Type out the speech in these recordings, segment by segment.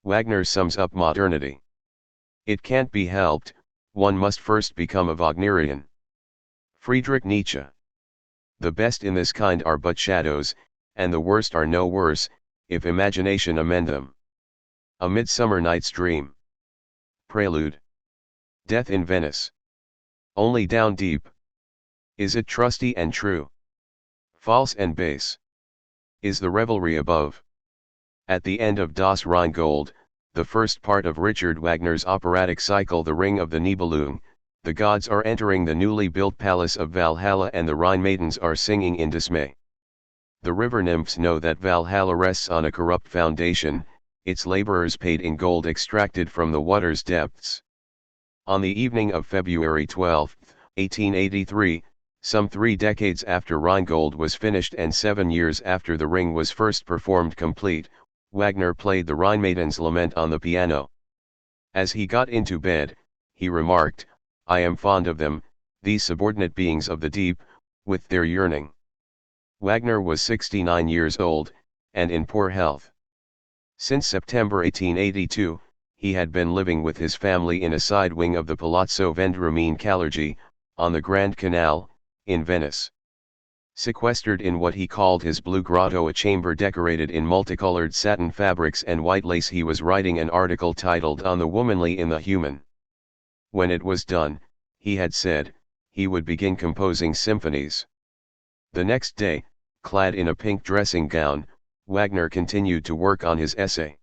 Wagner sums up modernity. It can't be helped, one must first become a Wagnerian. Friedrich Nietzsche. The best in this kind are but shadows, and the worst are no worse, if imagination amend them. A Midsummer Night's Dream. Prelude. Death in Venice. Only down deep. Is it trusty and true? False and base. Is the revelry above? At the end of Das Rheingold, the first part of Richard Wagner's operatic cycle The Ring of the Nibelung, the gods are entering the newly built palace of Valhalla and the Rhine maidens are singing in dismay. The river nymphs know that Valhalla rests on a corrupt foundation, its laborers paid in gold extracted from the water's depths. On the evening of February 12, 1883, some 3 decades after Rheingold was finished and 7 years after the Ring was first performed complete, Wagner played the Rhinemaiden's Lament on the piano. As he got into bed, he remarked, "I am fond of them, these subordinate beings of the deep, with their yearning." Wagner was 69 years old, and in poor health. Since September 1882, he had been living with his family in a side wing of the Palazzo Vendramini Calergi, on the Grand Canal, in Venice. Sequestered in what he called his blue grotto, a chamber decorated in multicolored satin fabrics and white lace, he was writing an article titled On the Womanly in the Human. When it was done, he had said, he would begin composing symphonies. The next day, clad in a pink dressing gown, Wagner continued to work on his essay.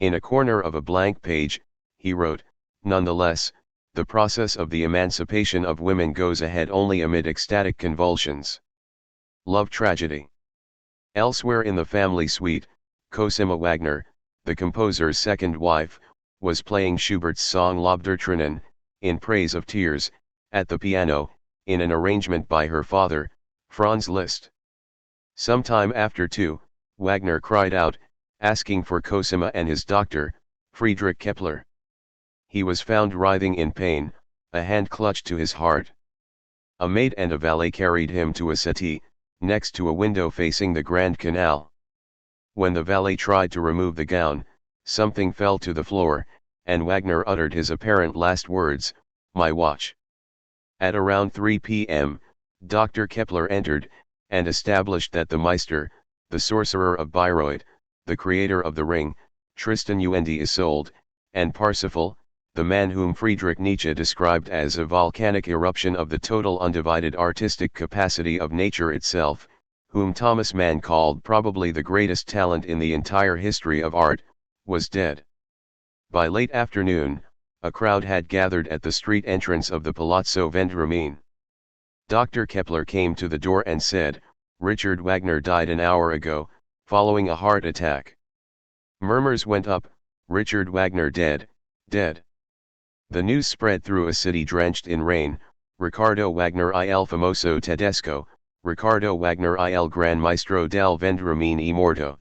In a corner of a blank page, he wrote, "Nonetheless, the process of the emancipation of women goes ahead only amid ecstatic convulsions." Love tragedy. Elsewhere in the family suite, Cosima Wagner, the composer's second wife, was playing Schubert's song Lob der Tränen, in praise of tears, at the piano, in an arrangement by her father, Franz Liszt. Some time after 2, Wagner cried out, asking for Cosima and his doctor, Friedrich Kepler. He was found writhing in pain, a hand clutched to his heart. A maid and a valet carried him to a settee, next to a window facing the Grand Canal. When the valet tried to remove the gown, something fell to the floor, and Wagner uttered his apparent last words, "My watch." At around 3 p.m., Dr. Kepler entered, and established that the Meister, the sorcerer of Bayreuth, the creator of the Ring, Tristan und Isolde, and Parsifal, the man whom Friedrich Nietzsche described as a volcanic eruption of the total undivided artistic capacity of nature itself, whom Thomas Mann called probably the greatest talent in the entire history of art, was dead. By late afternoon, a crowd had gathered at the street entrance of the Palazzo Vendramini. Dr. Kepler came to the door and said, "Richard Wagner died an hour ago, following a heart attack." Murmurs went up, "Richard Wagner dead, dead." The news spread through a city drenched in rain. Riccardo Wagner il famoso tedesco, Riccardo Wagner il gran maestro del Vendramini morto.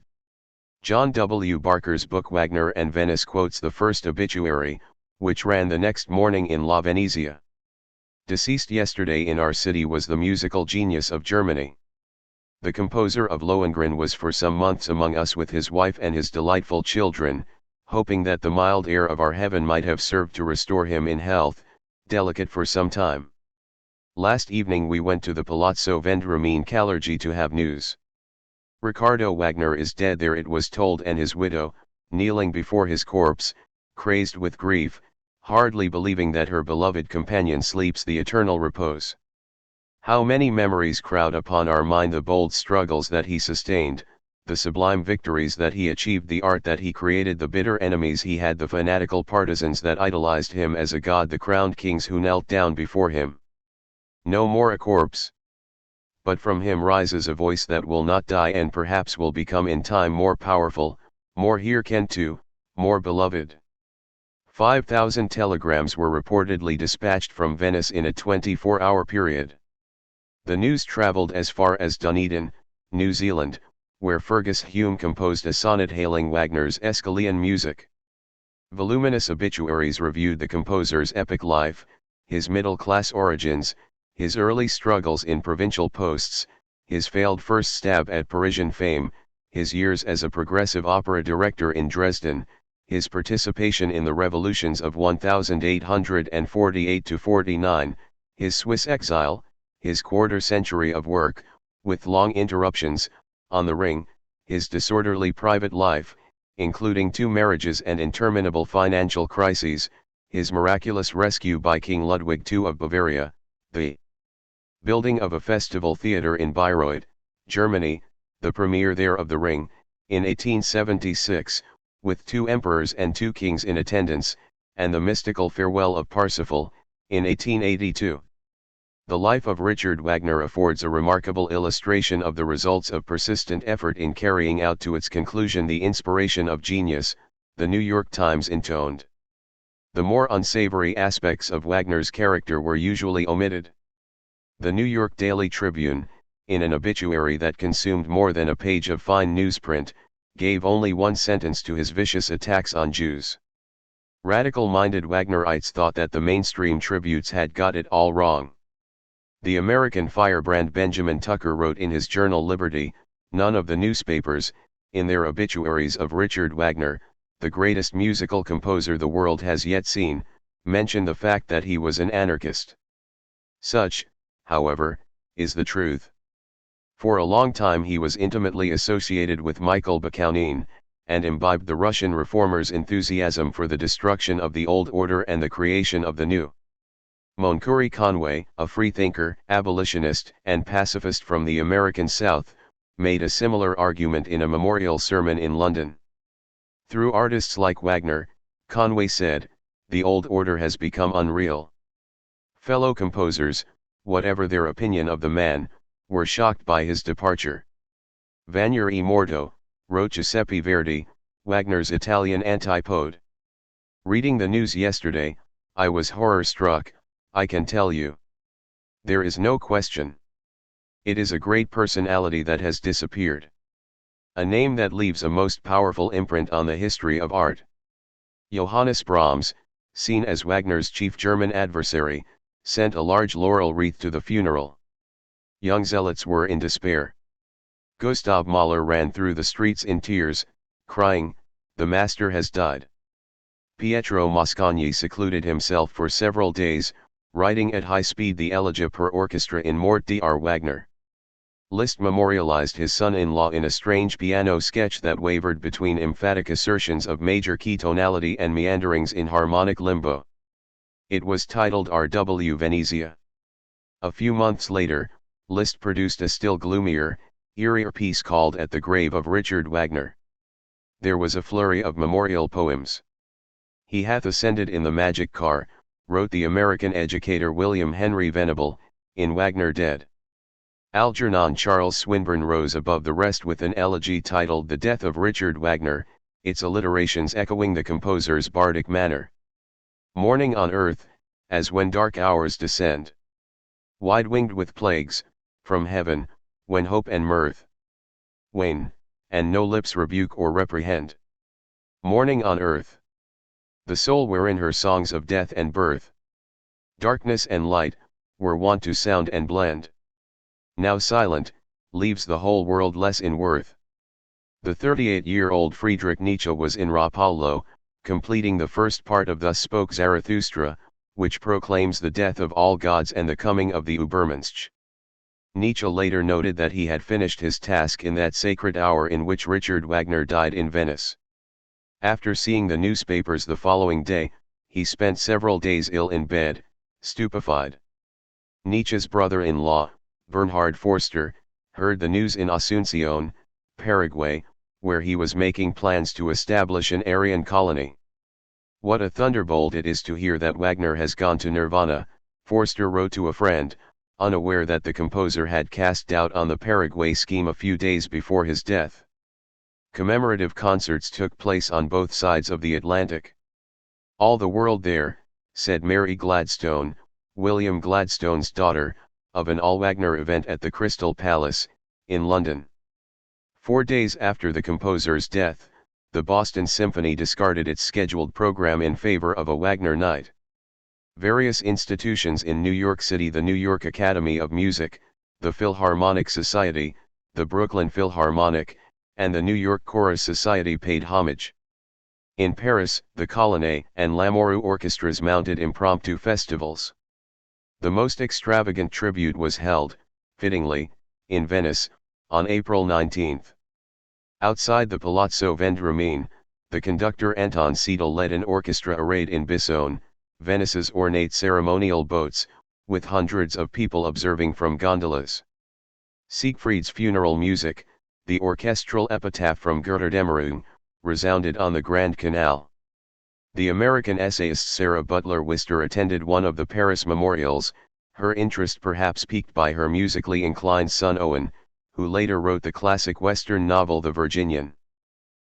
John W. Barker's book Wagner and Venice quotes the first obituary, which ran the next morning in La Venezia. "Deceased yesterday in our city was the musical genius of Germany. The composer of Lohengrin was for some months among us with his wife and his delightful children, hoping that the mild air of our heaven might have served to restore him in health, delicate for some time. Last evening we went to the Palazzo Vendramini Calergi to have news. Riccardo Wagner is dead there, it was told, and his widow, kneeling before his corpse, crazed with grief, hardly believing that her beloved companion sleeps the eternal repose. How many memories crowd upon our mind, the bold struggles that he sustained, the sublime victories that he achieved, the art that he created, the bitter enemies he had, the fanatical partisans that idolized him as a god, the crowned kings who knelt down before him. No more a corpse. But from him rises a voice that will not die and perhaps will become in time more powerful, more hearkened to, more beloved." 5,000 telegrams were reportedly dispatched from Venice in a 24-hour period. The news traveled as far as Dunedin, New Zealand, where Fergus Hume composed a sonnet hailing Wagner's Aeschylean music. Voluminous obituaries reviewed the composer's epic life, his middle-class origins, his early struggles in provincial posts, his failed first stab at Parisian fame, his years as a progressive opera director in Dresden, his participation in the revolutions of 1848–49, his Swiss exile, his quarter-century of work, with long interruptions, on the Ring, his disorderly private life, including 2 marriages and interminable financial crises, his miraculous rescue by King Ludwig II of Bavaria, the building of a festival theatre in Bayreuth, Germany, the premiere there of The Ring, in 1876, with 2 emperors and 2 kings in attendance, and the mystical farewell of Parsifal, in 1882. The life of Richard Wagner affords a remarkable illustration of the results of persistent effort in carrying out to its conclusion the inspiration of genius, the New York Times intoned. The more unsavory aspects of Wagner's character were usually omitted. The New York Daily Tribune, in an obituary that consumed more than a page of fine newsprint, gave only 1 sentence to his vicious attacks on Jews. Radical-minded Wagnerites thought that the mainstream tributes had got it all wrong. The American firebrand Benjamin Tucker wrote in his journal Liberty, "None of the newspapers, in their obituaries of Richard Wagner, the greatest musical composer the world has yet seen, mention the fact that he was an anarchist." Such, however, is the truth. For a long time he was intimately associated with Michael Bakunin, and imbibed the Russian reformers' enthusiasm for the destruction of the old order and the creation of the new. Montgomery Conway, a freethinker, abolitionist, and pacifist from the American South, made a similar argument in a memorial sermon in London. Through artists like Wagner, Conway said, the old order has become unreal. Fellow composers, whatever their opinion of the man, were shocked by his departure. Vanier e morto, wrote Giuseppe Verdi, Wagner's Italian antipode. Reading the news yesterday, I was horror-struck, I can tell you. There is no question. It is a great personality that has disappeared. A name that leaves a most powerful imprint on the history of art. Johannes Brahms, seen as Wagner's chief German adversary, sent a large laurel wreath to the funeral. Young zealots were in despair. Gustav Mahler ran through the streets in tears, crying, "The master has died." Pietro Mascagni secluded himself for several days, writing at high speed the Elegia per Orchestra in Mort Dr. Wagner. Liszt memorialized his son-in-law in a strange piano sketch that wavered between emphatic assertions of major key tonality and meanderings in harmonic limbo. It was titled R.W. Venezia. A few months later, Liszt produced a still gloomier, eerier piece called At the Grave of Richard Wagner. There was a flurry of memorial poems. "He hath ascended in the magic car," wrote the American educator William Henry Venable, in Wagner Dead. Algernon Charles Swinburne rose above the rest with an elegy titled The Death of Richard Wagner, its alliterations echoing the composer's bardic manner. Morning on earth, as when dark hours descend, wide-winged with plagues, from heaven, when hope and mirth wane, and no lips rebuke or reprehend. Morning on earth. The soul wherein her songs of death and birth, darkness and light, were wont to sound and blend, now silent, leaves the whole world less in worth. The 38-year-old Friedrich Nietzsche was in Rapallo, completing the first part of Thus Spoke Zarathustra, which proclaims the death of all gods and the coming of the Übermensch. Nietzsche later noted that he had finished his task in that sacred hour in which Richard Wagner died in Venice. After seeing the newspapers the following day, he spent several days ill in bed, stupefied. Nietzsche's brother-in-law, Bernhard Forster, heard the news in Asunción, Paraguay, where he was making plans to establish an Aryan colony. "What a thunderbolt it is to hear that Wagner has gone to Nirvana," Forster wrote to a friend, unaware that the composer had cast doubt on the Paraguay scheme a few days before his death. Commemorative concerts took place on both sides of the Atlantic. "All the world there," said Mary Gladstone, William Gladstone's daughter, of an all-Wagner event at the Crystal Palace, in London. 4 days after the composer's death, the Boston Symphony discarded its scheduled program in favor of a Wagner night. Various institutions in New York City, the New York Academy of Music, the Philharmonic Society, the Brooklyn Philharmonic, and the New York Chorus Society paid homage. In Paris, the Colonne and Lamoureux orchestras mounted impromptu festivals. The most extravagant tribute was held, fittingly, in Venice, on April 19. Outside the Palazzo Vendramini, the conductor Anton Seidel led an orchestra arrayed in Bissone, Venice's ornate ceremonial boats, with hundreds of people observing from gondolas. Siegfried's funeral music, the orchestral epitaph from Götterdämmerung, resounded on the Grand Canal. The American essayist Sarah Butler Wister attended one of the Paris memorials, her interest perhaps piqued by her musically inclined son Owen, who later wrote the classic Western novel The Virginian.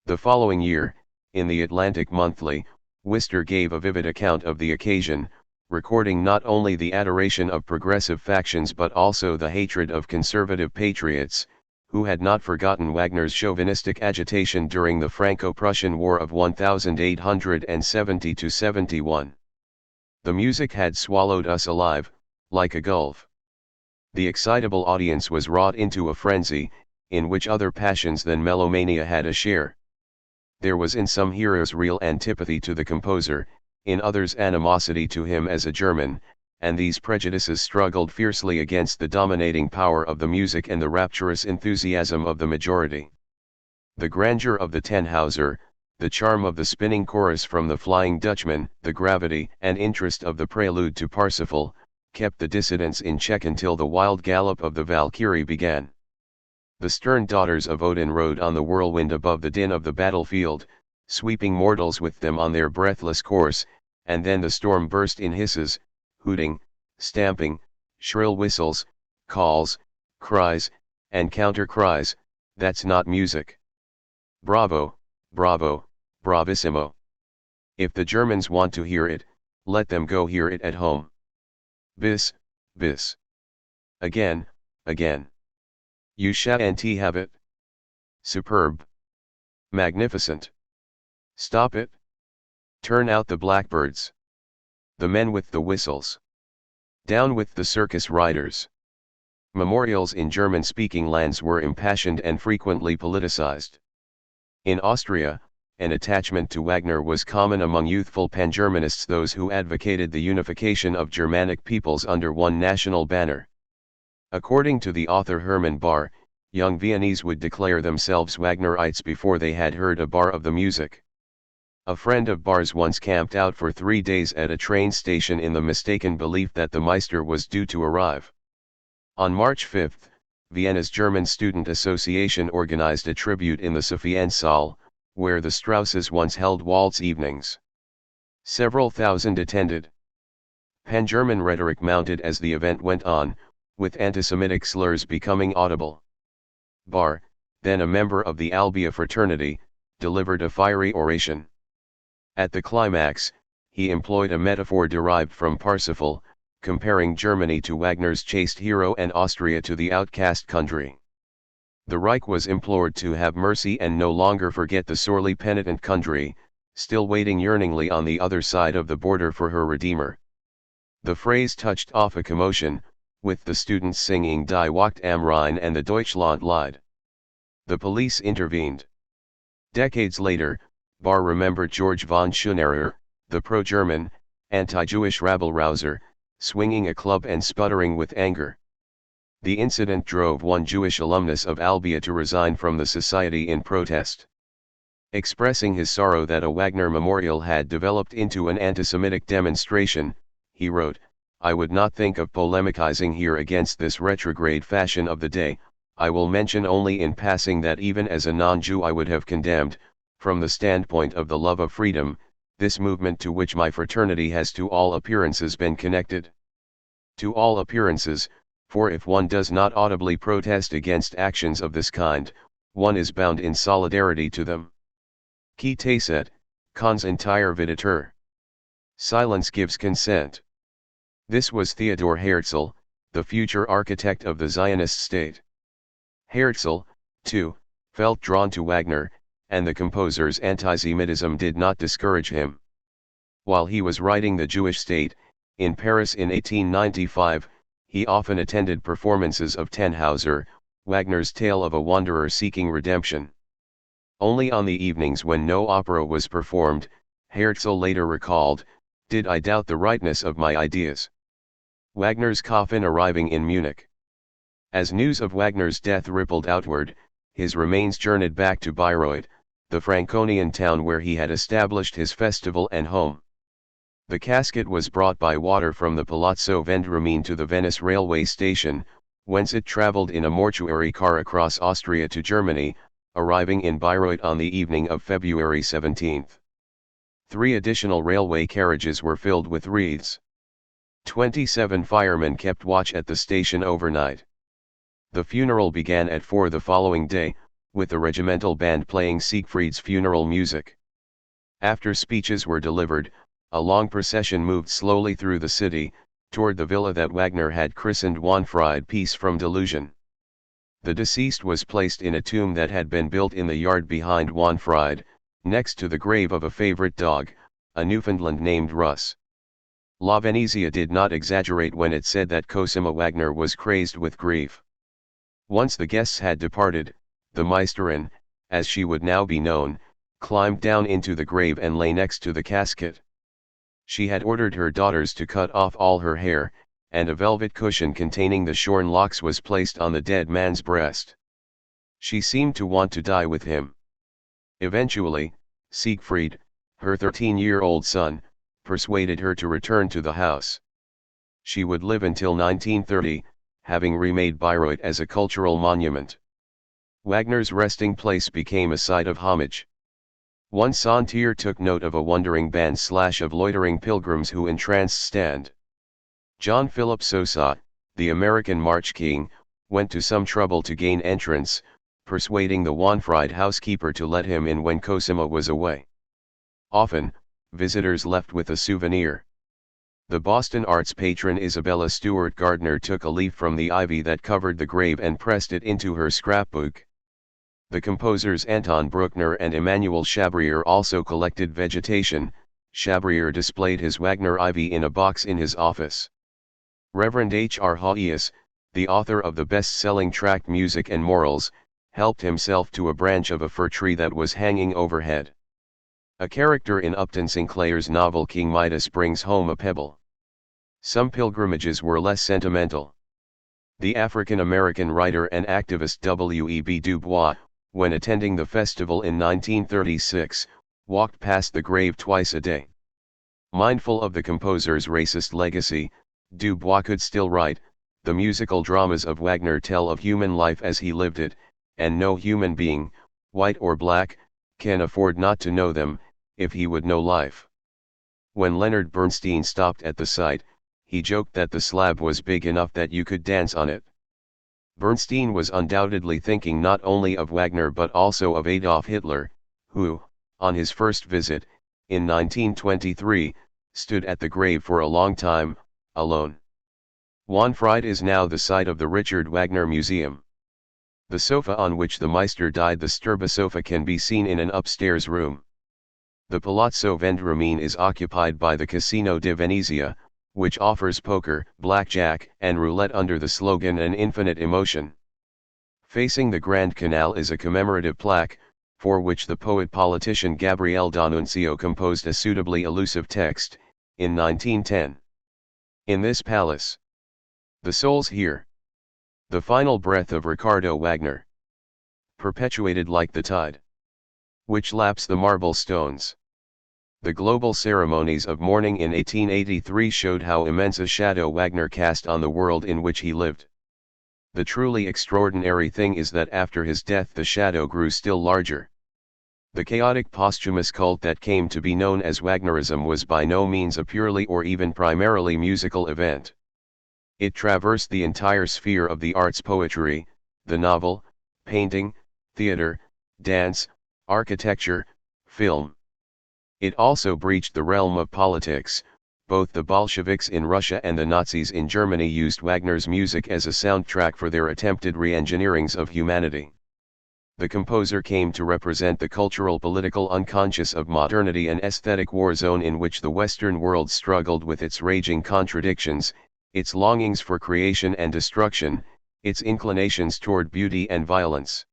The following year, in the Atlantic Monthly, Wister gave a vivid account of the occasion, recording not only the adoration of progressive factions but also the hatred of conservative patriots, who had not forgotten Wagner's chauvinistic agitation during the Franco-Prussian War of 1870–71. The music had swallowed us alive, like a gulf. The excitable audience was wrought into a frenzy, in which other passions than melomania had a share. There was in some hearers real antipathy to the composer, in others animosity to him as a German, and these prejudices struggled fiercely against the dominating power of the music and the rapturous enthusiasm of the majority. The grandeur of the Tannhäuser, the charm of the spinning chorus from the Flying Dutchman, the gravity and interest of the prelude to Parsifal, kept the dissidents in check until the wild gallop of the Valkyrie began. The stern daughters of Odin rode on the whirlwind above the din of the battlefield, sweeping mortals with them on their breathless course, and then the storm burst in hisses, hooting, stamping, shrill whistles, calls, cries, and counter-cries. That's not music. Bravo, bravo, bravissimo. If the Germans want to hear it, let them go hear it at home. Bis, bis. Again, again. You shan't have it. Superb. Magnificent. Stop it. Turn out the blackbirds. The men with the whistles. Down with the circus riders. Memorials in German-speaking lands were impassioned and frequently politicized. In Austria, an attachment to Wagner was common among youthful pan-Germanists, those who advocated the unification of Germanic peoples under one national banner. According to the author Hermann Bahr, young Viennese would declare themselves Wagnerites before they had heard a bar of the music. A friend of Bahr's once camped out for 3 days at a train station in the mistaken belief that the Meister was due to arrive. On March 5, Vienna's German Student Association organized a tribute in the Sophiensaal, where the Strausses once held waltz evenings. Several thousand attended. Pan-German rhetoric mounted as the event went on, with anti-Semitic slurs becoming audible. Bahr, then a member of the Albia fraternity, delivered a fiery oration. At the climax, he employed a metaphor derived from Parsifal, comparing Germany to Wagner's chaste hero and Austria to the outcast country. The Reich was implored to have mercy and no longer forget the sorely penitent country, still waiting yearningly on the other side of the border for her Redeemer. The phrase touched off a commotion, with the students singing Die Wacht am Rhein and the Deutschlandlied. The police intervened. Decades later, Bahr remembered George von Schönerer, the pro-German, anti-Jewish rabble-rouser, swinging a club and sputtering with anger. The incident drove one Jewish alumnus of Albia to resign from the society in protest. Expressing his sorrow that a Wagner memorial had developed into an anti-Semitic demonstration, he wrote, "I would not think of polemicizing here against this retrograde fashion of the day. I will mention only in passing that even as a non-Jew I would have condemned, from the standpoint of the love of freedom, this movement to which my fraternity has to all appearances been connected. To all appearances, for if one does not audibly protest against actions of this kind, one is bound in solidarity to them. Qui tacet, cons entire videtur. Silence gives consent." This was Theodor Herzl, the future architect of the Zionist state. Herzl, too, felt drawn to Wagner, and the composer's anti-Semitism did not discourage him. While he was writing The Jewish State, in Paris in 1895, he often attended performances of Tannhäuser, Wagner's tale of a wanderer seeking redemption. Only on the evenings when no opera was performed, Herzl later recalled, did I doubt the rightness of my ideas. Wagner's coffin arriving in Munich. As news of Wagner's death rippled outward, his remains journeyed back to Bayreuth, the Franconian town where he had established his festival and home. The casket was brought by water from the Palazzo Vendramine to the Venice railway station, whence it travelled in a mortuary car across Austria to Germany, arriving in Bayreuth on the evening of February 17. 3 additional railway carriages were filled with wreaths. 27 firemen kept watch at the station overnight. The funeral began at 4 the following day, with the regimental band playing Siegfried's funeral music. After speeches were delivered, a long procession moved slowly through the city, toward the villa that Wagner had christened Wanfried, Peace from Delusion. The deceased was placed in a tomb that had been built in the yard behind Wanfried, next to the grave of a favorite dog, a Newfoundland named Russ. La Venezia did not exaggerate when it said that Cosima Wagner was crazed with grief. Once the guests had departed, the Meisterin, as she would now be known, climbed down into the grave and lay next to the casket. She had ordered her daughters to cut off all her hair, and a velvet cushion containing the shorn locks was placed on the dead man's breast. She seemed to want to die with him. Eventually, Siegfried, her 13-year-old son, persuaded her to return to the house. She would live until 1930, having remade Bayreuth as a cultural monument. Wagner's resting place became a site of homage. One Santier took note of a wondering band / of loitering pilgrims who entranced stand. John Philip Sosa, the American March King, went to some trouble to gain entrance, persuading the Wanfried housekeeper to let him in when Cosima was away. Often, visitors left with a souvenir. The Boston arts patron Isabella Stewart Gardner took a leaf from the ivy that covered the grave and pressed it into her scrapbook. The composers Anton Bruckner and Emmanuel Chabrier also collected vegetation. Chabrier displayed his Wagner ivy in a box in his office. Reverend H. R. Hauius, the author of the best-selling tract Music and Morals, helped himself to a branch of a fir tree that was hanging overhead. A character in Upton Sinclair's novel King Midas brings home a pebble. Some pilgrimages were less sentimental. The African-American writer and activist W.E.B. Du Bois, when attending the festival in 1936, walked past the grave twice a day. Mindful of the composer's racist legacy, Du Bois could still write, "The musical dramas of Wagner tell of human life as he lived it, and no human being, white or black, can afford not to know them, if he would know life." When Leonard Bernstein stopped at the site, he joked that the slab was big enough that you could dance on it. Bernstein was undoubtedly thinking not only of Wagner but also of Adolf Hitler, who, on his first visit, in 1923, stood at the grave for a long time, alone. Wanfried is now the site of the Richard Wagner Museum. The sofa on which the Meister died, the Sturba sofa, can be seen in an upstairs room. The Palazzo Vendramine is occupied by the Casino di Venezia, which offers poker, blackjack, and roulette under the slogan "An Infinite Emotion." Facing the Grand Canal is a commemorative plaque, for which the poet-politician Gabriele D'Annunzio composed a suitably elusive text, in 1910. In this palace, the souls hear the final breath of Ricardo Wagner, perpetuated like the tide which laps the marble stones. The global ceremonies of mourning in 1883 showed how immense a shadow Wagner cast on the world in which he lived. The truly extraordinary thing is that after his death the shadow grew still larger. The chaotic posthumous cult that came to be known as Wagnerism was by no means a purely or even primarily musical event. It traversed the entire sphere of the arts: poetry, the novel, painting, theater, dance, architecture, film. It also breached the realm of politics. Both the Bolsheviks in Russia and the Nazis in Germany used Wagner's music as a soundtrack for their attempted re-engineerings of humanity. The composer came to represent the cultural political unconscious of modernity, an aesthetic war zone in which the Western world struggled with its raging contradictions, its longings for creation and destruction, its inclinations toward beauty and violence.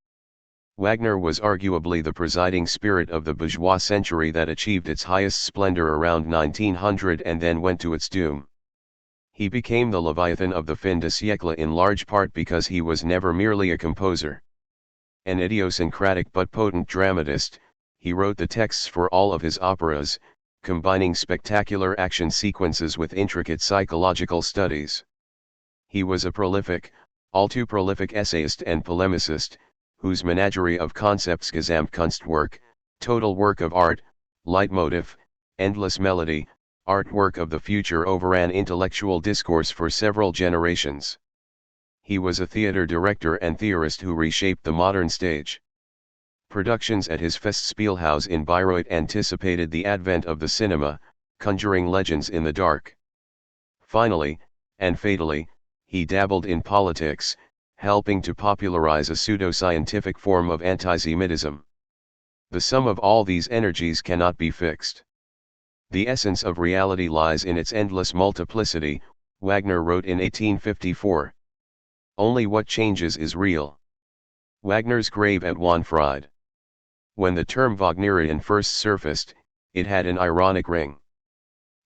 Wagner was arguably the presiding spirit of the bourgeois century that achieved its highest splendor around 1900 and then went to its doom. He became the Leviathan of the fin de siècle in large part because he was never merely a composer. An idiosyncratic but potent dramatist, he wrote the texts for all of his operas, combining spectacular action sequences with intricate psychological studies. He was a prolific, all too prolific essayist and polemicist, whose menagerie of concepts Gesamtkunstwerk, total work of art, leitmotif, endless melody, artwork of the future overran intellectual discourse for several generations. He was a theater director and theorist who reshaped the modern stage. Productions at his Festspielhaus in Bayreuth anticipated the advent of the cinema, conjuring legends in the dark. Finally, and fatally, he dabbled in politics, helping to popularize a pseudo-scientific form of antisemitism. The sum of all these energies cannot be fixed. The essence of reality lies in its endless multiplicity, Wagner wrote in 1854. Only what changes is real. Wagner's grave at Wanfried. When the term Wagnerian first surfaced, it had an ironic ring.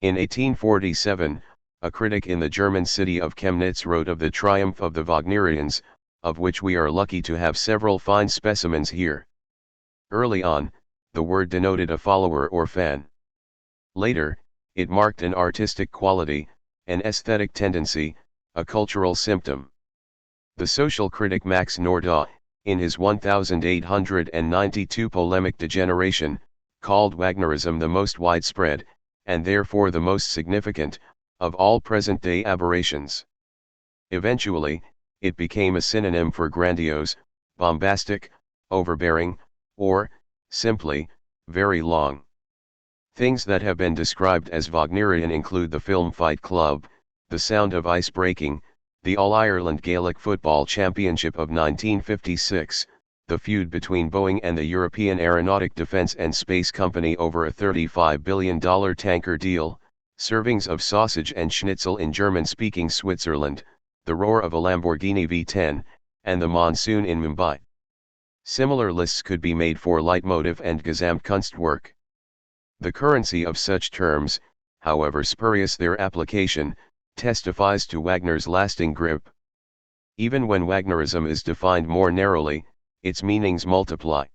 In 1847, a critic in the German city of Chemnitz wrote of the triumph of the Wagnerians, of which we are lucky to have several fine specimens here. Early on, the word denoted a follower or fan. Later, it marked an artistic quality, an aesthetic tendency, a cultural symptom. The social critic Max Nordau, in his 1892 polemic Degeneration, called Wagnerism the most widespread, and therefore the most significant, of all present-day aberrations. Eventually, it became a synonym for grandiose, bombastic, overbearing, or, simply, very long. Things that have been described as Wagnerian include the film Fight Club, The Sound of Ice Breaking, the All-Ireland Gaelic Football Championship of 1956, the feud between Boeing and the European Aeronautic Defence and Space Company over a $35 billion tanker deal, servings of sausage and schnitzel in German-speaking Switzerland, the roar of a Lamborghini V10, and the monsoon in Mumbai. Similar lists could be made for Leitmotif and Gesamtkunstwerk. The currency of such terms, however spurious their application, testifies to Wagner's lasting grip. Even when Wagnerism is defined more narrowly, its meanings multiply.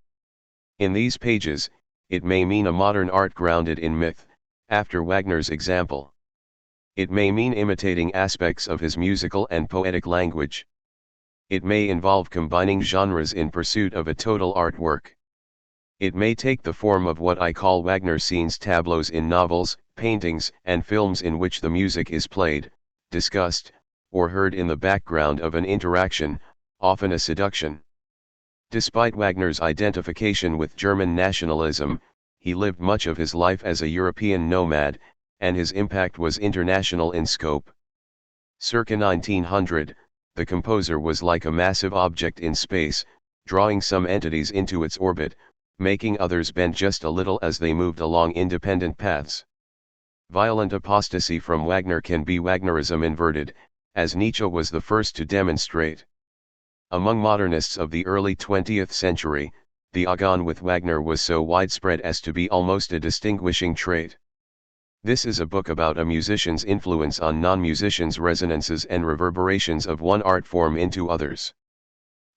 In these pages, it may mean a modern art grounded in myth, after Wagner's example. It may mean imitating aspects of his musical and poetic language. It may involve combining genres in pursuit of a total artwork. It may take the form of what I call Wagner scenes, tableaus in novels, paintings, and films in which the music is played, discussed, or heard in the background of an interaction, often a seduction. Despite Wagner's identification with German nationalism, he lived much of his life as a European nomad, and his impact was international in scope. Circa 1900, the composer was like a massive object in space, drawing some entities into its orbit, making others bend just a little as they moved along independent paths. Violent apostasy from Wagner can be Wagnerism inverted, as Nietzsche was the first to demonstrate. Among modernists of the early 20th century, the agone with Wagner was so widespread as to be almost a distinguishing trait. This is a book about a musician's influence on non-musicians' resonances and reverberations of one art form into others.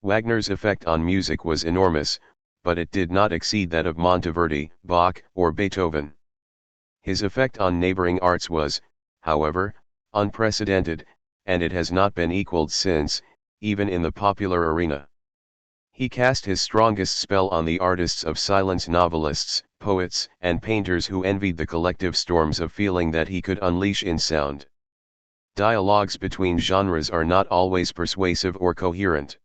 Wagner's effect on music was enormous, but it did not exceed that of Monteverdi, Bach, or Beethoven. His effect on neighboring arts was, however, unprecedented, and it has not been equaled since, even in the popular arena. He cast his strongest spell on the artists of silence, novelists, poets, and painters who envied the collective storms of feeling that he could unleash in sound. Dialogues between genres are not always persuasive or coherent.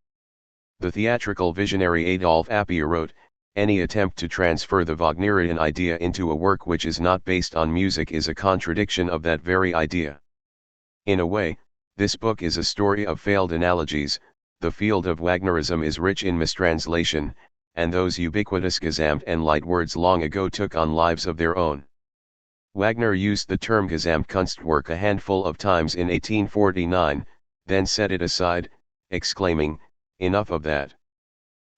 The theatrical visionary Adolf Appia wrote, "Any attempt to transfer the Wagnerian idea into a work which is not based on music is a contradiction of that very idea." In a way, this book is a story of failed analogies. The field of Wagnerism is rich in mistranslation, and those ubiquitous Gesamt and light words long ago took on lives of their own. Wagner used the term Gesamtkunstwerk a handful of times in 1849, then set it aside, exclaiming, "Enough of that.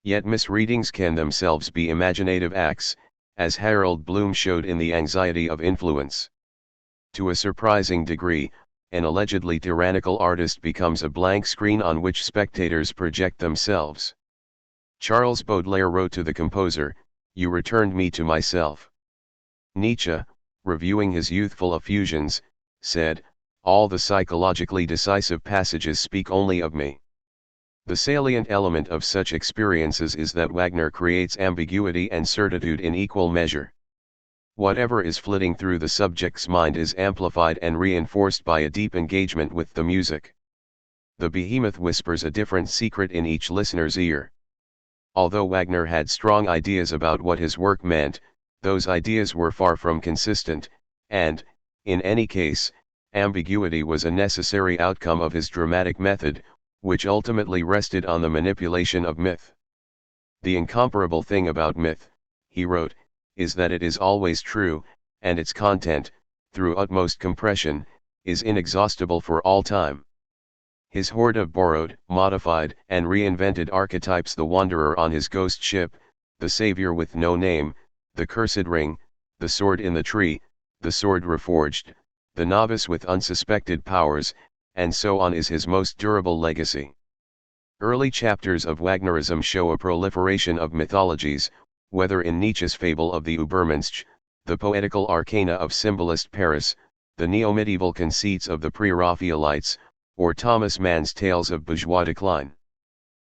Yet misreadings can themselves be imaginative acts, as Harold Bloom showed in The Anxiety of Influence. To a surprising degree, an allegedly tyrannical artist becomes a blank screen on which spectators project themselves. Charles Baudelaire wrote to the composer, "You returned me to myself." Nietzsche, reviewing his youthful effusions, said, "All the psychologically decisive passages speak only of me." The salient element of such experiences is that Wagner creates ambiguity and certitude in equal measure. Whatever is flitting through the subject's mind is amplified and reinforced by a deep engagement with the music. The behemoth whispers a different secret in each listener's ear. Although Wagner had strong ideas about what his work meant, those ideas were far from consistent, and, in any case, ambiguity was a necessary outcome of his dramatic method, which ultimately rested on the manipulation of myth. "The incomparable thing about myth," he wrote, "is that it is always true, and its content, through utmost compression, is inexhaustible for all time." His hoard of borrowed, modified, and reinvented archetypes: the wanderer on his ghost ship, the savior with no name, the cursed ring, the sword in the tree, the sword reforged, the novice with unsuspected powers, and so on, is his most durable legacy. Early chapters of Wagnerism show a proliferation of mythologies, whether in Nietzsche's fable of the Übermensch, the poetical arcana of symbolist Paris, the neo-medieval conceits of the pre-Raphaelites, or Thomas Mann's tales of bourgeois decline.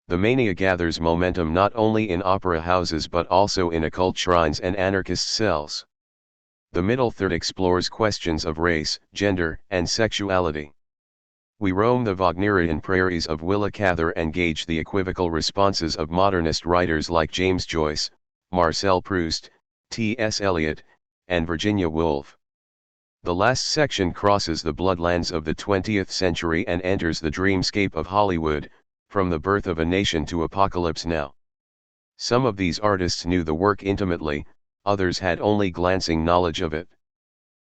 The mania gathers momentum not only in opera houses but also in occult shrines and anarchist cells. The middle third explores questions of race, gender, and sexuality. We roam the Wagnerian prairies of Willa Cather and gauge the equivocal responses of modernist writers like James Joyce, Marcel Proust, T.S. Eliot, and Virginia Woolf. The last section crosses the bloodlands of the 20th century and enters the dreamscape of Hollywood, from the birth of a nation to Apocalypse Now. Some of these artists knew the work intimately, others had only glancing knowledge of it.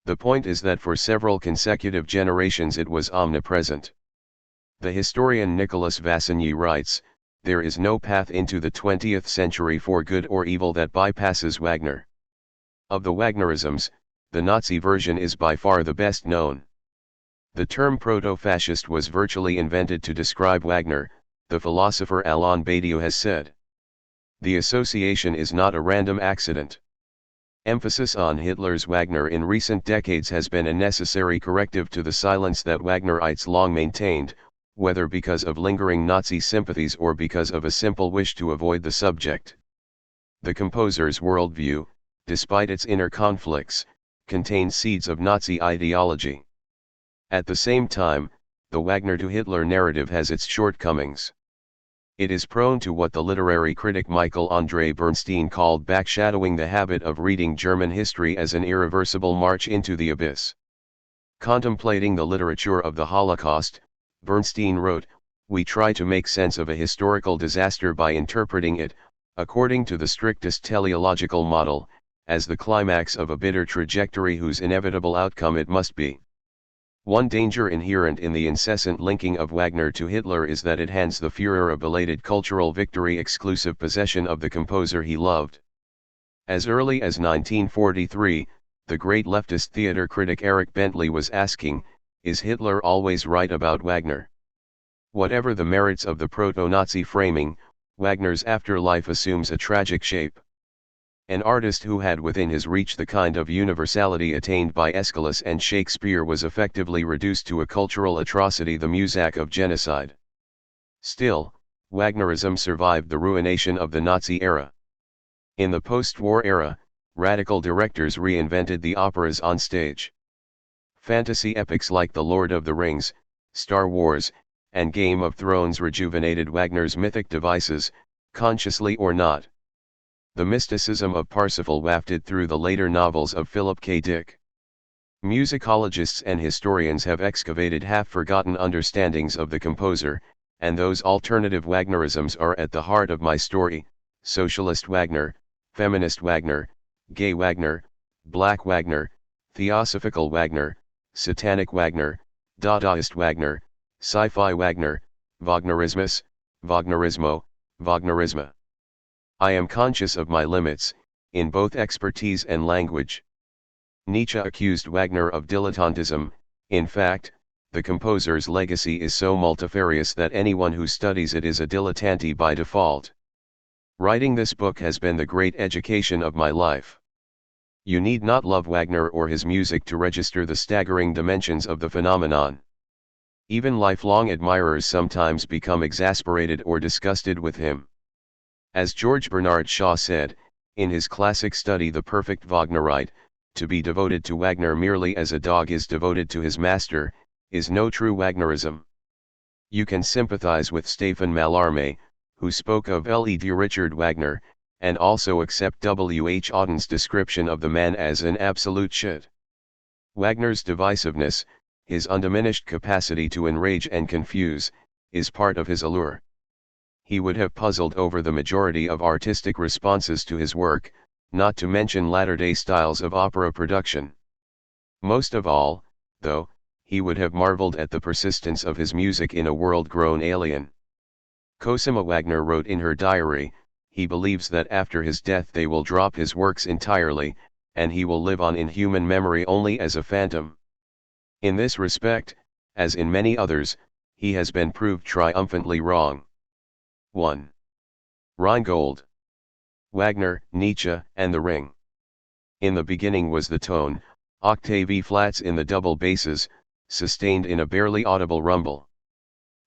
The point is that for several consecutive generations it was omnipresent. The historian Nicholas Vassigny writes, "There is no path into the 20th century for good or evil that bypasses Wagner. Of the Wagnerisms, the Nazi version is by far the best known. The term proto-fascist was virtually invented to describe Wagner," the philosopher Alain Badiou has said. The association is not a random accident. Emphasis on Hitler's Wagner in recent decades has been a necessary corrective to the silence that Wagnerites long maintained, whether because of lingering Nazi sympathies or because of a simple wish to avoid the subject. The composer's worldview, despite its inner conflicts, contains seeds of Nazi ideology. At the same time, the Wagner to Hitler narrative has its shortcomings. It is prone to what the literary critic Michael Andre Bernstein called backshadowing, the habit of reading German history as an irreversible march into the abyss. Contemplating the literature of the Holocaust, Bernstein wrote, "We try to make sense of a historical disaster by interpreting it, according to the strictest teleological model, as the climax of a bitter trajectory whose inevitable outcome it must be." One danger inherent in the incessant linking of Wagner to Hitler is that it hands the Führer a belated cultural victory, exclusive possession of the composer he loved. As early as 1943, the great leftist theater critic Eric Bentley was asking, "Is Hitler always right about Wagner?" Whatever the merits of the proto-Nazi framing, Wagner's afterlife assumes a tragic shape. An artist who had within his reach the kind of universality attained by Aeschylus and Shakespeare was effectively reduced to a cultural atrocity, the muzak of genocide. Still, Wagnerism survived the ruination of the Nazi era. In the post-war era, radical directors reinvented the operas on stage. Fantasy epics like The Lord of the Rings, Star Wars, and Game of Thrones rejuvenated Wagner's mythic devices, consciously or not. The mysticism of Parsifal wafted through the later novels of Philip K. Dick. Musicologists and historians have excavated half-forgotten understandings of the composer, and those alternative Wagnerisms are at the heart of my story: socialist Wagner, feminist Wagner, gay Wagner, black Wagner, theosophical Wagner, satanic Wagner, Dadaist Wagner, sci-fi Wagner, Wagnerismus, Wagnerismo, Wagnerisma. I am conscious of my limits, in both expertise and language. Nietzsche accused Wagner of dilettantism. In fact, the composer's legacy is so multifarious that anyone who studies it is a dilettante by default. Writing this book has been the great education of my life. You need not love Wagner or his music to register the staggering dimensions of the phenomenon. Even lifelong admirers sometimes become exasperated or disgusted with him. As George Bernard Shaw said, in his classic study The Perfect Wagnerite, to be devoted to Wagner merely as a dog is devoted to his master, is no true Wagnerism. You can sympathize with Stéphane Mallarmé, who spoke of Led Richard Wagner, and also accept W. H. Auden's description of the man as an absolute shit. Wagner's divisiveness, his undiminished capacity to enrage and confuse, is part of his allure. He would have puzzled over the majority of artistic responses to his work, not to mention latter-day styles of opera production. Most of all, though, he would have marveled at the persistence of his music in a world grown alien. Cosima Wagner wrote in her diary, he believes that after his death they will drop his works entirely, and he will live on in human memory only as a phantom. In this respect, as in many others, he has been proved triumphantly wrong. 1. Rheingold. Wagner, Nietzsche, and the Ring. In the beginning was the tone, octave E-flats in the double basses, sustained in a barely audible rumble.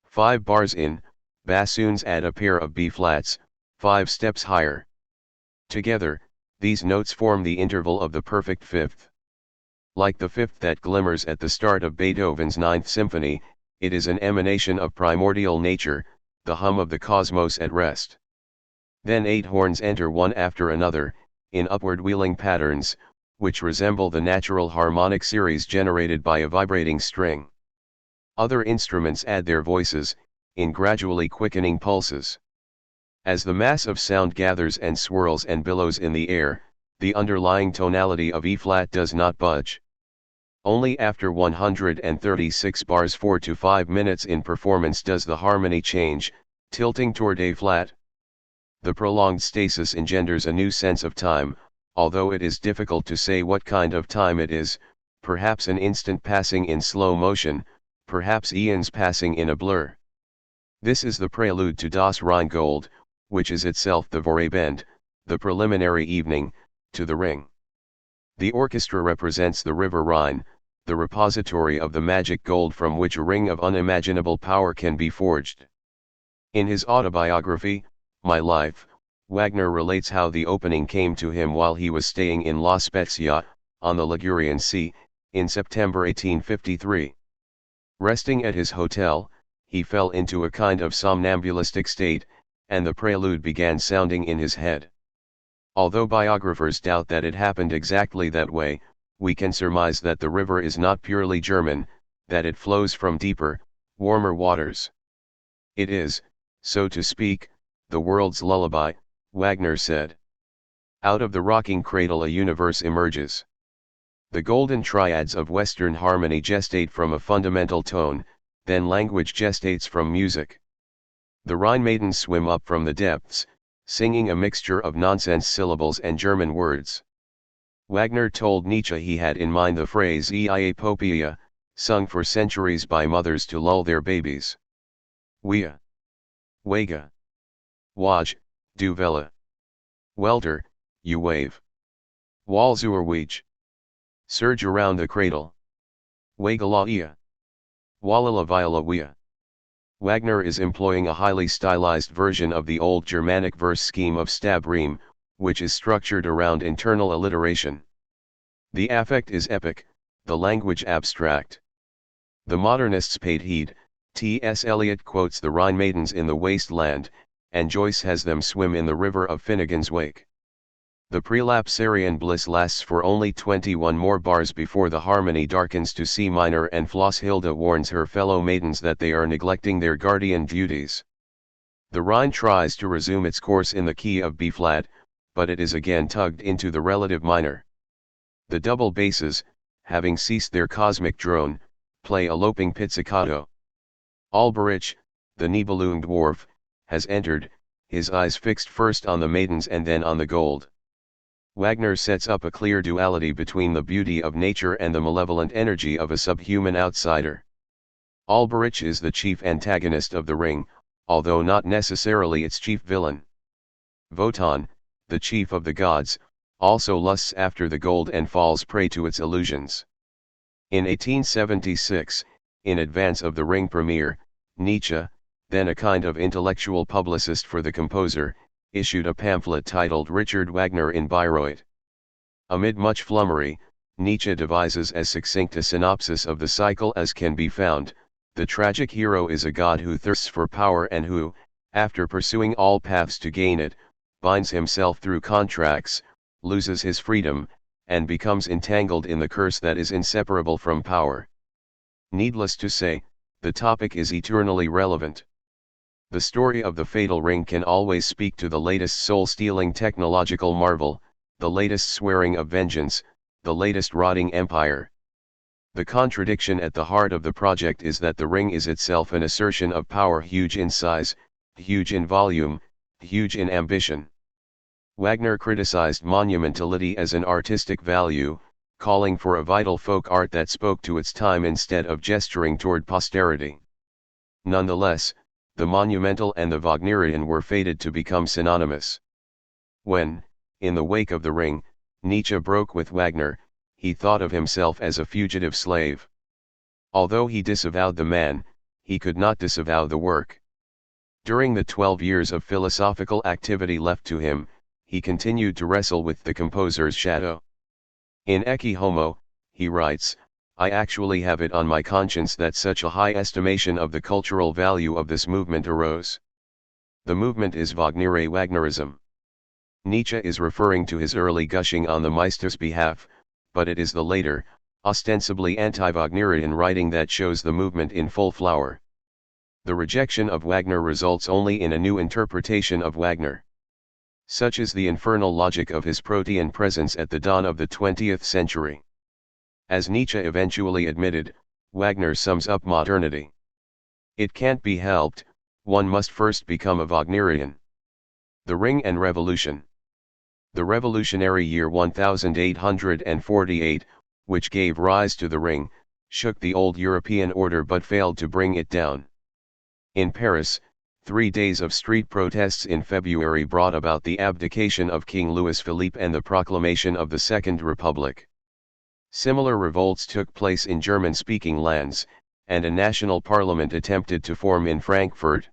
5 bars in, bassoons add a pair of B-flats, 5 steps higher. Together, these notes form the interval of the perfect fifth. Like the fifth that glimmers at the start of Beethoven's Ninth Symphony, it is an emanation of primordial nature, the hum of the cosmos at rest. Then 8 horns enter one after another, in upward wheeling patterns, which resemble the natural harmonic series generated by a vibrating string. Other instruments add their voices, in gradually quickening pulses. As the mass of sound gathers and swirls and billows in the air, the underlying tonality of E-flat does not budge. Only after 136 bars 4 to 5 minutes in performance does the harmony change, tilting toward A-flat. The prolonged stasis engenders a new sense of time, although it is difficult to say what kind of time it is, perhaps an instant passing in slow motion, perhaps eons passing in a blur. This is the prelude to Das Rheingold, which is itself the Vorabend, the preliminary evening, to the Ring. The orchestra represents the river Rhine, the repository of the magic gold from which a ring of unimaginable power can be forged. In his autobiography, My Life, Wagner relates how the opening came to him while he was staying in La Spezia, on the Ligurian Sea, in September 1853. Resting at his hotel, he fell into a kind of somnambulistic state, and the prelude began sounding in his head. Although biographers doubt that it happened exactly that way, we can surmise that the river is not purely German, that it flows from deeper, warmer waters. It is, so to speak, the world's lullaby, Wagner said. Out of the rocking cradle a universe emerges. The golden triads of Western harmony gestate from a fundamental tone, then language gestates from music. The Rhine maidens swim up from the depths, singing a mixture of nonsense syllables and German words. Wagner told Nietzsche he had in mind the phrase "Ia Popea," sung for centuries by mothers to lull their babies. Wea. Wega. Waj, du Vella. Welter, you wave. Walzuer Weej. Surge around the cradle. Wegala ia. Walala viola wea. Wagner is employing a highly stylized version of the old Germanic verse scheme of stab rime, which is structured around internal alliteration. The affect is epic, the language abstract. The modernists paid heed. T.S. Eliot quotes the Rhine maidens in the waste land, and Joyce has them swim in the river of Finnegan's Wake. The prelapsarian bliss lasts for only 21 more bars before the harmony darkens to C minor and Flosshilda warns her fellow maidens that they are neglecting their guardian duties. The Rhine tries to resume its course in the key of B-flat, but it is again tugged into the relative minor. The double basses, having ceased their cosmic drone, play a loping pizzicato. Alberich, the Nibelung dwarf, has entered, his eyes fixed first on the maidens and then on the gold. Wagner sets up a clear duality between the beauty of nature and the malevolent energy of a subhuman outsider. Alberich is the chief antagonist of the Ring, although not necessarily its chief villain. Wotan, the chief of the gods, also lusts after the gold and falls prey to its illusions. In 1876, in advance of the Ring premiere, Nietzsche, then a kind of intellectual publicist for the composer, issued a pamphlet titled Richard Wagner in Bayreuth. Amid much flummery, Nietzsche devises as succinct a synopsis of the cycle as can be found. The tragic hero is a god who thirsts for power and who, after pursuing all paths to gain it, binds himself through contracts, loses his freedom, and becomes entangled in the curse that is inseparable from power. Needless to say, the topic is eternally relevant. The story of the fatal ring can always speak to the latest soul-stealing technological marvel, the latest swearing of vengeance, the latest rotting empire. The contradiction at the heart of the project is that the ring is itself an assertion of power huge in size, huge in volume, huge in ambition. Wagner criticized monumentality as an artistic value, calling for a vital folk art that spoke to its time instead of gesturing toward posterity. Nonetheless, the monumental and the Wagnerian were fated to become synonymous. When, in the wake of the Ring, Nietzsche broke with Wagner, he thought of himself as a fugitive slave. Although he disavowed the man, he could not disavow the work. During the 12 years of philosophical activity left to him, he continued to wrestle with the composer's shadow. In Ecce Homo, he writes, I actually have it on my conscience that such a high estimation of the cultural value of this movement arose. The movement is Wagnerism. Nietzsche is referring to his early gushing on the Meister's behalf, but it is the later, ostensibly anti-Wagnerian writing that shows the movement in full flower. The rejection of Wagner results only in a new interpretation of Wagner. Such is the infernal logic of his protean presence at the dawn of the 20th century. As Nietzsche eventually admitted, Wagner sums up modernity. It can't be helped, one must first become a Wagnerian. The Ring and Revolution. The revolutionary year 1848, which gave rise to the Ring, shook the old European order but failed to bring it down. In Paris, 3 days of street protests in February brought about the abdication of King Louis-Philippe and the proclamation of the Second Republic. Similar revolts took place in German-speaking lands, and a national parliament attempted to form in Frankfurt.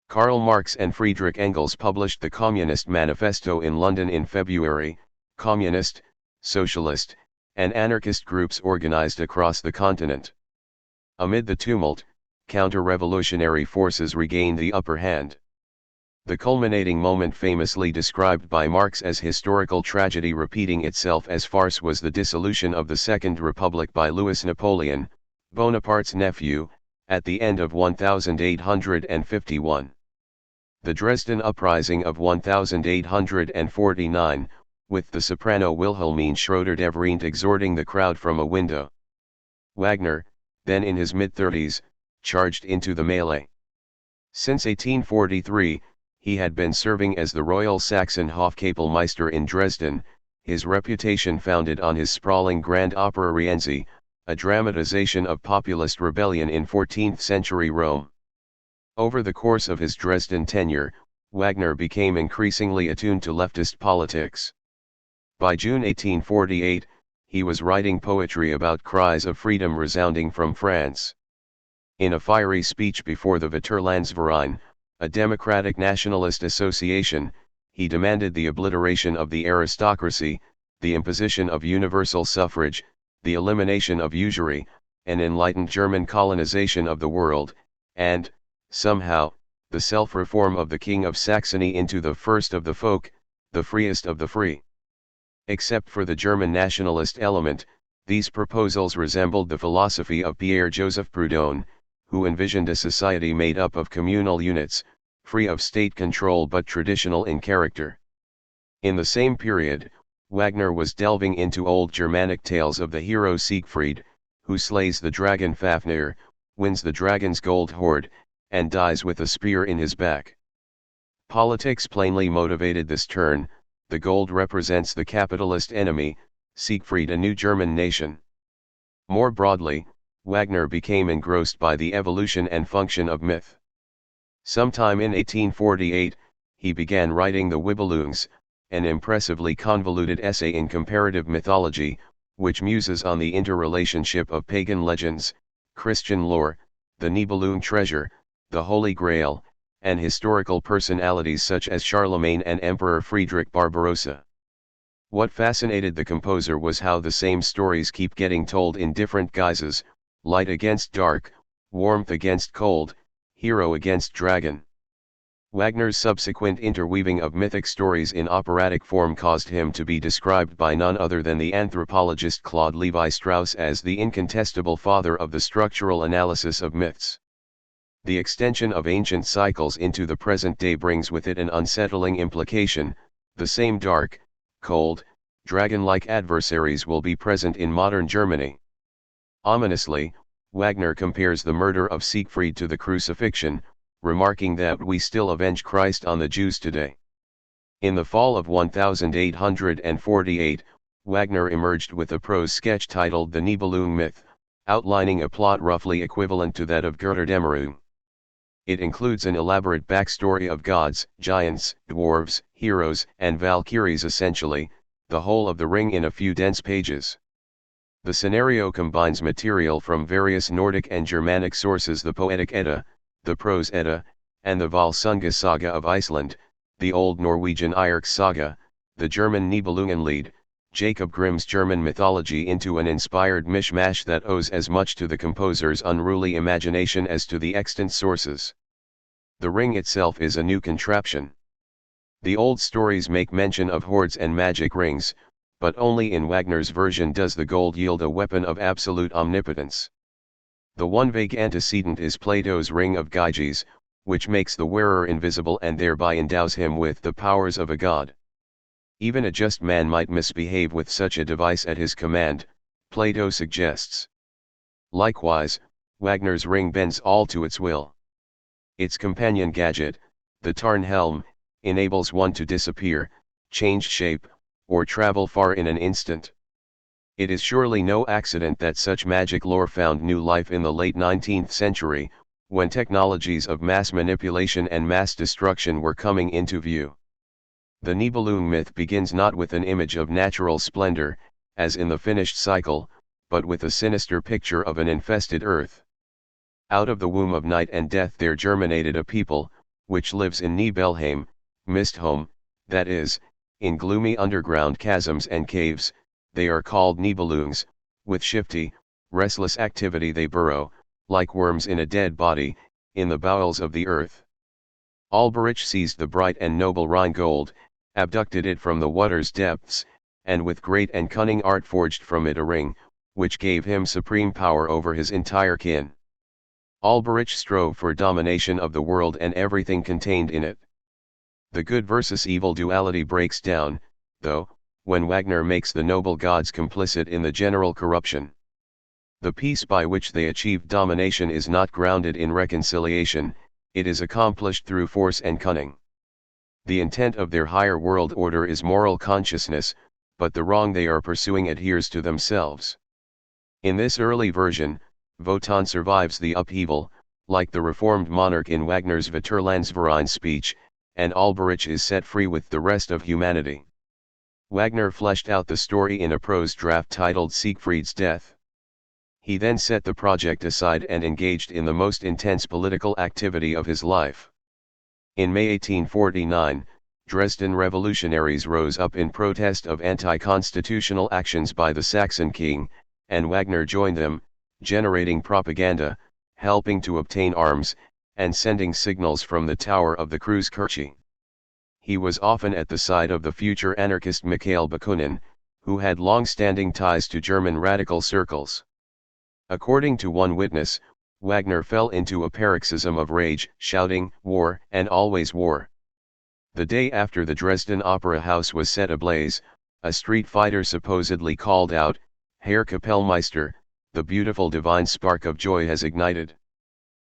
Karl Marx and Friedrich Engels published the Communist Manifesto in London in February. Communist, socialist, and anarchist groups organized across the continent. Amid the tumult, counter-revolutionary forces regained the upper hand. The culminating moment famously described by Marx as historical tragedy repeating itself as farce was the dissolution of the Second Republic by Louis Napoleon, Bonaparte's nephew, at the end of 1851. The Dresden Uprising of 1849, with the soprano Wilhelmine Schroeder-Devrient exhorting the crowd from a window. Wagner, then in his mid-30s, charged into the melee. Since 1843, he had been serving as the Royal Saxon Hofkapellmeister in Dresden, his reputation founded on his sprawling Grand Opera Rienzi, a dramatization of populist rebellion in 14th-century Rome. Over the course of his Dresden tenure, Wagner became increasingly attuned to leftist politics. By June 1848, he was writing poetry about cries of freedom resounding from France. In a fiery speech before the Vaterlandsverein, a democratic nationalist association, he demanded the obliteration of the aristocracy, the imposition of universal suffrage, the elimination of usury, an enlightened German colonization of the world, and, somehow, the self-reform of the King of Saxony into the first of the folk, the freest of the free. Except for the German nationalist element, these proposals resembled the philosophy of Pierre-Joseph Proudhon, who envisioned a society made up of communal units, free of state control but traditional in character. In the same period, Wagner was delving into old Germanic tales of the hero Siegfried, who slays the dragon Fafnir, wins the dragon's gold hoard, and dies with a spear in his back. Politics plainly motivated this turn. The gold represents the capitalist enemy, Siegfried, a new German nation. More broadly, Wagner became engrossed by the evolution and function of myth. Sometime in 1848, he began writing the Nibelungs, an impressively convoluted essay in comparative mythology, which muses on the interrelationship of pagan legends, Christian lore, the Nibelung treasure, the Holy Grail, and historical personalities such as Charlemagne and Emperor Friedrich Barbarossa. What fascinated the composer was how the same stories keep getting told in different guises: light against dark, warmth against cold, hero against dragon. Wagner's subsequent interweaving of mythic stories in operatic form caused him to be described by none other than the anthropologist Claude Lévi-Strauss as the incontestable father of the structural analysis of myths. The extension of ancient cycles into the present day brings with it an unsettling implication: the same dark, cold, dragon-like adversaries will be present in modern Germany. Ominously, Wagner compares the murder of Siegfried to the crucifixion, remarking that we still avenge Christ on the Jews today. In the fall of 1848, Wagner emerged with a prose sketch titled The Nibelung Myth, outlining a plot roughly equivalent to that of Götterdämmerung. It includes an elaborate backstory of gods, giants, dwarves, heroes, and valkyries, essentially, the whole of the Ring in a few dense pages. The scenario combines material from various Nordic and Germanic sources: the Poetic Edda, the Prose Edda, and the Valsunga Saga of Iceland, the Old Norwegian Eirks Saga, the German Nibelungenlied, Jacob Grimm's German mythology, into an inspired mishmash that owes as much to the composer's unruly imagination as to the extant sources. The ring itself is a new contraption. The old stories make mention of hoards and magic rings, but only in Wagner's version does the gold yield a weapon of absolute omnipotence. The one vague antecedent is Plato's ring of Gyges, which makes the wearer invisible and thereby endows him with the powers of a god. Even a just man might misbehave with such a device at his command, Plato suggests. Likewise, Wagner's ring bends all to its will. Its companion gadget, the Tarnhelm, enables one to disappear, change shape, or travel far in an instant. It is surely no accident that such magic lore found new life in the late 19th century, when technologies of mass manipulation and mass destruction were coming into view. The Nibelung myth begins not with an image of natural splendor, as in the finished cycle, but with a sinister picture of an infested earth. Out of the womb of night and death there germinated a people, which lives in Nibelheim, Mistholm, that is, in gloomy underground chasms and caves. They are called Nibelungs. With shifty, restless activity they burrow, like worms in a dead body, in the bowels of the earth. Alberich seized the bright and noble Rhine gold, abducted it from the water's depths, and with great and cunning art forged from it a ring, which gave him supreme power over his entire kin. Alberich strove for domination of the world and everything contained in it. The good versus evil duality breaks down, though, when Wagner makes the noble gods complicit in the general corruption. The peace by which they achieved domination is not grounded in reconciliation, it is accomplished through force and cunning. The intent of their higher world order is moral consciousness, but the wrong they are pursuing adheres to themselves. In this early version, Wotan survives the upheaval, like the reformed monarch in Wagner's Vaterlandsverein speech, and Alberich is set free with the rest of humanity. Wagner fleshed out the story in a prose draft titled Siegfried's Death. He then set the project aside and engaged in the most intense political activity of his life. In May 1849, Dresden revolutionaries rose up in protest of anti-constitutional actions by the Saxon king, and Wagner joined them, generating propaganda, helping to obtain arms, and sending signals from the tower of the Kreuzkirche. He was often at the side of the future anarchist Mikhail Bakunin, who had long-standing ties to German radical circles. According to one witness, Wagner fell into a paroxysm of rage, shouting, "War, and always war." The day after the Dresden Opera House was set ablaze, a street fighter supposedly called out, "Herr Kapellmeister, the beautiful divine spark of joy has ignited."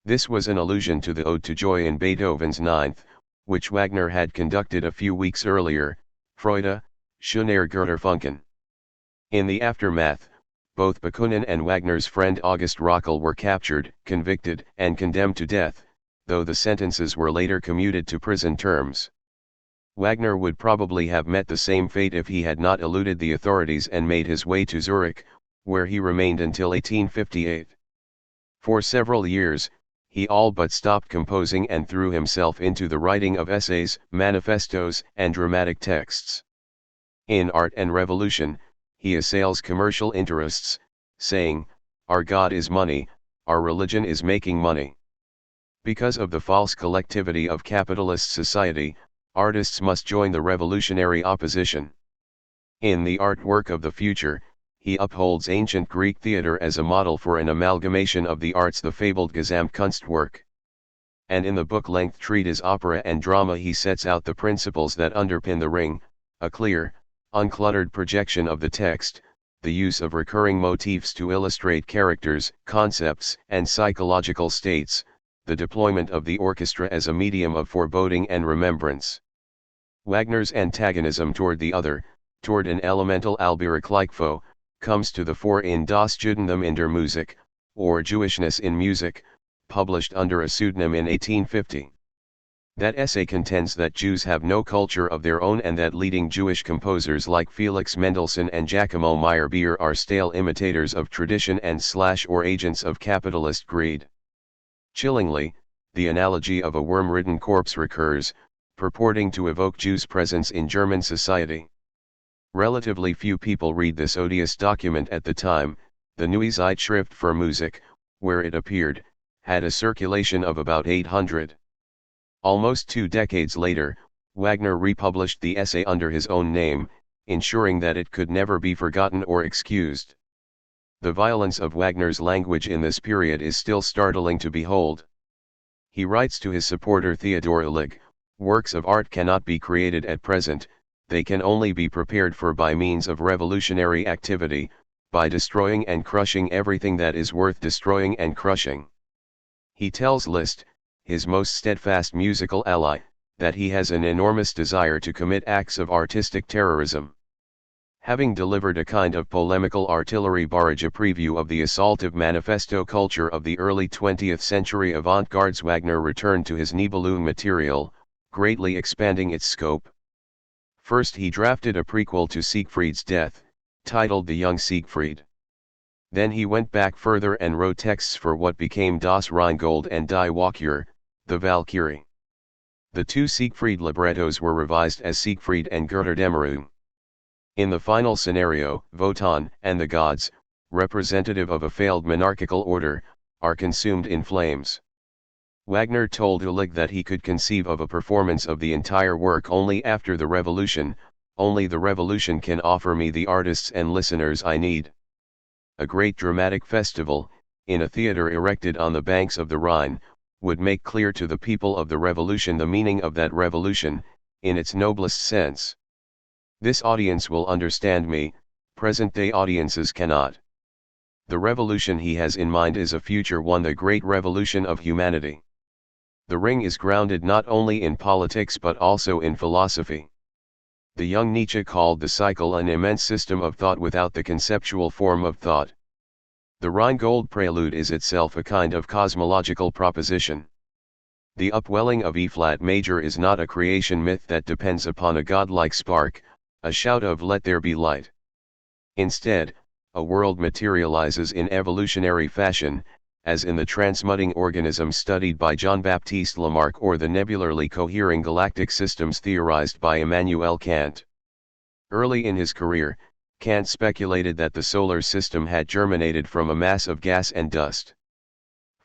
This was an allusion to the Ode to Joy in Beethoven's Ninth, which Wagner had conducted a few weeks earlier, Freude, Schöner-Götterfunken. In the aftermath, both Bakunin and Wagner's friend August Rockel were captured, convicted, and condemned to death, though the sentences were later commuted to prison terms. Wagner would probably have met the same fate if he had not eluded the authorities and made his way to Zurich, where he remained until 1858. For several years, he all but stopped composing and threw himself into the writing of essays, manifestos, and dramatic texts. In Art and Revolution, he assails commercial interests, saying, "Our God is money, our religion is making money." Because of the false collectivity of capitalist society, artists must join the revolutionary opposition. In the artwork of the future, he upholds ancient Greek theater as a model for an amalgamation of the arts, the fabled Gesamtkunstwerk. And in the book-length treatise Opera and Drama he sets out the principles that underpin the Ring, a clear, uncluttered projection of the text, the use of recurring motifs to illustrate characters, concepts, and psychological states, the deployment of the orchestra as a medium of foreboding and remembrance. Wagner's antagonism toward the other, toward an elemental alberic-like foe, comes to the fore in Das Judentum in der Musik, or Jewishness in Music, published under a pseudonym in 1850. That essay contends that Jews have no culture of their own and that leading Jewish composers like Felix Mendelssohn and Giacomo Meyerbeer are stale imitators of tradition and or agents of capitalist greed. Chillingly, the analogy of a worm-ridden corpse recurs, purporting to evoke Jews' presence in German society. Relatively few people read this odious document at the time. The Neue Zeitschrift für Musik, where it appeared, had a circulation of about 800. Almost 2 decades later, Wagner republished the essay under his own name, ensuring that it could never be forgotten or excused. The violence of Wagner's language in this period is still startling to behold. He writes to his supporter Theodor Illig, "Works of art cannot be created at present, they can only be prepared for by means of revolutionary activity, by destroying and crushing everything that is worth destroying and crushing." He tells Liszt, his most steadfast musical ally, that he has an enormous desire to commit acts of artistic terrorism. Having delivered a kind of polemical artillery barrage, a preview of the assaultive manifesto culture of the early 20th century avant-gardes, Wagner returned to his Nibelung material, greatly expanding its scope. First he drafted a prequel to Siegfried's Death, titled The Young Siegfried. Then he went back further and wrote texts for what became Das Rheingold and Die Walküre, the Valkyrie. The 2 Siegfried librettos were revised as Siegfried and Götterdämmerung. In the final scenario, Wotan and the gods, representative of a failed monarchical order, are consumed in flames. Wagner told Illig that he could conceive of a performance of the entire work only after the revolution, only the revolution can offer me the artists and listeners I need. A great dramatic festival, in a theater erected on the banks of the Rhine, would make clear to the people of the revolution the meaning of that revolution, in its noblest sense. This audience will understand me, present-day audiences cannot. The revolution he has in mind is a future one, the great revolution of humanity. The Ring is grounded not only in politics but also in philosophy. The young Nietzsche called the cycle an immense system of thought without the conceptual form of thought. The Rheingold prelude is itself a kind of cosmological proposition. The upwelling of E-flat major is not a creation myth that depends upon a godlike spark, a shout of "let there be light." Instead, a world materializes in evolutionary fashion, as in the transmuting organism studied by Jean-Baptiste Lamarck or the nebularly cohering galactic systems theorized by Immanuel Kant. Early in his career, Kant speculated that the solar system had germinated from a mass of gas and dust.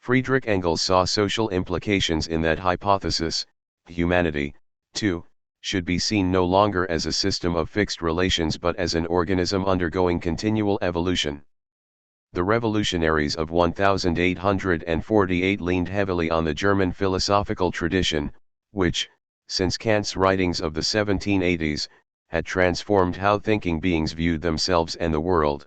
Friedrich Engels saw social implications in that hypothesis. Humanity, too, should be seen no longer as a system of fixed relations but as an organism undergoing continual evolution. The revolutionaries of 1848 leaned heavily on the German philosophical tradition, which, since Kant's writings of the 1780s, had transformed how thinking beings viewed themselves and the world.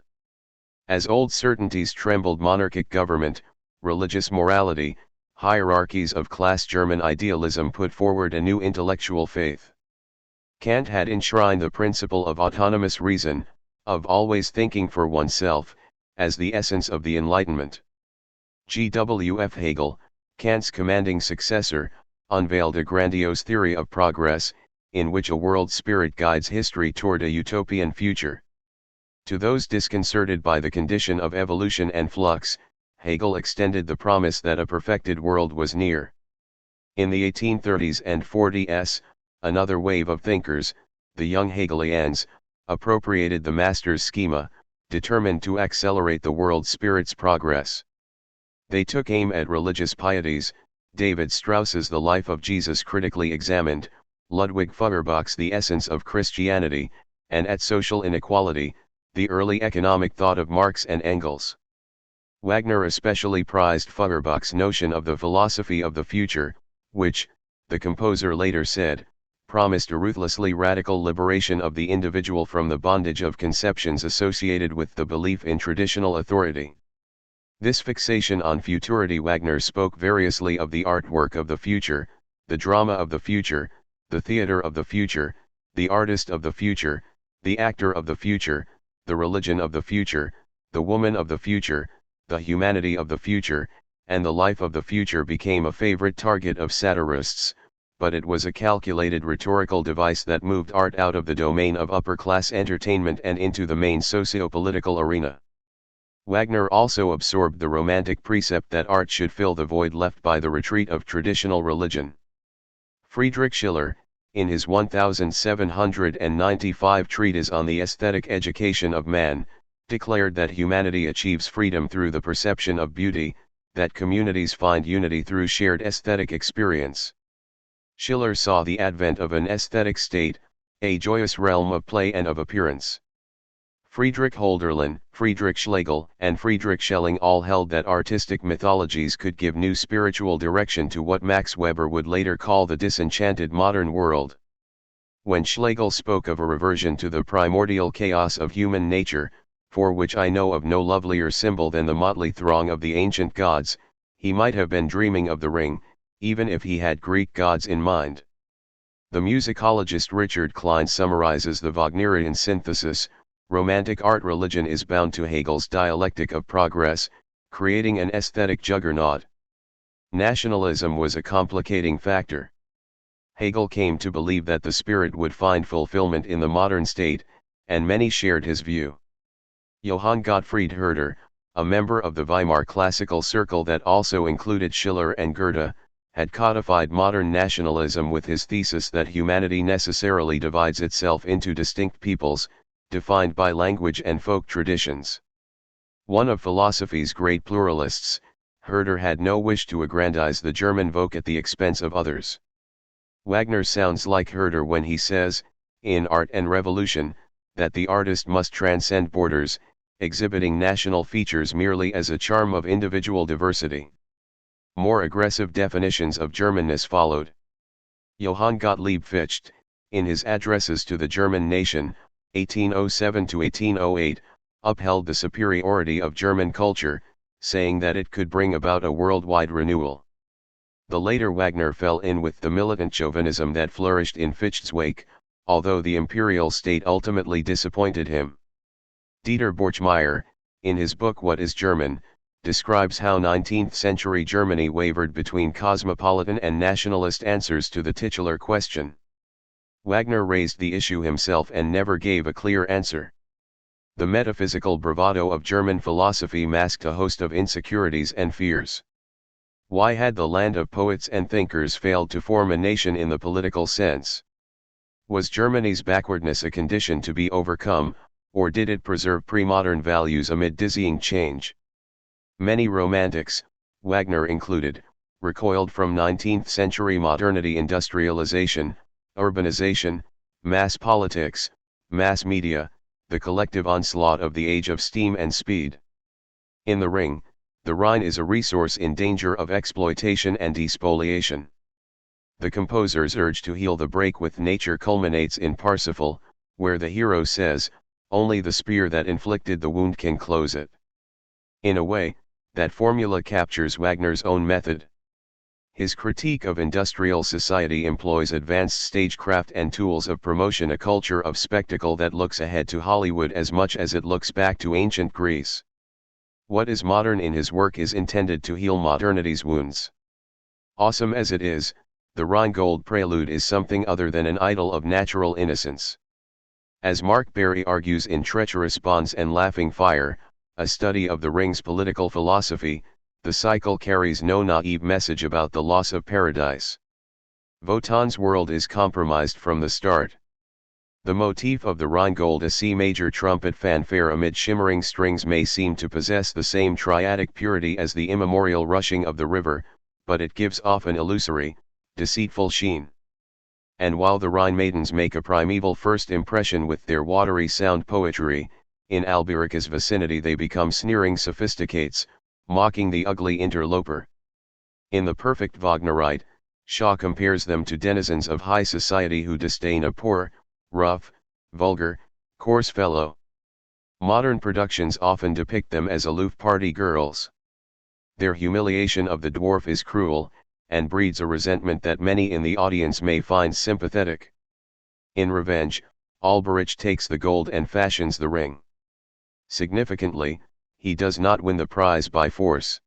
As old certainties trembled, monarchic government, religious morality, hierarchies of class. German idealism put forward a new intellectual faith. Kant had enshrined the principle of autonomous reason, of always thinking for oneself, as the essence of the Enlightenment. G.W.F. Hegel, Kant's commanding successor, unveiled a grandiose theory of progress, in which a world spirit guides history toward a utopian future. To those disconcerted by the condition of evolution and flux, Hegel extended the promise that a perfected world was near. In the 1830s and 40s, another wave of thinkers, the young Hegelians, appropriated the master's schema, determined to accelerate the world spirit's progress. They took aim at religious pieties, David Strauss's The Life of Jesus critically examined, Ludwig Feuerbach's The Essence of Christianity, and at social inequality, the early economic thought of Marx and Engels. Wagner especially prized Feuerbach's notion of the philosophy of the future, which, the composer later said, promised a ruthlessly radical liberation of the individual from the bondage of conceptions associated with the belief in traditional authority. This fixation on futurity. Wagner spoke variously of the artwork of the future, the drama of the future, the theater of the future, the artist of the future, the actor of the future, the religion of the future, the woman of the future, the humanity of the future, and the life of the future became a favorite target of satirists, but it was a calculated rhetorical device that moved art out of the domain of upper-class entertainment and into the main socio-political arena. Wagner also absorbed the romantic precept that art should fill the void left by the retreat of traditional religion. Friedrich Schiller, in his 1795 treatise on the aesthetic education of man, declared that humanity achieves freedom through the perception of beauty, that communities find unity through shared aesthetic experience. Schiller saw the advent of an aesthetic state, a joyous realm of play and of appearance. Friedrich Hölderlin, Friedrich Schlegel, and Friedrich Schelling all held that artistic mythologies could give new spiritual direction to what Max Weber would later call the disenchanted modern world. When Schlegel spoke of a reversion to the primordial chaos of human nature, for which I know of no lovelier symbol than the motley throng of the ancient gods, he might have been dreaming of the ring, even if he had Greek gods in mind. The musicologist Richard Klein summarizes the Wagnerian synthesis: romantic art religion is bound to Hegel's dialectic of progress, creating an aesthetic juggernaut. Nationalism was a complicating factor. Hegel came to believe that the spirit would find fulfillment in the modern state, and many shared his view. Johann Gottfried Herder, a member of the Weimar classical circle that also included Schiller and Goethe, had codified modern nationalism with his thesis that humanity necessarily divides itself into distinct peoples, defined by language and folk traditions. One of philosophy's great pluralists, Herder had no wish to aggrandize the German folk at the expense of others. Wagner sounds like Herder when he says, in Art and Revolution, that the artist must transcend borders, exhibiting national features merely as a charm of individual diversity. More aggressive definitions of Germanness followed. Johann Gottlieb Fichte, in his Addresses to the German Nation, 1807–1808, upheld the superiority of German culture, saying that it could bring about a worldwide renewal. The later Wagner fell in with the militant chauvinism that flourished in Fichte's wake, although the imperial state ultimately disappointed him. Dieter Borchmeyer, in his book What is German, describes how 19th-century Germany wavered between cosmopolitan and nationalist answers to the titular question. Wagner raised the issue himself and never gave a clear answer. The metaphysical bravado of German philosophy masked a host of insecurities and fears. Why had the land of poets and thinkers failed to form a nation in the political sense? Was Germany's backwardness a condition to be overcome, or did it preserve pre-modern values amid dizzying change? Many romantics, Wagner included, recoiled from 19th-century modernity: industrialization, urbanization, mass politics, mass media, the collective onslaught of the age of steam and speed. In The Ring, the Rhine is a resource in danger of exploitation and despoliation. The composer's urge to heal the break with nature culminates in Parsifal, where the hero says, "Only the spear that inflicted the wound can close it." In a way, that formula captures Wagner's own method. His critique of industrial society employs advanced stagecraft and tools of promotion, a culture of spectacle that looks ahead to Hollywood as much as it looks back to ancient Greece. What is modern in his work is intended to heal modernity's wounds. Awesome as it is, the Rheingold Prelude is something other than an idol of natural innocence. As Mark Berry argues in Treacherous Bonds and Laughing Fire, a study of the Ring's political philosophy, the cycle carries no naive message about the loss of paradise. Wotan's world is compromised from the start. The motif of the Rheingold, a C major trumpet fanfare amid shimmering strings, may seem to possess the same triadic purity as the immemorial rushing of the river, but it gives off an illusory, deceitful sheen. And while the Rhine maidens make a primeval first impression with their watery sound poetry, in Alberica's vicinity they become sneering sophisticates, mocking the ugly interloper. In The Perfect Wagnerite, Shaw compares them to denizens of high society who disdain a poor, rough, vulgar, coarse fellow. Modern productions often depict them as aloof party girls. Their humiliation of the dwarf is cruel, and breeds a resentment that many in the audience may find sympathetic. In Revenge, Alberich takes the gold and fashions the ring. Significantly, he does not win the prize by force.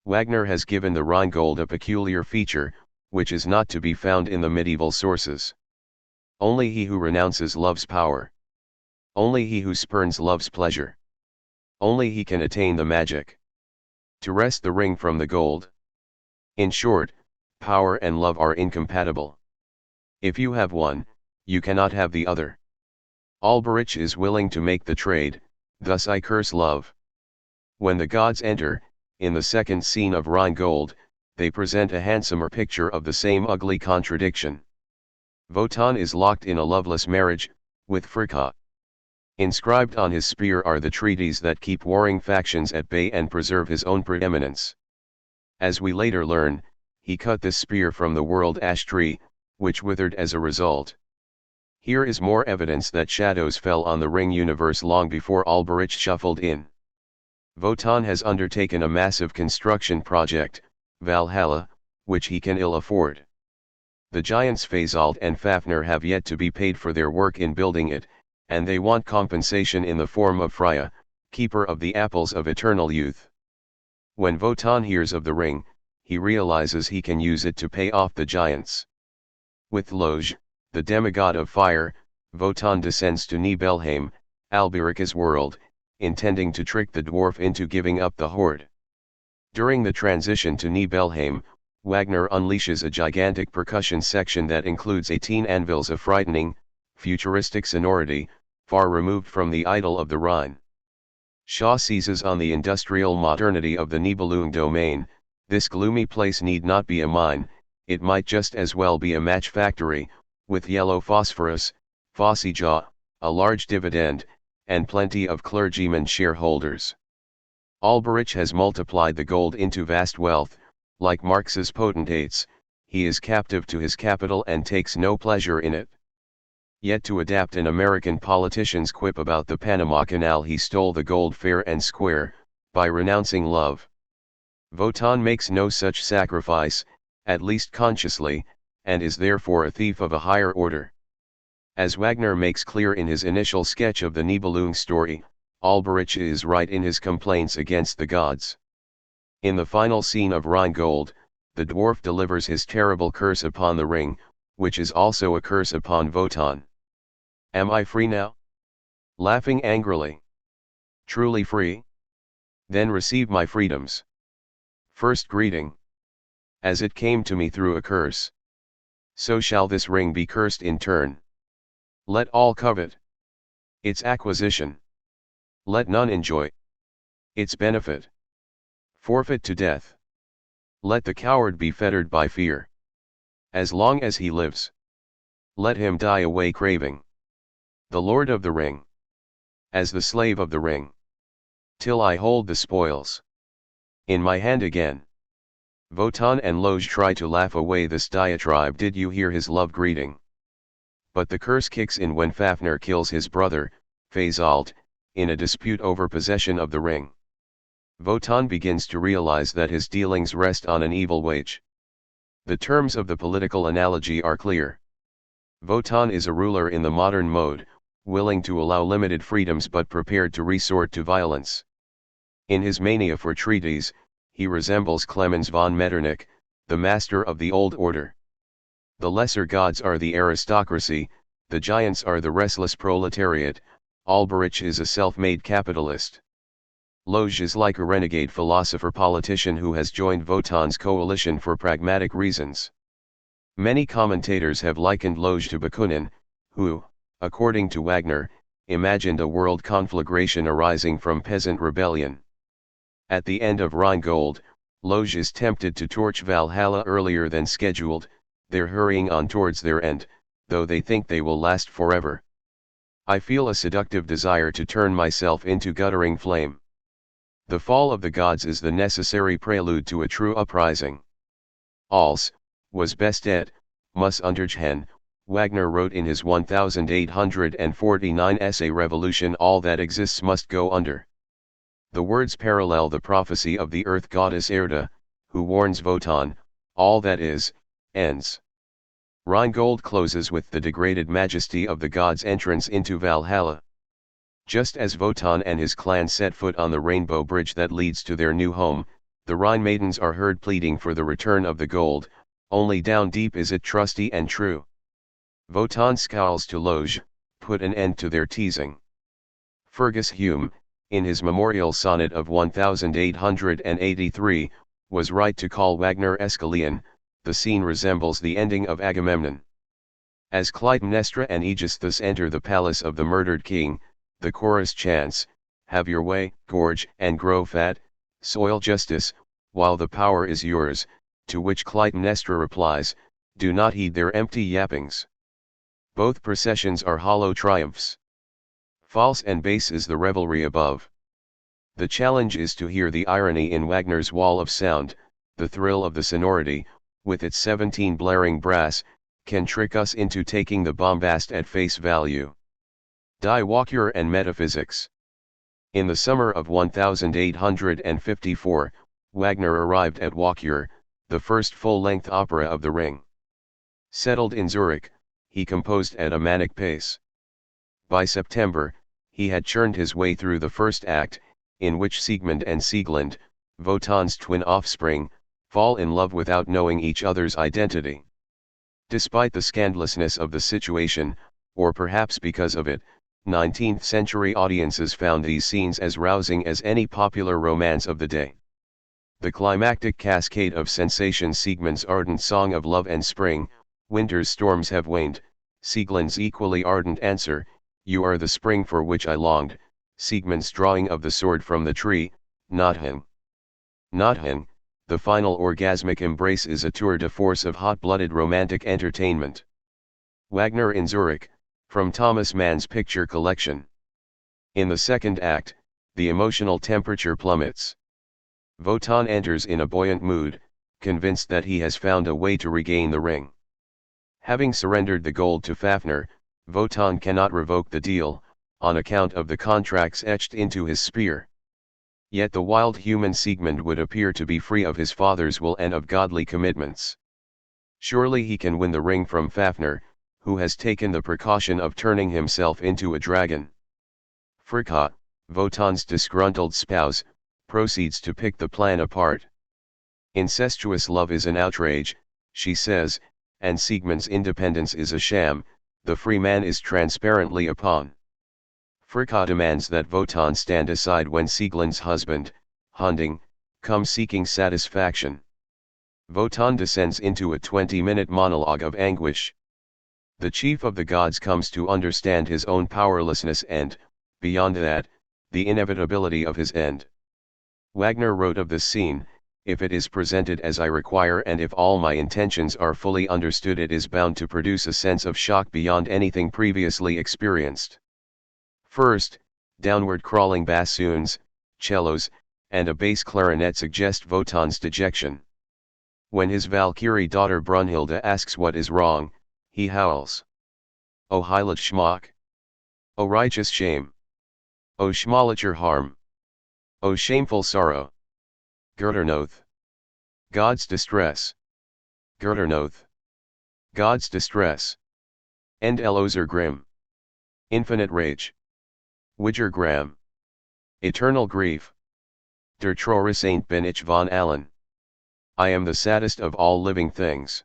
Wagner has given the Rheingold a peculiar feature, which is not to be found in the medieval sources. Only he who renounces love's power. Only he who spurns love's pleasure. Only he can attain the magic to wrest the ring from the gold. In short, power and love are incompatible. If you have one, you cannot have the other. Alberich is willing to make the trade, thus I curse love. When the gods enter, in the second scene of Rheingold, they present a handsomer picture of the same ugly contradiction. Wotan is locked in a loveless marriage, with Fricka. Inscribed on his spear are the treaties that keep warring factions at bay and preserve his own preeminence. As we later learn, he cut this spear from the world ash tree, which withered as a result. Here is more evidence that shadows fell on the Ring universe long before Alberich shuffled in. Wotan has undertaken a massive construction project, Valhalla, which he can ill afford. The giants Fasolt and Fafnir have yet to be paid for their work in building it, and they want compensation in the form of Freya, keeper of the apples of eternal youth. When Wotan hears of the ring, he realizes he can use it to pay off the giants. With Loge, the demigod of fire, Wotan descends to Nibelheim, Alberica's world, intending to trick the dwarf into giving up the hoard. During the transition to Nibelheim, Wagner unleashes a gigantic percussion section that includes 18 anvils of frightening, futuristic sonority, far removed from the idyll of the Rhine. Shaw seizes on the industrial modernity of the Nibelung domain. This gloomy place need not be a mine, it might just as well be a match factory, with yellow phosphorus, Fossijaw, a large dividend, and plenty of clergymen shareholders. Alberich has multiplied the gold into vast wealth. Like Marx's potentates, he is captive to his capital and takes no pleasure in it. Yet to adapt an American politician's quip about the Panama Canal, he stole the gold fair and square, by renouncing love. Wotan makes no such sacrifice, at least consciously, and is therefore a thief of a higher order. As Wagner makes clear in his initial sketch of the Nibelung story, Alberich is right in his complaints against the gods. In the final scene of Rheingold, the dwarf delivers his terrible curse upon the ring, which is also a curse upon Wotan. Am I free now? Laughing angrily. Truly free? Then receive my freedoms. First greeting. As it came to me through a curse, so shall this ring be cursed in turn. Let all covet its acquisition. Let none enjoy its benefit. Forfeit to death. Let the coward be fettered by fear. As long as he lives, let him die away craving the lord of the ring, as the slave of the ring, till I hold the spoils in my hand again. Wotan and Loge try to laugh away this diatribe. Did you hear his love greeting? But the curse kicks in when Fafnir kills his brother, Fasolt, in a dispute over possession of the ring. Wotan begins to realize that his dealings rest on an evil wage. The terms of the political analogy are clear. Wotan is a ruler in the modern mode, willing to allow limited freedoms but prepared to resort to violence. In his mania for treaties, he resembles Clemens von Metternich, the master of the old order. The lesser gods are the aristocracy, the giants are the restless proletariat. Alberich is a self-made capitalist. Loj is like a renegade philosopher-politician who has joined Wotan's coalition for pragmatic reasons. Many commentators have likened Loj to Bakunin, who, according to Wagner, imagined a world conflagration arising from peasant rebellion. At the end of Rheingold, Loj is tempted to torch Valhalla earlier than scheduled. They're hurrying on towards their end, though they think they will last forever. I feel a seductive desire to turn myself into guttering flame. The fall of the gods is the necessary prelude to a true uprising. Alles, was bestet, muss untergehen, Wagner wrote in his 1849 essay Revolution. All that exists must go under. The words parallel the prophecy of the earth goddess Erda, who warns Wotan, all that is, ends. Rheingold closes with the degraded majesty of the gods' entrance into Valhalla. Just as Wotan and his clan set foot on the rainbow bridge that leads to their new home, the Rhine maidens are heard pleading for the return of the gold, only down deep is it trusty and true. Wotan scowls to Loj, put an end to their teasing. Fergus Hume, in his memorial sonnet of 1883, was right to call Wagner Aeschylean. The scene resembles the ending of Agamemnon. As Clytemnestra and Aegisthus enter the palace of the murdered king, the chorus chants, "Have your way, gorge and grow fat, soil justice, while the power is yours," to which Clytemnestra replies, "Do not heed their empty yappings." Both processions are hollow triumphs. False and base is the revelry above. The challenge is to hear the irony in Wagner's wall of sound. The thrill of the sonority, with its 17 blaring brass, can trick us into taking the bombast at face value. Die Walküre and Metaphysics. In the summer of 1854, Wagner arrived at Walküre, the first full-length opera of the Ring. Settled in Zurich, he composed at a manic pace. By September, he had churned his way through the first act, in which Siegmund and Sieglinde, Wotan's twin offspring, fall in love without knowing each other's identity. Despite the scandalousness of the situation, or perhaps because of it, 19th-century audiences found these scenes as rousing as any popular romance of the day. The climactic cascade of sensations, Siegmund's ardent song of love and spring, winter's storms have waned, Sieglinde's equally ardent answer, you are the spring for which I longed, Siegmund's drawing of the sword from the tree, Nothin. Nothin, the final orgasmic embrace is a tour de force of hot-blooded romantic entertainment. Wagner in Zurich, from Thomas Mann's picture collection. In the second act, the emotional temperature plummets. Wotan enters in a buoyant mood, convinced that he has found a way to regain the ring. Having surrendered the gold to Fafnir, Wotan cannot revoke the deal, on account of the contracts etched into his spear. Yet the wild human Siegmund would appear to be free of his father's will and of godly commitments. Surely he can win the ring from Fafnir, who has taken the precaution of turning himself into a dragon. Fricka, Wotan's disgruntled spouse, proceeds to pick the plan apart. Incestuous love is an outrage, she says, and Siegmund's independence is a sham, the free man is transparently a pawn. Fricka demands that Wotan stand aside when Sieglinde's husband, Hunding, comes seeking satisfaction. Wotan descends into a 20-minute monologue of anguish. The chief of the gods comes to understand his own powerlessness and, beyond that, the inevitability of his end. Wagner wrote of this scene, if it is presented as I require and if all my intentions are fully understood, it is bound to produce a sense of shock beyond anything previously experienced. First, downward crawling bassoons, cellos, and a bass clarinet suggest Wotan's dejection. When his Valkyrie daughter Brunhilde asks what is wrong, he howls. O heilig Schmock! O righteous shame! O schmalicher harm! O shameful sorrow! Götternoth! God's distress! Götternoth. God's distress. Endloser Grimm. Infinite rage. Widgergram. Eternal grief. Der Trauer Saint bin ich von allen. I am the saddest of all living things.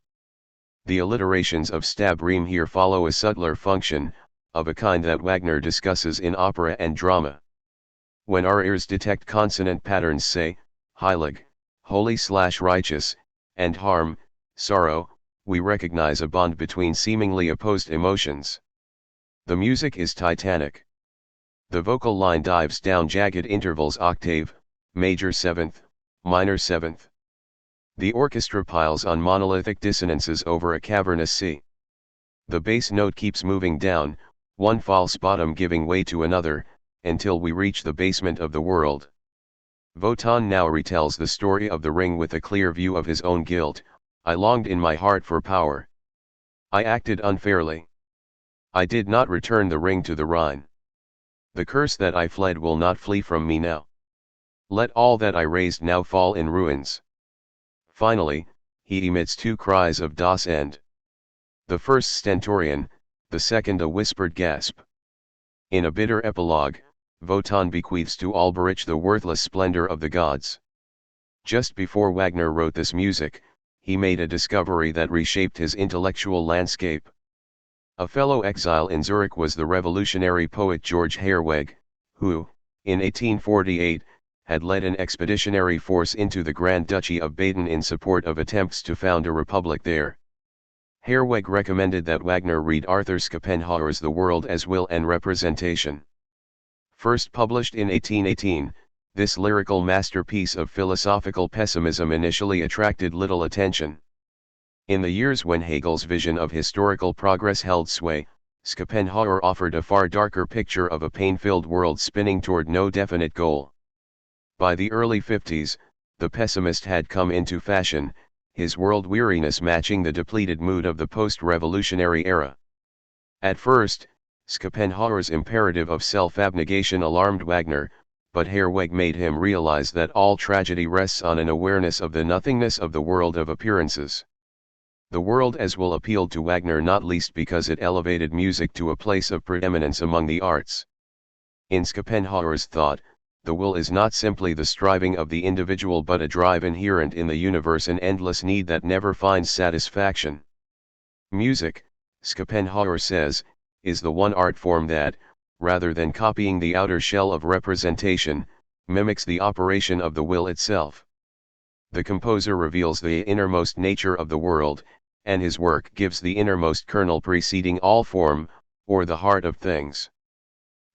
The alliterations of Stab Riem here follow a subtler function, of a kind that Wagner discusses in opera and drama. When our ears detect consonant patterns say, heilig, holy/righteous, and harm, sorrow, we recognize a bond between seemingly opposed emotions. The music is titanic. The vocal line dives down jagged intervals octave, major seventh, minor seventh. The orchestra piles on monolithic dissonances over a cavernous sea. The bass note keeps moving down, one false bottom giving way to another, until we reach the basement of the world. Wotan now retells the story of the ring with a clear view of his own guilt. I longed in my heart for power. I acted unfairly. I did not return the ring to the Rhine. The curse that I fled will not flee from me now. Let all that I raised now fall in ruins. Finally, he emits two cries of Das Ende. The first stentorian, the second a whispered gasp. In a bitter epilogue, Wotan bequeaths to Alberich the worthless splendor of the gods. Just before Wagner wrote this music, he made a discovery that reshaped his intellectual landscape. A fellow exile in Zurich was the revolutionary poet George Herwegh, who, in 1848, had led an expeditionary force into the Grand Duchy of Baden in support of attempts to found a republic there. Herwegh recommended that Wagner read Arthur Schopenhauer's The World as Will and Representation. First published in 1818, this lyrical masterpiece of philosophical pessimism initially attracted little attention. In the years when Hegel's vision of historical progress held sway, Schopenhauer offered a far darker picture of a pain-filled world spinning toward no definite goal. By the early 50s, the pessimist had come into fashion, his world weariness matching the depleted mood of the post-revolutionary era. At first, Schopenhauer's imperative of self-abnegation alarmed Wagner, but Herwegh made him realize that all tragedy rests on an awareness of the nothingness of the world of appearances. The world as will appealed to Wagner not least because it elevated music to a place of preeminence among the arts. In Schopenhauer's thought, the will is not simply the striving of the individual but a drive inherent in the universe, an endless need that never finds satisfaction. Music, Schopenhauer says, is the one art form that, rather than copying the outer shell of representation, mimics the operation of the will itself. The composer reveals the innermost nature of the world, and his work gives the innermost kernel preceding all form, or the heart of things.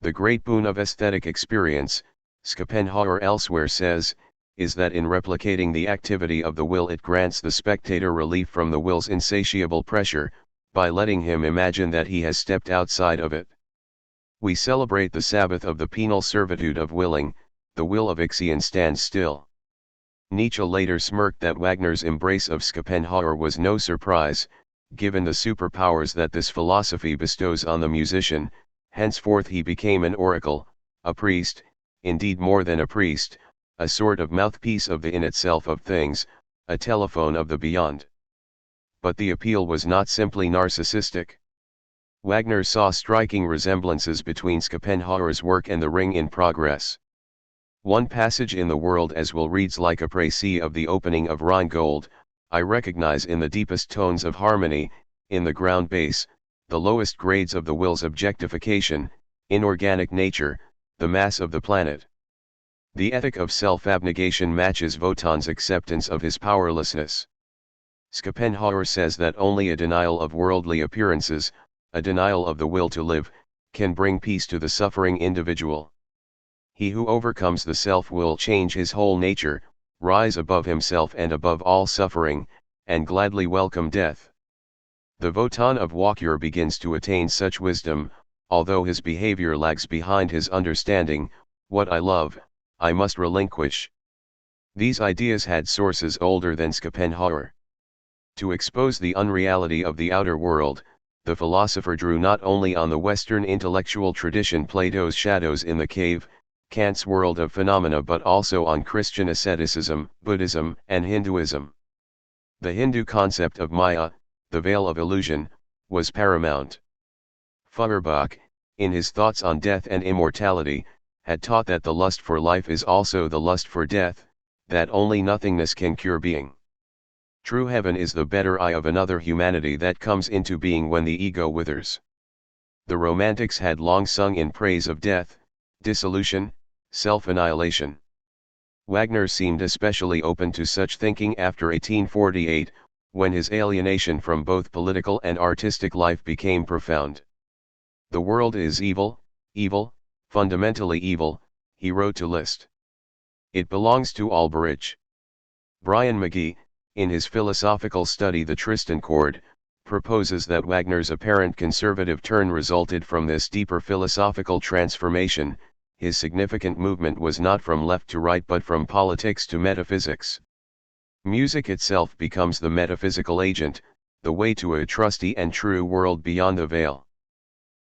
The great boon of aesthetic experience, Schopenhauer elsewhere says, is that in replicating the activity of the will it grants the spectator relief from the will's insatiable pressure, by letting him imagine that he has stepped outside of it. We celebrate the Sabbath of the penal servitude of willing, the will of Ixion stands still. Nietzsche later smirked that Wagner's embrace of Schopenhauer was no surprise, given the superpowers that this philosophy bestows on the musician. Henceforth he became an oracle, a priest, indeed more than a priest, a sort of mouthpiece of the in itself of things, a telephone of the beyond. But the appeal was not simply narcissistic. Wagner saw striking resemblances between Schopenhauer's work and The Ring in Progress. One passage in The World as Will reads like a précis of the opening of Rheingold. I recognize in the deepest tones of harmony, in the ground bass, the lowest grades of the will's objectification, inorganic nature, the mass of the planet. The ethic of self-abnegation matches Wotan's acceptance of his powerlessness. Schopenhauer says that only a denial of worldly appearances, a denial of the will to live, can bring peace to the suffering individual. He who overcomes the self will change his whole nature, rise above himself and above all suffering, and gladly welcome death. The Wotan of Walkure begins to attain such wisdom, although his behavior lags behind his understanding. What I love, I must relinquish. These ideas had sources older than Schopenhauer. To expose the unreality of the outer world, the philosopher drew not only on the Western intellectual tradition Plato's Shadows in the Cave, Kant's World of Phenomena, but also on Christian asceticism, Buddhism, and Hinduism. The Hindu concept of Maya, the veil of illusion, was paramount. Feuerbach, in his thoughts on death and immortality, had taught that the lust for life is also the lust for death, that only nothingness can cure being. True heaven is the better I of another humanity that comes into being when the ego withers. The Romantics had long sung in praise of death, dissolution, self-annihilation. Wagner seemed especially open to such thinking after 1848, when his alienation from both political and artistic life became profound. The world is evil, evil, fundamentally evil, he wrote to Liszt. It belongs to Alberich. Brian McGee, in his philosophical study The Tristan Chord, proposes that Wagner's apparent conservative turn resulted from this deeper philosophical transformation. His significant movement was not from left to right but from politics to metaphysics. Music itself becomes the metaphysical agent, the way to a trusty and true world beyond the veil.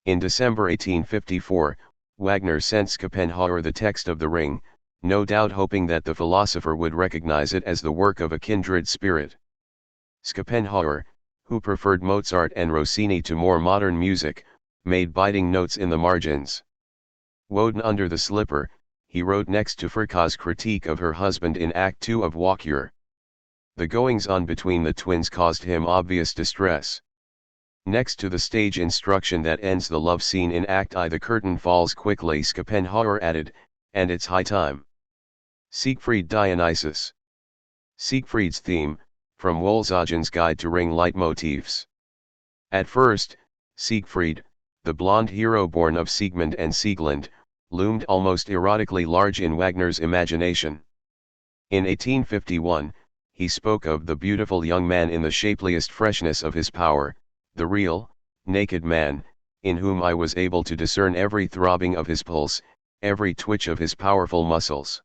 In December 1854, Wagner sent Schopenhauer the text of The Ring, no doubt hoping that the philosopher would recognize it as the work of a kindred spirit. Schopenhauer, who preferred Mozart and Rossini to more modern music, made biting notes in the margins. Woden under the slipper, he wrote next to Foucault's critique of her husband in Act II of Walkure. The goings-on between the twins caused him obvious distress. Next to the stage instruction that ends the love scene in Act I, the curtain falls quickly, Schopenhauer added, and it's high time. Siegfried Dionysus. Siegfried's theme, from Wolzogen's Guide to Ring Leitmotifs. At first, Siegfried, the blonde hero born of Siegmund and Sieglind, loomed almost erotically large in Wagner's imagination. In 1851, he spoke of the beautiful young man in the shapeliest freshness of his power, the real, naked man, in whom I was able to discern every throbbing of his pulse, every twitch of his powerful muscles.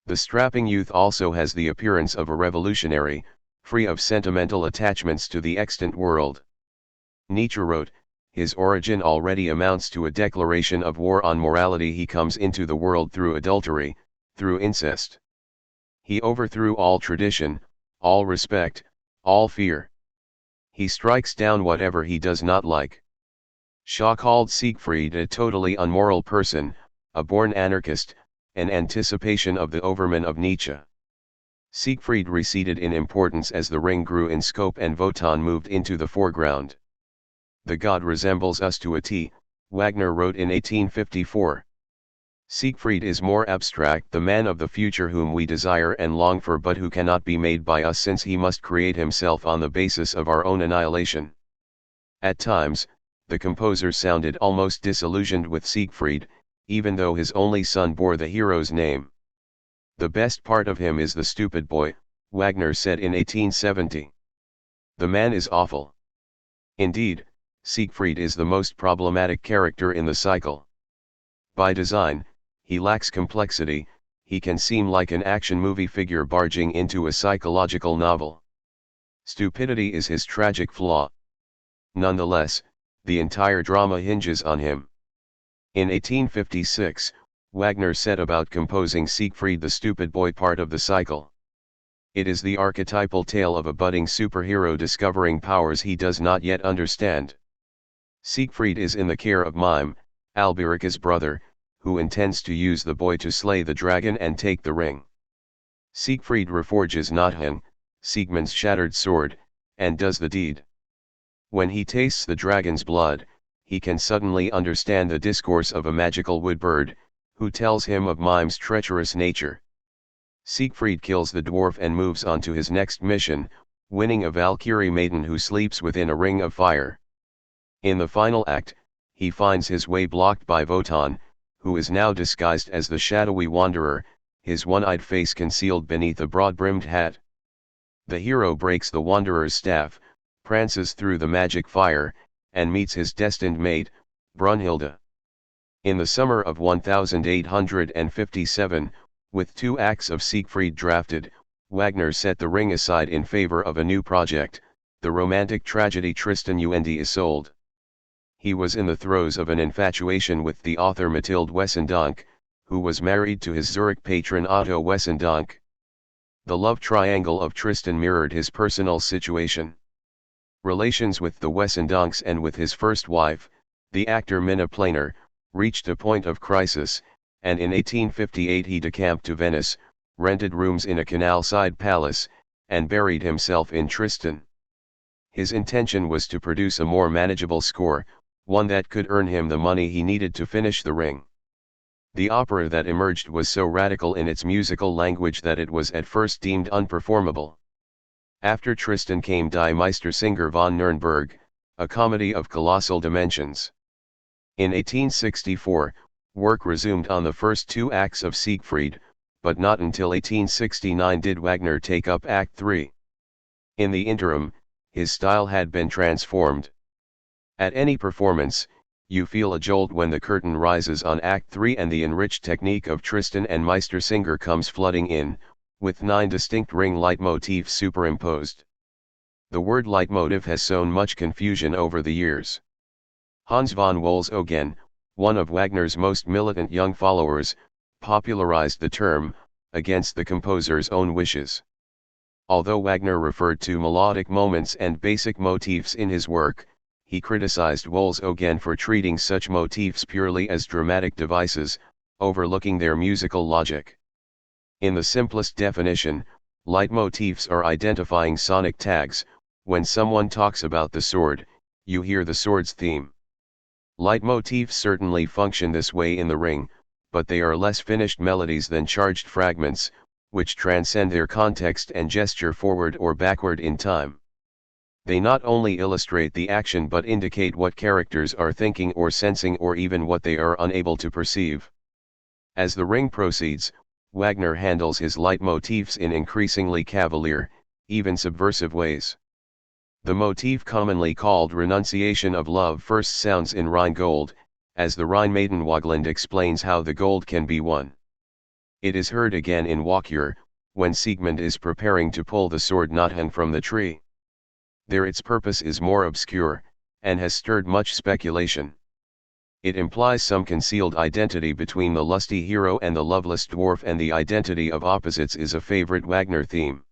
The strapping youth also has the appearance of a revolutionary, free of sentimental attachments to the extant world. Nietzsche wrote, his origin already amounts to a declaration of war on morality. He comes into the world through adultery, through incest. He overthrew all tradition, all respect, all fear. He strikes down whatever he does not like. Shaw called Siegfried a totally unmoral person, a born anarchist, an anticipation of the Overman of Nietzsche. Siegfried receded in importance as The Ring grew in scope and Wotan moved into the foreground. The god resembles us to a T, Wagner wrote in 1854. Siegfried is more abstract, the man of the future whom we desire and long for but who cannot be made by us since he must create himself on the basis of our own annihilation. At times, the composer sounded almost disillusioned with Siegfried, even though his only son bore the hero's name. The best part of him is the stupid boy, Wagner said in 1870. The man is awful. Indeed, Siegfried is the most problematic character in the cycle. By design, he lacks complexity, he can seem like an action movie figure barging into a psychological novel. Stupidity is his tragic flaw. Nonetheless, the entire drama hinges on him. In 1856, Wagner set about composing Siegfried the stupid boy part of the cycle. It is the archetypal tale of a budding superhero discovering powers he does not yet understand. Siegfried is in the care of Mime, Alberica's brother, who intends to use the boy to slay the dragon and take the ring. Siegfried reforges Notting, Siegmund's shattered sword, and does the deed. When he tastes the dragon's blood, he can suddenly understand the discourse of a magical wood bird, who tells him of Mime's treacherous nature. Siegfried kills the dwarf and moves on to his next mission, winning a Valkyrie maiden who sleeps within a ring of fire. In the final act, he finds his way blocked by Wotan, who is now disguised as the shadowy wanderer, his one-eyed face concealed beneath a broad-brimmed hat. The hero breaks the wanderer's staff, prances through the magic fire, and meets his destined mate, Brunhilde. In the summer of 1857, with 2 acts of Siegfried drafted, Wagner set The Ring aside in favor of a new project, the romantic tragedy Tristan und Isolde. He was in the throes of an infatuation with the author Mathilde Wessendonck, who was married to his Zurich patron Otto Wessendonck. The love triangle of Tristan mirrored his personal situation. Relations with the Wesendonks and with his first wife, the actor Minna Planer, reached a point of crisis, and in 1858 he decamped to Venice, rented rooms in a canal-side palace, and buried himself in Tristan. His intention was to produce a more manageable score, one that could earn him the money he needed to finish The Ring. The opera that emerged was so radical in its musical language that it was at first deemed unperformable. After Tristan came Die Meistersinger von Nürnberg, a comedy of colossal dimensions. In 1864, work resumed on the first two acts of Siegfried, but not until 1869 did Wagner take up Act 3. In the interim, his style had been transformed. At any performance, you feel a jolt when the curtain rises on Act 3 and the enriched technique of Tristan and Meistersinger comes flooding in, with 9 distinct ring leitmotifs superimposed. The word leitmotif has sown much confusion over the years. Hans von Wolfsoggen, one of Wagner's most militant young followers, popularized the term, against the composer's own wishes. Although Wagner referred to melodic moments and basic motifs in his work, he criticized Wolfsoggen for treating such motifs purely as dramatic devices, overlooking their musical logic. In the simplest definition, leitmotifs are identifying sonic tags. When someone talks about the sword, you hear the sword's theme. Leitmotifs certainly function this way in The Ring, but they are less finished melodies than charged fragments, which transcend their context and gesture forward or backward in time. They not only illustrate the action but indicate what characters are thinking or sensing or even what they are unable to perceive. As The Ring proceeds, Wagner handles his leitmotifs in increasingly cavalier, even subversive ways. The motif commonly called Renunciation of Love first sounds in Rheingold, as the Rhine maiden Wogland explains how the gold can be won. It is heard again in Walkure, when Siegmund is preparing to pull the sword Nothan from the tree. There its purpose is more obscure, and has stirred much speculation. It implies some concealed identity between the lusty hero and the loveless dwarf, and the identity of opposites is a favorite Wagner theme.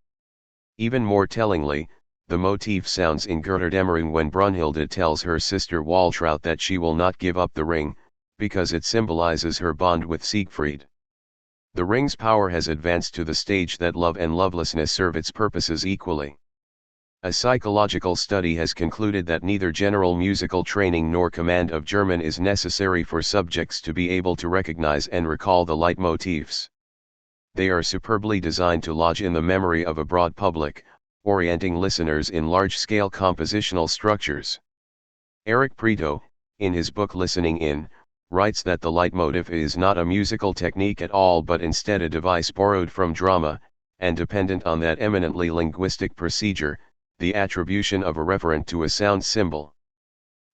Even more tellingly, the motif sounds in Götterdämmerung when Brunhilde tells her sister Waltraud that she will not give up the ring, because it symbolizes her bond with Siegfried. The Ring's power has advanced to the stage that love and lovelessness serve its purposes equally. A psychological study has concluded that neither general musical training nor command of German is necessary for subjects to be able to recognize and recall the leitmotifs. They are superbly designed to lodge in the memory of a broad public, orienting listeners in large-scale compositional structures. Eric Preto, in his book Listening In, writes that the leitmotif is not a musical technique at all but instead a device borrowed from drama, and dependent on that eminently linguistic procedure, the attribution of a referent to a sound symbol.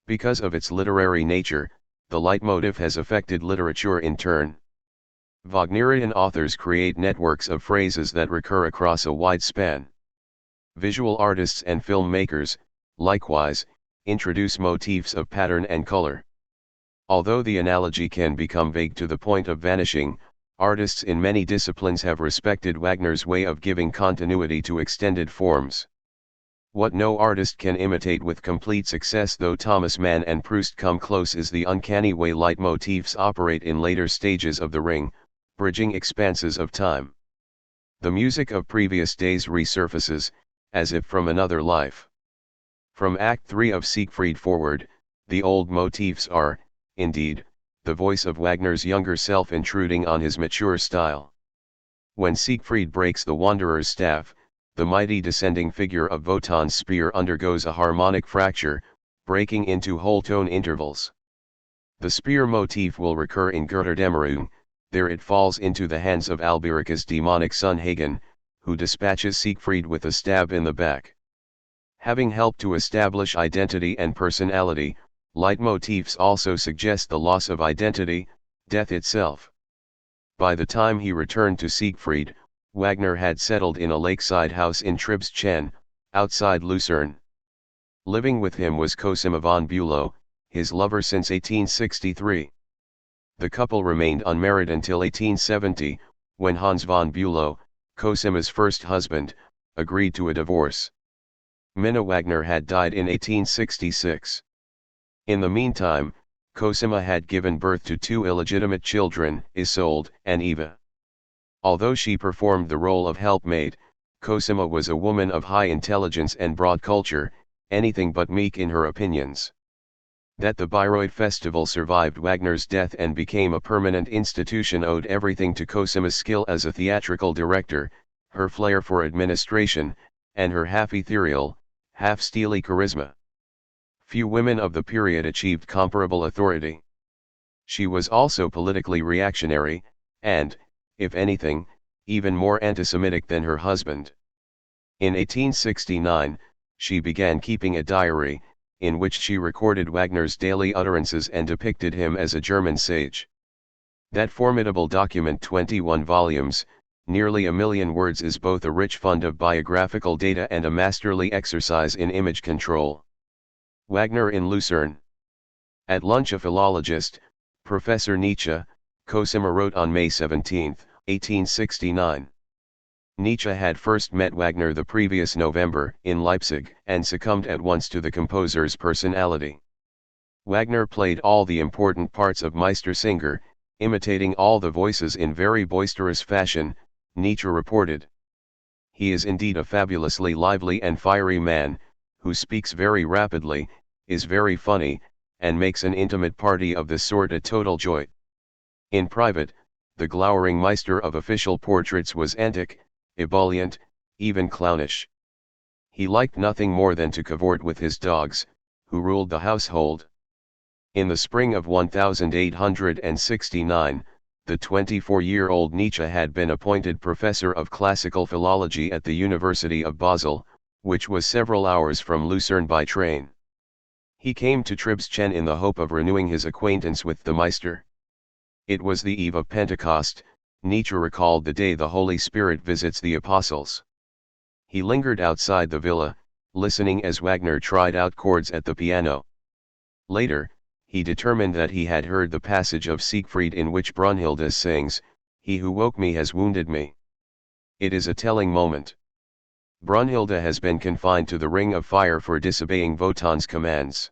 Because of its literary nature, the leitmotif has affected literature in turn. Wagnerian authors create networks of phrases that recur across a wide span. Visual artists and filmmakers, likewise, introduce motifs of pattern and color. Although the analogy can become vague to the point of vanishing, artists in many disciplines have respected Wagner's way of giving continuity to extended forms. What no artist can imitate with complete success, though Thomas Mann and Proust come close, is the uncanny way leitmotifs operate in later stages of The Ring, bridging expanses of time. The music of previous days resurfaces, as if from another life. From Act 3 of Siegfried forward, the old motifs are, indeed, the voice of Wagner's younger self intruding on his mature style. When Siegfried breaks the Wanderer's staff, the mighty descending figure of Wotan's spear undergoes a harmonic fracture, breaking into whole tone intervals. The spear motif will recur in Götterdämmerung. There it falls into the hands of Alberica's demonic son Hagen, who dispatches Siegfried with a stab in the back. Having helped to establish identity and personality, leitmotifs also suggest the loss of identity, death itself. By the time he returned to Siegfried, Wagner had settled in a lakeside house in Tribschen, outside Lucerne. Living with him was Cosima von Bülow, his lover since 1863. The couple remained unmarried until 1870, when Hans von Bülow, Cosima's first husband, agreed to a divorce. Minna Wagner had died in 1866. In the meantime, Cosima had given birth to two illegitimate children, Isolde and Eva. Although she performed the role of helpmate, Cosima was a woman of high intelligence and broad culture, anything but meek in her opinions. That the Bayreuth Festival survived Wagner's death and became a permanent institution owed everything to Cosima's skill as a theatrical director, her flair for administration, and her half-ethereal, half-steely charisma. Few women of the period achieved comparable authority. She was also politically reactionary, and, if anything, even more anti-Semitic than her husband. In 1869, she began keeping a diary, in which she recorded Wagner's daily utterances and depicted him as a German sage. That formidable document, 21 volumes, nearly 1,000,000 words, is both a rich fund of biographical data and a masterly exercise in image control. Wagner in Lucerne. At lunch, a philologist, Professor Nietzsche, Cosima wrote on May 17, 1869. Nietzsche had first met Wagner the previous November in Leipzig and succumbed at once to the composer's personality. Wagner played all the important parts of Meistersinger, imitating all the voices in very boisterous fashion, Nietzsche reported. He is indeed a fabulously lively and fiery man, who speaks very rapidly, is very funny, and makes an intimate party of this sort a total joy. In private, the glowering Meister of official portraits was antic, ebullient, even clownish. He liked nothing more than to cavort with his dogs, who ruled the household. In the spring of 1869, the 24-year-old Nietzsche had been appointed professor of classical philology at the University of Basel, which was several hours from Lucerne by train. He came to Tribschen in the hope of renewing his acquaintance with the Meister. It was the eve of Pentecost. Nietzsche recalled the day the Holy Spirit visits the apostles. He lingered outside the villa, listening as Wagner tried out chords at the piano. Later, he determined that he had heard the passage of Siegfried in which Brunhilde sings, "He who woke me has wounded me." It is a telling moment. Brunhilde has been confined to the ring of fire for disobeying Wotan's commands.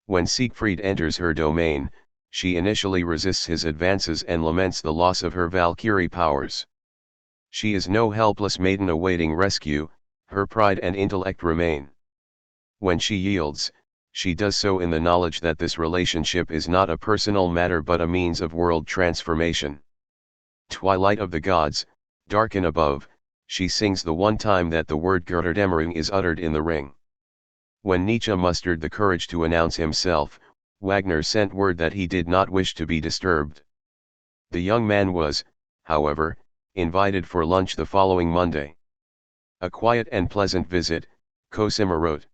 When Siegfried enters her domain, she initially resists his advances and laments the loss of her Valkyrie powers. She is no helpless maiden awaiting rescue, her pride and intellect remain. When she yields, she does so in the knowledge that this relationship is not a personal matter but a means of world transformation. Twilight of the gods, darken above, she sings the one time that the word Götterdämmerung is uttered in the ring. When Nietzsche mustered the courage to announce himself, Wagner sent word that he did not wish to be disturbed. The young man was, however, invited for lunch the following Monday. A quiet and pleasant visit, Cosima wrote.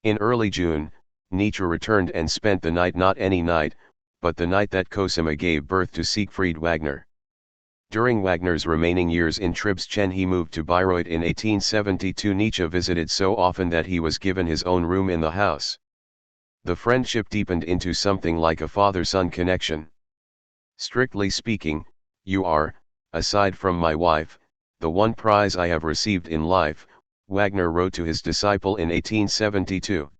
In early June, Nietzsche returned and spent the night, not any night, but the night that Cosima gave birth to Siegfried Wagner. During Wagner's remaining years in Tribschen he moved to Bayreuth in 1872. Nietzsche visited so often that he was given his own room in the house. The friendship deepened into something like a father-son connection. Strictly speaking, you are, aside from my wife, the one prize I have received in life, Wagner wrote to his disciple in 1872.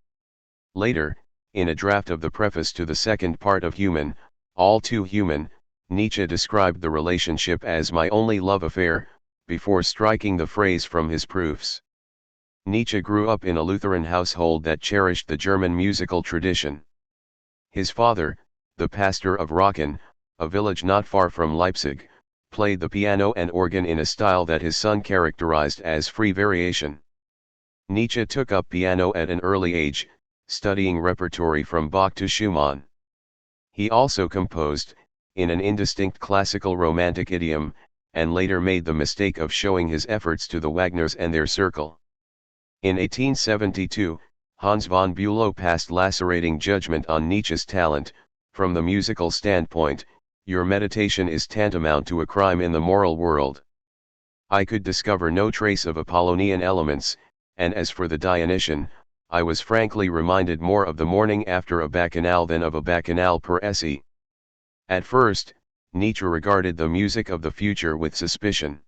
Later, in a draft of the preface to the second part of Human, All Too Human, Nietzsche described the relationship as my only love affair, before striking the phrase from his proofs. Nietzsche grew up in a Lutheran household that cherished the German musical tradition. His father, the pastor of Rocken, a village not far from Leipzig, played the piano and organ in a style that his son characterized as free variation. Nietzsche took up piano at an early age, studying repertory from Bach to Schumann. He also composed, in an indistinct classical romantic idiom, and later made the mistake of showing his efforts to the Wagners and their circle. In 1872, Hans von Bülow passed lacerating judgment on Nietzsche's talent. From the musical standpoint, your meditation is tantamount to a crime in the moral world. I could discover no trace of Apollonian elements, and as for the Dionysian, I was frankly reminded more of the morning after a bacchanal than of a bacchanal per esse. At first, Nietzsche regarded the music of the future with suspicion.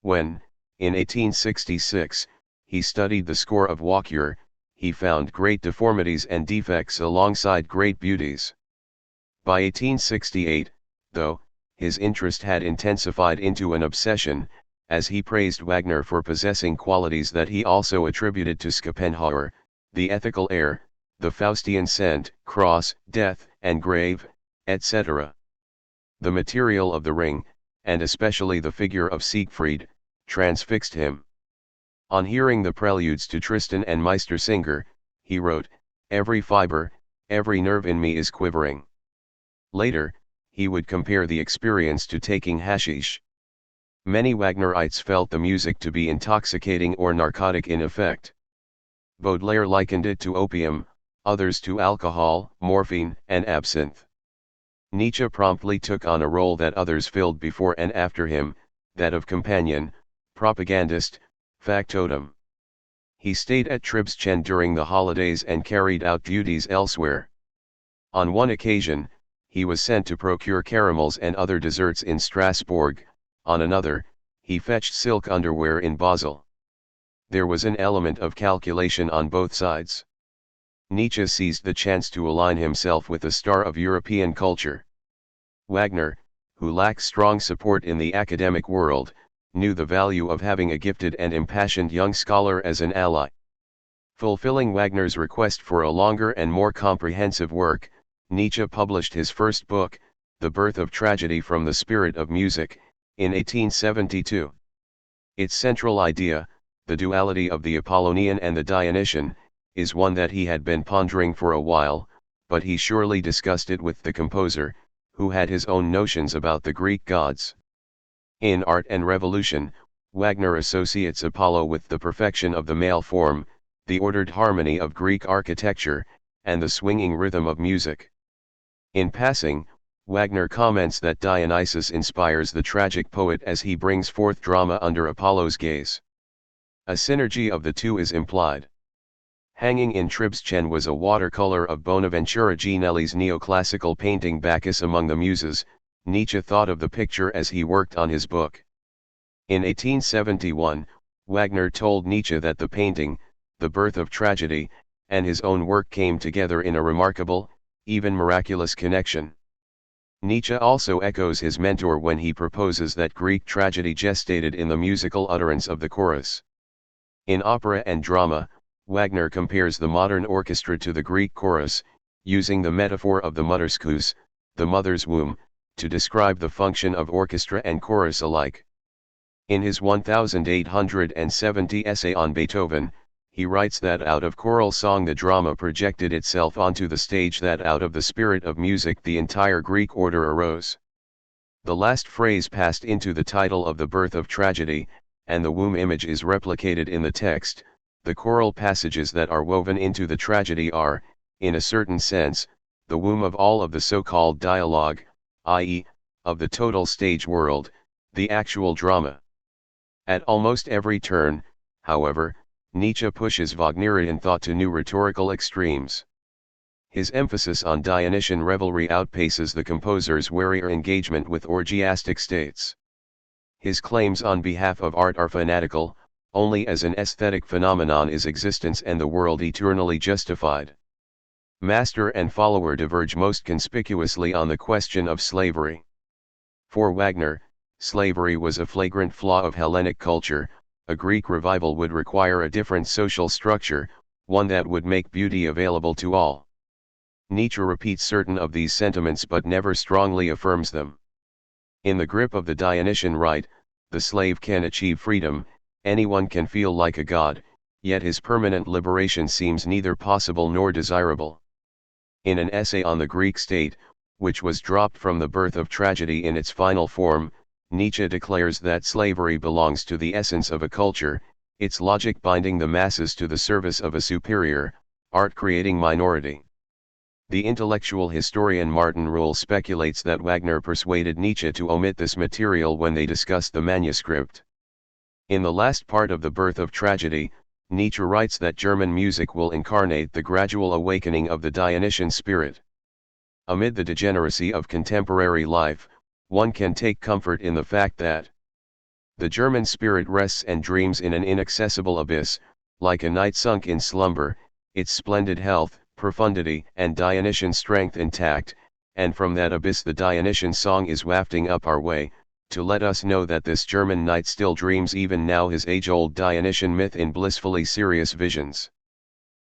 When, in 1866, he studied the score of Wagner, he found great deformities and defects alongside great beauties. By 1868, though, his interest had intensified into an obsession, as he praised Wagner for possessing qualities that he also attributed to Schopenhauer: the ethical air, the Faustian scent, cross, death, and grave, etc. The material of the ring, and especially the figure of Siegfried, transfixed him. On hearing the preludes to Tristan and Meistersinger, he wrote, "Every fiber, every nerve in me is quivering." Later, he would compare the experience to taking hashish. Many Wagnerites felt the music to be intoxicating or narcotic in effect. Baudelaire likened it to opium, others to alcohol, morphine, and absinthe. Nietzsche promptly took on a role that others filled before and after him, that of companion, propagandist, factotum. He stayed at Tribschen during the holidays and carried out duties elsewhere. On one occasion, he was sent to procure caramels and other desserts in Strasbourg. On another, he fetched silk underwear in Basel. There was an element of calculation on both sides. Nietzsche seized the chance to align himself with the star of European culture. Wagner, who lacked strong support in the academic world, knew the value of having a gifted and impassioned young scholar as an ally. Fulfilling Wagner's request for a longer and more comprehensive work, Nietzsche published his first book, The Birth of Tragedy from the Spirit of Music, in 1872. Its central idea, the duality of the Apollonian and the Dionysian, is one that he had been pondering for a while, but he surely discussed it with the composer, who had his own notions about the Greek gods. In Art and Revolution, Wagner associates Apollo with the perfection of the male form, the ordered harmony of Greek architecture, and the swinging rhythm of music. In passing, Wagner comments that Dionysus inspires the tragic poet as he brings forth drama under Apollo's gaze. A synergy of the two is implied. Hanging in Tribschen was a watercolor of Bonaventura Ginelli's neoclassical painting Bacchus Among the Muses. Nietzsche thought of the picture as he worked on his book. In 1871, Wagner told Nietzsche that the painting, The Birth of Tragedy, and his own work came together in a remarkable, even miraculous connection. Nietzsche also echoes his mentor when he proposes that Greek tragedy gestated in the musical utterance of the chorus. In opera and drama, Wagner compares the modern orchestra to the Greek chorus, using the metaphor of the Mutterskuss, the mother's womb, to describe the function of orchestra and chorus alike. In his 1870 essay on Beethoven, he writes that out of choral song the drama projected itself onto the stage, that out of the spirit of music the entire Greek order arose. The last phrase passed into the title of The Birth of Tragedy, and the womb image is replicated in the text. The choral passages that are woven into the tragedy are, in a certain sense, the womb of all of the so-called dialogue, i.e., of the total stage world, the actual drama. At almost every turn, however, Nietzsche pushes Wagnerian thought to new rhetorical extremes. His emphasis on Dionysian revelry outpaces the composer's warier engagement with orgiastic states. His claims on behalf of art are fanatical: only as an aesthetic phenomenon is existence and the world eternally justified. Master and follower diverge most conspicuously on the question of slavery. For Wagner, slavery was a flagrant flaw of Hellenic culture. A Greek revival would require a different social structure, one that would make beauty available to all. Nietzsche repeats certain of these sentiments but never strongly affirms them. In the grip of the Dionysian rite, the slave can achieve freedom, anyone can feel like a god, yet his permanent liberation seems neither possible nor desirable. In an essay on the Greek state, which was dropped from The Birth of Tragedy in its final form, Nietzsche declares that slavery belongs to the essence of a culture, its logic binding the masses to the service of a superior, art-creating minority. The intellectual historian Martin Ruhl speculates that Wagner persuaded Nietzsche to omit this material when they discussed the manuscript. In the last part of The Birth of Tragedy, Nietzsche writes that German music will incarnate the gradual awakening of the Dionysian spirit. Amid the degeneracy of contemporary life, one can take comfort in the fact that The German spirit rests and dreams in an inaccessible abyss, like a knight sunk in slumber, its splendid health, profundity and Dionysian strength intact, and from that abyss the Dionysian song is wafting up our way, to let us know that this German knight still dreams even now his age-old Dionysian myth in blissfully serious visions.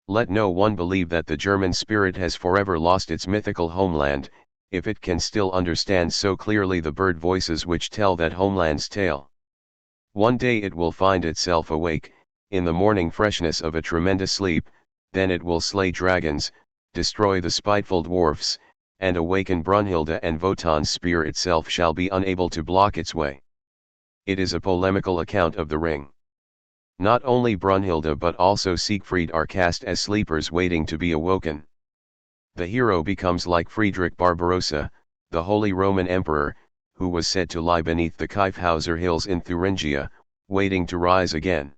Let no one believe that the German spirit has forever lost its mythical homeland, if it can still understand so clearly the bird voices which tell that homeland's tale. One day it will find itself awake, in the morning freshness of a tremendous sleep, then it will slay dragons, destroy the spiteful dwarfs, and awaken Brunhilde, and Wotan's spear itself shall be unable to block its way. It is a polemical account of the ring. Not only Brunhilde but also Siegfried are cast as sleepers waiting to be awoken. The hero becomes like Friedrich Barbarossa, the Holy Roman Emperor, who was said to lie beneath the Kyffhauser Hills in Thuringia, waiting to rise again.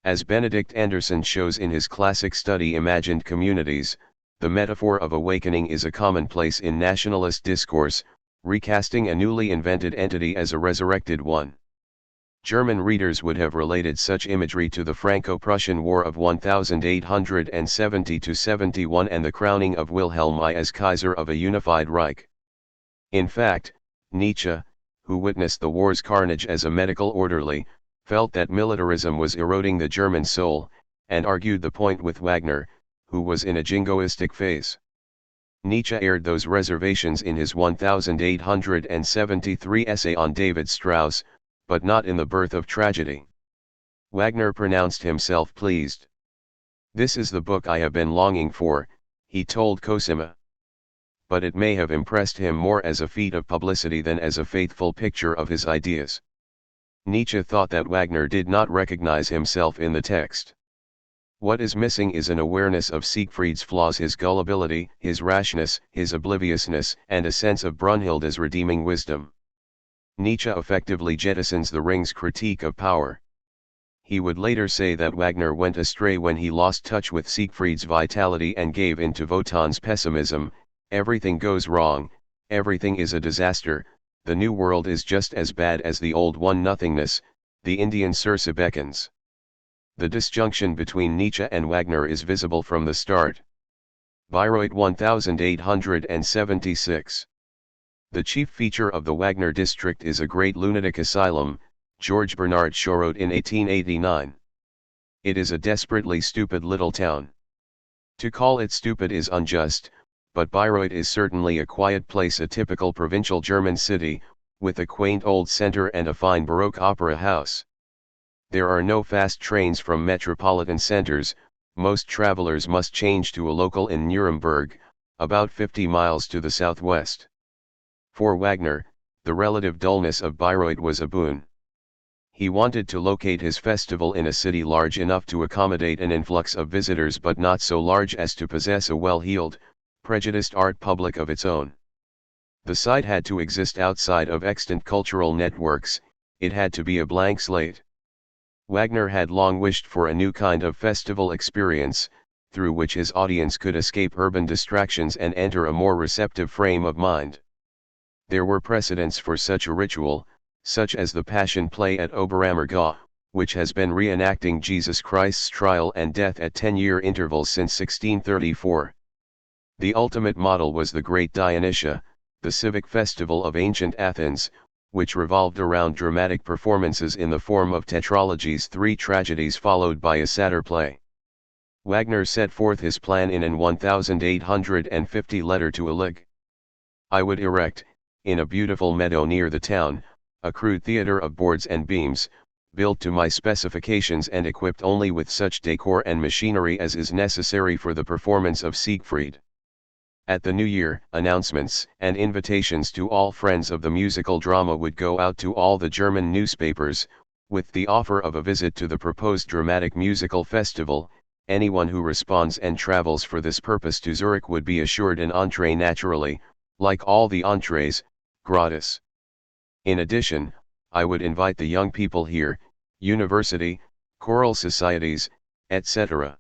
As Benedict Anderson shows in his classic study Imagined Communities, the metaphor of awakening is a commonplace in nationalist discourse, recasting a newly invented entity as a resurrected one. German readers would have related such imagery to the Franco-Prussian War of 1870–71 and the crowning of Wilhelm I as Kaiser of a unified Reich. In fact, Nietzsche, who witnessed the war's carnage as a medical orderly, felt that militarism was eroding the German soul, and argued the point with Wagner, who was in a jingoistic phase. Nietzsche aired those reservations in his 1873 essay on David Strauss, but not in The Birth of Tragedy. Wagner pronounced himself pleased. "This is the book I have been longing for," he told Cosima. But it may have impressed him more as a feat of publicity than as a faithful picture of his ideas. Nietzsche thought that Wagner did not recognize himself in the text. What is missing is an awareness of Siegfried's flaws, his gullibility, his rashness, his obliviousness, and a sense of Brunhilde's redeeming wisdom. Nietzsche effectively jettisons the Ring's critique of power. He would later say that Wagner went astray when he lost touch with Siegfried's vitality and gave in to Wotan's pessimism. Everything goes wrong, everything is a disaster, the new world is just as bad as the old one. Nothingness, the Indian Circe beckons. The disjunction between Nietzsche and Wagner is visible from the start. Bayreuth 1876. The chief feature of the Wagner district is a great lunatic asylum, George Bernard Shaw wrote in 1889. It is a desperately stupid little town. To call it stupid is unjust, but Bayreuth is certainly a quiet place, a typical provincial German city, with a quaint old center and a fine Baroque opera house. There are no fast trains from metropolitan centers, most travelers must change to a local in Nuremberg, about 50 miles to the southwest. For Wagner, the relative dullness of Bayreuth was a boon. He wanted to locate his festival in a city large enough to accommodate an influx of visitors but not so large as to possess a well-heeled, prejudiced art public of its own. The site had to exist outside of extant cultural networks, it had to be a blank slate. Wagner had long wished for a new kind of festival experience, through which his audience could escape urban distractions and enter a more receptive frame of mind. There were precedents for such a ritual, such as the Passion Play at Oberammergau, which has been reenacting Jesus Christ's trial and death at 10-year intervals since 1634. The ultimate model was the Great Dionysia, the civic festival of ancient Athens, which revolved around dramatic performances in the form of tetralogies, 3 tragedies followed by a satyr play. Wagner set forth his plan in an 1850 letter to Illig. "I would erect, in a beautiful meadow near the town, a crude theater of boards and beams, built to my specifications and equipped only with such decor and machinery as is necessary for the performance of Siegfried." At the New Year, announcements and invitations to all friends of the musical drama would go out to all the German newspapers, with the offer of a visit to the proposed dramatic musical festival. Anyone who responds and travels for this purpose to Zurich would be assured an entrée, naturally, like all the entrées, gratis. In addition, I would invite the young people here, university, choral societies, etc.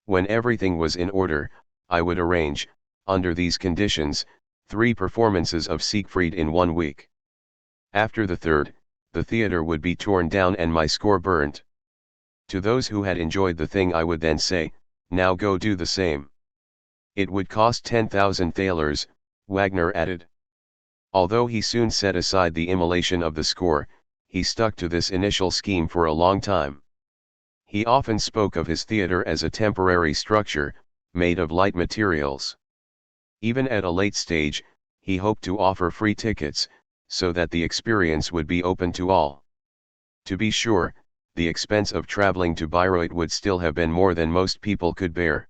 When everything was in order, I would arrange, under these conditions, 3 performances of Siegfried in 1 week. After the third, the theater would be torn down and my score burnt. To those who had enjoyed the thing I would then say, now go do the same. It would cost 10,000 thalers, Wagner added. Although he soon set aside the immolation of the score, he stuck to this initial scheme for a long time. He often spoke of his theater as a temporary structure, made of light materials. Even at a late stage, he hoped to offer free tickets, so that the experience would be open to all. To be sure, the expense of traveling to Bayreuth would still have been more than most people could bear.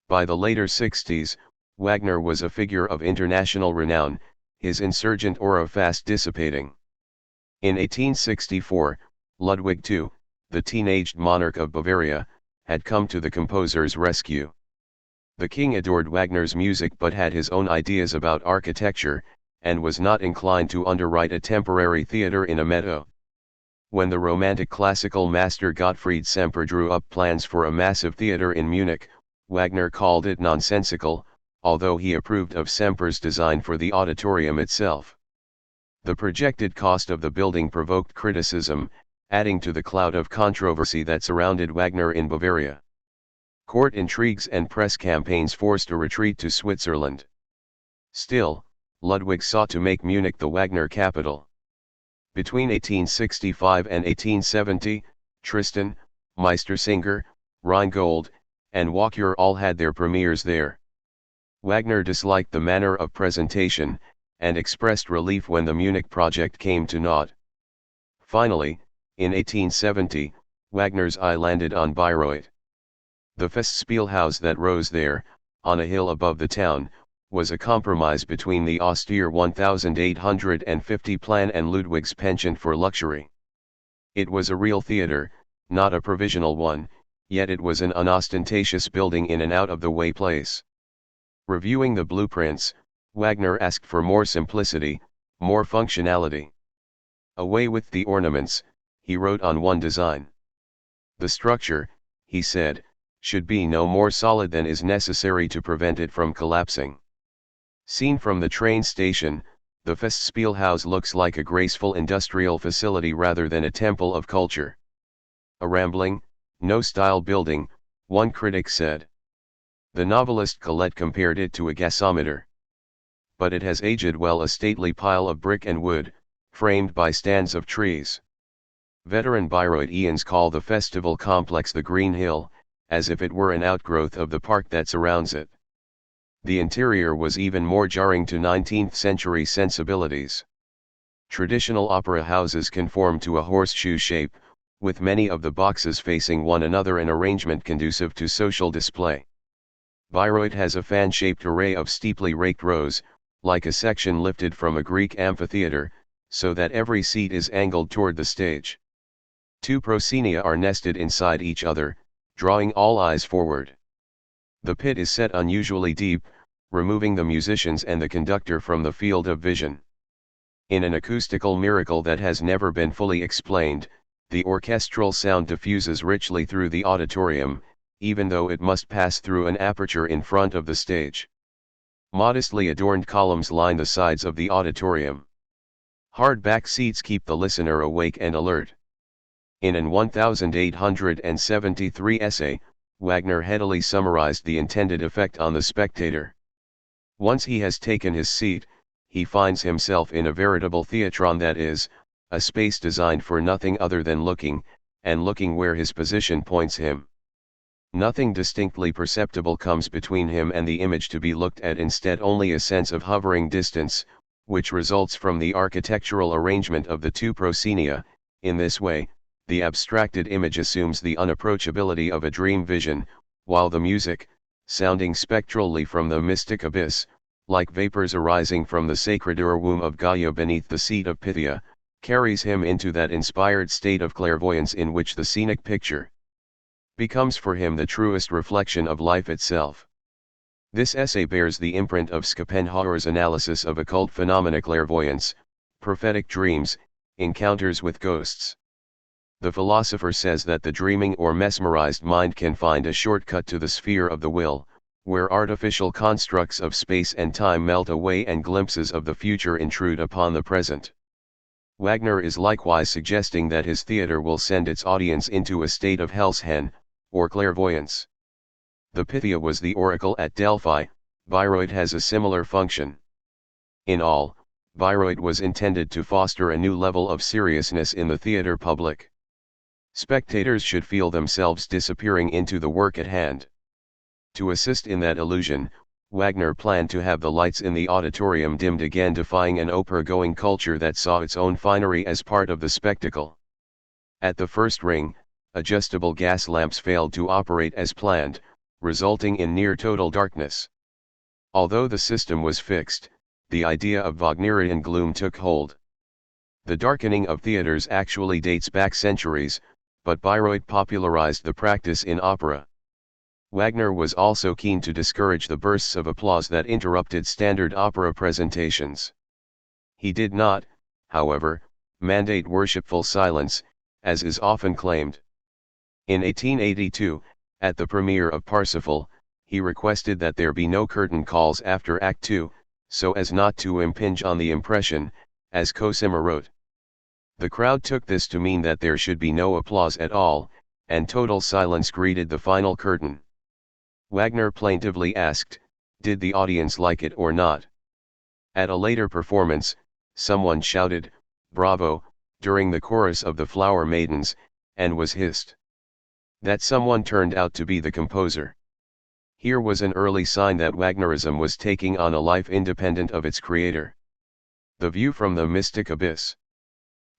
By the later 60s, Wagner was a figure of international renown, his insurgent aura fast dissipating. In 1864, Ludwig II, the teenaged monarch of Bavaria, had come to the composer's rescue. The king adored Wagner's music but had his own ideas about architecture, and was not inclined to underwrite a temporary theater in a meadow. When the romantic classical master Gottfried Semper drew up plans for a massive theater in Munich, Wagner called it nonsensical, although he approved of Semper's design for the auditorium itself. The projected cost of the building provoked criticism, adding to the cloud of controversy that surrounded Wagner in Bavaria. Court intrigues and press campaigns forced a retreat to Switzerland. Still, Ludwig sought to make Munich the Wagner capital. Between 1865 and 1870, Tristan, Meistersinger, Rheingold, and Walküre all had their premieres there. Wagner disliked the manner of presentation, and expressed relief when the Munich project came to naught. Finally, in 1870, Wagner's eye landed on Bayreuth. The Festspielhaus that rose there, on a hill above the town, was a compromise between the austere 1850 plan and Ludwig's penchant for luxury. It was a real theater, not a provisional one, yet it was an unostentatious building in an out-of-the-way place. Reviewing the blueprints, Wagner asked for more simplicity, more functionality. Away with the ornaments, he wrote on one design. The structure, he said, should be no more solid than is necessary to prevent it from collapsing. Seen from the train station, the Festspielhaus looks like a graceful industrial facility rather than a temple of culture. A rambling, no-style building, one critic said. The novelist Colette compared it to a gasometer. But it has aged well, a stately pile of brick and wood, framed by stands of trees. Veteran Bayreuthians call the festival complex the Green Hill, as if it were an outgrowth of the park that surrounds it. The interior was even more jarring to 19th-century sensibilities. Traditional opera houses conform to a horseshoe shape, with many of the boxes facing one another, an arrangement conducive to social display. Bayreuth has a fan-shaped array of steeply raked rows, like a section lifted from a Greek amphitheater, so that every seat is angled toward the stage. Two proscenia are nested inside each other, drawing all eyes forward. The pit is set unusually deep, removing the musicians and the conductor from the field of vision. In an acoustical miracle that has never been fully explained, the orchestral sound diffuses richly through the auditorium, even though it must pass through an aperture in front of the stage. Modestly adorned columns line the sides of the auditorium. Hard-back seats keep the listener awake and alert. In an 1873 essay, Wagner headily summarized the intended effect on the spectator. Once he has taken his seat, he finds himself in a veritable theatron, that is, a space designed for nothing other than looking, and looking where his position points him. Nothing distinctly perceptible comes between him and the image to be looked at, instead only a sense of hovering distance, which results from the architectural arrangement of the two proscenia. In this way, the abstracted image assumes the unapproachability of a dream vision, while the music, sounding spectrally from the mystic abyss, like vapors arising from the sacred womb of Gaia beneath the seat of Pythia, carries him into that inspired state of clairvoyance in which the scenic picture becomes for him the truest reflection of life itself. This essay bears the imprint of Schopenhauer's analysis of occult phenomena: clairvoyance, prophetic dreams, encounters with ghosts. The philosopher says that the dreaming or mesmerized mind can find a shortcut to the sphere of the will, where artificial constructs of space and time melt away and glimpses of the future intrude upon the present. Wagner is likewise suggesting that his theater will send its audience into a state of Hellshen, or clairvoyance. The Pythia was the oracle at Delphi. Bayreuth has a similar function. In all, Bayreuth was intended to foster a new level of seriousness in the theater public. Spectators should feel themselves disappearing into the work at hand. To assist in that illusion, Wagner planned to have the lights in the auditorium dimmed again, defying an opera-going culture that saw its own finery as part of the spectacle. At the first ring, adjustable gas lamps failed to operate as planned, resulting in near-total darkness. Although the system was fixed, the idea of Wagnerian gloom took hold. The darkening of theaters actually dates back centuries, but Bayreuth popularized the practice in opera. Wagner was also keen to discourage the bursts of applause that interrupted standard opera presentations. He did not, however, mandate worshipful silence, as is often claimed. In 1882, at the premiere of Parsifal, he requested that there be no curtain calls after Act 2, so as not to impinge on the impression, as Cosima wrote. The crowd took this to mean that there should be no applause at all, and total silence greeted the final curtain. Wagner plaintively asked, "Did the audience like it or not?" At a later performance, someone shouted, "Bravo," during the chorus of the Flower Maidens, and was hissed. That someone turned out to be the composer. Here was an early sign that Wagnerism was taking on a life independent of its creator. The view from the mystic abyss.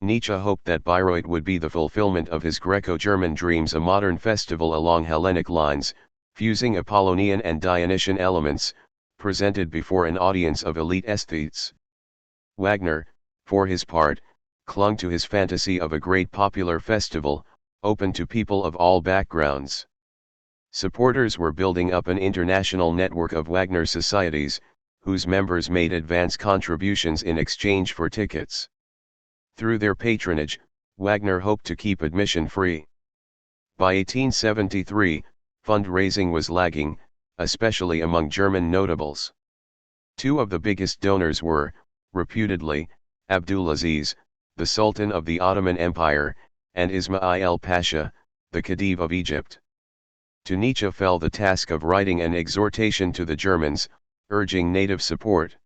Nietzsche hoped that Bayreuth would be the fulfillment of his Greco-German dreams, a modern festival along Hellenic lines, fusing Apollonian and Dionysian elements, presented before an audience of elite aesthetes. Wagner, for his part, clung to his fantasy of a great popular festival, open to people of all backgrounds. Supporters were building up an international network of Wagner societies, whose members made advance contributions in exchange for tickets. Through their patronage, Wagner hoped to keep admission free. By 1873, fundraising was lagging, especially among German notables. Two of the biggest donors were, reputedly, Abdulaziz, the Sultan of the Ottoman Empire, and Ismail Pasha, the Khedive of Egypt. To Nietzsche fell the task of writing an exhortation to the Germans, urging native support.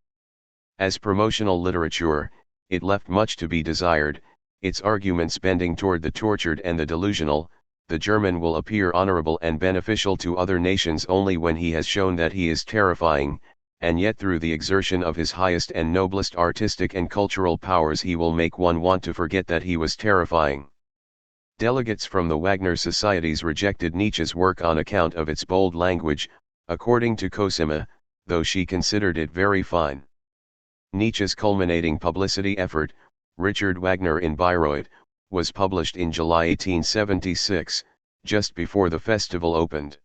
As promotional literature, it left much to be desired, its arguments bending toward the tortured and the delusional. The German will appear honorable and beneficial to other nations only when he has shown that he is terrifying, and yet through the exertion of his highest and noblest artistic and cultural powers he will make one want to forget that he was terrifying. Delegates from the Wagner societies rejected Nietzsche's work on account of its bold language, according to Cosima, though she considered it very fine. Nietzsche's culminating publicity effort, Richard Wagner in Bayreuth, was published in July 1876, just before the festival opened.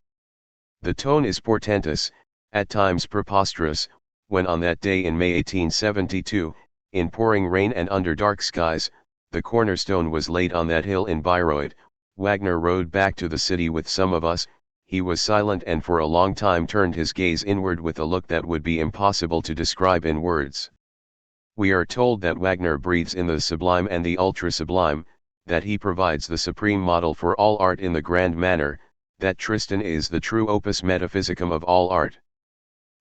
The tone is portentous, at times preposterous, when on that day in May 1872, in pouring rain and under dark skies, the cornerstone was laid on that hill in Bayreuth. Wagner rode back to the city with some of us. He was silent and for a long time turned his gaze inward with a look that would be impossible to describe in words. We are told that Wagner breathes in the sublime and the ultra-sublime, that he provides the supreme model for all art in the grand manner, that Tristan is the true opus metaphysicum of all art.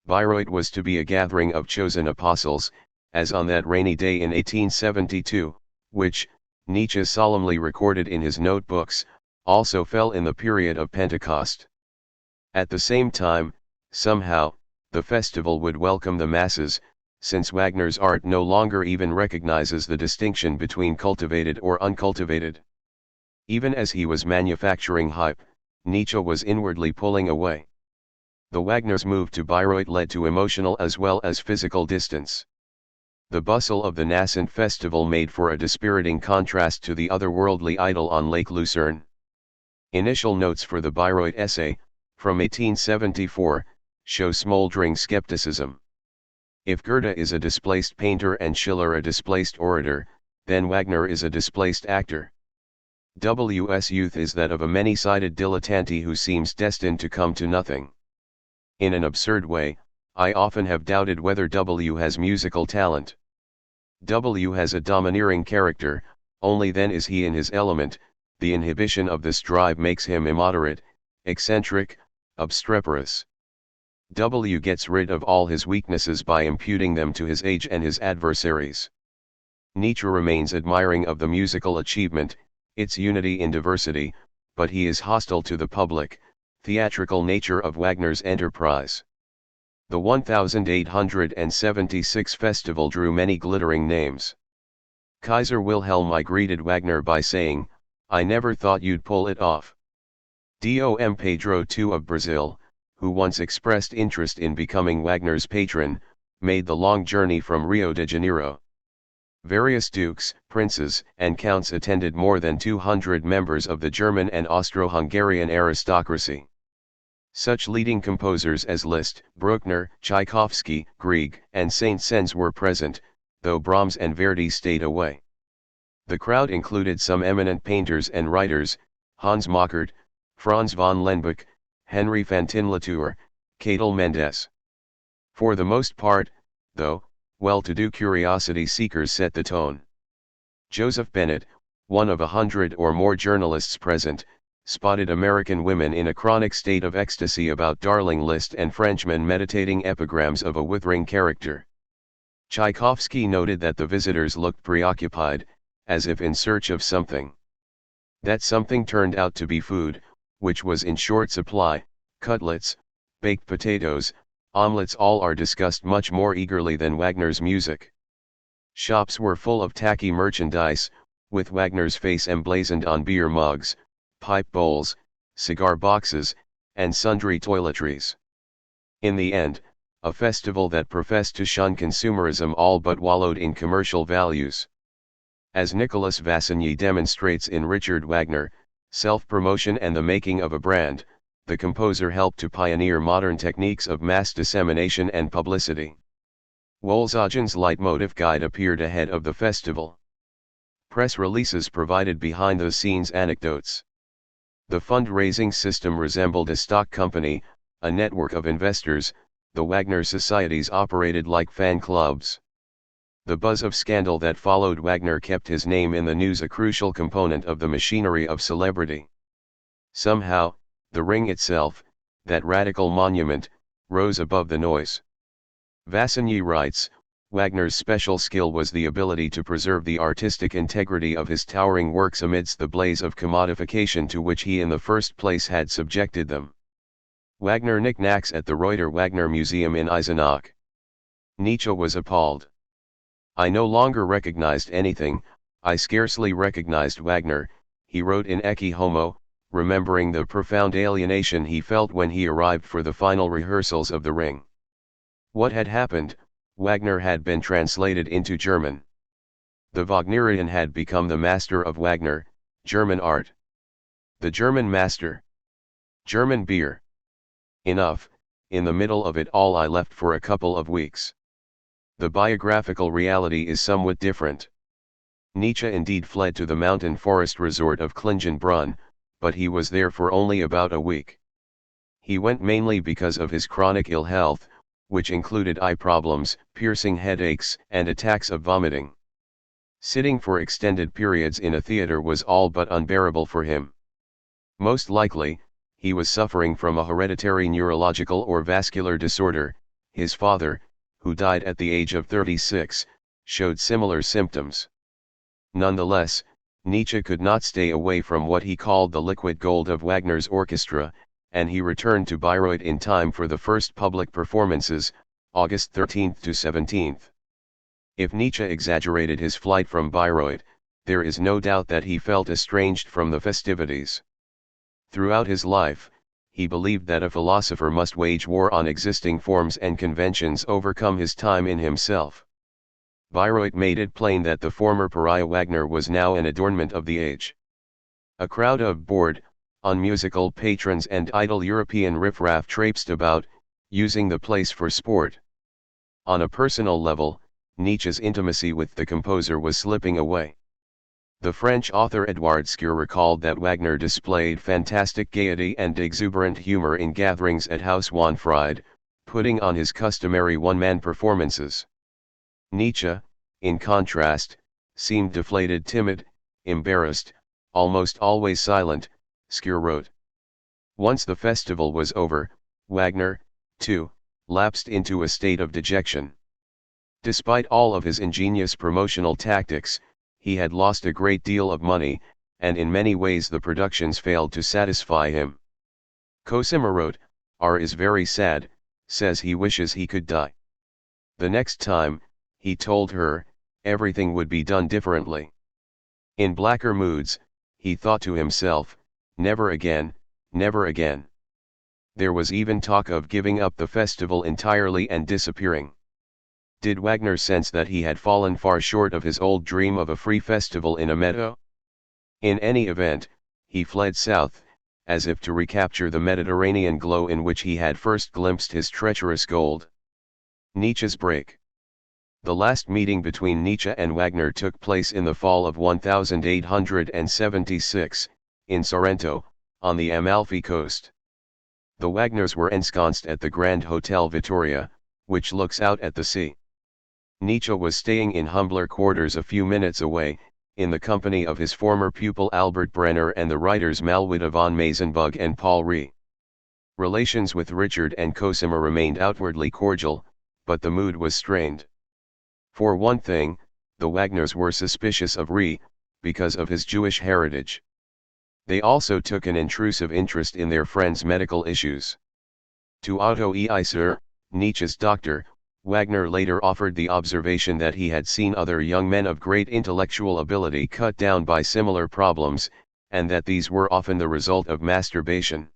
Bayreuth was to be a gathering of chosen apostles, as on that rainy day in 1872, which, Nietzsche solemnly recorded in his notebooks, also fell in the period of Pentecost. At the same time, somehow, the festival would welcome the masses, since Wagner's art no longer even recognizes the distinction between cultivated or uncultivated. Even as he was manufacturing hype, Nietzsche was inwardly pulling away. The Wagner's move to Bayreuth led to emotional as well as physical distance. The bustle of the nascent festival made for a dispiriting contrast to the otherworldly idyll on Lake Lucerne. Initial notes for the Bayreuth essay, from 1874, show smoldering skepticism. If Goethe is a displaced painter and Schiller a displaced orator, then Wagner is a displaced actor. W.'s youth is that of a many-sided dilettante who seems destined to come to nothing. In an absurd way, I often have doubted whether W. has musical talent. W has a domineering character, only then is he in his element. The inhibition of this drive makes him immoderate, eccentric, obstreperous. W gets rid of all his weaknesses by imputing them to his age and his adversaries. Nietzsche remains admiring of the musical achievement, its unity in diversity, but he is hostile to the public, theatrical nature of Wagner's enterprise. The 1876 festival drew many glittering names. Kaiser Wilhelm I greeted Wagner by saying, "I never thought you'd pull it off." Dom Pedro II of Brazil, who once expressed interest in becoming Wagner's patron, made the long journey from Rio de Janeiro. Various dukes, princes, and counts attended, more than 200 members of the German and Austro-Hungarian aristocracy. Such leading composers as Liszt, Bruckner, Tchaikovsky, Grieg, and Saint-Saëns were present, though Brahms and Verdi stayed away. The crowd included some eminent painters and writers, Hans Mockert, Franz von Lenbach, Henry van Tinlatour, Catel Mendes. For the most part, though, well-to-do curiosity seekers set the tone. Joseph Bennett, one of 100 or more journalists present, spotted American women in a chronic state of ecstasy about Darling Liszt and Frenchmen meditating epigrams of a withering character. Tchaikovsky noted that the visitors looked preoccupied, as if in search of something. That something turned out to be food, which was in short supply. Cutlets, baked potatoes, omelets, all are discussed much more eagerly than Wagner's music. Shops were full of tacky merchandise, with Wagner's face emblazoned on beer mugs, pipe bowls, cigar boxes, and sundry toiletries. In the end, a festival that professed to shun consumerism all but wallowed in commercial values. As Nicholas Vassigny demonstrates in Richard Wagner, Self-Promotion and the Making of a Brand, the composer helped to pioneer modern techniques of mass dissemination and publicity. Wolzogen's leitmotif guide appeared ahead of the festival. Press releases provided behind-the-scenes anecdotes. The fundraising system resembled a stock company, a network of investors. The Wagner societies operated like fan clubs. The buzz of scandal that followed Wagner kept his name in the news, a crucial component of the machinery of celebrity. Somehow, the ring itself, that radical monument, rose above the noise. Vassigny writes, Wagner's special skill was the ability to preserve the artistic integrity of his towering works amidst the blaze of commodification to which he in the first place had subjected them. Wagner knickknacks at the Reuter Wagner Museum in Eisenach. Nietzsche was appalled. "I no longer recognized anything, I scarcely recognized Wagner," he wrote in Ecce Homo, remembering the profound alienation he felt when he arrived for the final rehearsals of The Ring. What had happened? Wagner had been translated into German. The Wagnerian had become the master of Wagner, German art. The German master. German beer. Enough, in the middle of it all I left for a couple of weeks. The biographical reality is somewhat different. Nietzsche indeed fled to the mountain forest resort of Klingenbrunn, but he was there for only about a week. He went mainly because of his chronic ill health, which included eye problems, piercing headaches, and attacks of vomiting. Sitting for extended periods in a theater was all but unbearable for him. Most likely, he was suffering from a hereditary neurological or vascular disorder. His father, who died at the age of 36, showed similar symptoms. Nonetheless, Nietzsche could not stay away from what he called the liquid gold of Wagner's orchestra, and he returned to Bayreuth in time for the first public performances, August 13 to 17. If Nietzsche exaggerated his flight from Bayreuth, there is no doubt that he felt estranged from the festivities. Throughout his life, he believed that a philosopher must wage war on existing forms and conventions, overcome his time in himself. Bayreuth made it plain that the former pariah Wagner was now an adornment of the age. A crowd of bored, unmusical patrons and idle European riffraff traipsed about, using the place for sport. On a personal level, Nietzsche's intimacy with the composer was slipping away. The French author Édouard Skur recalled that Wagner displayed fantastic gaiety and exuberant humor in gatherings at Haus Wanfried, putting on his customary one-man performances. Nietzsche, in contrast, seemed deflated, timid, embarrassed, almost always silent, Skier wrote. Once the festival was over, Wagner, too, lapsed into a state of dejection. Despite all of his ingenious promotional tactics, he had lost a great deal of money, and in many ways the productions failed to satisfy him. Cosima wrote, "R is very sad, says he wishes he could die." The next time, he told her, everything would be done differently. In blacker moods, he thought to himself, never again, never again. There was even talk of giving up the festival entirely and disappearing. Did Wagner sense that he had fallen far short of his old dream of a free festival in a meadow? In any event, he fled south, as if to recapture the Mediterranean glow in which he had first glimpsed his treacherous gold. Nietzsche's break. The last meeting between Nietzsche and Wagner took place in the fall of 1876, in Sorrento, on the Amalfi coast. The Wagners were ensconced at the Grand Hotel Vittoria, which looks out at the sea. Nietzsche was staying in humbler quarters a few minutes away, in the company of his former pupil Albert Brenner and the writers Malwida von Meysenbug and Paul Rée. Relations with Richard and Cosima remained outwardly cordial, but the mood was strained. For one thing, the Wagners were suspicious of Rée, because of his Jewish heritage. They also took an intrusive interest in their friend's medical issues. To Otto Eisser, Nietzsche's doctor, Wagner later offered the observation that he had seen other young men of great intellectual ability cut down by similar problems, and that these were often the result of masturbation.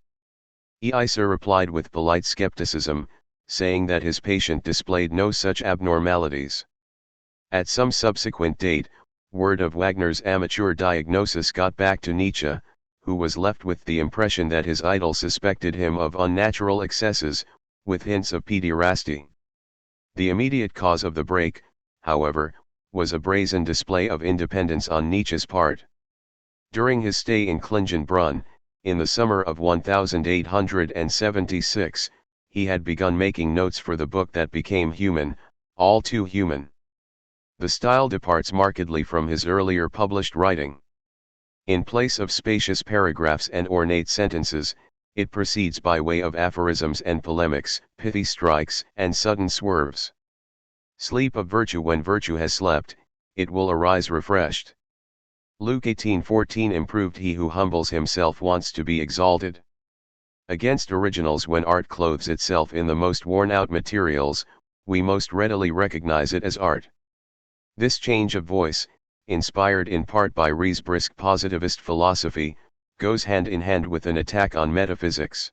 Eisser replied with polite skepticism, saying that his patient displayed no such abnormalities. At some subsequent date, word of Wagner's amateur diagnosis got back to Nietzsche, who was left with the impression that his idol suspected him of unnatural excesses, with hints of pederasty. The immediate cause of the break, however, was a brazen display of independence on Nietzsche's part. During his stay in Klingenbrunn, in the summer of 1876, he had begun making notes for the book that became Human, All Too Human. The style departs markedly from his earlier published writing. In place of spacious paragraphs and ornate sentences, it proceeds by way of aphorisms and polemics, pithy strikes and sudden swerves. Sleep of virtue. When virtue has slept, it will arise refreshed. Luke 18:14 improved. He who humbles himself wants to be exalted. Against originals. When art clothes itself in the most worn-out materials, we most readily recognize it as art. This change of voice, inspired in part by Rie's brisk positivist philosophy, goes hand in hand with an attack on metaphysics.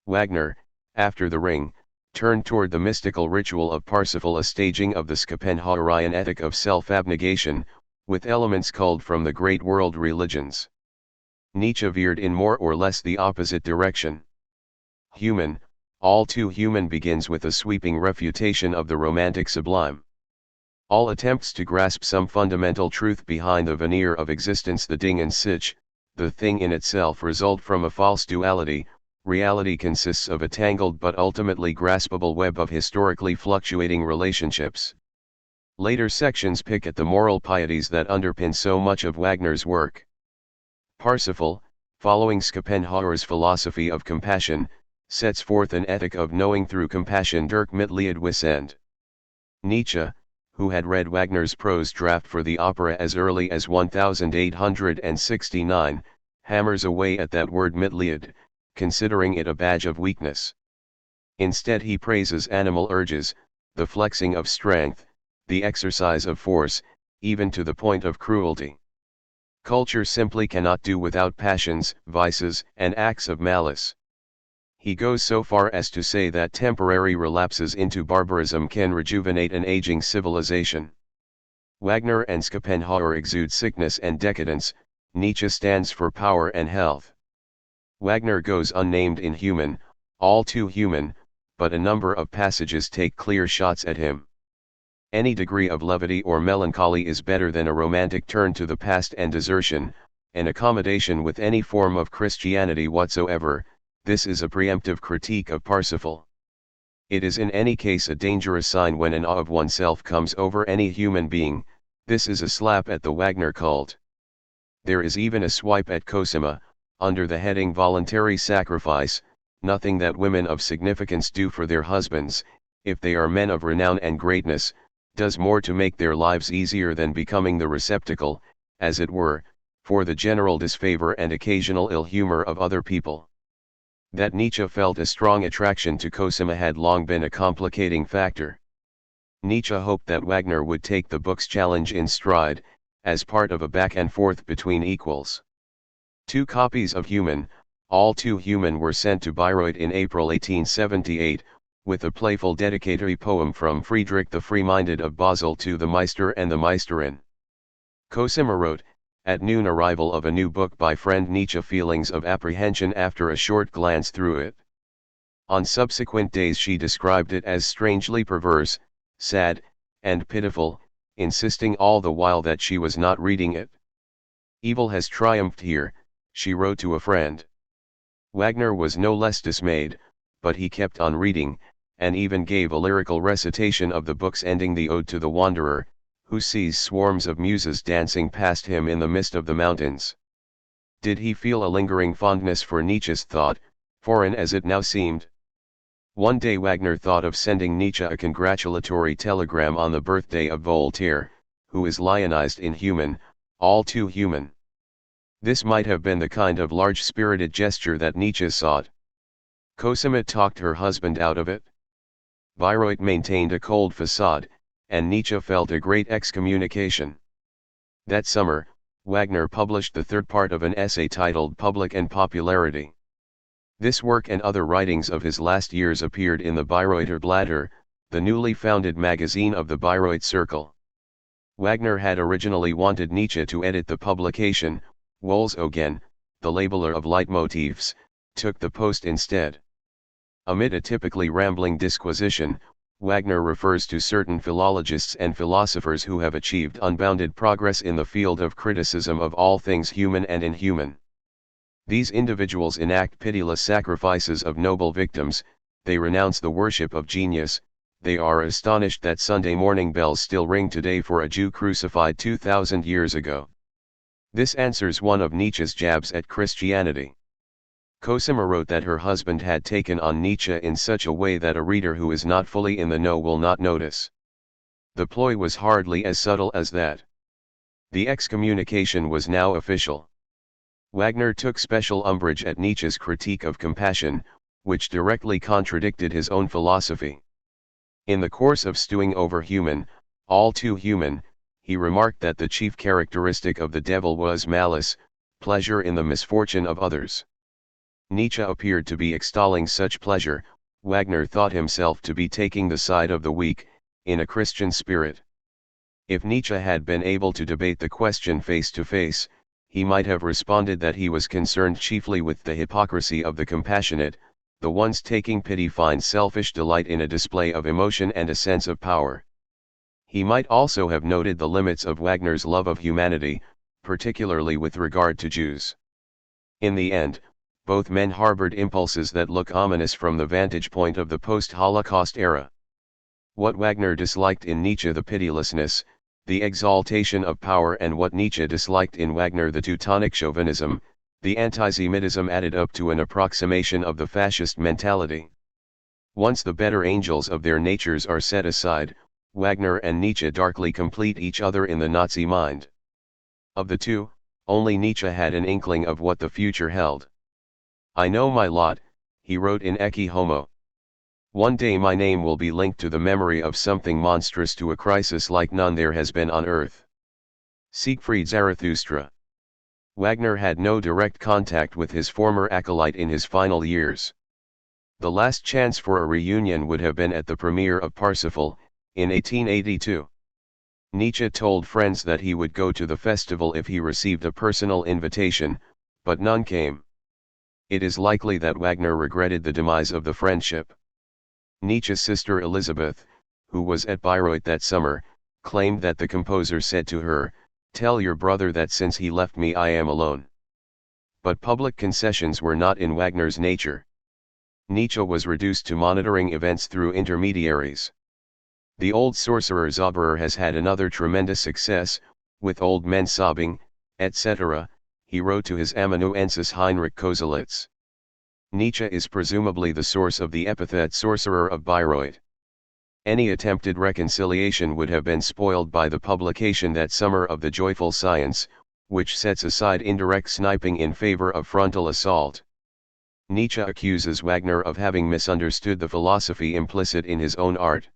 Wagner, after The Ring, turned toward the mystical ritual of Parsifal, a staging of the Schopenhauerian ethic of self-abnegation, with elements culled from the great world religions. Nietzsche veered in more or less the opposite direction. Human, All Too Human begins with a sweeping refutation of the romantic sublime. All attempts to grasp some fundamental truth behind the veneer of existence, the Ding and Sich, the thing in itself, result from a false duality. Reality consists of a tangled but ultimately graspable web of historically fluctuating relationships. Later sections pick at the moral pieties that underpin so much of Wagner's work. Parsifal, following Schopenhauer's philosophy of compassion, sets forth an ethic of knowing through compassion, durch Mitleid. Nietzsche, who had read Wagner's prose draft for the opera as early as 1869, hammers away at that word Mitleid, considering it a badge of weakness. Instead he praises animal urges, the flexing of strength, the exercise of force, even to the point of cruelty. Culture simply cannot do without passions, vices, and acts of malice. He goes so far as to say that temporary relapses into barbarism can rejuvenate an aging civilization. Wagner and Schopenhauer exude sickness and decadence, Nietzsche stands for power and health. Wagner goes unnamed in Human, All Too Human, but a number of passages take clear shots at him. Any degree of levity or melancholy is better than a romantic turn to the past and desertion, an accommodation with any form of Christianity whatsoever. This is a preemptive critique of Parsifal. It is in any case a dangerous sign when an awe of oneself comes over any human being. This is a slap at the Wagner cult. There is even a swipe at Cosima, under the heading voluntary sacrifice, nothing that women of significance do for their husbands, if they are men of renown and greatness, does more to make their lives easier than becoming the receptacle, as it were, for the general disfavor and occasional ill humor of other people. That Nietzsche felt a strong attraction to Cosima had long been a complicating factor. Nietzsche hoped that Wagner would take the book's challenge in stride, as part of a back and forth between equals. 2 copies of Human, All Too Human were sent to Bayreuth in April 1878, with a playful dedicatory poem from Friedrich the Free-Minded of Basel to the Meister and the Meisterin. Cosima wrote, at noon arrival of a new book by friend Nietzsche, feelings of apprehension after a short glance through it. On subsequent days she described it as strangely perverse, sad, and pitiful, insisting all the while that she was not reading it. Evil has triumphed here, she wrote to a friend. Wagner was no less dismayed, but he kept on reading, and even gave a lyrical recitation of the book's ending, the Ode to the Wanderer, who sees swarms of muses dancing past him in the mist of the mountains. Did he feel a lingering fondness for Nietzsche's thought, foreign as it now seemed? One day Wagner thought of sending Nietzsche a congratulatory telegram on the birthday of Voltaire, who is lionized in Human, All Too Human. This might have been the kind of large-spirited gesture that Nietzsche sought. Cosima talked her husband out of it. Bayreuth maintained a cold facade, and Nietzsche felt a great excommunication. That summer, Wagner published the third part of an essay titled Public and Popularity. This work and other writings of his last years appeared in the Bayreuther Blätter, the newly founded magazine of the Bayreuth Circle. Wagner had originally wanted Nietzsche to edit the publication. Wolzogen, the labeler of leitmotifs, took the post instead. Amid a typically rambling disquisition, Wagner refers to certain philologists and philosophers who have achieved unbounded progress in the field of criticism of all things human and inhuman. These individuals enact pitiless sacrifices of noble victims, they renounce the worship of genius, they are astonished that Sunday morning bells still ring today for a Jew crucified 2,000 years ago. This answers one of Nietzsche's jabs at Christianity. Cosima wrote that her husband had taken on Nietzsche in such a way that a reader who is not fully in the know will not notice. The ploy was hardly as subtle as that. The excommunication was now official. Wagner took special umbrage at Nietzsche's critique of compassion, which directly contradicted his own philosophy. In the course of stewing over Human, All Too Human, he remarked that the chief characteristic of the devil was malice, pleasure in the misfortune of others. Nietzsche appeared to be extolling such pleasure. Wagner thought himself to be taking the side of the weak, in a Christian spirit. If Nietzsche had been able to debate the question face to face, he might have responded that he was concerned chiefly with the hypocrisy of the compassionate. The ones taking pity find selfish delight in a display of emotion and a sense of power. He might also have noted the limits of Wagner's love of humanity, particularly with regard to Jews. In the end, both men harbored impulses that look ominous from the vantage point of the post-Holocaust era. What Wagner disliked in Nietzsche, the pitilessness, the exaltation of power, and what Nietzsche disliked in Wagner, the Teutonic chauvinism, the anti-Semitism, added up to an approximation of the fascist mentality. Once the better angels of their natures are set aside, Wagner and Nietzsche darkly complete each other in the Nazi mind. Of the two, only Nietzsche had an inkling of what the future held. I know my lot, he wrote in Ecce Homo. One day my name will be linked to the memory of something monstrous, to a crisis like none there has been on earth. Siegfried Zarathustra. Wagner had no direct contact with his former acolyte in his final years. The last chance for a reunion would have been at the premiere of Parsifal, in 1882. Nietzsche told friends that he would go to the festival if he received a personal invitation, but none came. It is likely that Wagner regretted the demise of the friendship. Nietzsche's sister Elizabeth, who was at Bayreuth that summer, claimed that the composer said to her, "Tell your brother that since he left me I am alone." But public concessions were not in Wagner's nature. Nietzsche was reduced to monitoring events through intermediaries. The old sorcerer Zauberer has had another tremendous success, with old men sobbing, etc., he wrote to his amanuensis Heinrich Koselitz. Nietzsche is presumably the source of the epithet sorcerer of Bayreuth. Any attempted reconciliation would have been spoiled by the publication that summer of The Joyful Science, which sets aside indirect sniping in favor of frontal assault. Nietzsche accuses Wagner of having misunderstood the philosophy implicit in his own art.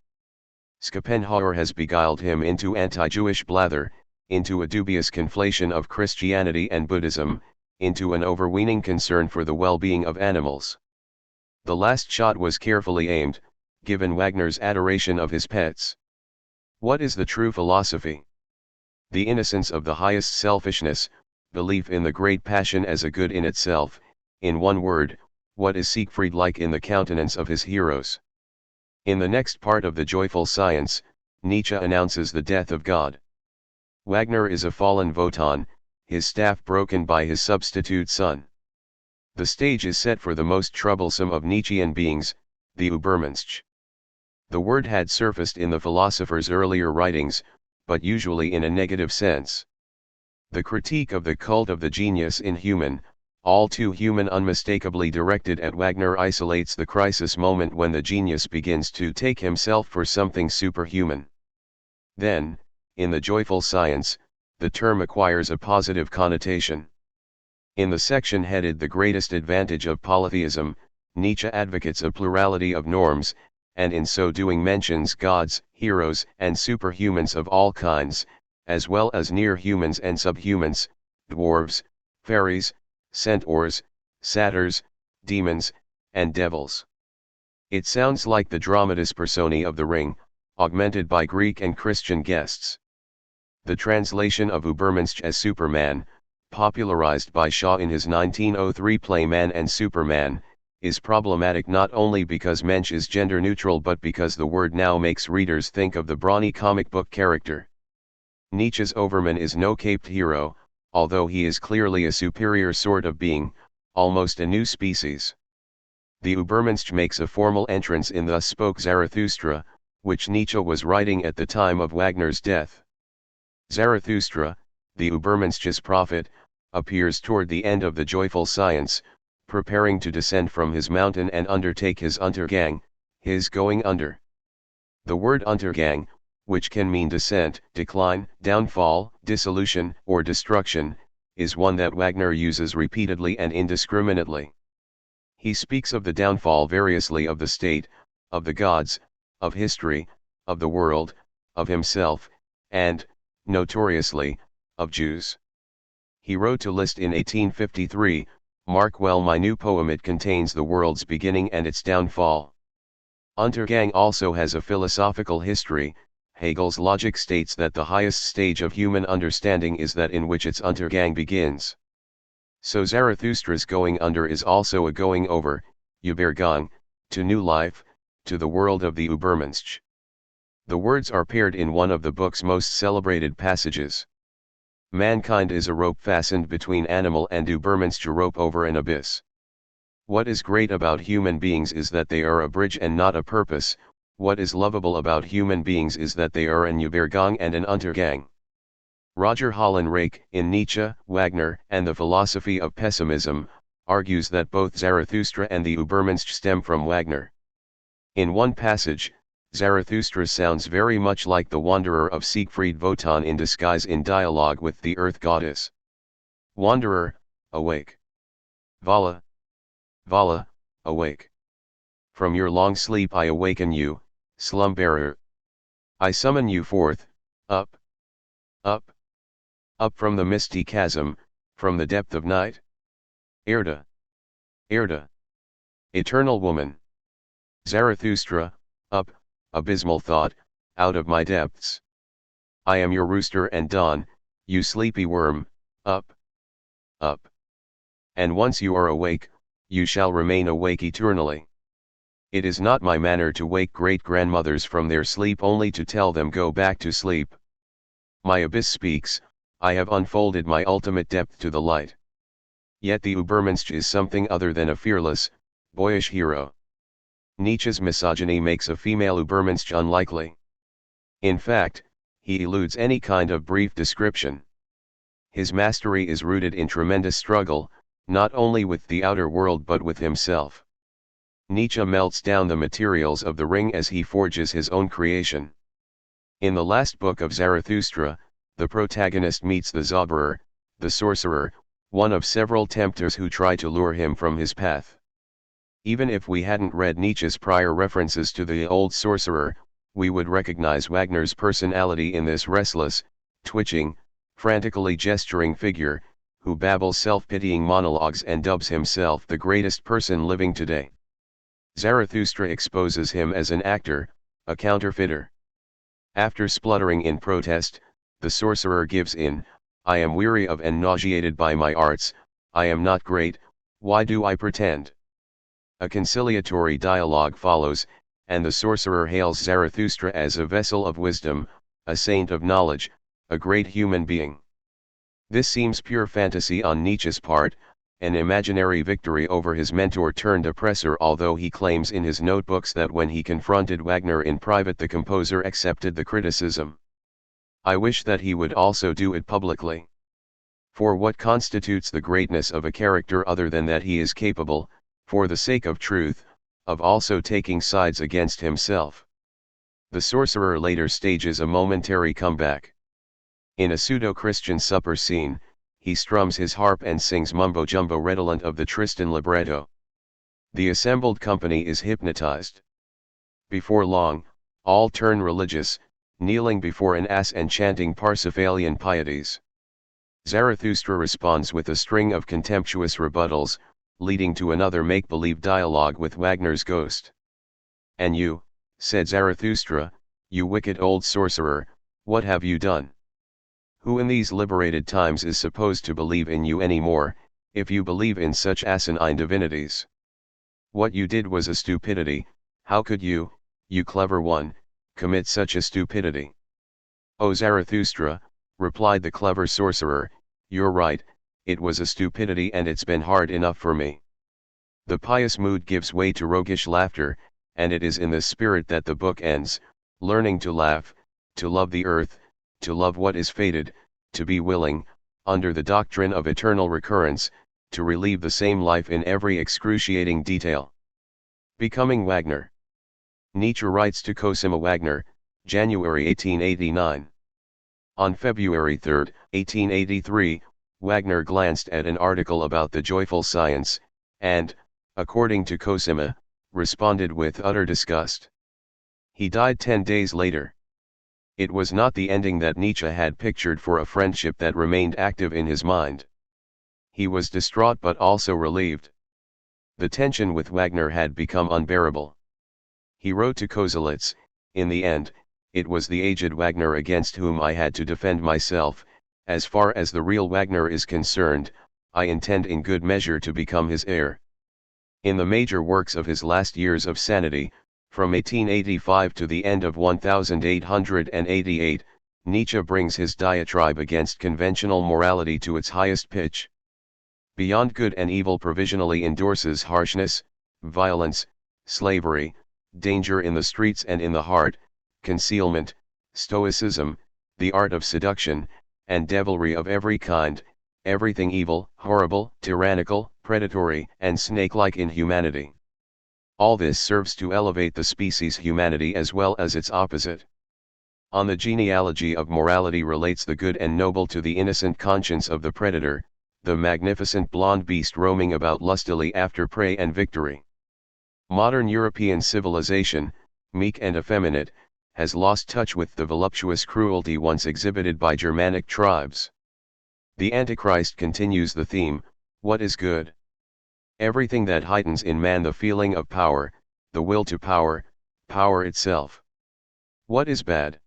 Schopenhauer has beguiled him into anti-Jewish blather, into a dubious conflation of Christianity and Buddhism, into an overweening concern for the well-being of animals. The last shot was carefully aimed, given Wagner's adoration of his pets. What is the true philosophy? The innocence of the highest selfishness, belief in the great passion as a good in itself, in one word, what is Siegfried like in the countenance of his heroes? In the next part of The Joyful Science, Nietzsche announces the death of God. Wagner is a fallen Wotan, his staff broken by his substitute son. The stage is set for the most troublesome of Nietzschean beings, the Übermensch. The word had surfaced in the philosopher's earlier writings, but usually in a negative sense. The critique of the cult of the genius inhuman, all too human, unmistakably directed at Wagner, isolates the crisis moment when the genius begins to take himself for something superhuman. Then, in The Joyful Science, the term acquires a positive connotation. In the section headed The Greatest Advantage of Polytheism, Nietzsche advocates a plurality of norms, and in so doing mentions gods, heroes, and superhumans of all kinds, as well as near-humans and subhumans, dwarves, fairies, centaurs, satyrs, demons, and devils. It sounds like the dramatis personae of The Ring, augmented by Greek and Christian guests. The translation of Übermensch as Superman, popularized by Shaw in his 1903 play Man and Superman, is problematic not only because Mensch is gender-neutral but because the word now makes readers think of the brawny comic book character. Nietzsche's Overman is no caped hero, although he is clearly a superior sort of being, almost a new species. The Übermensch makes a formal entrance in Thus Spoke Zarathustra, which Nietzsche was writing at the time of Wagner's death. Zarathustra, the Übermensch's prophet, appears toward the end of The Joyful Science, preparing to descend from his mountain and undertake his Untergang, his going under. The word Untergang, which can mean descent, decline, downfall, dissolution, or destruction, is one that Wagner uses repeatedly and indiscriminately. He speaks of the downfall variously of the state, of the gods, of history, of the world, of himself, and, notoriously, of Jews. He wrote to Liszt in 1853, "Mark well my new poem, it contains the world's beginning and its downfall." Untergang also has a philosophical history. Hegel's logic states that the highest stage of human understanding is that in which its Untergang begins. So Zarathustra's going under is also a going over, Übergang, to new life, to the world of the Übermensch. The words are paired in one of the book's most celebrated passages. Mankind is a rope fastened between animal and Übermensch, a rope over an abyss. What is great about human beings is that they are a bridge and not a purpose. What is lovable about human beings is that they are an Übergang and an Untergang. Roger Hollenrake, in Nietzsche, Wagner, and the Philosophy of Pessimism, argues that both Zarathustra and the Übermensch stem from Wagner. In one passage, Zarathustra sounds very much like the wanderer of Siegfried Wotan in disguise in dialogue with the earth goddess. Wanderer, awake. Vala. Vala, awake. From your long sleep I awaken you, slumberer. I summon you forth, up. Up. Up from the misty chasm, from the depth of night. Erda. Erda. Eternal woman. Zarathustra, up, abysmal thought, out of my depths. I am your rooster and dawn, you sleepy worm, up. Up. And once you are awake, you shall remain awake eternally. It is not my manner to wake great-grandmothers from their sleep only to tell them go back to sleep. My abyss speaks, I have unfolded my ultimate depth to the light. Yet the Übermensch is something other than a fearless, boyish hero. Nietzsche's misogyny makes a female Übermensch unlikely. In fact, he eludes any kind of brief description. His mastery is rooted in tremendous struggle, not only with the outer world but with himself. Nietzsche melts down the materials of the ring as he forges his own creation. In the last book of Zarathustra, the protagonist meets the Zauberer, the sorcerer, one of several tempters who try to lure him from his path. Even if we hadn't read Nietzsche's prior references to the old sorcerer, we would recognize Wagner's personality in this restless, twitching, frantically gesturing figure, who babbles self-pitying monologues and dubs himself the greatest person living today. Zarathustra exposes him as an actor, a counterfeiter. After spluttering in protest, the sorcerer gives in, "I am weary of and nauseated by my arts, I am not great, why do I pretend?" A conciliatory dialogue follows, and the sorcerer hails Zarathustra as a vessel of wisdom, a saint of knowledge, a great human being. This seems pure fantasy on Nietzsche's part, an imaginary victory over his mentor-turned-oppressor, although he claims in his notebooks that when he confronted Wagner in private the composer accepted the criticism. I wish that he would also do it publicly. For what constitutes the greatness of a character other than that he is capable, for the sake of truth, of also taking sides against himself? The sorcerer later stages a momentary comeback. In a pseudo-Christian supper scene, he strums his harp and sings mumbo-jumbo redolent of the Tristan libretto. The assembled company is hypnotized. Before long, all turn religious, kneeling before an ass and chanting Parsifalian pieties. Zarathustra responds with a string of contemptuous rebuttals, leading to another make-believe dialogue with Wagner's ghost. "And you," said Zarathustra, "you wicked old sorcerer, what have you done? Who in these liberated times is supposed to believe in you anymore, if you believe in such asinine divinities? What you did was a stupidity, how could you, you clever one, commit such a stupidity?" "O Zarathustra," replied the clever sorcerer, "you're right, it was a stupidity and it's been hard enough for me." The pious mood gives way to roguish laughter, and it is in this spirit that the book ends, learning to laugh, to love the earth, to love what is fated, to be willing, under the doctrine of eternal recurrence, to relieve the same life in every excruciating detail. Becoming Wagner. Nietzsche writes to Cosima Wagner, January 1889. On February 3, 1883, Wagner glanced at an article about the joyful science, and, according to Cosima, responded with utter disgust. He died 10 days later. It was not the ending that Nietzsche had pictured for a friendship that remained active in his mind. He was distraught but also relieved. The tension with Wagner had become unbearable. He wrote to Kozelets, "In the end, it was the aged Wagner against whom I had to defend myself. As far as the real Wagner is concerned, I intend in good measure to become his heir." In the major works of his last years of sanity, from 1885 to the end of 1888, Nietzsche brings his diatribe against conventional morality to its highest pitch. Beyond good and evil provisionally endorses harshness, violence, slavery, danger in the streets and in the heart, concealment, stoicism, the art of seduction, and devilry of every kind, everything evil, horrible, tyrannical, predatory, and snake-like in humanity. All this serves to elevate the species humanity as well as its opposite. On the genealogy of morality relates the good and noble to the innocent conscience of the predator, the magnificent blonde beast roaming about lustily after prey and victory. Modern European civilization, meek and effeminate, has lost touch with the voluptuous cruelty once exhibited by Germanic tribes. The Antichrist continues the theme, what is good? Everything that heightens in man the feeling of power, the will to power, power itself. What is bad?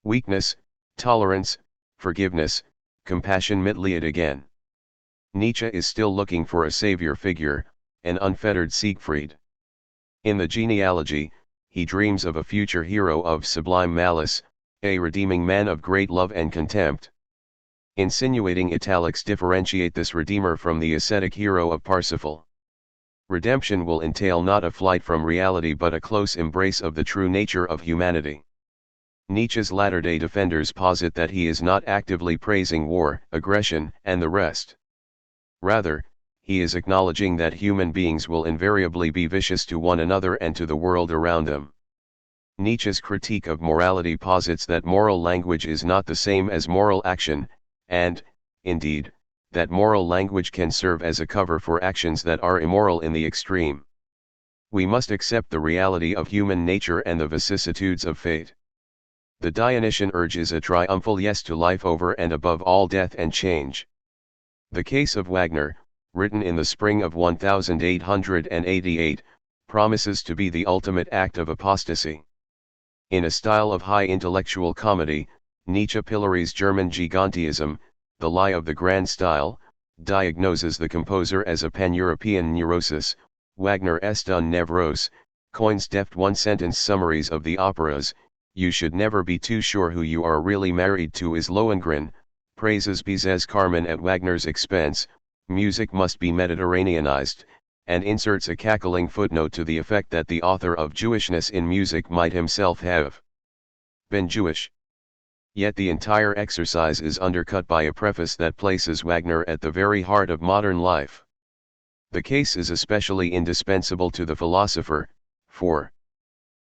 Weakness, tolerance, forgiveness, compassion. Mitleid again. Nietzsche is still looking for a savior figure, an unfettered Siegfried. In the genealogy, he dreams of a future hero of sublime malice, a redeeming man of great love and contempt. Insinuating italics differentiate this redeemer from the ascetic hero of Parsifal. Redemption will entail not a flight from reality but a close embrace of the true nature of humanity. Nietzsche's latter-day defenders posit that he is not actively praising war, aggression, and the rest. Rather, he is acknowledging that human beings will invariably be vicious to one another and to the world around them. Nietzsche's critique of morality posits that moral language is not the same as moral action, and, indeed, that moral language can serve as a cover for actions that are immoral in the extreme. We must accept the reality of human nature and the vicissitudes of fate. The Dionysian urge is a triumphal yes to life over and above all death and change. The case of Wagner, written in the spring of 1888, promises to be the ultimate act of apostasy. In a style of high intellectual comedy, Nietzsche pillories German gigantism, the lie of the grand style, diagnoses the composer as a pan-European neurosis, Wagner est un névrose, coins deft one-sentence summaries of the operas, you should never be too sure who you are really married to is Lohengrin, praises Bizet's Carmen at Wagner's expense, music must be Mediterraneanized, and inserts a cackling footnote to the effect that the author of Jewishness in music might himself have been Jewish. Yet the entire exercise is undercut by a preface that places Wagner at the very heart of modern life. The case is especially indispensable to the philosopher, for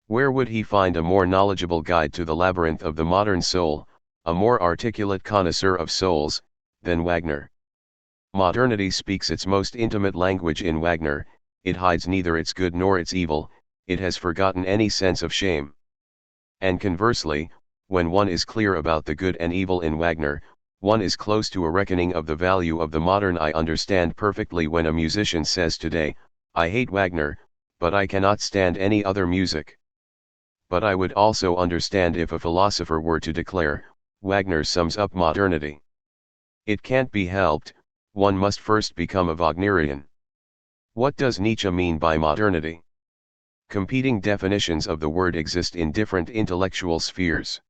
where would he find a more knowledgeable guide to the labyrinth of the modern soul, a more articulate connoisseur of souls, than Wagner? Modernity speaks its most intimate language in Wagner, it hides neither its good nor its evil, it has forgotten any sense of shame. And conversely, when one is clear about the good and evil in Wagner, one is close to a reckoning of the value of the modern. I understand perfectly when a musician says today, I hate Wagner, but I cannot stand any other music. But I would also understand if a philosopher were to declare, Wagner sums up modernity. It can't be helped, one must first become a Wagnerian. What does Nietzsche mean by modernity? Competing definitions of the word exist in different intellectual spheres.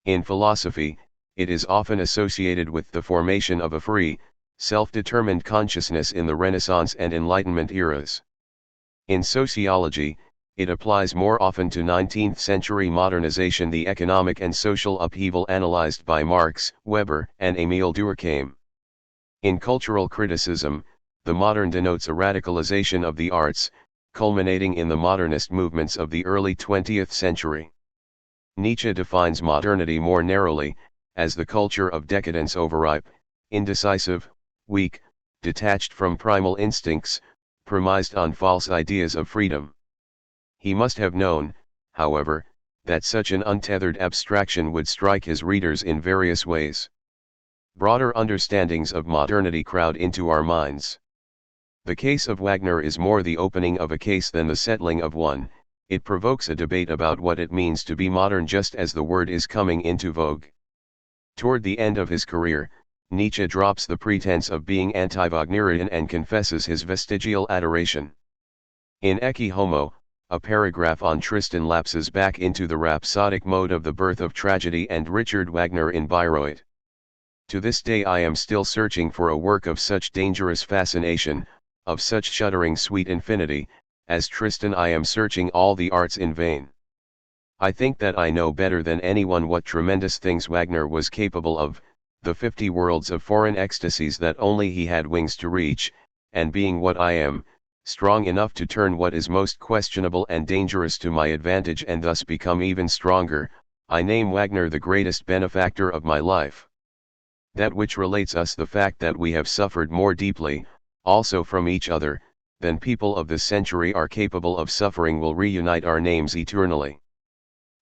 In philosophy, it is often associated with the formation of a free, self-determined consciousness in the Renaissance and Enlightenment eras. In sociology, it applies more often to 19th-century modernization, the economic and social upheaval analyzed by Marx, Weber, and Émile Durkheim. In cultural criticism, the modern denotes a radicalization of the arts, culminating in the modernist movements of the early 20th century. Nietzsche defines modernity more narrowly, as the culture of decadence, overripe, indecisive, weak, detached from primal instincts, premised on false ideas of freedom. He must have known, however, that such an untethered abstraction would strike his readers in various ways. Broader understandings of modernity crowd into our minds. The case of Wagner is more the opening of a case than the settling of one, it provokes a debate about what it means to be modern just as the word is coming into vogue. Toward the end of his career, Nietzsche drops the pretense of being anti-Wagnerian and confesses his vestigial adoration. In Ecce Homo, a paragraph on Tristan lapses back into the rhapsodic mode of the birth of tragedy and Richard Wagner in Bayreuth. To this day I am still searching for a work of such dangerous fascination, of such shuddering sweet infinity, as Tristan. I am searching all the arts in vain. I think that I know better than anyone what tremendous things Wagner was capable of, the 50 worlds of foreign ecstasies that only he had wings to reach, and being what I am, strong enough to turn what is most questionable and dangerous to my advantage and thus become even stronger, I name Wagner the greatest benefactor of my life. That which relates us the fact that we have suffered more deeply, also from each other, than people of this century are capable of suffering will reunite our names eternally.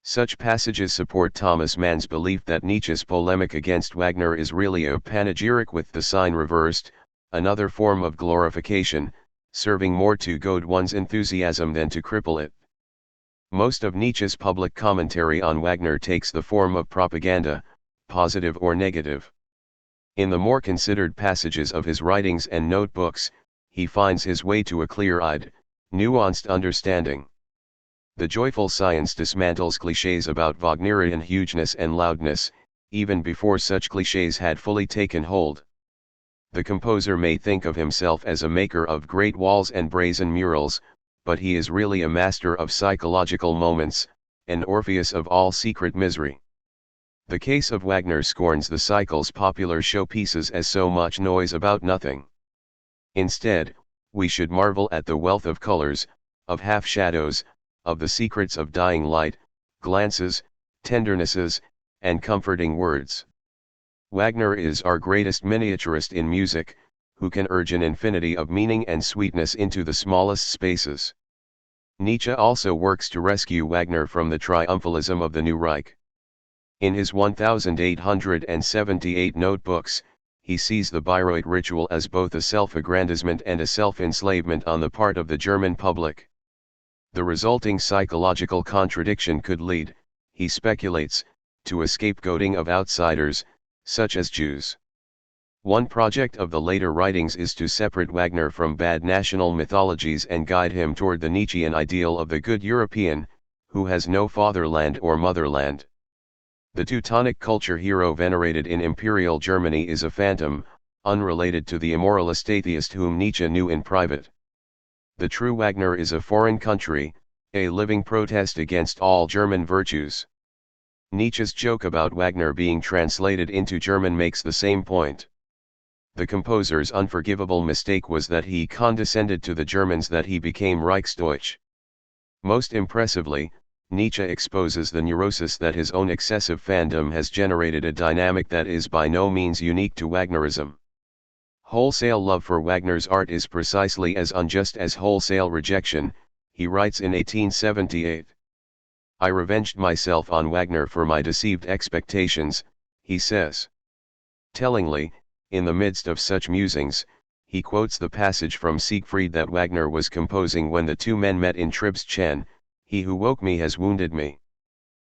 Such passages support Thomas Mann's belief that Nietzsche's polemic against Wagner is really a panegyric with the sign reversed, another form of glorification, serving more to goad one's enthusiasm than to cripple it. Most of Nietzsche's public commentary on Wagner takes the form of propaganda, positive or negative. In the more considered passages of his writings and notebooks, he finds his way to a clear-eyed, nuanced understanding. The joyful science dismantles clichés about Wagnerian hugeness and loudness, even before such clichés had fully taken hold. The composer may think of himself as a maker of great walls and brazen murals, but he is really a master of psychological moments, an Orpheus of all secret misery. The case of Wagner scorns the cycle's popular showpieces as so much noise about nothing. Instead, we should marvel at the wealth of colors, of half-shadows, of the secrets of dying light, glances, tendernesses, and comforting words. Wagner is our greatest miniaturist in music, who can urge an infinity of meaning and sweetness into the smallest spaces. Nietzsche also works to rescue Wagner from the triumphalism of the New Reich. In his 1878 notebooks, he sees the Bayreuth ritual as both a self-aggrandizement and a self-enslavement on the part of the German public. The resulting psychological contradiction could lead, he speculates, to a scapegoating of outsiders, such as Jews. One project of the later writings is to separate Wagner from bad national mythologies and guide him toward the Nietzschean ideal of the good European, who has no fatherland or motherland. The Teutonic culture hero venerated in Imperial Germany is a phantom, unrelated to the immoralist atheist whom Nietzsche knew in private. The true Wagner is a foreign country, a living protest against all German virtues. Nietzsche's joke about Wagner being translated into German makes the same point. The composer's unforgivable mistake was that he condescended to the Germans, that he became Reichsdeutsch. Most impressively, Nietzsche exposes the neurosis that his own excessive fandom has generated, a dynamic that is by no means unique to Wagnerism. Wholesale love for Wagner's art is precisely as unjust as wholesale rejection, he writes in 1878. I revenged myself on Wagner for my deceived expectations, he says. Tellingly, in the midst of such musings, he quotes the passage from Siegfried that Wagner was composing when the two men met in Tribschen, "He who woke me has wounded me."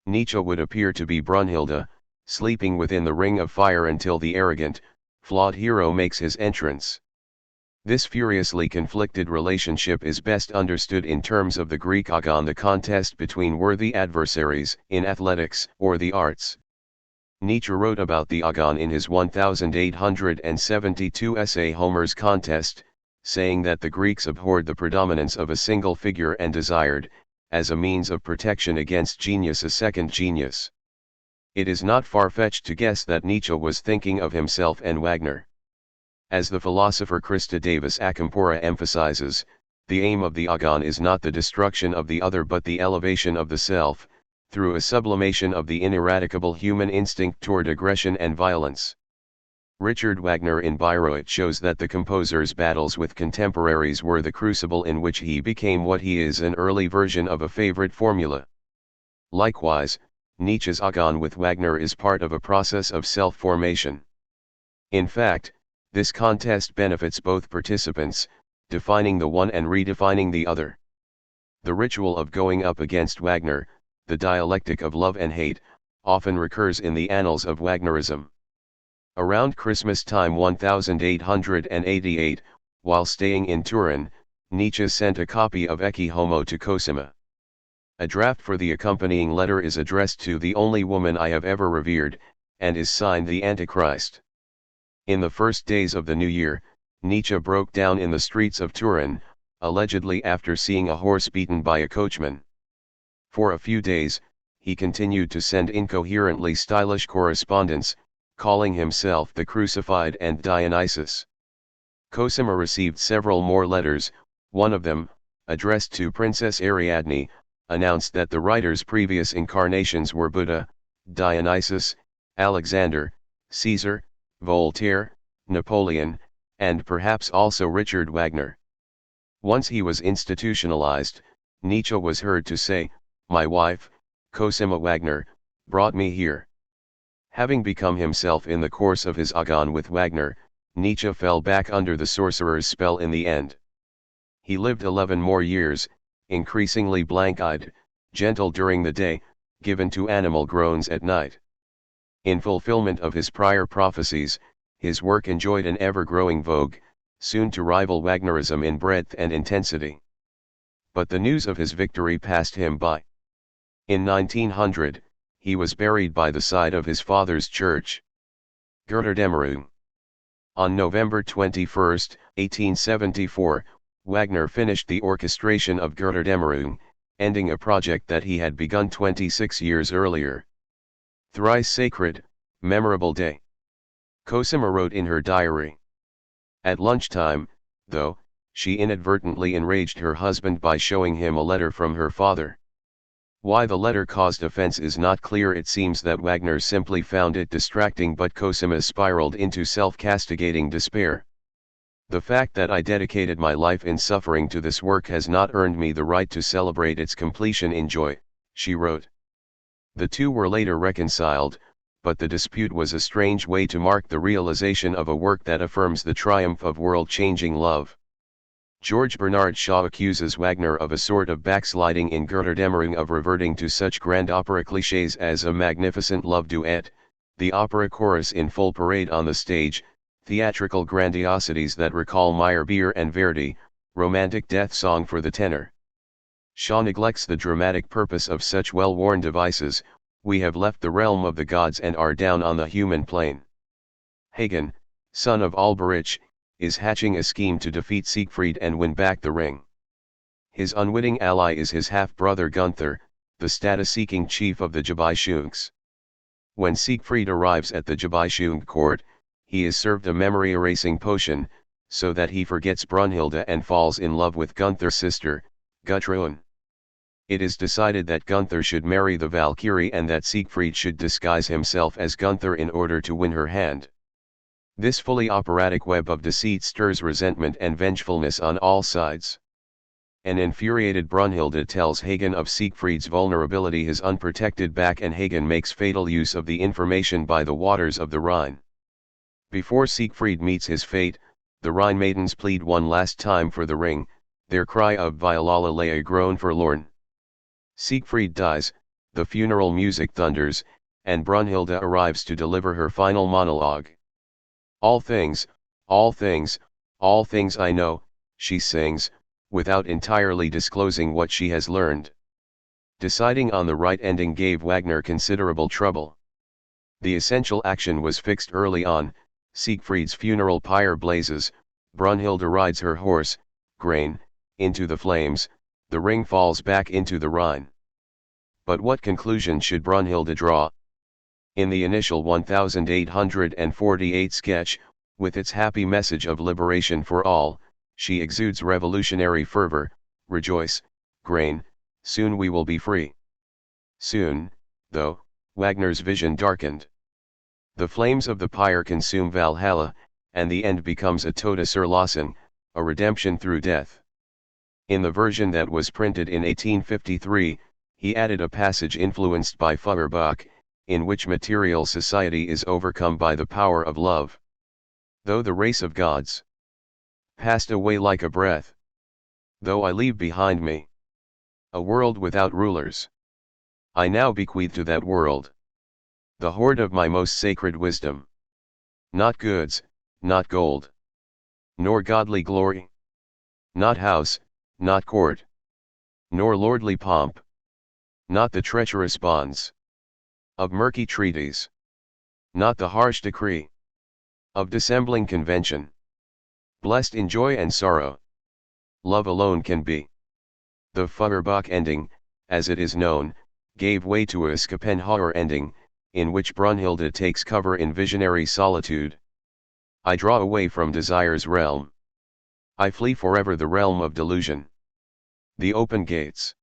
Nietzsche would appear to be Brunhilde, sleeping within the ring of fire until the arrogant, flawed hero makes his entrance. This furiously conflicted relationship is best understood in terms of the Greek agon, the contest between worthy adversaries in athletics or the arts. Nietzsche wrote about the agon in his 1872 essay Homer's Contest, saying that the Greeks abhorred the predominance of a single figure and desired, as a means of protection against genius, a second genius. It is not far-fetched to guess that Nietzsche was thinking of himself and Wagner. As the philosopher Christa Davis Akampora emphasizes, the aim of the agon is not the destruction of the other but the elevation of the self, through a sublimation of the ineradicable human instinct toward aggression and violence. Richard Wagner in Bayreuth shows that the composer's battles with contemporaries were the crucible in which he became what he is, an early version of a favorite formula. Likewise, Nietzsche's agon with Wagner is part of a process of self-formation. In fact, this contest benefits both participants, defining the one and redefining the other. The ritual of going up against Wagner, the dialectic of love and hate, often recurs in the annals of Wagnerism. Around Christmas time 1888, while staying in Turin, Nietzsche sent a copy of Ecce Homo to Cosima. A draft for the accompanying letter is addressed to the only woman I have ever revered, and is signed the Antichrist. In the first days of the new year, Nietzsche broke down in the streets of Turin, allegedly after seeing a horse beaten by a coachman. For a few days, he continued to send incoherently stylish correspondence, calling himself the Crucified and Dionysus. Cosima received several more letters. One of them, addressed to Princess Ariadne, announced that the writer's previous incarnations were Buddha, Dionysus, Alexander, Caesar, Voltaire, Napoleon, and perhaps also Richard Wagner. Once he was institutionalized, Nietzsche was heard to say, "My wife, Cosima Wagner, brought me here." Having become himself in the course of his agon with Wagner, Nietzsche fell back under the sorcerer's spell in the end. He lived 11 more years, increasingly blank-eyed, gentle during the day, given to animal groans at night. In fulfillment of his prior prophecies, his work enjoyed an ever-growing vogue, soon to rival Wagnerism in breadth and intensity. But the news of his victory passed him by. In 1900, he was buried by the side of his father's church. Götterdämmerung. On November 21, 1874, Wagner finished the orchestration of Götterdämmerung, ending a project that he had begun 26 years earlier. Thrice sacred, memorable day. Cosima wrote in her diary. At lunchtime, though, she inadvertently enraged her husband by showing him a letter from her father. Why the letter caused offense is not clear. It seems that Wagner simply found it distracting, but Cosima spiraled into self-castigating despair. The fact that I dedicated my life in suffering to this work has not earned me the right to celebrate its completion in joy, she wrote. The two were later reconciled, but the dispute was a strange way to mark the realization of a work that affirms the triumph of world-changing love. George Bernard Shaw accuses Wagner of a sort of backsliding in Götterdämmerung, of reverting to such grand opera clichés as a magnificent love duet, the opera chorus in full parade on the stage, theatrical grandiosities that recall Meyerbeer and Verdi, romantic death song for the tenor. Shaw neglects the dramatic purpose of such well-worn devices. We have left the realm of the gods and are down on the human plane. Hagen, son of Alberich, is hatching a scheme to defeat Siegfried and win back the ring. His unwitting ally is his half-brother Gunther, the status-seeking chief of the Jabaischunks. When Siegfried arrives at the Jabaischunk court, he is served a memory-erasing potion, so that he forgets Brunhilde and falls in love with Gunther's sister, Gudrun. It is decided that Gunther should marry the Valkyrie and that Siegfried should disguise himself as Gunther in order to win her hand. This fully operatic web of deceit stirs resentment and vengefulness on all sides. An infuriated Brunhilde tells Hagen of Siegfried's vulnerability, his unprotected back, and Hagen makes fatal use of the information by the waters of the Rhine. Before Siegfried meets his fate, the Rhine maidens plead one last time for the ring, their cry of Violala lay a groan forlorn. Siegfried dies, the funeral music thunders, and Brunhilde arrives to deliver her final monologue. All things, all things, all things I know, she sings, without entirely disclosing what she has learned. Deciding on the right ending gave Wagner considerable trouble. The essential action was fixed early on. Siegfried's funeral pyre blazes, Brunhilde rides her horse, Grain, into the flames, the ring falls back into the Rhine. But what conclusion should Brunhilde draw? In the initial 1848 sketch, with its happy message of liberation for all, she exudes revolutionary fervor. Rejoice, Grain, soon we will be free. Soon, though, Wagner's vision darkened. The flames of the pyre consume Valhalla, and the end becomes a Todeserlassung, a redemption through death. In the version that was printed in 1853, he added a passage influenced by Feuerbach, in which material society is overcome by the power of love. Though the race of gods passed away like a breath, though I leave behind me a world without rulers, I now bequeath to that world the hoard of my most sacred wisdom. Not goods, not gold, nor godly glory, not house, not court, nor lordly pomp, not the treacherous bonds of murky treaties, not the harsh decree of dissembling convention. Blessed in joy and sorrow, love alone can be. The Feuerbach ending, as it is known, gave way to a Schopenhauer ending, in which Brunhilde takes cover in visionary solitude. I draw away from desire's realm. I flee forever the realm of delusion. The open gates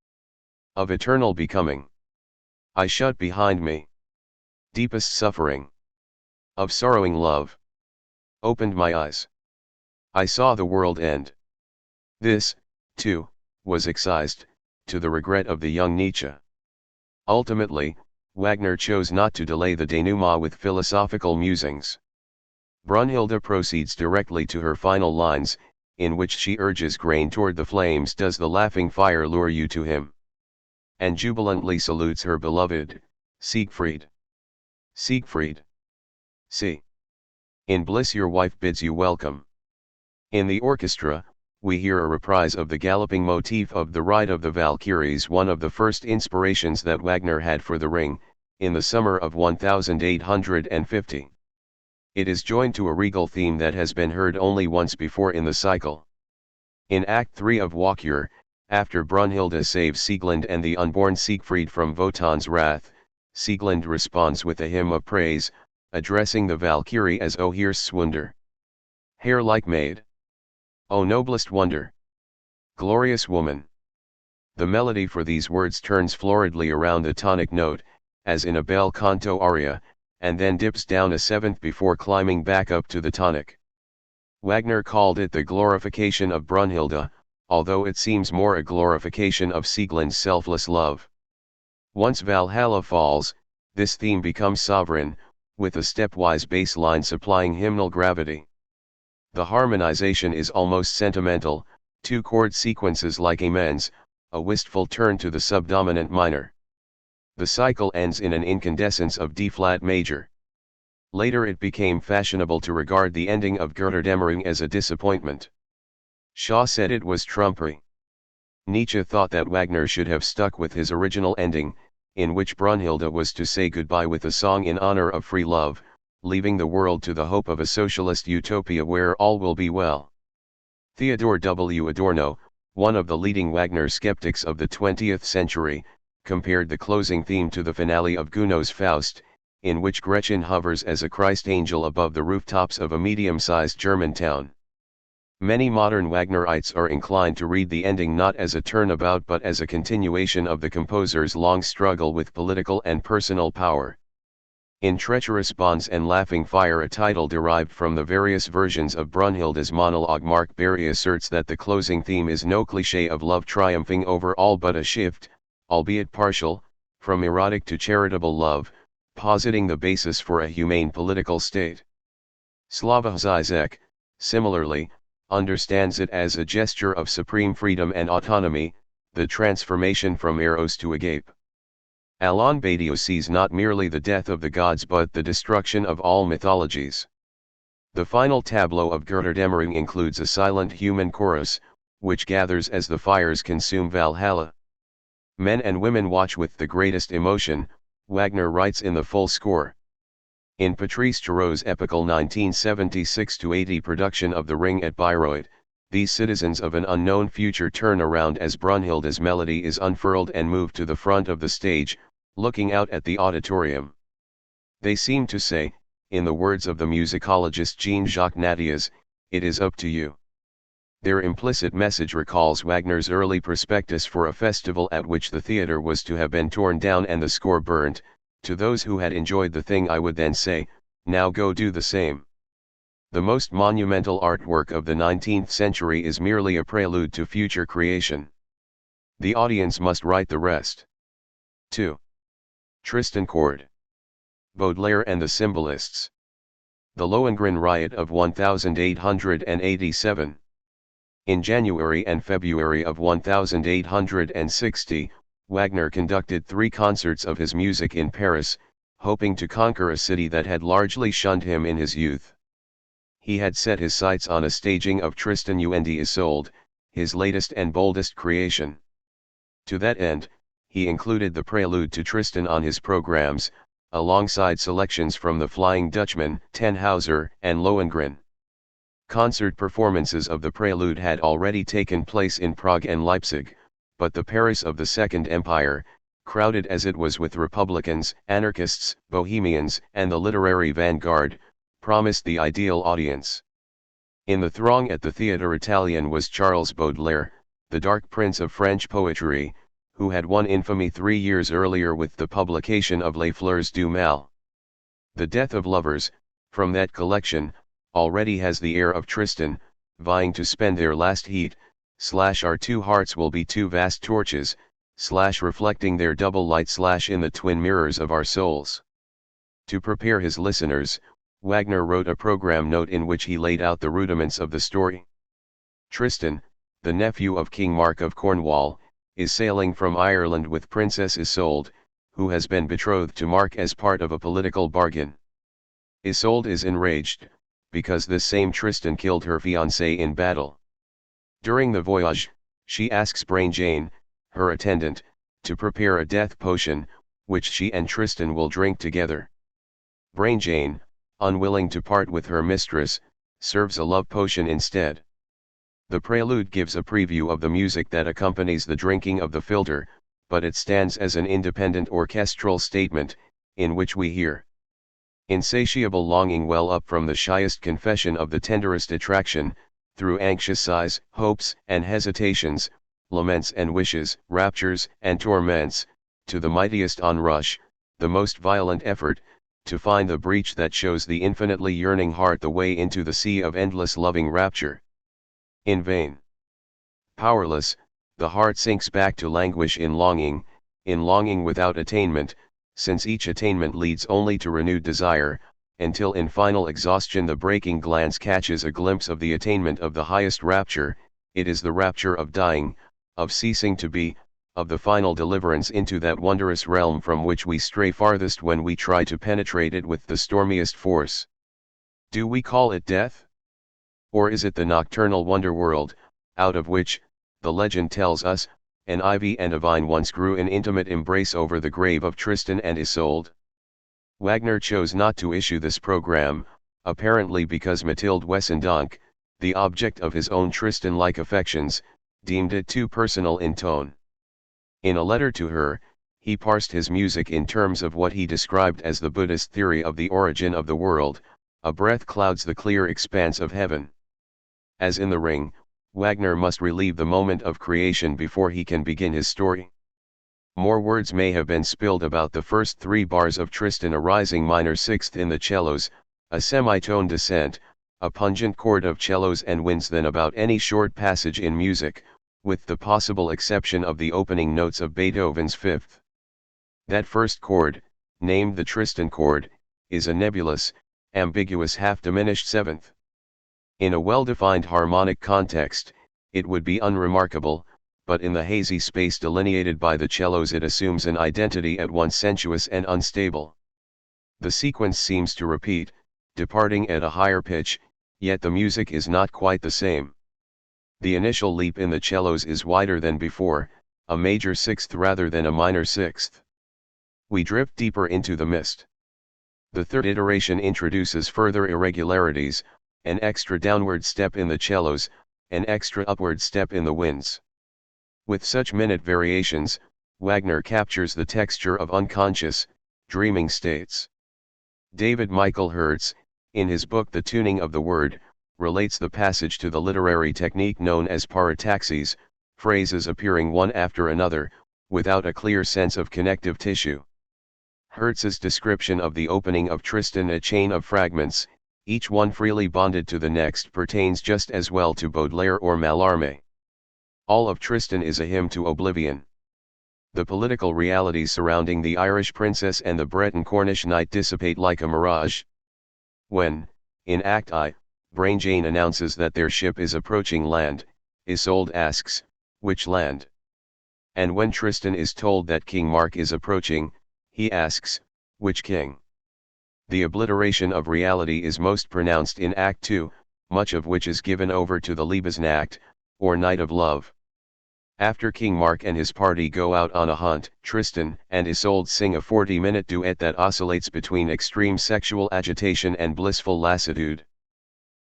of eternal becoming I shut behind me. Deepest suffering of sorrowing love opened my eyes. I saw the world end. This, too, was excised, to the regret of the young Nietzsche. Ultimately, Wagner chose not to delay the denouement with philosophical musings. Brunhilde proceeds directly to her final lines, in which she urges Grain toward the flames. Does the laughing fire lure you to him? And jubilantly salutes her beloved, Siegfried. Siegfried. See. In bliss your wife bids you welcome. In the orchestra, we hear a reprise of the galloping motif of the Ride of the Valkyries, one of the first inspirations that Wagner had for the ring, in the summer of 1850. It is joined to a regal theme that has been heard only once before in the cycle. In Act 3 of Walkure, after Brunhilde saves Sieglind and the unborn Siegfried from Wotan's wrath, Sieglind responds with a hymn of praise, addressing the Valkyrie as O heer's wonder. Hair like maid. O noblest wonder. Glorious woman. The melody for these words turns floridly around the tonic note, as in a bel canto aria, and then dips down a seventh before climbing back up to the tonic. Wagner called it the glorification of Brunhilde, although it seems more a glorification of Sieglind's selfless love. Once Valhalla falls, this theme becomes sovereign, with a stepwise bass line supplying hymnal gravity. The harmonization is almost sentimental, two chord sequences like amens, a wistful turn to the subdominant minor. The cycle ends in an incandescence of D-flat major. Later it became fashionable to regard the ending of Götterdämmerung as a disappointment. Shaw said it was trumpery. Nietzsche thought that Wagner should have stuck with his original ending, in which Brunhilde was to say goodbye with a song in honor of free love, leaving the world to the hope of a socialist utopia where all will be well. Theodore W. Adorno, one of the leading Wagner skeptics of the 20th century, compared the closing theme to the finale of Gounod's Faust, in which Gretchen hovers as a Christ angel above the rooftops of a medium-sized German town. Many modern Wagnerites are inclined to read the ending not as a turnabout but as a continuation of the composer's long struggle with political and personal power. In Treacherous Bonds and Laughing Fire, a title derived from the various versions of Brunhilde's monologue, Mark Berry asserts that the closing theme is no cliché of love triumphing over all but a shift, albeit partial, from erotic to charitable love, positing the basis for a humane political state. Slavoj Žižek, similarly, understands it as a gesture of supreme freedom and autonomy, the transformation from eros to agape. Alain Badiou sees not merely the death of the gods but the destruction of all mythologies. The final tableau of Götterdämmerung includes a silent human chorus, which gathers as the fires consume Valhalla. Men and women watch with the greatest emotion, Wagner writes in the full score. In Patrice Chéreau's epical 1976-80 production of The Ring at Bayreuth, these citizens of an unknown future turn around as Brunhilde's melody is unfurled and move to the front of the stage, looking out at the auditorium. They seem to say, in the words of the musicologist Jean-Jacques Natias, "It is up to you." Their implicit message recalls Wagner's early prospectus for a festival at which the theater was to have been torn down and the score burnt. To those who had enjoyed the thing I would then say, now go do the same. The most monumental artwork of the 19th century is merely a prelude to future creation. The audience must write the rest. 2. Tristan Chord. Baudelaire and the Symbolists. The Lohengrin Riot of 1887. In January and February of 1860, Wagner conducted 3 concerts of his music in Paris, hoping to conquer a city that had largely shunned him in his youth. He had set his sights on a staging of Tristan und Isolde, his latest and boldest creation. To that end, he included the prelude to Tristan on his programs, alongside selections from The Flying Dutchman, Tannhäuser, and Lohengrin. Concert performances of the prelude had already taken place in Prague and Leipzig, but the Paris of the Second Empire, crowded as it was with republicans, anarchists, bohemians, and the literary vanguard, promised the ideal audience. In the throng at the Théâtre Italien was Charles Baudelaire, the dark prince of French poetry, who had won infamy 3 years earlier with the publication of Les Fleurs du Mal. The Death of Lovers, from that collection, already has the air of Tristan, vying to spend their last heat, our 2 hearts will be 2 vast torches, reflecting their double light in the twin mirrors of our souls. To prepare his listeners, Wagner wrote a program note in which he laid out the rudiments of the story. Tristan, the nephew of King Mark of Cornwall, is sailing from Ireland with Princess Isolde, who has been betrothed to Mark as part of a political bargain. Isolde is enraged, because this same Tristan killed her fiancé in battle. During the voyage, she asks Brain Jane, her attendant, to prepare a death potion, which she and Tristan will drink together. Brain Jane, unwilling to part with her mistress, serves a love potion instead. The prelude gives a preview of the music that accompanies the drinking of the philter, but it stands as an independent orchestral statement, in which we hear insatiable longing well up from the shyest confession of the tenderest attraction, through anxious sighs, hopes and hesitations, laments and wishes, raptures and torments, to the mightiest onrush, the most violent effort, to find the breach that shows the infinitely yearning heart the way into the sea of endless loving rapture. In vain. Powerless, the heart sinks back to languish in longing without attainment, since each attainment leads only to renewed desire, until in final exhaustion the breaking glance catches a glimpse of the attainment of the highest rapture. It is the rapture of dying, of ceasing to be, of the final deliverance into that wondrous realm from which we stray farthest when we try to penetrate it with the stormiest force. Do we call it death? Or is it the nocturnal wonder-world, out of which, the legend tells us, an ivy and a vine once grew in intimate embrace over the grave of Tristan and Isolde? Wagner chose not to issue this program, apparently because Mathilde Wessendonck, the object of his own Tristan-like affections, deemed it too personal in tone. In a letter to her, he parsed his music in terms of what he described as the Buddhist theory of the origin of the world: a breath clouds the clear expanse of heaven. As in The Ring, Wagner must relieve the moment of creation before he can begin his story. More words may have been spilled about the first 3 bars of Tristan, a rising minor sixth in the cellos, a semitone descent, a pungent chord of cellos and winds, than about any short passage in music, with the possible exception of the opening notes of Beethoven's Fifth. That first chord, named the Tristan chord, is a nebulous, ambiguous half-diminished seventh. In a well-defined harmonic context, it would be unremarkable, but in the hazy space delineated by the cellos it assumes an identity at once sensuous and unstable. The sequence seems to repeat, departing at a higher pitch, yet the music is not quite the same. The initial leap in the cellos is wider than before, a major sixth rather than a minor sixth. We drift deeper into the mist. The third iteration introduces further irregularities, an extra downward step in the cellos, an extra upward step in the winds. With such minute variations, Wagner captures the texture of unconscious, dreaming states. David Michael Hertz, in his book The Tuning of the Word, relates the passage to the literary technique known as parataxis, phrases appearing one after another, without a clear sense of connective tissue. Hertz's description of the opening of Tristan, a chain of fragments, each one freely bonded to the next, pertains just as well to Baudelaire or Mallarmé. All of Tristan is a hymn to oblivion. The political realities surrounding the Irish princess and the Breton Cornish knight dissipate like a mirage. When, in Act I, Brain Jane announces that their ship is approaching land, Isolde asks, "Which land?" And when Tristan is told that King Mark is approaching, he asks, "Which king?" The obliteration of reality is most pronounced in Act II, much of which is given over to the Liebesnacht, or Night of Love. After King Mark and his party go out on a hunt, Tristan and Isolde sing a 40-minute duet that oscillates between extreme sexual agitation and blissful lassitude.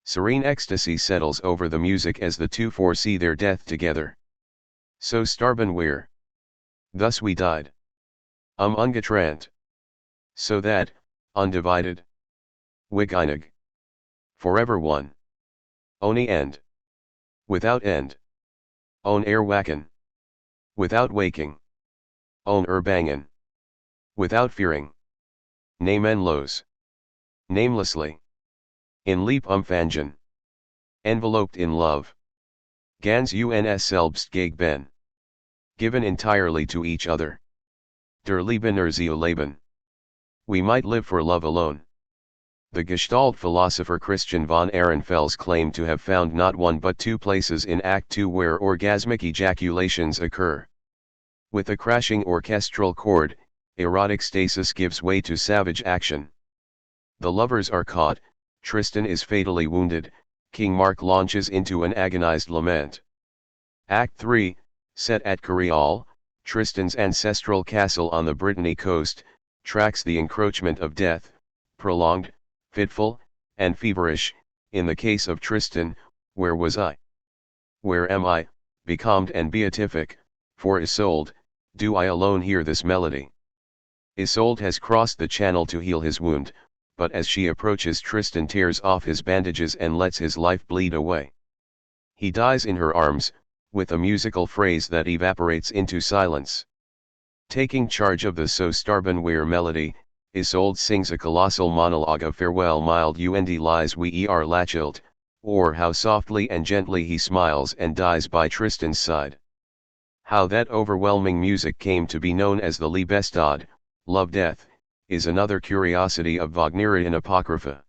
Serene ecstasy settles over the music as the two foresee their death together. So starben wir. Thus we died. Ungetrennt. So that, undivided. Wigeinig. Forever one. Ohne end. Without end. Ohne erwachen. Without waking. Ohne erbangen. Without fearing. Namenlos. Namelessly. In Lieb umfangen. Enveloped in love. Ganz uns selbst geben. Given entirely to each other. Der Leben zur Leben. We might live for love alone. The Gestalt philosopher Christian von Ehrenfels claimed to have found not one but 2 places in Act II where orgasmic ejaculations occur. With a crashing orchestral chord, erotic stasis gives way to savage action. The lovers are caught, Tristan is fatally wounded, King Mark launches into an agonized lament. Act III, set at Carial, Tristan's ancestral castle on the Brittany coast, tracks the encroachment of death, prolonged, fitful, and feverish. In the case of Tristan, where was I? Where am I, becalmed and beatific, for Isolde, do I alone hear this melody? Isolde has crossed the channel to heal his wound, but as she approaches Tristan tears off his bandages and lets his life bleed away. He dies in her arms, with a musical phrase that evaporates into silence. Taking charge of the So Starben Weir melody, Isolde sings a colossal monologue of farewell mild und lies we er lachilt, or how softly and gently he smiles and dies by Tristan's side. How that overwhelming music came to be known as the Liebestod, love-death, is another curiosity of Wagnerian apocrypha.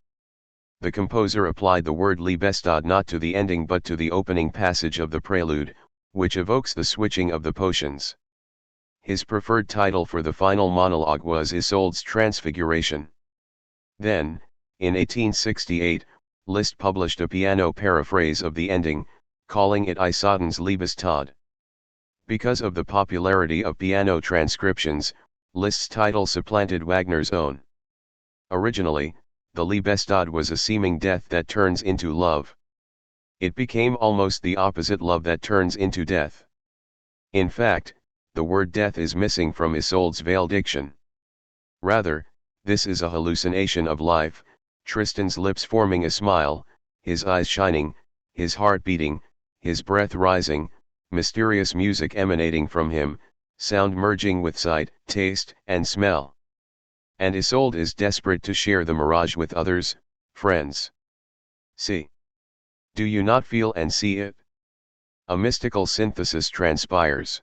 The composer applied the word Liebestod not to the ending but to the opening passage of the prelude, which evokes the switching of the potions. His preferred title for the final monologue was Isolde's Transfiguration. Then, in 1868, Liszt published a piano paraphrase of the ending, calling it Isoden's Liebestod. Because of the popularity of piano transcriptions, Liszt's title supplanted Wagner's own. Originally, the Liebestod was a seeming death that turns into love. It became almost the opposite, love that turns into death. In fact, the word death is missing from Isolde's veiled diction. Rather, this is a hallucination of life, Tristan's lips forming a smile, his eyes shining, his heart beating, his breath rising, mysterious music emanating from him, sound merging with sight, taste, and smell. And Isolde is desperate to share the mirage with others, friends. See. Do you not feel and see it? A mystical synthesis transpires.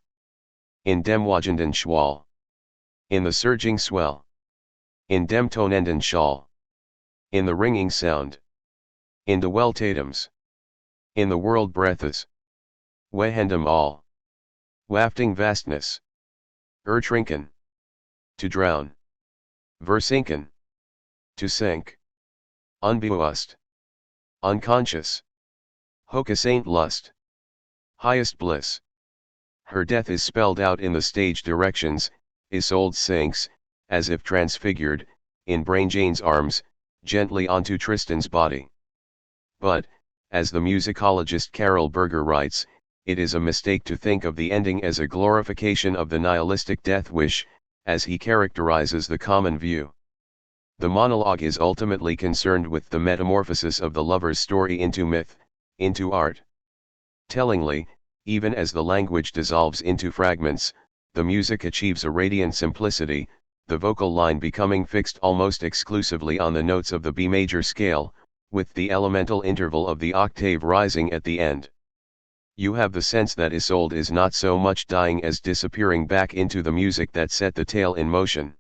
In dem wogenden Schwall. In the surging swell. In dem tonenden Schall. In the ringing sound. In de weltatums. In the world breathes. Wehendem all. Wafting vastness. Ertrinken. To drown. Versinken. To sink. Unbewusst. Unconscious. Hoca saint lust. Highest bliss. Her death is spelled out in the stage directions. Isolde sinks, as if transfigured, in Brainjane's arms, gently onto Tristan's body. But, as the musicologist Carol Berger writes, it is a mistake to think of the ending as a glorification of the nihilistic death wish, as he characterizes the common view. The monologue is ultimately concerned with the metamorphosis of the lover's story into myth, into art. Tellingly, even as the language dissolves into fragments, the music achieves a radiant simplicity, the vocal line becoming fixed almost exclusively on the notes of the B major scale, with the elemental interval of the octave rising at the end. You have the sense that Isolde is not so much dying as disappearing back into the music that set the tale in motion.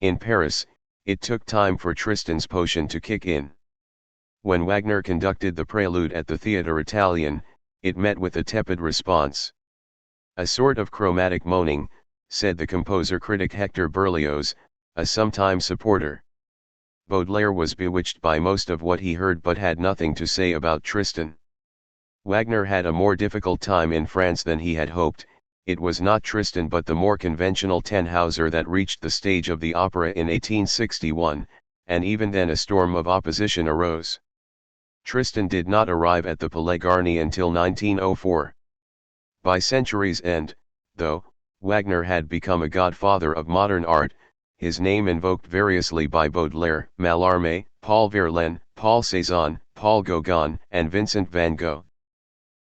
In Paris, it took time for Tristan's potion to kick in. When Wagner conducted the prelude at the Theatre Italien, it met with a tepid response. A sort of chromatic moaning, said the composer critic Hector Berlioz, a sometime supporter. Baudelaire was bewitched by most of what he heard but had nothing to say about Tristan. Wagner had a more difficult time in France than he had hoped. It was not Tristan but the more conventional Tannhauser that reached the stage of the opera in 1861, and even then a storm of opposition arose. Tristan did not arrive at the Palais Garnier until 1904. By century's end, though, Wagner had become a godfather of modern art, his name invoked variously by Baudelaire, Mallarmé, Paul Verlaine, Paul Cézanne, Paul Gauguin, and Vincent van Gogh.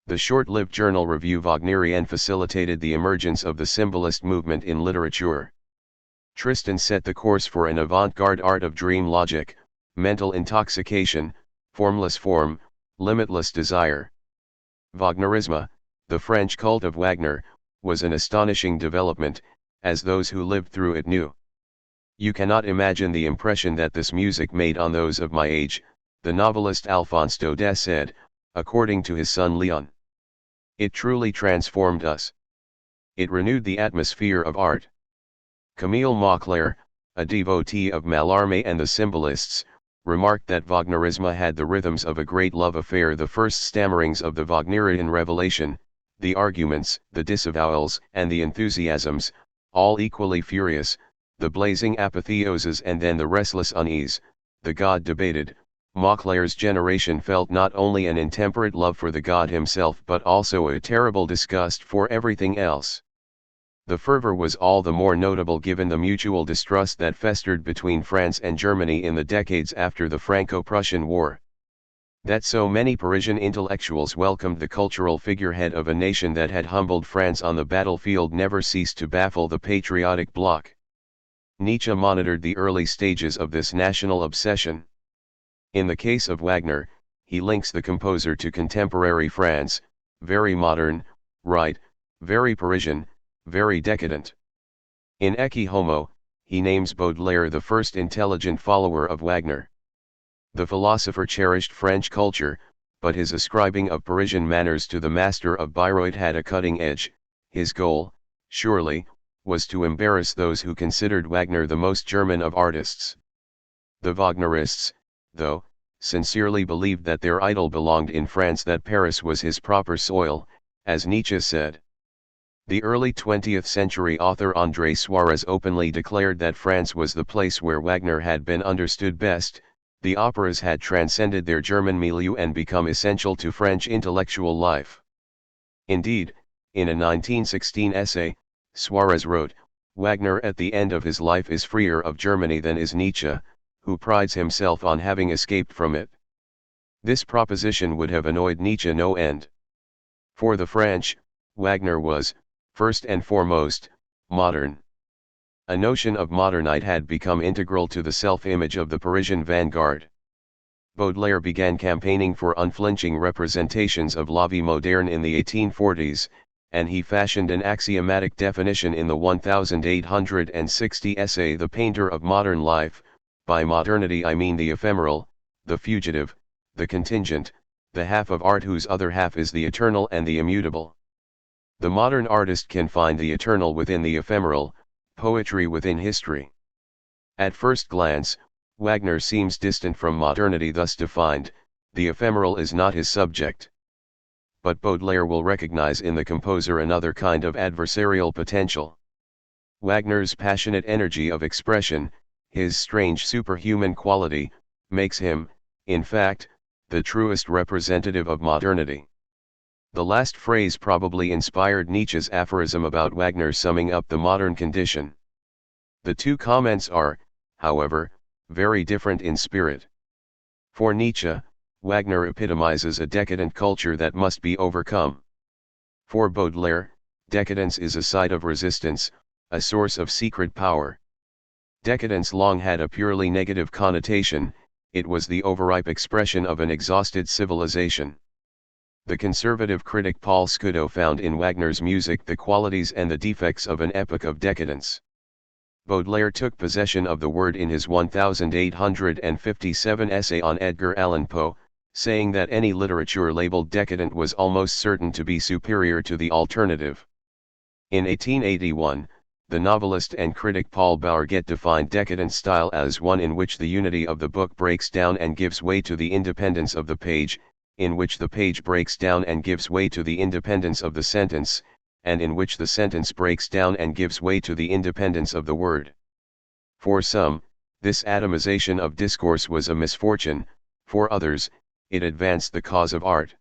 The short-lived journal Revue Wagnerienne facilitated the emergence of the symbolist movement in literature. Tristan set the course for an avant-garde art of dream logic, mental intoxication, formless form, limitless desire. Wagnerism, the French cult of Wagner, was an astonishing development, as those who lived through it knew. You cannot imagine the impression that this music made on those of my age, the novelist Alphonse Daudet said, according to his son Leon. It truly transformed us. It renewed the atmosphere of art. Camille Mauclair, a devotee of Mallarmé and the symbolists, remarked that Wagnerism had the rhythms of a great love affair, the first stammerings of the Wagnerian revelation, the arguments, the disavowals, and the enthusiasms, all equally furious, the blazing apotheoses and then the restless unease, the god debated, Mauchlayer's generation felt not only an intemperate love for the god himself but also a terrible disgust for everything else. The fervor was all the more notable given the mutual distrust that festered between France and Germany in the decades after the Franco-Prussian War. That so many Parisian intellectuals welcomed the cultural figurehead of a nation that had humbled France on the battlefield never ceased to baffle the patriotic bloc. Nietzsche monitored the early stages of this national obsession. In the case of Wagner, he links the composer to contemporary France, very modern, right, very Parisian, very decadent. In Ecce Homo, he names Baudelaire the first intelligent follower of Wagner. The philosopher cherished French culture, but his ascribing of Parisian manners to the master of Bayreuth had a cutting edge. His goal, surely, was to embarrass those who considered Wagner the most German of artists. The Wagnerists, though, sincerely believed that their idol belonged in France, that Paris was his proper soil, as Nietzsche said. The early 20th century author André Suarez openly declared that France was the place where Wagner had been understood best. The operas had transcended their German milieu and become essential to French intellectual life. Indeed, in a 1916 essay, Suarez wrote, "Wagner at the end of his life is freer of Germany than is Nietzsche, who prides himself on having escaped from it." This proposition would have annoyed Nietzsche no end. For the French, Wagner was, first and foremost, modern. A notion of modernite had become integral to the self-image of the Parisian vanguard. Baudelaire began campaigning for unflinching representations of la vie moderne in the 1840s, and he fashioned an axiomatic definition in the 1860 essay The Painter of Modern Life. By modernity I mean the ephemeral, the fugitive, the contingent, the half of art whose other half is the eternal and the immutable. The modern artist can find the eternal within the ephemeral, poetry within history. At first glance, Wagner seems distant from modernity thus defined. The ephemeral is not his subject. But Baudelaire will recognize in the composer another kind of adversarial potential. Wagner's passionate energy of expression, his strange superhuman quality, makes him, in fact, the truest representative of modernity. The last phrase probably inspired Nietzsche's aphorism about Wagner summing up the modern condition. The two comments are, however, very different in spirit. For Nietzsche, Wagner epitomizes a decadent culture that must be overcome. For Baudelaire, decadence is a site of resistance, a source of secret power. Decadence long had a purely negative connotation, it was the overripe expression of an exhausted civilization. The conservative critic Paul Scudo found in Wagner's music the qualities and the defects of an epoch of decadence. Baudelaire took possession of the word in his 1857 essay on Edgar Allan Poe, saying that any literature labeled decadent was almost certain to be superior to the alternative. In 1881, the novelist and critic Paul Bourget defined decadent style as one in which the unity of the book breaks down and gives way to the independence of the page, in which the page breaks down and gives way to the independence of the sentence, and in which the sentence breaks down and gives way to the independence of the word. For some, this atomization of discourse was a misfortune, for others, it advanced the cause of art.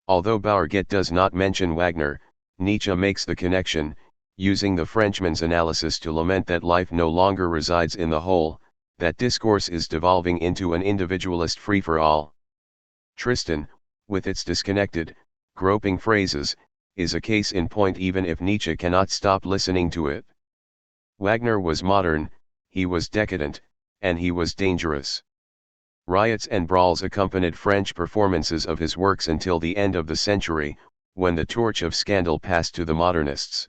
Although Bourget does not mention Wagner, Nietzsche makes the connection, using the Frenchman's analysis to lament that life no longer resides in the whole, that discourse is devolving into an individualist free-for-all. Tristan, with its disconnected, groping phrases, is a case in point even if Nietzsche cannot stop listening to it. Wagner was modern, he was decadent, and he was dangerous. Riots and brawls accompanied French performances of his works until the end of the century, when the torch of scandal passed to the modernists.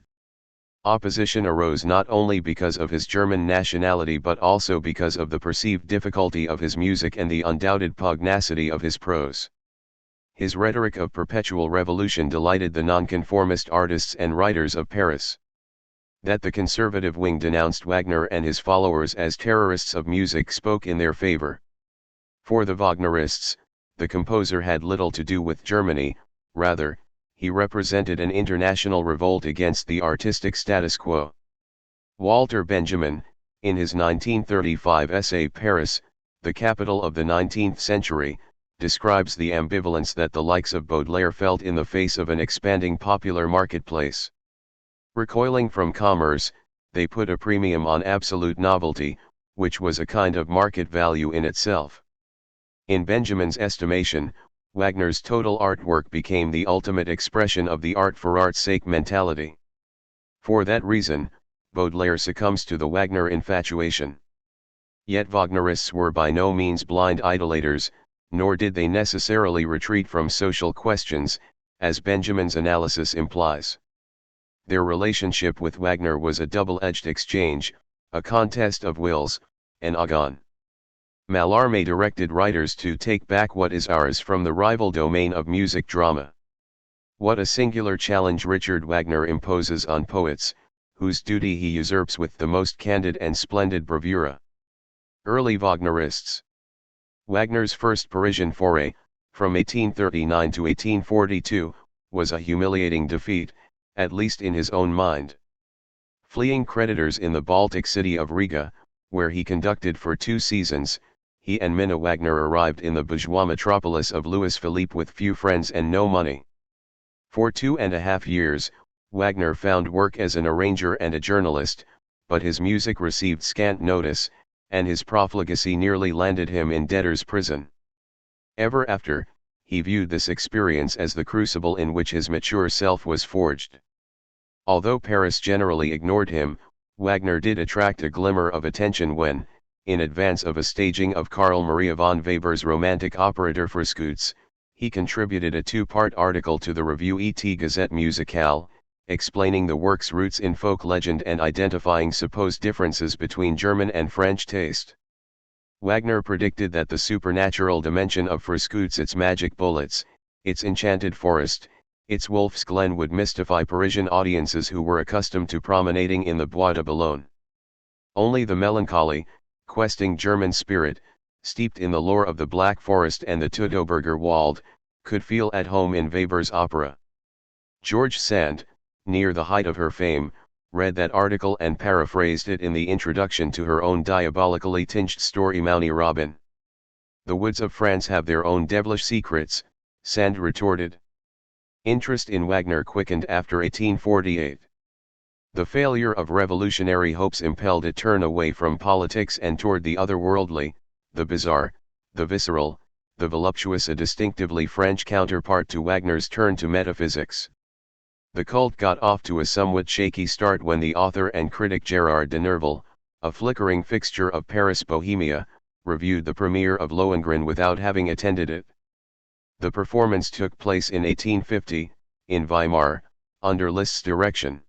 Opposition arose not only because of his German nationality but also because of the perceived difficulty of his music and the undoubted pugnacity of his prose. His rhetoric of perpetual revolution delighted the nonconformist artists and writers of Paris. That the conservative wing denounced Wagner and his followers as terrorists of music spoke in their favor. For the Wagnerists, the composer had little to do with Germany, rather, he represented an international revolt against the artistic status quo. Walter Benjamin, in his 1935 essay Paris, The Capital of the 19th Century, describes the ambivalence that the likes of Baudelaire felt in the face of an expanding popular marketplace. Recoiling from commerce, they put a premium on absolute novelty, which was a kind of market value in itself. In Benjamin's estimation, Wagner's total artwork became the ultimate expression of the art for art's sake mentality. For that reason, Baudelaire succumbs to the Wagner infatuation. Yet Wagnerists were by no means blind idolaters, nor did they necessarily retreat from social questions, as Benjamin's analysis implies. Their relationship with Wagner was a double-edged exchange, a contest of wills, an agon. Mallarmé directed writers to take back what is ours from the rival domain of music drama. What a singular challenge Richard Wagner imposes on poets, whose duty he usurps with the most candid and splendid bravura. Early Wagnerists. Wagner's first Parisian foray, from 1839 to 1842, was a humiliating defeat, at least in his own mind. Fleeing creditors in the Baltic city of Riga, where he conducted for 2 seasons, he and Minna Wagner arrived in the bourgeois metropolis of Louis Philippe with few friends and no money. For 2.5 years, Wagner found work as an arranger and a journalist, but his music received scant notice, and his profligacy nearly landed him in debtor's prison. Ever after, he viewed this experience as the crucible in which his mature self was forged. Although Paris generally ignored him, Wagner did attract a glimmer of attention when, in advance of a staging of Carl Maria von Weber's romantic opera Der Verschütz, he contributed a 2-part article to the review Et Gazette Musicale, explaining the work's roots in folk legend and identifying supposed differences between German and French taste. Wagner predicted that the supernatural dimension of Verschütz, its magic bullets, its enchanted forest, its wolf's glen would mystify Parisian audiences who were accustomed to promenading in the Bois de Boulogne. Only the melancholy, questing German spirit, steeped in the lore of the Black Forest and the Teutoburger Wald, could feel at home in Weber's opera. George Sand, near the height of her fame, read that article and paraphrased it in the introduction to her own diabolically tinged story Mounty Robin. The woods of France have their own devilish secrets, Sand retorted. Interest in Wagner quickened after 1848. The failure of revolutionary hopes impelled a turn away from politics and toward the otherworldly, the bizarre, the visceral, the voluptuous, a distinctively French counterpart to Wagner's turn to metaphysics. The cult got off to a somewhat shaky start when the author and critic Gérard de Nerval, a flickering fixture of Paris Bohemia, reviewed the premiere of Lohengrin without having attended it. The performance took place in 1850, in Weimar, under Liszt's direction.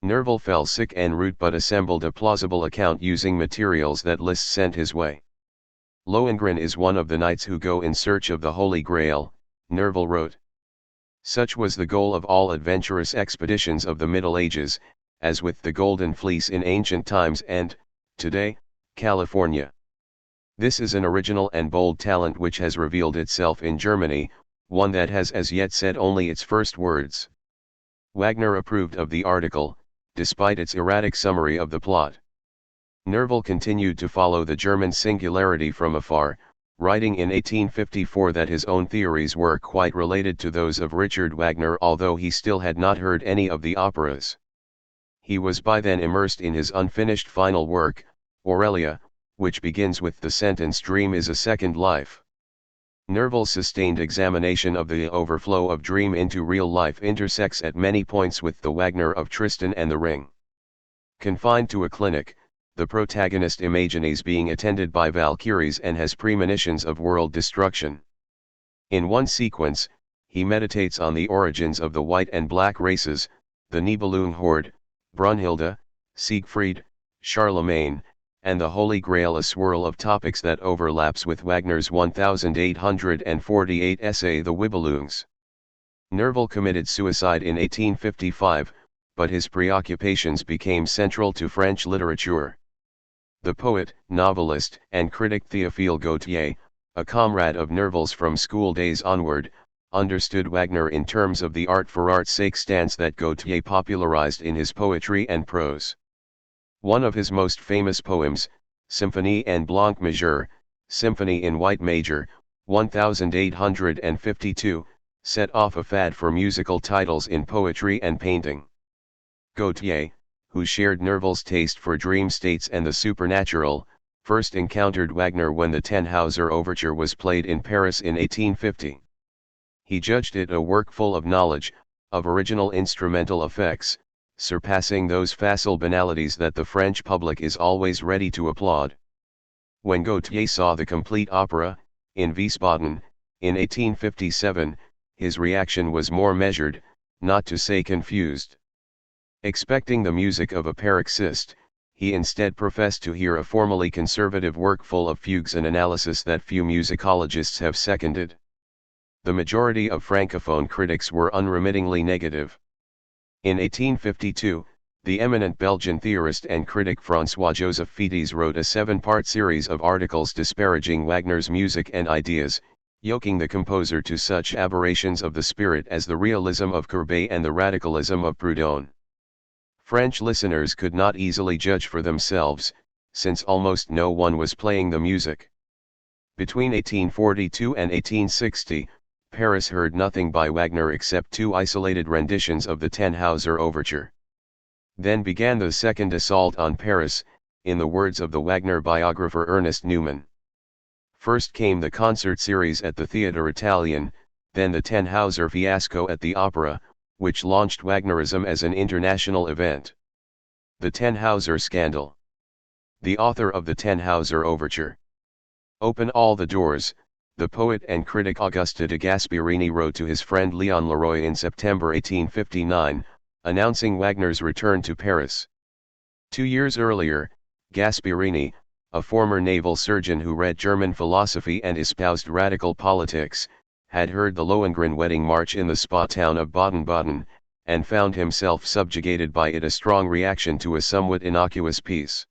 Nerval fell sick en route but assembled a plausible account using materials that Liszt sent his way. Lohengrin is one of the knights who go in search of the Holy Grail, Nerval wrote. Such was the goal of all adventurous expeditions of the Middle Ages, as with the Golden Fleece in ancient times and, today, California. This is an original and bold talent which has revealed itself in Germany, one that has as yet said only its first words. Wagner approved of the article, despite its erratic summary of the plot. Nerval continued to follow the German singularity from afar, writing in 1854 that his own theories were quite related to those of Richard Wagner, although he still had not heard any of the operas. He was by then immersed in his unfinished final work, Aurelia, which begins with the sentence "Dream is a second life." Nerval's sustained examination of the overflow of dream into real life intersects at many points with the Wagner of Tristan and the Ring. Confined to a clinic, the protagonist imagines being attended by valkyries and has premonitions of world destruction. In one sequence, he meditates on the origins of the white and black races, the Nibelung horde, Brunhilde, Siegfried, Charlemagne, and the Holy Grail, a swirl of topics that overlaps with Wagner's 1848 essay The Nibelungs. Nerval committed suicide in 1855, but his preoccupations became central to French literature. The poet, novelist, and critic Théophile Gautier, a comrade of Nerval's from school days onward, understood Wagner in terms of the art for art's sake stance that Gautier popularized in his poetry and prose. One of his most famous poems, Symphonie en Blanc Majeur, Symphony in White Major, 1852, set off a fad for musical titles in poetry and painting. Gautier, who shared Nerval's taste for dream states and the supernatural, first encountered Wagner when the Tannhauser Overture was played in Paris in 1850. He judged it a work full of knowledge, of original instrumental effects, surpassing those facile banalities that the French public is always ready to applaud. When Gautier saw the complete opera, in Wiesbaden, in 1857, his reaction was more measured, not to say confused. Expecting the music of a paroxysm, he instead professed to hear a formally conservative work full of fugues, an analysis that few musicologists have seconded. The majority of Francophone critics were unremittingly negative. In 1852, the eminent Belgian theorist and critic François-Joseph Fétis wrote a 7-part series of articles disparaging Wagner's music and ideas, yoking the composer to such aberrations of the spirit as the realism of Courbet and the radicalism of Proudhon. French listeners could not easily judge for themselves, since almost no one was playing the music. Between 1842 and 1860, Paris heard nothing by Wagner except 2 isolated renditions of the Tannhauser Overture. Then began the second assault on Paris, in the words of the Wagner biographer Ernest Newman. First came the concert series at the Theatre Italien, then the Tannhauser fiasco at the Opera, which launched Wagnerism as an international event. The Tannhauser scandal. The author of the Tannhauser Overture. Open all the doors, the poet and critic Auguste de Gasparini wrote to his friend Léon Leroy in September 1859, announcing Wagner's return to Paris. 2 years earlier, Gasparini, a former naval surgeon who read German philosophy and espoused radical politics, had heard the Lohengrin wedding march in the spa town of Baden-Baden, and found himself subjugated by it, a strong reaction to a somewhat innocuous piece.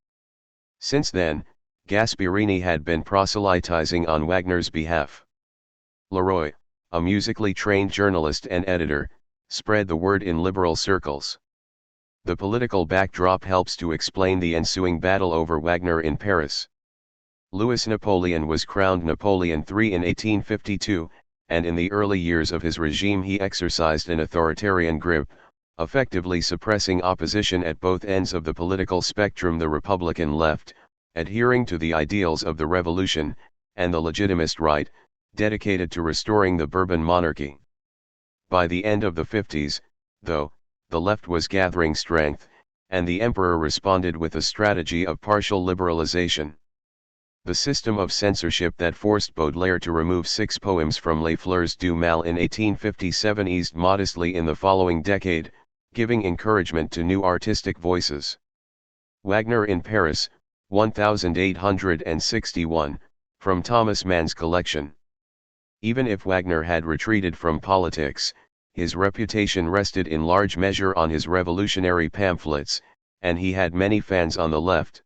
Since then, Gasparini had been proselytizing on Wagner's behalf. Leroy, a musically trained journalist and editor, spread the word in liberal circles. The political backdrop helps to explain the ensuing battle over Wagner in Paris. Louis Napoleon was crowned Napoleon III in 1852, and in the early years of his regime he exercised an authoritarian grip, effectively suppressing opposition at both ends of the political spectrum: the Republican left, adhering to the ideals of the Revolution, and the Legitimist right, dedicated to restoring the Bourbon monarchy. By the end of the 50s, though, the left was gathering strength, and the emperor responded with a strategy of partial liberalization. The system of censorship that forced Baudelaire to remove 6 poems from Les Fleurs du Mal in 1857 eased modestly in the following decade, giving encouragement to new artistic voices. Wagner in Paris, 1861, from Thomas Mann's collection. Even if Wagner had retreated from politics, his reputation rested in large measure on his revolutionary pamphlets, and he had many fans on the left.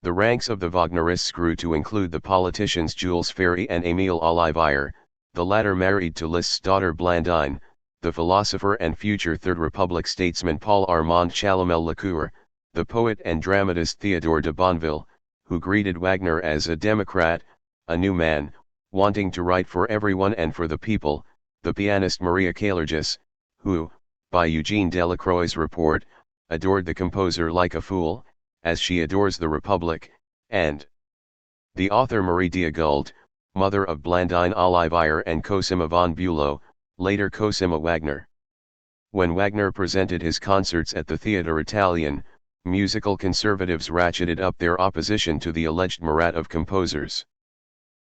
The ranks of the Wagnerists grew to include the politicians Jules Ferry and Émile Ollivier, the latter married to Liszt's daughter Blandine, the philosopher and future Third Republic statesman Paul Armand Chalamel-Lacour, the poet and dramatist Théodore de Bonneville, who greeted Wagner as a Democrat, a new man, wanting to write for everyone and for the people, the pianist Maria Callejas, who, by Eugene Delacroix's report, adored the composer like a fool, as she adores the Republic, and the author Marie Diagoult, mother of Blandine Ollivier and Cosima von Bülow, later Cosima Wagner. When Wagner presented his concerts at the Theatre Italien, musical conservatives ratcheted up their opposition to the alleged morat of composers.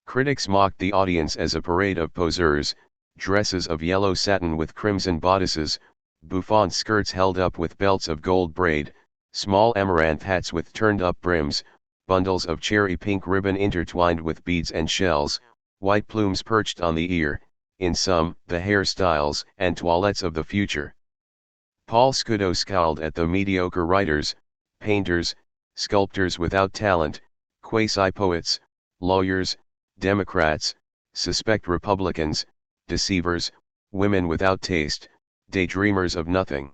Critics mocked the audience as a parade of poseurs, dresses of yellow satin with crimson bodices, bouffant skirts held up with belts of gold braid, small amaranth hats with turned-up brims, bundles of cherry pink ribbon intertwined with beads and shells, white plumes perched on the ear, in sum, the hairstyles and toilettes of the future. Paul Scudo scowled at the mediocre writers, painters, sculptors without talent, quasi-poets, lawyers, Democrats, suspect Republicans, deceivers, women without taste, daydreamers of nothing.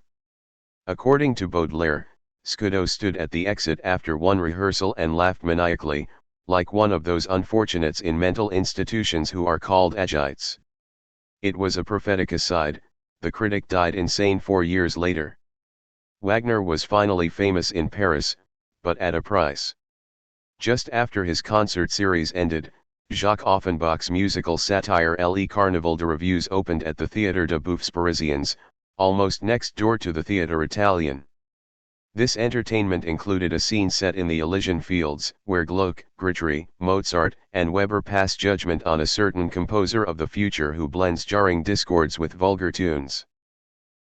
According to Baudelaire, Scudo stood at the exit after one rehearsal and laughed maniacally, like one of those unfortunates in mental institutions who are called agites. It was a prophetic aside. The critic died insane 4 years later. Wagner was finally famous in Paris, but at a price. Just after his concert series ended, Jacques Offenbach's musical satire Le Carnaval de Revues opened at the Théâtre de Bouffes Parisiens, almost next door to the Théâtre Italien. This entertainment included a scene set in the Elysian Fields, where Gluck, Grétry, Mozart, and Weber pass judgment on a certain composer of the future who blends jarring discords with vulgar tunes.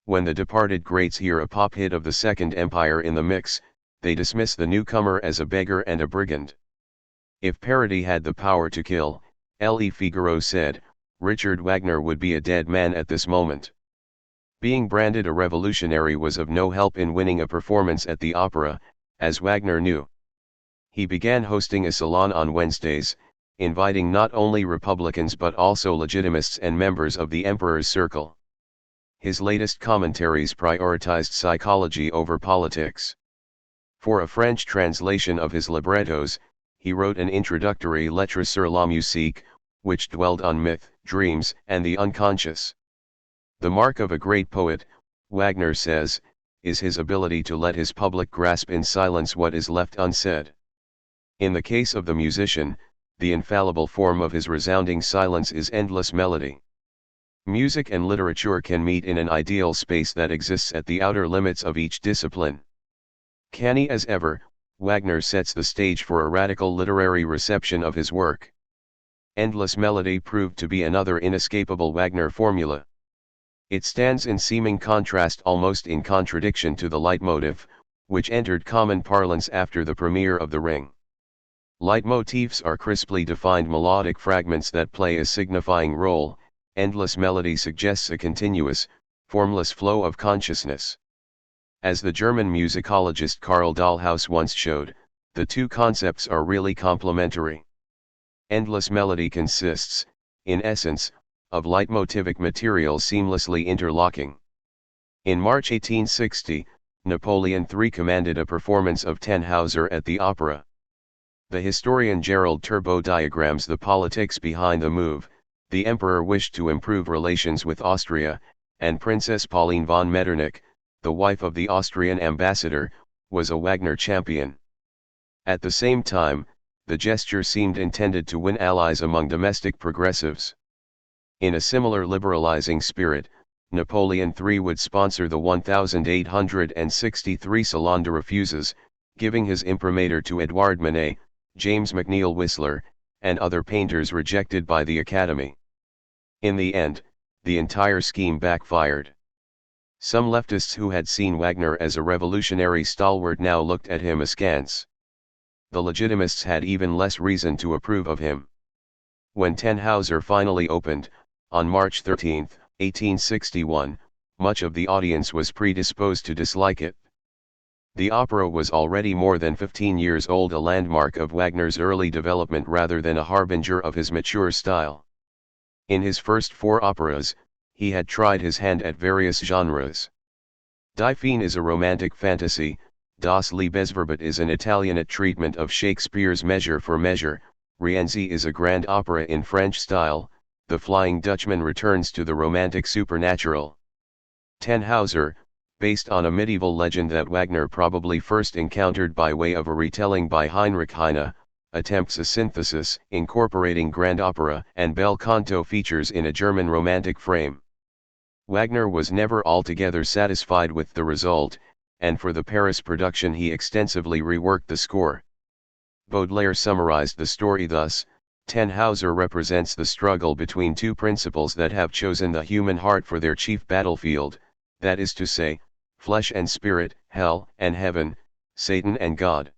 When the departed greats hear a pop hit of the Second Empire in the mix, they dismiss the newcomer as a beggar and a brigand. If parody had the power to kill, Le Figaro said, Richard Wagner would be a dead man at this moment. Being branded a revolutionary was of no help in winning a performance at the opera, as Wagner knew. He began hosting a salon on Wednesdays, inviting not only Republicans but also Legitimists and members of the Emperor's Circle. His latest commentaries prioritized psychology over politics. For a French translation of his librettos, he wrote an introductory Lettre sur la musique, which dwelled on myth, dreams, and the unconscious. The mark of a great poet, Wagner says, is his ability to let his public grasp in silence what is left unsaid. In the case of the musician, the infallible form of his resounding silence is endless melody. Music and literature can meet in an ideal space that exists at the outer limits of each discipline. Canny as ever, Wagner sets the stage for a radical literary reception of his work. Endless melody proved to be another inescapable Wagner formula. It stands in seeming contrast, almost in contradiction, to the leitmotif, which entered common parlance after the premiere of The Ring. Leitmotifs are crisply defined melodic fragments that play a signifying role. Endless melody suggests a continuous, formless flow of consciousness. As the German musicologist Karl Dahlhaus once showed, the two concepts are really complementary. Endless melody consists, in essence, of leitmotivic material seamlessly interlocking. In March 1860, Napoleon III commanded a performance of Tannhäuser at the opera. The historian Gerald Turbo diagrams the politics behind the move. The emperor wished to improve relations with Austria, and Princess Pauline von Metternich, the wife of the Austrian ambassador, was a Wagner champion. At the same time, the gesture seemed intended to win allies among domestic progressives. In a similar liberalizing spirit, Napoleon III would sponsor the 1863 Salon de Refuses, giving his imprimatur to Edouard Manet, James McNeill Whistler, and other painters rejected by the Academy. In the end, the entire scheme backfired. Some leftists who had seen Wagner as a revolutionary stalwart now looked at him askance. The Legitimists had even less reason to approve of him. When Tannhäuser finally opened, on March 13, 1861, much of the audience was predisposed to dislike it. The opera was already more than 15 years old, a landmark of Wagner's early development rather than a harbinger of his mature style. In his first 4 operas, he had tried his hand at various genres. Die Feen is a romantic fantasy, Das Liebesverbot is an Italianate treatment of Shakespeare's Measure for Measure, Rienzi is a grand opera in French style, The Flying Dutchman returns to the romantic supernatural. Tannhäuser, based on a medieval legend that Wagner probably first encountered by way of a retelling by Heinrich Heine, attempts a synthesis incorporating grand opera and bel canto features in a German romantic frame. Wagner was never altogether satisfied with the result, and for the Paris production he extensively reworked the score. Baudelaire summarized the story thus: Tannhäuser represents the struggle between two principles that have chosen the human heart for their chief battlefield, that is to say, flesh and spirit, hell and heaven, Satan and God.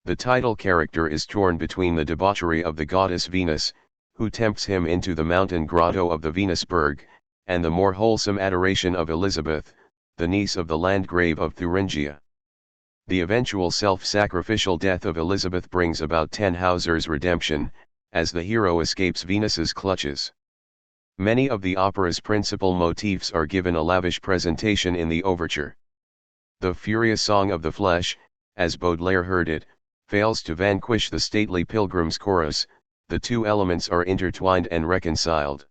The title character is torn between the debauchery of the goddess Venus, who tempts him into the mountain grotto of the Venusberg, and the more wholesome adoration of Elizabeth, the niece of the Landgrave of Thuringia. The eventual self-sacrificial death of Elizabeth brings about Tannhäuser's redemption, as the hero escapes Venus's clutches. Many of the opera's principal motifs are given a lavish presentation in the overture. The furious song of the flesh, as Baudelaire heard it, fails to vanquish the stately pilgrim's chorus. The two elements are intertwined and reconciled.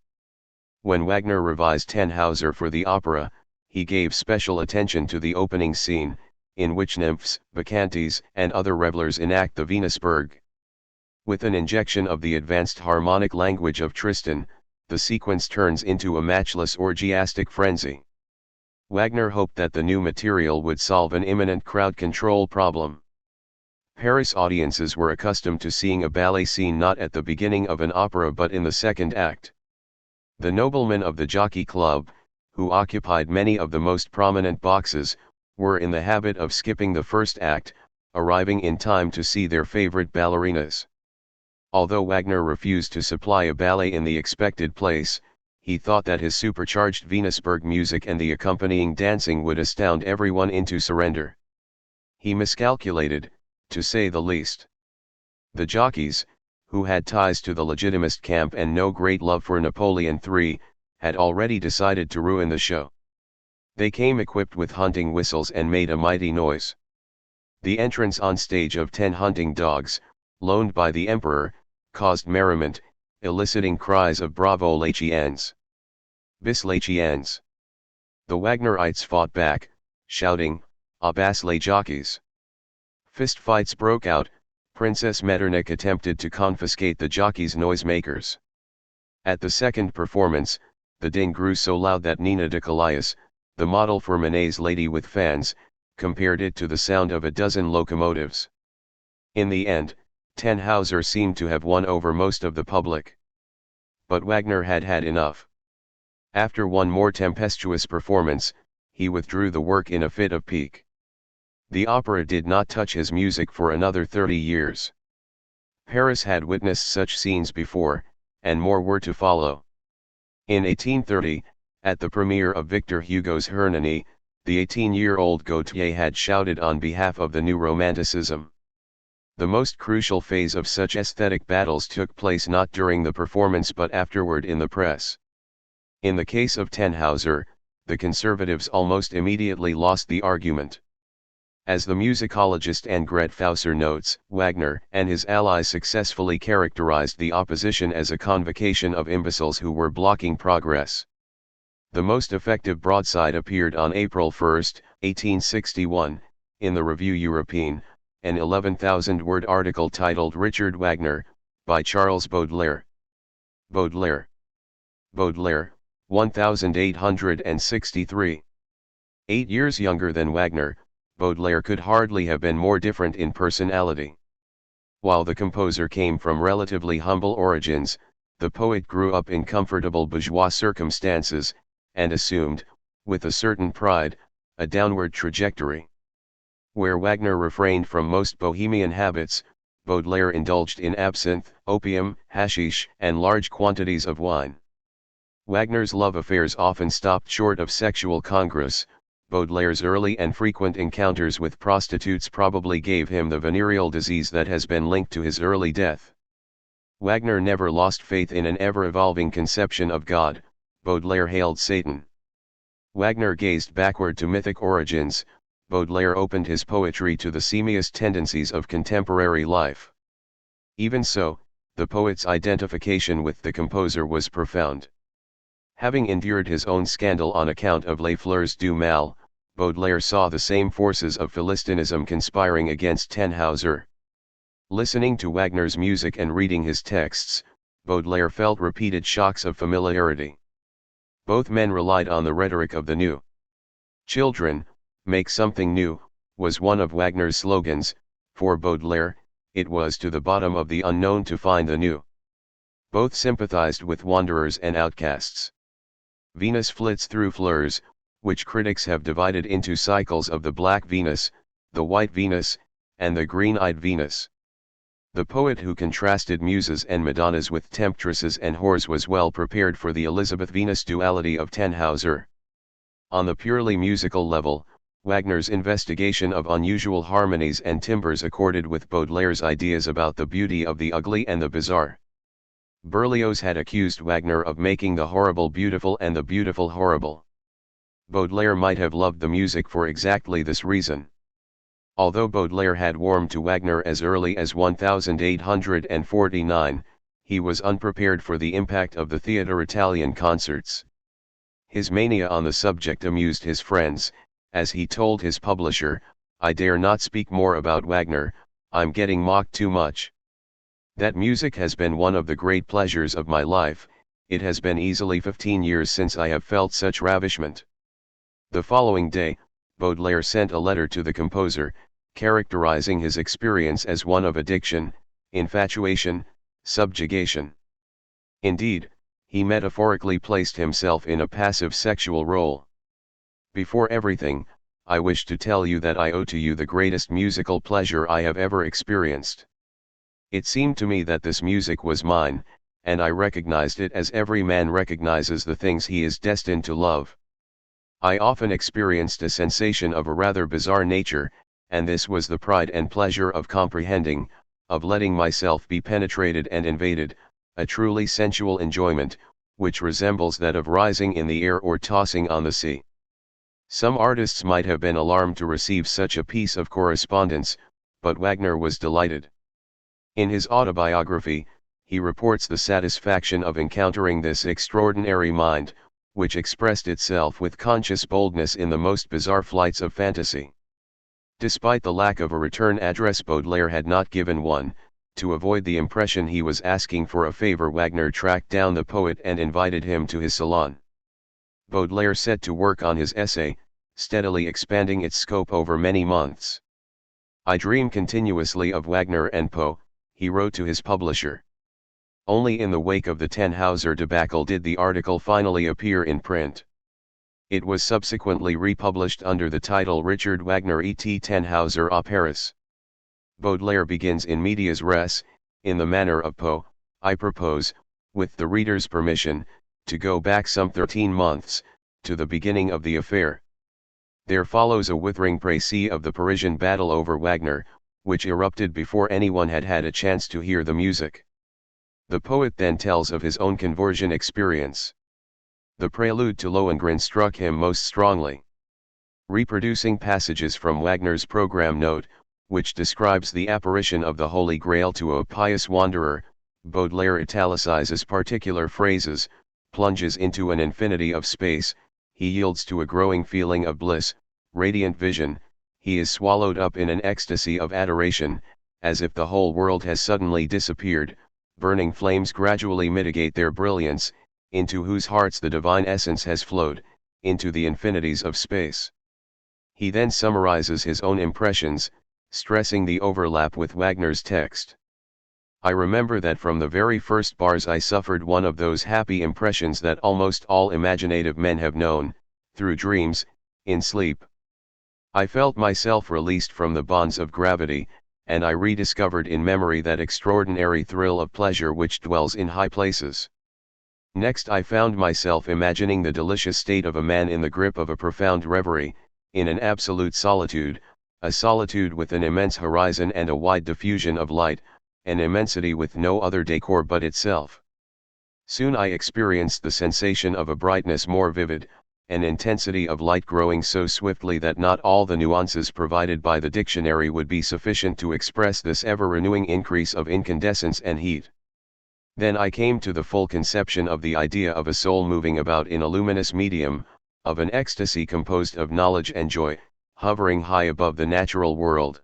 When Wagner revised Tannhauser for the opera, he gave special attention to the opening scene, in which nymphs, bacchantes, and other revelers enact the Venusberg. With an injection of the advanced harmonic language of Tristan, the sequence turns into a matchless orgiastic frenzy. Wagner hoped that the new material would solve an imminent crowd control problem. Paris audiences were accustomed to seeing a ballet scene not at the beginning of an opera but in the second act. The noblemen of the Jockey Club, who occupied many of the most prominent boxes, were in the habit of skipping the first act, arriving in time to see their favorite ballerinas. Although Wagner refused to supply a ballet in the expected place, he thought that his supercharged Venusberg music and the accompanying dancing would astound everyone into surrender. He miscalculated, to say the least. The jockeys, who had ties to the Legitimist camp and no great love for Napoleon III, had already decided to ruin the show. They came equipped with hunting whistles and made a mighty noise. The entrance on stage of 10 hunting dogs, loaned by the emperor, caused merriment, eliciting cries of "Bravo les chiens! Bis les chiens!" The Wagnerites fought back, shouting, "À bas les jockeys!" Fistfights broke out. Princess Metternich attempted to confiscate the jockeys' noisemakers. At the second performance, the din grew so loud that Nina de Calais, the model for Manet's Lady with Fans, compared it to the sound of a dozen locomotives. In the end, Tannhauser seemed to have won over most of the public. But Wagner had had enough. After one more tempestuous performance, he withdrew the work in a fit of pique. The opera did not touch his music for another 30 years. Paris had witnessed such scenes before, and more were to follow. In 1830, at the premiere of Victor Hugo's Hernani, the 18-year-old Gautier had shouted on behalf of the new Romanticism. The most crucial phase of such aesthetic battles took place not during the performance but afterward in the press. In the case of Tannhauser, the conservatives almost immediately lost the argument. As the musicologist Annegret Fausser notes, Wagner and his allies successfully characterized the opposition as a convocation of imbeciles who were blocking progress. The most effective broadside appeared on April 1, 1861, in the Revue Européenne, an 11,000-word article titled "Richard Wagner," by Charles Baudelaire. Baudelaire, 1863. 8 years younger than Wagner, Baudelaire could hardly have been more different in personality. While the composer came from relatively humble origins, the poet grew up in comfortable bourgeois circumstances, and assumed, with a certain pride, a downward trajectory. Where Wagner refrained from most bohemian habits, Baudelaire indulged in absinthe, opium, hashish, and large quantities of wine. Wagner's love affairs often stopped short of sexual congress. Baudelaire's early and frequent encounters with prostitutes probably gave him the venereal disease that has been linked to his early death. Wagner never lost faith in an ever-evolving conception of God. Baudelaire hailed Satan. Wagner gazed backward to mythic origins. Baudelaire opened his poetry to the seamiest tendencies of contemporary life. Even so, the poet's identification with the composer was profound. Having endured his own scandal on account of Les Fleurs du Mal, Baudelaire saw the same forces of Philistinism conspiring against Tannhauser. Listening to Wagner's music and reading his texts, Baudelaire felt repeated shocks of familiarity. Both men relied on the rhetoric of the new. "Children, make something new," was one of Wagner's slogans. For Baudelaire, it was to the bottom of the unknown to find the new. Both sympathized with wanderers and outcasts. Venus flits through fleurs, which critics have divided into cycles of the black Venus, the white Venus, and the green-eyed Venus. The poet who contrasted muses and Madonnas with temptresses and whores was well prepared for the Elizabeth-Venus duality of Tannhauser. On the purely musical level, Wagner's investigation of unusual harmonies and timbres accorded with Baudelaire's ideas about the beauty of the ugly and the bizarre. Berlioz had accused Wagner of making the horrible beautiful and the beautiful horrible. Baudelaire might have loved the music for exactly this reason. Although Baudelaire had warmed to Wagner as early as 1849, he was unprepared for the impact of the Theatre Italian concerts. His mania on the subject amused his friends, as he told his publisher, "I dare not speak more about Wagner, I'm getting mocked too much. That music has been one of the great pleasures of my life, it has been easily 15 years since I have felt such ravishment." The following day, Baudelaire sent a letter to the composer, characterizing his experience as one of addiction, infatuation, subjugation. Indeed, he metaphorically placed himself in a passive sexual role. "Before everything, I wish to tell you that I owe to you the greatest musical pleasure I have ever experienced. It seemed to me that this music was mine, and I recognized it as every man recognizes the things he is destined to love. I often experienced a sensation of a rather bizarre nature, and this was the pride and pleasure of comprehending, of letting myself be penetrated and invaded, a truly sensual enjoyment, which resembles that of rising in the air or tossing on the sea." Some artists might have been alarmed to receive such a piece of correspondence, but Wagner was delighted. In his autobiography, he reports the satisfaction of encountering this extraordinary mind, which expressed itself with conscious boldness in the most bizarre flights of fantasy. Despite the lack of a return address, Baudelaire had not given one. To avoid the impression he was asking for a favor, Wagner tracked down the poet and invited him to his salon. Baudelaire set to work on his essay, steadily expanding its scope over many months. "I dream continuously of Wagner and Poe," he wrote to his publisher. Only in the wake of the Tannhauser debacle did the article finally appear in print. It was subsequently republished under the title Richard Wagner et Tannhauser à Paris. Baudelaire begins in medias res, in the manner of Poe. "I propose, with the reader's permission, to go back some 13 months, to the beginning of the affair." There follows a withering précis of the Parisian battle over Wagner, which erupted before anyone had had a chance to hear the music. The poet then tells of his own conversion experience. The prelude to Lohengrin struck him most strongly. Reproducing passages from Wagner's program note, which describes the apparition of the Holy Grail to a pious wanderer, Baudelaire italicizes particular phrases, plunges into an infinity of space, he yields to a growing feeling of bliss, radiant vision, he is swallowed up in an ecstasy of adoration, as if the whole world has suddenly disappeared, burning flames gradually mitigate their brilliance, into whose hearts the divine essence has flowed, into the infinities of space. He then summarizes his own impressions, stressing the overlap with Wagner's text. "I remember that from the very first bars I suffered one of those happy impressions that almost all imaginative men have known, through dreams, in sleep. I felt myself released from the bonds of gravity, and I rediscovered in memory that extraordinary thrill of pleasure which dwells in high places. Next I found myself imagining the delicious state of a man in the grip of a profound reverie, in an absolute solitude, a solitude with an immense horizon and a wide diffusion of light, an immensity with no other decor but itself. Soon I experienced the sensation of a brightness more vivid, an intensity of light growing so swiftly that not all the nuances provided by the dictionary would be sufficient to express this ever-renewing increase of incandescence and heat. Then I came to the full conception of the idea of a soul moving about in a luminous medium, of an ecstasy composed of knowledge and joy, hovering high above the natural world.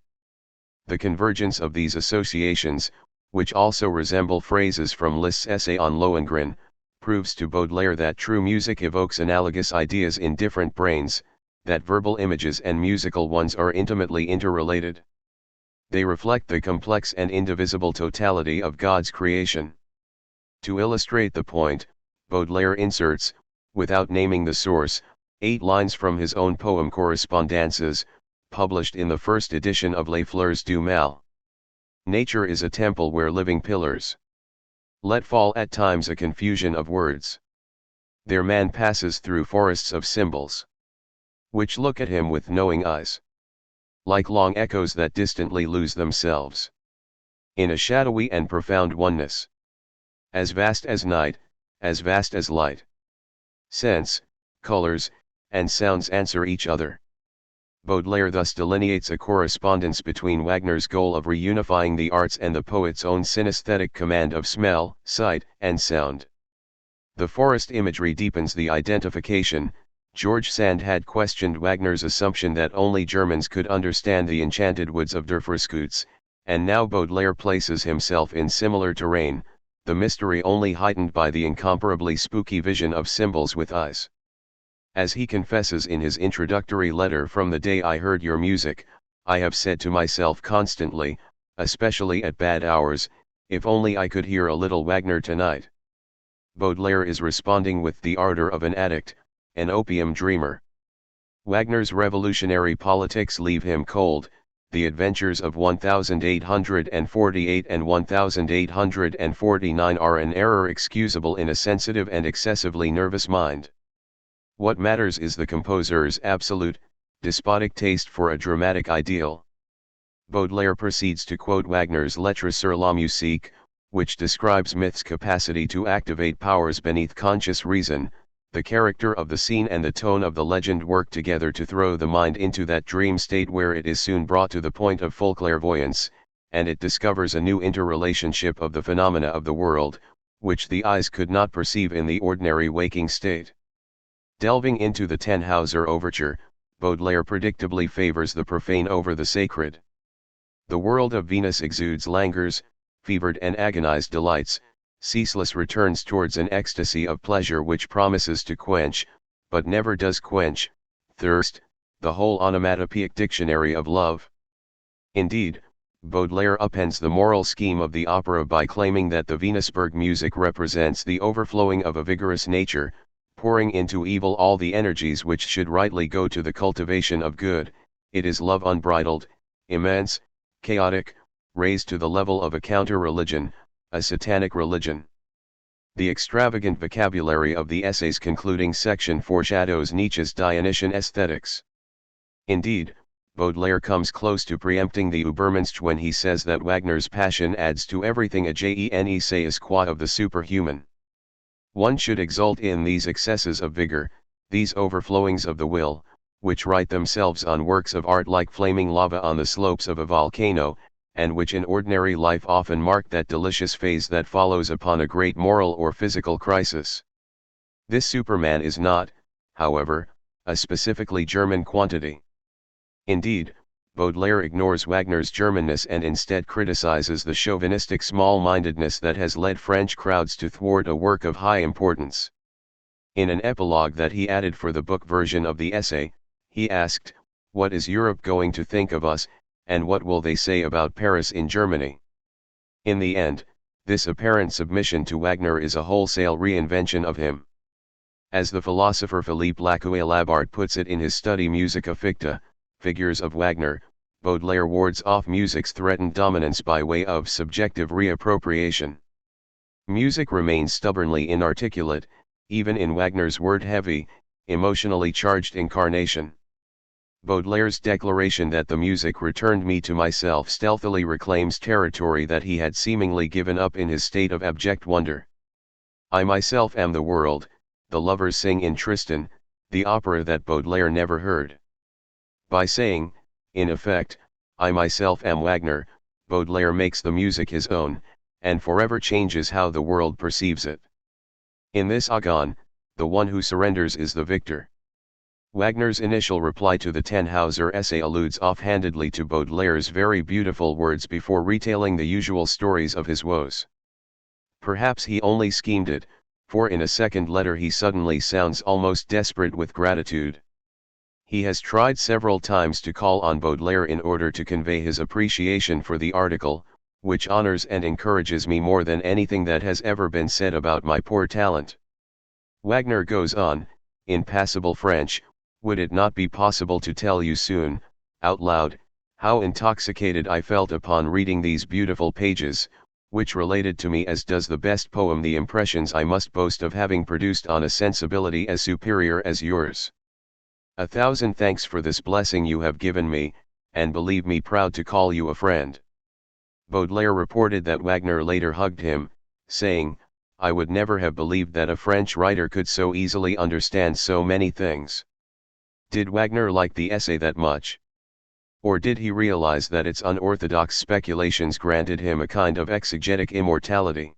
The convergence of these associations, which also resemble phrases from Liszt's essay on Lohengrin, proves to Baudelaire that true music evokes analogous ideas in different brains, that verbal images and musical ones are intimately interrelated. They reflect the complex and indivisible totality of God's creation. To illustrate the point, Baudelaire inserts, without naming the source, 8 lines from his own poem Correspondances, published in the first edition of Les Fleurs du Mal. "Nature is a temple where living pillars let fall at times a confusion of words. There man passes through forests of symbols, which look at him with knowing eyes, like long echoes that distantly lose themselves in a shadowy and profound oneness, as vast as night, as vast as light. Sense, colors, and sounds answer each other. Baudelaire thus delineates a correspondence between Wagner's goal of reunifying the arts and the poet's own synesthetic command of smell, sight, and sound. The forest imagery deepens the identification. George Sand had questioned Wagner's assumption that only Germans could understand the enchanted woods of Der Frühschootz, and now Baudelaire places himself in similar terrain, the mystery only heightened by the incomparably spooky vision of symbols with eyes. As he confesses in his introductory letter, "From the day I heard your music, I have said to myself constantly, especially at bad hours, if only I could hear a little Wagner tonight." Baudelaire is responding with the ardor of an addict, an opium dreamer. Wagner's revolutionary politics leave him cold. The adventures of 1848 and 1849 are an error excusable in a sensitive and excessively nervous mind. What matters is the composer's absolute, despotic taste for a dramatic ideal. Baudelaire proceeds to quote Wagner's Lettres sur la musique, which describes myth's capacity to activate powers beneath conscious reason. The character of the scene and the tone of the legend work together to throw the mind into that dream state where it is soon brought to the point of full clairvoyance, and it discovers a new interrelationship of the phenomena of the world, which the eyes could not perceive in the ordinary waking state. Delving into the Tannhäuser overture, Baudelaire predictably favors the profane over the sacred. The world of Venus exudes languors, fevered and agonized delights, ceaseless returns towards an ecstasy of pleasure which promises to quench, but never does quench, thirst, the whole onomatopoeic dictionary of love. Indeed, Baudelaire upends the moral scheme of the opera by claiming that the Venusberg music represents the overflowing of a vigorous nature, pouring into evil all the energies which should rightly go to the cultivation of good. It is love unbridled, immense, chaotic, raised to the level of a counter-religion, a satanic religion. The extravagant vocabulary of the essay's concluding section foreshadows Nietzsche's Dionysian aesthetics. Indeed, Baudelaire comes close to preempting the Übermensch when he says that Wagner's passion adds to everything a je quoi of the superhuman. One should exult in these excesses of vigor, these overflowings of the will, which write themselves on works of art like flaming lava on the slopes of a volcano, and which in ordinary life often mark that delicious phase that follows upon a great moral or physical crisis. This Superman is not, however, a specifically German quantity. Indeed, Baudelaire ignores Wagner's Germanness and instead criticizes the chauvinistic small-mindedness that has led French crowds to thwart a work of high importance. In an epilogue that he added for the book version of the essay, he asked, "What is Europe going to think of us, and what will they say about Paris in Germany?" In the end, this apparent submission to Wagner is a wholesale reinvention of him. As the philosopher Philippe Lacaille-Labart puts it in his study Musica Ficta, Figures of Wagner, Baudelaire wards off music's threatened dominance by way of subjective reappropriation. Music remains stubbornly inarticulate, even in Wagner's word-heavy, emotionally charged incarnation. Baudelaire's declaration that the music returned me to myself stealthily reclaims territory that he had seemingly given up in his state of abject wonder. I myself am the world, the lovers sing in Tristan, the opera that Baudelaire never heard. By saying, in effect, I myself am Wagner, Baudelaire makes the music his own, and forever changes how the world perceives it. In this agon, the one who surrenders is the victor. Wagner's initial reply to the Tannhäuser essay alludes offhandedly to Baudelaire's very beautiful words before retailing the usual stories of his woes. Perhaps he only schemed it, for in a second letter he suddenly sounds almost desperate with gratitude. He has tried several times to call on Baudelaire in order to convey his appreciation for the article, which honors and encourages me more than anything that has ever been said about my poor talent. Wagner goes on, in passable French, would it not be possible to tell you soon, out loud, how intoxicated I felt upon reading these beautiful pages, which related to me as does the best poem the impressions I must boast of having produced on a sensibility as superior as yours. 1,000 thanks for this blessing you have given me, and believe me proud to call you a friend. Baudelaire reported that Wagner later hugged him, saying, I would never have believed that a French writer could so easily understand so many things. Did Wagner like the essay that much? Or did he realize that its unorthodox speculations granted him a kind of exegetic immortality?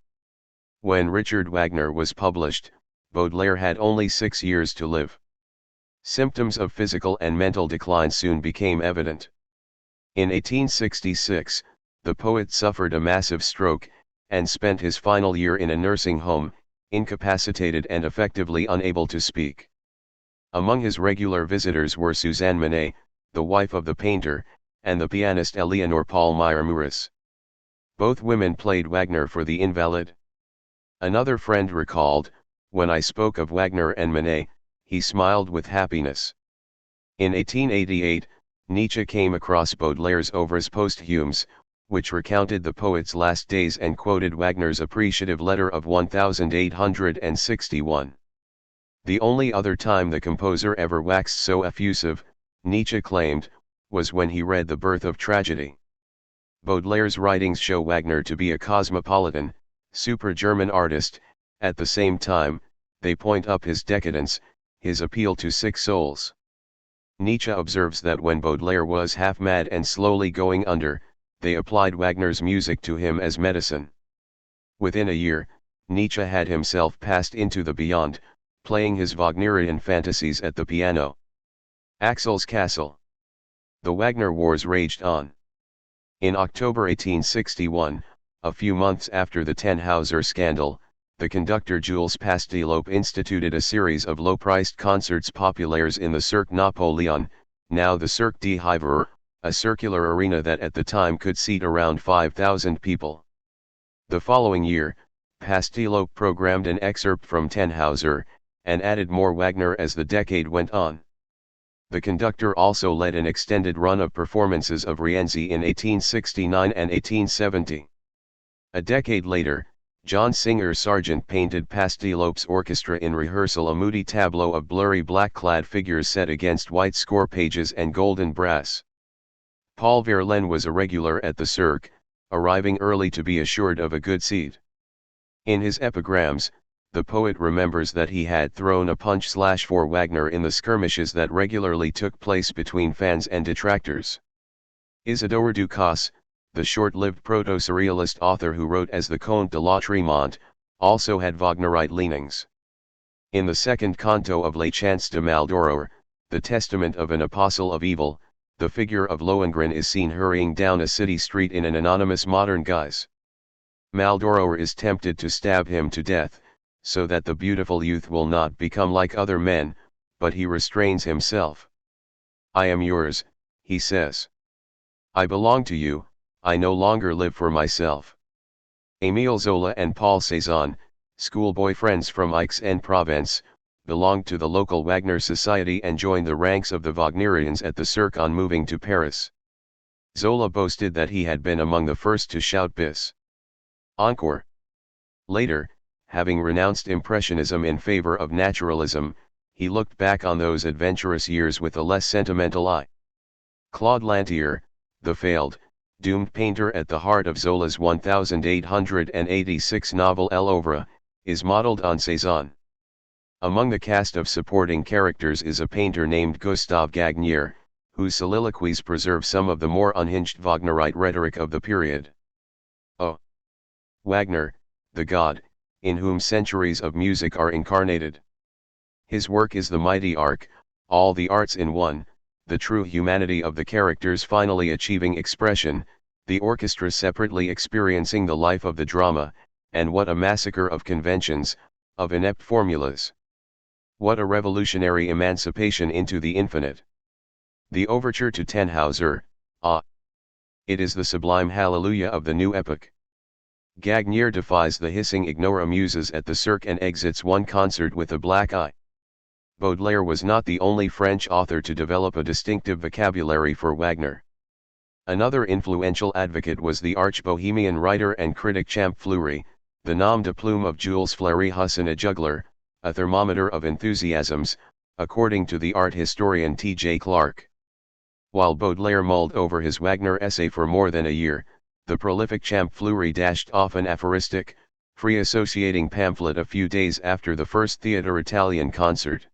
When Richard Wagner was published, Baudelaire had only 6 years to live. Symptoms of physical and mental decline soon became evident. In 1866, the poet suffered a massive stroke, and spent his final year in a nursing home, incapacitated and effectively unable to speak. Among his regular visitors were Suzanne Monet, the wife of the painter, and the pianist Eleanor Palmyra-Muris. Both women played Wagner for the invalid. Another friend recalled, "When I spoke of Wagner and Monet, he smiled with happiness." In 1888, Nietzsche came across Baudelaire's Ouvres posthumes, which recounted the poet's last days and quoted Wagner's appreciative letter of 1861. The only other time the composer ever waxed so effusive, Nietzsche claimed, was when he read The Birth of Tragedy. Baudelaire's writings show Wagner to be a cosmopolitan, supra-German artist. At the same time, they point up his decadence, his appeal to sick souls. Nietzsche observes that when Baudelaire was half mad and slowly going under, they applied Wagner's music to him as medicine. Within a year, Nietzsche had himself passed into the beyond, playing his Wagnerian fantasies at the piano. Axel's Castle. The Wagner Wars raged on. In October 1861, a few months after the Tannhauser scandal, the conductor Jules Pastillope instituted a series of low-priced concerts populaires in the Cirque Napoléon, now the Cirque des Hiveurs, a circular arena that at the time could seat around 5,000 people. The following year, Pastillope programmed an excerpt from Tannhauser, and added more Wagner as the decade went on. The conductor also led an extended run of performances of Rienzi in 1869 and 1870. A decade later, John Singer Sargent painted Pastillope's orchestra in rehearsal, a moody tableau of blurry black-clad figures set against white score pages and golden brass. Paul Verlaine was a regular at the Cirque, arriving early to be assured of a good seat. In his epigrams, the poet remembers that he had thrown a punch for Wagner in the skirmishes that regularly took place between fans and detractors. Isidore Ducasse, the short-lived proto-surrealist author who wrote as the Comte de la Tremont, also had Wagnerite leanings. In the second canto of Les Chants de Maldoror, the testament of an apostle of evil, the figure of Lohengrin is seen hurrying down a city street in an anonymous modern guise. Maldoror is tempted to stab him to death, so that the beautiful youth will not become like other men, but he restrains himself. "I am yours," he says. "I belong to you, I no longer live for myself." Émile Zola and Paul Cézanne, schoolboy friends from Aix-en-Provence, belonged to the local Wagner Society and joined the ranks of the Wagnerians at the Cirque on moving to Paris. Zola boasted that he had been among the first to shout bis. Encore. Later, having renounced Impressionism in favor of Naturalism, he looked back on those adventurous years with a less sentimental eye. Claude Lantier, the failed, doomed painter at the heart of Zola's 1886 novel L'Oeuvre, is modeled on Cézanne. Among the cast of supporting characters is a painter named Gustave Gagnier, whose soliloquies preserve some of the more unhinged Wagnerite rhetoric of the period. Oh! Wagner, the god, in whom centuries of music are incarnated. His work is the mighty arc, all the arts in one, the true humanity of the characters finally achieving expression, the orchestra separately experiencing the life of the drama, and what a massacre of conventions, of inept formulas. What a revolutionary emancipation into the infinite. The overture to Tannhauser, it is the sublime hallelujah of the new epoch. Gagnier defies the hissing ignora muses at the Cirque and exits one concert with a black eye. Baudelaire was not the only French author to develop a distinctive vocabulary for Wagner. Another influential advocate was the arch-Bohemian writer and critic Champ Fleury, the nom de plume of Jules Fleury-Husson, a juggler, a thermometer of enthusiasms, according to the art historian T.J. Clark. While Baudelaire mulled over his Wagner essay for more than a year, the prolific Champ Fleury dashed off an aphoristic, free associating pamphlet a few days after the first Theatre Italien concert.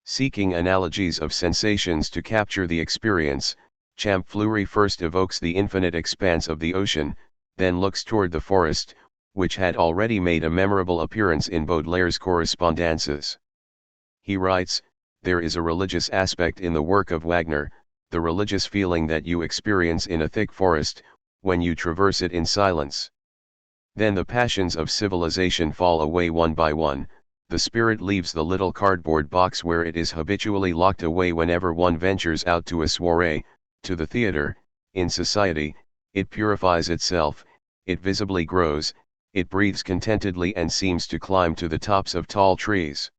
Seeking analogies of sensations to capture the experience, Champfleury first evokes the infinite expanse of the ocean, then looks toward the forest, which had already made a memorable appearance in Baudelaire's correspondences. He writes, "There is a religious aspect in the work of Wagner, the religious feeling that you experience in a thick forest, when you traverse it in silence. Then the passions of civilization fall away one by one, the spirit leaves the little cardboard box where it is habitually locked away whenever one ventures out to a soirée, to the theatre, in society, it purifies itself, it visibly grows, it breathes contentedly and seems to climb to the tops of tall trees."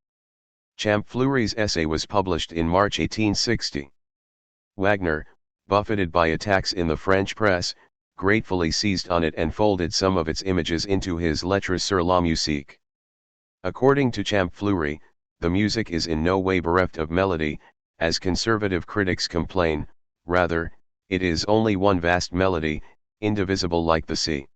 Champfleury's essay was published in March 1860. Wagner, buffeted by attacks in the French press, gratefully seized on it and folded some of its images into his Lettres sur la musique. According to Champfleury, the music is in no way bereft of melody, as conservative critics complain, rather, it is only one vast melody, indivisible like the sea.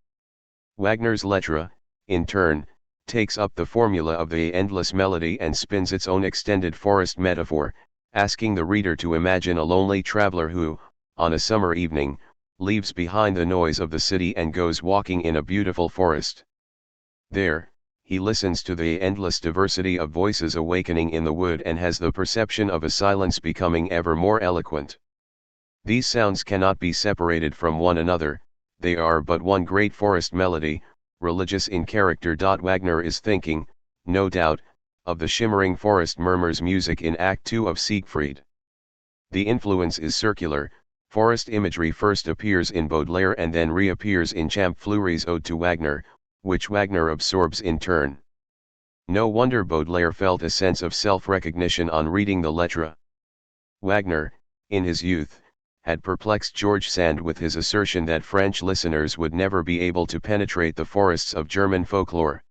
Wagner's Lettres, in turn, takes up the formula of the endless melody and spins its own extended forest metaphor, asking the reader to imagine a lonely traveler who, on a summer evening, leaves behind the noise of the city and goes walking in a beautiful forest. There, he listens to the endless diversity of voices awakening in the wood and has the perception of a silence becoming ever more eloquent. These sounds cannot be separated from one another, they are but one great forest melody, religious in character. Wagner is thinking, no doubt, of the shimmering forest murmurs music in Act 2 of Siegfried. The influence is circular, forest imagery first appears in Baudelaire and then reappears in Champfleury's Ode to Wagner, which Wagner absorbs in turn. No wonder Baudelaire felt a sense of self-recognition on reading the Lettres. Wagner, in his youth, had perplexed George Sand with his assertion that French listeners would never be able to penetrate the forests of German folklore.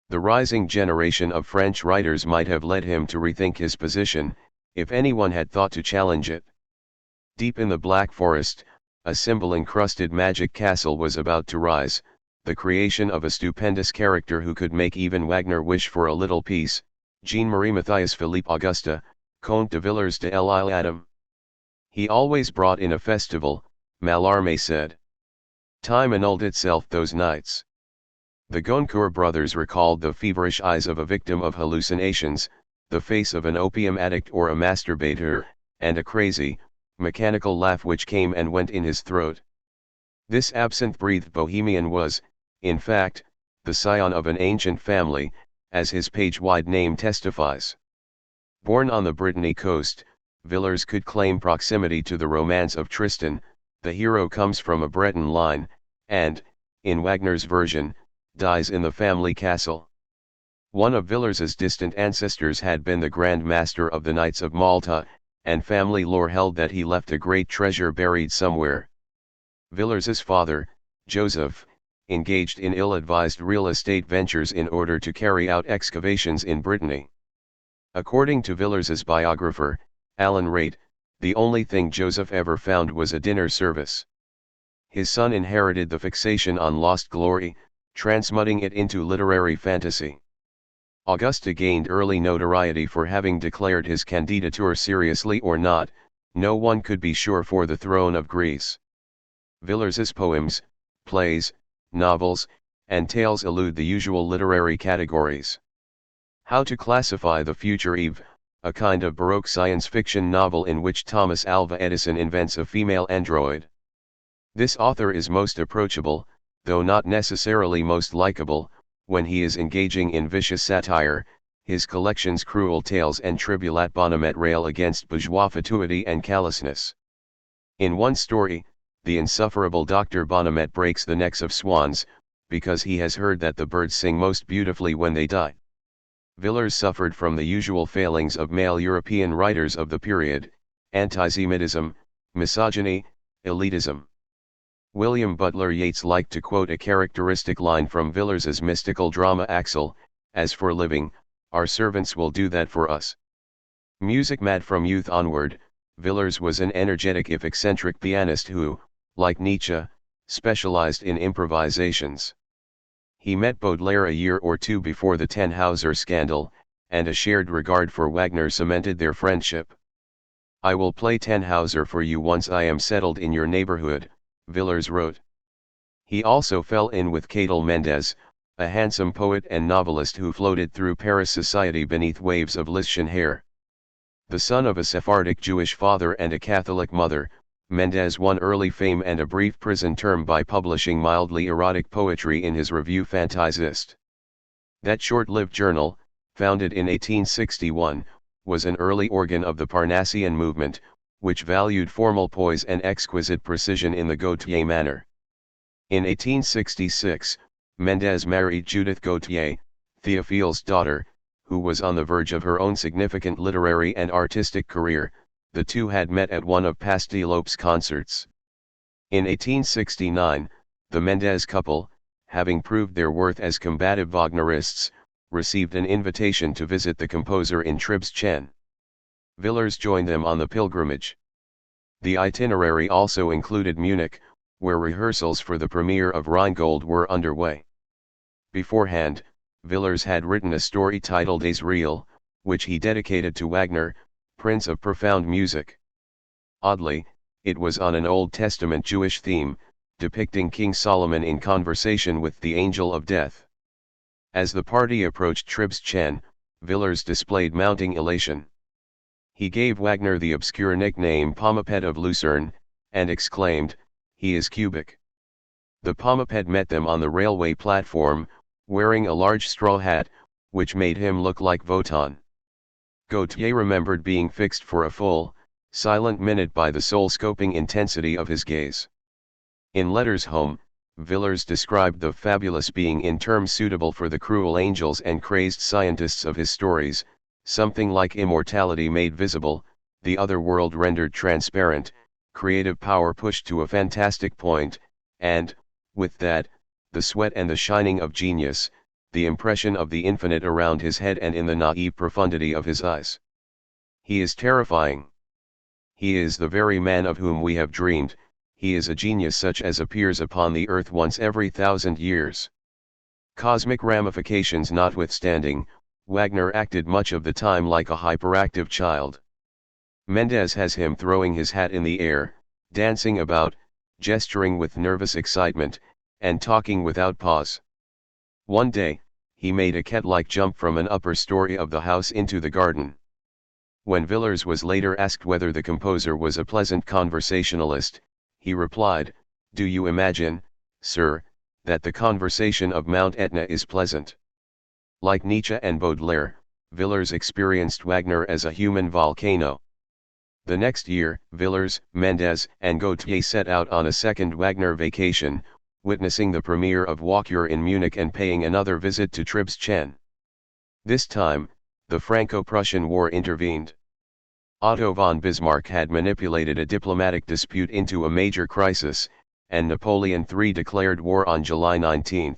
The rising generation of French writers might have led him to rethink his position, if anyone had thought to challenge it. Deep in the Black Forest, a symbol-encrusted magic castle was about to rise, the creation of a stupendous character who could make even Wagner wish for a little peace, Jean-Marie Matthias Philippe Auguste, Comte de Villars de l'Isle Adam. He always brought in a festival, Mallarmé said. Time annulled itself those nights. The Goncourt brothers recalled the feverish eyes of a victim of hallucinations, the face of an opium addict or a masturbator, and a crazy, mechanical laugh which came and went in his throat. This absinthe-breathed bohemian was, in fact, the scion of an ancient family, as his page-wide name testifies. Born on the Brittany coast, Villars could claim proximity to the romance of Tristan. The hero comes from a Breton line, and, in Wagner's version, dies in the family castle. One of Villars's distant ancestors had been the Grand Master of the Knights of Malta, and family lore held that he left a great treasure buried somewhere. Villars's father, Joseph, engaged in ill-advised real estate ventures in order to carry out excavations in Brittany. According to Villars's biographer, Alan Raitt, the only thing Joseph ever found was a dinner service. His son inherited the fixation on lost glory, transmuting it into literary fantasy. Auguste gained early notoriety for having declared his candidature seriously or not, no one could be sure for the throne of Greece. Villars's poems, plays, novels, and tales elude the usual literary categories. How to Classify the Future Eve, a kind of Baroque science fiction novel in which Thomas Alva Edison invents a female android. This author is most approachable, though not necessarily most likable, when he is engaging in vicious satire. His collection's cruel tales and Tribulat Bonhomet rail against bourgeois fatuity and callousness. In one story, the insufferable Dr. Bonhomet breaks the necks of swans, because he has heard that the birds sing most beautifully when they die. Villars suffered from the usual failings of male European writers of the period: antisemitism, misogyny, elitism. William Butler Yeats liked to quote a characteristic line from Villars's mystical drama Axel: "As for living, our servants will do that for us." Music mad from youth onward, Villars was an energetic if eccentric pianist who, like Nietzsche, specialized in improvisations. He met Baudelaire a year or two before the Tannhauser scandal, and a shared regard for Wagner cemented their friendship. "I will play Tannhauser for you once I am settled in your neighborhood," Villers wrote. He also fell in with Cadel Mendès, a handsome poet and novelist who floated through Paris society beneath waves of Lycian hair. The son of a Sephardic Jewish father and a Catholic mother, Mendès won early fame and a brief prison term by publishing mildly erotic poetry in his review Fantaisiste. That short-lived journal, founded in 1861, was an early organ of the Parnassian movement, which valued formal poise and exquisite precision in the Gautier manner. In 1866, Mendès married Judith Gautier, Théophile's daughter, who was on the verge of her own significant literary and artistic career. The two had met at one of Pastelop's concerts. In 1869, the Mendès couple, having proved their worth as combative Wagnerists, received an invitation to visit the composer in Tribes-Chen. Villers joined them on the pilgrimage. The itinerary also included Munich, where rehearsals for the premiere of Rheingold were underway. Beforehand, Villers had written a story titled Azrael, which he dedicated to Wagner, Prince of Profound Music. Oddly, it was on an Old Testament Jewish theme, depicting King Solomon in conversation with the Angel of Death. As the party approached Tribes-Chen, Villers displayed mounting elation. He gave Wagner the obscure nickname Pomaped of Lucerne, and exclaimed, "He is cubic." The Pomaped met them on the railway platform, wearing a large straw hat, which made him look like Wotan. Gautier remembered being fixed for a full, silent minute by the soul-scoping intensity of his gaze. In letters home, Villers described the fabulous being in terms suitable for the cruel angels and crazed scientists of his stories, something like immortality made visible, the other world rendered transparent, creative power pushed to a fantastic point, and, with that, the sweat and the shining of genius, the impression of the infinite around his head and in the naive profundity of his eyes. He is terrifying. He is the very man of whom we have dreamed. He is a genius such as appears upon the earth once every 1,000 years. Cosmic ramifications notwithstanding, Wagner acted much of the time like a hyperactive child. Mendès has him throwing his hat in the air, dancing about, gesturing with nervous excitement, and talking without pause. One day, he made a cat-like jump from an upper story of the house into the garden. When Villers was later asked whether the composer was a pleasant conversationalist, he replied, "Do you imagine, sir, that the conversation of Mount Etna is pleasant?" Like Nietzsche and Baudelaire, Villers experienced Wagner as a human volcano. The next year, Villers, Mendès, and Gautier set out on a second Wagner vacation, witnessing the premiere of Walküre in Munich and paying another visit to Tribes-Chen. This time, the Franco-Prussian War intervened. Otto von Bismarck had manipulated a diplomatic dispute into a major crisis, and Napoleon III declared war on July 19,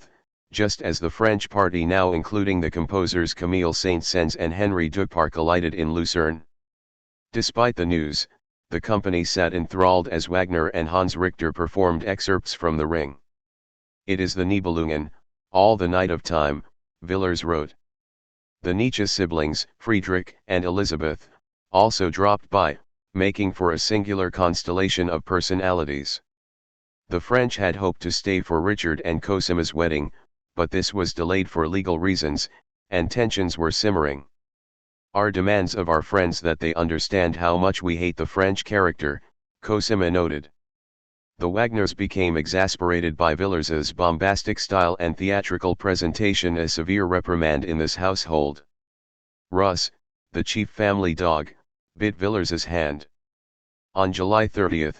just as the French party, now including the composers Camille Saint-Saëns and Henri Duparc, alighted in Lucerne. Despite the news, the company sat enthralled as Wagner and Hans Richter performed excerpts from The Ring. "It is the Nibelungen, all the night of time," Villers wrote. The Nietzsche siblings, Friedrich and Elizabeth, also dropped by, making for a singular constellation of personalities. The French had hoped to stay for Richard and Cosima's wedding, but this was delayed for legal reasons, and tensions were simmering. "Our demands of our friends that they understand how much we hate the French character," Cosima noted. The Wagners became exasperated by Villers's bombastic style and theatrical presentation, a severe reprimand in this household. Russ, the chief family dog, bit Villers's hand. On July 30,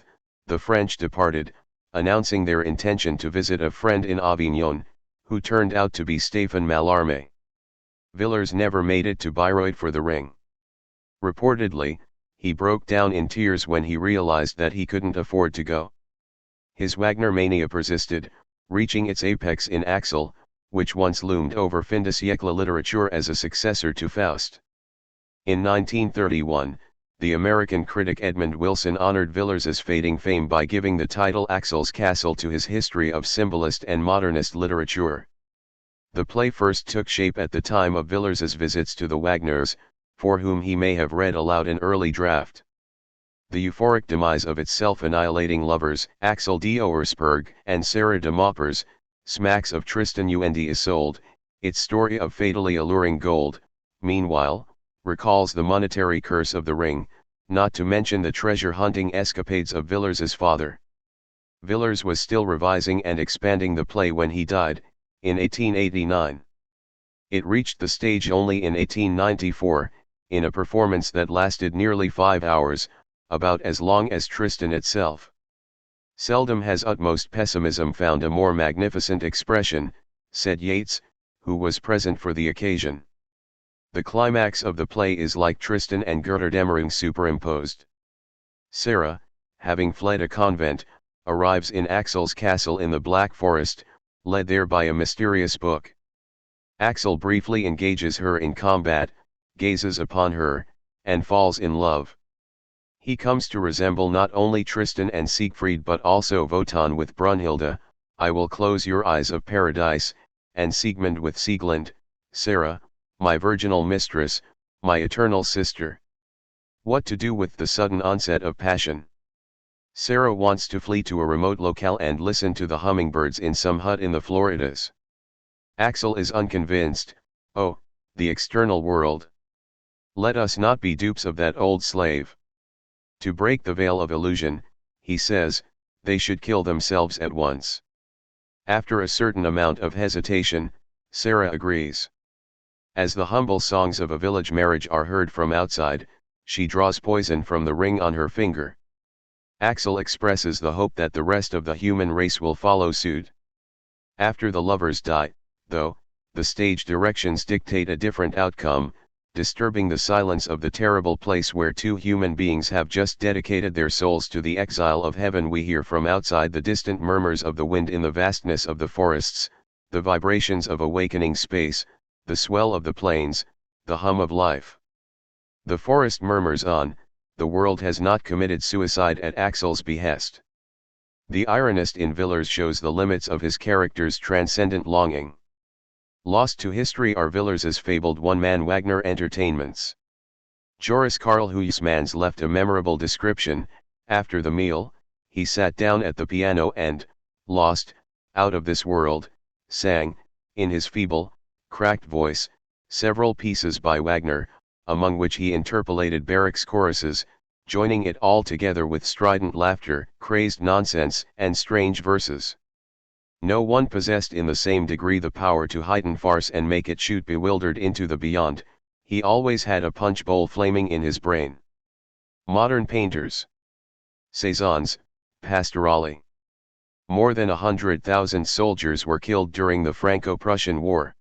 the French departed, announcing their intention to visit a friend in Avignon, who turned out to be Stéphane Mallarmé. Villers never made it to Bayreuth for The Ring. Reportedly, he broke down in tears when he realized that he couldn't afford to go. His Wagner mania persisted, reaching its apex in Axel, which once loomed over fin de siècle literature as a successor to Faust. In 1931, the American critic Edmund Wilson honored Villers's fading fame by giving the title Axel's Castle to his history of symbolist and modernist literature. The play first took shape at the time of Villers's visits to the Wagners, for whom he may have read aloud an early draft. The euphoric demise of its self-annihilating lovers, Axel de Oersperg and Sarah de Moppers, smacks of Tristan und Isolde. Its story of fatally alluring gold, meanwhile, recalls the monetary curse of the ring, not to mention the treasure-hunting escapades of Villers's father. Villers was still revising and expanding the play when he died, in 1889. It reached the stage only in 1894, in a performance that lasted nearly 5 hours, about as long as Tristan itself. Seldom has utmost pessimism found a more magnificent expression, said Yeats, who was present for the occasion. The climax of the play is like Tristan and Götterdämmerung superimposed. Sarah, having fled a convent, arrives in Axel's castle in the Black Forest, led there by a mysterious book. Axel briefly engages her in combat, gazes upon her, and falls in love. He comes to resemble not only Tristan and Siegfried but also Wotan with Brunhilde, I will close your eyes of paradise, and Siegmund with Sieglind, Sarah, my virginal mistress, my eternal sister. What to do with the sudden onset of passion? Sarah wants to flee to a remote locale and listen to the hummingbirds in some hut in the Floridas. Axel is unconvinced. Oh, the external world. Let us not be dupes of that old slave. To break the veil of illusion, he says, they should kill themselves at once. After a certain amount of hesitation, Sarah agrees. As the humble songs of a village marriage are heard from outside, she draws poison from the ring on her finger. Axel expresses the hope that the rest of the human race will follow suit. After the lovers die, though, the stage directions dictate a different outcome, disturbing the silence of the terrible place where two human beings have just dedicated their souls to the exile of heaven. We hear from outside the distant murmurs of the wind in the vastness of the forests, the vibrations of awakening space, the swell of the plains, the hum of life. The forest murmurs on, the world has not committed suicide at Axel's behest. The ironist in Villers shows the limits of his character's transcendent longing. Lost to history are Villers's fabled one-man Wagner entertainments. Joris Karl Huysmans left a memorable description. After the meal, he sat down at the piano and, lost, out of this world, sang, in his feeble, cracked voice, several pieces by Wagner, among which he interpolated barracks choruses, joining it all together with strident laughter, crazed nonsense, and strange verses. No one possessed in the same degree the power to heighten farce and make it shoot bewildered into the beyond. He always had a punch bowl flaming in his brain. Modern painters. Cézanne's, Pastorale. More than 100,000 soldiers were killed during the Franco-Prussian War.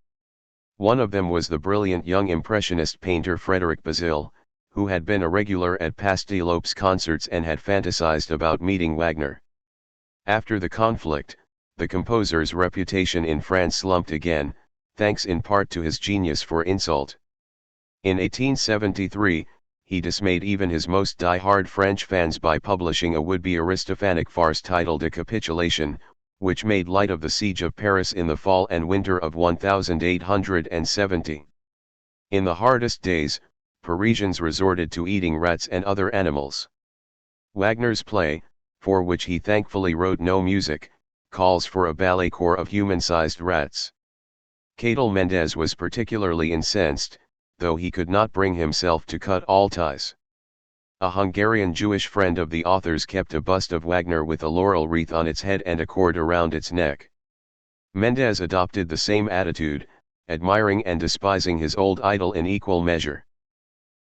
One of them was the brilliant young Impressionist painter Frédéric Bazille, who had been a regular at Pastillope's concerts and had fantasized about meeting Wagner. After the conflict, the composer's reputation in France slumped again, thanks in part to his genius for insult. In 1873, he dismayed even his most die-hard French fans by publishing a would-be Aristophanic farce titled A Capitulation, which made light of the siege of Paris in the fall and winter of 1870. In the hardest days, Parisians resorted to eating rats and other animals. Wagner's play, for which he thankfully wrote no music, calls for a ballet corps of human-sized rats. Cadel Mendez was particularly incensed, though he could not bring himself to cut all ties. A Hungarian Jewish friend of the author's kept a bust of Wagner with a laurel wreath on its head and a cord around its neck. Mendez adopted the same attitude, admiring and despising his old idol in equal measure.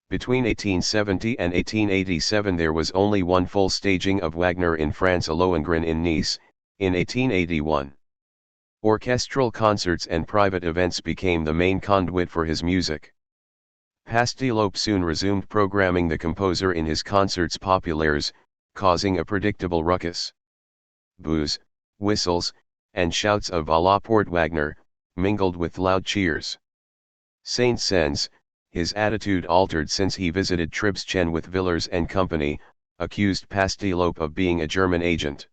Between 1870 and 1887 there was only one full staging of Wagner in France, a Lohengrin in Nice, in 1881. Orchestral concerts and private events became the main conduit for his music. Pastillope soon resumed programming the composer in his concerts populaires, causing a predictable ruckus. Boos, whistles, and shouts of "à la Port Wagner," mingled with loud cheers. Saint-Saëns, his attitude altered since he visited Tribschen with Villers and company, accused Pastillope of being a German agent.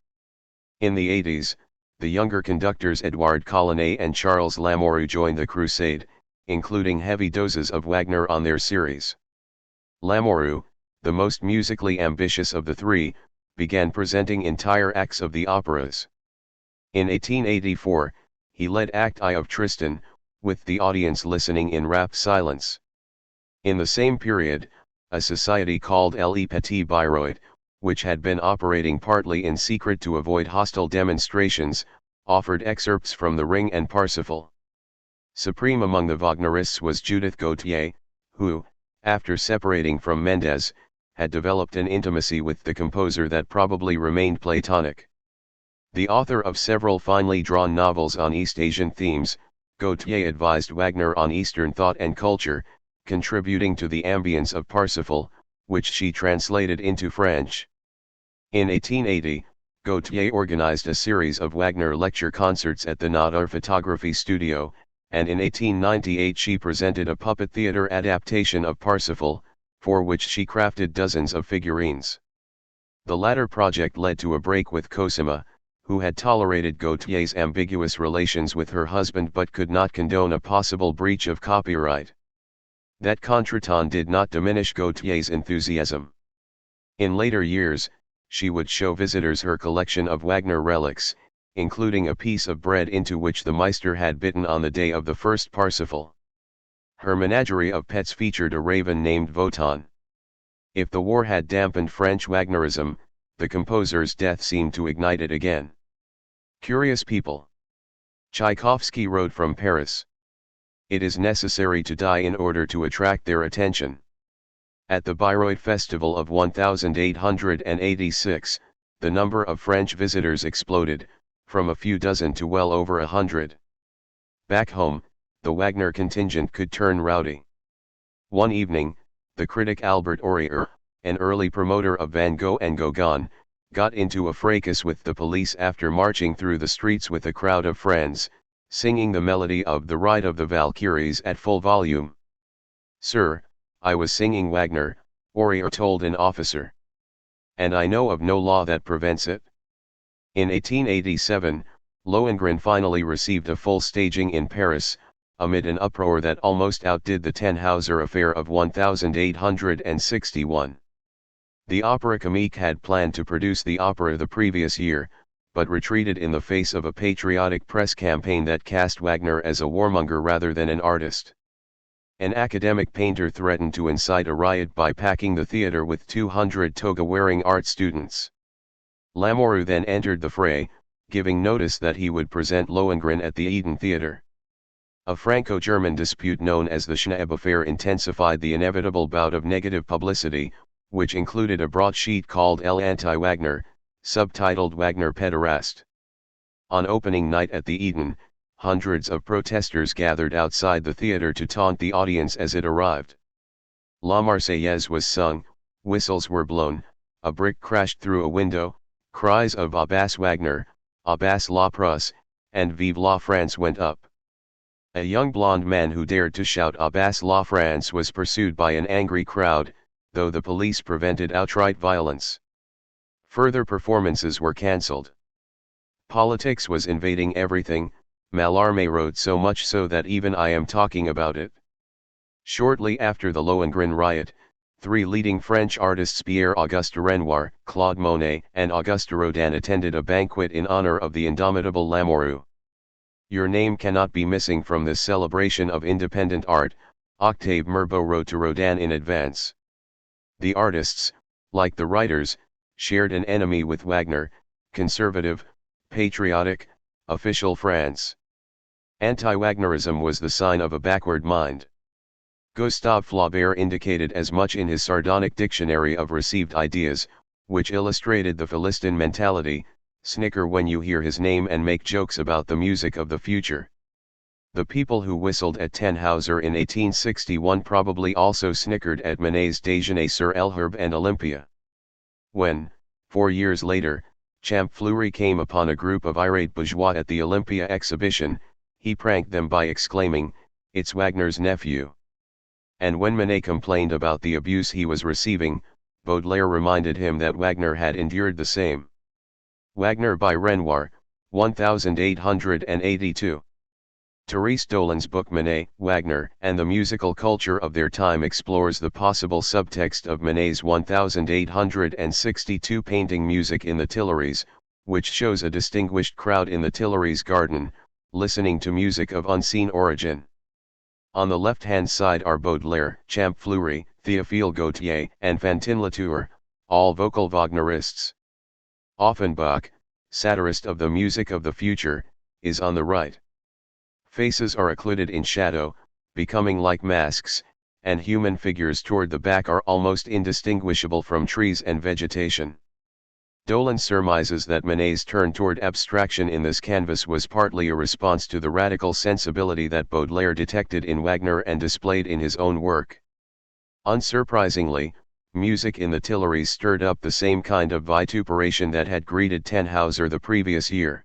In the 80s, The younger conductors Édouard Collinet and Charles Lamoureux joined the crusade, including heavy doses of Wagner on their series. Lamoureux, the most musically ambitious of the three, began presenting entire acts of the operas. In 1884, he led Act I of Tristan, with the audience listening in rapt silence. In the same period, a society called Les Petits Bayreuth, which had been operating partly in secret to avoid hostile demonstrations, offered excerpts from The Ring and Parsifal. Supreme among the Wagnerists was Judith Gautier, who, after separating from Mendes, had developed an intimacy with the composer that probably remained platonic. The author of several finely drawn novels on East Asian themes, Gautier advised Wagner on Eastern thought and culture, contributing to the ambience of Parsifal, which she translated into French. In 1880, Gautier organized a series of Wagner lecture concerts at the Nader Photography Studio, and in 1898 she presented a puppet theater adaptation of Parsifal, for which she crafted dozens of figurines. The latter project led to a break with Cosima, who had tolerated Gautier's ambiguous relations with her husband but could not condone a possible breach of copyright. That contretemps did not diminish Gautier's enthusiasm. In later years, she would show visitors her collection of Wagner relics, including a piece of bread into which the Meister had bitten on the day of the first Parsifal. Her menagerie of pets featured a raven named Wotan. If the war had dampened French Wagnerism, the composer's death seemed to ignite it again. Curious people. Tchaikovsky wrote from Paris. It is necessary to die in order to attract their attention. At the Bayreuth Festival of 1886, the number of French visitors exploded, from a few dozen to well over 100. Back home, the Wagner contingent could turn rowdy. One evening, the critic Albert Aurier, an early promoter of Van Gogh and Gauguin, got into a fracas with the police after marching through the streets with a crowd of friends, singing the melody of The Ride of the Valkyries at full volume. "Sir, I was singing Wagner," Aurier told an officer. "And I know of no law that prevents it." In 1887, Lohengrin finally received a full staging in Paris, amid an uproar that almost outdid the Tannhauser affair of 1861. The Opéra Comique had planned to produce the opera the previous year, but retreated in the face of a patriotic press campaign that cast Wagner as a warmonger rather than an artist. An academic painter threatened to incite a riot by packing the theater with 200 toga-wearing art students. Lamoureux then entered the fray, giving notice that he would present Lohengrin at the Eden Theatre. A Franco-German dispute known as the Schneeb affair intensified the inevitable bout of negative publicity, which included a broadsheet called El Anti-Wagner, subtitled Wagner Pederast. On opening night at the Eden, hundreds of protesters gathered outside the theater to taunt the audience as it arrived. La Marseillaise was sung, whistles were blown, a brick crashed through a window, cries of Abbas Wagner, Abbas la Prusse, and Vive la France went up. A young blond man who dared to shout Abbas la France was pursued by an angry crowd, though the police prevented outright violence. Further performances were cancelled. Politics was invading everything, Mallarmé wrote, so much so that even I am talking about it. Shortly after the Lohengrin riot, three leading French artists Pierre-Auguste Renoir, Claude Monet, and Auguste Rodin attended a banquet in honor of the indomitable Lamoureux. "Your name cannot be missing from this celebration of independent art," Octave Mirbeau wrote to Rodin in advance. The artists, like the writers, shared an enemy with Wagner: conservative, patriotic, official France. Anti-Wagnerism was the sign of a backward mind. Gustave Flaubert indicated as much in his sardonic dictionary of received ideas, which illustrated the Philistine mentality: snicker when you hear his name and make jokes about the music of the future. The people who whistled at Tannhauser in 1861 probably also snickered at Manet's Déjeuner sur l'herbe and Olympia. When, 4 years later, Champfleury came upon a group of irate bourgeois at the Olympia exhibition, he pranked them by exclaiming, "It's Wagner's nephew." And when Manet complained about the abuse he was receiving, Baudelaire reminded him that Wagner had endured the same. Wagner by Renoir, 1882. Therese Dolan's book Manet, Wagner, and the Musical Culture of Their Time explores the possible subtext of Manet's 1862 painting Music in the Tuileries, which shows a distinguished crowd in the Tuileries garden, listening to music of unseen origin. On the left-hand side are Baudelaire, Champfleury, Théophile Gautier, and Fantin Latour, all vocal Wagnerists. Offenbach, satirist of the music of the future, is on the right. Faces are occluded in shadow, becoming like masks, and human figures toward the back are almost indistinguishable from trees and vegetation. Dolan surmises that Manet's turn toward abstraction in this canvas was partly a response to the radical sensibility that Baudelaire detected in Wagner and displayed in his own work. Unsurprisingly, music in the Tuileries stirred up the same kind of vituperation that had greeted Tannhäuser the previous year.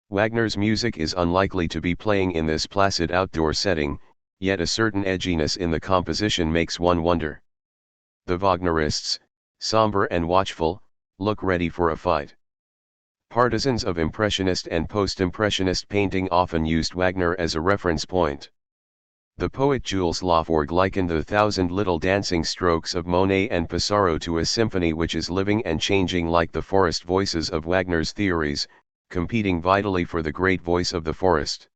Wagner's music is unlikely to be playing in this placid outdoor setting, yet a certain edginess in the composition makes one wonder. The Wagnerists, somber and watchful, look ready for a fight. Partisans of Impressionist and Post-Impressionist painting often used Wagner as a reference point. The poet Jules Laforgue likened the thousand little dancing strokes of Monet and Pissarro to a symphony which is living and changing like the forest voices of Wagner's theories, competing vitally for the great voice of the forest.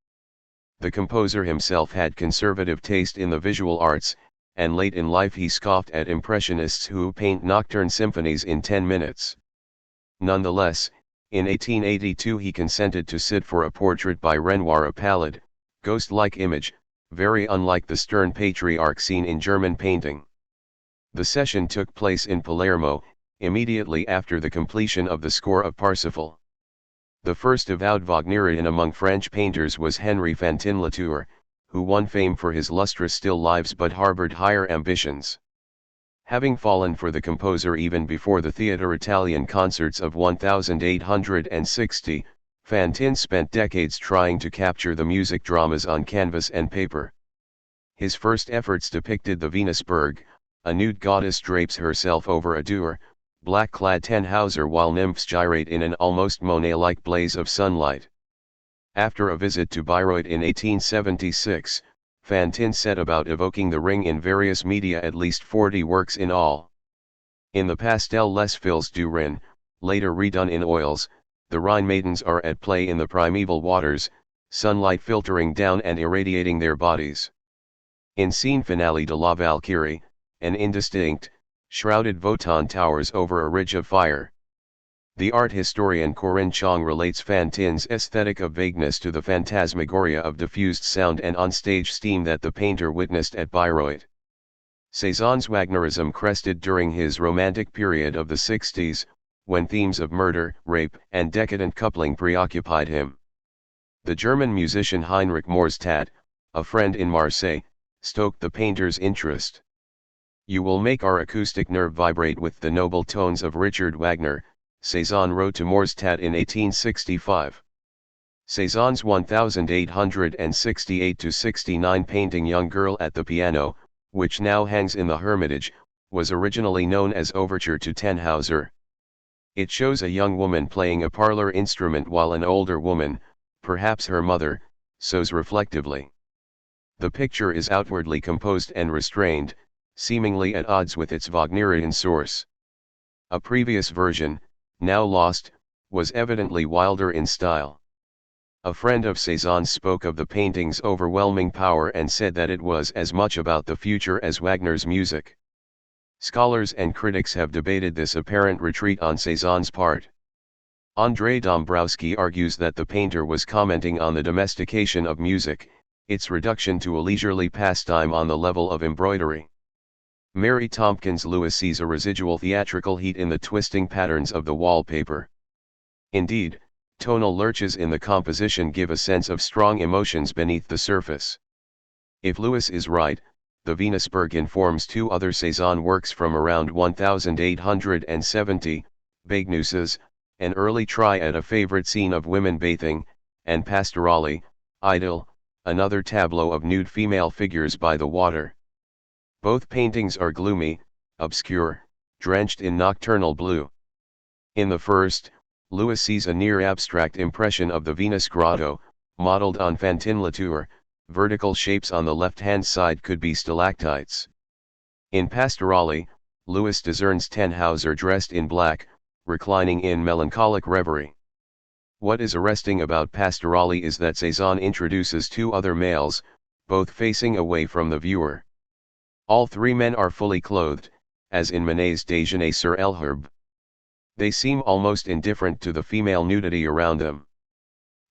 The composer himself had conservative taste in the visual arts, and late in life he scoffed at impressionists who paint nocturne symphonies in 10 minutes. Nonetheless, in 1882 he consented to sit for a portrait by Renoir, a pallid, ghost-like image, very unlike the stern patriarch seen in German painting. The session took place in Palermo, immediately after the completion of the score of Parsifal. The first avowed Wagnerian among French painters was Henri Fantin Latour, who won fame for his lustrous still lives but harbored higher ambitions. Having fallen for the composer even before the Theatre Italian concerts of 1860, Fantin spent decades trying to capture the music dramas on canvas and paper. His first efforts depicted the Venusberg, a nude goddess drapes herself over a dewar, black-clad Tannhäuser while nymphs gyrate in an almost Monet-like blaze of sunlight. After a visit to Bayreuth in 1876, Fantin set about evoking the ring in various media, at least 40 works in all. In the pastel Les Filles du Rhin, later redone in oils, the Rhine maidens are at play in the primeval waters, sunlight filtering down and irradiating their bodies. In scene finale de la Valkyrie, an indistinct, shrouded Wotan towers over a ridge of fire. The art historian Corinne Chong relates Fantin's aesthetic of vagueness to the phantasmagoria of diffused sound and onstage steam that the painter witnessed at Bayreuth. Cézanne's Wagnerism crested during his romantic period of the 60s, when themes of murder, rape, and decadent coupling preoccupied him. The German musician Heinrich Morstat, a friend in Marseille, stoked the painter's interest. "You will make our acoustic nerve vibrate with the noble tones of Richard Wagner," Cézanne wrote to Morstat in 1865. Cézanne's 1868-69 painting Young Girl at the Piano, which now hangs in the Hermitage, was originally known as Overture to Tannhäuser. It shows a young woman playing a parlor instrument while an older woman, perhaps her mother, sews reflectively. The picture is outwardly composed and restrained, seemingly at odds with its Wagnerian source. A previous version, now lost, was evidently wilder in style. A friend of Cézanne spoke of the painting's overwhelming power and said that it was as much about the future as Wagner's music. Scholars and critics have debated this apparent retreat on Cézanne's part. André Dombrowski argues that the painter was commenting on the domestication of music, its reduction to a leisurely pastime on the level of embroidery. Mary Tompkins Lewis sees a residual theatrical heat in the twisting patterns of the wallpaper. Indeed, tonal lurches in the composition give a sense of strong emotions beneath the surface. If Lewis is right, the Venusberg informs two other Cézanne works from around 1870, Begnuses, an early try at a favorite scene of women bathing, and Pastorale, Idyll, another tableau of nude female figures by the water. Both paintings are gloomy, obscure, drenched in nocturnal blue. In the first, Louis sees a near-abstract impression of the Venus grotto, modeled on Fantin Latour. Vertical shapes on the left-hand side could be stalactites. In Pastorale, Louis discerns Tannhauser dressed in black, reclining in melancholic reverie. What is arresting about Pastorale is that Cézanne introduces two other males, both facing away from the viewer. All three men are fully clothed, as in Manet's Déjeuner sur l'herbe. They seem almost indifferent to the female nudity around them.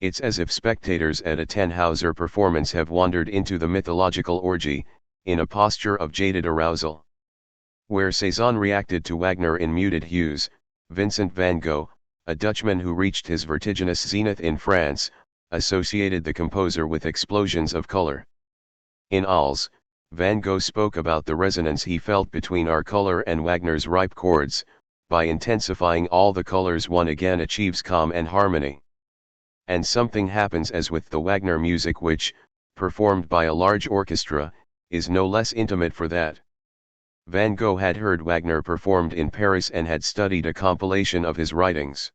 It's as if spectators at a Tannhauser performance have wandered into the mythological orgy, in a posture of jaded arousal. Where Cézanne reacted to Wagner in muted hues, Vincent van Gogh, a Dutchman who reached his vertiginous zenith in France, associated the composer with explosions of color. In Als, Van Gogh spoke about the resonance he felt between our color and Wagner's ripe chords. By intensifying all the colors one again achieves calm and harmony. And something happens as with the Wagner music which, performed by a large orchestra, is no less intimate for that. Van Gogh had heard Wagner performed in Paris and had studied a compilation of his writings.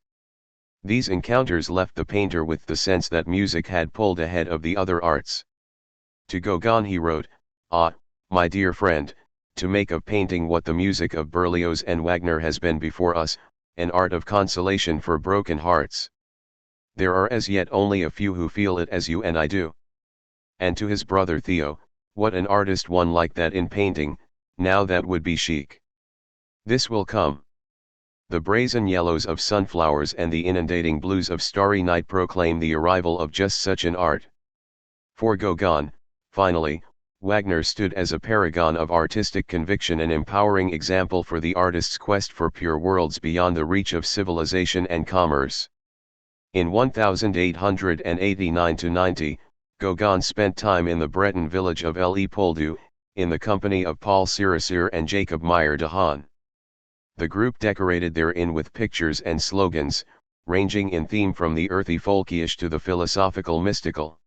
These encounters left the painter with the sense that music had pulled ahead of the other arts. To Gauguin he wrote, "Ah, my dear friend, to make of painting what the music of Berlioz and Wagner has been before us, an art of consolation for broken hearts. There are as yet only a few who feel it as you and I do." And to his brother Theo, "What an artist one like that in painting, now that would be chic. This will come." The brazen yellows of sunflowers and the inundating blues of starry night proclaim the arrival of just such an art. For Gauguin, finally, Wagner stood as a paragon of artistic conviction, an empowering example for the artist's quest for pure worlds beyond the reach of civilization and commerce. In 1889–90, Gauguin spent time in the Breton village of Le Poldou, in the company of Paul Ciracier and Jacob Meyer de Haan. The group decorated their inn with pictures and slogans, ranging in theme from the earthy folkish to the philosophical mystical.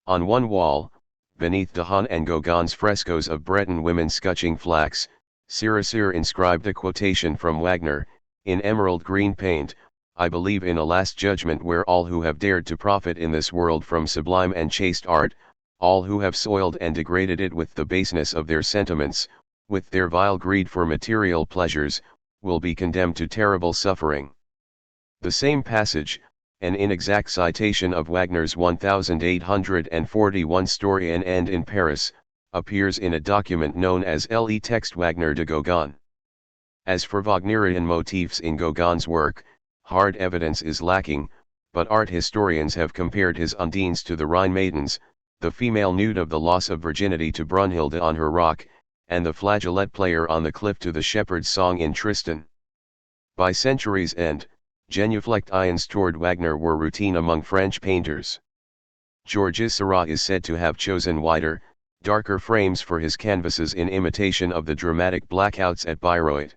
On one wall, beneath de Haan and Gauguin's frescoes of Breton women scutching flax, Ciracier inscribed a quotation from Wagner, in emerald green paint, "I believe in a last judgment where all who have dared to profit in this world from sublime and chaste art, all who have soiled and degraded it with the baseness of their sentiments, with their vile greed for material pleasures, will be condemned to terrible suffering." The same passage, an inexact citation of Wagner's 1841 story An End in Paris, appears in a document known as Le Texte Wagner de Gauguin. As for Wagnerian motifs in Gauguin's work, hard evidence is lacking, but art historians have compared his Undines to the Rhine maidens, the female nude of the loss of virginity to Brunhilde on her rock, and the flageolet player on the cliff to the shepherd's song in Tristan. By century's end, genuflect toward Wagner were routine among French painters. Georges Seurat is said to have chosen wider, darker frames for his canvases in imitation of the dramatic blackouts at Bayreuth.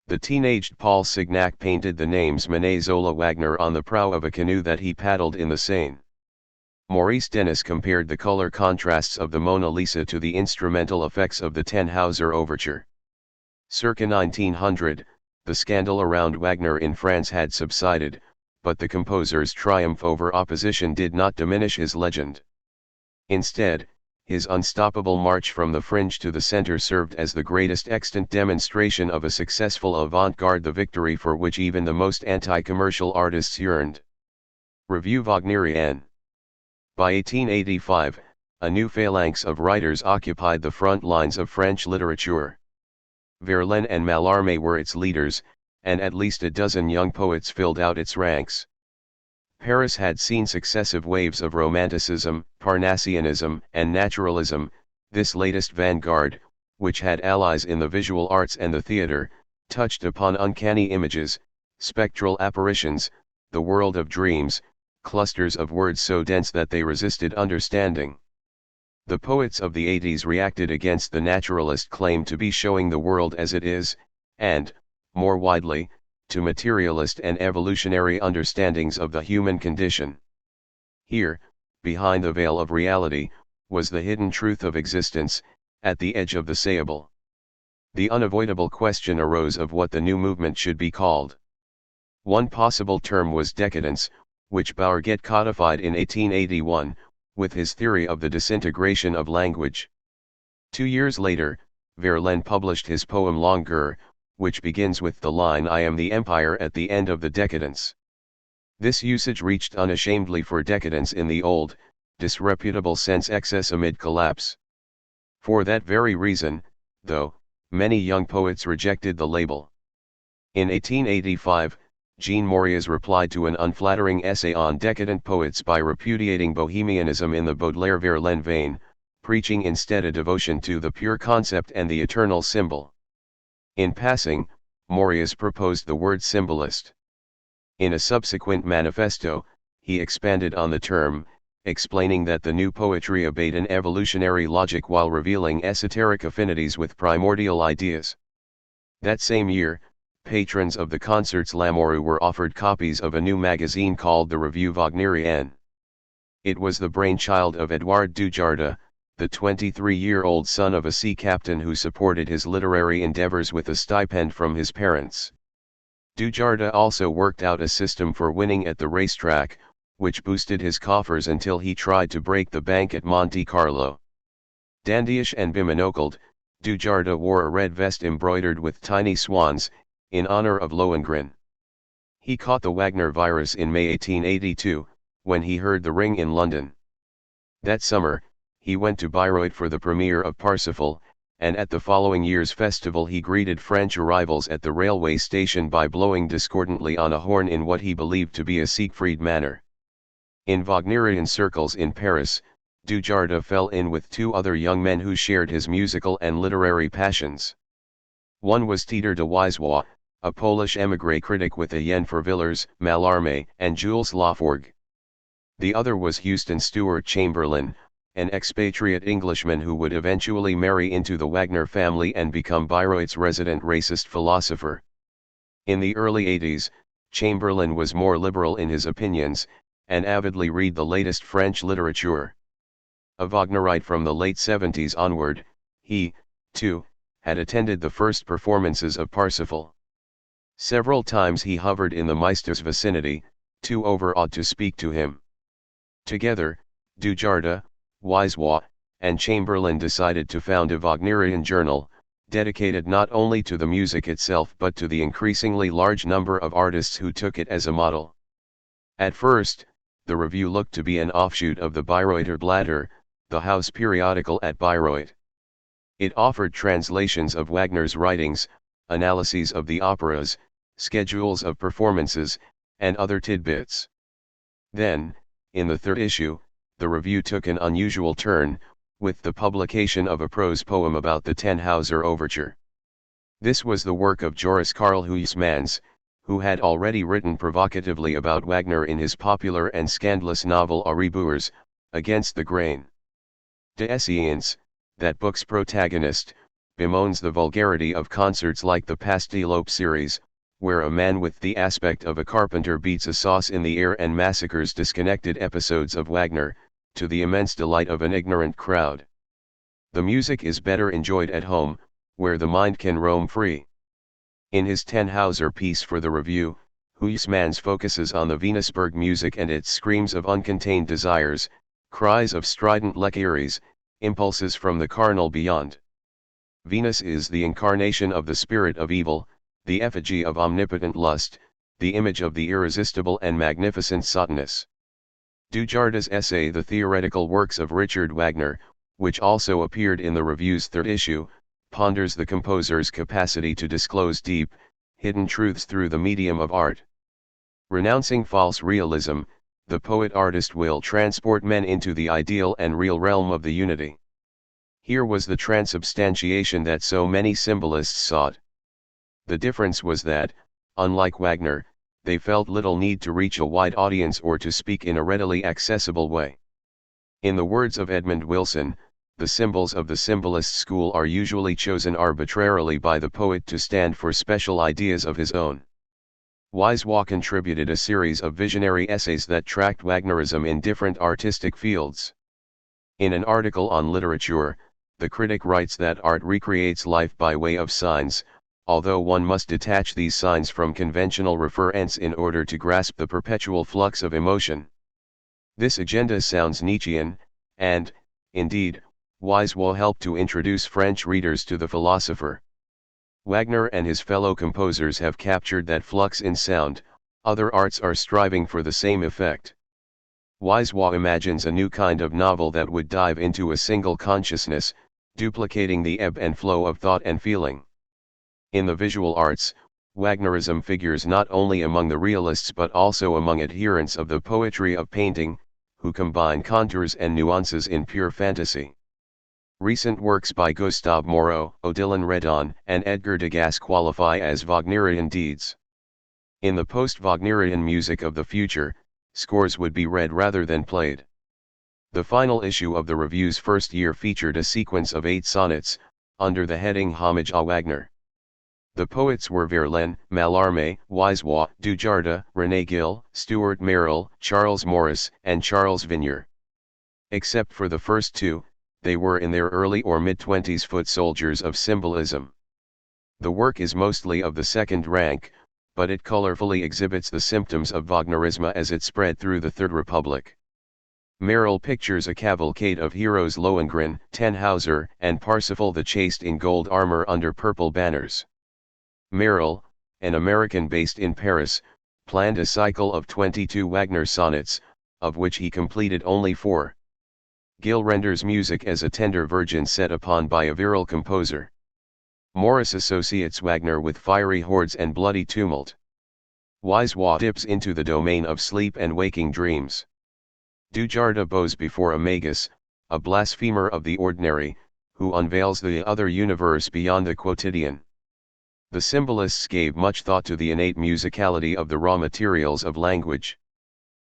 The teenaged Paul Signac painted the names Manet Zola Wagner on the prow of a canoe that he paddled in the Seine. Maurice Denis compared the color contrasts of the Mona Lisa to the instrumental effects of the Tannhauser Overture. Circa 1900, the scandal around Wagner in France had subsided, but the composer's triumph over opposition did not diminish his legend. Instead, his unstoppable march from the fringe to the center served as the greatest extant demonstration of a successful avant-garde, the victory for which even the most anti-commercial artists yearned. Revue Wagnerienne. By 1885, a new phalanx of writers occupied the front lines of French literature. Verlaine and Mallarmé were its leaders, and at least a dozen young poets filled out its ranks. Paris had seen successive waves of Romanticism, Parnassianism, and Naturalism. This latest vanguard, which had allies in the visual arts and the theatre, touched upon uncanny images, spectral apparitions, the world of dreams, clusters of words so dense that they resisted understanding. The poets of the 80s reacted against the naturalist claim to be showing the world as it is, and, more widely, to materialist and evolutionary understandings of the human condition. Here, behind the veil of reality, was the hidden truth of existence, at the edge of the sayable. The unavoidable question arose of what the new movement should be called. One possible term was decadence, which Bauer codified in 1881, with his theory of the disintegration of language. 2 years later, Verlaine published his poem Longueur, which begins with the line "I am the empire" at the end of the decadence. This usage reached unashamedly for decadence in the old, disreputable sense, excess amid collapse. For that very reason, though, many young poets rejected the label. In 1885, Jean Moriez replied to an unflattering essay on decadent poets by repudiating bohemianism in the Baudelaire-Verlaine vein, preaching instead a devotion to the pure concept and the eternal symbol. In passing, Moriez proposed the word symbolist. In a subsequent manifesto, he expanded on the term, explaining that the new poetry obeyed an evolutionary logic while revealing esoteric affinities with primordial ideas. That same year, patrons of the Concerts Lamoureux were offered copies of a new magazine called the Revue Wagnerienne. It was the brainchild of Edouard Dujardin, the 23-year-old son of a sea captain who supported his literary endeavors with a stipend from his parents. Dujardin also worked out a system for winning at the racetrack, which boosted his coffers until he tried to break the bank at Monte Carlo. Dandyish and bimonocled, Dujardin wore a red vest embroidered with tiny swans, in honor of Lohengrin. He caught the Wagner virus in May 1882, when he heard The Ring in London. That summer, he went to Bayreuth for the premiere of Parsifal, and at the following year's festival he greeted French arrivals at the railway station by blowing discordantly on a horn in what he believed to be a Siegfried manner. In Wagnerian circles in Paris, Dujardin fell in with 2 other young men who shared his musical and literary passions. One was Titor de Wisewa, a Polish émigré critic with a yen for Villers, Mallarmé, and Jules Laforgue. The other was Houston Stewart Chamberlain, an expatriate Englishman who would eventually marry into the Wagner family and become Bayreuth's resident racist philosopher. In the early 80s, Chamberlain was more liberal in his opinions, and avidly read the latest French literature. A Wagnerite from the late 70s onward, he, too, had attended the first performances of Parsifal. Several times he hovered in the Meister's vicinity, too overawed to speak to him. Together, Dujardin, Wisewa, and Chamberlain decided to found a Wagnerian journal, dedicated not only to the music itself but to the increasingly large number of artists who took it as a model. At first, the review looked to be an offshoot of the Bayreuther Blätter, the house periodical at Bayreuth. It offered translations of Wagner's writings, analyses of the operas, schedules of performances, and other tidbits. Then, in the 3rd issue, the review took an unusual turn, with the publication of a prose poem about the Tannhäuser Overture. This was the work of Joris Karl Huysmans, who had already written provocatively about Wagner in his popular and scandalous novel A Rebours, Against the Grain. De Esséance, that book's protagonist, bemoans the vulgarity of concerts like the Pastilope series, where a man with the aspect of a carpenter beats a sauce in the air and massacres disconnected episodes of Wagner, to the immense delight of an ignorant crowd. The music is better enjoyed at home, where the mind can roam free. In his Tannhäuser piece for the review, Huysmans focuses on the Venusberg music and its screams of uncontained desires, cries of strident lecheries, impulses from the carnal beyond. Venus is the incarnation of the spirit of evil, the effigy of omnipotent lust, the image of the irresistible and magnificent Saturnus. Dujardin's essay The Theoretical Works of Richard Wagner, which also appeared in the review's 3rd issue, ponders the composer's capacity to disclose deep, hidden truths through the medium of art. Renouncing false realism, the poet-artist will transport men into the ideal and real realm of the unity. Here was the transubstantiation that so many symbolists sought. The difference was that, unlike Wagner, they felt little need to reach a wide audience or to speak in a readily accessible way. In the words of Edmund Wilson, the symbols of the symbolist school are usually chosen arbitrarily by the poet to stand for special ideas of his own. Wisewa contributed a series of visionary essays that tracked Wagnerism in different artistic fields. In an article on literature, the critic writes that art recreates life by way of signs, although one must detach these signs from conventional referents in order to grasp the perpetual flux of emotion. This agenda sounds Nietzschean, and, indeed, Wise helped to introduce French readers to the philosopher. Wagner and his fellow composers have captured that flux in sound. Other arts are striving for the same effect. Wise imagines a new kind of novel that would dive into a single consciousness, duplicating the ebb and flow of thought and feeling. In the visual arts, Wagnerism figures not only among the realists but also among adherents of the poetry of painting, who combine contours and nuances in pure fantasy. Recent works by Gustave Moreau, Odilon Redon, and Edgar Degas qualify as Wagnerian deeds. In the post-Wagnerian music of the future, scores would be read rather than played. The final issue of the review's first year featured a sequence of 8 sonnets, under the heading Homage à Wagner. The poets were Verlaine, Mallarmé, Wisewa, Dujardin, René Gil, Stuart Merrill, Charles Morris, and Charles Vignier. Except for the first 2, they were in their early or mid-20s foot soldiers of symbolism. The work is mostly of the second rank, but it colorfully exhibits the symptoms of Wagnerism as it spread through the Third Republic. Merrill pictures a cavalcade of heroes Lohengrin, Tannhauser, and Parsifal the Chaste in gold armor under purple banners. Merrill, an American based in Paris, planned a cycle of 22 Wagner sonnets, of which he completed only 4. Gil renders music as a tender virgin set upon by a virile composer. Morris associates Wagner with fiery hordes and bloody tumult. Wisewa dips into the domain of sleep and waking dreams. Dujardin bows before a magus, a blasphemer of the ordinary, who unveils the other universe beyond the quotidian. The symbolists gave much thought to the innate musicality of the raw materials of language.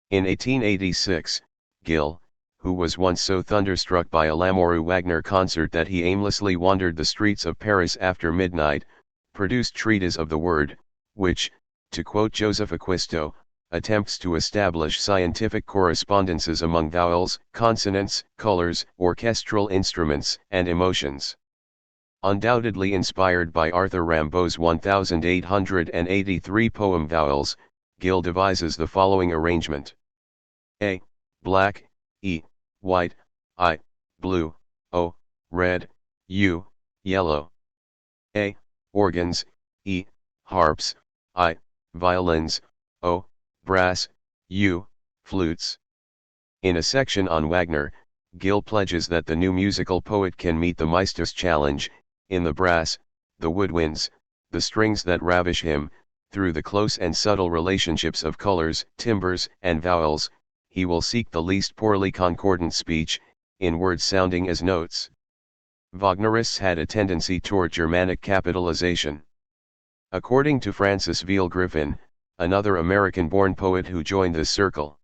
In 1886, Gil, who was once so thunderstruck by a Lamoureux Wagner concert that he aimlessly wandered the streets of Paris after midnight, produced Treatise of the Word, which, to quote Joseph Acquisto, attempts to establish scientific correspondences among vowels, consonants, colors, orchestral instruments, and emotions. Undoubtedly inspired by Arthur Rimbaud's 1883 poem Vowels, Gil devises the following arrangement. A. Black, E. White, I. Blue, O. Red, U. Yellow. A. Organs, E. Harps, I. Violins, O. Brass, U. Flutes. In a section on Wagner, Gil pledges that the new musical poet can meet the Meister's challenge, in the brass, the woodwinds, the strings that ravish him, through the close and subtle relationships of colors, timbres, and vowels, he will seek the least poorly concordant speech, in words sounding as notes. Wagnerists had a tendency toward Germanic capitalization. According to Francis Veal Griffin, another American-born poet who joined this circle.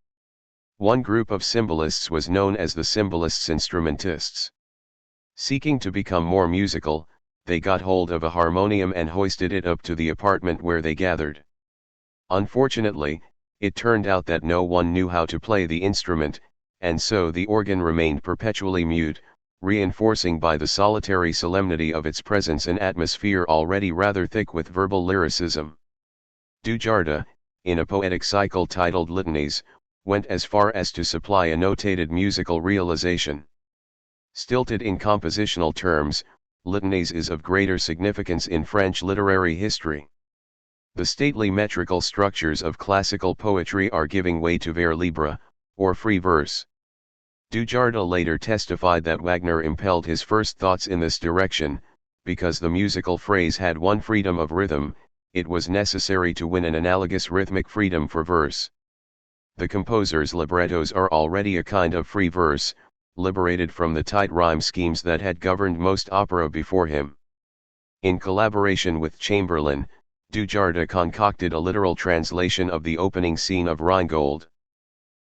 One group of symbolists was known as the symbolists instrumentists. Seeking to become more musical, they got hold of a harmonium and hoisted it up to the apartment where they gathered. Unfortunately, it turned out that no one knew how to play the instrument, and so the organ remained perpetually mute, reinforcing by the solitary solemnity of its presence an atmosphere already rather thick with verbal lyricism. Dujardin, in a poetic cycle titled Litanies, went as far as to supply a notated musical realization. Stilted in compositional terms, Litanies is of greater significance in French literary history. The stately metrical structures of classical poetry are giving way to vers libre, or free verse. Dujardin later testified that Wagner impelled his first thoughts in this direction, because the musical phrase had one freedom of rhythm, it was necessary to win an analogous rhythmic freedom for verse. The composer's librettos are already a kind of free verse, liberated from the tight rhyme schemes that had governed most opera before him. In collaboration with Chamberlain, Dujardin concocted a literal translation of the opening scene of Rheingold.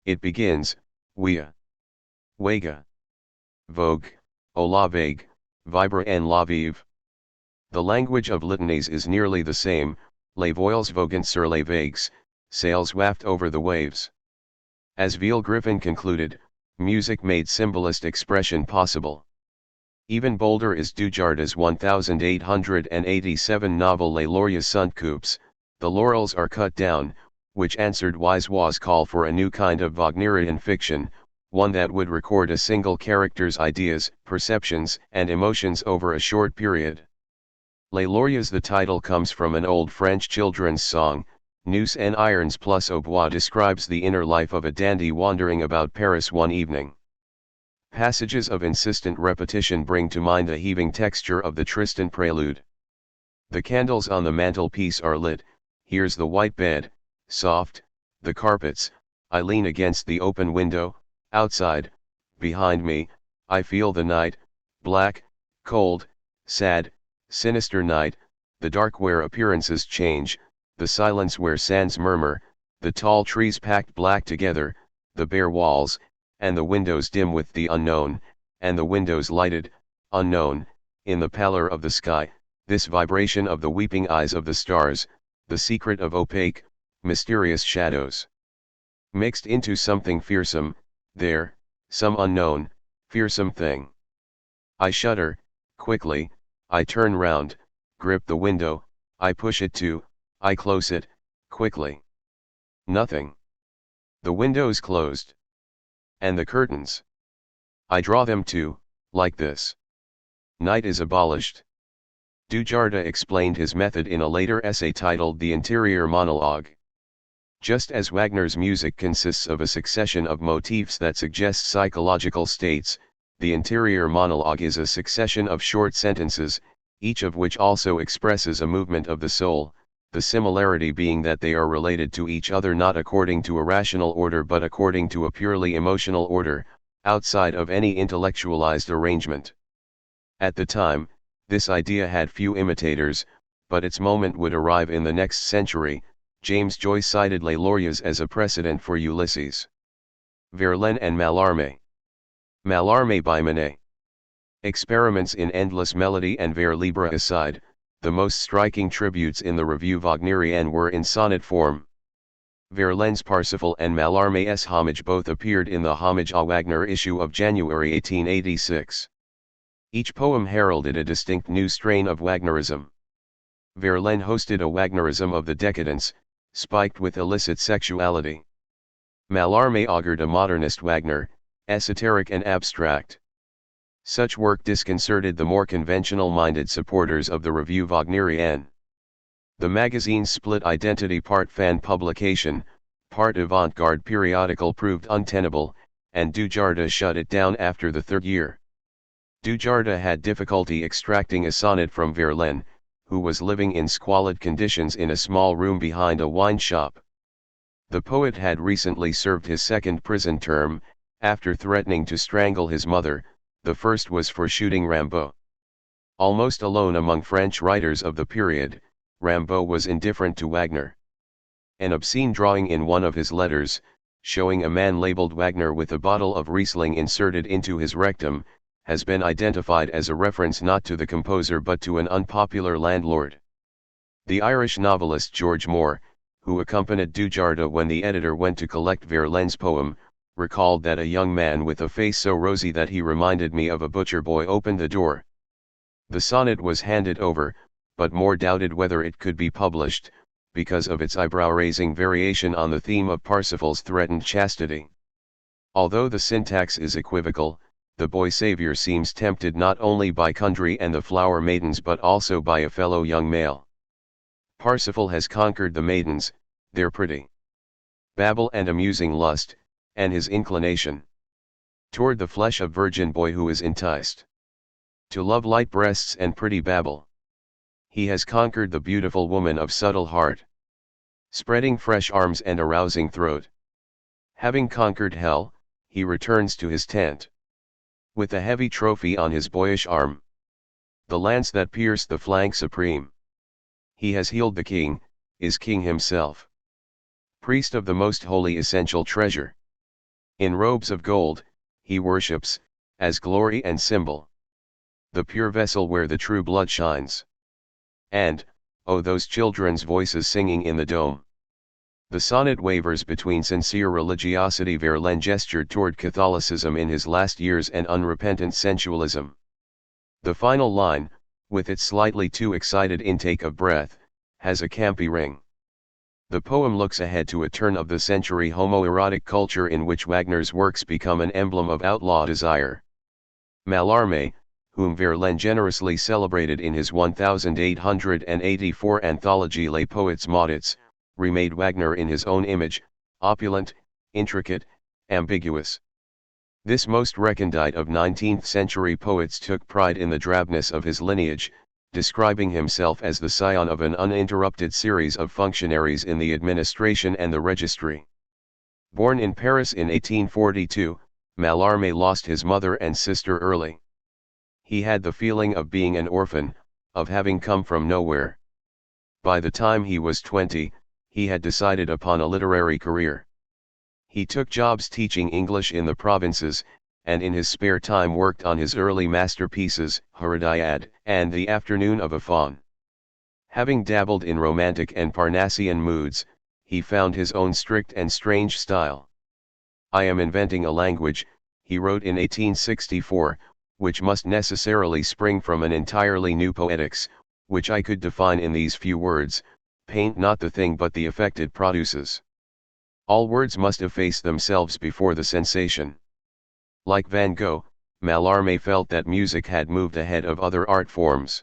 It begins, Wea. Wega. Vogue, O la vague, vibre en la vive. The language of litanies is nearly the same, les voiles voguent sur les vagues, sails waft over the waves. As Veal Griffin concluded, music made symbolist expression possible. Even bolder is Dujardin's 1887 novel Les Lauriers sont coupés, The Laurels Are Cut Down, which answered Wiseau's call for a new kind of Wagnerian fiction, one that would record a single character's ideas, perceptions, and emotions over a short period. Les Lauriers, the title, comes from an old French children's song. Noose and irons plus hautbois describes the inner life of a dandy wandering about Paris one evening. Passages of insistent repetition bring to mind the heaving texture of the Tristan prelude. The candles on the mantelpiece are lit, here's the white bed, soft, the carpets, I lean against the open window, outside, behind me, I feel the night, black, cold, sad, sinister night, the dark where appearances change, the silence where sands murmur, the tall trees packed black together, the bare walls, and the windows dim with the unknown, and the windows lighted, unknown, in the pallor of the sky, this vibration of the weeping eyes of the stars, the secret of opaque, mysterious shadows. Mixed into something fearsome, there, some unknown, fearsome thing. I shudder, quickly, I turn round, grip the window, I push it to, I close it, quickly. Nothing. The window's closed. And the curtains. I draw them too, like this. Night is abolished. Dujardin explained his method in a later essay titled The Interior Monologue. Just as Wagner's music consists of a succession of motifs that suggest psychological states, the interior monologue is a succession of short sentences, each of which also expresses a movement of the soul, the similarity being that they are related to each other not according to a rational order but according to a purely emotional order, outside of any intellectualized arrangement. At the time, this idea had few imitators, but its moment would arrive in the next century. James Joyce cited Les Lauriers as a precedent for Ulysses. Verlaine and Mallarmé. Mallarmé by Manet. Experiments in endless melody and vers libre aside, the most striking tributes in the Revue Wagnerienne were in sonnet form. Verlaine's Parsifal and Mallarmé's Homage both appeared in the Homage à Wagner issue of January 1886. Each poem heralded a distinct new strain of Wagnerism. Verlaine hosted a Wagnerism of the decadence, spiked with illicit sexuality. Mallarmé augured a modernist Wagner, esoteric and abstract. Such work disconcerted the more conventional-minded supporters of the Revue Wagnerienne. The magazine's split identity, part fan publication, part avant-garde periodical, proved untenable, and Dujardin shut it down after the third year. Dujardin had difficulty extracting a sonnet from Verlaine, who was living in squalid conditions in a small room behind a wine shop. The poet had recently served his second prison term, after threatening to strangle his mother. The first was for shooting Rimbaud. Almost alone among French writers of the period, Rimbaud was indifferent to Wagner. An obscene drawing in one of his letters, showing a man labeled Wagner with a bottle of Riesling inserted into his rectum, has been identified as a reference not to the composer but to an unpopular landlord. The Irish novelist George Moore, who accompanied Dujardin when the editor went to collect Verlaine's poem, recalled that a young man with a face so rosy that he reminded me of a butcher boy opened the door. The sonnet was handed over, but Moore doubted whether it could be published, because of its eyebrow-raising variation on the theme of Parsifal's threatened chastity. Although the syntax is equivocal, the boy savior seems tempted not only by Kundry and the flower maidens but also by a fellow young male. Parsifal has conquered the maidens, their pretty babble and amusing lust, and his inclination toward the flesh of virgin boy who is enticed to love light breasts and pretty babble. He has conquered the beautiful woman of subtle heart, spreading fresh arms and arousing throat. Having conquered hell, he returns to his tent with a heavy trophy on his boyish arm, the lance that pierced the flank supreme. He has healed the king, is king himself, priest of the most holy essential treasure. In robes of gold, he worships, as glory and symbol, the pure vessel where the true blood shines. And, oh, those children's voices singing in the dome. The sonnet wavers between sincere religiosity. Verlaine gestured toward Catholicism in his last years and unrepentant sensualism. The final line, with its slightly too excited intake of breath, has a campy ring. The poem looks ahead to a turn-of-the-century homoerotic culture in which Wagner's works become an emblem of outlaw desire. Mallarmé, whom Verlaine generously celebrated in his 1884 anthology Les Poètes Maudits, remade Wagner in his own image, opulent, intricate, ambiguous. This most recondite of 19th-century poets took pride in the drabness of his lineage, describing himself as the scion of an uninterrupted series of functionaries in the administration and the registry. Born in Paris in 1842, Mallarmé lost his mother and sister early. He had the feeling of being an orphan, of having come from nowhere. By the time he was 20, he had decided upon a literary career. He took jobs teaching English in the provinces, and in his spare time worked on his early masterpieces, Herédiade, and The Afternoon of a Faun. Having dabbled in romantic and Parnassian moods, he found his own strict and strange style. "I am inventing a language," he wrote in 1864, "which must necessarily spring from an entirely new poetics, which I could define in these few words: paint not the thing but the effect it produces. All words must efface themselves before the sensation." Like Van Gogh, Mallarmé felt that music had moved ahead of other art forms.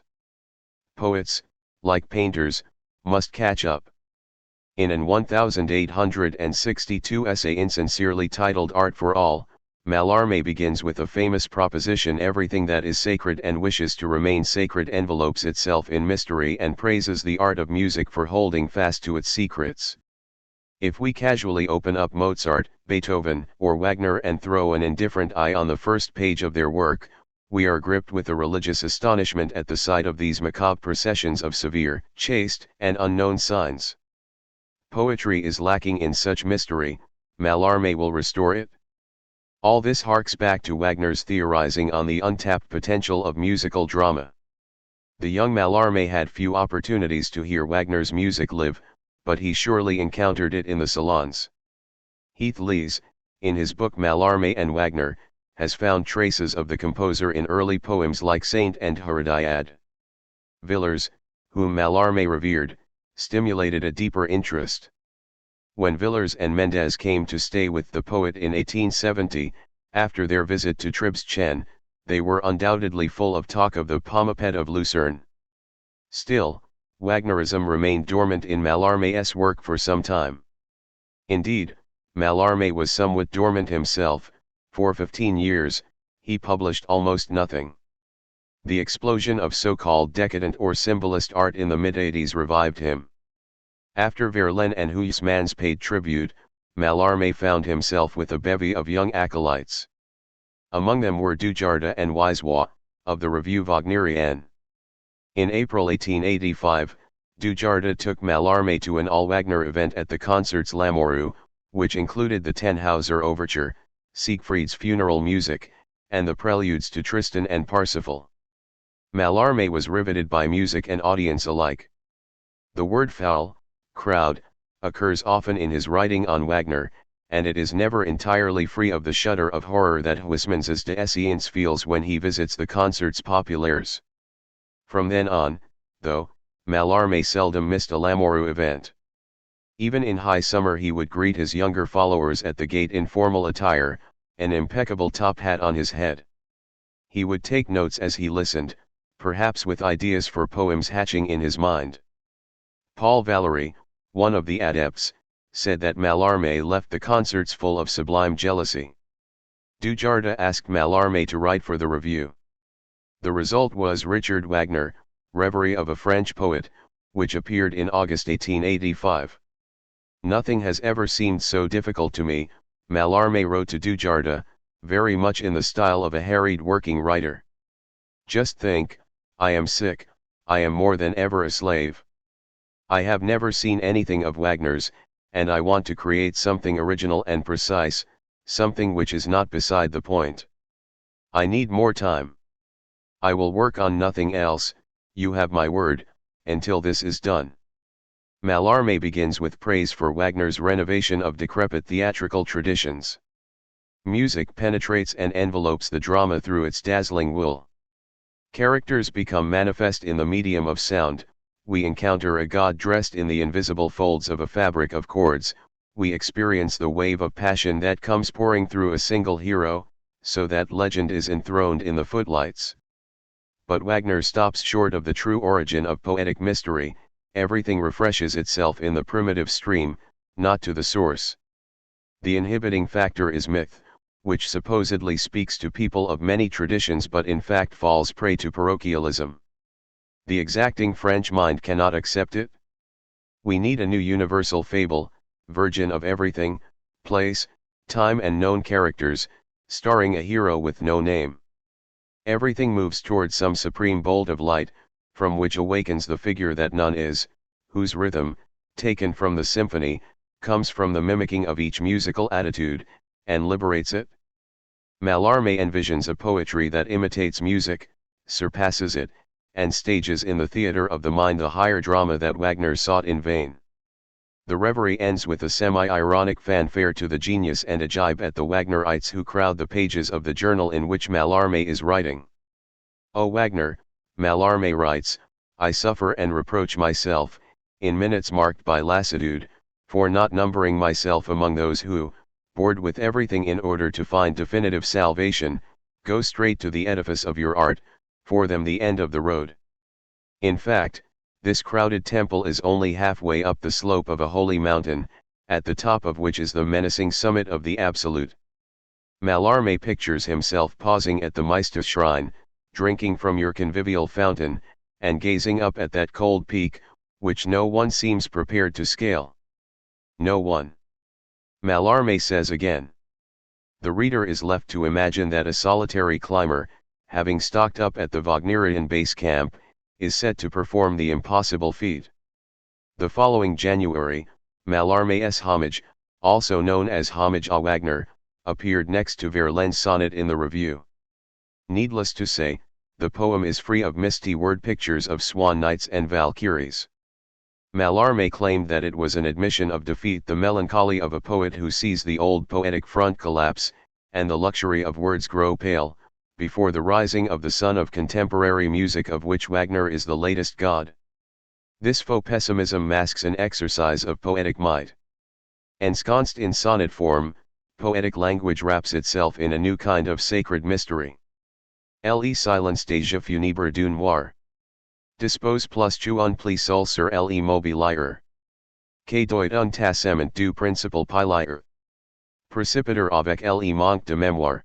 Poets, like painters, must catch up. In an 1862 essay insincerely titled Art for All, Mallarmé begins with a famous proposition: everything that is sacred and wishes to remain sacred envelopes itself in mystery, and praises the art of music for holding fast to its secrets. If we casually open up Mozart, Beethoven, or Wagner and throw an indifferent eye on the first page of their work, we are gripped with a religious astonishment at the sight of these macabre processions of severe, chaste, and unknown signs. Poetry is lacking in such mystery. Mallarmé will restore it. All this harks back to Wagner's theorizing on the untapped potential of musical drama. The young Mallarmé had few opportunities to hear Wagner's music live, but he surely encountered it in the salons. Heath Lees, in his book Mallarmé and Wagner, has found traces of the composer in early poems like Saint and Herédiade. Villers, whom Mallarmé revered, stimulated a deeper interest. When Villers and Mendès came to stay with the poet in 1870, after their visit to Tribes-Chen, they were undoubtedly full of talk of the Pomapet of Lucerne. Still, Wagnerism remained dormant in Mallarmé's work for some time. Indeed, Mallarmé was somewhat dormant himself. For 15 years, he published almost nothing. The explosion of so-called decadent or symbolist art in the mid-80s revived him. After Verlaine and Huysmans paid tribute, Mallarmé found himself with a bevy of young acolytes. Among them were Dujardin and Wisewa, of the Revue Wagnerienne. In April 1885, Dujardin took Mallarmé to an all-Wagner event at the Concerts Lamoureux, which included the Tannhäuser Overture, Siegfried's funeral music, and the preludes to Tristan and Parsifal. Mallarmé was riveted by music and audience alike. The word foule, crowd, occurs often in his writing on Wagner, and it is never entirely free of the shudder of horror that Huysmans de Essence feels when he visits the Concerts Populaires. From then on, though, Mallarmé seldom missed a Lamoureux event. Even in high summer he would greet his younger followers at the gate in formal attire, an impeccable top hat on his head. He would take notes as he listened, perhaps with ideas for poems hatching in his mind. Paul Valéry, one of the adepts, said that Mallarmé left the concerts full of sublime jealousy. Dujardin asked Mallarmé to write for the Review. The result was Richard Wagner, Reverie of a French Poet, which appeared in August 1885. "Nothing has ever seemed so difficult to me," Mallarmé wrote to Dujardin, very much in the style of a harried working writer. "Just think, I am sick, I am more than ever a slave. I have never seen anything of Wagner's, and I want to create something original and precise, something which is not beside the point. I need more time. I will work on nothing else, you have my word, until this is done." Mallarmé begins with praise for Wagner's renovation of decrepit theatrical traditions. Music penetrates and envelopes the drama through its dazzling wool. Characters become manifest in the medium of sound, we encounter a god dressed in the invisible folds of a fabric of chords, we experience the wave of passion that comes pouring through a single hero, so that legend is enthroned in the footlights. But Wagner stops short of the true origin of poetic mystery, everything refreshes itself in the primitive stream, not to the source. The inhibiting factor is myth, which supposedly speaks to people of many traditions but in fact falls prey to parochialism. The exacting French mind cannot accept it. We need a new universal fable, virgin of everything, place, time and known characters, starring a hero with no name. Everything moves toward some supreme bolt of light, from which awakens the figure that none is, whose rhythm, taken from the symphony, comes from the mimicking of each musical attitude, and liberates it. Mallarmé envisions a poetry that imitates music, surpasses it, and stages in the theater of the mind the higher drama that Wagner sought in vain. The reverie ends with a semi-ironic fanfare to the genius and a jibe at the Wagnerites who crowd the pages of the journal in which Mallarmé is writing. "O Wagner," Mallarmé writes, "I suffer and reproach myself, in minutes marked by lassitude, for not numbering myself among those who, bored with everything in order to find definitive salvation, go straight to the edifice of your art, for them the end of the road. In fact, this crowded temple is only halfway up the slope of a holy mountain, at the top of which is the menacing summit of the Absolute." Mallarmé pictures himself pausing at the Meister's shrine, drinking from your convivial fountain, and gazing up at that cold peak, which no one seems prepared to scale. No one. Mallarmé says again. The reader is left to imagine that a solitary climber, having stocked up at the Wagnerian base camp, is set to perform the impossible feat. The following January, Mallarmé's Homage, also known as Homage à Wagner, appeared next to Verlaine's sonnet in the review. Needless to say, the poem is free of misty word pictures of swan knights and valkyries. Mallarmé claimed that it was an admission of defeat, the melancholy of a poet who sees the old poetic front collapse, and the luxury of words grow pale, before the rising of the sun of contemporary music of which Wagner is the latest god. This faux pessimism masks an exercise of poetic might. Ensconced in sonnet form, poetic language wraps itself in a new kind of sacred mystery. Le silence des jeux funèbres du noir. Dispose plus tu un pli sol sur l'immobilier. Que doit un tassement du principal pilier. Précipiter avec le manque de mémoire.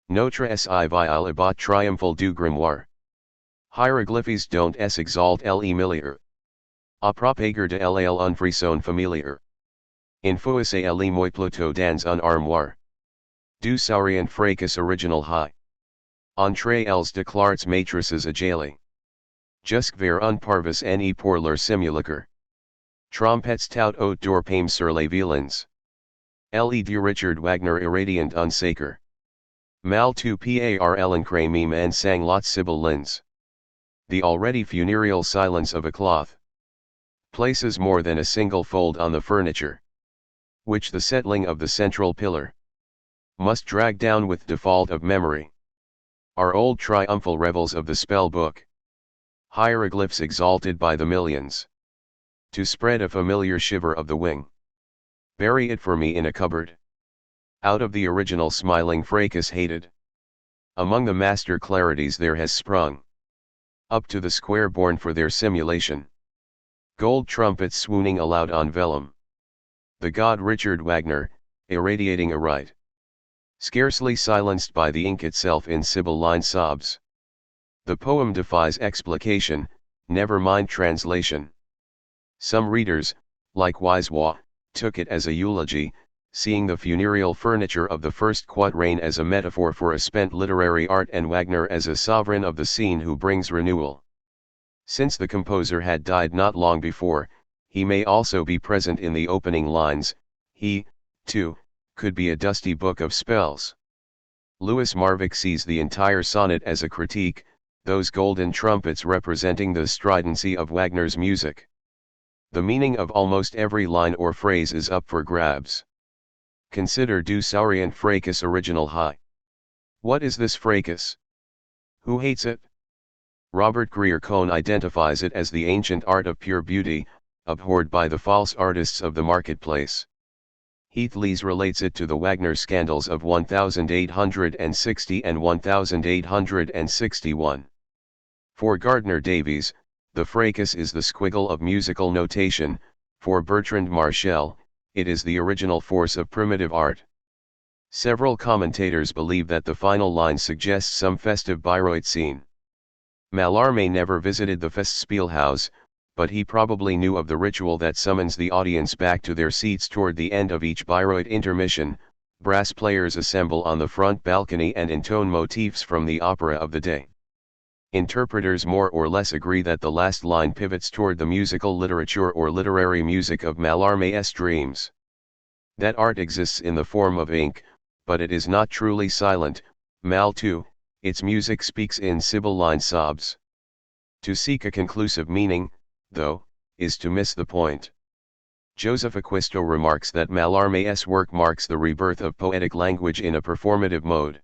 Notre si vial abat triomphal du grimoire. Hieroglyphes dont s exalt l'humilier. A propager de l'al un frisson familiar. Infoissé le moi pluto dans un armoire. Du saurient fracas original high. Entre els declarts matrices agili. Jusque vers un parvis ne pour leur simulacre. Trompets tout autour pame sur les violins. Le du Richard Wagner irradiant un saker. Mal tu par l'encre meme en sanglots sibyllins. The already funereal silence of a cloth. Places more than a single fold on the furniture. Which the settling of the central pillar must drag down with default of memory. Our old triumphal revels of the spell book. Hieroglyphs exalted by the millions. To spread a familiar shiver of the wing. Bury it for me in a cupboard. Out of the original smiling fracas hated. Among the master clarities there has sprung. Up to the square born for their simulation. Gold trumpets swooning aloud on vellum. The god Richard Wagner, irradiating a rite. Scarcely silenced by the ink itself in sibylline sobs. The poem defies explication, never mind translation. Some readers, like Wisewa, took it as a eulogy, seeing the funereal furniture of the first quatrain as a metaphor for a spent literary art and Wagner as a sovereign of the scene who brings renewal. Since the composer had died not long before, he may also be present in the opening lines. He, too, could be a dusty book of spells. Louis Marvick sees the entire sonnet as a critique, those golden trumpets representing the stridency of Wagner's music. The meaning of almost every line or phrase is up for grabs. Consider Du Saurient Fracas original high. What is this fracas? Who hates it? Robert Grier Cohn identifies it as the ancient art of pure beauty, abhorred by the false artists of the marketplace. Heath Lees relates it to the Wagner scandals of 1860 and 1861. For Gardner Davies, the fracas is the squiggle of musical notation. For Bertrand Marchal, it is the original force of primitive art. Several commentators believe that the final line suggests some festive Bayreuth scene. Mallarmé never visited the Festspielhaus, but he probably knew of the ritual that summons the audience back to their seats toward the end of each Bayreuth intermission. Brass players assemble on the front balcony and intone motifs from the opera of the day. Interpreters more or less agree that the last line pivots toward the musical literature or literary music of Mallarmé's dreams. That art exists in the form of ink, but it is not truly silent. Mal 2, its music speaks in Sibylline sobs. To seek a conclusive meaning, though, is to miss the point. Joseph Acquisto remarks that Mallarmé's work marks the rebirth of poetic language in a performative mode.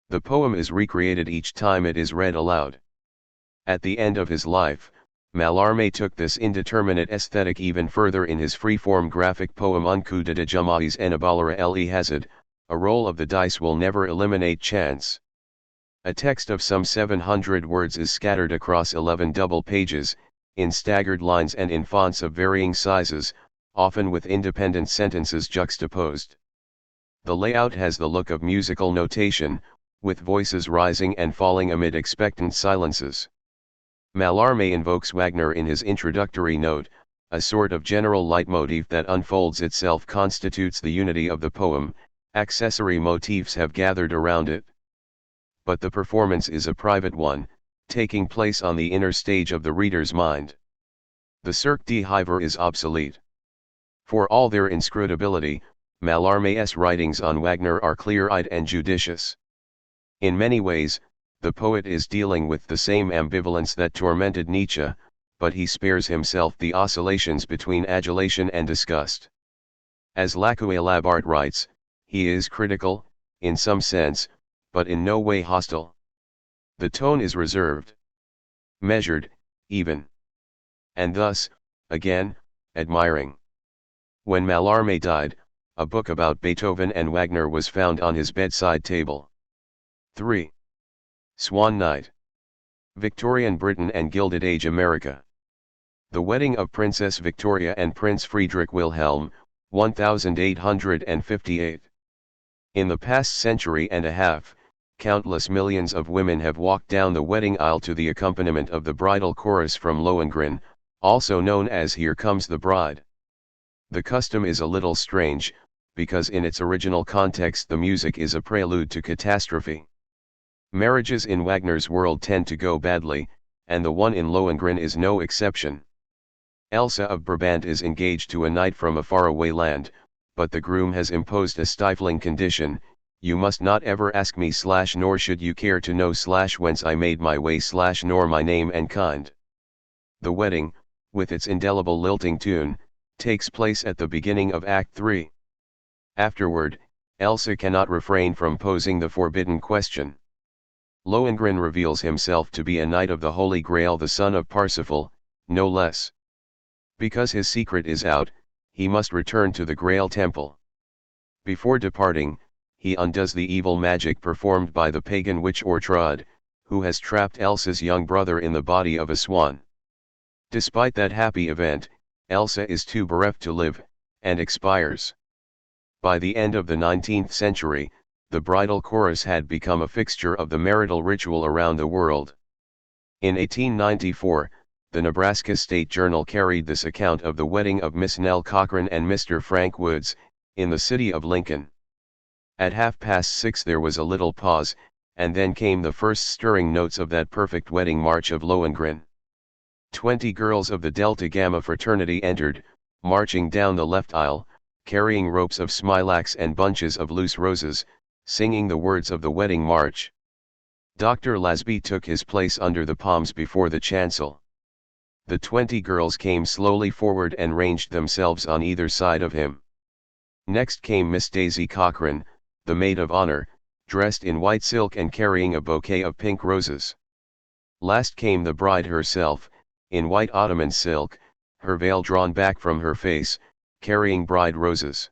The poem is recreated each time it is read aloud. At the end of his life, Mallarmé took this indeterminate aesthetic even further in his free-form graphic poem Un coup de Jamaïs en Abalera le Hazard, a roll of the dice will never eliminate chance. A text of some 700 words is scattered across 11 double pages, in staggered lines and in fonts of varying sizes, often with independent sentences juxtaposed. The layout has the look of musical notation, with voices rising and falling amid expectant silences. Mallarmé invokes Wagner in his introductory note. A sort of general leitmotif that unfolds itself constitutes the unity of the poem. Accessory motifs have gathered around it. But the performance is a private one, taking place on the inner stage of the reader's mind. The Cirque d'Hiver is obsolete. For all their inscrutability, Mallarmé's writings on Wagner are clear-eyed and judicious. In many ways, the poet is dealing with the same ambivalence that tormented Nietzsche, but he spares himself the oscillations between adulation and disgust. As Lacoué Labart writes, he is critical, in some sense, but in no way hostile. The tone is reserved, measured, even. And thus, again, admiring. When Mallarmé died, a book about Beethoven and Wagner was found on his bedside table. 3. Swan Night. Victorian Britain and Gilded Age America. The Wedding of Princess Victoria and Prince Friedrich Wilhelm, 1858. In the past century and a half, countless millions of women have walked down the wedding aisle to the accompaniment of the bridal chorus from Lohengrin, also known as Here Comes the Bride. The custom is a little strange, because in its original context the music is a prelude to catastrophe. Marriages in Wagner's world tend to go badly, and the one in Lohengrin is no exception. Elsa of Brabant is engaged to a knight from a faraway land, but the groom has imposed a stifling condition: you must not ever ask me / nor should you care to know / whence I made my way / nor my name and kind. The wedding, with its indelible lilting tune, takes place at the beginning of Act 3. Afterward, Elsa cannot refrain from posing the forbidden question. Lohengrin reveals himself to be a knight of the Holy Grail, the son of Parsifal, no less. Because his secret is out, he must return to the Grail Temple. Before departing, he undoes the evil magic performed by the pagan witch Ortrud, who has trapped Elsa's young brother in the body of a swan. Despite that happy event, Elsa is too bereft to live, and expires. By the end of the 19th century, the bridal chorus had become a fixture of the marital ritual around the world. In 1894, the Nebraska State Journal carried this account of the wedding of Miss Nell Cochran and Mr. Frank Woods, in the city of Lincoln. At 6:30 there was a little pause, and then came the first stirring notes of that perfect wedding march of Lohengrin. 20 girls of the Delta Gamma fraternity entered, marching down the left aisle, carrying ropes of smilax and bunches of loose roses, singing the words of the wedding march. Dr. Lasby took his place under the palms before the chancel. The 20 girls came slowly forward and ranged themselves on either side of him. Next came Miss Daisy Cochran, the maid of honor, dressed in white silk and carrying a bouquet of pink roses. Last came the bride herself, in white Ottoman silk, her veil drawn back from her face, carrying bride roses.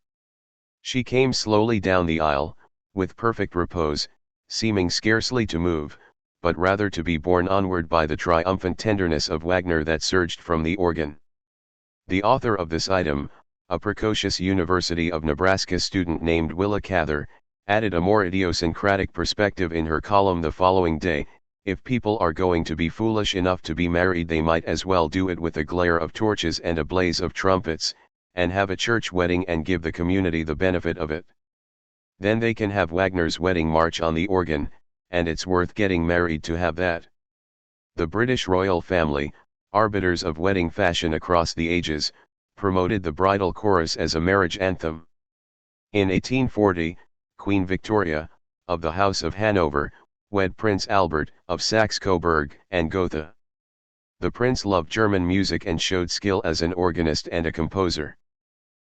She came slowly down the aisle, with perfect repose, seeming scarcely to move, but rather to be borne onward by the triumphant tenderness of Wagner that surged from the organ. The author of this item, a precocious University of Nebraska student named Willa Cather, added a more idiosyncratic perspective in her column the following day: if people are going to be foolish enough to be married, they might as well do it with a glare of torches and a blaze of trumpets, and have a church wedding and give the community the benefit of it. Then they can have Wagner's wedding march on the organ, and it's worth getting married to have that. The British royal family, arbiters of wedding fashion across the ages, promoted the bridal chorus as a marriage anthem. In 1840, Queen Victoria, of the House of Hanover, wed Prince Albert, of Saxe-Coburg and Gotha. The prince loved German music and showed skill as an organist and a composer.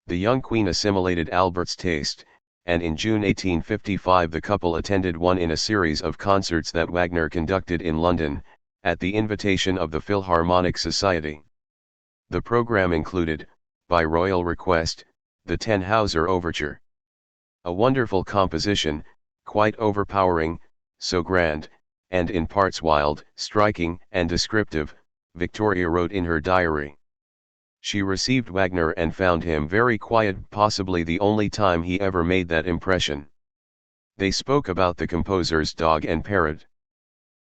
The young queen assimilated Albert's taste, and in June 1855 the couple attended one in a series of concerts that Wagner conducted in London, at the invitation of the Philharmonic Society. The program included, by royal request, the Tannhauser Overture. A wonderful composition, quite overpowering, so grand, and in parts wild, striking, and descriptive, Victoria wrote in her diary. She received Wagner and found him very quiet, possibly the only time he ever made that impression. They spoke about the composer's dog and parrot.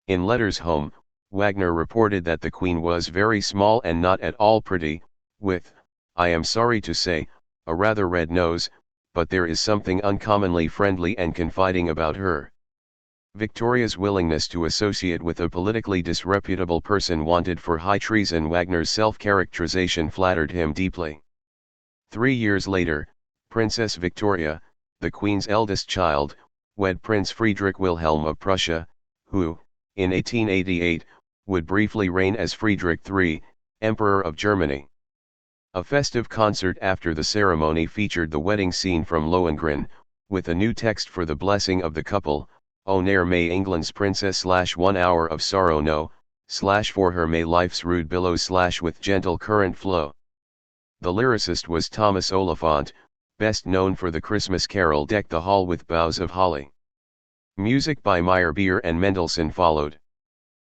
In letters home, Wagner reported that the queen was very small and not at all pretty, with, I am sorry to say, a rather red nose, but there is something uncommonly friendly and confiding about her. Victoria's willingness to associate with a politically disreputable person wanted for high treason. Wagner's self-characterization flattered him deeply. 3 years later, Princess Victoria, the Queen's eldest child, wed Prince Friedrich Wilhelm of Prussia, who, in 1888, would briefly reign as Friedrich III, Emperor of Germany. A festive concert after the ceremony featured the wedding scene from Lohengrin, with a new text for the blessing of the couple: O ne'er may England's princess /1 hour of sorrow know, for her may life's rude billows with gentle current flow. The lyricist was Thomas Oliphant, best known for the Christmas carol Deck the Hall with Boughs of Holly. Music by Meyerbeer and Mendelssohn followed.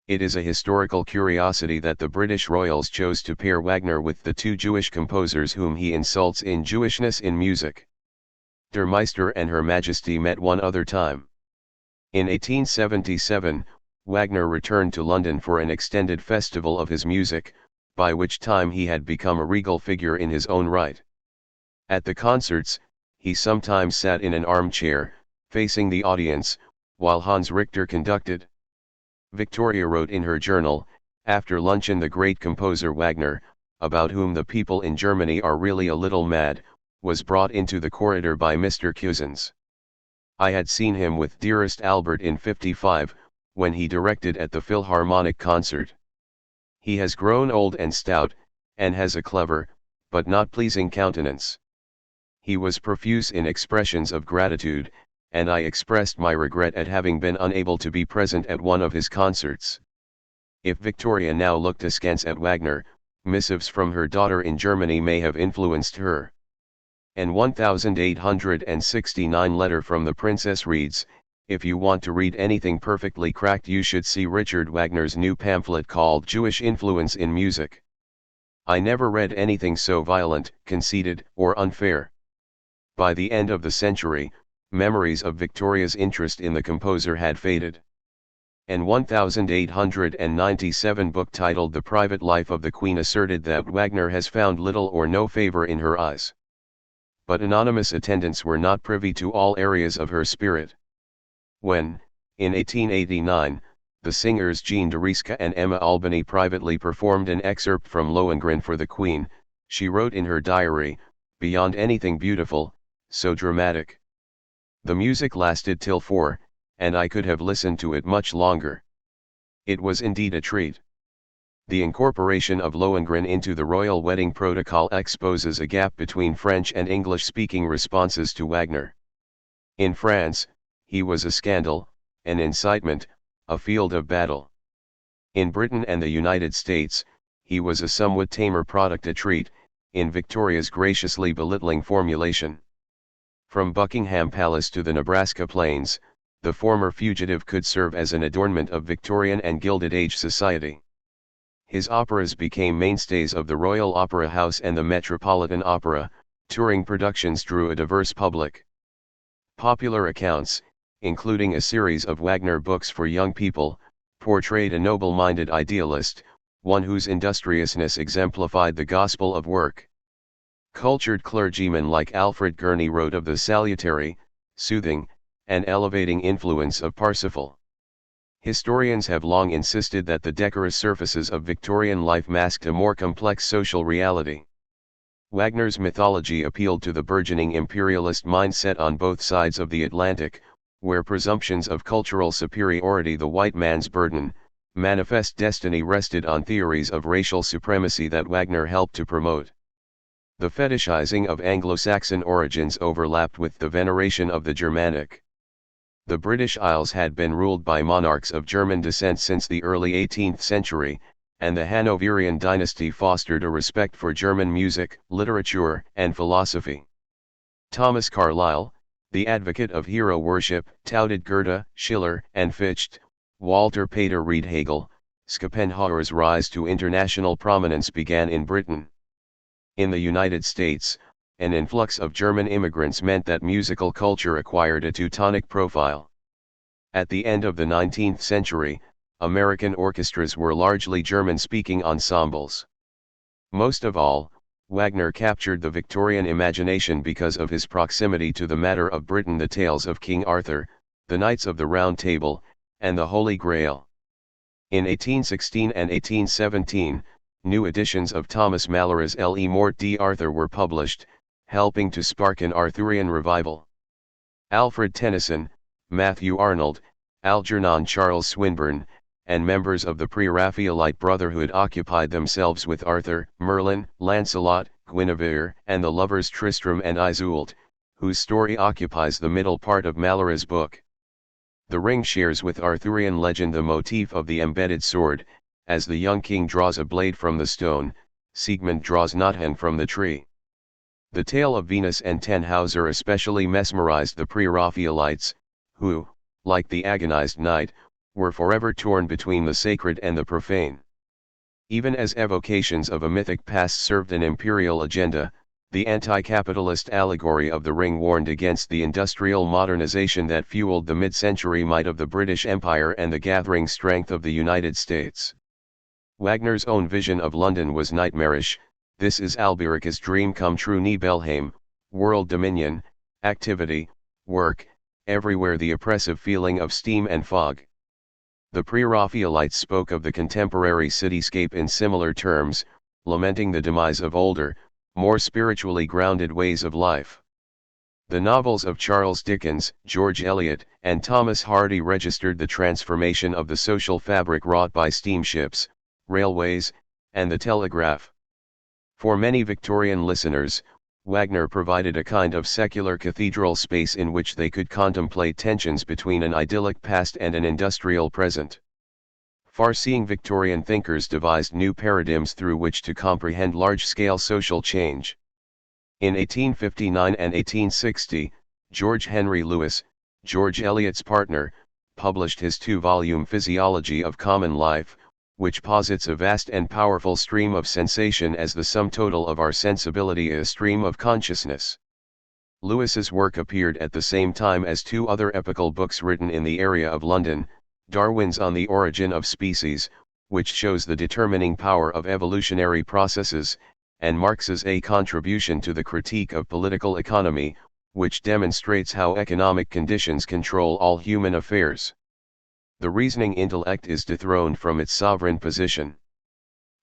It is a historical curiosity that the British royals chose to pair Wagner with the two Jewish composers whom he insults in Jewishness in music. Der Meister and Her Majesty met one other time. In 1877, Wagner returned to London for an extended festival of his music, by which time he had become a regal figure in his own right. At the concerts, he sometimes sat in an armchair, facing the audience, while Hans Richter conducted. Victoria wrote in her journal, after luncheon, the great composer Wagner, about whom the people in Germany are really a little mad, was brought into the corridor by Mr. Cusins. I had seen him with dearest Albert in '55, when he directed at the Philharmonic concert. He has grown old and stout, and has a clever, but not pleasing countenance. He was profuse in expressions of gratitude, and I expressed my regret at having been unable to be present at one of his concerts. If Victoria now looked askance at Wagner, missives from her daughter in Germany may have influenced her. An 1869 letter from the princess reads, "If you want to read anything perfectly cracked, you should see Richard Wagner's new pamphlet called Jewish Influence in Music. I never read anything so violent, conceited, or unfair." By the end of the century, memories of Victoria's interest in the composer had faded. An 1897 book titled The Private Life of the Queen asserted that Wagner has found little or no favor in her eyes. But anonymous attendants were not privy to all areas of her spirit. When, in 1889, the singers Jean Deriska and Emma Albany privately performed an excerpt from Lohengrin for the Queen, she wrote in her diary, "Beyond anything beautiful, so dramatic. The music lasted till 4, and I could have listened to it much longer. It was indeed a treat." The incorporation of Lohengrin into the royal wedding protocol exposes a gap between French and English-speaking responses to Wagner. In France, he was a scandal, an incitement, a field of battle. In Britain and the United States, he was a somewhat tamer product, a treat, in Victoria's graciously belittling formulation. From Buckingham Palace to the Nebraska Plains, the former fugitive could serve as an adornment of Victorian and Gilded Age society. His operas became mainstays of the Royal Opera House and the Metropolitan Opera. Touring productions drew a diverse public. Popular accounts, including a series of Wagner books for young people, portrayed a noble-minded idealist, one whose industriousness exemplified the gospel of work. Cultured clergymen like Alfred Gurney wrote of the salutary, soothing, and elevating influence of Parsifal. Historians have long insisted that the decorous surfaces of Victorian life masked a more complex social reality. Wagner's mythology appealed to the burgeoning imperialist mindset on both sides of the Atlantic, where presumptions of cultural superiority, the white man's burden, manifest destiny, rested on theories of racial supremacy that Wagner helped to promote. The fetishizing of Anglo-Saxon origins overlapped with the veneration of the Germanic. The British Isles had been ruled by monarchs of German descent since the early 18th century, and the Hanoverian dynasty fostered a respect for German music, literature, and philosophy. Thomas Carlyle, the advocate of hero worship, touted Goethe, Schiller, and Fichte. Walter Pater read Hegel. Schopenhauer's rise to international prominence began in Britain. In the United States, an influx of German immigrants meant that musical culture acquired a Teutonic profile. At the end of the 19th century, American orchestras were largely German-speaking ensembles. Most of all, Wagner captured the Victorian imagination because of his proximity to the matter of Britain, the tales of King Arthur, the Knights of the Round Table, and the Holy Grail. In 1816 and 1817, new editions of Thomas Malory's Le Morte d'Arthur were published, helping to spark an Arthurian revival. Alfred Tennyson, Matthew Arnold, Algernon Charles Swinburne, and members of the Pre-Raphaelite Brotherhood occupied themselves with Arthur, Merlin, Lancelot, Guinevere, and the lovers Tristram and Iseult, whose story occupies the middle part of Malory's book. The Ring shares with Arthurian legend the motif of the embedded sword. As the young king draws a blade from the stone, Siegmund draws Nothen from the tree. The tale of Venus and Tannhauser especially mesmerized the Pre-Raphaelites, who, like the agonized knight, were forever torn between the sacred and the profane. Even as evocations of a mythic past served an imperial agenda, the anti-capitalist allegory of the Ring warned against the industrial modernization that fueled the mid-century might of the British Empire and the gathering strength of the United States. Wagner's own vision of London was nightmarish. This is Alberica's dream come true. Nibelheim, world dominion, activity, work, everywhere the oppressive feeling of steam and fog. The Pre-Raphaelites spoke of the contemporary cityscape in similar terms, lamenting the demise of older, more spiritually grounded ways of life. The novels of Charles Dickens, George Eliot, and Thomas Hardy registered the transformation of the social fabric wrought by steamships, railways, and the telegraph. For many Victorian listeners, Wagner provided a kind of secular cathedral space in which they could contemplate tensions between an idyllic past and an industrial present. Far-seeing Victorian thinkers devised new paradigms through which to comprehend large-scale social change. In 1859 and 1860, George Henry Lewes, George Eliot's partner, published his two-volume Physiology of Common Life, which posits a vast and powerful stream of sensation as the sum total of our sensibility, a stream of consciousness. Lewis's work appeared at the same time as two other epical books written in the area of London, Darwin's On the Origin of Species, which shows the determining power of evolutionary processes, and Marx's A Contribution to the Critique of Political Economy, which demonstrates how economic conditions control all human affairs. The reasoning intellect is dethroned from its sovereign position.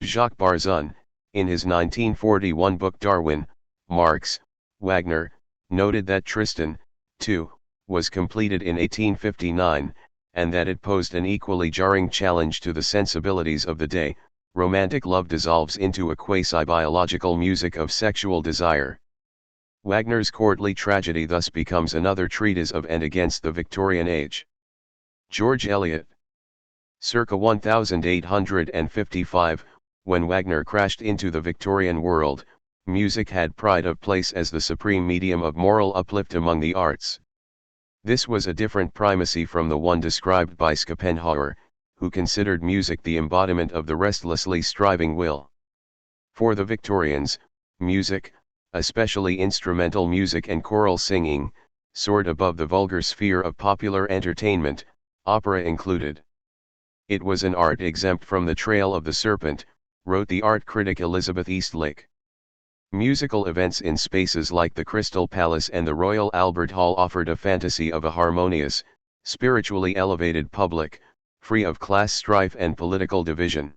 Jacques Barzun, in his 1941 book Darwin, Marx, Wagner, noted that Tristan, too, was completed in 1859, and that it posed an equally jarring challenge to the sensibilities of the day. Romantic love dissolves into a quasi-biological music of sexual desire. Wagner's courtly tragedy thus becomes another treatise of and against the Victorian age. George Eliot. Circa 1855, when Wagner crashed into the Victorian world, music had pride of place as the supreme medium of moral uplift among the arts. This was a different primacy from the one described by Schopenhauer, who considered music the embodiment of the restlessly striving will. For the Victorians, music, especially instrumental music and choral singing, soared above the vulgar sphere of popular entertainment, opera included. It was an art exempt from the trail of the serpent, wrote the art critic Elizabeth Eastlick. Musical events in spaces like the Crystal Palace and the Royal Albert Hall offered a fantasy of a harmonious, spiritually elevated public, free of class strife and political division.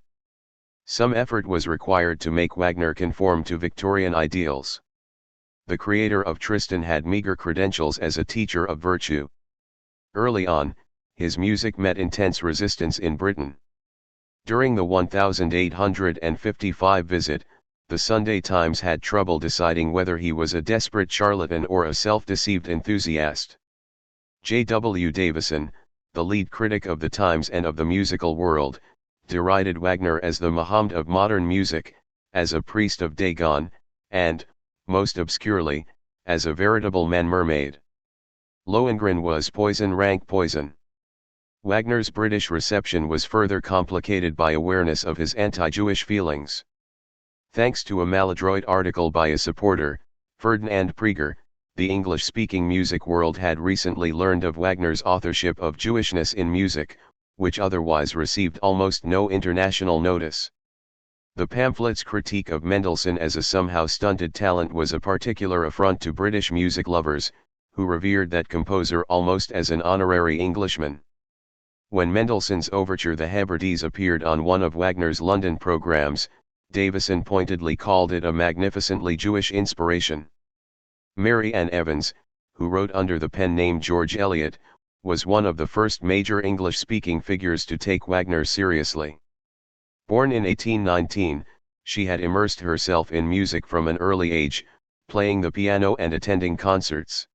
Some effort was required to make Wagner conform to Victorian ideals. The creator of Tristan had meager credentials as a teacher of virtue. Early on, his music met intense resistance in Britain. During the 1855 visit, the Sunday Times had trouble deciding whether he was a desperate charlatan or a self-deceived enthusiast. J. W. Davison, the lead critic of the Times and of the musical world, derided Wagner as the Muhammad of modern music, as a priest of Dagon, and, most obscurely, as a veritable man-mermaid. Lohengrin was poison, rank poison. Wagner's British reception was further complicated by awareness of his anti-Jewish feelings. Thanks to a maladroit article by a supporter, Ferdinand Praeger, the English-speaking music world had recently learned of Wagner's authorship of Jewishness in music, which otherwise received almost no international notice. The pamphlet's critique of Mendelssohn as a somehow stunted talent was a particular affront to British music lovers, who revered that composer almost as an honorary Englishman. When Mendelssohn's overture The Hebrides appeared on one of Wagner's London programs, Davison pointedly called it a magnificently Jewish inspiration. Mary Ann Evans, who wrote under the pen name George Eliot, was one of the first major English-speaking figures to take Wagner seriously. Born in 1819, she had immersed herself in music from an early age, playing the piano and attending concerts.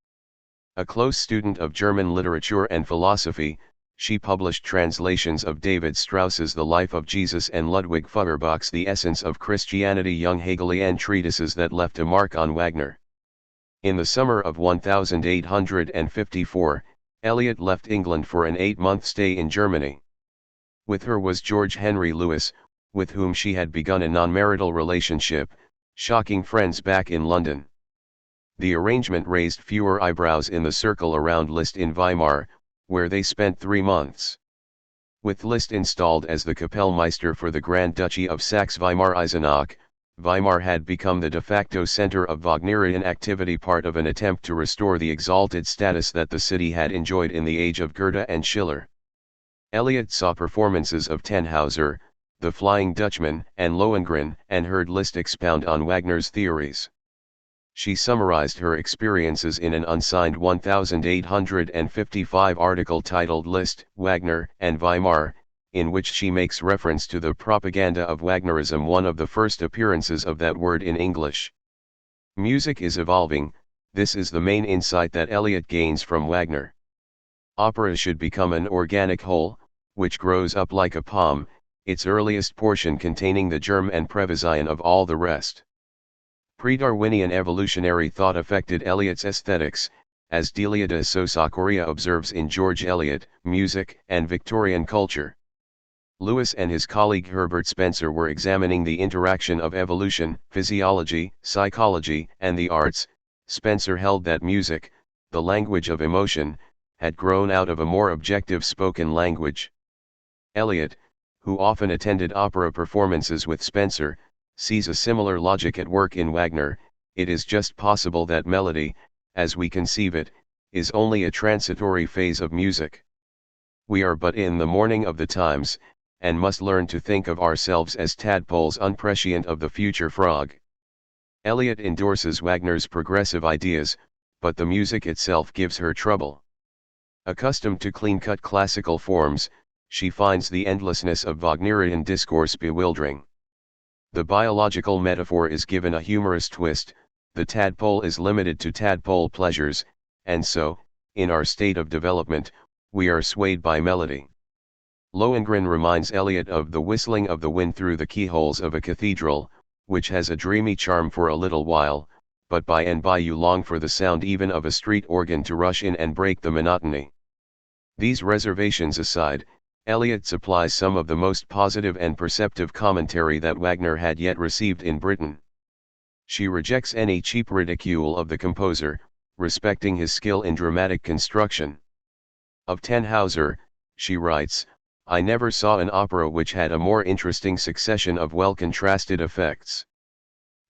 A close student of German literature and philosophy, she published translations of David Strauss's The Life of Jesus and Ludwig Feuerbach's The Essence of Christianity, young Hegelian treatises that left a mark on Wagner. In the summer of 1854, Eliot left England for an 8-month stay in Germany. With her was George Henry Lewis, with whom she had begun a non-marital relationship, shocking friends back in London. The arrangement raised fewer eyebrows in the circle around Liszt in Weimar, where they spent 3 months. With Liszt installed as the Kapellmeister for the Grand Duchy of Saxe-Weimar-Eisenach, Weimar had become the de facto center of Wagnerian activity, part of an attempt to restore the exalted status that the city had enjoyed in the age of Goethe and Schiller. Eliot saw performances of Tannhauser, The Flying Dutchman, and Lohengrin, and heard Liszt expound on Wagner's theories. She summarized her experiences in an unsigned 1855 article titled Liszt, Wagner, and Weimar, in which she makes reference to the propaganda of Wagnerism, one of the first appearances of that word in English. Music is evolving, this is the main insight that Eliot gains from Wagner. Opera should become an organic whole, which grows up like a palm, its earliest portion containing the germ and prevision of all the rest. Pre-Darwinian evolutionary thought affected Eliot's aesthetics, as Delia de Sosacoria observes in George Eliot, Music and Victorian Culture. Lewis and his colleague Herbert Spencer were examining the interaction of evolution, physiology, psychology, and the arts. Spencer held that music, the language of emotion, had grown out of a more objective spoken language. Eliot, who often attended opera performances with Spencer, sees a similar logic at work in Wagner. It is just possible that melody, as we conceive it, is only a transitory phase of music. We are but in the morning of the times, and must learn to think of ourselves as tadpoles unprescient of the future frog. Eliot endorses Wagner's progressive ideas, but the music itself gives her trouble. Accustomed to clean-cut classical forms, she finds the endlessness of Wagnerian discourse bewildering. The biological metaphor is given a humorous twist, the tadpole is limited to tadpole pleasures, and so, in our state of development, we are swayed by melody. Lohengrin reminds Eliot of the whistling of the wind through the keyholes of a cathedral, which has a dreamy charm for a little while, but by and by you long for the sound even of a street organ to rush in and break the monotony. These reservations aside, Eliot supplies some of the most positive and perceptive commentary that Wagner had yet received in Britain. She rejects any cheap ridicule of the composer, respecting his skill in dramatic construction. Of Tannhauser, she writes, "I never saw an opera which had a more interesting succession of well-contrasted effects.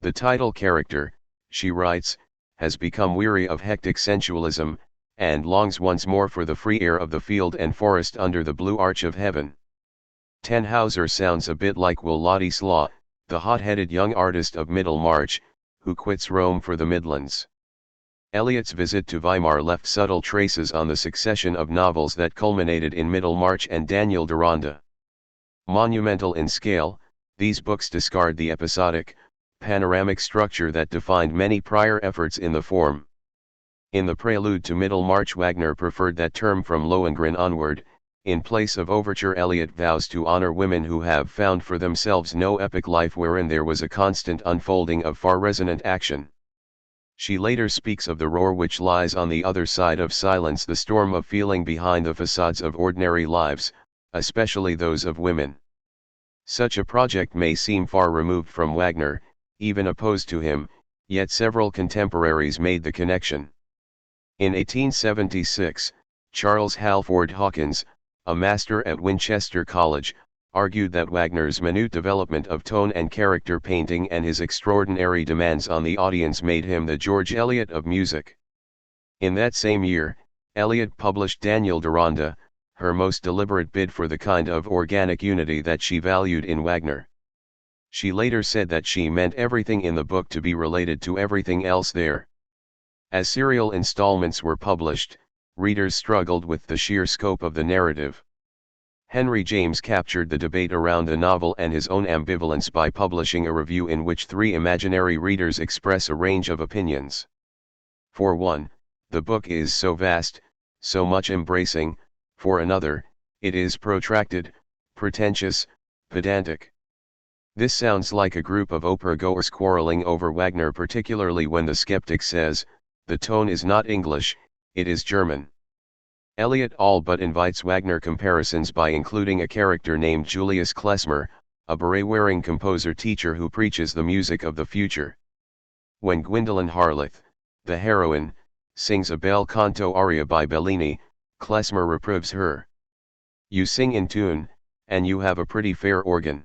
The title character," she writes, "has become weary of hectic sensualism, and longs once more for the free air of the field and forest under the blue arch of heaven." Tannhauser sounds a bit like Władysław, the hot-headed young artist of Middlemarch, who quits Rome for the Midlands. Eliot's visit to Weimar left subtle traces on the succession of novels that culminated in Middlemarch and Daniel Deronda. Monumental in scale, these books discard the episodic, panoramic structure that defined many prior efforts in the form. In the prelude to Middlemarch, Wagner preferred that term from Lohengrin onward. In place of overture, Eliot vows to honor women who have found for themselves no epic life wherein there was a constant unfolding of far resonant action. She later speaks of the roar which lies on the other side of silence, the storm of feeling behind the facades of ordinary lives, especially those of women. Such a project may seem far removed from Wagner, even opposed to him, yet several contemporaries made the connection. In 1876, Charles Halford Hawkins, a master at Winchester College, argued that Wagner's minute development of tone and character painting and his extraordinary demands on the audience made him the George Eliot of music. In that same year, Eliot published Daniel Deronda, her most deliberate bid for the kind of organic unity that she valued in Wagner. She later said that she meant everything in the book to be related to everything else there. As serial installments were published, readers struggled with the sheer scope of the narrative. Henry James captured the debate around the novel and his own ambivalence by publishing a review in which three imaginary readers express a range of opinions. For one, the book is so vast, so much embracing; for another, it is protracted, pretentious, pedantic. This sounds like a group of opera-goers quarreling over Wagner, particularly when the skeptic says, "The tone is not English, it is German." Eliot all but invites Wagner comparisons by including a character named Julius Klezmer, a beret-wearing composer-teacher who preaches the music of the future. When Gwendolen Harleth, the heroine, sings a bel canto aria by Bellini, Klezmer reproves her. "You sing in tune, and you have a pretty fair organ.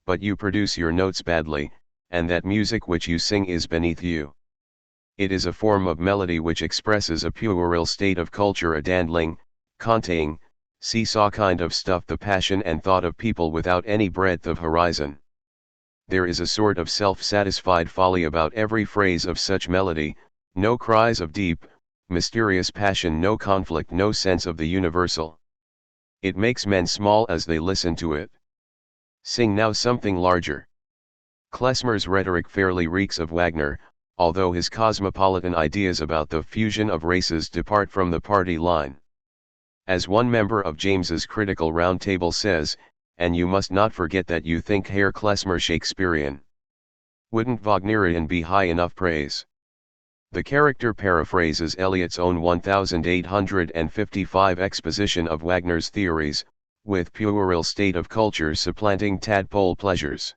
But you produce your notes badly, and that music which you sing is beneath you. It is a form of melody which expresses a puerile state of culture, a dandling, conteing, seesaw kind of stuff, the passion and thought of people without any breadth of horizon. There is a sort of self-satisfied folly about every phrase of such melody, no cries of deep, mysterious passion, no conflict, no sense of the universal. It makes men small as they listen to it. Sing now something larger." Klezmer's rhetoric fairly reeks of Wagner, although his cosmopolitan ideas about the fusion of races depart from the party line. As one member of James's critical roundtable says, "And you must not forget that you think Herr Klezmer Shakespearean. Wouldn't Wagnerian be high enough praise?" The character paraphrases Eliot's own 1855 exposition of Wagner's theories, with puerile state of culture supplanting tadpole pleasures.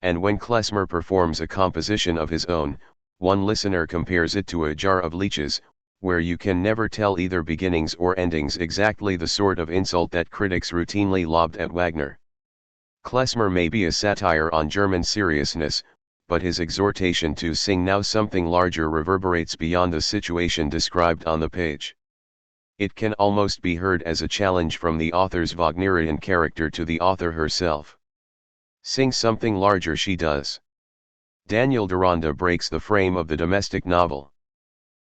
And when Klezmer performs a composition of his own, one listener compares it to a jar of leeches, where you can never tell either beginnings or endings, exactly the sort of insult that critics routinely lobbed at Wagner. Klezmer may be a satire on German seriousness, but his exhortation to sing now something larger reverberates beyond the situation described on the page. It can almost be heard as a challenge from the author's Wagnerian character to the author herself. Sing something larger, she does. Daniel Deronda breaks the frame of the domestic novel.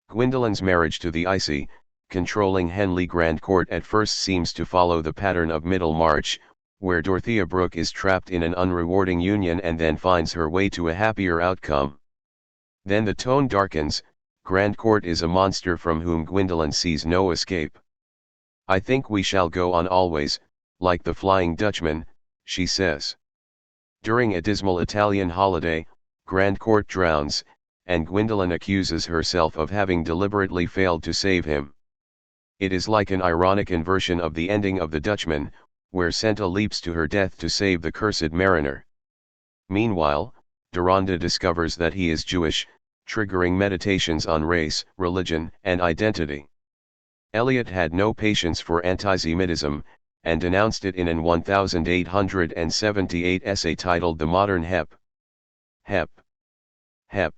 Gwendolen's marriage to the icy, controlling Henley Grandcourt at first seems to follow the pattern of Middlemarch, where Dorothea Brooke is trapped in an unrewarding union and then finds her way to a happier outcome. Then the tone darkens. Grandcourt is a monster from whom Gwendolen sees no escape. "I think we shall go on always," like the Flying Dutchman, she says. During a dismal Italian holiday, Grandcourt drowns, and Gwendolen accuses herself of having deliberately failed to save him. It is like an ironic inversion of the ending of The Dutchman, where Senta leaps to her death to save the cursed mariner. Meanwhile, Deronda discovers that he is Jewish, triggering meditations on race, religion, and identity. Eliot had no patience for antisemitism, and denounced it in an 1878 essay titled The Modern Hep. Hep. Hep.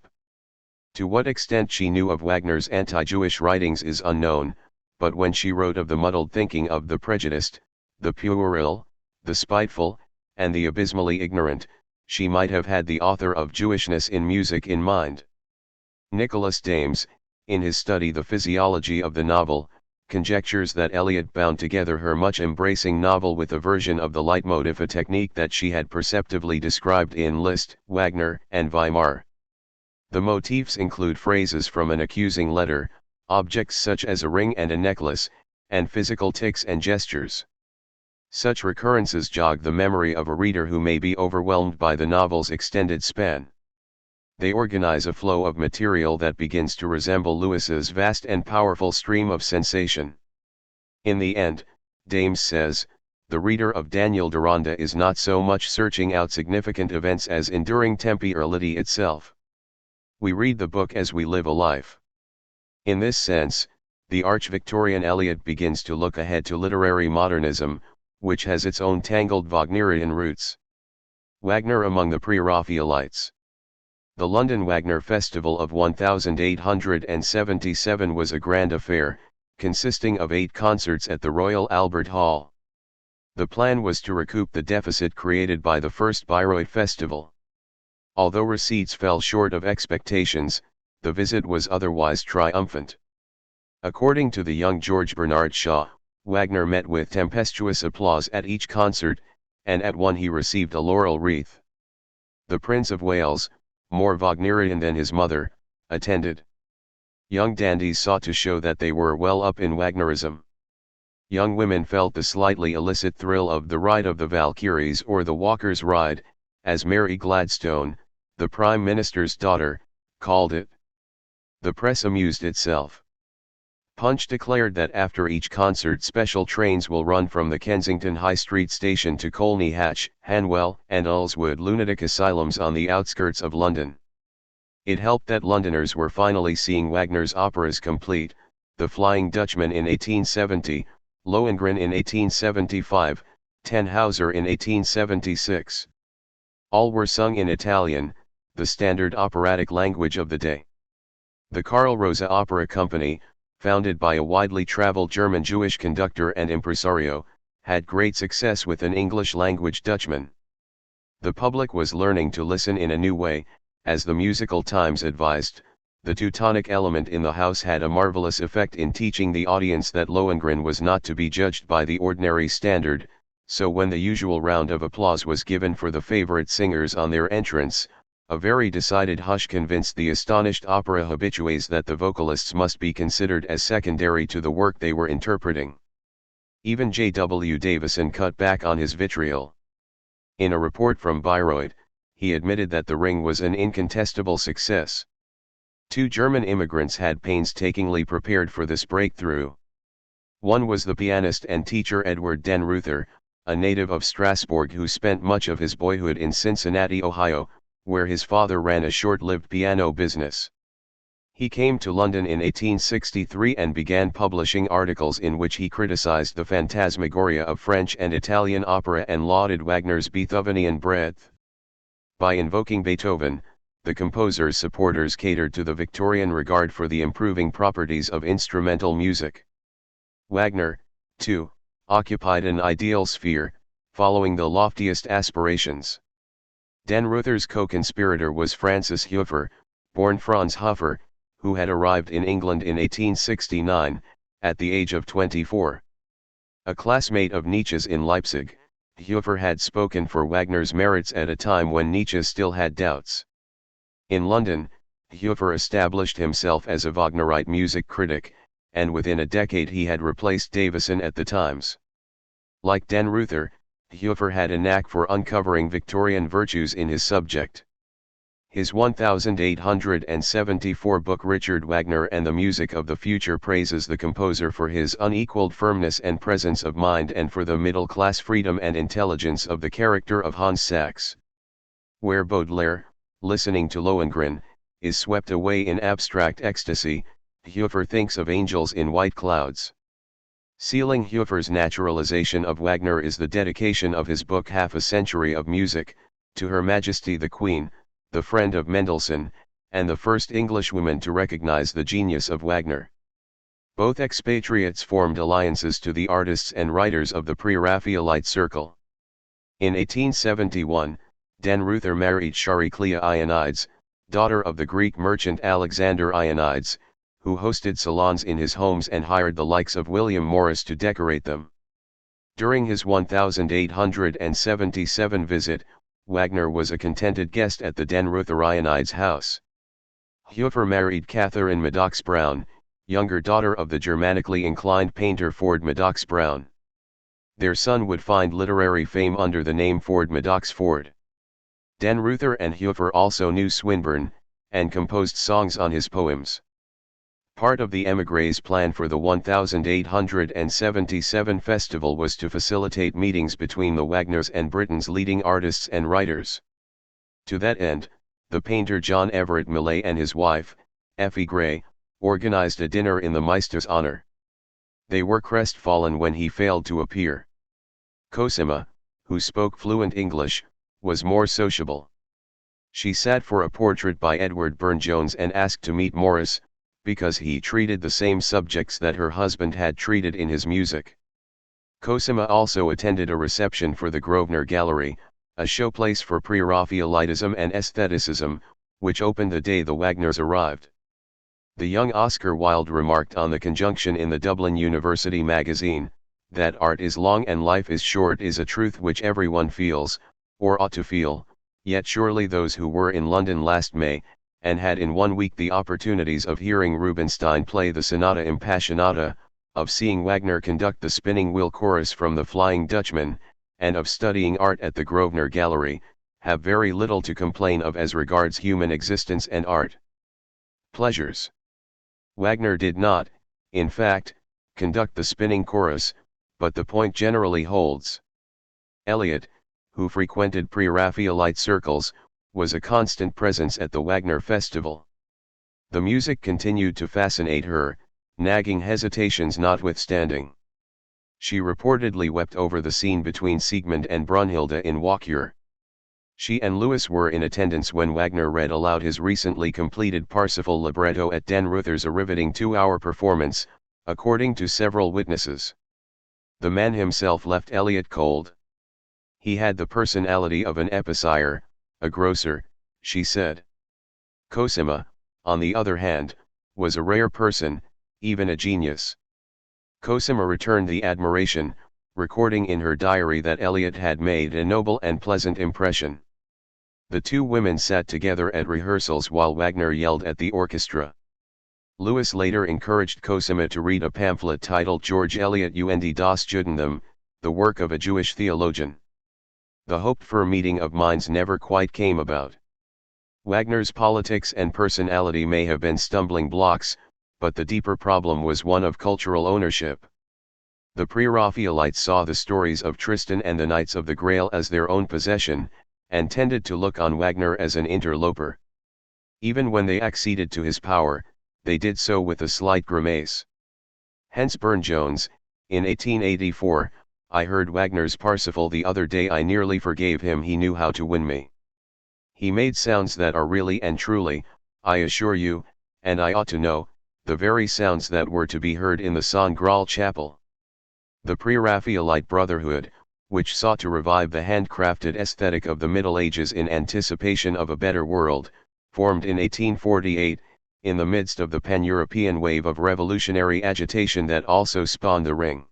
To what extent she knew of Wagner's anti-Jewish writings is unknown, but when she wrote of the muddled thinking of the prejudiced, the puerile, the spiteful, and the abysmally ignorant, she might have had the author of Jewishness in music in mind. Nicholas Dames, in his study The Physiology of the Novel, conjectures that Eliot bound together her much-embracing novel with a version of the leitmotif, a technique that she had perceptively described in Liszt, Wagner, and Weimar. The motifs include phrases from an accusing letter, objects such as a ring and a necklace, and physical tics and gestures. Such recurrences jog the memory of a reader who may be overwhelmed by the novel's extended span. They organize a flow of material that begins to resemble Lewis's vast and powerful stream of sensation. In the end, Dames says, the reader of Daniel Deronda is not so much searching out significant events as enduring temporality itself. We read the book as we live a life. In this sense, the arch-Victorian Eliot begins to look ahead to literary modernism, which has its own tangled Wagnerian roots. Wagner among the pre-Raphaelites. The London Wagner Festival of 1877 was a grand affair, consisting of 8 concerts at the Royal Albert Hall. The plan was to recoup the deficit created by the first Bayreuth Festival. Although receipts fell short of expectations, the visit was otherwise triumphant. According to the young George Bernard Shaw, Wagner met with tempestuous applause at each concert, and at one he received a laurel wreath. The Prince of Wales, more Wagnerian than his mother, attended. Young dandies sought to show that they were well up in Wagnerism. Young women felt the slightly illicit thrill of the Ride of the Valkyries or the Walker's Ride, as Mary Gladstone, the Prime Minister's daughter, called it. The press amused itself. Punch declared that after each concert special trains will run from the Kensington High Street station to Colney Hatch, Hanwell, and Ullswood lunatic asylums on the outskirts of London. It helped that Londoners were finally seeing Wagner's operas complete, The Flying Dutchman in 1870, Lohengrin in 1875, Tannhauser in 1876. All were sung in Italian, the standard operatic language of the day. The Carl Rosa Opera Company, founded by a widely traveled German Jewish conductor and impresario, had great success with an English-language Dutchman. The public was learning to listen in a new way, as the Musical Times advised. The Teutonic element in the house had a marvelous effect in teaching the audience that Lohengrin was not to be judged by the ordinary standard, so when the usual round of applause was given for the favorite singers on their entrance, a very decided hush convinced the astonished opera habitués that the vocalists must be considered as secondary to the work they were interpreting. Even J.W. Davison cut back on his vitriol. In a report from Bayreuth, he admitted that The Ring was an incontestable success. 2 German immigrants had painstakingly prepared for this breakthrough. One was the pianist and teacher Edward Den Ruther, a native of Strasbourg who spent much of his boyhood in Cincinnati, Ohio, where his father ran a short-lived piano business. He came to London in 1863 and began publishing articles in which he criticized the phantasmagoria of French and Italian opera and lauded Wagner's Beethovenian breadth. By invoking Beethoven, the composer's supporters catered to the Victorian regard for the improving properties of instrumental music. Wagner, too, occupied an ideal sphere, following the loftiest aspirations. Den Ruther's co-conspirator was Francis Hofer, born Franz Hofer, who had arrived in England in 1869, at the age of 24. A classmate of Nietzsche's in Leipzig, Hofer had spoken for Wagner's merits at a time when Nietzsche still had doubts. In London, Hofer established himself as a Wagnerite music critic, and within a decade he had replaced Davison at the Times. Like den Ruther, Hoefer had a knack for uncovering Victorian virtues in his subject. His 1874 book Richard Wagner and the Music of the Future praises the composer for his unequaled firmness and presence of mind and for the middle-class freedom and intelligence of the character of Hans Sachs. Where Baudelaire, listening to Lohengrin, is swept away in abstract ecstasy, Hoefer thinks of angels in white clouds. Sealing Hoefer's naturalization of Wagner is the dedication of his book Half a Century of Music, to Her Majesty the Queen, the friend of Mendelssohn, and the first Englishwoman to recognize the genius of Wagner. Both expatriates formed alliances to the artists and writers of the pre-Raphaelite circle. In 1871, den Ruther married Chariclea Ionides, daughter of the Greek merchant Alexander Ionides, who hosted salons in his homes and hired the likes of William Morris to decorate them. During his 1877 visit, Wagner was a contented guest at the den Ruther Ionides house. Hoefer married Catherine Maddox Brown, younger daughter of the Germanically inclined painter Ford Maddox Brown. Their son would find literary fame under the name Ford Maddox Ford. Den Ruther and Hoefer also knew Swinburne, and composed songs on his poems. Part of the émigré's plan for the 1877 festival was to facilitate meetings between the Wagners and Britain's leading artists and writers. To that end, the painter John Everett Millais and his wife, Effie Gray, organized a dinner in the Meister's honor. They were crestfallen when he failed to appear. Cosima, who spoke fluent English, was more sociable. She sat for a portrait by Edward Burne-Jones and asked to meet Morris, because he treated the same subjects that her husband had treated in his music. Cosima also attended a reception for the Grosvenor Gallery, a showplace for pre-Raphaelitism and aestheticism, which opened the day the Wagners arrived. The young Oscar Wilde remarked on the conjunction in the Dublin University magazine, that art is long and life is short is a truth which everyone feels, or ought to feel, yet surely those who were in London last May, and had in 1 week the opportunities of hearing Rubinstein play the Sonata Impassionata, of seeing Wagner conduct the Spinning Wheel Chorus from the Flying Dutchman, and of studying art at the Grosvenor Gallery, have very little to complain of as regards human existence and art. Pleasures. Wagner did not, in fact, conduct the spinning chorus, but the point generally holds. Eliot, who frequented pre-Raphaelite circles, was a constant presence at the Wagner festival. The music continued to fascinate her, nagging hesitations notwithstanding. She reportedly wept over the scene between Siegmund and Brunhilde in Walküre. She and Louis were in attendance when Wagner read aloud his recently completed Parsifal libretto at den Ruther's a riveting 2-hour performance, according to several witnesses. The man himself left Eliot cold. He had the personality of an epicure, a grocer, she said. Cosima, on the other hand, was a rare person, even a genius. Cosima returned the admiration, recording in her diary that Eliot had made a noble and pleasant impression. The two women sat together at rehearsals while Wagner yelled at the orchestra. Louis later encouraged Cosima to read a pamphlet titled George Eliot und das Judentum, the work of a Jewish theologian. The hoped-for meeting of minds never quite came about. Wagner's politics and personality may have been stumbling blocks, but the deeper problem was one of cultural ownership. The pre-Raphaelites saw the stories of Tristan and the Knights of the Grail as their own possession, and tended to look on Wagner as an interloper. Even when they acceded to his power, they did so with a slight grimace. Hence Burne-Jones, in 1884, I heard Wagner's Parsifal the other day, I nearly forgave him, he knew how to win me. He made sounds that are really and truly, I assure you, and I ought to know, the very sounds that were to be heard in the Saint Graal chapel. The pre-Raphaelite Brotherhood, which sought to revive the handcrafted aesthetic of the Middle Ages in anticipation of a better world, formed in 1848, in the midst of the pan-European wave of revolutionary agitation that also spawned the Ring.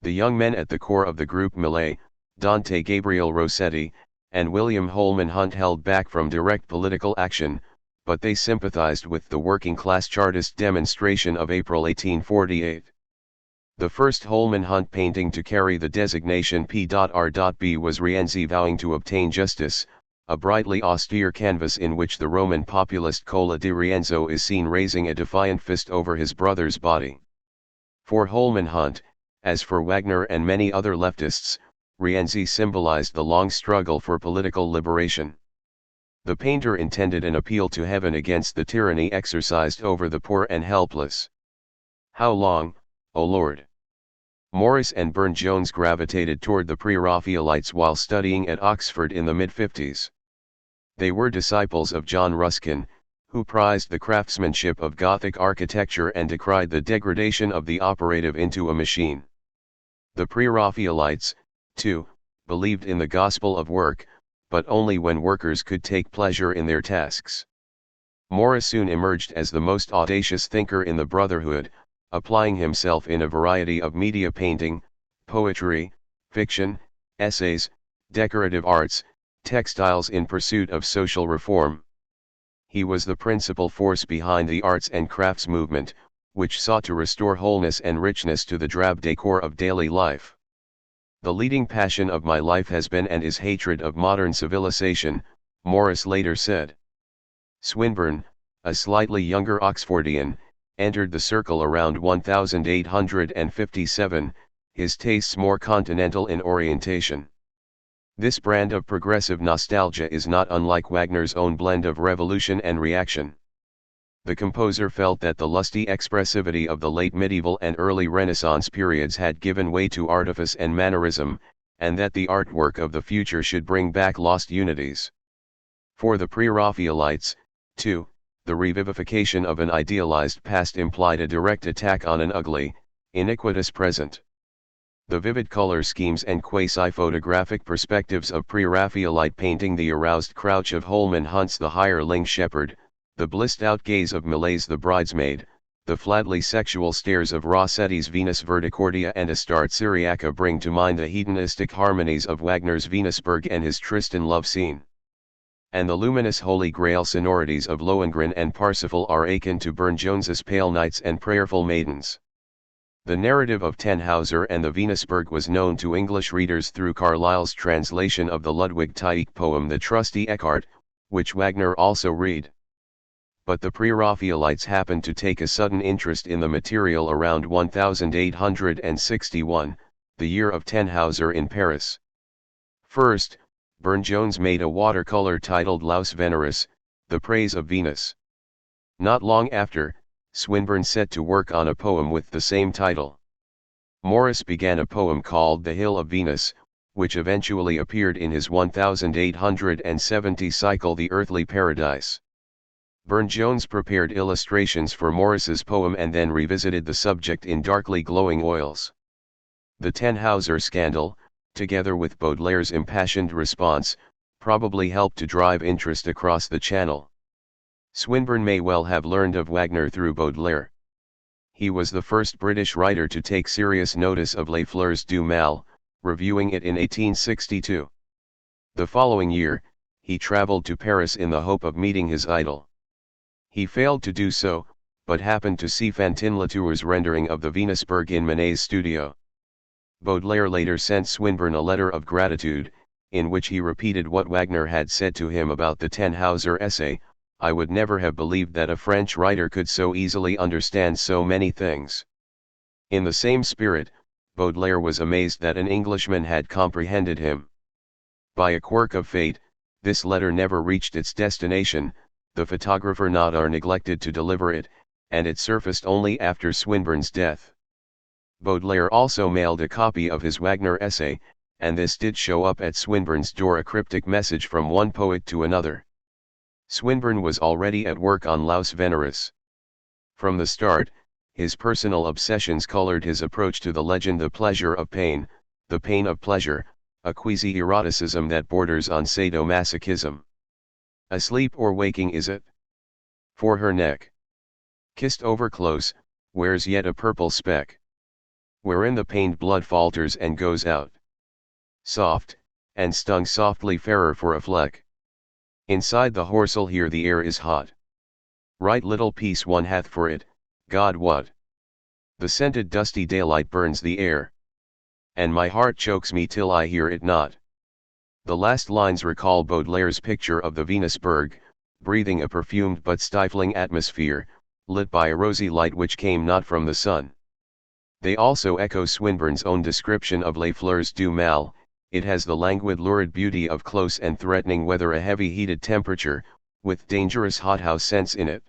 The young men at the core of the group, Millais, Dante Gabriel Rossetti, and William Holman Hunt, held back from direct political action, but they sympathized with the working-class Chartist demonstration of April 1848. The first Holman Hunt painting to carry the designation P.R.B. was Rienzi vowing to obtain justice, a brightly austere canvas in which the Roman populist Cola di Rienzo is seen raising a defiant fist over his brother's body. For Holman Hunt, as for Wagner and many other leftists, Rienzi symbolized the long struggle for political liberation. The painter intended an appeal to heaven against the tyranny exercised over the poor and helpless. How long, O Lord? Morris and Burne-Jones gravitated toward the Pre-Raphaelites while studying at Oxford in the mid-50s. They were disciples of John Ruskin, who prized the craftsmanship of Gothic architecture and decried the degradation of the operative into a machine. The Pre-Raphaelites, too, believed in the gospel of work, but only when workers could take pleasure in their tasks. Morris soon emerged as the most audacious thinker in the Brotherhood, applying himself in a variety of media: painting, poetry, fiction, essays, decorative arts, textiles in pursuit of social reform. He was the principal force behind the arts and crafts movement, which sought to restore wholeness and richness to the drab decor of daily life. The leading passion of my life has been and is hatred of modern civilization, Morris later said. Swinburne, a slightly younger Oxfordian, entered the circle around 1857, his tastes more continental in orientation. This brand of progressive nostalgia is not unlike Wagner's own blend of revolution and reaction. The composer felt that the lusty expressivity of the late medieval and early Renaissance periods had given way to artifice and mannerism, and that the artwork of the future should bring back lost unities. For the Pre-Raphaelites, too, the revivification of an idealized past implied a direct attack on an ugly, iniquitous present. The vivid color schemes and quasi-photographic perspectives of Pre-Raphaelite painting, the aroused crouch of Holman Hunt's The Hireling Shepherd, the blissed-out gaze of Millet's The Bridesmaid, the flatly sexual stares of Rossetti's Venus Verticordia and Astarte Syriaca bring to mind the hedonistic harmonies of Wagner's Venusberg and his Tristan love scene. And the luminous Holy Grail sonorities of Lohengrin and Parsifal are akin to Burne-Jones's Pale Nights and Prayerful Maidens. The narrative of Tannhauser and the Venusberg was known to English readers through Carlyle's translation of the Ludwig Tieck poem The Trusty Eckhart, which Wagner also read. But the Pre-Raphaelites happened to take a sudden interest in the material around 1861, the year of Tannhauser in Paris. First, Burne-Jones made a watercolor titled Laus Veneris, The Praise of Venus. Not long after, Swinburne set to work on a poem with the same title. Morris began a poem called The Hill of Venus, which eventually appeared in his 1870 cycle The Earthly Paradise. Burne-Jones prepared illustrations for Morris's poem and then revisited the subject in darkly glowing oils. The Tannhauser scandal, together with Baudelaire's impassioned response, probably helped to drive interest across the Channel. Swinburne may well have learned of Wagner through Baudelaire. He was the first British writer to take serious notice of Les Fleurs du Mal, reviewing it in 1862. The following year, he traveled to Paris in the hope of meeting his idol. He failed to do so, but happened to see Fantin Latour's rendering of the Venusberg in Manet's studio. Baudelaire later sent Swinburne a letter of gratitude, in which he repeated what Wagner had said to him about the Tannhauser essay: "I would never have believed that a French writer could so easily understand so many things." In the same spirit, Baudelaire was amazed that an Englishman had comprehended him. By a quirk of fate, this letter never reached its destination, the photographer Nadar neglected to deliver it, and it surfaced only after Swinburne's death. Baudelaire also mailed a copy of his Wagner essay, and this did show up at Swinburne's door, a cryptic message from one poet to another. Swinburne was already at work on Laus Veneris. From the start, his personal obsessions colored his approach to the legend: the pleasure of pain, the pain of pleasure, a quasi-eroticism that borders on sadomasochism. Asleep or waking is it? For her neck, kissed over close, wears yet a purple speck, wherein the pained blood falters and goes out. Soft, and stung softly fairer for a fleck. Inside the horsel here the air is hot. Right little peace one hath for it, God wot. The scented dusty daylight burns the air, and my heart chokes me till I hear it not. The last lines recall Baudelaire's picture of the Venusberg, breathing a perfumed but stifling atmosphere, lit by a rosy light which came not from the sun. They also echo Swinburne's own description of Les Fleurs du Mal. It has the languid lurid beauty of close and threatening weather, a heavy heated temperature, with dangerous hothouse scents in it.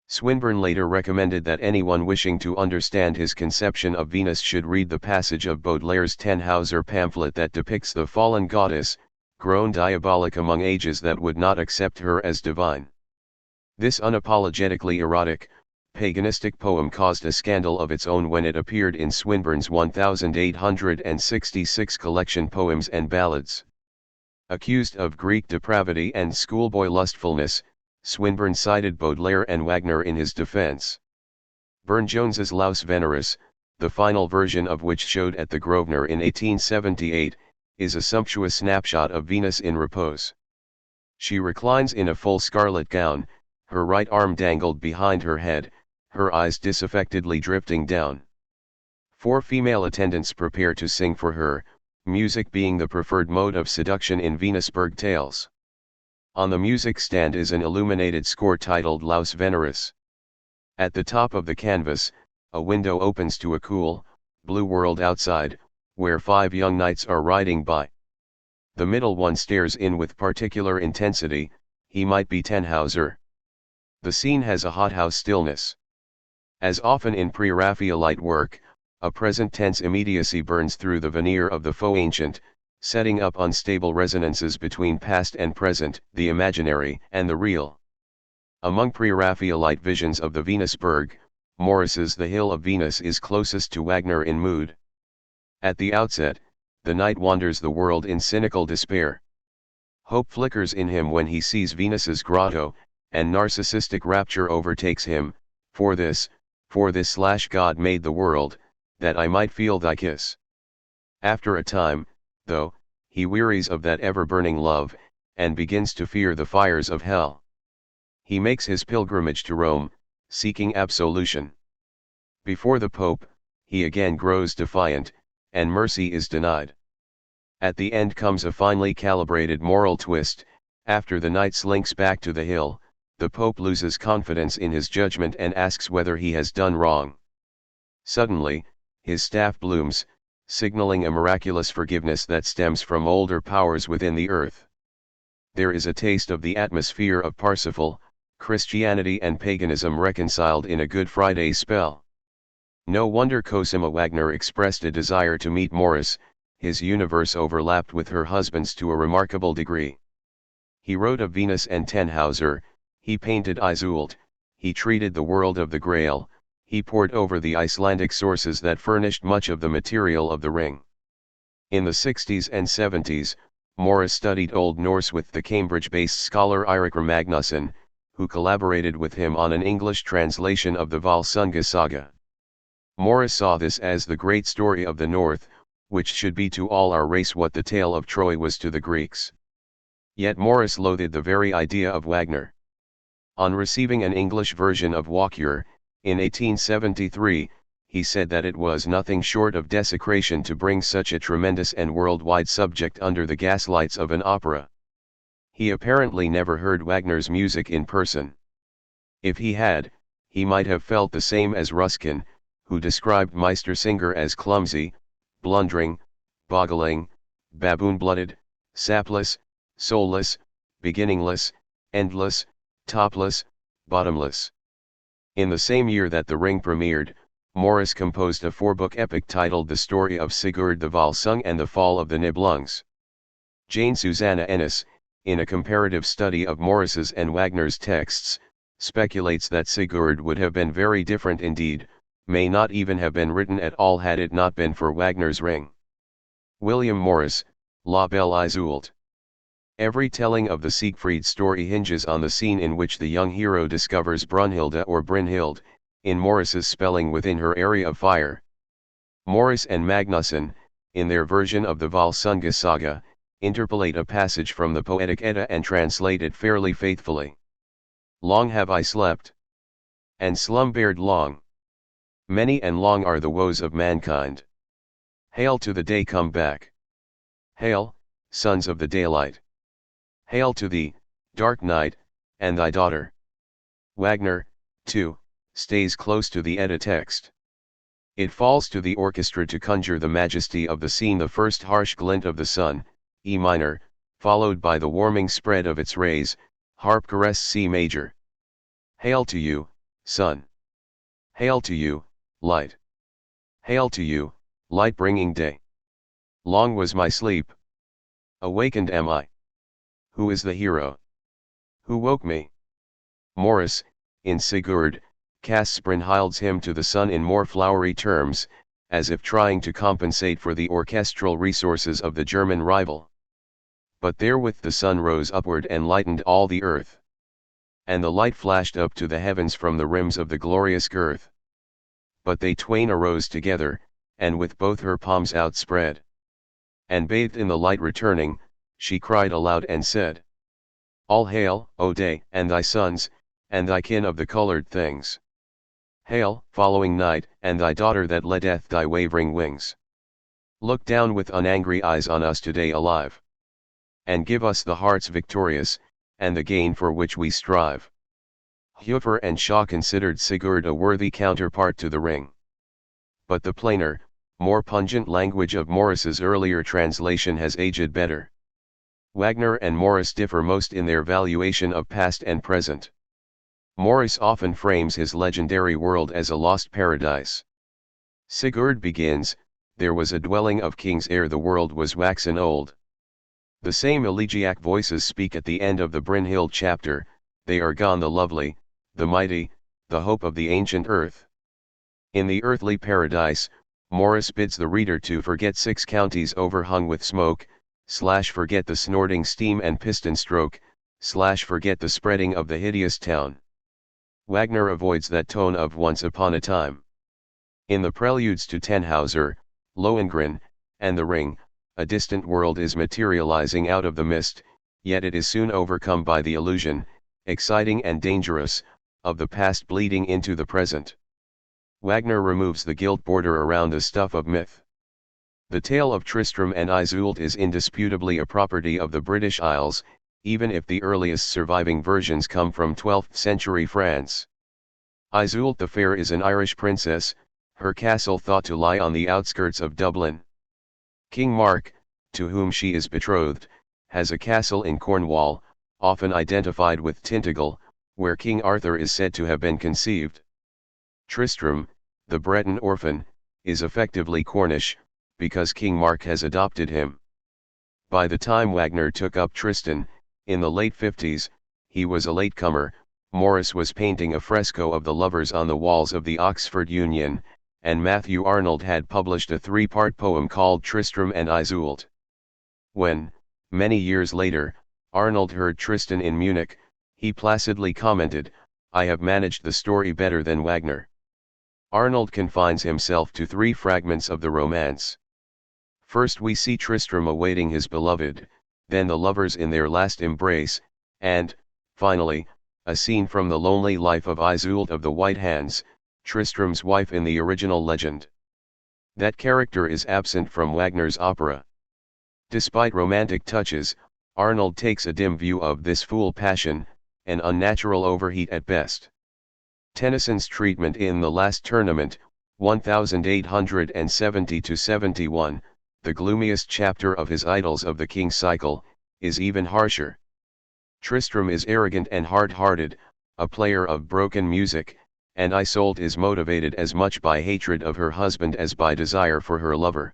Swinburne later recommended that anyone wishing to understand his conception of Venus should read the passage of Baudelaire's Tannhauser pamphlet that depicts the fallen goddess, grown diabolic among ages that would not accept her as divine. This unapologetically erotic, paganistic poem caused a scandal of its own when it appeared in Swinburne's 1866 collection Poems and Ballads. Accused of Greek depravity and schoolboy lustfulness, Swinburne cited Baudelaire and Wagner in his defense. Burne-Jones's Laus Veneris, the final version of which showed at the Grosvenor in 1878, is a sumptuous snapshot of Venus in repose. She reclines in a full scarlet gown, her right arm dangled behind her head, her eyes disaffectedly drifting down. 4 female attendants prepare to sing for her, music being the preferred mode of seduction in Venusberg tales. On the music stand is an illuminated score titled Laus Veneris. At the top of the canvas, a window opens to a cool, blue world outside, where 5 young knights are riding by. The middle one stares in with particular intensity, he might be Tannhauser. The scene has a hothouse stillness. As often in pre-Raphaelite work, a present tense immediacy burns through the veneer of the faux ancient, setting up unstable resonances between past and present, the imaginary and the real. Among pre-Raphaelite visions of the Venusberg, Morris's The Hill of Venus is closest to Wagner in mood. At the outset, the knight wanders the world in cynical despair. Hope flickers in him when he sees Venus's grotto, and narcissistic rapture overtakes him, for this God made the world, that I might feel thy kiss. After a time, though, he wearies of that ever-burning love, and begins to fear the fires of hell. He makes his pilgrimage to Rome, seeking absolution. Before the Pope, he again grows defiant, and mercy is denied. At the end comes a finely calibrated moral twist. After the knight slinks back to the hill, the Pope loses confidence in his judgment and asks whether he has done wrong. Suddenly, his staff blooms, signaling a miraculous forgiveness that stems from older powers within the earth. There is a taste of the atmosphere of Parsifal, Christianity and paganism reconciled in a Good Friday spell. No wonder Cosima Wagner expressed a desire to meet Morris. His universe overlapped with her husband's to a remarkable degree. He wrote of Venus and Tannhauser, he painted Iseult, he treated the world of the Grail, he pored over the Icelandic sources that furnished much of the material of the Ring. In the 60s and 70s, Morris studied Old Norse with the Cambridge-based scholar Eirik Magnusson, who collaborated with him on an English translation of the Valsunga saga. Morris saw this as the great story of the North, which should be to all our race what the tale of Troy was to the Greeks. Yet Morris loathed the very idea of Wagner. On receiving an English version of Walkure, in 1873, he said that it was nothing short of desecration to bring such a tremendous and worldwide subject under the gaslights of an opera. He apparently never heard Wagner's music in person. If he had, he might have felt the same as Ruskin, who described Meistersinger as clumsy, blundering, boggling, baboon-blooded, sapless, soulless, beginningless, endless, topless, bottomless. In the same year that The Ring premiered, Morris composed a 4-book epic titled The Story of Sigurd the Volsung and the Fall of the Nibelungs. Jane Susanna Ennis, in a comparative study of Morris's and Wagner's texts, speculates that Sigurd would have been very different indeed, may not even have been written at all had it not been for Wagner's Ring. William Morris, La Belle Iseult. Every telling of the Siegfried story hinges on the scene in which the young hero discovers Brunhilde or Brynhild, in Morris's spelling within her area of fire. Morris and Magnusson, in their version of the Valsunga saga, interpolate a passage from the Poetic Edda and translate it fairly faithfully. Long have I slept, and slumbered long. Many and long are the woes of mankind. Hail to the day come back. Hail, sons of the daylight. Hail to thee, dark night, and thy daughter. Wagner, too, stays close to the edda text. It falls to the orchestra to conjure the majesty of the scene, the first harsh glint of the sun, E minor, followed by the warming spread of its rays, harp caress C major. Hail to you, sun. Hail to you, light. Hail to you, light-bringing day. Long was my sleep. Awakened am I. Who is the hero? Who woke me? Morris, in Sigurd, casts Brynhild's hymn to the sun in more flowery terms, as if trying to compensate for the orchestral resources of the German rival. But therewith the sun rose upward and lightened all the earth. And the light flashed up to the heavens from the rims of the glorious girth. But they twain arose together, and with both her palms outspread, and bathed in the light returning, she cried aloud and said, All hail, O day, and thy sons, and thy kin of the colored things. Hail, following night, and thy daughter that leadeth thy wavering wings. Look down with unangry eyes on us today alive. And give us the hearts victorious, and the gain for which we strive. Hofer and Shaw considered Sigurd a worthy counterpart to the ring. But the plainer, more pungent language of Morris's earlier translation has aged better. Wagner and Morris differ most in their valuation of past and present. Morris often frames his legendary world as a lost paradise. Sigurd begins, there was a dwelling of kings ere the world was waxen old. The same elegiac voices speak at the end of the Brynhild chapter, they are gone the lovely, the mighty, the hope of the ancient earth. In the earthly paradise, Morris bids the reader to forget 6 counties overhung with smoke, forget the snorting steam and piston stroke, forget the spreading of the hideous town. Wagner avoids that tone of once upon a time. In the preludes to Tannhauser, Lohengrin, and The Ring, a distant world is materializing out of the mist, yet it is soon overcome by the illusion, exciting and dangerous, of the past bleeding into the present. Wagner removes the gilt border around the stuff of myth. The tale of Tristram and Iseult is indisputably a property of the British Isles, even if the earliest surviving versions come from 12th century France. Iseult the Fair is an Irish princess, her castle thought to lie on the outskirts of Dublin. King Mark, to whom she is betrothed, has a castle in Cornwall, often identified with Tintagel, where King Arthur is said to have been conceived. Tristram, the Breton orphan, is effectively Cornish, because King Mark has adopted him. By the time Wagner took up Tristan, in the late 50s, he was a latecomer. Morris was painting a fresco of the lovers on the walls of the Oxford Union, and Matthew Arnold had published a 3-part poem called Tristram and Iseult. When, many years later, Arnold heard Tristan in Munich, he placidly commented, "I have managed the story better than Wagner." Arnold confines himself to 3 fragments of the romance. First we see Tristram awaiting his beloved, then the lovers in their last embrace, and, finally, a scene from the lonely life of Iseult of the White Hands, Tristram's wife in the original legend. That character is absent from Wagner's opera. Despite romantic touches, Arnold takes a dim view of this fool passion, an unnatural overheat at best. Tennyson's treatment in The Last Tournament, 1870-71, the gloomiest chapter of his Idylls of the King's Cycle, is even harsher. Tristram is arrogant and hard-hearted, a player of broken music, and Iseult is motivated as much by hatred of her husband as by desire for her lover.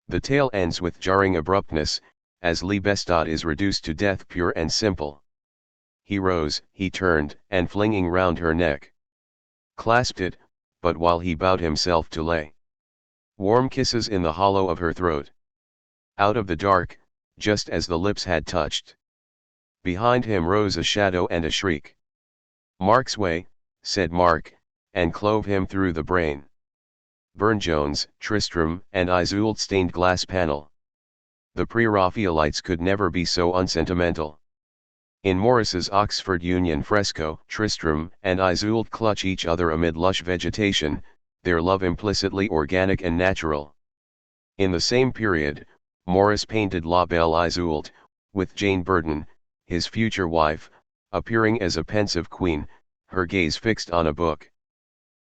The tale ends with jarring abruptness, as Liebestod is reduced to death pure and simple. He rose, he turned, and flinging round her neck, clasped it, but while he bowed himself to lay warm kisses in the hollow of her throat. Out of the dark, just as the lips had touched, behind him rose a shadow and a shriek. "Mark's way," said Mark, and clove him through the brain. Burne-Jones, Tristram and Iseult stained glass panel. The Pre-Raphaelites could never be so unsentimental. In Morris's Oxford Union fresco, Tristram and Iseult clutch each other amid lush vegetation, their love implicitly organic and natural. In the same period, Morris painted La Belle Iseult, with Jane Burton, his future wife, appearing as a pensive queen, her gaze fixed on a book.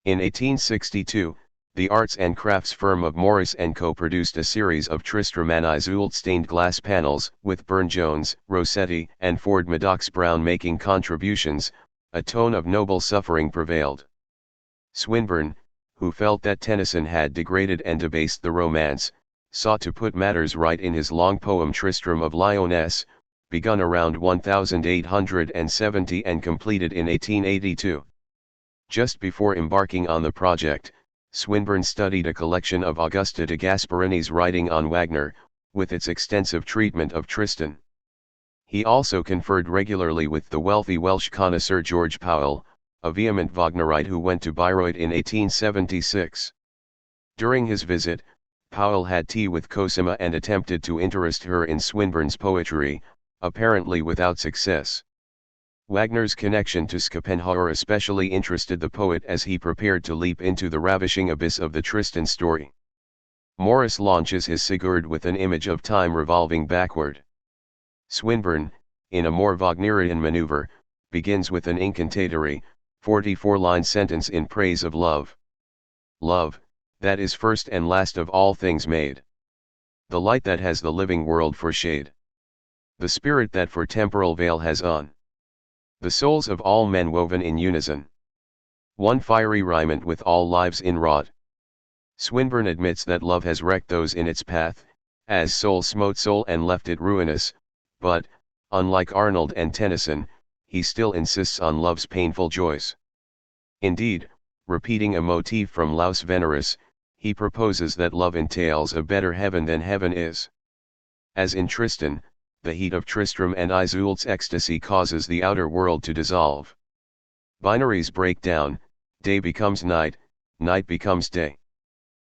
In 1862, the arts and crafts firm of Morris & Co. produced a series of Tristram and Iseult stained glass panels, with Burne-Jones, Rossetti, and Ford Madox Brown making contributions. A tone of noble suffering prevailed. Swinburne, who felt that Tennyson had degraded and debased the romance, sought to put matters right in his long poem Tristram of Lyonesse, begun around 1870 and completed in 1882. Just before embarking on the project, Swinburne studied a collection of Augusta de Gasparini's writing on Wagner, with its extensive treatment of Tristan. He also conferred regularly with the wealthy Welsh connoisseur George Powell, a vehement Wagnerite who went to Bayreuth in 1876. During his visit, Powell had tea with Cosima and attempted to interest her in Swinburne's poetry, apparently without success. Wagner's connection to Schopenhauer especially interested the poet as he prepared to leap into the ravishing abyss of the Tristan story. Morris launches his Sigurd with an image of time revolving backward. Swinburne, in a more Wagnerian maneuver, begins with an incantatory, 44-line sentence in praise of love. Love, that is first and last of all things made. The light that has the living world for shade. The spirit that for temporal veil has on. The souls of all men woven in unison. One fiery raiment with all lives inwrought. Swinburne admits that love has wrecked those in its path, as soul smote soul and left it ruinous, but, unlike Arnold and Tennyson, he still insists on love's painful joys. Indeed, repeating a motif from Laus Veneris, he proposes that love entails a better heaven than heaven is. As in Tristan, the heat of Tristram and Iseult's ecstasy causes the outer world to dissolve. Binaries break down, day becomes night, night becomes day.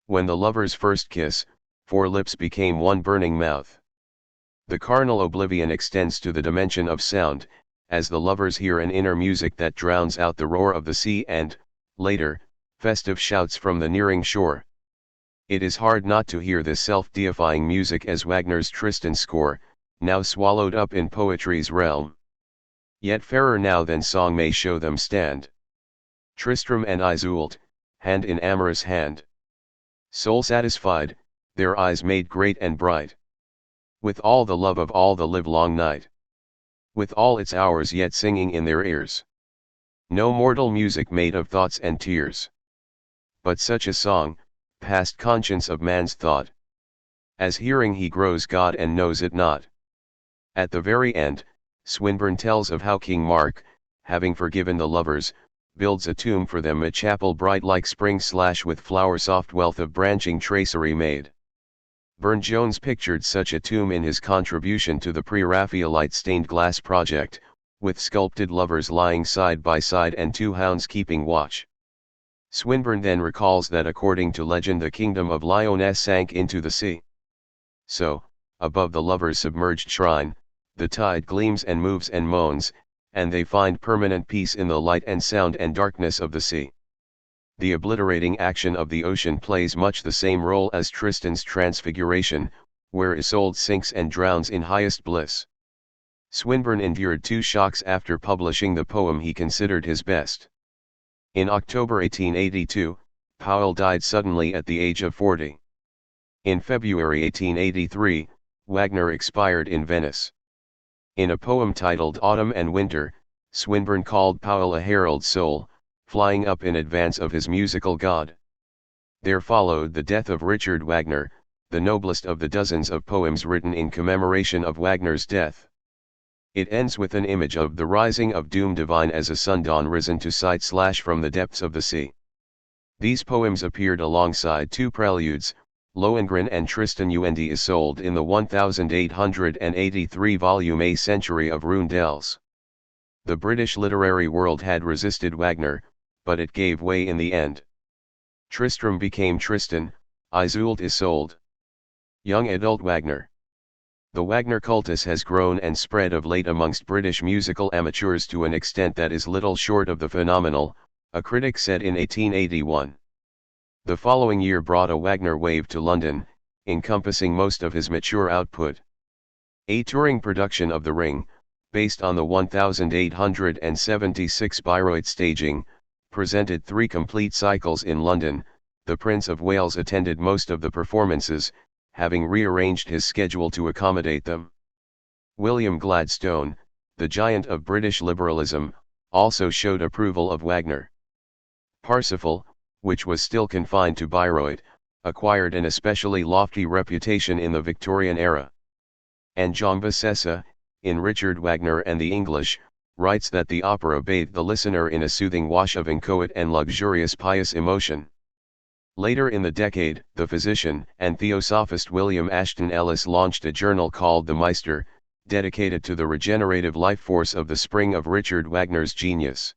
When the lovers first kiss, four lips became one burning mouth. The carnal oblivion extends to the dimension of sound, as the lovers hear an inner music that drowns out the roar of the sea and, later, festive shouts from the nearing shore. It is hard not to hear this self-deifying music as Wagner's Tristan score, now swallowed up in poetry's realm. Yet fairer now than song may show them stand. Tristram and Iseult, hand in amorous hand. Soul satisfied, their eyes made great and bright. With all the love of all the livelong night. With all its hours yet singing in their ears. No mortal music made of thoughts and tears. But such a song, past conscience of man's thought. As hearing he grows God and knows it not. At the very end, Swinburne tells of how King Mark, having forgiven the lovers, builds a tomb for them, a chapel bright like spring / with flower soft wealth of branching tracery made. Burne-Jones pictured such a tomb in his contribution to the pre-Raphaelite stained glass project, with sculpted lovers lying side by side and two hounds keeping watch. Swinburne then recalls that according to legend the kingdom of Lyonesse sank into the sea. So, above the lovers' submerged shrine, the tide gleams and moves and moans, and they find permanent peace in the light and sound and darkness of the sea. The obliterating action of the ocean plays much the same role as Tristan's transfiguration, where Isolde sinks and drowns in highest bliss. Swinburne endured two shocks after publishing the poem he considered his best. In October 1882, Powell died suddenly at the age of 40. In February 1883, Wagner expired in Venice. In a poem titled Autumn and Winter, Swinburne called Powell a herald soul, flying up in advance of his musical god. There followed the death of Richard Wagner, the noblest of the dozens of poems written in commemoration of Wagner's death. It ends with an image of the rising of doom divine as a sundawn risen to sight / from the depths of the sea. These poems appeared alongside two preludes, Lohengrin and Tristan und Isolde, in the 1883 volume A Century of Roundels. The British literary world had resisted Wagner, but it gave way in the end. Tristram became Tristan, Iseult Isolde. Young adult Wagner. The Wagner cultus has grown and spread of late amongst British musical amateurs to an extent that is little short of the phenomenal, a critic said in 1881. The following year brought a Wagner wave to London, encompassing most of his mature output. A touring production of The Ring, based on the 1876 Bayreuth staging, presented 3 complete cycles in London. The Prince of Wales attended most of the performances, having rearranged his schedule to accommodate them. William Gladstone, the giant of British liberalism, also showed approval of Wagner. Parsifal, which was still confined to Bayreuth, acquired an especially lofty reputation in the Victorian era. And Jean Bessessa, in Richard Wagner and the English, writes that the opera bathed the listener in a soothing wash of inchoate and luxurious pious emotion. Later in the decade, the physician and theosophist William Ashton Ellis launched a journal called The Meister, dedicated to the regenerative life force of the spring of Richard Wagner's genius.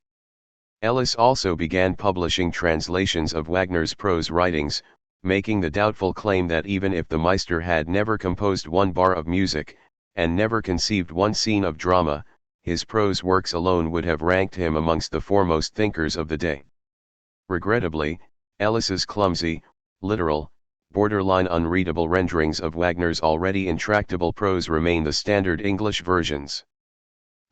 Ellis also began publishing translations of Wagner's prose writings, making the doubtful claim that even if the Meister had never composed one bar of music, and never conceived one scene of drama, his prose works alone would have ranked him amongst the foremost thinkers of the day. Regrettably, Ellis's clumsy, literal, borderline unreadable renderings of Wagner's already intractable prose remain the standard English versions.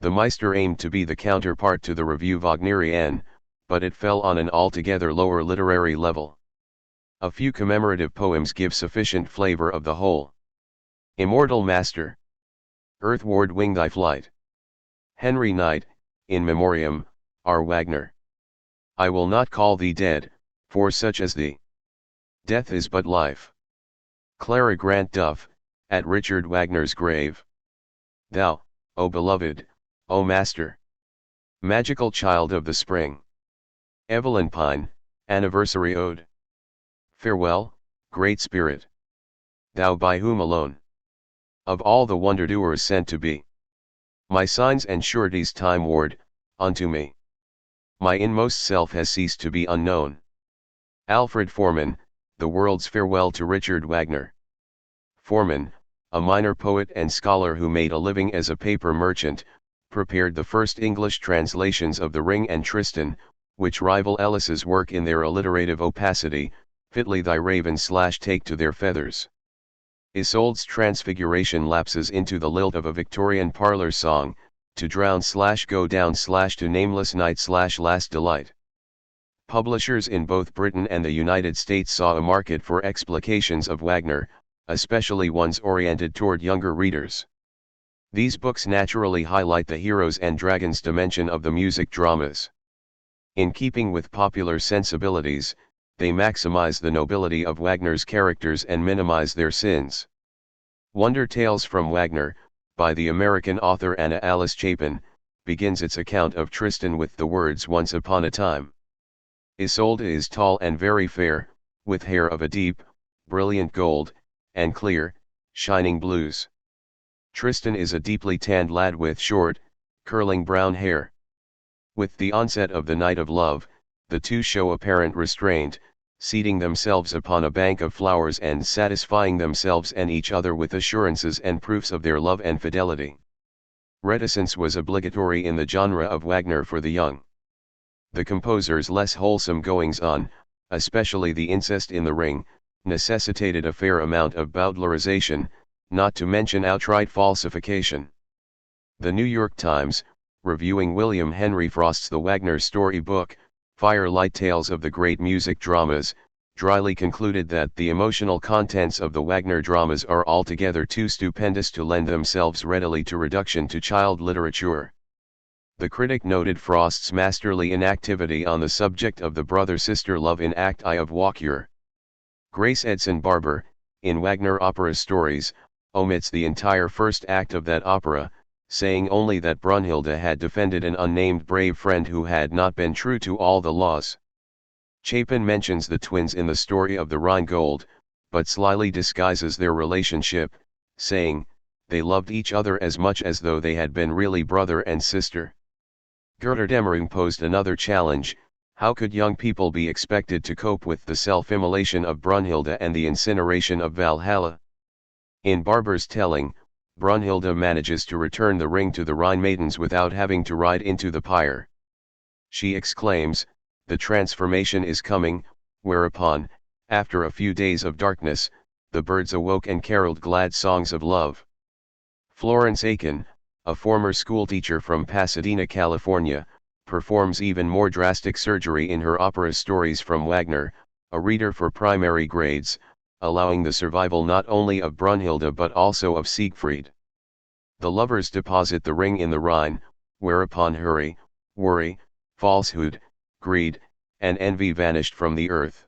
The Meister aimed to be the counterpart to the Revue Wagnerienne, but it fell on an altogether lower literary level. A few commemorative poems give sufficient flavor of the whole. Immortal Master. Earthward wing thy flight. Henry Knight, in memoriam, R. Wagner. I will not call thee dead, for such as thee. Death is but life. Clara Grant Duff, at Richard Wagner's grave. Thou, O beloved, O master. Magical child of the spring. Evelyn Pine, Anniversary Ode. Farewell, great spirit. Thou by whom alone of all the wonder-doers sent to be, my signs and sureties time ward, unto me. My inmost self has ceased to be unknown. Alfred Forman, The World's Farewell to Richard Wagner. Forman, a minor poet and scholar who made a living as a paper merchant, prepared the first English translations of The Ring and Tristan, which rival Ellis's work in their alliterative opacity, fitly thy ravens/take to their feathers. Isolde's transfiguration lapses into the lilt of a Victorian parlour song, to drown/go down/to nameless night/last delight. Publishers in both Britain and the United States saw a market for explications of Wagner, especially ones oriented toward younger readers. These books naturally highlight the heroes and dragons dimension of the music dramas. In keeping with popular sensibilities, they maximize the nobility of Wagner's characters and minimize their sins. Wonder Tales from Wagner, by the American author Anna Alice Chapin, begins its account of Tristan with the words "Once upon a time." Isolde is tall and very fair, with hair of a deep, brilliant gold, and clear, shining blues. Tristan is a deeply tanned lad with short, curling brown hair. With the onset of the night of love, the two show apparent restraint, seating themselves upon a bank of flowers and satisfying themselves and each other with assurances and proofs of their love and fidelity. Reticence was obligatory in the genre of Wagner for the young. The composer's less wholesome goings-on, especially the incest in The Ring, necessitated a fair amount of bowdlerization, not to mention outright falsification. The New York Times, reviewing William Henry Frost's The Wagner Story book, Firelight Tales of the Great Music Dramas, dryly concluded that the emotional contents of the Wagner dramas are altogether too stupendous to lend themselves readily to reduction to child literature. The critic noted Frost's masterly inactivity on the subject of the brother-sister love in Act I of Walküre. Grace Edson Barber, in Wagner Opera Stories, omits the entire first act of that opera, saying only that Brunhilde had defended an unnamed brave friend who had not been true to all the laws. Chapin mentions the twins in the story of the Rheingold, but slyly disguises their relationship, saying, they loved each other as much as though they had been really brother and sister. Götterdämmerung posed another challenge: how could young people be expected to cope with the self-immolation of Brunhilde and the incineration of Valhalla? In Barber's telling, Brunhilde manages to return the ring to the Rhine maidens without having to ride into the pyre. She exclaims, "The transformation is coming," whereupon, After a few days of darkness, the birds awoke and caroled glad songs of love. Florence Aiken, a former schoolteacher from Pasadena, California, performs even more drastic surgery in her opera Stories from Wagner, a reader for primary grades, allowing the survival not only of Brunhilde but also of Siegfried. The lovers deposit the ring in the Rhine, whereupon hurry, worry, falsehood, greed, and envy vanished from the earth.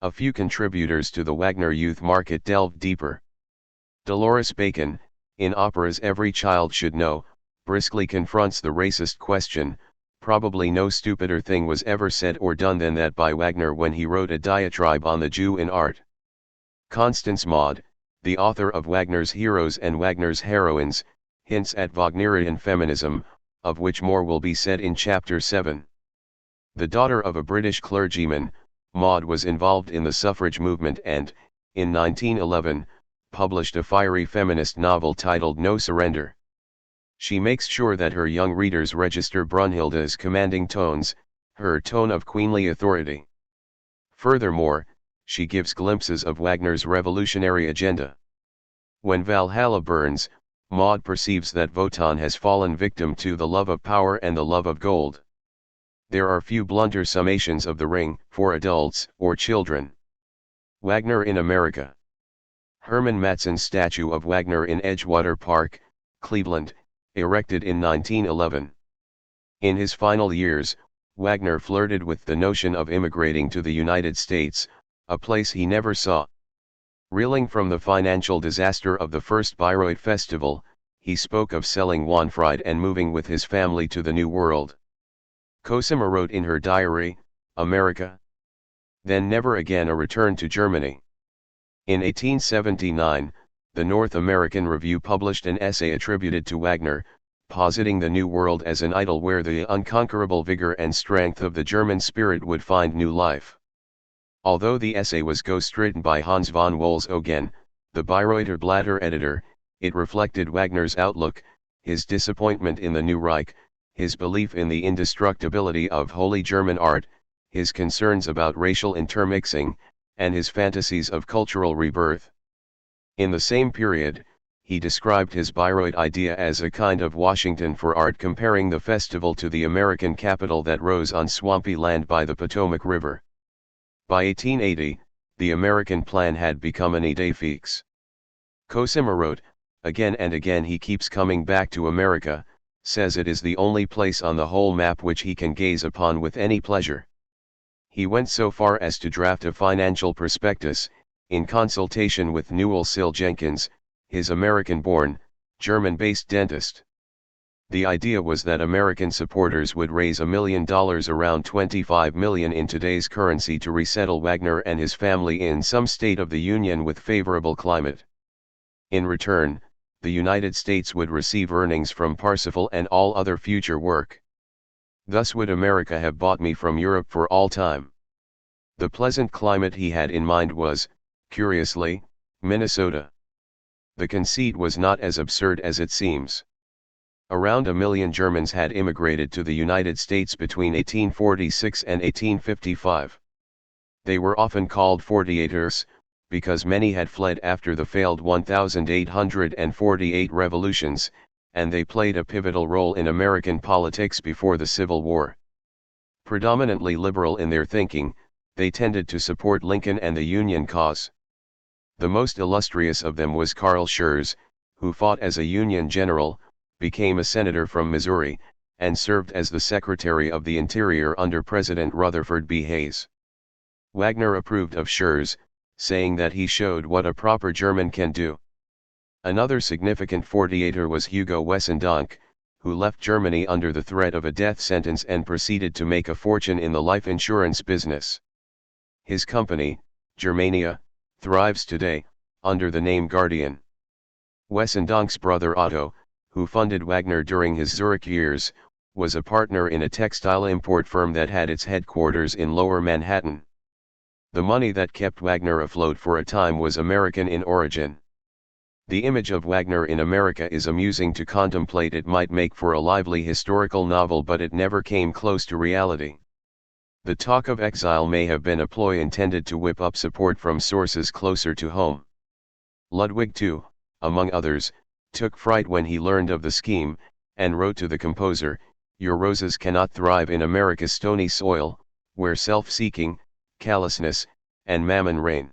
A few contributors to the Wagner youth market delved deeper. Dolores Bacon, in operas Every Child Should Know, briskly confronts the racist question. Probably no stupider thing was ever said or done than that by Wagner when he wrote a diatribe on the Jew in art. Constance Maud, the author of Wagner's Heroes and Wagner's Heroines, hints at Wagnerian feminism, of which more will be said in Chapter 7. The daughter of a British clergyman, Maud was involved in the suffrage movement and, in 1911, published a fiery feminist novel titled No Surrender. She makes sure that her young readers register Brunhilde's commanding tones, her tone of queenly authority. Furthermore, she gives glimpses of Wagner's revolutionary agenda. When Valhalla burns, Maud perceives that Wotan has fallen victim to the love of power and the love of gold. There are few blunter summations of The Ring for adults or children. Wagner in America. Herman Mattsson's statue of Wagner in Edgewater Park, Cleveland, erected in 1911. In his final years, Wagner flirted with the notion of immigrating to the United States, a place he never saw. Reeling from the financial disaster of the first Bayreuth Festival, he spoke of selling Wanfried and moving with his family to the New World. Cosima wrote in her diary, America? Then never again a return to Germany. In 1879, the North American Review published an essay attributed to Wagner, positing the New World as an idyll where the unconquerable vigor and strength of the German spirit would find new life. Although the essay was ghostwritten by Hans von Wolzogen, the Bayreuther Blatter editor, it reflected Wagner's outlook, his disappointment in the New Reich, his belief in the indestructibility of Holy German art, his concerns about racial intermixing, and his fantasies of cultural rebirth. In the same period, he described his Bayreuth idea as a kind of Washington for art, comparing the festival to the American Capitol that rose on swampy land by the Potomac River. By 1880, the American plan had become an idée fixe. Cosima wrote, again and again he keeps coming back to America, says it is the only place on the whole map which he can gaze upon with any pleasure. He went so far as to draft a financial prospectus, in consultation with Newell Sill Jenkins, his American-born, German-based dentist. The idea was that American supporters would raise $1 million, around $25 million in today's currency, to resettle Wagner and his family in some state of the Union with favorable climate. In return, the United States would receive earnings from Parsifal and all other future work. Thus would America have bought me from Europe for all time. The pleasant climate he had in mind was, curiously, Minnesota. The conceit was not as absurd as it seems. Around 1 million Germans had immigrated to the United States between 1846 and 1855. They were often called 48ers, because many had fled after the failed 1848 revolutions, and they played a pivotal role in American politics before the Civil War. Predominantly liberal in their thinking, they tended to support Lincoln and the Union cause. The most illustrious of them was Carl Schurz, who fought as a Union general, became a senator from Missouri, and served as the Secretary of the Interior under President Rutherford B. Hayes. Wagner approved of Schurz, saying that he showed what a proper German can do. Another significant 48er was Hugo Wessendonck, who left Germany under the threat of a death sentence and proceeded to make a fortune in the life insurance business. His company, Germania, thrives today, under the name Guardian. Wessendonck's brother Otto, who funded Wagner during his Zurich years, was a partner in a textile import firm that had its headquarters in Lower Manhattan. The money that kept Wagner afloat for a time was American in origin. The image of Wagner in America is amusing to contemplate. It might make for a lively historical novel, but it never came close to reality. The talk of exile may have been a ploy intended to whip up support from sources closer to home. Ludwig II, among others, took fright when he learned of the scheme, and wrote to the composer, "Your roses cannot thrive in America's stony soil, where self-seeking, callousness, and mammon reign."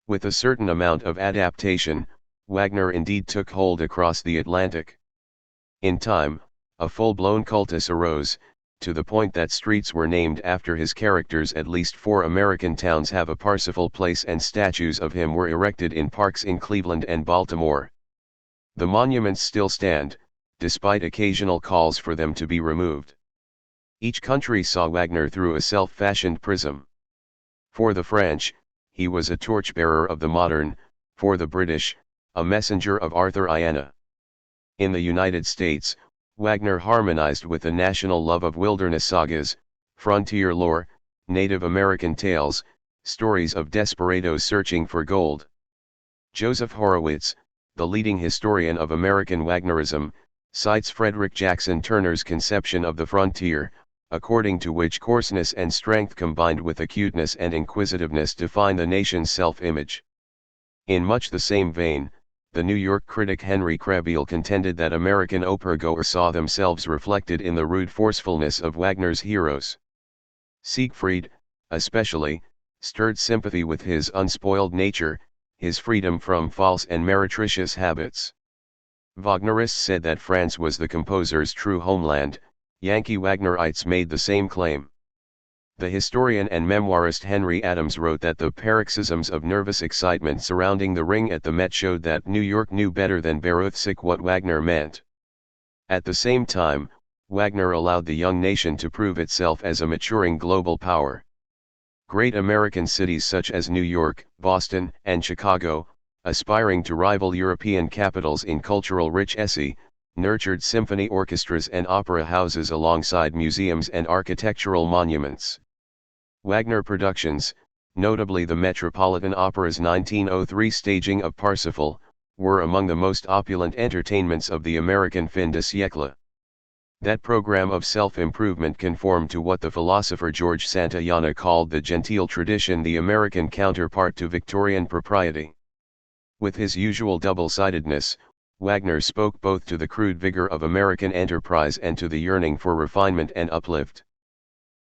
With a certain amount of adaptation, Wagner indeed took hold across the Atlantic. In time, a full-blown cultus arose, to the point that streets were named after his characters. At least 4 American towns have a Parsifal place, and statues of him were erected in parks in Cleveland and Baltimore. The monuments still stand, despite occasional calls for them to be removed. Each country saw Wagner through a self-fashioned prism. For the French, he was a torchbearer of the modern; for the British, a messenger of Arthur Iana. In the United States, Wagner harmonized with the national love of wilderness sagas, frontier lore, Native American tales, stories of desperados searching for gold. Joseph Horowitz, the leading historian of American Wagnerism, cites Frederick Jackson Turner's conception of the frontier, according to which coarseness and strength combined with acuteness and inquisitiveness define the nation's self-image. In much the same vein, the New York critic Henry Krehbiel contended that American opera-goers saw themselves reflected in the rude forcefulness of Wagner's heroes. Siegfried, especially, stirred sympathy with his unspoiled nature, his freedom from false and meretricious habits. Wagnerists said that France was the composer's true homeland. Yankee Wagnerites made the same claim. The historian and memoirist Henry Adams wrote that the paroxysms of nervous excitement surrounding the Ring at the Met showed that New York knew better than Berührzig what Wagner meant. At the same time, Wagner allowed the young nation to prove itself as a maturing global power. Great American cities such as New York, Boston, and Chicago, aspiring to rival European capitals in cultural richesse, nurtured symphony orchestras and opera houses alongside museums and architectural monuments. Wagner productions, notably the Metropolitan Opera's 1903 staging of Parsifal, were among the most opulent entertainments of the American fin de siècle. That program of self-improvement conformed to what the philosopher George Santayana called the genteel tradition, the American counterpart to Victorian propriety. With his usual double-sidedness, Wagner spoke both to the crude vigor of American enterprise and to the yearning for refinement and uplift.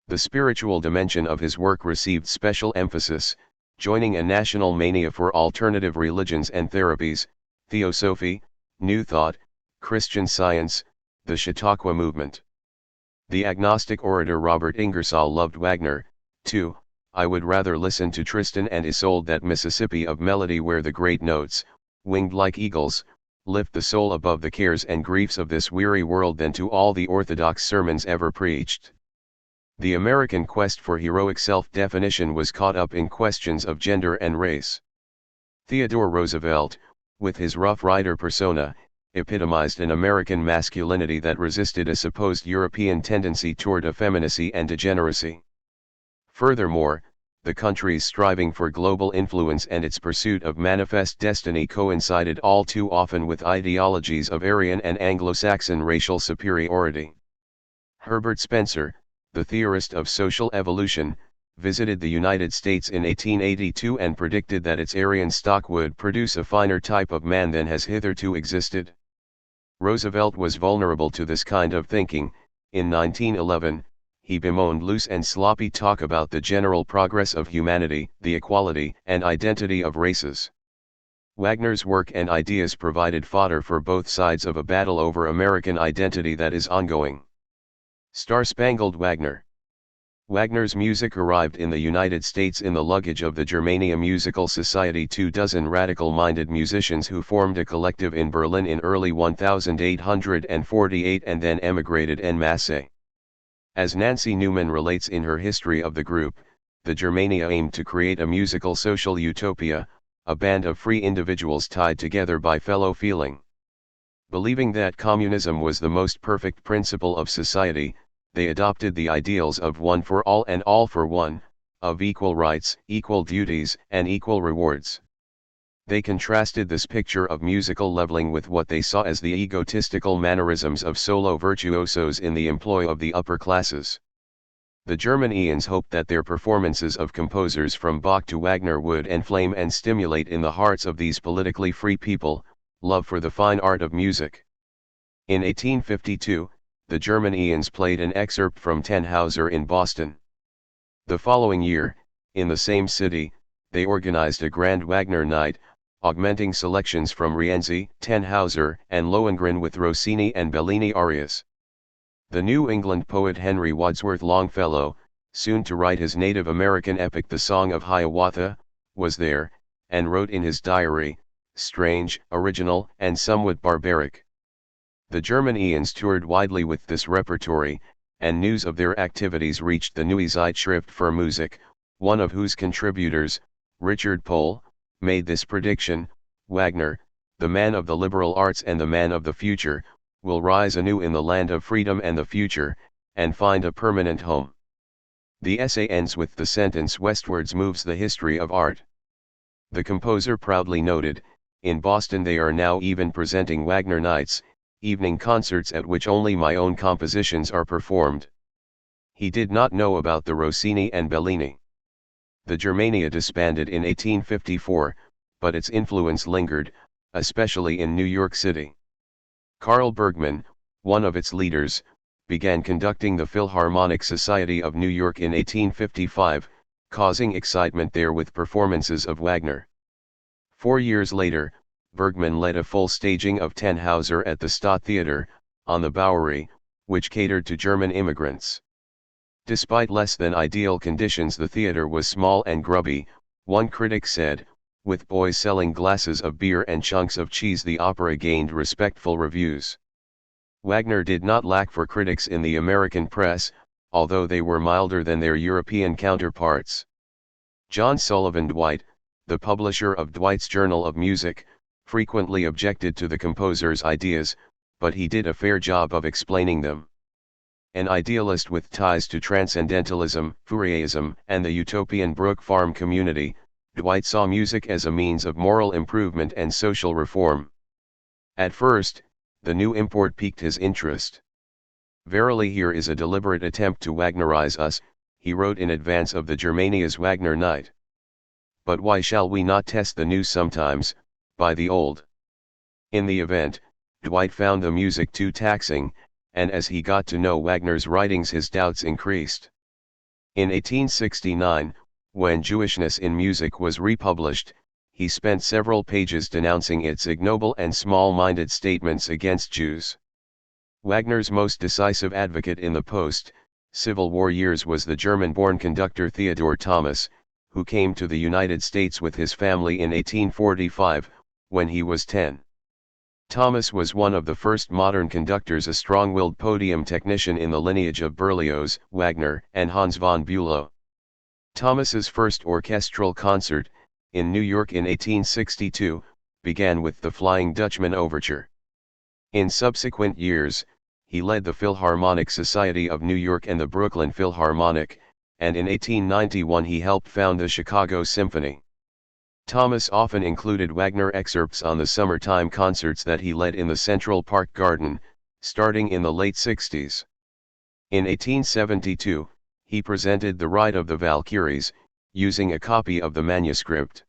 The spiritual dimension of his work received special emphasis, joining a national mania for alternative religions and therapies, theosophy, New Thought, Christian Science, the Chautauqua movement. The agnostic orator Robert Ingersoll loved Wagner, too. "I would rather listen to Tristan and Isolde, that Mississippi of melody where the great notes, winged like eagles, lift the soul above the cares and griefs of this weary world, than to all the orthodox sermons ever preached." The American quest for heroic self-definition was caught up in questions of gender and race. Theodore Roosevelt, with his Rough Rider persona, epitomized an American masculinity that resisted a supposed European tendency toward effeminacy and degeneracy. Furthermore, the country's striving for global influence and its pursuit of manifest destiny coincided all too often with ideologies of Aryan and Anglo-Saxon racial superiority. Herbert Spencer, the theorist of social evolution, visited the United States in 1882 and predicted that its Aryan stock would produce a finer type of man than has hitherto existed. Roosevelt was vulnerable to this kind of thinking. In 1911, he bemoaned loose and sloppy talk about the general progress of humanity, the equality and identity of races. Wagner's work and ideas provided fodder for both sides of a battle over American identity that is ongoing. Star-Spangled Wagner. Wagner's music arrived in the United States in the luggage of the Germania Musical Society, 24 radical-minded musicians who formed a collective in Berlin in early 1848 and then emigrated en masse. As Nancy Newman relates in her history of the group, the Germania aimed to create a musical social utopia, a band of free individuals tied together by fellow feeling. Believing that communism was the most perfect principle of society, they adopted the ideals of one for all and all for one, of equal rights, equal duties, and equal rewards. They contrasted this picture of musical leveling with what they saw as the egotistical mannerisms of solo virtuosos in the employ of the upper classes. The Germanians hoped that their performances of composers from Bach to Wagner would enflame and stimulate in the hearts of these politically free people, love for the fine art of music. In 1852, the Germanians played an excerpt from Tannhauser in Boston. The following year, in the same city, they organized a grand Wagner night, augmenting selections from Rienzi, Tannhauser, and Lohengrin with Rossini and Bellini arias. The New England poet Henry Wadsworth Longfellow, soon to write his Native American epic The Song of Hiawatha, was there, and wrote in his diary, "Strange, original, and somewhat barbaric." The Germanians toured widely with this repertory, and news of their activities reached the Neue Zeitschrift für Musik, one of whose contributors, Richard Pohl, made this prediction: Wagner, the man of the liberal arts and the man of the future, will rise anew in the land of freedom and the future, and find a permanent home. The essay ends with the sentence, "Westwards moves the history of art." The composer proudly noted, "In Boston they are now even presenting Wagner nights, evening concerts at which only my own compositions are performed." He did not know about the Rossini and Bellini. The Germania disbanded in 1854, but its influence lingered, especially in New York City. Carl Bergman, one of its leaders, began conducting the Philharmonic Society of New York in 1855, causing excitement there with performances of Wagner. 4 years later, Bergman led a full staging of Tannhauser at the Stadttheater, on the Bowery, which catered to German immigrants. Despite less than ideal conditions, the theater was small and grubby, one critic said. With boys selling glasses of beer and chunks of cheese, the opera gained respectful reviews. Wagner did not lack for critics in the American press, although they were milder than their European counterparts. John Sullivan Dwight, the publisher of Dwight's Journal of Music, frequently objected to the composer's ideas, but he did a fair job of explaining them. An idealist with ties to Transcendentalism, Fourierism, and the utopian Brook Farm community, Dwight saw music as a means of moral improvement and social reform. At first, the new import piqued his interest. "Verily, here is a deliberate attempt to Wagnerize us," he wrote in advance of the Germania's Wagner night. "But why shall we not test the new sometimes, by the old?" In the event, Dwight found the music too taxing, and as he got to know Wagner's writings, his doubts increased. In 1869, when Jewishness in Music was republished, he spent several pages denouncing its ignoble and small-minded statements against Jews. Wagner's most decisive advocate in the post-Civil War years was the German-born conductor Theodor Thomas, who came to the United States with his family in 1845, when he was 10. Thomas was one of the first modern conductors, a strong-willed podium technician in the lineage of Berlioz, Wagner, and Hans von Bülow. Thomas's first orchestral concert, in New York in 1862, began with the Flying Dutchman Overture. In subsequent years, he led the Philharmonic Society of New York and the Brooklyn Philharmonic, and in 1891 he helped found the Chicago Symphony. Thomas often included Wagner excerpts on the summertime concerts that he led in the Central Park Garden, starting in the late 60s. In 1872, he presented The Ride of the Valkyries, using a copy of the manuscript.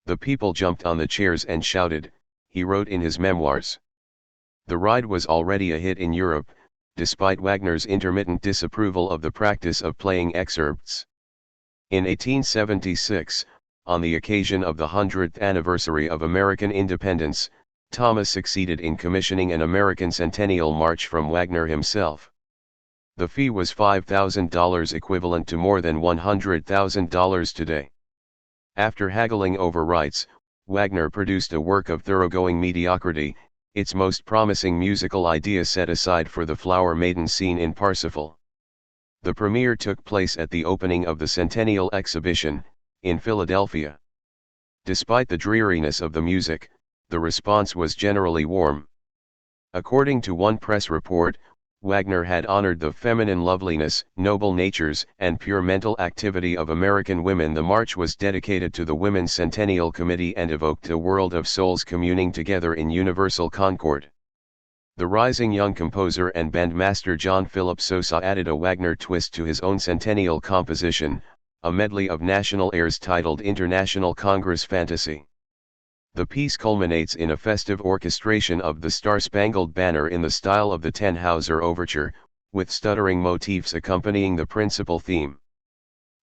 "The people jumped on the chairs and shouted," he wrote in his memoirs. The Ride was already a hit in Europe, despite Wagner's intermittent disapproval of the practice of playing excerpts. In 1876, on the occasion of the 100th anniversary of American independence, Thomas succeeded in commissioning an American Centennial March from Wagner himself. The fee was $5,000, equivalent to more than $100,000 today. After haggling over rights, Wagner produced a work of thoroughgoing mediocrity, its most promising musical idea set aside for the Flower Maiden scene in Parsifal. The premiere took place at the opening of the Centennial Exhibition, in Philadelphia. Despite the dreariness of the music, the response was generally warm. According to one press report, Wagner had honored the feminine loveliness, noble natures, and pure mental activity of American women. The march was dedicated to the Women's Centennial Committee and evoked a world of souls communing together in universal concord. The rising young composer and bandmaster John Philip Sousa added a Wagner twist to his own centennial composition, a medley of national airs titled International Congress Fantasy. The piece culminates in a festive orchestration of the Star-Spangled Banner in the style of the Tannhauser Overture, with stuttering motifs accompanying the principal theme.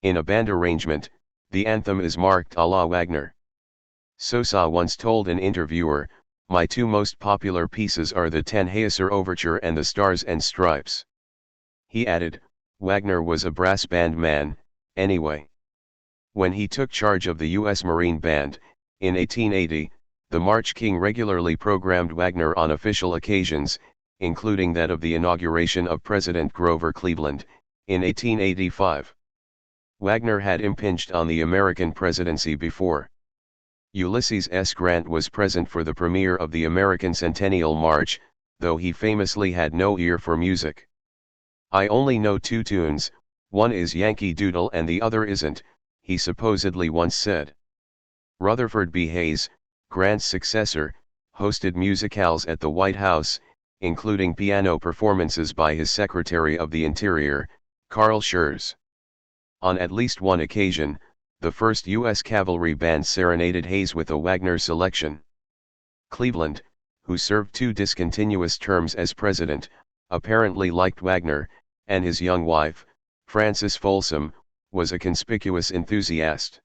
In a band arrangement, the anthem is marked à la Wagner. Sousa once told an interviewer, "My two most popular pieces are the Tannhauser Overture and the Stars and Stripes." He added, Wagner was a brass band man, anyway. When he took charge of the U.S. Marine Band, in 1880, the March King regularly programmed Wagner on official occasions, including that of the inauguration of President Grover Cleveland, in 1885. Wagner had impinged on the American presidency before. Ulysses S. Grant was present for the premiere of the American Centennial March, though he famously had no ear for music. "I only know two tunes, one is Yankee Doodle and the other isn't," he supposedly once said. Rutherford B. Hayes, Grant's successor, hosted musicales at the White House, including piano performances by his Secretary of the Interior, Carl Schurz. On at least one occasion, the first U.S. Cavalry Band serenaded Hayes with a Wagner selection. Cleveland, who served 2 discontinuous terms as president, apparently liked Wagner, and his young wife, Frances Folsom, was a conspicuous enthusiast.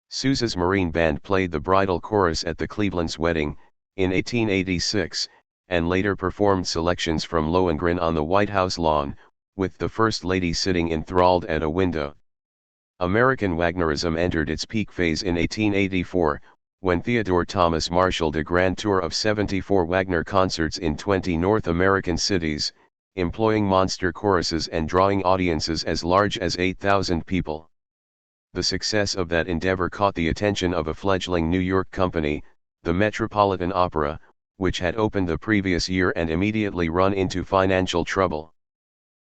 Sousa's Marine Band played the bridal chorus at the Cleveland's wedding, in 1886, and later performed selections from Lohengrin on the White House lawn, with the First Lady sitting enthralled at a window. American Wagnerism entered its peak phase in 1884, when Theodore Thomas marshaled a grand tour of 74 Wagner concerts in 20 North American cities, employing monster choruses and drawing audiences as large as 8,000 people. The success of that endeavor caught the attention of a fledgling New York company, the Metropolitan Opera, which had opened the previous year and immediately run into financial trouble.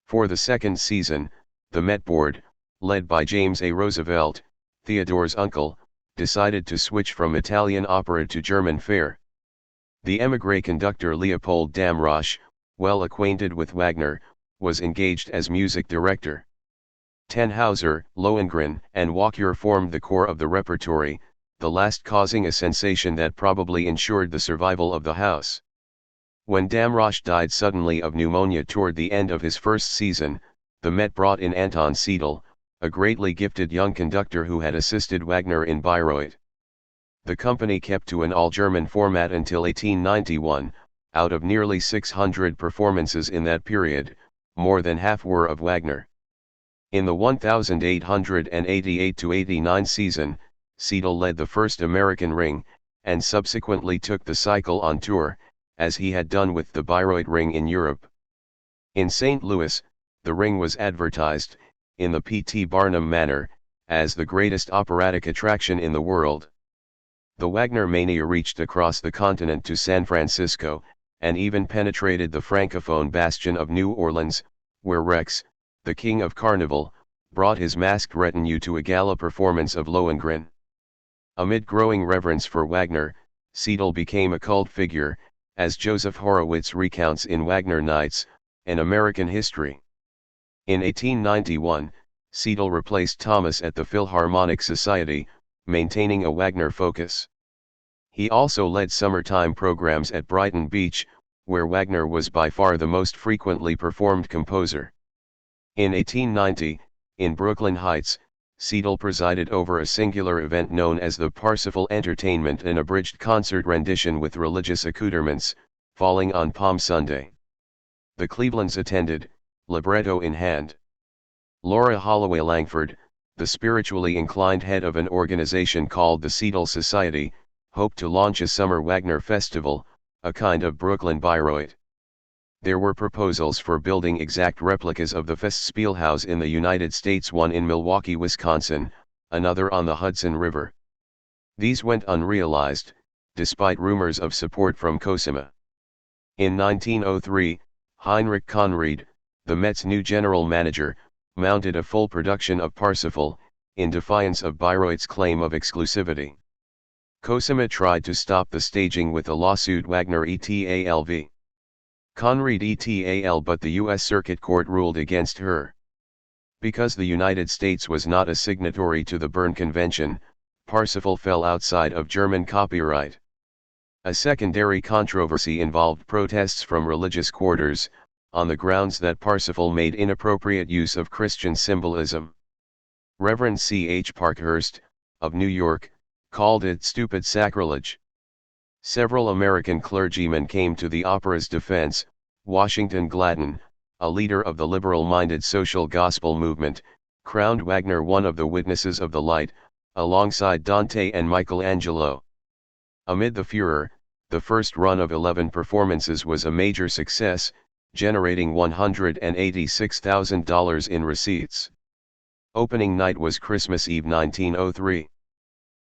For the second season, the Met Board, led by James A. Roosevelt, Theodore's uncle, decided to switch from Italian opera to German fare. The émigré conductor Leopold Damrosch, well acquainted with Wagner, was engaged as music director. Tannhauser, Lohengrin, and Walküre formed the core of the repertory, the last causing a sensation that probably ensured the survival of the house. When Damrosch died suddenly of pneumonia toward the end of his first season, the Met brought in Anton Seidl, a greatly gifted young conductor who had assisted Wagner in Bayreuth. The company kept to an all-German format until 1891, out of nearly 600 performances in that period, more than half were of Wagner. In the 1888-89 season, Seidl led the first American Ring, and subsequently took the cycle on tour, as he had done with the Bayreuth Ring in Europe. In St. Louis, the Ring was advertised, in the P.T. Barnum manner, as the greatest operatic attraction in the world. The Wagner mania reached across the continent to San Francisco, and even penetrated the francophone bastion of New Orleans, where Rex, the king of carnival, brought his masked retinue to a gala performance of Lohengrin. Amid growing reverence for Wagner, Seidl became a cult figure, as Joseph Horowitz recounts in Wagner Nights, An American History. In 1891, Seidl replaced Thomas at the Philharmonic Society, maintaining a Wagner focus. He also led summertime programs at Brighton Beach, where Wagner was by far the most frequently performed composer. In 1890, in Brooklyn Heights, Seidl presided over a singular event known as the Parsifal Entertainment, an abridged concert rendition with religious accoutrements, falling on Palm Sunday. The Clevelands attended, libretto in hand. Laura Holloway Langford, the spiritually inclined head of an organization called the Seidl Society, hoped to launch a summer Wagner festival, a kind of Brooklyn Bayreuth. There were proposals for building exact replicas of the Festspielhaus in the United States, one in Milwaukee, Wisconsin, another on the Hudson River. These went unrealized, despite rumors of support from Cosima. In 1903, Heinrich Conried, the Met's new general manager, mounted a full production of Parsifal, in defiance of Bayreuth's claim of exclusivity. Cosima tried to stop the staging with a lawsuit Wagner et al. Conread et al. But the U.S. Circuit Court ruled against her. Because the United States was not a signatory to the Berne Convention, Parsifal fell outside of German copyright. A secondary controversy involved protests from religious quarters, on the grounds that Parsifal made inappropriate use of Christian symbolism. Reverend C. H. Parkhurst, of New York, called it stupid sacrilege. Several American clergymen came to the opera's defense. Washington Gladden, a leader of the liberal-minded social gospel movement, crowned Wagner one of the witnesses of the light, alongside Dante and Michelangelo. Amid the furor, the first run of 11 performances was a major success, generating $186,000 in receipts. Opening night was Christmas Eve 1903.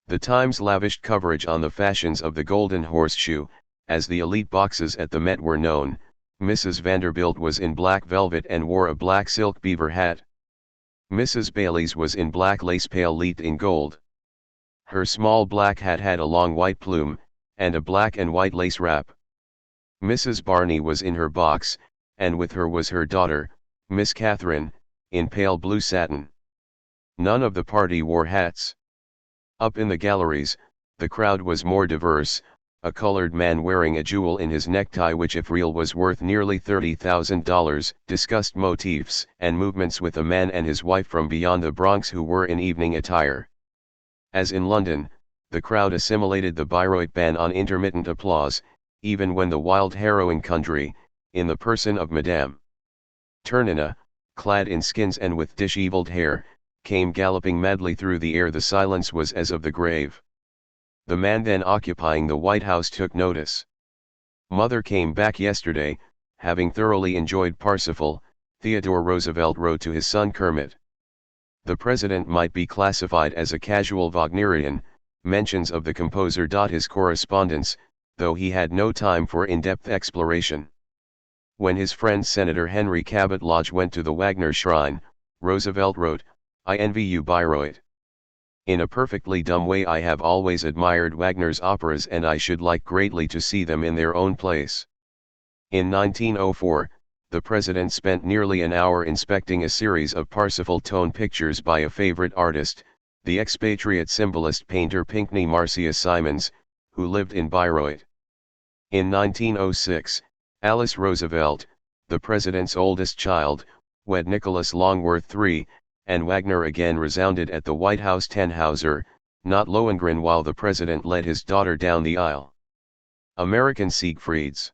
The Times lavished coverage on the fashions of the Golden Horseshoe, as the elite boxes at the Met were known. Mrs. Vanderbilt was in black velvet and wore a black silk beaver hat. Mrs. Bailey's was in black lace pale leafed in gold. Her small black hat had a long white plume, and a black and white lace wrap. Mrs. Barney was in her box, and with her was her daughter, Miss Catherine, in pale blue satin. None of the party wore hats. Up in the galleries, the crowd was more diverse. A colored man wearing a jewel in his necktie which if real was worth nearly $30,000, discussed motifs and movements with a man and his wife from beyond the Bronx who were in evening attire. As in London, the crowd assimilated the Bayreuth ban on intermittent applause, even when the wild harrowing country, in the person of Madame Turnina, clad in skins and with disheveled hair, came galloping madly through the air. The silence was as of the grave. The man then occupying the White House took notice. "Mother came back yesterday, having thoroughly enjoyed Parsifal," Theodore Roosevelt wrote to his son Kermit. The president might be classified as a casual Wagnerian. Mentions of the composer dot his correspondence, though he had no time for in-depth exploration. When his friend Senator Henry Cabot Lodge went to the Wagner shrine, Roosevelt wrote, "I envy you, Bayreuth. In a perfectly dumb way I have always admired Wagner's operas and I should like greatly to see them in their own place." In 1904, the president spent nearly an hour inspecting a series of Parsifal tone pictures by a favorite artist, the expatriate symbolist painter Pinckney Marcia Simons, who lived in Bayreuth. In 1906, Alice Roosevelt, the president's oldest child, wed Nicholas Longworth III, and Wagner again resounded at the White House Tannhauser, not Lohengrin, while the president led his daughter down the aisle. American Siegfrieds.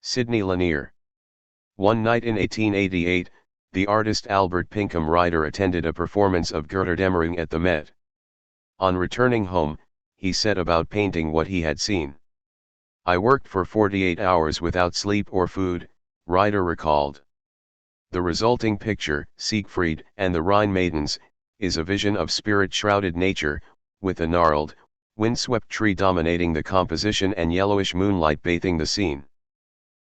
Sidney Lanier. One night in 1888, the artist Albert Pinkham Ryder attended a performance of Götterdämmerung at the Met. On returning home, he set about painting what he had seen. "I worked for 48 hours without sleep or food," Ryder recalled. The resulting picture, Siegfried and the Rhine Maidens, is a vision of spirit-shrouded nature, with a gnarled, windswept tree dominating the composition and yellowish moonlight bathing the scene.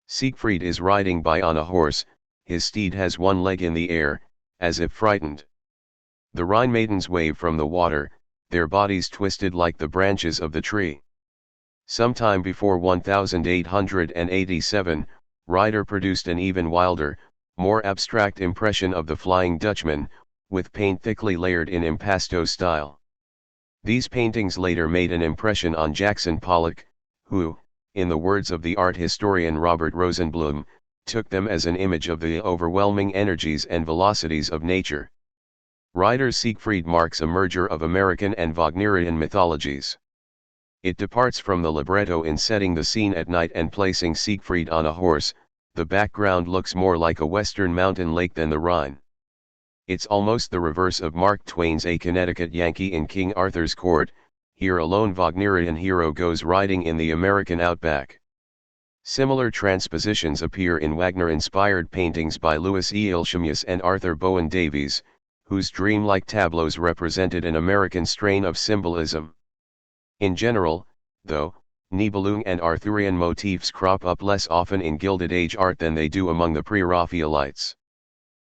Siegfried is riding by on a horse, his steed has one leg in the air, as if frightened. The Rhine Maidens wave from the water, their bodies twisted like the branches of the tree. Sometime before 1887, Ryder produced an even wilder, more abstract impression of the Flying Dutchman, with paint thickly layered in impasto style. These paintings later made an impression on Jackson Pollock, who, in the words of the art historian Robert Rosenblum, took them as an image of the overwhelming energies and velocities of nature. Ryder's Siegfried marks a merger of American and Wagnerian mythologies. It departs from the libretto in setting the scene at night and placing Siegfried on a horse. The background looks more like a western mountain lake than the Rhine. It's almost the reverse of Mark Twain's A Connecticut Yankee in King Arthur's Court. Here a lone Wagnerian hero goes riding in the American outback. Similar transpositions appear in Wagner-inspired paintings by Louis Eilshemius and Arthur Bowen Davies, whose dreamlike tableaus represented an American strain of symbolism. In general, though, Nibelung and Arthurian motifs crop up less often in Gilded Age art than they do among the pre-Raphaelites.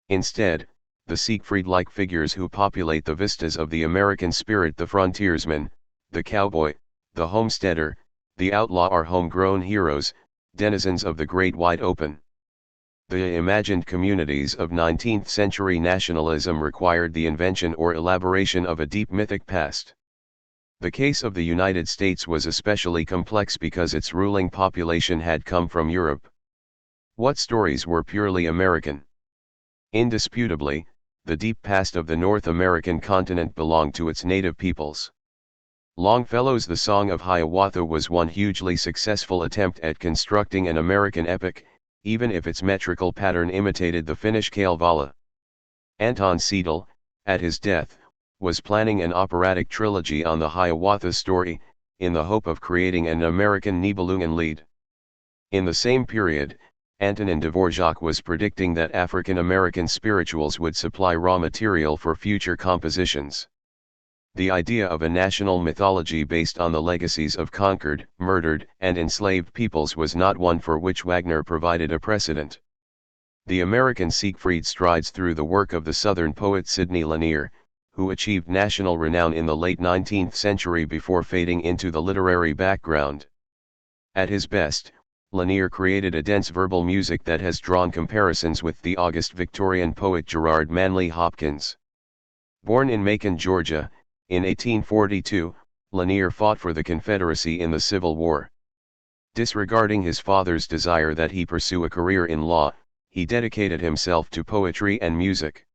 Instead, the Siegfried-like figures who populate the vistas of the American spirit, the frontiersman, the cowboy, the homesteader, the outlaw, are homegrown heroes, denizens of the great wide open. The imagined communities of 19th-century nationalism required the invention or elaboration of a deep mythic past. The case of the United States was especially complex because its ruling population had come from Europe. What stories were purely American? Indisputably, the deep past of the North American continent belonged to its native peoples. Longfellow's The Song of Hiawatha was one hugely successful attempt at constructing an American epic, even if its metrical pattern imitated the Finnish Kalevala. Anton Seidel, at his death, was planning an operatic trilogy on the Hiawatha story, in the hope of creating an American Nibelungenlied. In the same period, Antonin Dvorak was predicting that African American spirituals would supply raw material for future compositions. The idea of a national mythology based on the legacies of conquered, murdered, and enslaved peoples was not one for which Wagner provided a precedent. The American Siegfried strides through the work of the Southern poet Sidney Lanier, who achieved national renown in the late 19th century before fading into the literary background. At his best, Lanier created a dense verbal music that has drawn comparisons with the august Victorian poet Gerard Manley Hopkins. Born in Macon, Georgia, in 1842, Lanier fought for the Confederacy in the Civil War. Disregarding his father's desire that he pursue a career in law, he dedicated himself to poetry and music.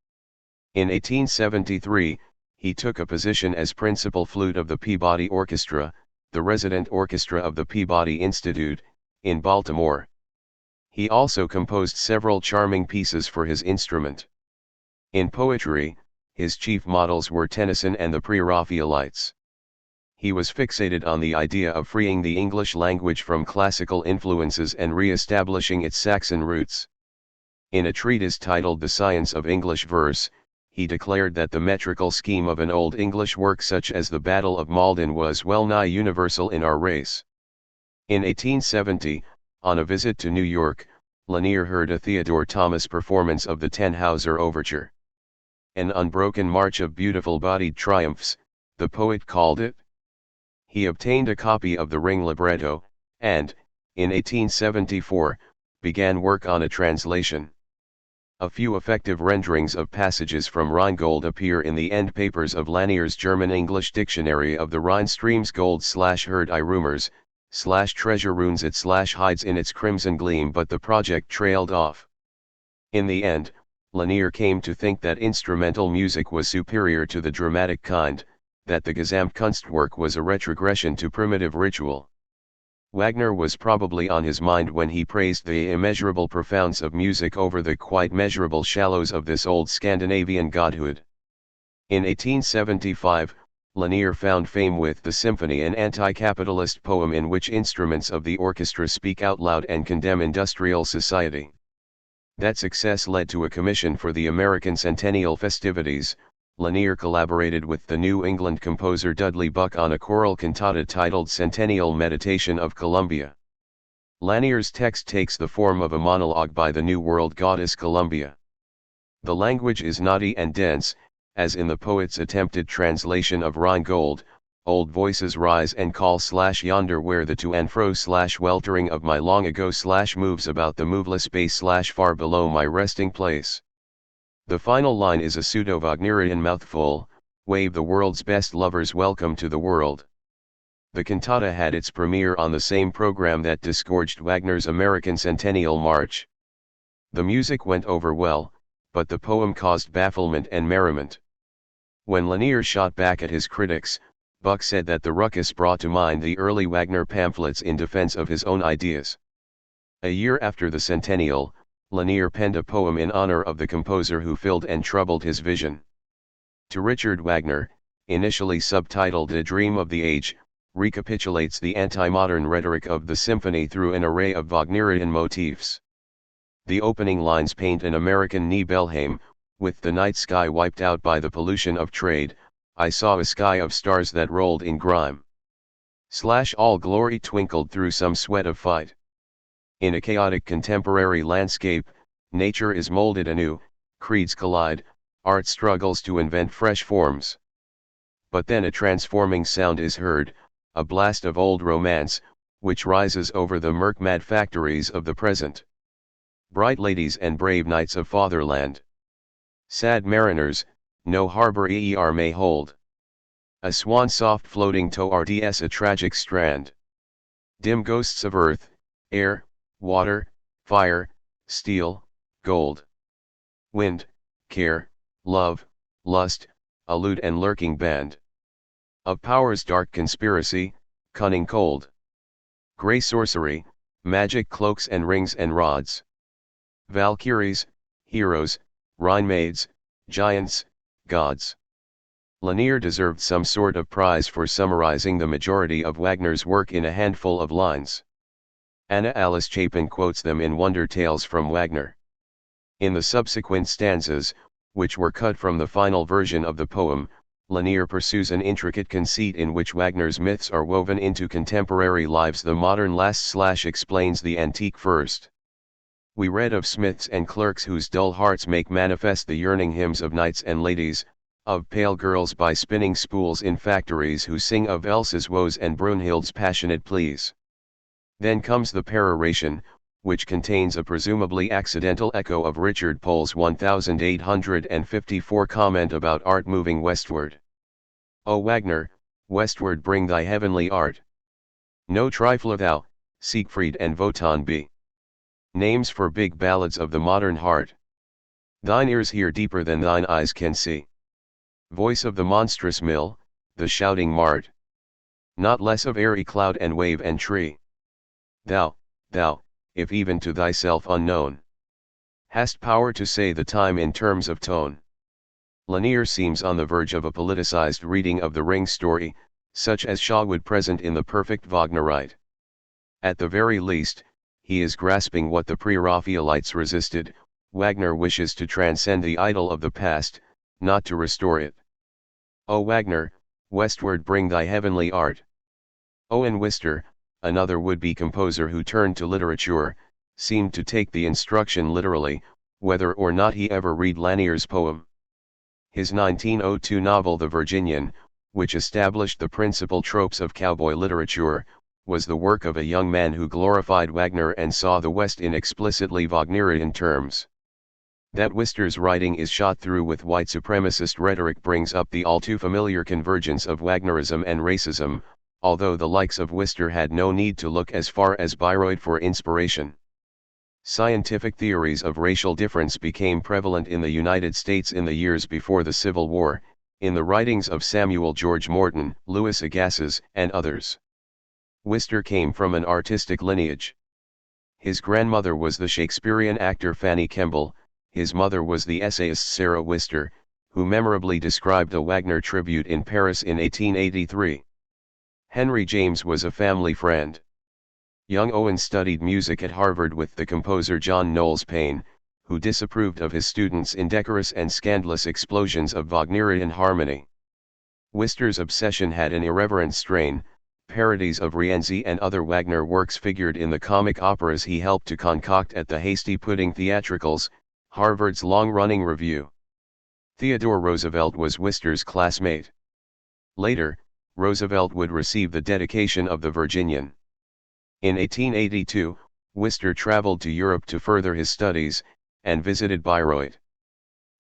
In 1873, he took a position as principal flute of the Peabody Orchestra, the resident orchestra of the Peabody Institute, in Baltimore. He also composed several charming pieces for his instrument. In poetry, his chief models were Tennyson and the Pre-Raphaelites. He was fixated on the idea of freeing the English language from classical influences and re-establishing its Saxon roots. In a treatise titled The Science of English Verse, he declared that the metrical scheme of an Old English work such as the Battle of Malden was well nigh universal in our race. In 1870, on a visit to New York, Lanier heard a Theodore Thomas performance of the Tannhauser Overture. An unbroken march of beautiful-bodied triumphs, the poet called it. He obtained a copy of the Ring libretto, and, in 1874, began work on a translation. A few effective renderings of passages from Rheingold appear in the end papers of Lanier's German-English Dictionary of the Rhine streams gold/herd I rumors, /treasure runes it /hides in its crimson gleam, but the project trailed off. In the end, Lanier came to think that instrumental music was superior to the dramatic kind, that the Gesamtkunstwerk was a retrogression to primitive ritual. Wagner was probably on his mind when he praised the immeasurable profounds of music over the quite measurable shallows of this old Scandinavian godhood. In 1875, Lanier found fame with the Symphony, an anti-capitalist poem in which instruments of the orchestra speak out loud and condemn industrial society. That success led to a commission for the American Centennial festivities. Lanier collaborated with the New England composer Dudley Buck on a choral cantata titled Centennial Meditation of Columbia. Lanier's text takes the form of a monologue by the New World goddess Columbia. The language is knotty and dense, as in the poet's attempted translation of Rheingold. Old voices rise and call /yonder where the to and fro /weltering of my long ago /moves about the moveless space /far below my resting place. The final line is a pseudo-Wagnerian mouthful, wave the world's best lovers welcome to the world. The cantata had its premiere on the same program that disgorged Wagner's American Centennial March. The music went over well, but the poem caused bafflement and merriment. When Lanier shot back at his critics, Buck said that the ruckus brought to mind the early Wagner pamphlets in defense of his own ideas. A year after the centennial, Lanier penned a poem in honor of the composer who filled and troubled his vision. To Richard Wagner, initially subtitled A Dream of the Age, recapitulates the anti-modern rhetoric of the symphony through an array of Wagnerian motifs. The opening lines paint an American Nibelheim, with the night sky wiped out by the pollution of trade. I saw a sky of stars that rolled in grime. All glory twinkled through some sweat of fight. In a chaotic contemporary landscape, nature is molded anew, creeds collide, art struggles to invent fresh forms. But then a transforming sound is heard, a blast of old romance, which rises over the murk-mad factories of the present. Bright ladies and brave knights of fatherland. Sad mariners, no harbor e'er may hold. A swan soft floating towards a tragic strand. Dim ghosts of earth, air, water, fire, steel, gold. Wind, care, love, lust, a lewd and lurking band. Of power's dark conspiracy, cunning cold. Grey sorcery, magic cloaks and rings and rods. Valkyries, heroes, Rhine maids, giants, gods. Lanier deserved some sort of prize for summarizing the majority of Wagner's work in a handful of lines. Anna Alice Chapin quotes them in Wonder Tales from Wagner. In the subsequent stanzas, which were cut from the final version of the poem, Lanier pursues an intricate conceit in which Wagner's myths are woven into contemporary lives. The modern last / explains the antique first. We read of smiths and clerks whose dull hearts make manifest the yearning hymns of knights and ladies, of pale girls by spinning spools in factories who sing of Elsa's woes and Brunhild's passionate pleas. Then comes the peroration, which contains a presumably accidental echo of Richard Pohl's 1854 comment about art moving westward. O Wagner, westward bring thy heavenly art. No trifler thou, Siegfried and Wotan be. Names for big ballads of the modern heart. Thine ears hear deeper than thine eyes can see. Voice of the monstrous mill, the shouting mart. Not less of airy cloud and wave and tree. Thou, if even to thyself unknown, hast power to say the time in terms of tone. Lanier seems on the verge of a politicized reading of the Ring story, such as Shaw would present in the perfect Wagnerite. At the very least, he is grasping what the pre-Raphaelites resisted. Wagner wishes to transcend the idol of the past, not to restore it. O Wagner, westward bring thy heavenly art. Owen Wister, another would-be composer who turned to literature, seemed to take the instruction literally, whether or not he ever read Lanier's poem. His 1902 novel The Virginian, which established the principal tropes of cowboy literature, was the work of a young man who glorified Wagner and saw the West in explicitly Wagnerian terms. That Wister's writing is shot through with white supremacist rhetoric brings up the all-too-familiar convergence of Wagnerism and racism, although the likes of Wister had no need to look as far as Bayreuth for inspiration. Scientific theories of racial difference became prevalent in the United States in the years before the Civil War, in the writings of Samuel George Morton, Louis Agassiz, and others. Wister came from an artistic lineage. His grandmother was the Shakespearean actor Fanny Kemble, his mother was the essayist Sarah Wister, who memorably described a Wagner tribute in Paris in 1883. Henry James was a family friend. Young Owen studied music at Harvard with the composer John Knowles Paine, who disapproved of his students' indecorous and scandalous explosions of Wagnerian harmony. Wister's obsession had an irreverent strain. Parodies of Rienzi and other Wagner works figured in the comic operas he helped to concoct at the Hasty Pudding Theatricals, Harvard's long-running revue. Theodore Roosevelt was Wister's classmate. Later, Roosevelt would receive the dedication of The Virginian. In 1882, Wister traveled to Europe to further his studies, and visited Bayreuth.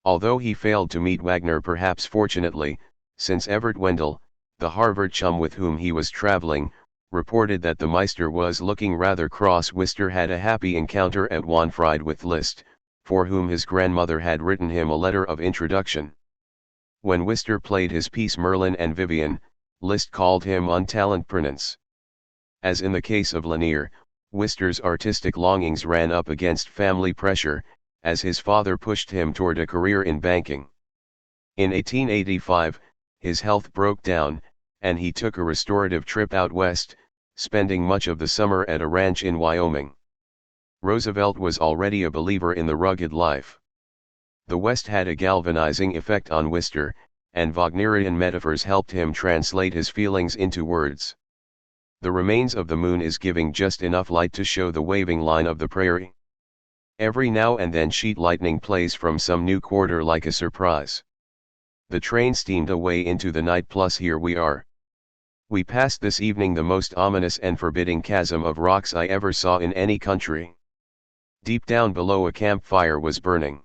Although he failed to meet Wagner, perhaps fortunately, since Everett Wendell, the Harvard chum with whom he was traveling, reported that the Meister was looking rather cross. Wister had a happy encounter at Wanfried with Liszt, for whom his grandmother had written him a letter of introduction. When Wister played his piece Merlin and Vivian, Liszt called him untalent prononce. As in the case of Lanier, Wister's artistic longings ran up against family pressure, as his father pushed him toward a career in banking. In 1885, his health broke down, and he took a restorative trip out west, spending much of the summer at a ranch in Wyoming. Roosevelt was already a believer in the rugged life. The West had a galvanizing effect on Wister, and Wagnerian metaphors helped him translate his feelings into words. The remains of the moon is giving just enough light to show the waving line of the prairie. Every now and then sheet lightning plays from some new quarter like a surprise. The train steamed away into the night, plus here we are. We passed this evening the most ominous and forbidding chasm of rocks I ever saw in any country. Deep down below a campfire was burning.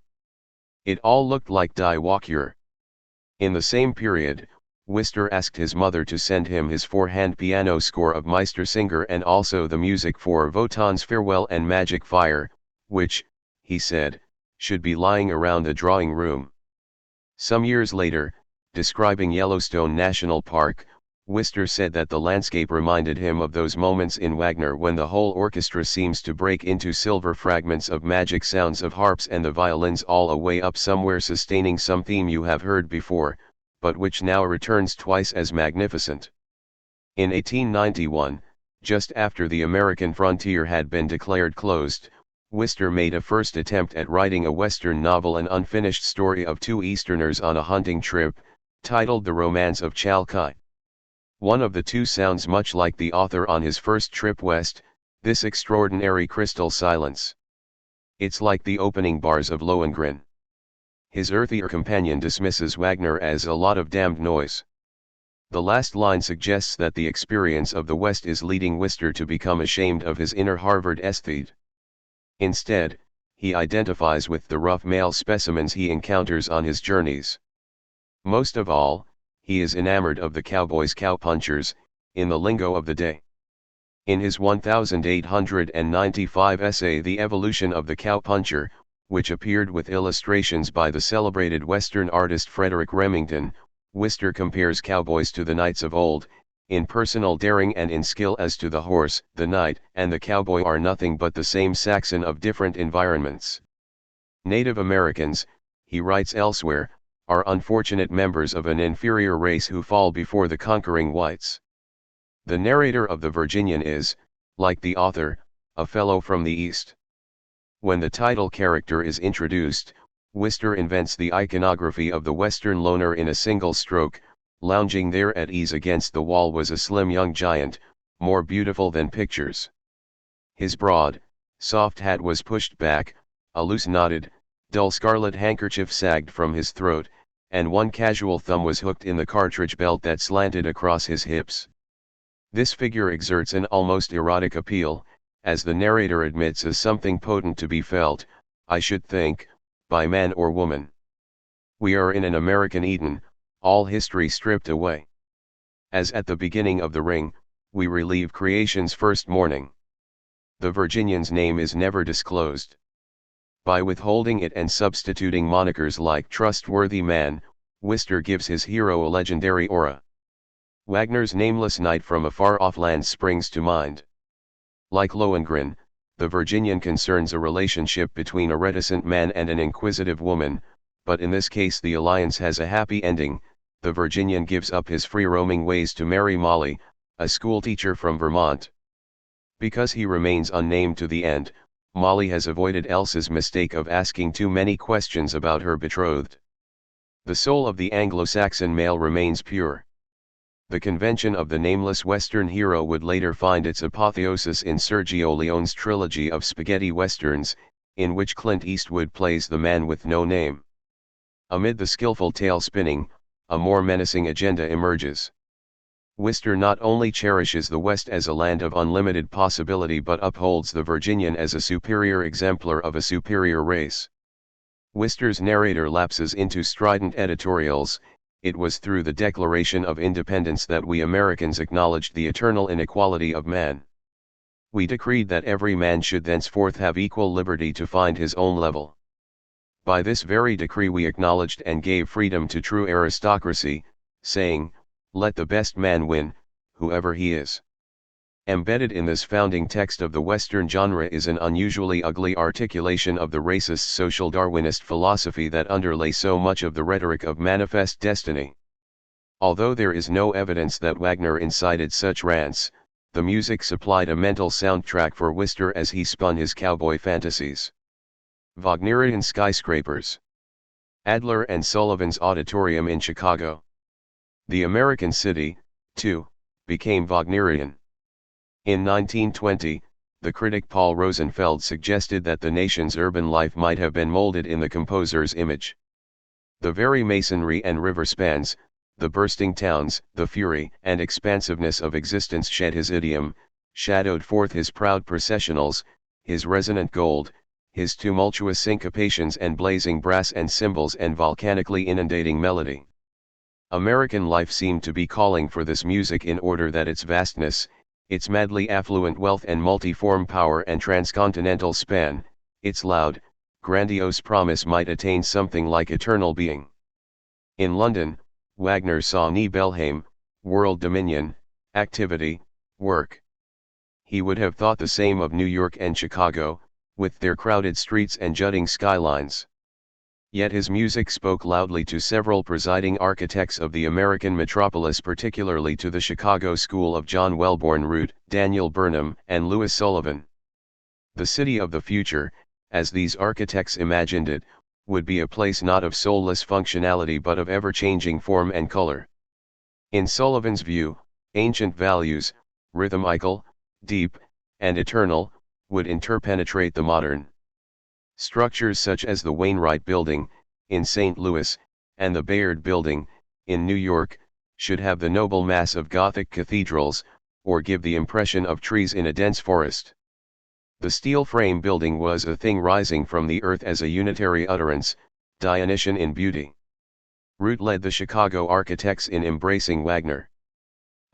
It all looked like Die Walkure. In the same period, Wister asked his mother to send him his four-hand piano score of Meistersinger and also the music for Wotan's Farewell and Magic Fire, which, he said, should be lying around the drawing room. Some years later, describing Yellowstone National Park, Wister said that the landscape reminded him of those moments in Wagner when the whole orchestra seems to break into silver fragments of magic sounds of harps and the violins all away up somewhere sustaining some theme you have heard before, but which now returns twice as magnificent. In 1891, just after the American frontier had been declared closed, Wister made a first attempt at writing a Western novel, an unfinished story of two Easterners on a hunting trip, titled The Romance of Chalkai. One of the two sounds much like the author on his first trip west, this extraordinary crystal silence. It's like the opening bars of Lohengrin. His earthier companion dismisses Wagner as a lot of damned noise. The last line suggests that the experience of the West is leading Wister to become ashamed of his inner Harvard aesthete. Instead, he identifies with the rough male specimens he encounters on his journeys. Most of all, he is enamored of the cowboys, cowpunchers, in the lingo of the day. In his 1895 essay The Evolution of the Cowpuncher, which appeared with illustrations by the celebrated Western artist Frederick Remington, Wister compares cowboys to the knights of old, in personal daring and in skill as to the horse, the knight, and the cowboy are nothing but the same Saxon of different environments. Native Americans, he writes elsewhere, are unfortunate members of an inferior race who fall before the conquering whites. The narrator of the Virginian is, like the author, a fellow from the East. When the title character is introduced, Wister invents the iconography of the Western loner in a single stroke. Lounging there at ease against the wall was a slim young giant, more beautiful than pictures. His broad, soft hat was pushed back, a loose knotted, dull scarlet handkerchief sagged from his throat, and one casual thumb was hooked in the cartridge belt that slanted across his hips. This figure exerts an almost erotic appeal, as the narrator admits as something potent to be felt, I should think, by man or woman. We are in an American Eden, all history stripped away. As at the beginning of The Ring, we relieve creation's first morning. The Virginian's name is never disclosed. By withholding it and substituting monikers like trustworthy man, Wister gives his hero a legendary aura. Wagner's nameless knight from a far-off land springs to mind. Like Lohengrin, the Virginian concerns a relationship between a reticent man and an inquisitive woman, but in this case the alliance has a happy ending. The Virginian gives up his free-roaming ways to marry Molly, a schoolteacher from Vermont. Because he remains unnamed to the end, Molly has avoided Elsa's mistake of asking too many questions about her betrothed. The soul of the Anglo-Saxon male remains pure. The convention of the nameless Western hero would later find its apotheosis in Sergio Leone's trilogy of spaghetti westerns, in which Clint Eastwood plays the man with no name. Amid the skillful tale spinning, a more menacing agenda emerges. Wister not only cherishes the West as a land of unlimited possibility but upholds the Virginian as a superior exemplar of a superior race. Wister's narrator lapses into strident editorials. It was through the Declaration of Independence that we Americans acknowledged the eternal inequality of man. We decreed that every man should thenceforth have equal liberty to find his own level. By this very decree we acknowledged and gave freedom to true aristocracy, saying, let the best man win, whoever he is. Embedded in this founding text of the Western genre is an unusually ugly articulation of the racist social Darwinist philosophy that underlay so much of the rhetoric of Manifest Destiny. Although there is no evidence that Wagner incited such rants, the music supplied a mental soundtrack for Wister as he spun his cowboy fantasies. Wagnerian skyscrapers. Adler and Sullivan's Auditorium in Chicago. The American city, too, became Wagnerian. In 1920, the critic Paul Rosenfeld suggested that the nation's urban life might have been molded in the composer's image. The very masonry and river spans, the bursting towns, the fury and expansiveness of existence shed his idiom, shadowed forth his proud processionals, his resonant gold, his tumultuous syncopations and blazing brass and cymbals and volcanically inundating melody. American life seemed to be calling for this music in order that its vastness, its madly affluent wealth and multiform power and transcontinental span, its loud, grandiose promise might attain something like eternal being. In London, Wagner saw Nibelheim, world dominion, activity, work. He would have thought the same of New York and Chicago, with their crowded streets and jutting skylines. Yet his music spoke loudly to several presiding architects of the American metropolis, particularly to the Chicago school of John Wellborn Root, Daniel Burnham, and Louis Sullivan. The city of the future, as these architects imagined it, would be a place not of soulless functionality but of ever-changing form and color. In Sullivan's view, ancient values, rhythmical, deep, and eternal, would interpenetrate the modern. Structures such as the Wainwright Building, in St. Louis, and the Bayard Building, in New York, should have the noble mass of Gothic cathedrals, or give the impression of trees in a dense forest. The steel frame building was a thing rising from the earth as a unitary utterance, Dionysian in beauty. Root led the Chicago architects in embracing Wagner.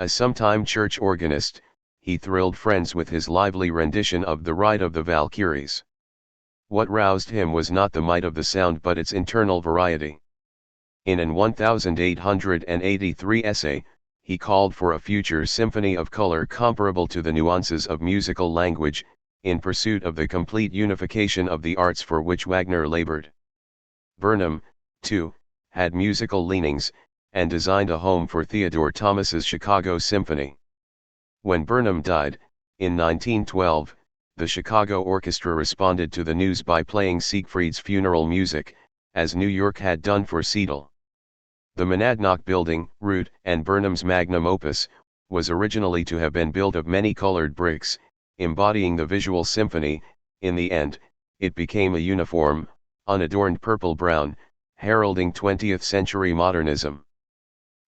A sometime church organist, he thrilled friends with his lively rendition of The Ride of the Valkyries. What roused him was not the might of the sound but its internal variety. In an 1883 essay, he called for a future symphony of color comparable to the nuances of musical language, in pursuit of the complete unification of the arts for which Wagner labored. Burnham, too, had musical leanings, and designed a home for Theodore Thomas's Chicago Symphony. When Burnham died, in 1912, the Chicago Orchestra responded to the news by playing Siegfried's funeral music, as New York had done for Seidel. The Monadnock Building, Root and Burnham's magnum opus, was originally to have been built of many colored bricks, embodying the visual symphony. In the end, it became a uniform, unadorned purple-brown, heralding 20th-century modernism.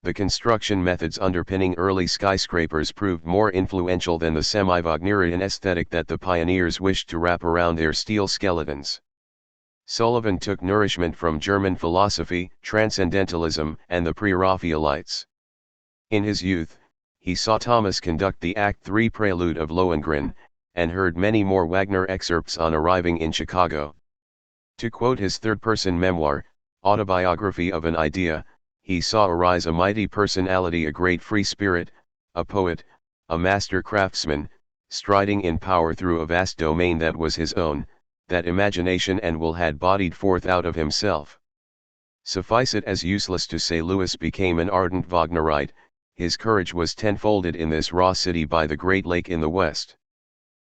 The construction methods underpinning early skyscrapers proved more influential than the semi-Wagnerian aesthetic that the pioneers wished to wrap around their steel skeletons. Sullivan took nourishment from German philosophy, transcendentalism, and the pre-Raphaelites. In his youth, he saw Thomas conduct the Act III prelude of Lohengrin, and heard many more Wagner excerpts on arriving in Chicago. To quote his third-person memoir, Autobiography of an Idea, he saw arise a mighty personality, a great free spirit, a poet, a master craftsman, striding in power through a vast domain that was his own, that imagination and will had bodied forth out of himself. Suffice it as useless to say Louis became an ardent Wagnerite. His courage was tenfolded in this raw city by the Great Lake in the west.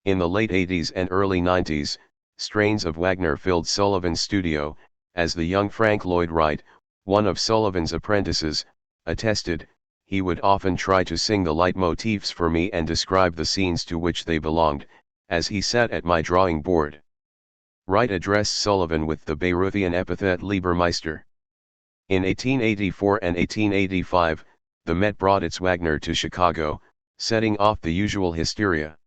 In the late 80s and early 90s, strains of Wagner filled Sullivan's studio, as the young Frank Lloyd Wright, one of Sullivan's apprentices, attested. He would often try to sing the leitmotifs for me and describe the scenes to which they belonged, as he sat at my drawing board. Wright addressed Sullivan with the Bayreuthian epithet Liebermeister. In 1884 and 1885, the Met brought its Wagner to Chicago, setting off the usual hysteria.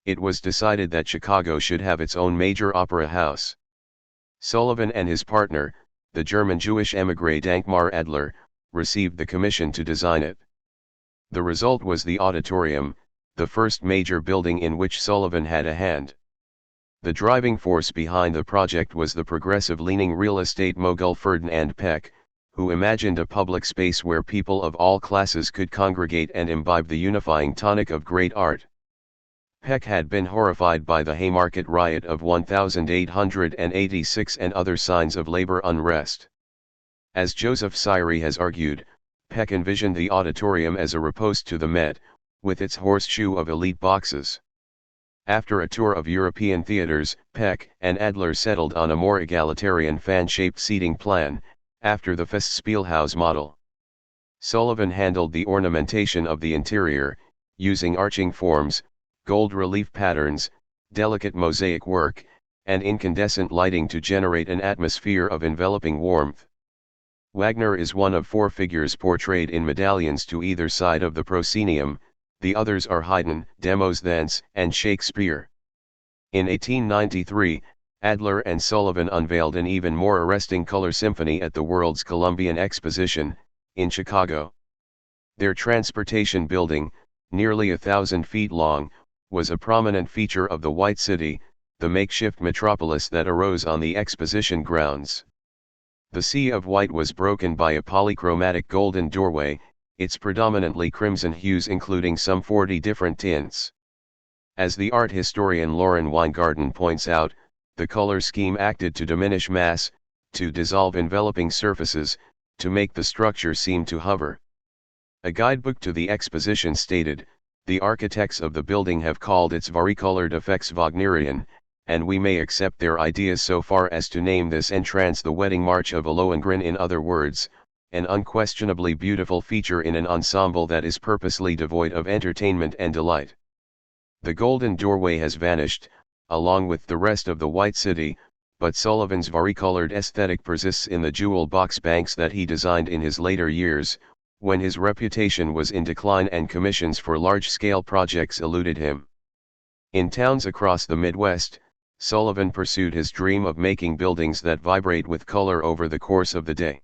It was decided that Chicago should have its own major opera house. Sullivan and his partner, the German Jewish émigré Dankmar Adler, received the commission to design it. The result was the auditorium, the first major building in which Sullivan had a hand. The driving force behind the project was the progressive-leaning real estate mogul Ferdinand Peck, who imagined a public space where people of all classes could congregate and imbibe the unifying tonic of great art. Peck had been horrified by the Haymarket riot of 1886 and other signs of labor unrest. As Joseph Syrie has argued, Peck envisioned the auditorium as a riposte to the Met, with its horseshoe of elite boxes. After a tour of European theaters, Peck and Adler settled on a more egalitarian fan-shaped seating plan, after the Festspielhaus model. Sullivan handled the ornamentation of the interior, using arching forms, gold relief patterns, delicate mosaic work, and incandescent lighting to generate an atmosphere of enveloping warmth. Wagner is one of four figures portrayed in medallions to either side of the proscenium, the others are Haydn, Demosthens, and Shakespeare. In 1893, Adler and Sullivan unveiled an even more arresting color symphony at the World's Columbian Exposition, in Chicago. Their transportation building, nearly 1,000 feet long, was a prominent feature of the White City, the makeshift metropolis that arose on the exposition grounds. The sea of white was broken by a polychromatic golden doorway, its predominantly crimson hues including some 40 different tints. As the art historian Lauren Weingarten points out, the color scheme acted to diminish mass, to dissolve enveloping surfaces, to make the structure seem to hover. A guidebook to the exposition stated, "The architects of the building have called its varicolored effects Wagnerian, and we may accept their ideas so far as to name this entrance the wedding march of a Lohengrin, in other words, an unquestionably beautiful feature in an ensemble that is purposely devoid of entertainment and delight." The golden doorway has vanished, along with the rest of the White City, but Sullivan's varicolored aesthetic persists in the jewel box banks that he designed in his later years, when his reputation was in decline and commissions for large-scale projects eluded him. In towns across the Midwest, Sullivan pursued his dream of making buildings that vibrate with color over the course of the day.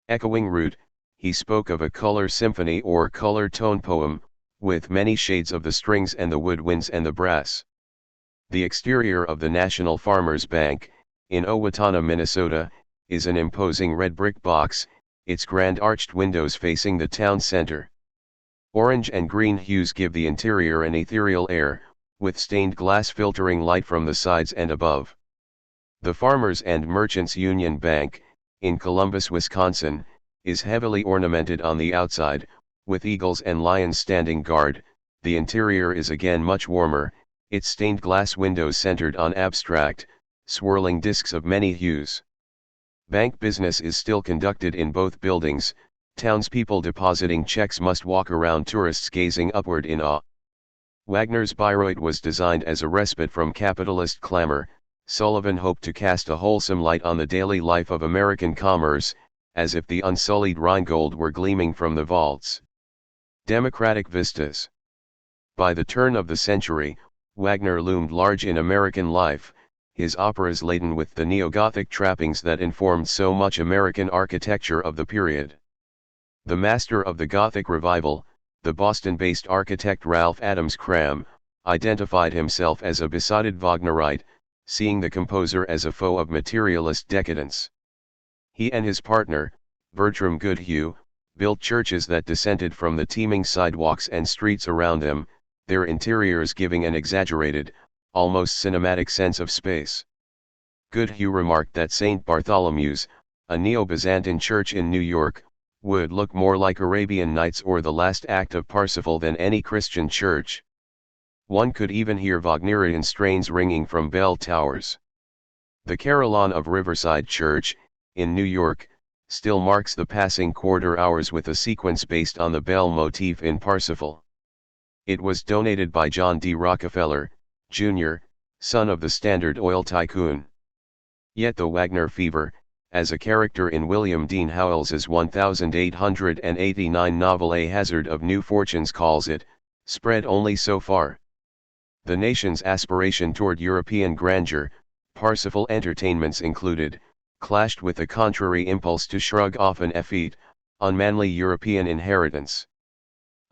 Echoing Root, he spoke of a color symphony or color tone poem, with many shades of the strings and the woodwinds and the brass. The exterior of the National Farmers Bank, in Owatonna, Minnesota, is an imposing red brick box, its grand arched windows facing the town center. Orange and green hues give the interior an ethereal air, with stained glass filtering light from the sides and above. The Farmers and Merchants Union Bank, in Columbus, Wisconsin, is heavily ornamented on the outside, with eagles and lions standing guard. The interior is again much warmer, its stained glass windows centered on abstract, swirling discs of many hues. Bank business is still conducted in both buildings, townspeople depositing checks must walk around, tourists gazing upward in awe. Wagner's Bayreuth was designed as a respite from capitalist clamor. Sullivan hoped to cast a wholesome light on the daily life of American commerce, as if the unsullied Rheingold were gleaming from the vaults. Democratic vistas. By the turn of the century, Wagner loomed large in American life, his operas laden with the neo-Gothic trappings that informed so much American architecture of the period. The master of the Gothic revival, the Boston-based architect Ralph Adams Cram, identified himself as a besotted Wagnerite, seeing the composer as a foe of materialist decadence. He and his partner, Bertram Goodhue, built churches that dissented from the teeming sidewalks and streets around them, their interiors giving an exaggerated, almost cinematic sense of space. Goodhue remarked that St. Bartholomew's, a Neo-Byzantine church in New York, would look more like Arabian Nights or the last act of Parsifal than any Christian church. One could even hear Wagnerian strains ringing from bell towers. The carillon of Riverside Church, in New York, still marks the passing quarter hours with a sequence based on the bell motif in Parsifal. It was donated by John D. Rockefeller, Jr., son of the Standard Oil tycoon. Yet the Wagner fever, as a character in William Dean Howells's 1889 novel A Hazard of New Fortunes calls it, spread only so far. The nation's aspiration toward European grandeur, Parsifal entertainments included, clashed with the contrary impulse to shrug off an effete, unmanly European inheritance.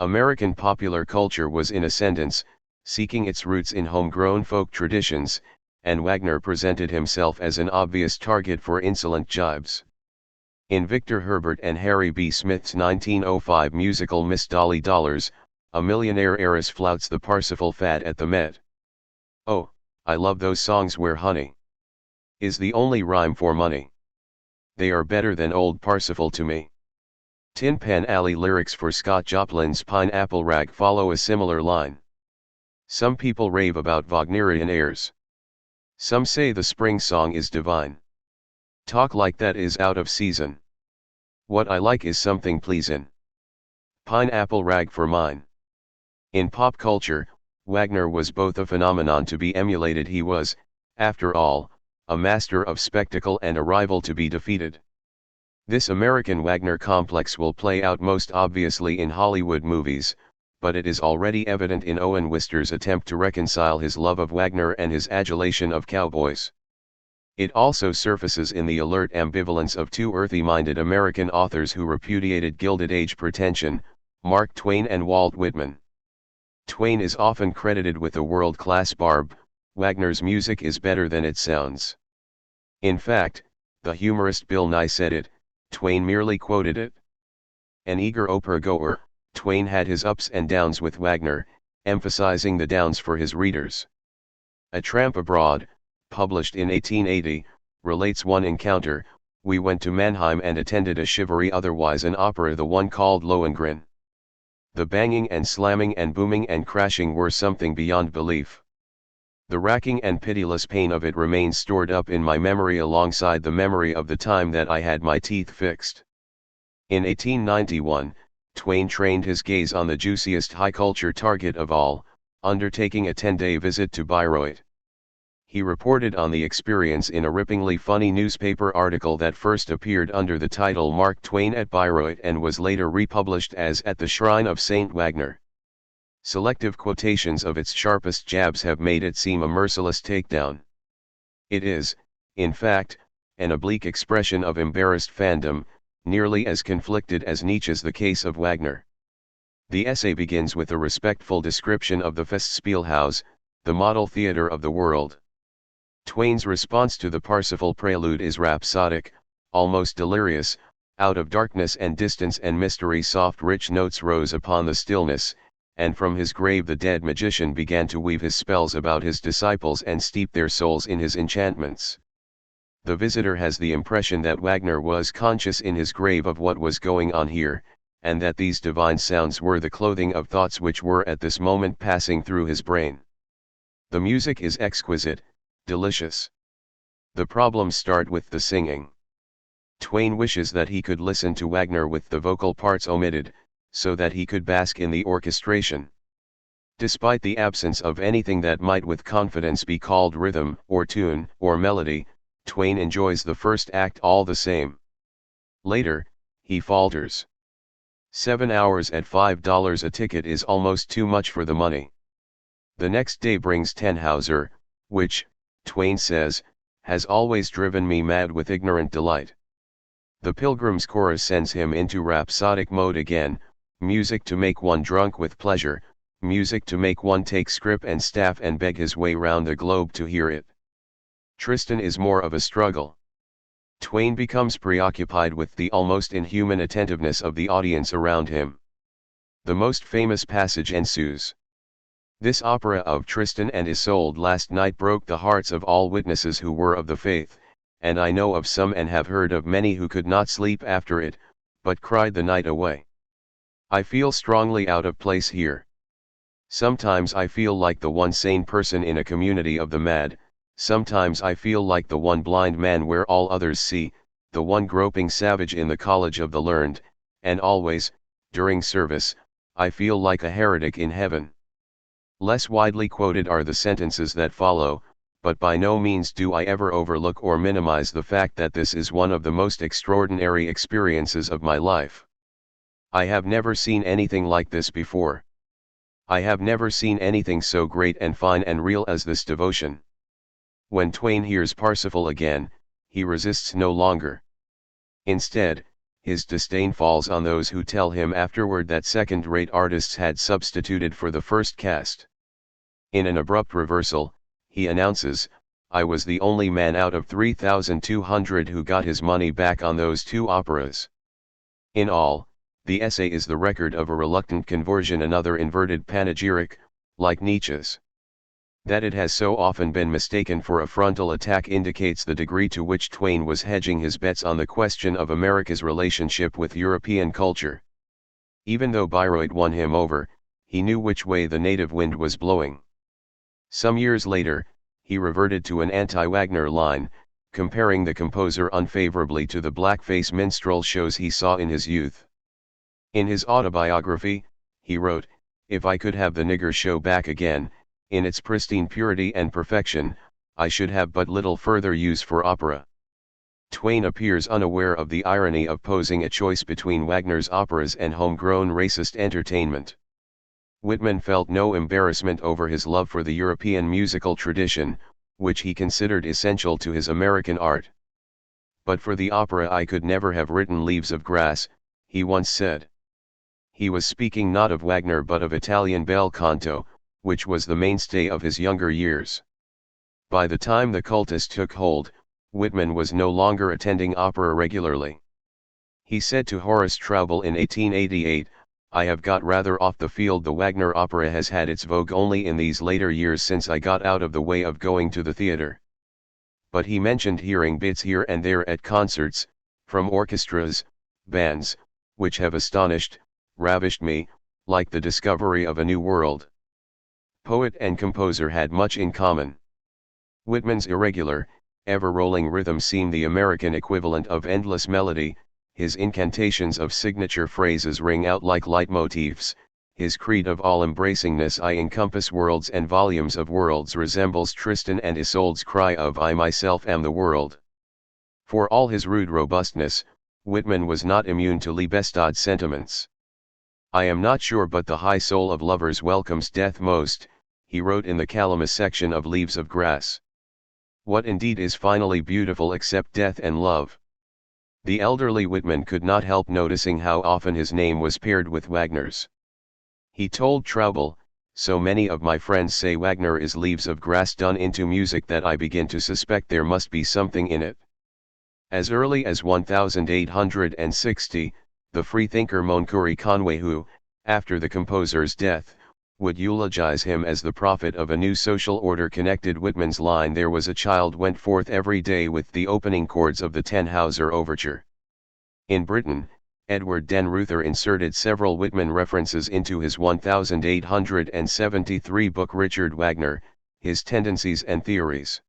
American popular culture was in ascendance, seeking its roots in homegrown folk traditions, and Wagner presented himself as an obvious target for insolent jibes. In Victor Herbert and Harry B. Smith's 1905 musical Miss Dolly Dollars, a millionaire heiress flouts the Parsifal fad at the Met. "Oh, I love those songs where honey is the only rhyme for money. They are better than old Parsifal to me." Tin Pan Alley lyrics for Scott Joplin's Pineapple Rag follow a similar line. Some people rave about Wagnerian airs. Some say the spring song is divine. Talk like that is out of season. What I like is something pleasin'. Pineapple Rag for mine. In pop culture, Wagner was both a phenomenon to be emulated. He was, after all, a master of spectacle and a rival to be defeated. This American Wagner complex will play out most obviously in Hollywood movies, but it is already evident in Owen Wister's attempt to reconcile his love of Wagner and his adulation of cowboys. It also surfaces in the alert ambivalence of two earthy-minded American authors who repudiated Gilded Age pretension, Mark Twain and Walt Whitman. Twain is often credited with a world-class barb. Wagner's music is better than it sounds. In fact, the humorist Bill Nye said it, Twain merely quoted it. An eager opera-goer, Twain had his ups and downs with Wagner, emphasizing the downs for his readers. A Tramp Abroad, published in 1880, relates one encounter: "We went to Mannheim and attended a shivery otherwise an opera, the one called Lohengrin. The banging and slamming and booming and crashing were something beyond belief. The racking and pitiless pain of it remains stored up in my memory alongside the memory of the time that I had my teeth fixed." In 1891, Twain trained his gaze on the juiciest high-culture target of all, undertaking a 10-day visit to Bayreuth. He reported on the experience in a ripplingly funny newspaper article that first appeared under the title Mark Twain at Bayreuth and was later republished as At the Shrine of Saint Wagner. Selective quotations of its sharpest jabs have made it seem a merciless takedown. It is, in fact, an oblique expression of embarrassed fandom, nearly as conflicted as Nietzsche's The Case of Wagner. The essay begins with a respectful description of the Festspielhaus, the model theater of the world. Twain's response to the Parsifal prelude is rhapsodic, almost delirious. Out of darkness and distance and mystery soft rich notes rose upon the stillness, and from his grave the dead magician began to weave his spells about his disciples and steep their souls in his enchantments. The visitor has the impression that Wagner was conscious in his grave of what was going on here, and that these divine sounds were the clothing of thoughts which were at this moment passing through his brain. The music is exquisite, delicious. The problems start with the singing. Twain wishes that he could listen to Wagner with the vocal parts omitted, so that he could bask in the orchestration. Despite the absence of anything that might with confidence be called rhythm, or tune, or melody, Twain enjoys the first act all the same. Later, he falters. 7 hours at $5 a ticket is almost too much for the money. The next day brings Tannhauser, which, Twain says, has always driven me mad with ignorant delight. The Pilgrim's Chorus sends him into rhapsodic mode again: music to make one drunk with pleasure, music to make one take scrip and staff and beg his way round the globe to hear it. Tristan is more of a struggle. Twain becomes preoccupied with the almost inhuman attentiveness of the audience around him. The most famous passage ensues. "This opera of Tristan and Isolde last night broke the hearts of all witnesses who were of the faith, and I know of some and have heard of many who could not sleep after it, but cried the night away. I feel strongly out of place here. Sometimes I feel like the one sane person in a community of the mad, sometimes I feel like the one blind man where all others see, the one groping savage in the college of the learned, and always, during service, I feel like a heretic in heaven." Less widely quoted are the sentences that follow, but by no means do I ever overlook or minimize the fact that this is one of the most extraordinary experiences of my life. I have never seen anything like this before. I have never seen anything so great and fine and real as this devotion. When Twain hears Parsifal again, he resists no longer. Instead, his disdain falls on those who tell him afterward that second-rate artists had substituted for the first cast. In an abrupt reversal, he announces, "I was the only man out of 3,200 who got his money back on those two operas." In all, the essay is the record of a reluctant conversion, another inverted panegyric, like Nietzsche's. That it has so often been mistaken for a frontal attack indicates the degree to which Twain was hedging his bets on the question of America's relationship with European culture. Even though Bayreuth won him over, he knew which way the native wind was blowing. Some years later, he reverted to an anti-Wagner line, comparing the composer unfavorably to the blackface minstrel shows he saw in his youth. In his autobiography, he wrote, "If I could have the nigger show back again, in its pristine purity and perfection, I should have but little further use for opera." Twain appears unaware of the irony of posing a choice between Wagner's operas and homegrown racist entertainment. Whitman felt no embarrassment over his love for the European musical tradition, which he considered essential to his American art. "But for the opera I could never have written Leaves of Grass," he once said. He was speaking not of Wagner but of Italian bel canto, which was the mainstay of his younger years. By the time the cultus took hold, Whitman was no longer attending opera regularly. He said to Horace Traubel in 1888, "I have got rather off the field. The Wagner opera has had its vogue only in these later years since I got out of the way of going to the theatre." But he mentioned hearing bits here and there at concerts, from orchestras, bands, which have astonished, ravished me, like the discovery of a new world. Poet and composer had much in common. Whitman's irregular, ever-rolling rhythm seemed the American equivalent of endless melody, his incantations of signature phrases ring out like leitmotifs, his creed of all-embracingness, "I encompass worlds and volumes of worlds," resembles Tristan and Isolde's cry of "I myself am the world." For all his rude robustness, Whitman was not immune to Liebestod sentiments. "I am not sure but the high soul of lovers welcomes death most," he wrote in the Calamus section of Leaves of Grass. "What indeed is finally beautiful except death and love?" The elderly Whitman could not help noticing how often his name was paired with Wagner's. He told Traubel, "So many of my friends say Wagner is Leaves of Grass done into music that I begin to suspect there must be something in it." As early as 1860, the freethinker Montgomery Conway, who, after the composer's death, would eulogize him as the prophet of a new social order, connected Whitman's line "There was a child went forth every day" with the opening chords of the Tannhauser Overture. In Britain, Edward Den Ruther inserted several Whitman references into his 1873 book Richard Wagner, His Tendencies and Theories.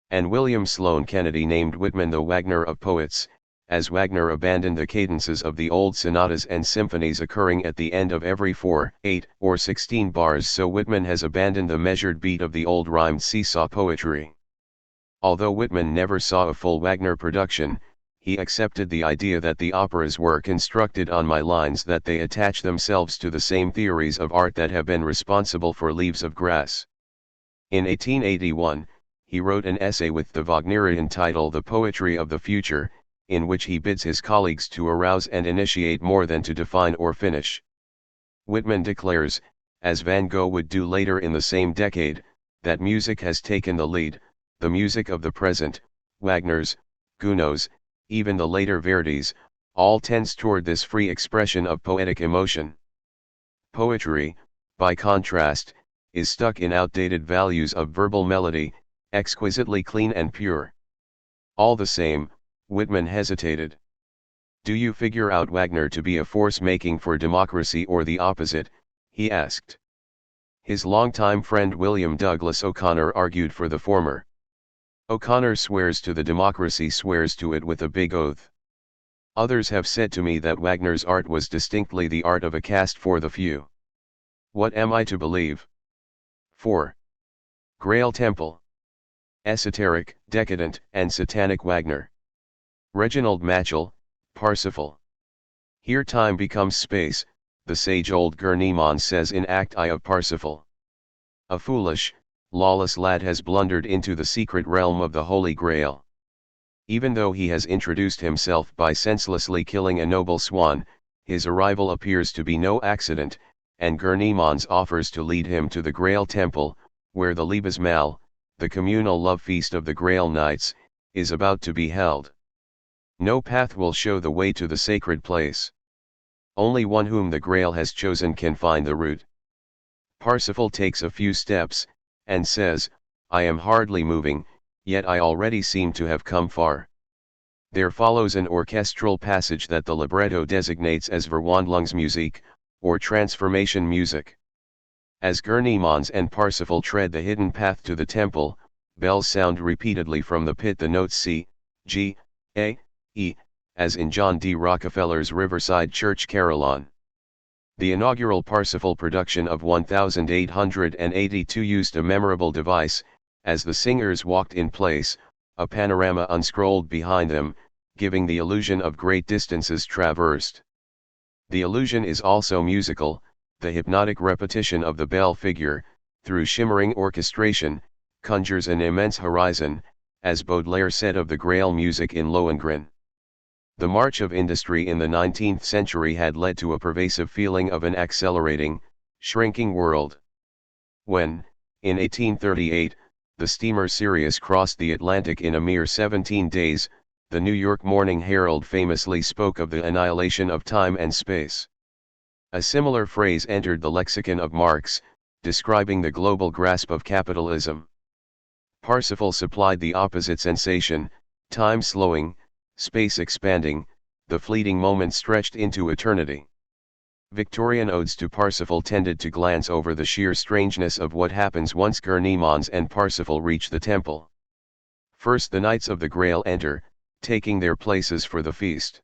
And William Sloane Kennedy named Whitman the Wagner of poets, as Wagner abandoned the cadences of the old sonatas and symphonies occurring at the end of every 4, 8, or 16 bars, so Whitman has abandoned the measured beat of the old rhymed seesaw poetry. Although Whitman never saw a full Wagner production, he accepted the idea that the operas were constructed on my lines, that they attach themselves to the same theories of art that have been responsible for Leaves of Grass. In 1881, he wrote an essay with the Wagnerian title The Poetry of the Future, in which he bids his colleagues to arouse and initiate more than to define or finish. Whitman declares, as Van Gogh would do later in the same decade, that music has taken the lead, the music of the present, Wagner's, Gounod's, even the later Verdi's, all tends toward this free expression of poetic emotion. Poetry, by contrast, is stuck in outdated values of verbal melody, exquisitely clean and pure. All the same, Whitman hesitated. "Do you figure out Wagner to be a force making for democracy or the opposite?" he asked. His longtime friend William Douglas O'Connor argued for the former. "O'Connor swears to the democracy, swears to it with a big oath. Others have said to me that Wagner's art was distinctly the art of a caste for the few. What am I to believe?" 4. Grail Temple. Esoteric, decadent, and satanic Wagner. Reginald Matchell, Parsifal. "Here time becomes space," the sage old Gurneeman says in Act I of Parsifal. A foolish, lawless lad has blundered into the secret realm of the Holy Grail. Even though he has introduced himself by senselessly killing a noble swan, his arrival appears to be no accident, and Gurneemans offers to lead him to the Grail Temple, where the Liebesmahl, the communal love feast of the Grail Knights, is about to be held. No path will show the way to the sacred place. Only one whom the Grail has chosen can find the route. Parsifal takes a few steps, and says, "I am hardly moving, yet I already seem to have come far." There follows an orchestral passage that the libretto designates as Verwandlungsmusik, or transformation music. As Gurneemans and Parsifal tread the hidden path to the temple, bells sound repeatedly from the pit, the notes C, G, A, E, as in John D. Rockefeller's Riverside Church Carillon. The inaugural Parsifal production of 1882 used a memorable device. As the singers walked in place, a panorama unscrolled behind them, giving the illusion of great distances traversed. The illusion is also musical, the hypnotic repetition of the bell figure, through shimmering orchestration, conjures an immense horizon, as Baudelaire said of the Grail music in Lohengrin. The march of industry in the 19th century had led to a pervasive feeling of an accelerating, shrinking world. When, in 1838, the steamer Sirius crossed the Atlantic in a mere 17 days, the New York Morning Herald famously spoke of the annihilation of time and space. A similar phrase entered the lexicon of Marx, describing the global grasp of capitalism. Parsifal supplied the opposite sensation, time slowing, space expanding, the fleeting moment stretched into eternity. Victorian odes to Parsifal tended to glance over the sheer strangeness of what happens once Gurneemans and Parsifal reach the temple. First the Knights of the Grail enter, taking their places for the feast.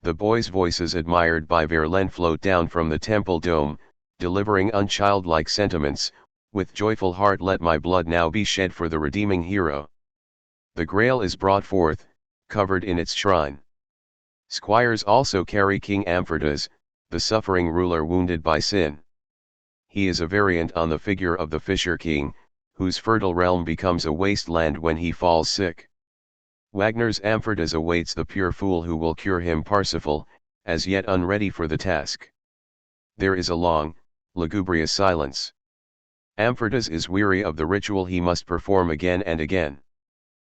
The boys' voices admired by Verlaine float down from the temple dome, delivering unchildlike sentiments, with joyful heart let my blood now be shed for the redeeming hero. The Grail is brought forth, covered in its shrine. Squires also carry King Amfortas, the suffering ruler wounded by sin. He is a variant on the figure of the Fisher King, whose fertile realm becomes a wasteland when he falls sick. Wagner's Amfortas awaits the pure fool who will cure him. Parsifal, as yet unready for the task. There is a long, lugubrious silence. Amfortas is weary of the ritual he must perform again and again.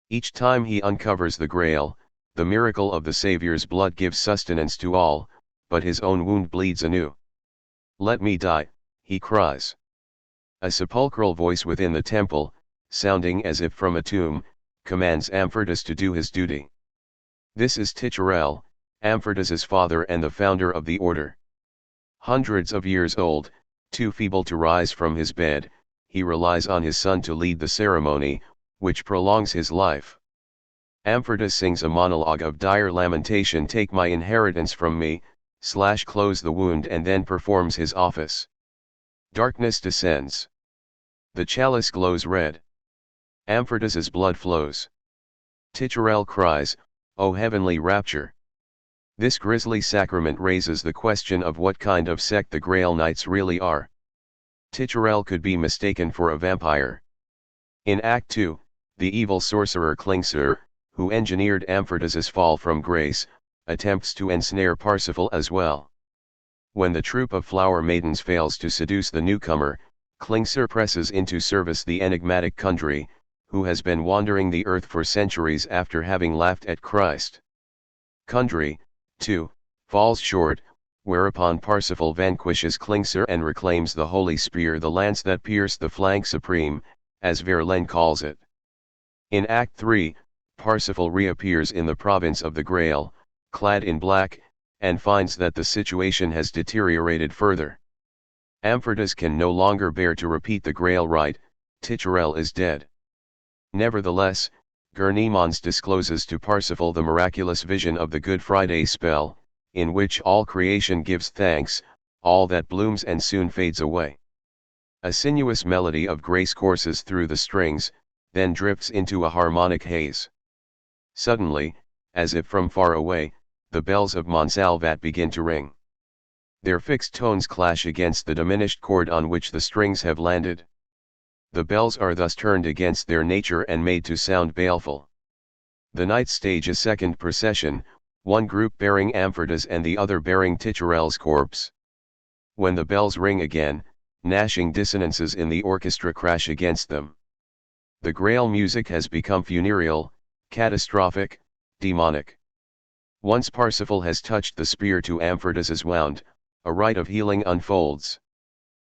Each time he uncovers the Grail, the miracle of the Saviour's blood gives sustenance to all, but his own wound bleeds anew. "Let me die," he cries. A sepulchral voice within the temple, sounding as if from a tomb, commands Amfortas to do his duty. This is Titurel, Amfortas's father and the founder of the order. Hundreds of years old, too feeble to rise from his bed, he relies on his son to lead the ceremony, which prolongs his life. Amfortas sings a monologue of dire lamentation: "Take my inheritance from me, close the wound," and then performs his office. Darkness descends. The chalice glows red. Amfortas's blood flows. Titurel cries, "O heavenly rapture!" This grisly sacrament raises the question of what kind of sect the Grail Knights really are. Titurel could be mistaken for a vampire. In Act 2, the evil sorcerer Klingsor, who engineered Amfortas's fall from grace, attempts to ensnare Parsifal as well. When the troop of flower maidens fails to seduce the newcomer, Klingsor presses into service the enigmatic Kundry, who has been wandering the earth for centuries after having laughed at Christ. Kundry, too, falls short, whereupon Parsifal vanquishes Klingsor and reclaims the holy spear, the lance that pierced the flank supreme, as Verlaine calls it. In Act 3, Parsifal reappears in the province of the Grail, clad in black, and finds that the situation has deteriorated further. Amfortas can no longer bear to repeat the Grail rite: Titurel is dead. Nevertheless, Gurneemans discloses to Parsifal the miraculous vision of the Good Friday spell, in which all creation gives thanks, all that blooms and soon fades away. A sinuous melody of grace courses through the strings, then drifts into a harmonic haze. Suddenly, as if from far away, the bells of Montsalvat begin to ring. Their fixed tones clash against the diminished chord on which the strings have landed. The bells are thus turned against their nature and made to sound baleful. The knights stage a second procession, one group bearing Amfortas and the other bearing Titurel's corpse. When the bells ring again, gnashing dissonances in the orchestra crash against them. The Grail music has become funereal, catastrophic, demonic. Once Parsifal has touched the spear to Amfortas's wound, a rite of healing unfolds.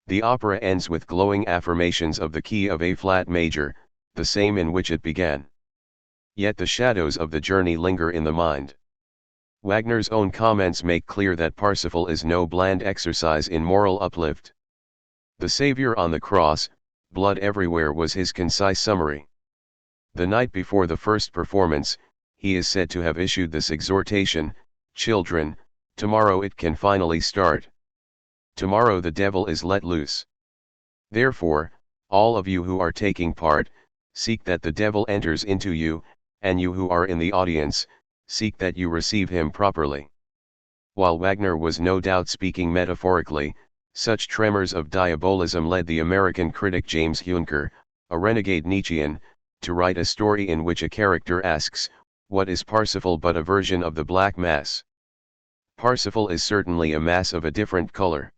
The opera ends with glowing affirmations of the key of A-flat major, the same in which it began. Yet the shadows of the journey linger in the mind. Wagner's own comments make clear that Parsifal is no bland exercise in moral uplift. The Savior on the cross, blood everywhere, was his concise summary. The night before the first performance, he is said to have issued this exhortation: "Children, tomorrow it can finally start. Tomorrow the devil is let loose. Therefore, all of you who are taking part, seek that the devil enters into you, and you who are in the audience, seek that you receive him properly. While Wagner was no doubt speaking metaphorically, such tremors of diabolism led the American critic James Hunker, a renegade Nietzschean, to write a story in which a character asks, "What is Parsifal but a version of the Black Mass?" Parsifal is certainly a mass of a different color.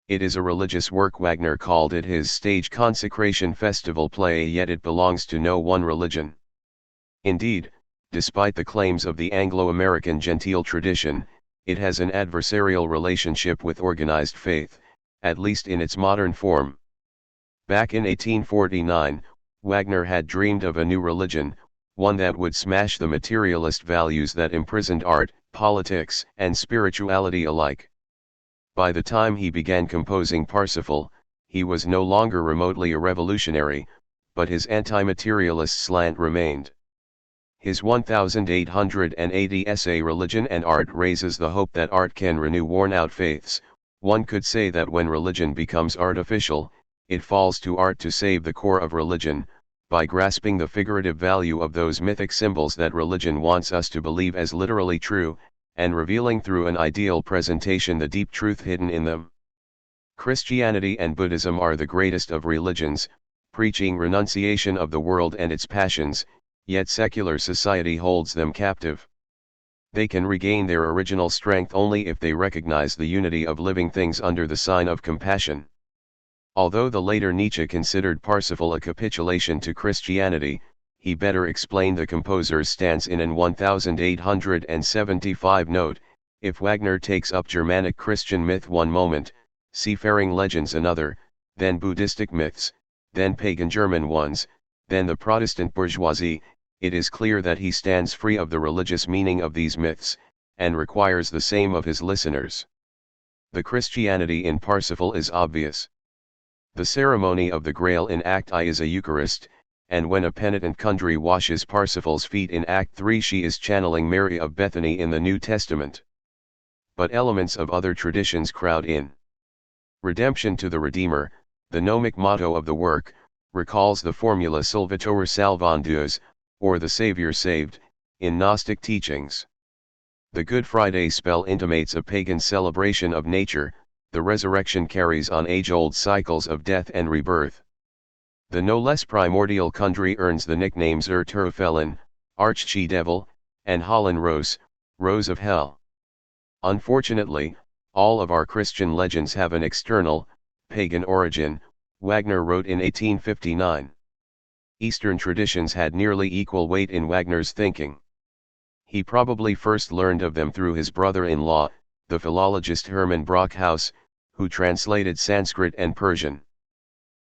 It is a religious work. Wagner called it his stage consecration festival play, yet it belongs to no one religion. Indeed, despite the claims of the Anglo-American genteel tradition, it has an adversarial relationship with organized faith, at least in its modern form. Back in 1849, Wagner had dreamed of a new religion, one that would smash the materialist values that imprisoned art, politics, and spirituality alike. By the time he began composing Parsifal, he was no longer remotely a revolutionary, but his anti-materialist slant remained. His 1880 essay Religion and Art raises the hope that art can renew worn-out faiths. One could say that when religion becomes artificial, it falls to art to save the core of religion, by grasping the figurative value of those mythic symbols that religion wants us to believe as literally true, and revealing through an ideal presentation the deep truth hidden in them. Christianity and Buddhism are the greatest of religions, preaching renunciation of the world and its passions, yet secular society holds them captive. They can regain their original strength only if they recognize the unity of living things under the sign of compassion. Although the later Nietzsche considered Parsifal a capitulation to Christianity, he better explained the composer's stance in an 1875 note: "If Wagner takes up Germanic Christian myth one moment, seafaring legends another, then Buddhistic myths, then pagan German ones, then the Protestant bourgeoisie, it is clear that he stands free of the religious meaning of these myths, and requires the same of his listeners." The Christianity in Parsifal is obvious. The ceremony of the Grail in Act I is a Eucharist, and when a penitent Kundry washes Parsifal's feet in Act 3, she is channeling Mary of Bethany in the New Testament. But elements of other traditions crowd in. Redemption to the Redeemer, the gnomic motto of the work, recalls the formula Salvator Salvandus, or the Savior saved, in Gnostic teachings. The Good Friday spell intimates a pagan celebration of nature. The resurrection carries on age-old cycles of death and rebirth. The no less primordial Kundry earns the nicknames Terfelin, Arch-She-Devil, and Holland Rose, Rose of Hell. Unfortunately, all of our Christian legends have an external, pagan origin, Wagner wrote in 1859. Eastern traditions had nearly equal weight in Wagner's thinking. He probably first learned of them through his brother-in-law, the philologist Hermann Brockhaus, who translated Sanskrit and Persian.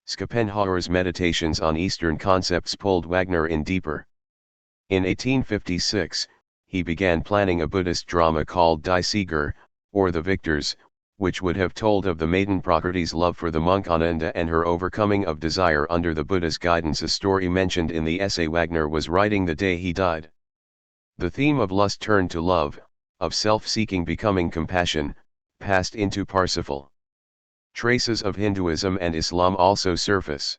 Schopenhauer's meditations on Eastern concepts pulled Wagner in deeper. In 1856, he began planning a Buddhist drama called Die Sieger, or The Victors, which would have told of the maiden Prakirti's love for the monk Ananda and her overcoming of desire under the Buddha's guidance, a story mentioned in the essay Wagner was writing the day he died. The theme of lust turned to love, of self-seeking becoming compassion, passed into Parsifal. Traces of Hinduism and Islam also surface.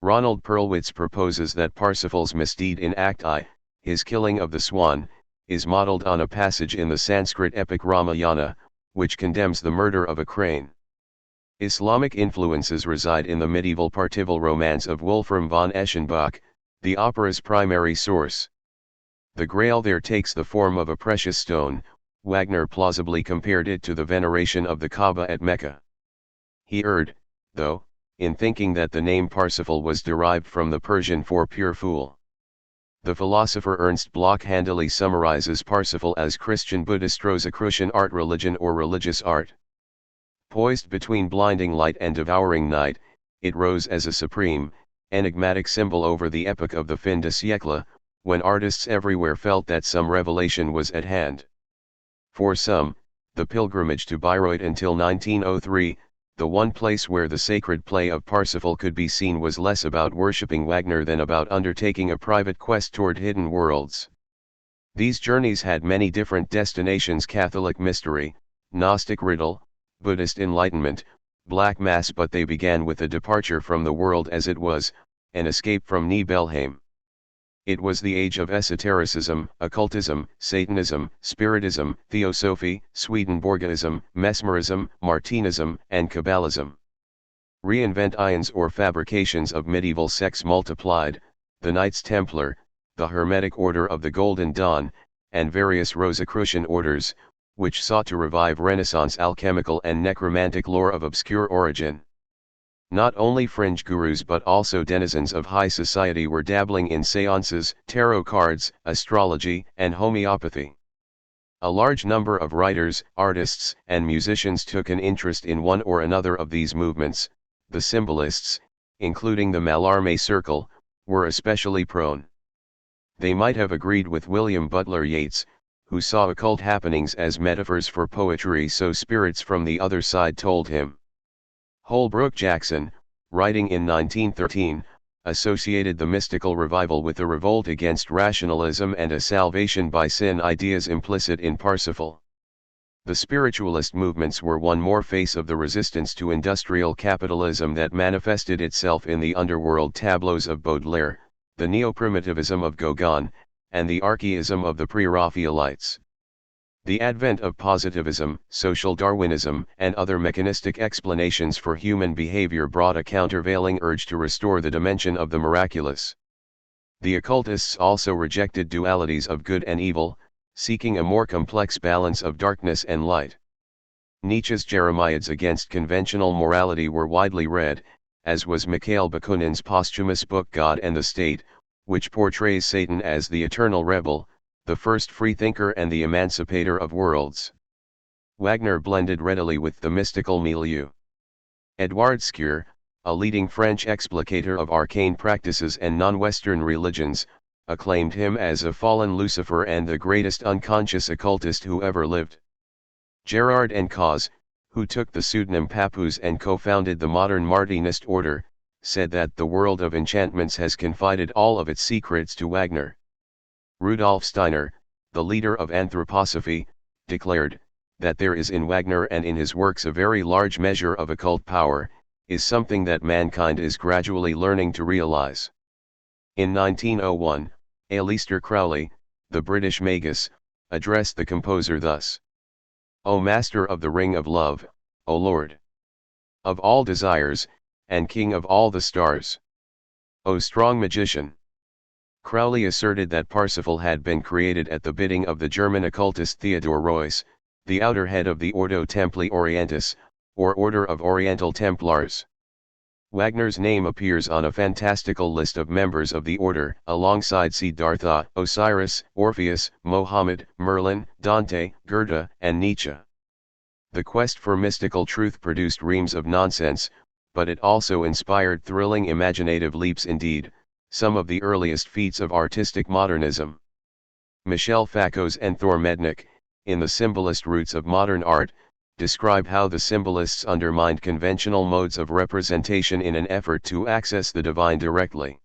Ronald Perlwitz proposes that Parsifal's misdeed in Act I, his killing of the swan, is modeled on a passage in the Sanskrit epic Ramayana, which condemns the murder of a crane. Islamic influences reside in the medieval Partival romance of Wolfram von Eschenbach, the opera's primary source. The Grail there takes the form of a precious stone. Wagner plausibly compared it to the veneration of the Kaaba at Mecca. He erred, though, in thinking that the name Parsifal was derived from the Persian for pure fool. The philosopher Ernst Bloch handily summarizes Parsifal as Christian Buddhist Rosicrucian art, religion or religious art. Poised between blinding light and devouring night, it rose as a supreme, enigmatic symbol over the epoch of the fin de siècle, when artists everywhere felt that some revelation was at hand. For some, the pilgrimage to Bayreuth until 1903, the one place where the sacred play of Parsifal could be seen, was less about worshipping Wagner than about undertaking a private quest toward hidden worlds. These journeys had many different destinations: Catholic mystery, Gnostic riddle, Buddhist enlightenment, Black Mass, but they began with a departure from the world as it was, An Escape from Nibelheim. It was the age of esotericism, occultism, Satanism, Spiritism, Theosophy, Swedenborgism, Mesmerism, Martinism, and Kabbalism. Reinvent ions or fabrications of medieval sects multiplied, the Knights Templar, the Hermetic Order of the Golden Dawn, and various Rosicrucian orders, which sought to revive Renaissance alchemical and necromantic lore of obscure origin. Not only fringe gurus but also denizens of high society were dabbling in seances, tarot cards, astrology, and homeopathy. A large number of writers, artists, and musicians took an interest in one or another of these movements. The symbolists, including the Mallarmé Circle, were especially prone. They might have agreed with William Butler Yeats, who saw occult happenings as metaphors for poetry, so spirits from the other side told him. Holbrook Jackson, writing in 1913, associated the mystical revival with a revolt against rationalism and a salvation by sin ideas implicit in Parsifal. The spiritualist movements were one more face of the resistance to industrial capitalism that manifested itself in the underworld tableaus of Baudelaire, the neo-primitivism of Gauguin, and the archaism of the pre-Raphaelites. The advent of positivism, social Darwinism, and other mechanistic explanations for human behavior brought a countervailing urge to restore the dimension of the miraculous. The occultists also rejected dualities of good and evil, seeking a more complex balance of darkness and light. Nietzsche's jeremiads against conventional morality were widely read, as was Mikhail Bakunin's posthumous book God and the State, which portrays Satan as the eternal rebel, the first freethinker and the emancipator of worlds. Wagner blended readily with the mystical milieu. Édouard Skier, a leading French explicator of arcane practices and non-Western religions, acclaimed him as a fallen Lucifer and the greatest unconscious occultist who ever lived. Gerard Encausse, who took the pseudonym Papoose and co-founded the modern Martinist order, said that the world of enchantments has confided all of its secrets to Wagner. Rudolf Steiner, the leader of anthroposophy, declared that there is in Wagner and in his works a very large measure of occult power, is something that mankind is gradually learning to realize. In 1901, Aleister Crowley, the British magus, addressed the composer thus: "O Master of the Ring of Love, O Lord of all desires, and King of all the stars, O strong magician." Crowley asserted that Parsifal had been created at the bidding of the German occultist Theodor Reuss, the outer head of the Ordo Templi Orientis, or Order of Oriental Templars. Wagner's name appears on a fantastical list of members of the order, alongside Siddhartha, Osiris, Orpheus, Mohammed, Merlin, Dante, Goethe, and Nietzsche. The quest for mystical truth produced reams of nonsense, but it also inspired thrilling imaginative leaps indeed, some of the earliest feats of artistic modernism. Michel Foucault and Thor Mednick, in The Symbolist Roots of Modern Art, describe how the symbolists undermined conventional modes of representation in an effort to access the divine directly.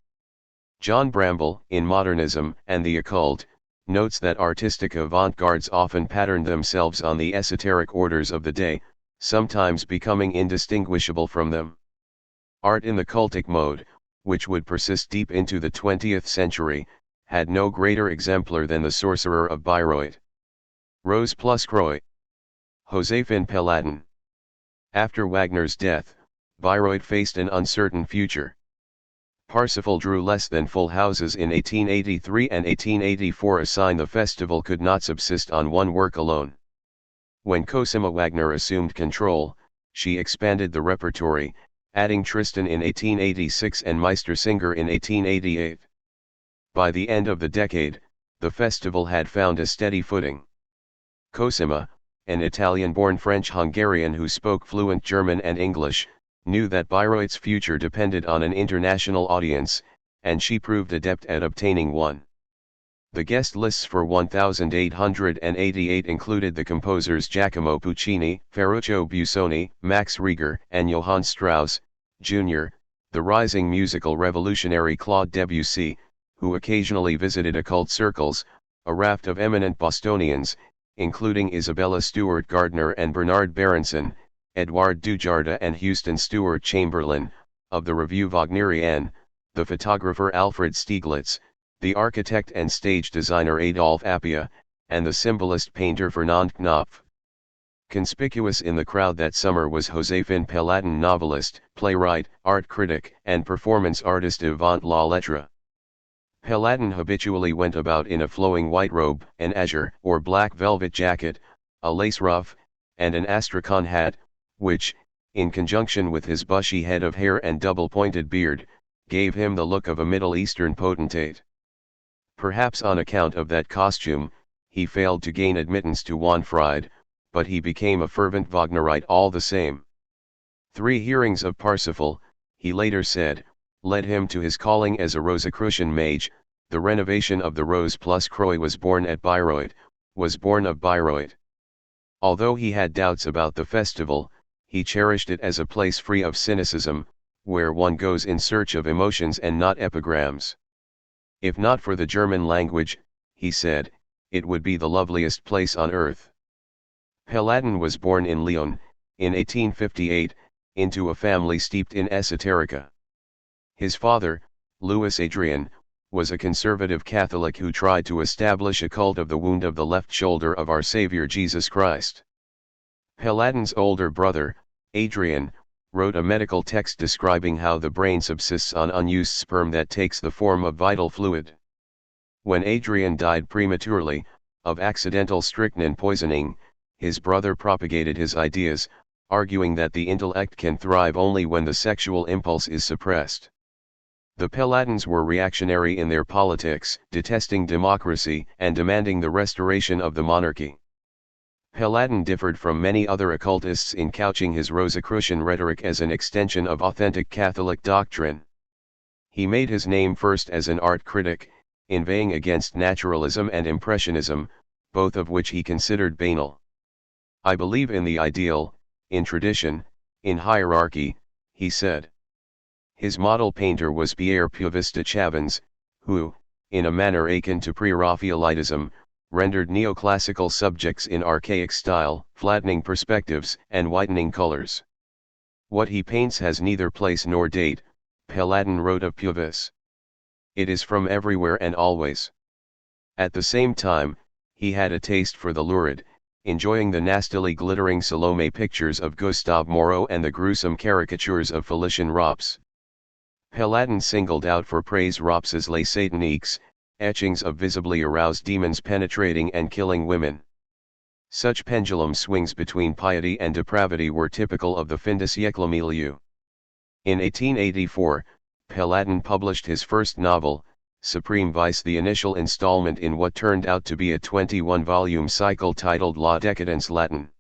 John Bramble, in Modernism and the Occult, notes that artistic avant-gardes often patterned themselves on the esoteric orders of the day, sometimes becoming indistinguishable from them. Art in the cultic mode, which would persist deep into the 20th century, had no greater exemplar than the Sorcerer of Bayreuth. Rose plus Croix. Joséphine Pelatin. After Wagner's death, Bayreuth faced an uncertain future. Parsifal drew less than full houses in 1883 and 1884, a sign the festival could not subsist on one work alone. When Cosima Wagner assumed control, she expanded the repertory, adding Tristan in 1886 and Meistersinger in 1888. By the end of the decade, the festival had found a steady footing. Cosima, an Italian-born French-Hungarian who spoke fluent German and English, knew that Bayreuth's future depended on an international audience, and she proved adept at obtaining one. The guest lists for 1888 included the composers Giacomo Puccini, Ferruccio Busoni, Max Reger, and Johann Strauss, Jr., the rising musical revolutionary Claude Debussy, who occasionally visited occult circles, a raft of eminent Bostonians, including Isabella Stewart Gardner and Bernard Berenson, Edouard Dujardin and Houston Stewart Chamberlain, of the Revue Wagnerienne, the photographer Alfred Stieglitz, the architect and stage designer Adolf Appia, and the symbolist painter Fernand Knopf. Conspicuous in the crowd that summer was Joséphine Pellatin, novelist, playwright, art critic, and performance artist avant la lettre. Pellatin habitually went about in a flowing white robe, an azure or black velvet jacket, a lace ruff, and an astrakhan hat, which, in conjunction with his bushy head of hair and double-pointed beard, gave him the look of a Middle Eastern potentate. Perhaps on account of that costume, he failed to gain admittance to Wanfried, but he became a fervent Wagnerite all the same. 3 hearings of Parsifal, he later said, led him to his calling as a Rosicrucian mage. The renovation of the Rose plus Croix was born of Bayreuth. Although he had doubts about the festival, he cherished it as a place free of cynicism, where one goes in search of emotions and not epigrams. If not for the German language, he said, it would be the loveliest place on earth. Pellatin was born in Lyon, in 1858, into a family steeped in esoterica. His father, Louis Adrien, was a conservative Catholic who tried to establish a cult of the wound of the left shoulder of our Savior Jesus Christ. Pellatin's older brother, Adrien, wrote a medical text describing how the brain subsists on unused sperm that takes the form of vital fluid. When Adrien died prematurely, of accidental strychnine poisoning, his brother propagated his ideas, arguing that the intellect can thrive only when the sexual impulse is suppressed. The Pellatins were reactionary in their politics, detesting democracy and demanding the restoration of the monarchy. Pellatin differed from many other occultists in couching his Rosicrucian rhetoric as an extension of authentic Catholic doctrine. He made his name first as an art critic, inveighing against naturalism and impressionism, both of which he considered banal. I believe in the ideal, in tradition, in hierarchy, he said. His model painter was Pierre Puvis de Chavannes, who, in a manner akin to pre-Raphaelitism, rendered neoclassical subjects in archaic style, flattening perspectives and whitening colors. What he paints has neither place nor date, Pellatin wrote of Puvis. It is from everywhere and always. At the same time, he had a taste for the lurid, enjoying the nastily glittering Salome pictures of Gustave Moreau and the gruesome caricatures of Félicien Rops. Pellatin singled out for praise Rops's Les Sataniques, etchings of visibly aroused demons penetrating and killing women. Such pendulum swings between piety and depravity were typical of the fin de siècle milieu. In 1884, Pellatin published his first novel, Supreme Vice, the initial installment in what turned out to be a 21-volume cycle titled La Décadence Latin.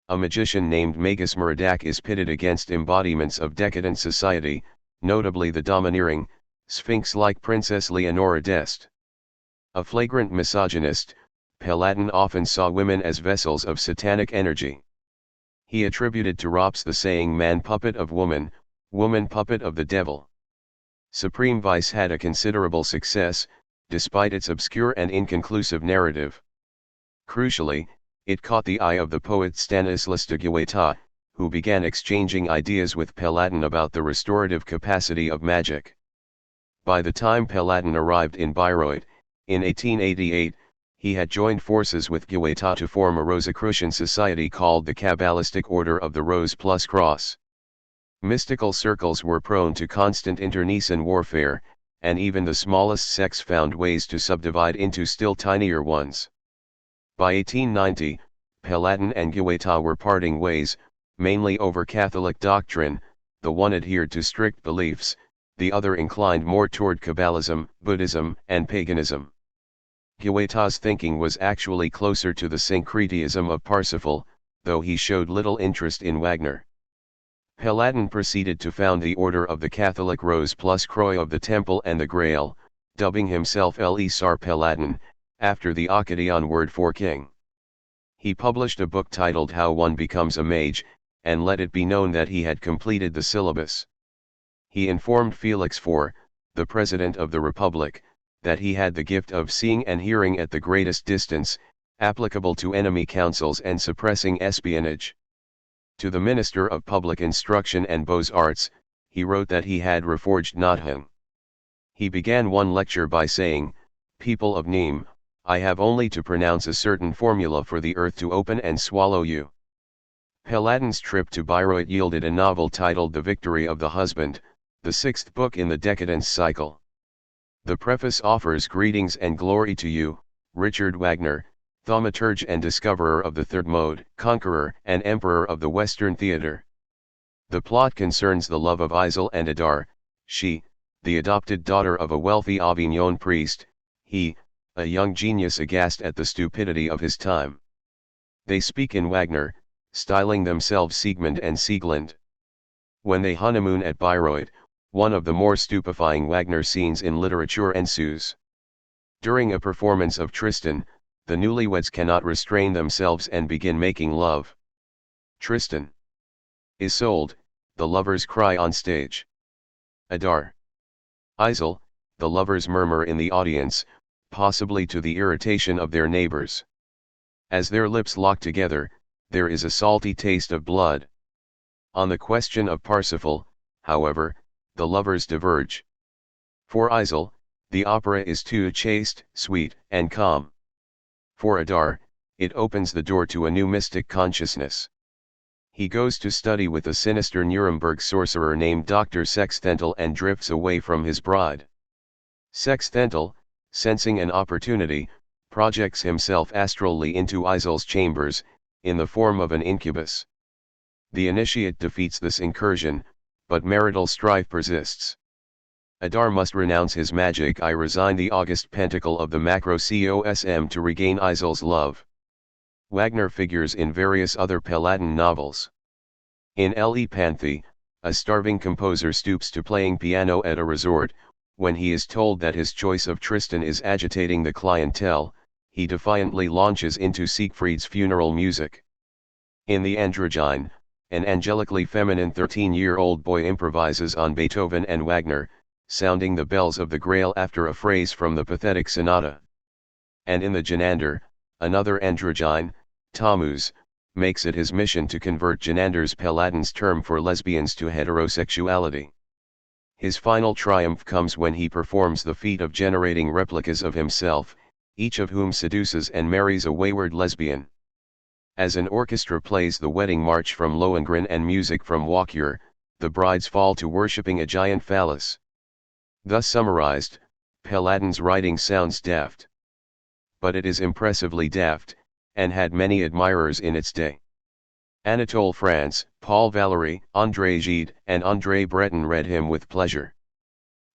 A magician named Magus Meridac is pitted against embodiments of decadent society, notably the domineering, sphinx-like Princess Leonora d'Este. A flagrant misogynist, Pellatin often saw women as vessels of satanic energy. He attributed to Rops the saying man puppet of woman, woman puppet of the devil. Supreme Vice had a considerable success, despite its obscure and inconclusive narrative. Crucially, it caught the eye of the poet Stanislas de Guaita, who began exchanging ideas with Pellatin about the restorative capacity of magic. By the time Pellatin arrived in Bayreuth, in 1888, he had joined forces with Guaita to form a Rosicrucian society called the Kabbalistic Order of the Rose plus Cross. Mystical circles were prone to constant internecine warfare, and even the smallest sects found ways to subdivide into still tinier ones. By 1890, Pellatin and Guaita were parting ways, mainly over Catholic doctrine. The one adhered to strict beliefs, the other inclined more toward Kabbalism, Buddhism, and paganism. Guaita's thinking was actually closer to the syncretism of Parsifal, though he showed little interest in Wagner. Pellatin proceeded to found the Order of the Catholic Rose plus Croix of the Temple and the Grail, dubbing himself L'Isar Pellatin, after the Akkadian word for king. He published a book titled How One Becomes a Mage, and let it be known that he had completed the syllabus. He informed Felix IV, the President of the Republic, that he had the gift of seeing and hearing at the greatest distance, applicable to enemy councils and suppressing espionage. To the Minister of Public Instruction and Beaux-Arts, he wrote that he had reforged Notting. He began one lecture by saying, "People of Nîmes, I have only to pronounce a certain formula for the earth to open and swallow you." Paladin's trip to Bayreuth yielded a novel titled The Victory of the Husband, the sixth book in the Decadence cycle. The preface offers greetings and glory to you, Richard Wagner, thaumaturge and discoverer of the third mode, conqueror and emperor of the Western theatre. The plot concerns the love of Isel and Adar, she, the adopted daughter of a wealthy Avignon priest, he, a young genius aghast at the stupidity of his time. They speak in Wagner, styling themselves Siegmund and Sieglinde. When they honeymoon at Bayreuth, one of the more stupefying Wagner scenes in literature ensues. During a performance of Tristan, the newlyweds cannot restrain themselves and begin making love. Tristan Isolde, the lovers cry on stage. Adar Isel, the lovers murmur in the audience, possibly to the irritation of their neighbors. As their lips lock together, there is a salty taste of blood. On the question of Parsifal, however, the lovers diverge. For Isel, the opera is too chaste, sweet, and calm. For Adar, it opens the door to a new mystic consciousness. He goes to study with a sinister Nuremberg sorcerer named Dr. Sexthentel and drifts away from his bride. Sexthentel, sensing an opportunity, projects himself astrally into Isel's chambers, in the form of an incubus. The initiate defeats this incursion, but marital strife persists. Adar must renounce his magic. I resign the august pentacle of the macro-cosm to regain Isel's love. Wagner figures in various other Paladin novels. In Le Panthy, a starving composer stoops to playing piano at a resort. When he is told that his choice of Tristan is agitating the clientele, he defiantly launches into Siegfried's funeral music. In The Androgyne, an angelically feminine 13-year-old boy improvises on Beethoven and Wagner, sounding the bells of the Grail after a phrase from the pathetic sonata. And in The Genander, another androgyne, Tammuz, makes it his mission to convert Genander's Paladin's term for lesbians to heterosexuality. His final triumph comes when he performs the feat of generating replicas of himself, each of whom seduces and marries a wayward lesbian. As an orchestra plays the wedding march from Lohengrin and music from Walküre, the brides fall to worshipping a giant phallus. Thus summarized, Paladin's writing sounds daft. But it is impressively daft, and had many admirers in its day. Anatole France, Paul Valéry, André Gide, and André Breton read him with pleasure.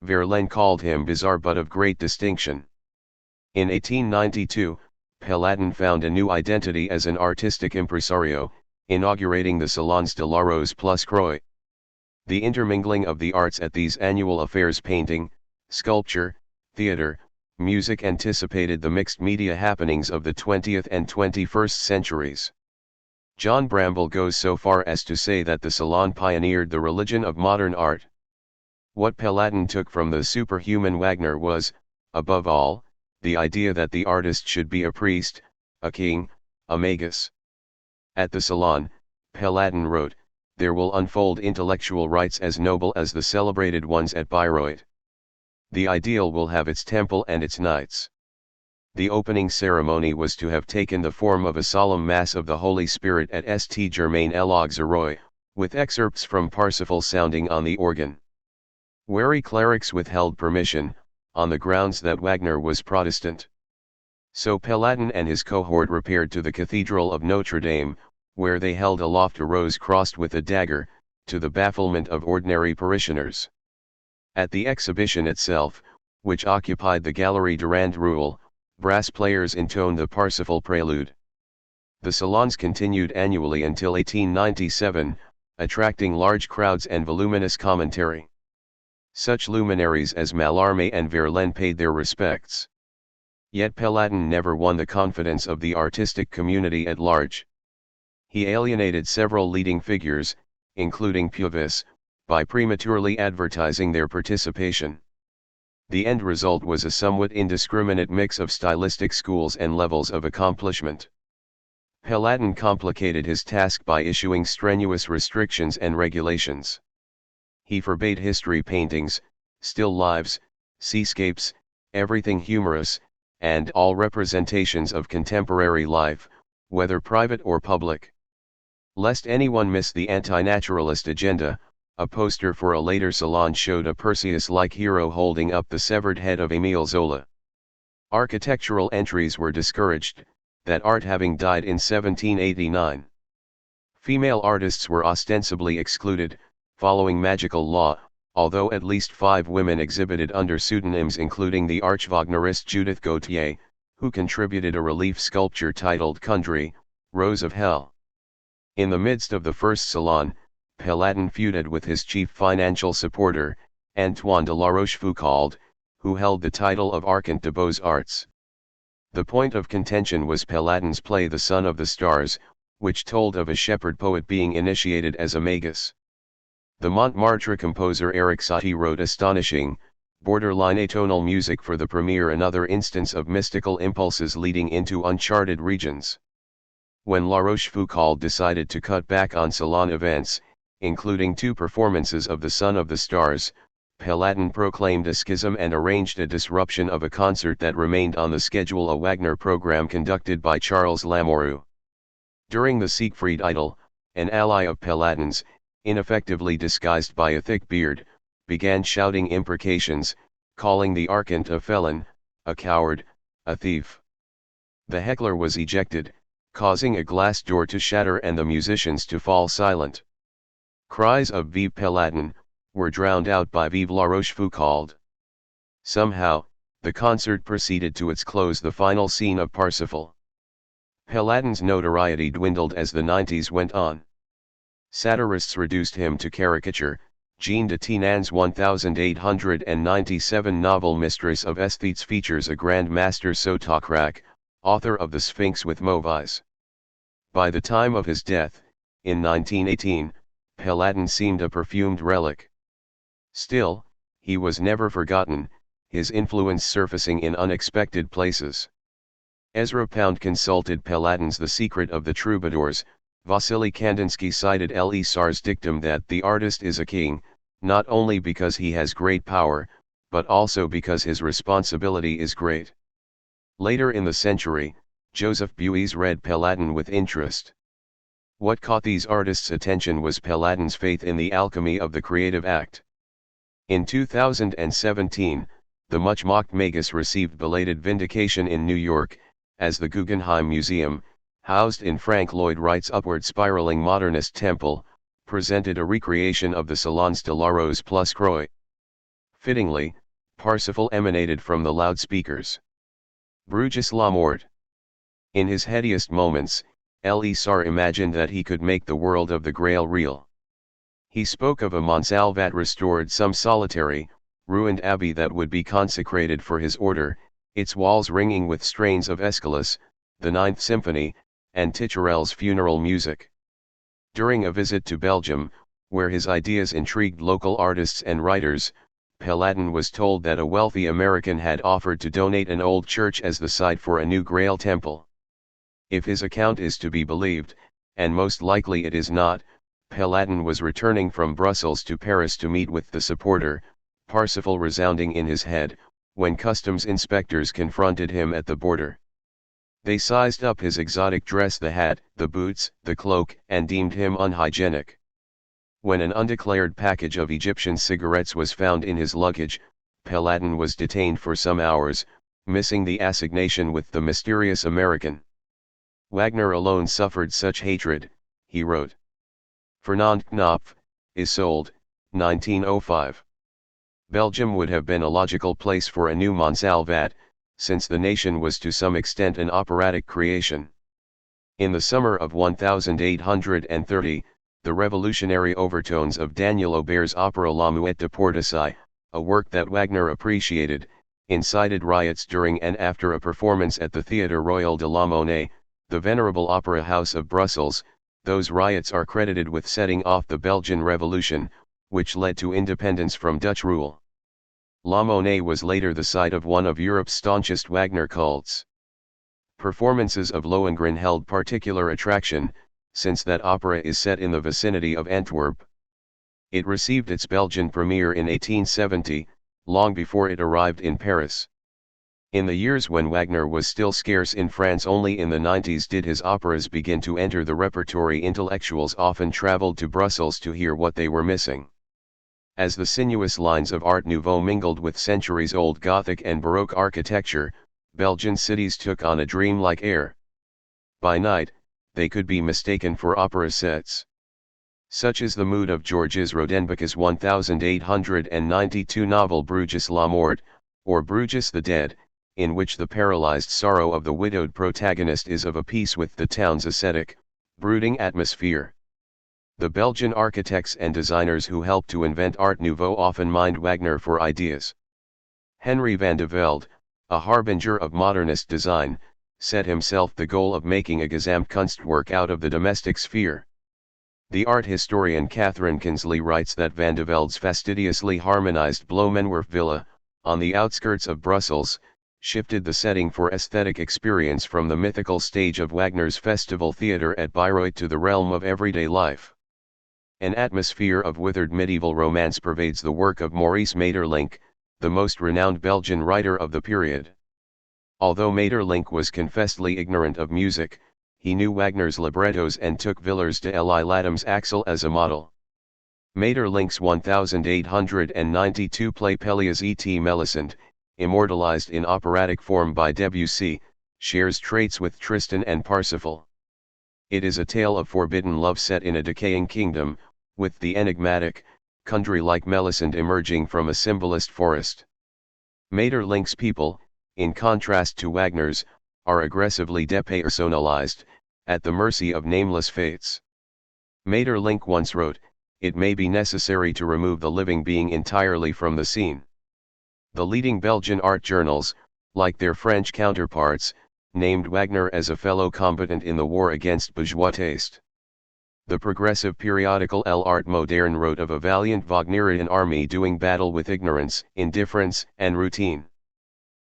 Verlaine called him bizarre but of great distinction. In 1892, Paladin found a new identity as an artistic impresario, inaugurating the Salons de la Rose plus Croix. The intermingling of the arts at these annual affairs, painting, sculpture, theater, music, anticipated the mixed media happenings of the 20th and 21st centuries. John Bramble goes so far as to say that the Salon pioneered the religion of modern art. What Paladin took from the superhuman Wagner was, above all, the idea that the artist should be a priest, a king, a magus. At the Salon, Paladin wrote, "There will unfold intellectual rites as noble as the celebrated ones at Bayreuth. The ideal will have its temple and its knights." The opening ceremony was to have taken the form of a solemn Mass of the Holy Spirit at St. Germain-l'Auxerrois, with excerpts from Parsifal sounding on the organ. Wary clerics withheld permission, on the grounds that Wagner was Protestant. So Paladin and his cohort repaired to the Cathedral of Notre Dame, where they held aloft a rose crossed with a dagger, to the bafflement of ordinary parishioners. At the exhibition itself, which occupied the Galerie Durand Ruel, brass players intoned the Parsifal prelude. The salons continued annually until 1897, attracting large crowds and voluminous commentary. Such luminaries as Mallarmé and Verlaine paid their respects. Yet Paladin never won the confidence of the artistic community at large. He alienated several leading figures, including Puvis, by prematurely advertising their participation. The end result was a somewhat indiscriminate mix of stylistic schools and levels of accomplishment. Paladin complicated his task by issuing strenuous restrictions and regulations. He forbade history paintings, still lifes, seascapes, everything humorous, and all representations of contemporary life, whether private or public. Lest anyone miss the anti-naturalist agenda, a poster for a later salon showed a Perseus-like hero holding up the severed head of Émile Zola. Architectural entries were discouraged, that art having died in 1789. Female artists were ostensibly excluded, following magical law, although at least 5 women exhibited under pseudonyms, including the arch-Wagnerist Judith Gautier, who contributed a relief sculpture titled Kundry, Rose of Hell. In the midst of the first salon, Paladin feuded with his chief financial supporter, Antoine de la Rochefoucauld, who held the title of Archant des Beaux-Arts. The point of contention was Paladin's play The Son of the Stars, which told of a shepherd poet being initiated as a magus. The Montmartre composer Eric Satie wrote astonishing, borderline atonal music for the premiere, another instance of mystical impulses leading into uncharted regions. When La Rochefoucauld decided to cut back on salon events, including 2 performances of The Son of the Stars, Paladin proclaimed a schism and arranged a disruption of a concert that remained on the schedule, a Wagner program conducted by Charles Lamoureux. During the Siegfried Idyll, an ally of Paladin's, ineffectively disguised by a thick beard, began shouting imprecations, calling the Archant a felon, a coward, a thief. The heckler was ejected, causing a glass door to shatter and the musicians to fall silent. Cries of Vive Paladin were drowned out by Vive La Rochefoucauld. Somehow, the concert proceeded to its close, the final scene of Parsifal. Paladin's notoriety dwindled as the 90s went on. Satirists reduced him to caricature. Jean de Tinan's 1897 novel Mistress of Aesthetes features a Grand Master Sotocrac, author of The Sphinx with Mauve Eyes. By the time of his death, in 1918, Paladin seemed a perfumed relic. Still, he was never forgotten, his influence surfacing in unexpected places. Ezra Pound consulted Paladin's The Secret of the Troubadours. Vasily Kandinsky cited Le Sar's dictum that the artist is a king, not only because he has great power, but also because his responsibility is great. Later in the century, Joseph Beuys read Paladin with interest. What caught these artists' attention was Paladin's faith in the alchemy of the creative act. In 2017, the much-mocked magus received belated vindication in New York, as the Guggenheim Museum, housed in Frank Lloyd Wright's upward spiraling modernist temple, presented a recreation of the Salons de la Rose plus Croix. Fittingly, Parsifal emanated from the loudspeakers. Brutus la Mort. In his headiest moments, Le Sar imagined that he could make the world of the Grail real. He spoke of a Montsalvat restored, some solitary, ruined abbey that would be consecrated for his order, its walls ringing with strains of Aeschylus, the Ninth Symphony, and Ticherel's funeral music. During a visit to Belgium, where his ideas intrigued local artists and writers, Paladin was told that a wealthy American had offered to donate an old church as the site for a new Grail temple. If his account is to be believed, and most likely it is not, Paladin was returning from Brussels to Paris to meet with the supporter, Parsifal resounding in his head, when customs inspectors confronted him at the border. They sized up his exotic dress, the hat, the boots, the cloak, and deemed him unhygienic. When an undeclared package of Egyptian cigarettes was found in his luggage, Paladin was detained for some hours, missing the assignation with the mysterious American. Wagner alone suffered such hatred, he wrote. Fernand Knopf, Isolde, 1905. Belgium would have been a logical place for a new Montsalvat, since the nation was to some extent an operatic creation. In the summer of 1830, the revolutionary overtones of Daniel Auber's opera La Muette de Portassai, a work that Wagner appreciated, incited riots during and after a performance at the Théâtre Royal de la Monnaie, the venerable opera house of Brussels. Those riots are credited with setting off the Belgian Revolution, which led to independence from Dutch rule. La Monnaie was later the site of one of Europe's staunchest Wagner cults. Performances of Lohengrin held particular attraction, since that opera is set in the vicinity of Antwerp. It received its Belgian premiere in 1870, long before it arrived in Paris. In the years when Wagner was still scarce in France, only in the 90s did his operas begin to enter the repertory. Intellectuals often traveled to Brussels to hear what they were missing. As the sinuous lines of Art Nouveau mingled with centuries-old Gothic and Baroque architecture, Belgian cities took on a dreamlike air. By night, they could be mistaken for opera sets. Such is the mood of Georges Rodenbach's 1892 novel Bruges la Mort, or Bruges the Dead, in which the paralyzed sorrow of the widowed protagonist is of a piece with the town's ascetic, brooding atmosphere. The Belgian architects and designers who helped to invent Art Nouveau often mined Wagner for ideas. Henry van de Velde, a harbinger of modernist design, set himself the goal of making a Gesamtkunstwerk out of the domestic sphere. The art historian Catherine Kinsley writes that van de Velde's fastidiously harmonized Bloemenwerf villa, on the outskirts of Brussels, shifted the setting for aesthetic experience from the mythical stage of Wagner's Festival Theatre at Bayreuth to the realm of everyday life. An atmosphere of withered medieval romance pervades the work of Maurice Maeterlinck, the most renowned Belgian writer of the period. Although Maeterlinck was confessedly ignorant of music, he knew Wagner's librettos and took Villers de l'Isle-Adam's Axel as a model. Maeterlinck's 1892 play Pelléas et Mélisande, immortalized in operatic form by Debussy, shares traits with Tristan and Parsifal. It is a tale of forbidden love set in a decaying kingdom, with the enigmatic, country-like Melisande emerging from a symbolist forest. Maeterlinck's people, in contrast to Wagner's, are aggressively depersonalized, at the mercy of nameless fates. Maeterlinck once wrote, "It may be necessary to remove the living being entirely from the scene." The leading Belgian art journals, like their French counterparts, named Wagner as a fellow combatant in the war against bourgeois taste. The progressive periodical L'Art Moderne wrote of a valiant Wagnerian army doing battle with ignorance, indifference, and routine.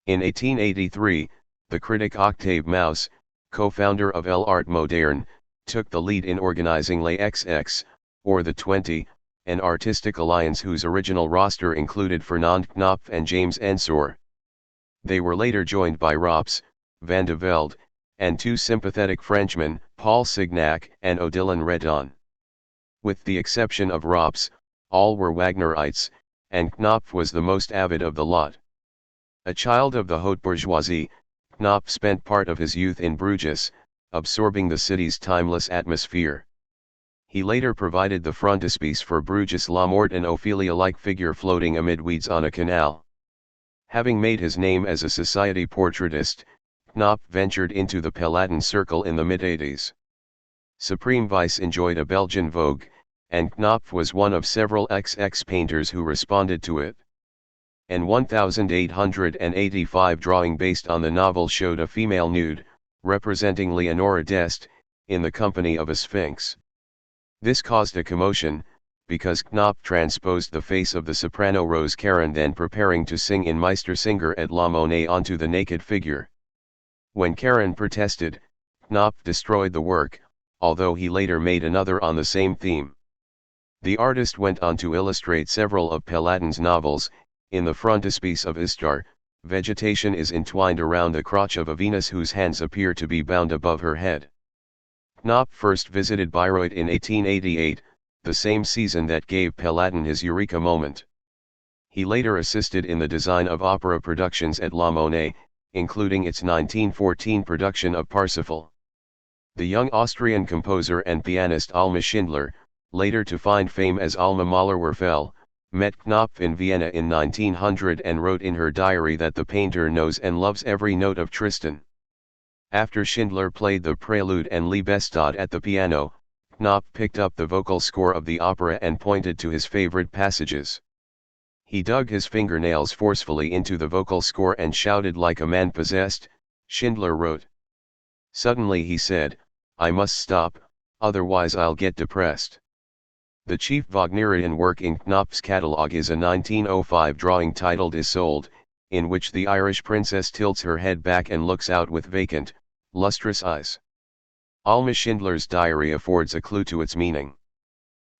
In 1883, the critic Octave Mauss, co-founder of L'Art Moderne, took the lead in organizing Les XX, or the 20, an artistic alliance whose original roster included Fernand Knopf and James Ensor. They were later joined by Rops, Van de Velde, and two sympathetic Frenchmen, Paul Signac and Odilon Redon. With the exception of Rops, all were Wagnerites, and Knopf was the most avid of the lot. A child of the haute bourgeoisie, Knopf spent part of his youth in Bruges, absorbing the city's timeless atmosphere. He later provided the frontispiece for Bruges la Mort, an Ophelia-like figure floating amid weeds on a canal. Having made his name as a society portraitist, Knopf ventured into the Palladian circle in the mid-80s. Supreme Vice enjoyed a Belgian vogue, and Knopf was one of several XX painters who responded to it. An 1885 drawing based on the novel showed a female nude, representing Leonora d'Este, in the company of a sphinx. This caused a commotion, because Knopf transposed the face of the soprano Rose Caron, then preparing to sing in Meistersinger at La Monnaie, onto the naked figure. When Caron protested, Knopf destroyed the work, although he later made another on the same theme. The artist went on to illustrate several of Palladian's novels. In the frontispiece of Istar, vegetation is entwined around the crotch of a Venus whose hands appear to be bound above her head. Knopf first visited Bayreuth in 1888, the same season that gave Palladian his eureka moment. He later assisted in the design of opera productions at La Monnaie, including its 1914 production of Parsifal. The young Austrian composer and pianist Alma Schindler, later to find fame as Alma Mahler-Werfel, met Knopf in Vienna in 1900 and wrote in her diary that the painter knows and loves every note of Tristan. After Schindler played the Prelude and Liebestod at the piano, Knopf picked up the vocal score of the opera and pointed to his favorite passages. He dug his fingernails forcefully into the vocal score and shouted like a man possessed, Schindler wrote. Suddenly he said, "I must stop, otherwise I'll get depressed." The chief Wagnerian work in Knopf's catalogue is a 1905 drawing titled Isolde, in which the Irish princess tilts her head back and looks out with vacant, lustrous eyes. Alma Schindler's diary affords a clue to its meaning.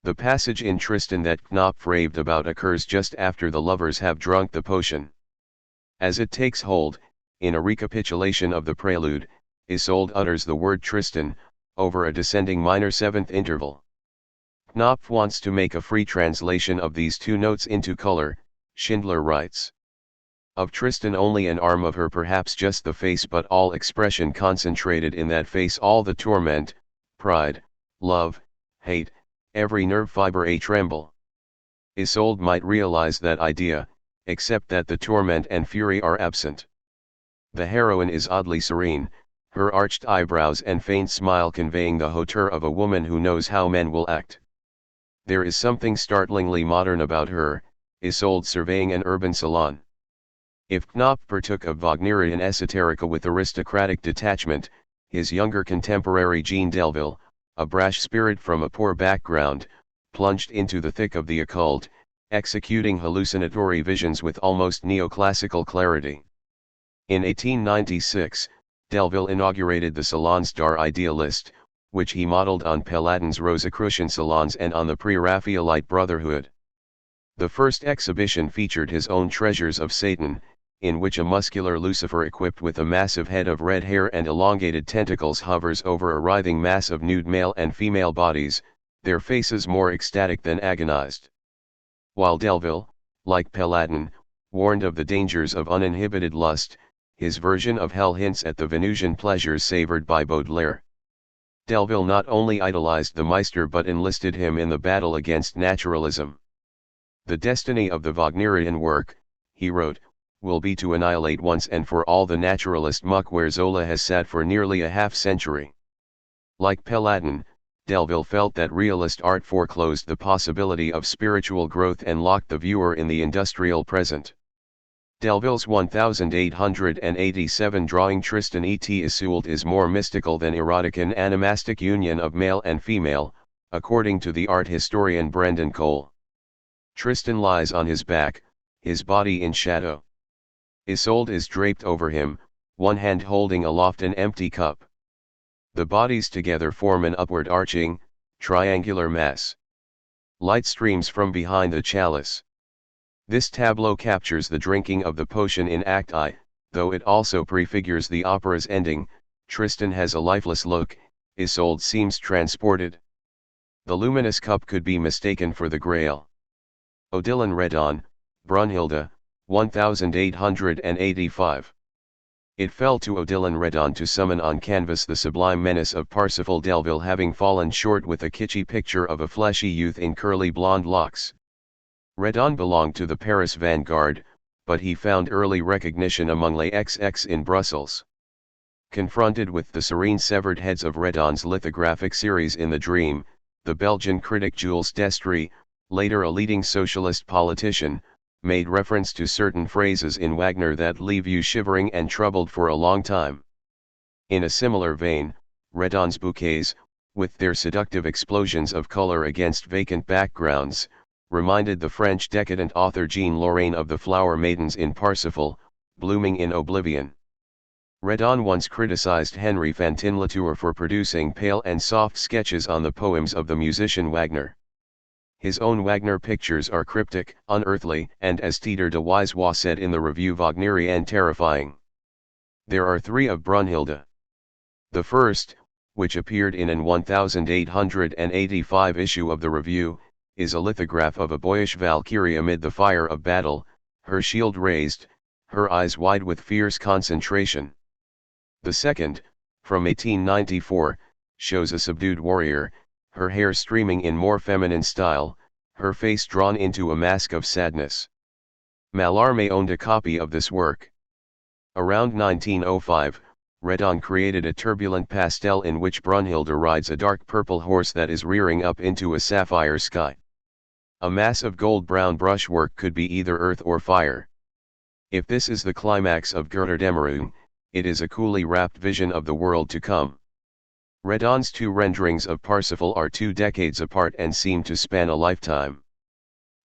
The passage in Tristan that Knopf raved about occurs just after the lovers have drunk the potion. As it takes hold, in a recapitulation of the prelude, Isolde utters the word Tristan, over a descending minor seventh interval. Knopf wants to make a free translation of these two notes into color, Schindler writes. Of Tristan only an arm of her, perhaps just the face, but all expression concentrated in that face, all the torment, pride, love, hate, every nerve fiber a tremble. Isolde might realize that idea, except that the torment and fury are absent. The heroine is oddly serene, her arched eyebrows and faint smile conveying the hauteur of a woman who knows how men will act. There is something startlingly modern about her, Isolde surveying an urban salon. If Knopf partook of Wagnerian esoterica with aristocratic detachment, his younger contemporary Jean Delville, a brash spirit from a poor background, plunged into the thick of the occult, executing hallucinatory visions with almost neoclassical clarity. In 1896, Delville inaugurated the Salon Star Idealist, which he modeled on Paladin's Rosicrucian salons and on the Pre-Raphaelite Brotherhood. The first exhibition featured his own Treasures of Satan, in which a muscular Lucifer equipped with a massive head of red hair and elongated tentacles hovers over a writhing mass of nude male and female bodies, their faces more ecstatic than agonized. While Delville, like Paladin, warned of the dangers of uninhibited lust, his version of hell hints at the Venusian pleasures savored by Baudelaire. Delville not only idolized the Meister but enlisted him in the battle against naturalism. The destiny of the Wagnerian work, he wrote, will be to annihilate once and for all the naturalist muck where Zola has sat for nearly a half-century. Like Paladin, Delville felt that realist art foreclosed the possibility of spiritual growth and locked the viewer in the industrial present. Delville's 1887 drawing Tristan et Isolde is more mystical than erotic, an animastic union of male and female, according to the art historian Brendan Cole. Tristan lies on his back, his body in shadow. Isolde is draped over him, one hand holding aloft an empty cup. The bodies together form an upward arching, triangular mass. Light streams from behind the chalice. This tableau captures the drinking of the potion in Act I, though it also prefigures the opera's ending. Tristan has a lifeless look, Isolde seems transported. The luminous cup could be mistaken for the Grail. Odilon Redon, Brunhilde, 1885. It fell to Odilon Redon to summon on canvas the sublime menace of Parsifal, Delville having fallen short with a kitschy picture of a fleshy youth in curly blonde locks. Redon belonged to the Paris vanguard, but he found early recognition among les XX in Brussels. Confronted with the serene severed heads of Redon's lithographic series in The Dream, the Belgian critic Jules Destry, later a leading socialist politician, made reference to certain phrases in Wagner that leave you shivering and troubled for a long time. In a similar vein, Redon's bouquets, with their seductive explosions of color against vacant backgrounds, reminded the French decadent author Jean Lorrain of the flower maidens in Parsifal, blooming in oblivion. Redon once criticized Henri Fantin Latour for producing pale and soft sketches on the poems of the musician Wagner. His own Wagner pictures are cryptic, unearthly, and as Teeter de Wisewa said in the review, Wagnerian terrifying. There are three of Brunhilde. The first, which appeared in an 1885 issue of the review, is a lithograph of a boyish Valkyrie amid the fire of battle, her shield raised, her eyes wide with fierce concentration. The second, from 1894, shows a subdued warrior, her hair streaming in more feminine style, her face drawn into a mask of sadness. Mallarmé owned a copy of this work. Around 1905, Redon created a turbulent pastel in which Brunhilde rides a dark purple horse that is rearing up into a sapphire sky. A mass of gold-brown brushwork could be either earth or fire. If this is the climax of Götterdämmerung, it is a coolly wrapped vision of the world to come. Redon's two renderings of Parsifal are 2 decades apart and seem to span a lifetime.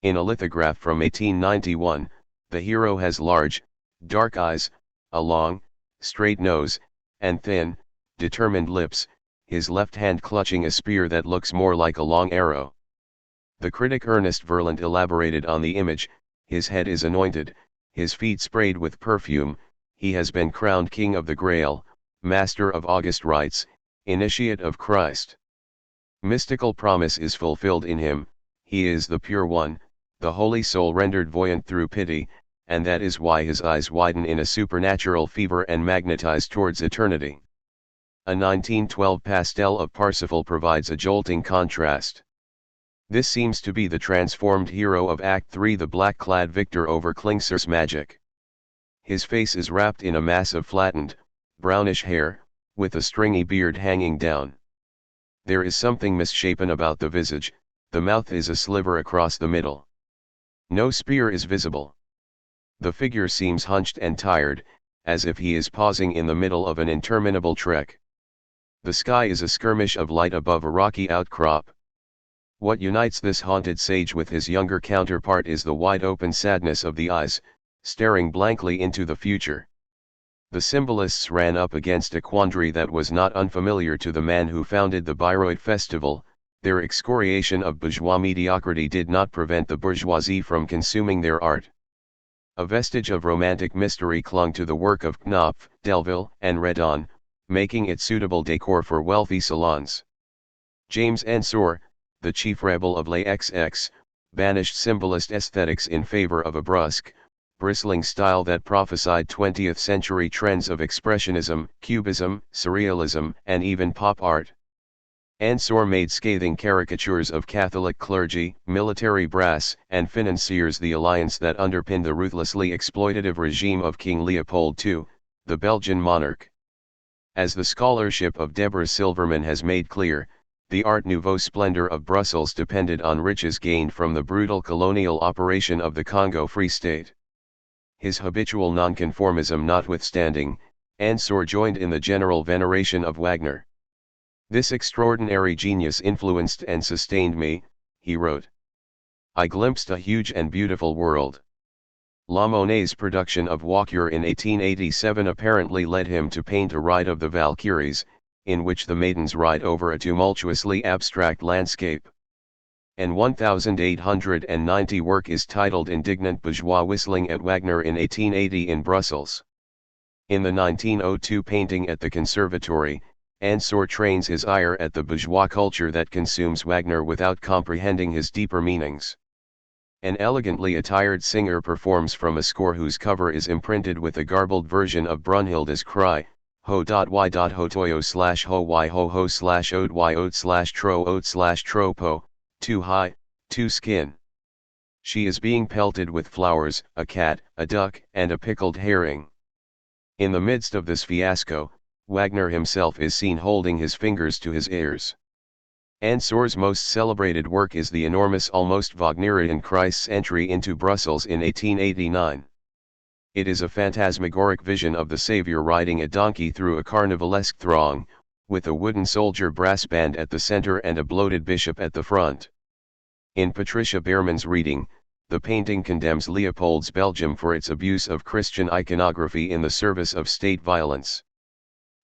In a lithograph from 1891, the hero has large, dark eyes, a long, straight nose, and thin, determined lips, his left hand clutching a spear that looks more like a long arrow. The critic Ernest Verland elaborated on the image: his head is anointed, his feet sprayed with perfume, he has been crowned King of the Grail, Master of August Rites, Initiate of Christ. Mystical promise is fulfilled in him, he is the Pure One, the Holy Soul rendered buoyant through pity, and that is why his eyes widen in a supernatural fever and magnetize towards eternity. A 1912 pastel of Parsifal provides a jolting contrast. This seems to be the transformed hero of Act 3, the black-clad victor over Klingsor's magic. His face is wrapped in a mass of flattened, brownish hair, with a stringy beard hanging down. There is something misshapen about the visage, the mouth is a sliver across the middle. No spear is visible. The figure seems hunched and tired, as if he is pausing in the middle of an interminable trek. The sky is a skirmish of light above a rocky outcrop. What unites this haunted sage with his younger counterpart is the wide-open sadness of the eyes, staring blankly into the future. The symbolists ran up against a quandary that was not unfamiliar to the man who founded the Bayreuth Festival: their excoriation of bourgeois mediocrity did not prevent the bourgeoisie from consuming their art. A vestige of romantic mystery clung to the work of Knopf, Delville, and Redon, making it suitable decor for wealthy salons. James Ensor, the chief rebel of Les XX, banished symbolist aesthetics in favor of a brusque, bristling style that prophesied 20th-century trends of expressionism, cubism, surrealism, and even pop art. Ensor made scathing caricatures of Catholic clergy, military brass, and financiers, the alliance that underpinned the ruthlessly exploitative regime of King Leopold II, the Belgian monarch. As the scholarship of Deborah Silverman has made clear, the Art Nouveau splendor of Brussels depended on riches gained from the brutal colonial operation of the Congo Free State. His habitual nonconformism notwithstanding, Ensor joined in the general veneration of Wagner. "This extraordinary genius influenced and sustained me," he wrote. "I glimpsed a huge and beautiful world." La Monet's production of Walkure in 1887 apparently led him to paint a Ride of the Valkyries, in which the maidens ride over a tumultuously abstract landscape. An 1890 work is titled Indignant Bourgeois Whistling at Wagner in 1880 in Brussels. In the 1902 painting at the Conservatory, Ensor trains his ire at the bourgeois culture that consumes Wagner without comprehending his deeper meanings. An elegantly attired singer performs from a score whose cover is imprinted with a garbled version of Brunhilde's cry: ho.y.ho toyo/ho-y-ho-ho/ode-y-ode/tro-ode/tropo, too high, too skin. She is being pelted with flowers, a cat, a duck, and a pickled herring. In the midst of this fiasco, Wagner himself is seen holding his fingers to his ears. Ensor's most celebrated work is the enormous, almost Wagnerian Christ's entry into Brussels in 1889. It is a phantasmagoric vision of the Savior riding a donkey through a carnivalesque throng, with a wooden soldier brass band at the center and a bloated bishop at the front. In Patricia Behrman's reading, the painting condemns Leopold's Belgium for its abuse of Christian iconography in the service of state violence.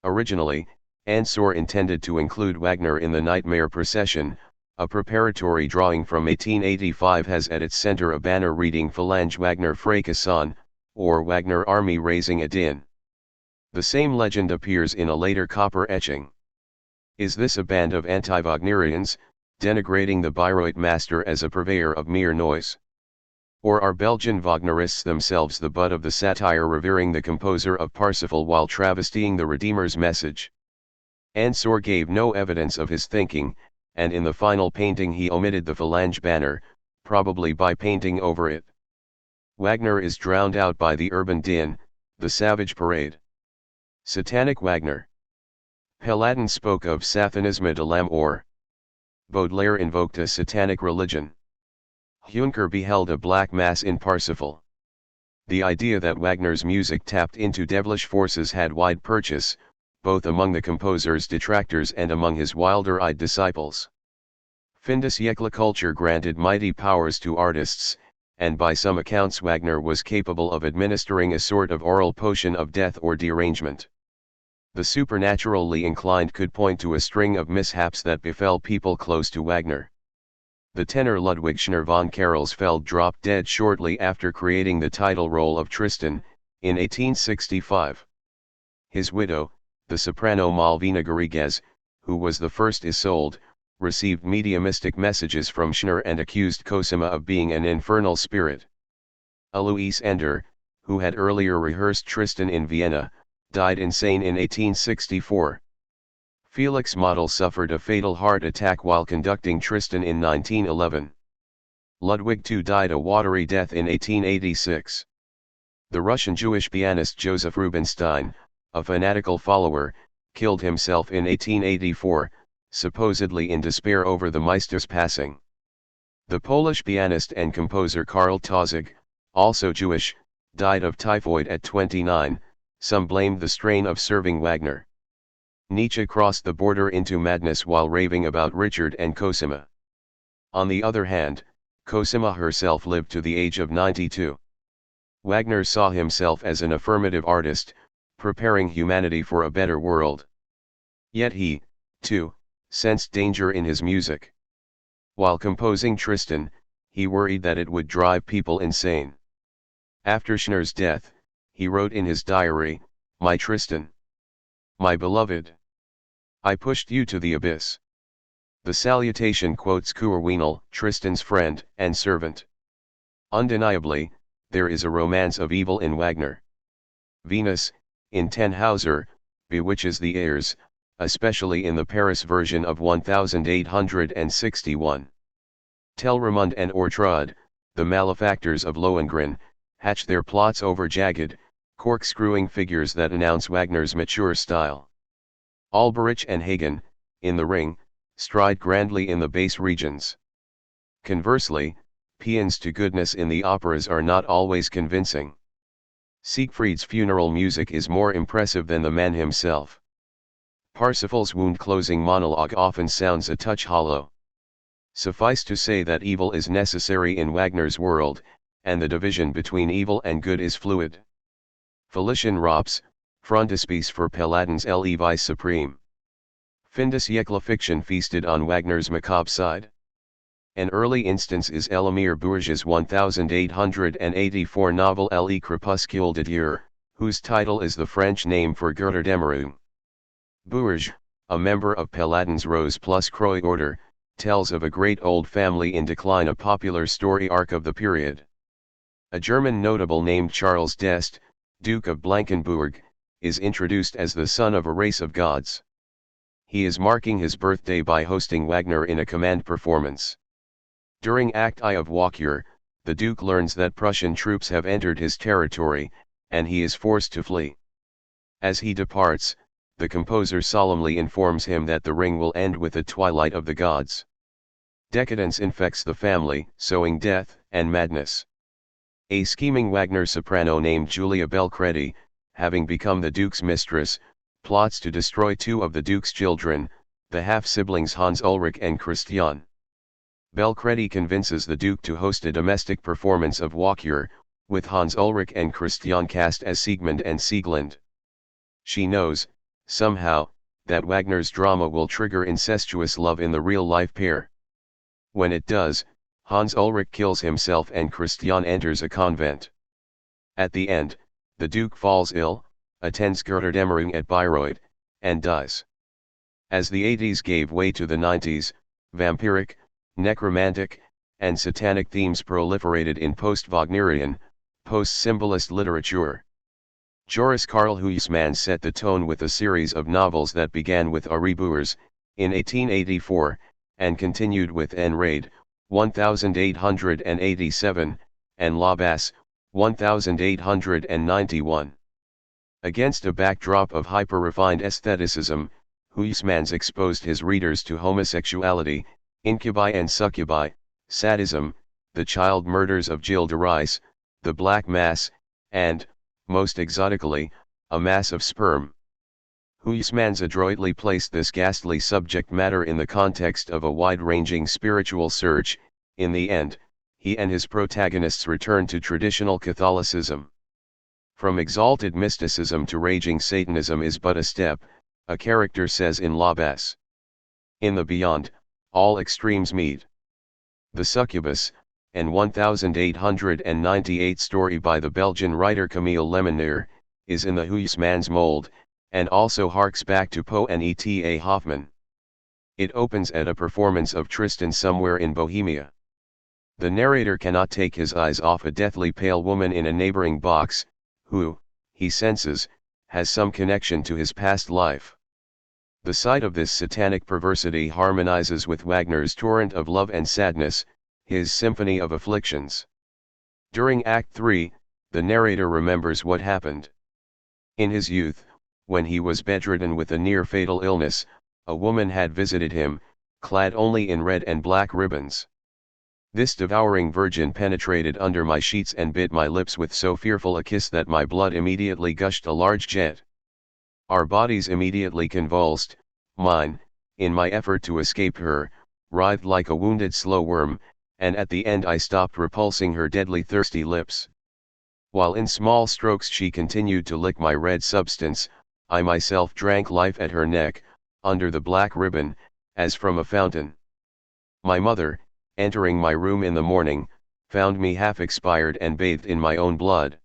Originally, Ensor intended to include Wagner in the Nightmare Procession. A preparatory drawing from 1885 has at its center a banner reading Phalange Wagner Fracasson, or Wagner Army Raising a Din. The same legend appears in a later copper etching. Is this a band of anti-Wagnerians, denigrating the Bayreuth master as a purveyor of mere noise? Or are Belgian Wagnerists themselves the butt of the satire, revering the composer of Parsifal while travestying the Redeemer's message? Ensor gave no evidence of his thinking, and in the final painting he omitted the Phalange banner, probably by painting over it. Wagner is drowned out by the urban din, the savage parade. Satanic Wagner. Paladin spoke of Satanisme de l'amour. Baudelaire invoked a satanic religion. Juncker beheld a black mass in Parsifal. The idea that Wagner's music tapped into devilish forces had wide purchase, both among the composer's detractors and among his wilder-eyed disciples. Fin de siècle culture granted mighty powers to artists, and by some accounts Wagner was capable of administering a sort of oral potion of death or derangement. The supernaturally inclined could point to a string of mishaps that befell people close to Wagner. The tenor Ludwig Schner von Karelsfeld dropped dead shortly after creating the title role of Tristan, in 1865. His widow, the soprano Malvina Garrigues, who was the first Isolde, received mediumistic messages from Schner and accused Cosima of being an infernal spirit. Alois Ender, who had earlier rehearsed Tristan in Vienna, died insane in 1864. Felix Model suffered a fatal heart attack while conducting Tristan in 1911. Ludwig II died a watery death in 1886. The Russian Jewish pianist Joseph Rubinstein, a fanatical follower, killed himself in 1884, supposedly in despair over the Meister's passing. The Polish pianist and composer Karl Tausig, also Jewish, died of typhoid at 29, some blamed the strain of serving Wagner. Nietzsche crossed the border into madness while raving about Richard and Cosima. On the other hand, Cosima herself lived to the age of 92. Wagner saw himself as an affirmative artist, preparing humanity for a better world. Yet he, too, sensed danger in his music. While composing Tristan, he worried that it would drive people insane. After Schner's death, he wrote in his diary, "My Tristan, my beloved, I pushed you to the abyss." The salutation quotes Kurwenal, Tristan's friend and servant. Undeniably, there is a romance of evil in Wagner. Venus, in Tannhauser, bewitches the airs, especially in the Paris version of 1861. Telramund and Ortrud, the malefactors of Lohengrin, hatch their plots over jagged, corkscrewing figures that announce Wagner's mature style. Alberich and Hagen, in The Ring, stride grandly in the bass regions. Conversely, paeans to goodness in the operas are not always convincing. Siegfried's funeral music is more impressive than the man himself. Parsifal's wound-closing monologue often sounds a touch hollow. Suffice to say that evil is necessary in Wagner's world, and the division between evil and good is fluid. Felician Rops, frontispiece for Paladin's Le Vice Supreme. Fin de siècle fiction feasted on Wagner's macabre side. An early instance is Elamir Bourges' 1884 novel Le Crépuscule de Dieu, whose title is the French name for Götterdämmerung. Bourges, a member of Paladin's Rose plus Croix order, tells of a great old family in decline, a popular story arc of the period. A German notable named Charles d'Este, Duke of Blankenburg, is introduced as the son of a race of gods. He is marking his birthday by hosting Wagner in a command performance. During Act I of Walküre, the Duke learns that Prussian troops have entered his territory, and he is forced to flee. As he departs, the composer solemnly informs him that the ring will end with the twilight of the gods. Decadence infects the family, sowing death and madness. A scheming Wagner soprano named Julia Belcredi, having become the Duke's mistress, plots to destroy two of the Duke's children, the half-siblings Hans Ulrich and Christian. Belcredi convinces the Duke to host a domestic performance of Walküre, with Hans Ulrich and Christian cast as Siegmund and Sieglinde. She knows, somehow, that Wagner's drama will trigger incestuous love in the real-life pair. When it does, Hans Ulrich kills himself and Christian enters a convent. At the end, the Duke falls ill, attends Götterdämmerung at Bayreuth, and dies. As the 80s gave way to the 90s, vampiric, necromantic, and satanic themes proliferated in post-Wagnerian, post-symbolist literature. Joris Karl Huysmans set the tone with a series of novels that began with Aureboers, in 1884, and continued with En Raid, 1887, and La Basse, 1891. Against a backdrop of hyper-refined aestheticism, Huysmans exposed his readers to homosexuality, incubi and succubi, sadism, the child murders of Gilles de Rais, the Black Mass, and, most exotically, a mass of sperm. Huysmans adroitly placed this ghastly subject matter in the context of a wide-ranging spiritual search. In the end, he and his protagonists return to traditional Catholicism. From exalted mysticism to raging Satanism is but a step, a character says in La Basse. In the beyond, all extremes meet. The Succubus, an 1898 story by the Belgian writer Camille Lemonnier, is in the Huysmans mold, and also harks back to Poe and E.T.A. Hoffmann. It opens at a performance of Tristan somewhere in Bohemia. The narrator cannot take his eyes off a deathly pale woman in a neighboring box, who, he senses, has some connection to his past life. The sight of this satanic perversity harmonizes with Wagner's torrent of love and sadness, his symphony of afflictions. During Act 3, the narrator remembers what happened. In his youth, when he was bedridden with a near-fatal illness, a woman had visited him, clad only in red and black ribbons. This devouring virgin penetrated under my sheets and bit my lips with so fearful a kiss that my blood immediately gushed a large jet. Our bodies immediately convulsed, mine, in my effort to escape her, writhed like a wounded slow worm, and at the end I stopped repulsing her deadly thirsty lips. While in small strokes she continued to lick my red substance, I myself drank life at her neck, under the black ribbon, as from a fountain. My mother, entering my room in the morning, found me half expired and bathed in my own blood.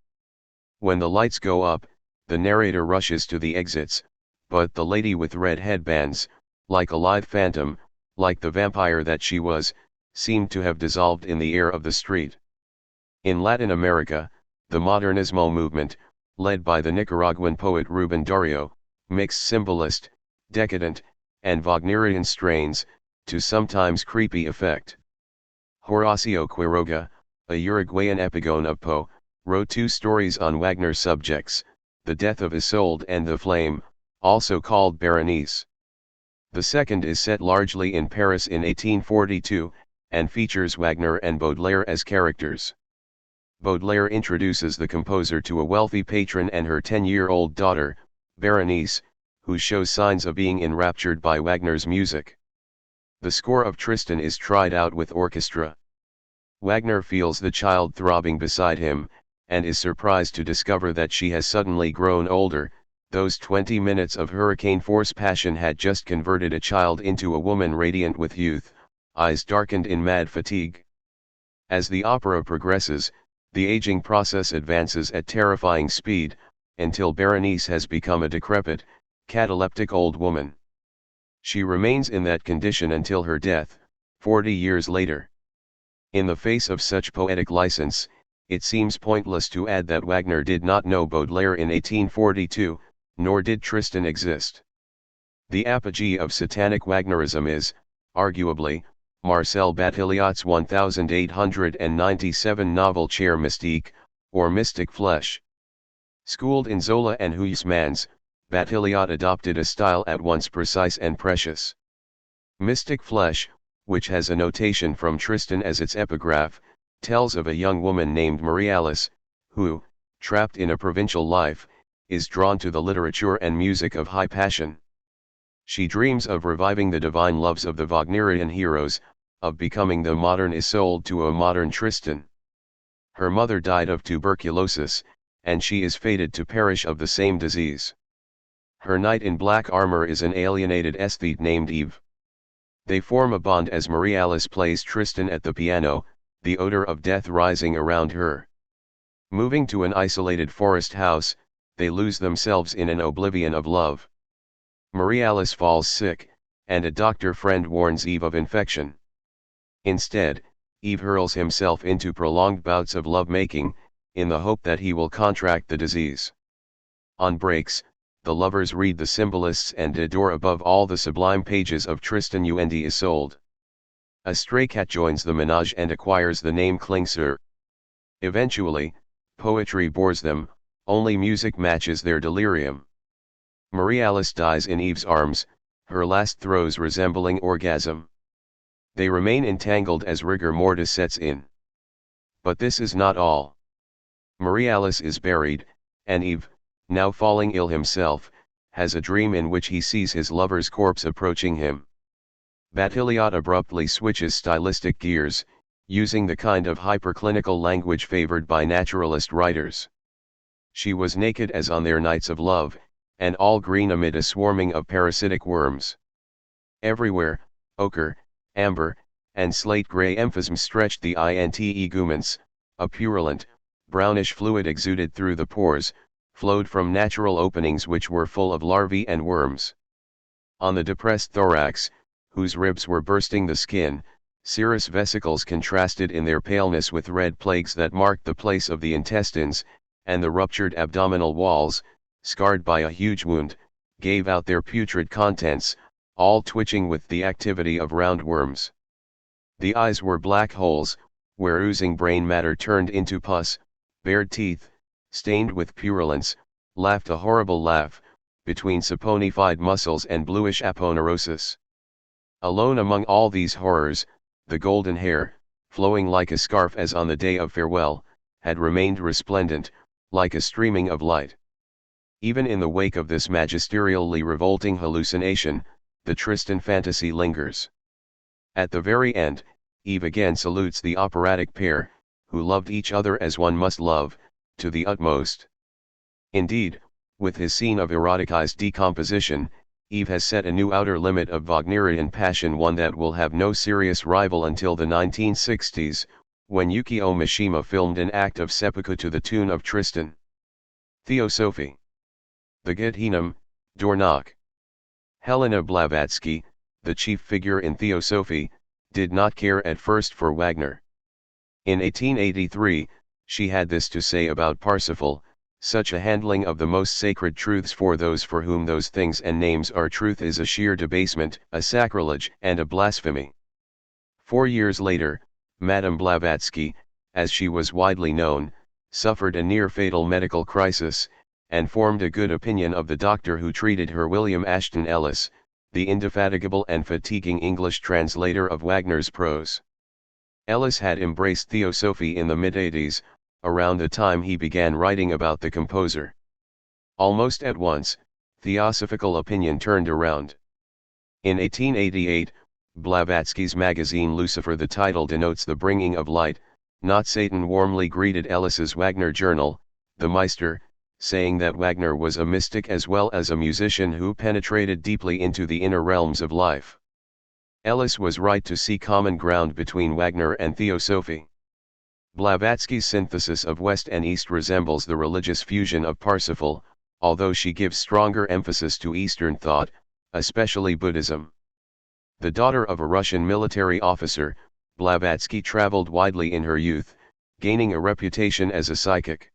When the lights go up, the narrator rushes to the exits, but the lady with red headbands, like a lithe phantom, like the vampire that she was, seemed to have dissolved in the air of the street. In Latin America, the Modernismo movement, led by the Nicaraguan poet Rubén Darío, mixed symbolist, decadent, and Wagnerian strains, to sometimes creepy effect. Horacio Quiroga, a Uruguayan epigone of Poe, wrote 2 stories on Wagner subjects, The Death of Isolde and The Flame, also called Berenice. The second is set largely in Paris in 1842, and features Wagner and Baudelaire as characters. Baudelaire introduces the composer to a wealthy patron and her 10-year-old daughter, Berenice, who shows signs of being enraptured by Wagner's music. The score of Tristan is tried out with orchestra. Wagner feels the child throbbing beside him, and is surprised to discover that she has suddenly grown older. Those 20 minutes of hurricane-force passion had just converted a child into a woman radiant with youth, eyes darkened in mad fatigue. As the opera progresses, the aging process advances at terrifying speed, until Berenice has become a decrepit, cataleptic old woman. She remains in that condition until her death, 40 years later. In the face of such poetic license, it seems pointless to add that Wagner did not know Baudelaire in 1842, nor did Tristan exist. The apogee of satanic Wagnerism is, arguably, Marcel Batilliot's 1897 novel Chair Mystique, or Mystic Flesh. Schooled in Zola and Huysmans, Batilliot adopted a style at once precise and precious. Mystic Flesh, which has a notation from Tristan as its epigraph, tells of a young woman named Marie-Alice, who, trapped in a provincial life, is drawn to the literature and music of high passion. She dreams of reviving the divine loves of the Wagnerian heroes, of becoming the modern Isolde to a modern Tristan. Her mother died of tuberculosis, and she is fated to perish of the same disease. Her knight in black armor is an alienated aesthete named Eve. They form a bond as Marie-Alice plays Tristan at the piano, the odor of death rising around her. Moving to an isolated forest house, they lose themselves in an oblivion of love. Marie-Alice falls sick, and a doctor friend warns Eve of infection. Instead, Eve hurls himself into prolonged bouts of love-making, in the hope that he will contract the disease. On breaks, the lovers read the symbolists and adore above all the sublime pages of Tristan and Isolde. A stray cat joins the menage and acquires the name Klingsor. Eventually, poetry bores them, only music matches their delirium. Marie-Alice dies in Eve's arms, her last throes resembling orgasm. They remain entangled as rigor mortis sets in. But this is not all. Marie-Alice is buried, and Eve, now falling ill himself, has a dream in which he sees his lover's corpse approaching him. Batilliot abruptly switches stylistic gears, using the kind of hyperclinical language favored by naturalist writers. She was naked as on their nights of love, and all green amid a swarming of parasitic worms. Everywhere, ochre, amber, and slate-gray emphism stretched the integuments, a purulent, brownish fluid exuded through the pores, flowed from natural openings which were full of larvae and worms. On the depressed thorax, whose ribs were bursting the skin, serous vesicles contrasted in their paleness with red plagues that marked the place of the intestines, and the ruptured abdominal walls, scarred by a huge wound, gave out their putrid contents, all twitching with the activity of roundworms. The eyes were black holes, where oozing brain matter turned into pus, bared teeth, stained with purulence, laughed a horrible laugh, between saponified muscles and bluish aponeurosis. Alone among all these horrors, the golden hair, flowing like a scarf as on the day of farewell, had remained resplendent, like a streaming of light. Even in the wake of this magisterially revolting hallucination, the Tristan fantasy lingers. At the very end, Eve again salutes the operatic pair, who loved each other as one must love, to the utmost. Indeed, with his scene of eroticized decomposition, Eve has set a new outer limit of Wagnerian passion, one that will have no serious rival until the 1960s, when Yukio Mishima filmed an act of seppuku to the tune of Tristan. Theosophy. The Gehenna, Door Knock. Helena Blavatsky, the chief figure in Theosophy, did not care at first for Wagner. In 1883, she had this to say about Parsifal: "Such a handling of the most sacred truths for those for whom those things and names are truth is a sheer debasement, a sacrilege, and a blasphemy." 4 years later, Madame Blavatsky, as she was widely known, suffered a near-fatal medical crisis, and formed a good opinion of the doctor who treated her, William Ashton Ellis, the indefatigable and fatiguing English translator of Wagner's prose. Ellis had embraced Theosophy in the mid-80s, around the time he began writing about the composer. Almost at once, theosophical opinion turned around. In 1888, Blavatsky's magazine Lucifer, the title denotes the bringing of light, not Satan, warmly greeted Ellis's Wagner journal, the Meister, saying that Wagner was a mystic as well as a musician who penetrated deeply into the inner realms of life. Ellis was right to see common ground between Wagner and Theosophy. Blavatsky's synthesis of West and East resembles the religious fusion of Parsifal, although she gives stronger emphasis to Eastern thought, especially Buddhism. The daughter of a Russian military officer, Blavatsky traveled widely in her youth, gaining a reputation as a psychic.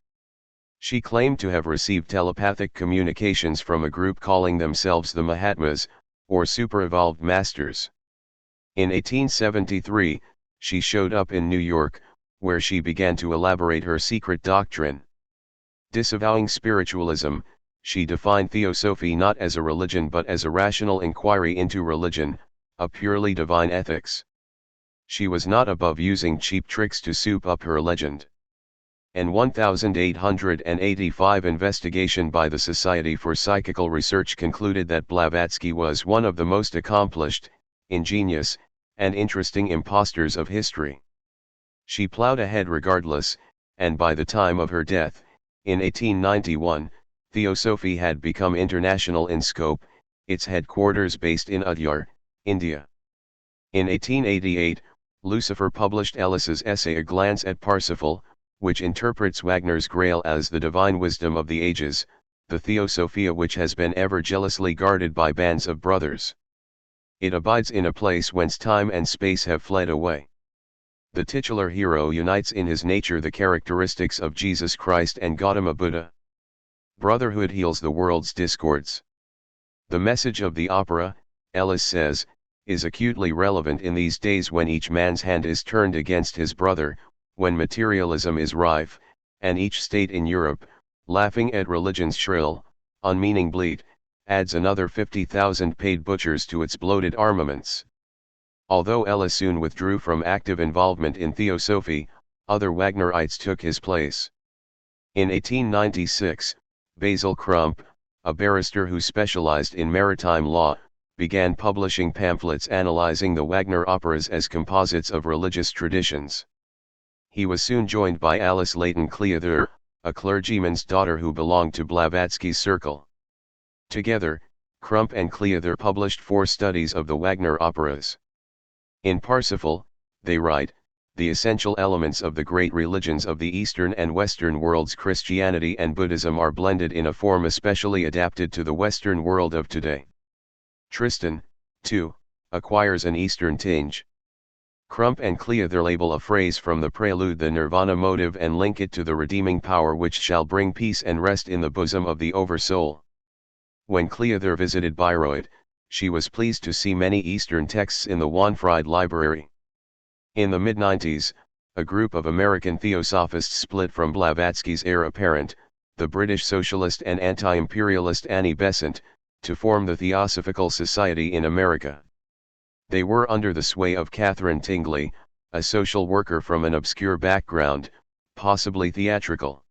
She claimed to have received telepathic communications from a group calling themselves the Mahatmas, or super-evolved masters. In 1873, she showed up in New York, where she began to elaborate her secret doctrine. Disavowing spiritualism, she defined Theosophy not as a religion but as a rational inquiry into religion, a purely divine ethics. She was not above using cheap tricks to soup up her legend. An 1885 investigation by the Society for Psychical Research concluded that Blavatsky was one of the most accomplished, ingenious, and interesting impostors of history. She plowed ahead regardless, and by the time of her death, in 1891, Theosophy had become international in scope, its headquarters based in Udyar, India. In 1888, Lucifer published Ellis's essay A Glance at Parsifal, which interprets Wagner's Grail as the divine wisdom of the ages, the Theosophia which has been ever jealously guarded by bands of brothers. It abides in a place whence time and space have fled away. The titular hero unites in his nature the characteristics of Jesus Christ and Gautama Buddha. Brotherhood heals the world's discords. The message of the opera, Ellis says, is acutely relevant in these days when each man's hand is turned against his brother, when materialism is rife, and each state in Europe, laughing at religion's shrill, unmeaning bleat, adds another 50,000 paid butchers to its bloated armaments. Although Ellis soon withdrew from active involvement in Theosophy, other Wagnerites took his place. In 1896, Basil Crump, a barrister who specialized in maritime law, began publishing pamphlets analyzing the Wagner operas as composites of religious traditions. He was soon joined by Alice Leighton Cleather, a clergyman's daughter who belonged to Blavatsky's circle. Together, Crump and Cleather published 4 studies of the Wagner operas. In Parsifal, they write, the essential elements of the great religions of the Eastern and Western worlds, Christianity and Buddhism, are blended in a form especially adapted to the Western world of today. Tristan, too, acquires an Eastern tinge. Crump and Cleather label a phrase from the prelude the Nirvana motive and link it to the redeeming power which shall bring peace and rest in the bosom of the Oversoul. When Cleather visited Bayreuth, she was pleased to see many Eastern texts in the Wanfried Library. In the mid-90s, a group of American theosophists split from Blavatsky's heir apparent, the British socialist and anti-imperialist Annie Besant, to form the Theosophical Society in America. They were under the sway of Catherine Tingley, a social worker from an obscure background, possibly theatrical.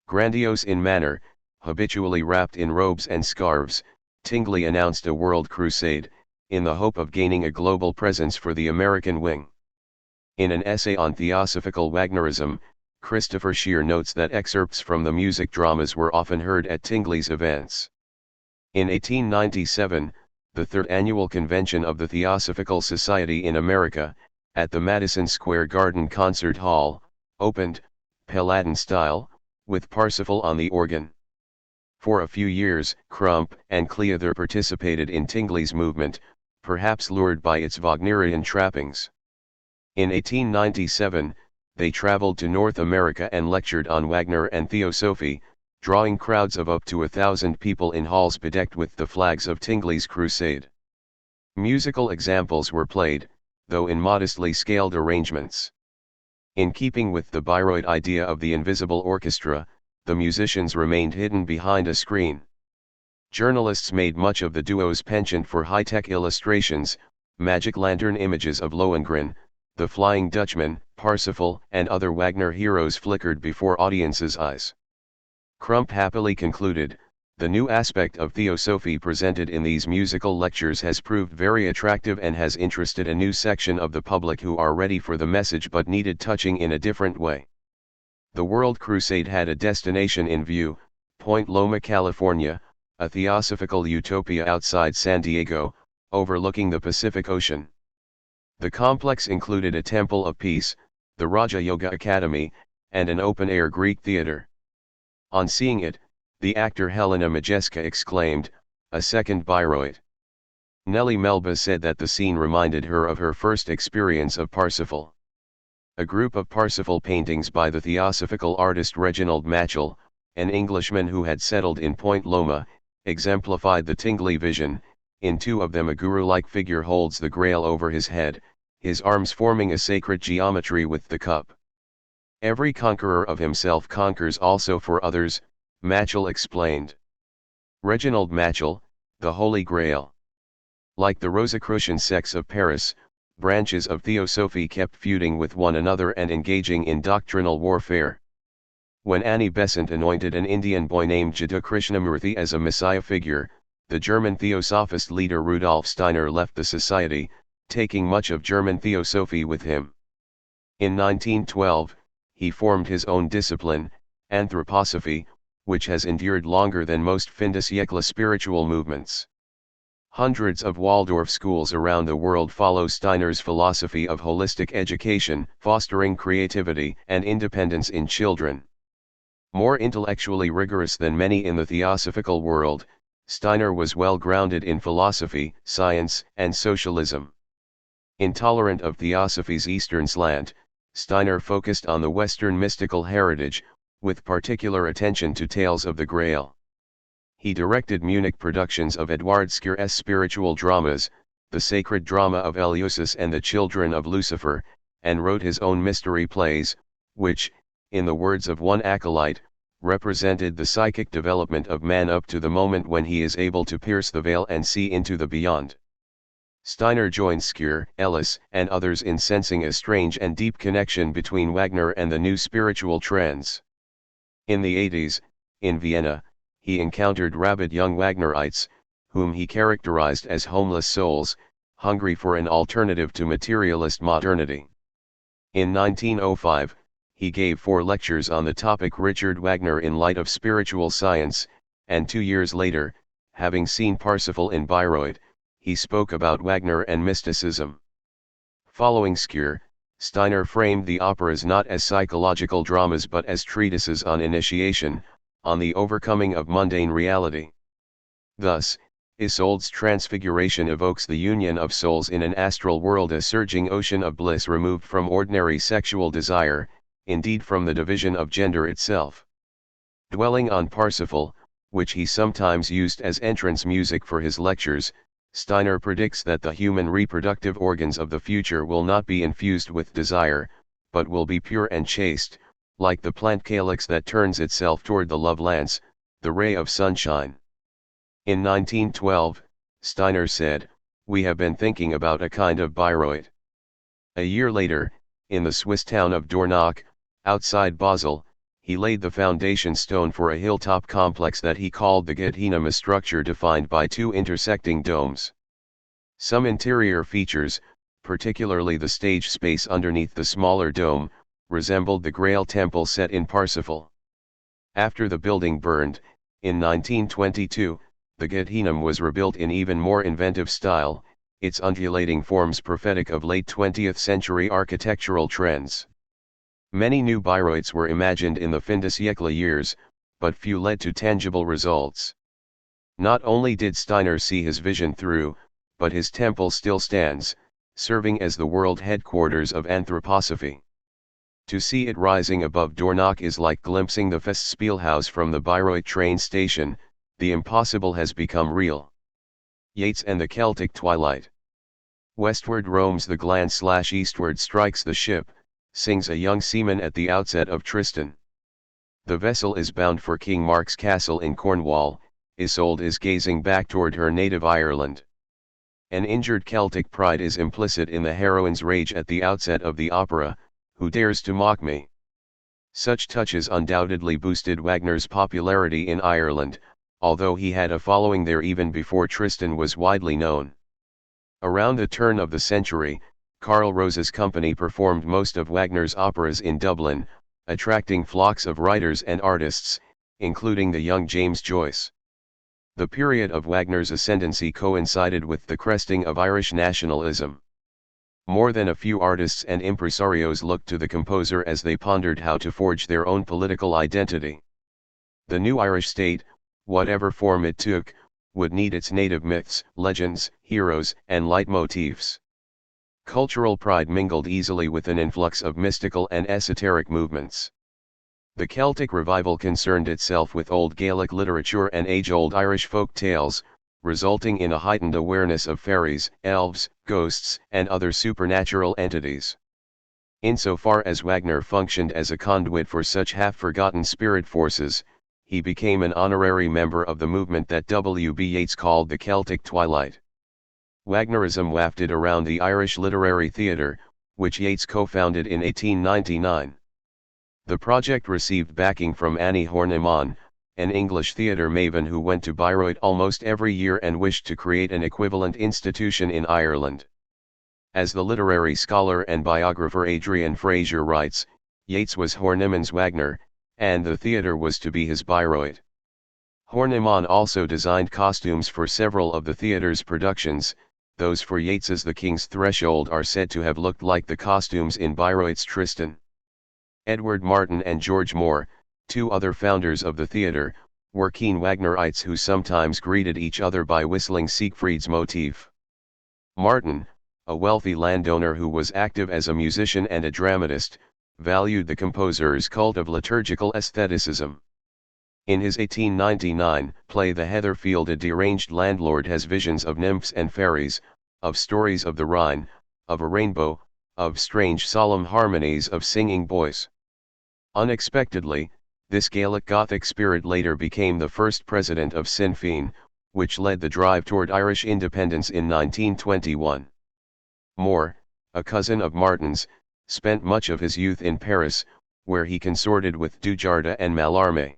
Grandiose in manner, habitually wrapped in robes and scarves, Tingley announced a world crusade, in the hope of gaining a global presence for the American wing. In an essay on Theosophical Wagnerism, Christopher Scheer notes that excerpts from the music dramas were often heard at Tingley's events. In 1897, the third annual convention of the Theosophical Society in America, at the Madison Square Garden Concert Hall, opened, Palladian style, with Parsifal on the organ. For a few years, Crump and Cleather participated in Tingley's movement, perhaps lured by its Wagnerian trappings. In 1897, they traveled to North America and lectured on Wagner and Theosophy, drawing crowds of up to 1,000 people in halls bedecked with the flags of Tingley's crusade. Musical examples were played, though in modestly scaled arrangements. In keeping with the Bayreuth idea of the invisible orchestra, the musicians remained hidden behind a screen. Journalists made much of the duo's penchant for high-tech illustrations, magic lantern images of Lohengrin, the Flying Dutchman, Parsifal, and other Wagner heroes flickered before audiences' eyes. Crump happily concluded, the new aspect of Theosophy presented in these musical lectures has proved very attractive and has interested a new section of the public who are ready for the message but needed touching in a different way. The World Crusade had a destination in view, Point Loma, California, a theosophical utopia outside San Diego, overlooking the Pacific Ocean. The complex included a temple of peace, the Raja Yoga Academy, and an open-air Greek theater. On seeing it, the actor Helena Majeska exclaimed, "A second Bayreuth." Nellie Melba said that the scene reminded her of her first experience of Parsifal. A group of Parsifal paintings by the theosophical artist Reginald Matchell, an Englishman who had settled in Point Loma, exemplified the Tingley vision. In two of them a guru-like figure holds the grail over his head, his arms forming a sacred geometry with the cup. Every conqueror of himself conquers also for others, Matchell explained. Reginald Matchell, the Holy Grail. Like the Rosicrucian sects of Paris, branches of Theosophy kept feuding with one another and engaging in doctrinal warfare. When Annie Besant anointed an Indian boy named Jiddu Krishnamurthy as a messiah figure, the German Theosophist leader Rudolf Steiner left the society, taking much of German Theosophy with him. In 1912, he formed his own discipline, Anthroposophy, which has endured longer than most fin de siècle spiritual movements. Hundreds of Waldorf schools around the world follow Steiner's philosophy of holistic education, fostering creativity and independence in children. More intellectually rigorous than many in the theosophical world, Steiner was well grounded in philosophy, science, and socialism. Intolerant of Theosophy's Eastern slant, Steiner focused on the Western mystical heritage, with particular attention to tales of the Grail. He directed Munich productions of Eduard Skier's spiritual dramas, The Sacred Drama of Eleusis and The Children of Lucifer, and wrote his own mystery plays, which, in the words of one acolyte, represented the psychic development of man up to the moment when he is able to pierce the veil and see into the beyond. Steiner joined Skier, Ellis, and others in sensing a strange and deep connection between Wagner and the new spiritual trends. In the 80s, in Vienna, he encountered rabid young Wagnerites, whom he characterized as homeless souls, hungry for an alternative to materialist modernity. In 1905, he gave 4 lectures on the topic Richard Wagner in Light of Spiritual Science, and 2 years later, having seen Parsifal in Bayreuth, he spoke about Wagner and mysticism. Following Skier, Steiner framed the operas not as psychological dramas but as treatises on initiation, on the overcoming of mundane reality. Thus, Isolde's Transfiguration evokes the union of souls in an astral world, a surging ocean of bliss removed from ordinary sexual desire, indeed from the division of gender itself. Dwelling on Parsifal, which he sometimes used as entrance music for his lectures, Steiner predicts that the human reproductive organs of the future will not be infused with desire, but will be pure and chaste, like the plant calyx that turns itself toward the love lance, the ray of sunshine. In 1912, Steiner said, "We have been thinking about a kind of Bayreuth." A year later, in the Swiss town of Dornach, outside Basel, he laid the foundation stone for a hilltop complex that he called the Göttinum, a structure defined by two intersecting domes. Some interior features, particularly the stage space underneath the smaller dome, resembled the Grail temple set in Parsifal. After the building burned, in 1922, the Göttinum was rebuilt in even more inventive style, its undulating forms prophetic of late 20th century architectural trends. Many new Bayreuths were imagined in the fin de siècle years, but few led to tangible results. Not only did Steiner see his vision through, but his temple still stands, serving as the world headquarters of anthroposophy. To see it rising above Dornach is like glimpsing the Festspielhaus from the Bayreuth train station. The impossible has become real. Yeats and the Celtic Twilight. Westward roams the Glance/eastward strikes the ship, sings a young seaman at the outset of Tristan. The vessel is bound for King Mark's castle in Cornwall, Isolde is gazing back toward her native Ireland. An injured Celtic pride is implicit in the heroine's rage at the outset of the opera, "Who dares to mock me?" Such touches undoubtedly boosted Wagner's popularity in Ireland, although he had a following there even before Tristan was widely known. Around the turn of the century, Carl Rose's company performed most of Wagner's operas in Dublin, attracting flocks of writers and artists, including the young James Joyce. The period of Wagner's ascendancy coincided with the cresting of Irish nationalism. More than a few artists and impresarios looked to the composer as they pondered how to forge their own political identity. The new Irish state, whatever form it took, would need its native myths, legends, heroes, and leitmotifs. Cultural pride mingled easily with an influx of mystical and esoteric movements. The Celtic revival concerned itself with old Gaelic literature and age-old Irish folk tales, resulting in a heightened awareness of fairies, elves, ghosts, and other supernatural entities. Insofar as Wagner functioned as a conduit for such half-forgotten spirit forces, he became an honorary member of the movement that W. B. Yeats called the Celtic Twilight. Wagnerism wafted around the Irish Literary Theatre, which Yeats co-founded in 1899. The project received backing from Annie Horniman, an English theatre maven who went to Bayreuth almost every year and wished to create an equivalent institution in Ireland. As the literary scholar and biographer Adrian Fraser writes, Yeats was Horniman's Wagner, and the theatre was to be his Bayreuth. Horniman also designed costumes for several of the theatre's productions. Those for Yeats's The King's Threshold are said to have looked like the costumes in Bayreuth's Tristan. Edward Martin and George Moore, two other founders of the theatre, were keen Wagnerites who sometimes greeted each other by whistling Siegfried's motif. Martin, a wealthy landowner who was active as a musician and a dramatist, valued the composer's cult of liturgical aestheticism. In his 1899 play The Heatherfield, a deranged landlord has visions of nymphs and fairies, of stories of the Rhine, of a rainbow, of strange solemn harmonies of singing boys. Unexpectedly, this Gaelic Gothic spirit later became the first president of Sinn Féin, which led the drive toward Irish independence in 1921. Moore, a cousin of Martin's, spent much of his youth in Paris, where he consorted with Dujardin and Mallarmé.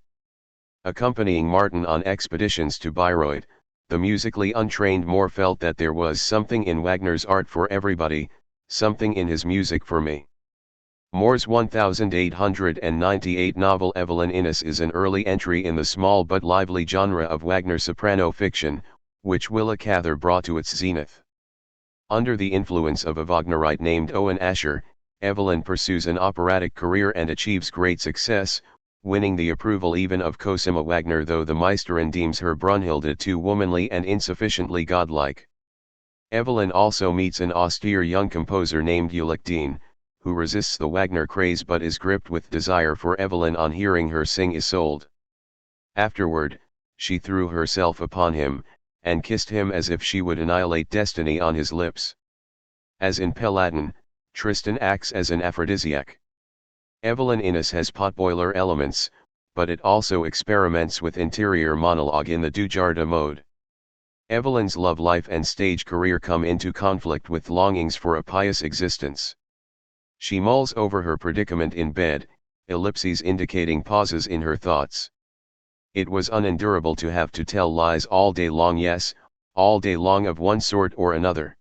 Accompanying Martin on expeditions to Bayreuth, the musically untrained Moore felt that there was something in Wagner's art for everybody, something in his music for me. Moore's 1898 novel Evelyn Innes is an early entry in the small but lively genre of Wagner soprano fiction, which Willa Cather brought to its zenith. Under the influence of a Wagnerite named Owen Asher, Evelyn pursues an operatic career and achieves great success, winning the approval even of Cosima Wagner, though the Meisterin deems her Brunhilde too womanly and insufficiently godlike. Evelyn also meets an austere young composer named Ulick Dean, who resists the Wagner craze but is gripped with desire for Evelyn on hearing her sing Isolde. Afterward, she threw herself upon him, and kissed him as if she would annihilate destiny on his lips. As in Paladin, Tristan acts as an aphrodisiac. Evelyn Innes has potboiler elements, but it also experiments with interior monologue in the Dujardin mode. Evelyn's love life and stage career come into conflict with longings for a pious existence. She mulls over her predicament in bed, ellipses indicating pauses in her thoughts. It was unendurable to have to tell lies all day long, yes, all day long of one sort or another.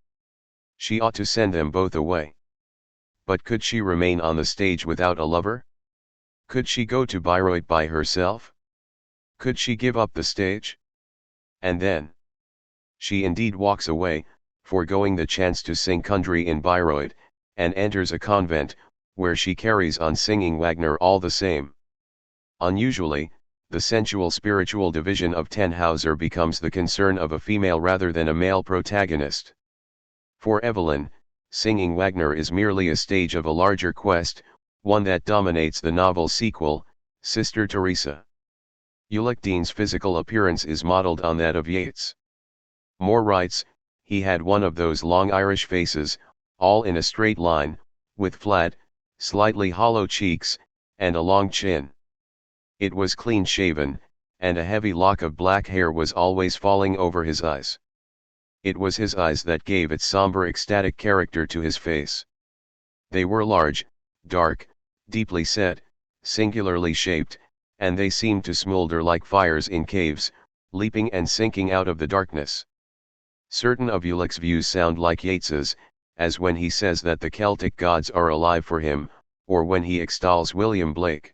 She ought to send them both away. But could she remain on the stage without a lover? Could she go to Bayreuth by herself? Could she give up the stage? And then she indeed walks away, foregoing the chance to sing Kundry in Bayreuth, and enters a convent, where she carries on singing Wagner all the same. Unusually, the sensual spiritual division of Tannhauser becomes the concern of a female rather than a male protagonist. For Evelyn, singing Wagner is merely a stage of a larger quest, one that dominates the novel's sequel, Sister Teresa. Ulick Dean's physical appearance is modeled on that of Yeats. Moore writes, he had one of those long Irish faces, all in a straight line, with flat, slightly hollow cheeks, and a long chin. It was clean-shaven, and a heavy lock of black hair was always falling over his eyes. It was his eyes that gave its somber ecstatic character to his face. They were large, dark, deeply set, singularly shaped, and they seemed to smolder like fires in caves, leaping and sinking out of the darkness. Certain of Ulick's views sound like Yeats's, as when he says that the Celtic gods are alive for him, or when he extols William Blake.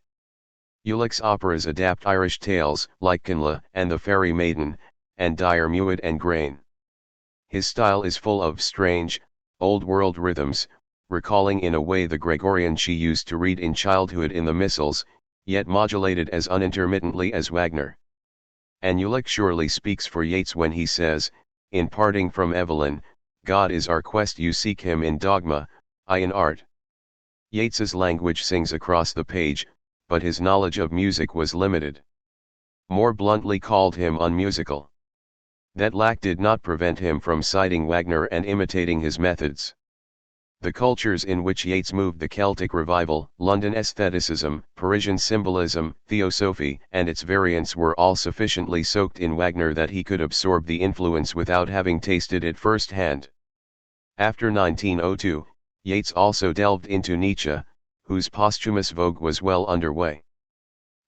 Ulick's operas adapt Irish tales like Connla and the Fairy Maiden, and Dire Mewed and Grain. His style is full of strange, old-world rhythms, recalling in a way the Gregorian she used to read in childhood in the missals, yet modulated as unintermittently as Wagner. And Ulick surely speaks for Yeats when he says, in parting from Evelyn, God is our quest, you seek him in dogma, I in art. Yeats's language sings across the page, but his knowledge of music was limited. More bluntly called him unmusical. That lack did not prevent him from citing Wagner and imitating his methods. The cultures in which Yeats moved, the Celtic revival, London aestheticism, Parisian symbolism, theosophy, and its variants, were all sufficiently soaked in Wagner that he could absorb the influence without having tasted it firsthand. After 1902, Yeats also delved into Nietzsche, whose posthumous vogue was well underway.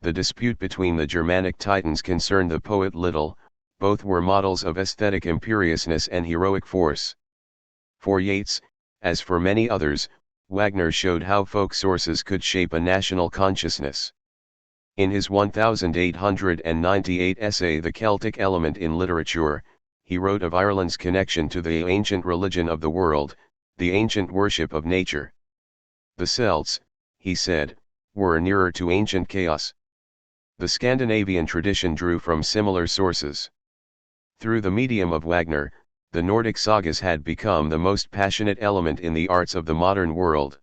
The dispute between the Germanic titans concerned the poet little, both were models of aesthetic imperiousness and heroic force. For Yeats, as for many others, Wagner showed how folk sources could shape a national consciousness. In his 1898 essay The Celtic Element in Literature, he wrote of Ireland's connection to the ancient religion of the world, the ancient worship of nature. The Celts, he said, were nearer to ancient chaos. The Scandinavian tradition drew from similar sources. Through the medium of Wagner, the Nordic sagas had become the most passionate element in the arts of the modern world.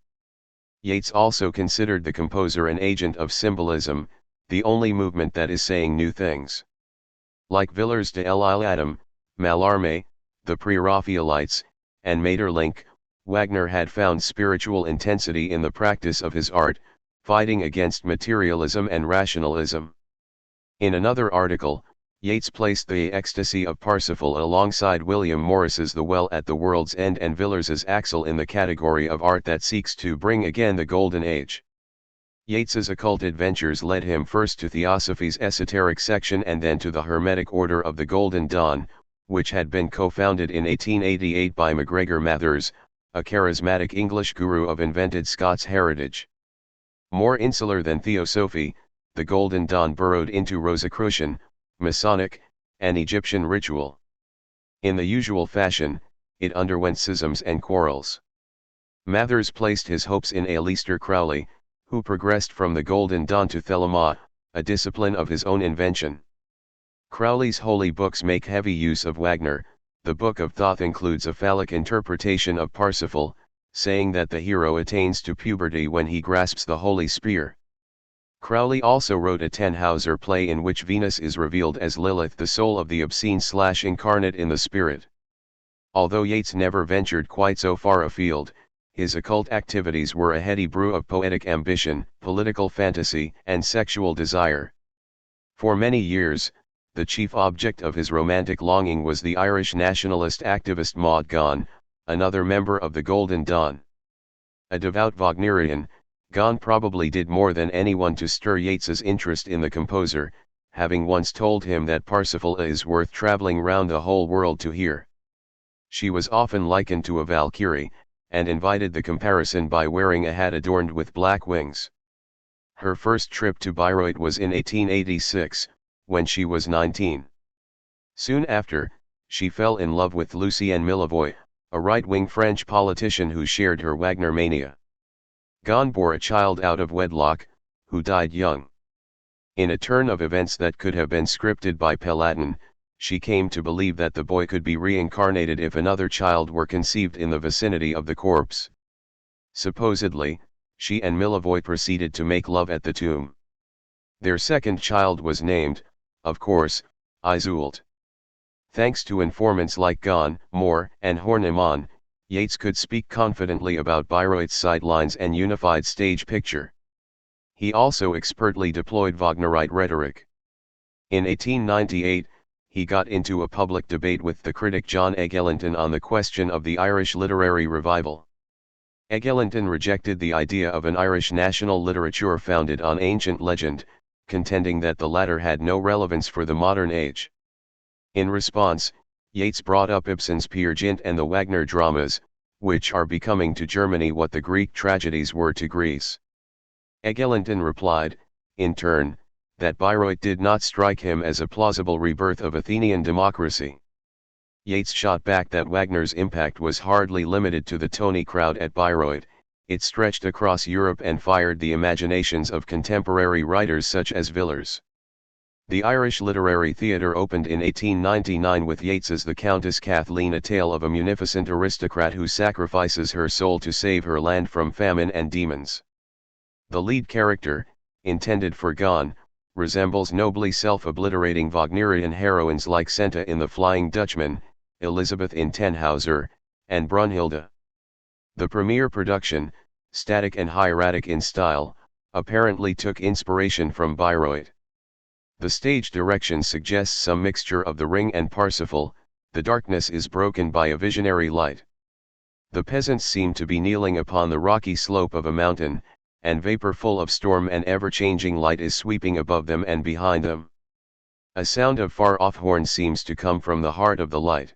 Yeats also considered the composer an agent of symbolism, the only movement that is saying new things. Like Villers de l'Isle Adam, Mallarmé, the Pre-Raphaelites, and Maeterlinck, Wagner had found spiritual intensity in the practice of his art, fighting against materialism and rationalism. In another article, Yeats placed the ecstasy of Parsifal alongside William Morris's The Well at the World's End and Villers's Axel in the category of art that seeks to bring again the Golden Age. Yeats's occult adventures led him first to Theosophy's esoteric section and then to the Hermetic Order of the Golden Dawn, which had been co-founded in 1888 by MacGregor Mathers, a charismatic English guru of invented Scots heritage. More insular than Theosophy, the Golden Dawn burrowed into Rosicrucian, Masonic, and Egyptian ritual. In the usual fashion, it underwent schisms and quarrels. Mathers placed his hopes in Aleister Crowley, who progressed from the Golden Dawn to Thelema, a discipline of his own invention. Crowley's holy books make heavy use of Wagner. The Book of Thoth includes a phallic interpretation of Parsifal, saying that the hero attains to puberty when he grasps the holy spear. Crowley also wrote a Tannhauser play in which Venus is revealed as Lilith, the soul of the obscene/incarnate in the spirit. Although Yeats never ventured quite so far afield, his occult activities were a heady brew of poetic ambition, political fantasy, and sexual desire. For many years, the chief object of his romantic longing was the Irish nationalist activist Maud Gonne, another member of the Golden Dawn. A devout Wagnerian, Gonne probably did more than anyone to stir Yeats's interest in the composer, having once told him that Parsifal is worth traveling round the whole world to hear. She was often likened to a Valkyrie, and invited the comparison by wearing a hat adorned with black wings. Her first trip to Bayreuth was in 1886, when she was 19. Soon after, she fell in love with Lucien Millevoye, a right-wing French politician who shared her Wagner mania. Gonne bore a child out of wedlock, who died young. In a turn of events that could have been scripted by Paladin, she came to believe that the boy could be reincarnated if another child were conceived in the vicinity of the corpse. Supposedly, she and Millevoye proceeded to make love at the tomb. Their second child was named, of course, Iseult. Thanks to informants like Gonne, Moore, and Horniman, Yeats could speak confidently about Bayreuth's sidelines and unified stage picture. He also expertly deployed Wagnerite rhetoric. In 1898, he got into a public debate with the critic John Eglinton on the question of the Irish literary revival. Eglinton rejected the idea of an Irish national literature founded on ancient legend, contending that the latter had no relevance for the modern age. In response, Yeats brought up Ibsen's Peer Gynt and the Wagner dramas, which are becoming to Germany what the Greek tragedies were to Greece. Eglinton replied, in turn, that Bayreuth did not strike him as a plausible rebirth of Athenian democracy. Yeats shot back that Wagner's impact was hardly limited to the Tony crowd at Bayreuth. It stretched across Europe and fired the imaginations of contemporary writers such as Villers. The Irish Literary Theatre opened in 1899 with Yeats's The Countess Kathleen, a tale of a munificent aristocrat who sacrifices her soul to save her land from famine and demons. The lead character, intended for Gonne, resembles nobly self-obliterating Wagnerian heroines like Senta in The Flying Dutchman, Elizabeth in Tannhauser, and Brunhilde. The premiere production, static and hieratic in style, apparently took inspiration from Bayreuth. The stage direction suggests some mixture of The Ring and Parsifal. The darkness is broken by a visionary light. The peasants seem to be kneeling upon the rocky slope of a mountain, and vapor full of storm and ever-changing light is sweeping above them and behind them. A sound of far-off horns seems to come from the heart of the light.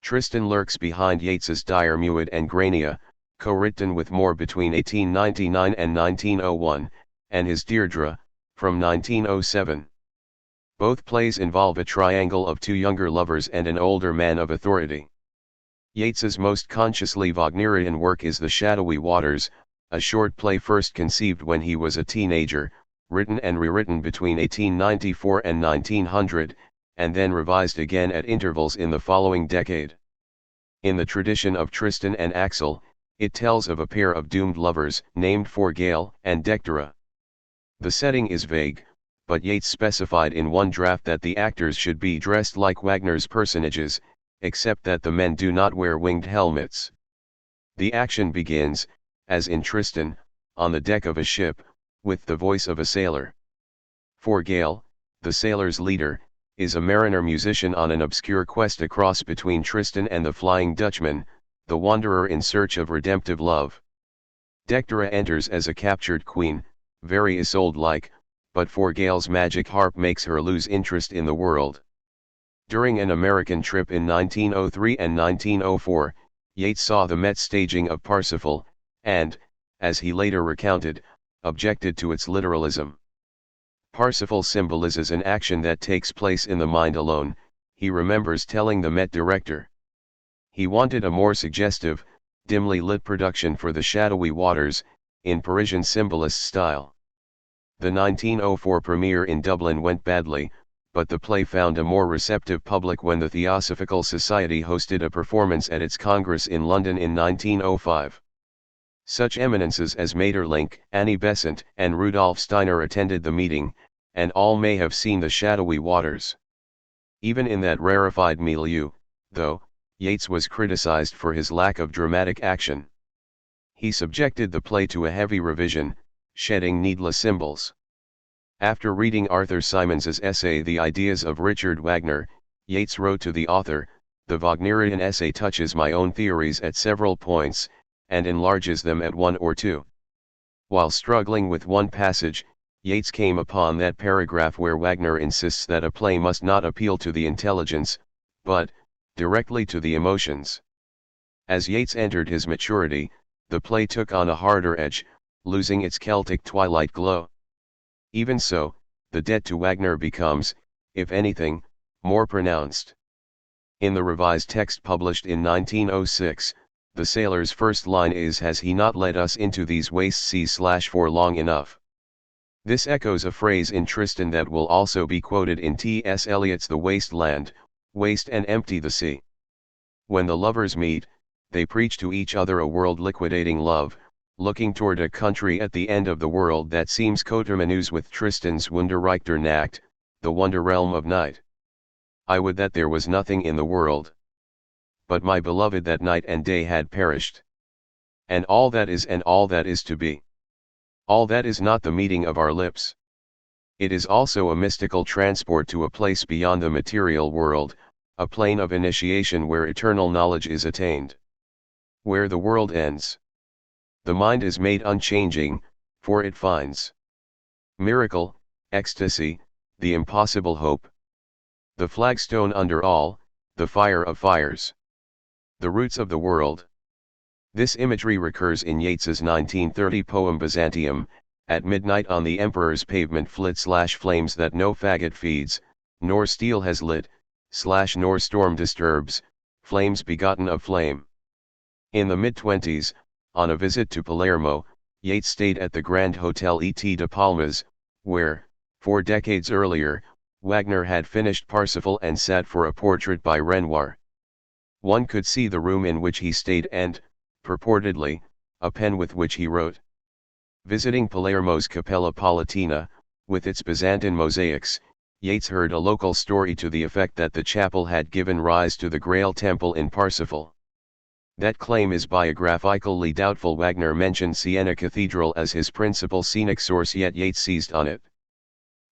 Tristan lurks behind Yeats's Diarmuid and Grania, co-written with Moore between 1899 and 1901, and his Deirdre, from 1907. Both plays involve a triangle of two younger lovers and an older man of authority. Yeats's most consciously Wagnerian work is The Shadowy Waters, a short play first conceived when he was a teenager, written and rewritten between 1894 and 1900, and then revised again at intervals in the following decade. In the tradition of Tristan and Axel, it tells of a pair of doomed lovers named Forgale and Dectera. The setting is vague, but Yeats specified in one draft that the actors should be dressed like Wagner's personages, except that the men do not wear winged helmets. The action begins, as in Tristan, on the deck of a ship, with the voice of a sailor. Forgale, the sailor's leader, is a mariner-musician on an obscure quest across between Tristan and the Flying Dutchman, the wanderer in search of redemptive love. Dectera enters as a captured queen, very Isolde-like, but Forgale's magic harp makes her lose interest in the world. During an American trip in 1903 and 1904, Yeats saw the Met staging of Parsifal, and, as he later recounted, objected to its literalism. Parsifal symbolizes an action that takes place in the mind alone, he remembers telling the Met director. He wanted a more suggestive, dimly lit production for the shadowy waters, in Parisian symbolist style. The 1904 premiere in Dublin went badly, but the play found a more receptive public when the Theosophical Society hosted a performance at its Congress in London in 1905. Such eminences as Maeterlinck, Annie Besant, and Rudolf Steiner attended the meeting, and all may have seen the shadowy waters. Even in that rarefied milieu, though, Yeats was criticized for his lack of dramatic action. He subjected the play to a heavy revision, shedding needless symbols. After reading Arthur Symons's essay The Ideas of Richard Wagner, Yeats wrote to the author, "The Wagnerian essay touches my own theories at several points, and enlarges them at one or two." While struggling with one passage, Yeats came upon that paragraph where Wagner insists that a play must not appeal to the intelligence, but, directly to the emotions. As Yeats entered his maturity, the play took on a harder edge, losing its Celtic twilight glow. Even so, the debt to Wagner becomes, if anything, more pronounced. In the revised text published in 1906, the sailor's first line is "Has he not led us into these waste seas for long enough?" This echoes a phrase in Tristan that will also be quoted in T.S. Eliot's The Waste Land, "Waste and empty the sea." When the lovers meet, they preach to each other a world liquidating love, looking toward a country at the end of the world that seems coterminous with Tristan's Wunderreich der Nacht, the wonder realm of night. "I would that there was nothing in the world. But my beloved, that night and day had perished. And all that is to be. All that is not the meeting of our lips. It is also a mystical transport to a place beyond the material world, a plane of initiation where eternal knowledge is attained. Where the world ends. The mind is made unchanging, for it finds miracle, ecstasy, the impossible hope. The flagstone under all, the fire of fires. The roots of the world." This imagery recurs in Yeats's 1930 poem Byzantium. "At midnight on the emperor's pavement flames that no faggot feeds, nor steel has lit, nor storm disturbs, flames begotten of flame." In the mid-20s, on a visit to Palermo, Yeats stayed at the Grand Hotel Et de Palmas, where, 4 decades earlier, Wagner had finished Parsifal and sat for a portrait by Renoir. One could see the room in which he stayed and, purportedly, a pen with which he wrote. Visiting Palermo's Cappella Palatina, with its Byzantine mosaics, Yeats heard a local story to the effect that the chapel had given rise to the Grail Temple in Parsifal. That claim is biographically doubtful. Wagner mentioned Siena Cathedral as his principal scenic source, yet Yeats seized on it.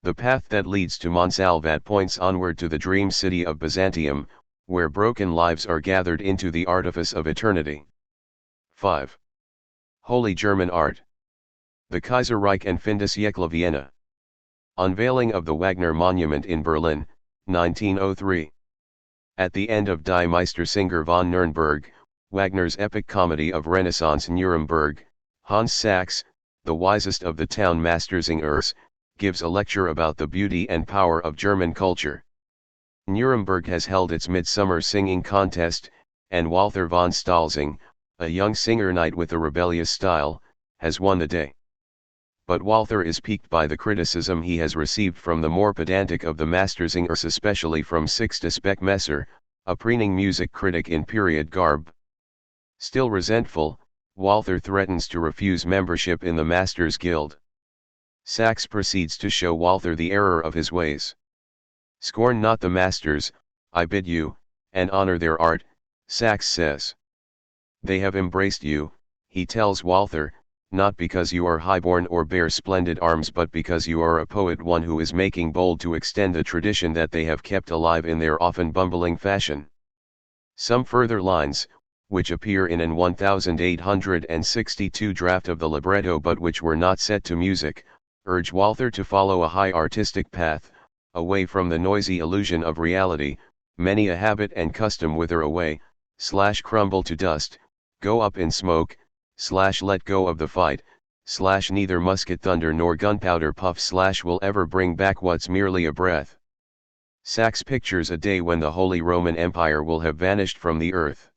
The path that leads to Monsalvat points onward to the dream city of Byzantium, where broken lives are gathered into the artifice of eternity. 5. Holy German Art. The Kaiserreich and Findesiekle Vienna. Unveiling of the Wagner Monument in Berlin, 1903. At the end of Die Meistersinger von Nürnberg, Wagner's epic comedy of Renaissance Nuremberg, Hans Sachs, the wisest of the town Mastersingers, gives a lecture about the beauty and power of German culture. Nuremberg has held its midsummer singing contest, and Walther von Stalzing, a young singer knight with a rebellious style, has won the day. But Walther is piqued by the criticism he has received from the more pedantic of the Mastersingers, especially from Sixte Speckmesser, a preening music critic in period garb. Still resentful, Walther threatens to refuse membership in the Masters Guild. Sachs proceeds to show Walther the error of his ways. "Scorn not the masters, I bid you, and honor their art," Sachs says. "They have embraced you," he tells Walther, "not because you are highborn or bear splendid arms, but because you are a poet, one who is making bold to extend the tradition that they have kept alive in their often bumbling fashion." Some further lines, which appear in an 1862 draft of the libretto but which were not set to music, urge Walther to follow a high artistic path, away from the noisy illusion of reality. "Many a habit and custom wither away, crumble to dust, go up in smoke, let go of the fight, neither musket thunder nor gunpowder puff will ever bring back what's merely a breath." Sachs pictures a day when the Holy Roman Empire will have vanished from the earth.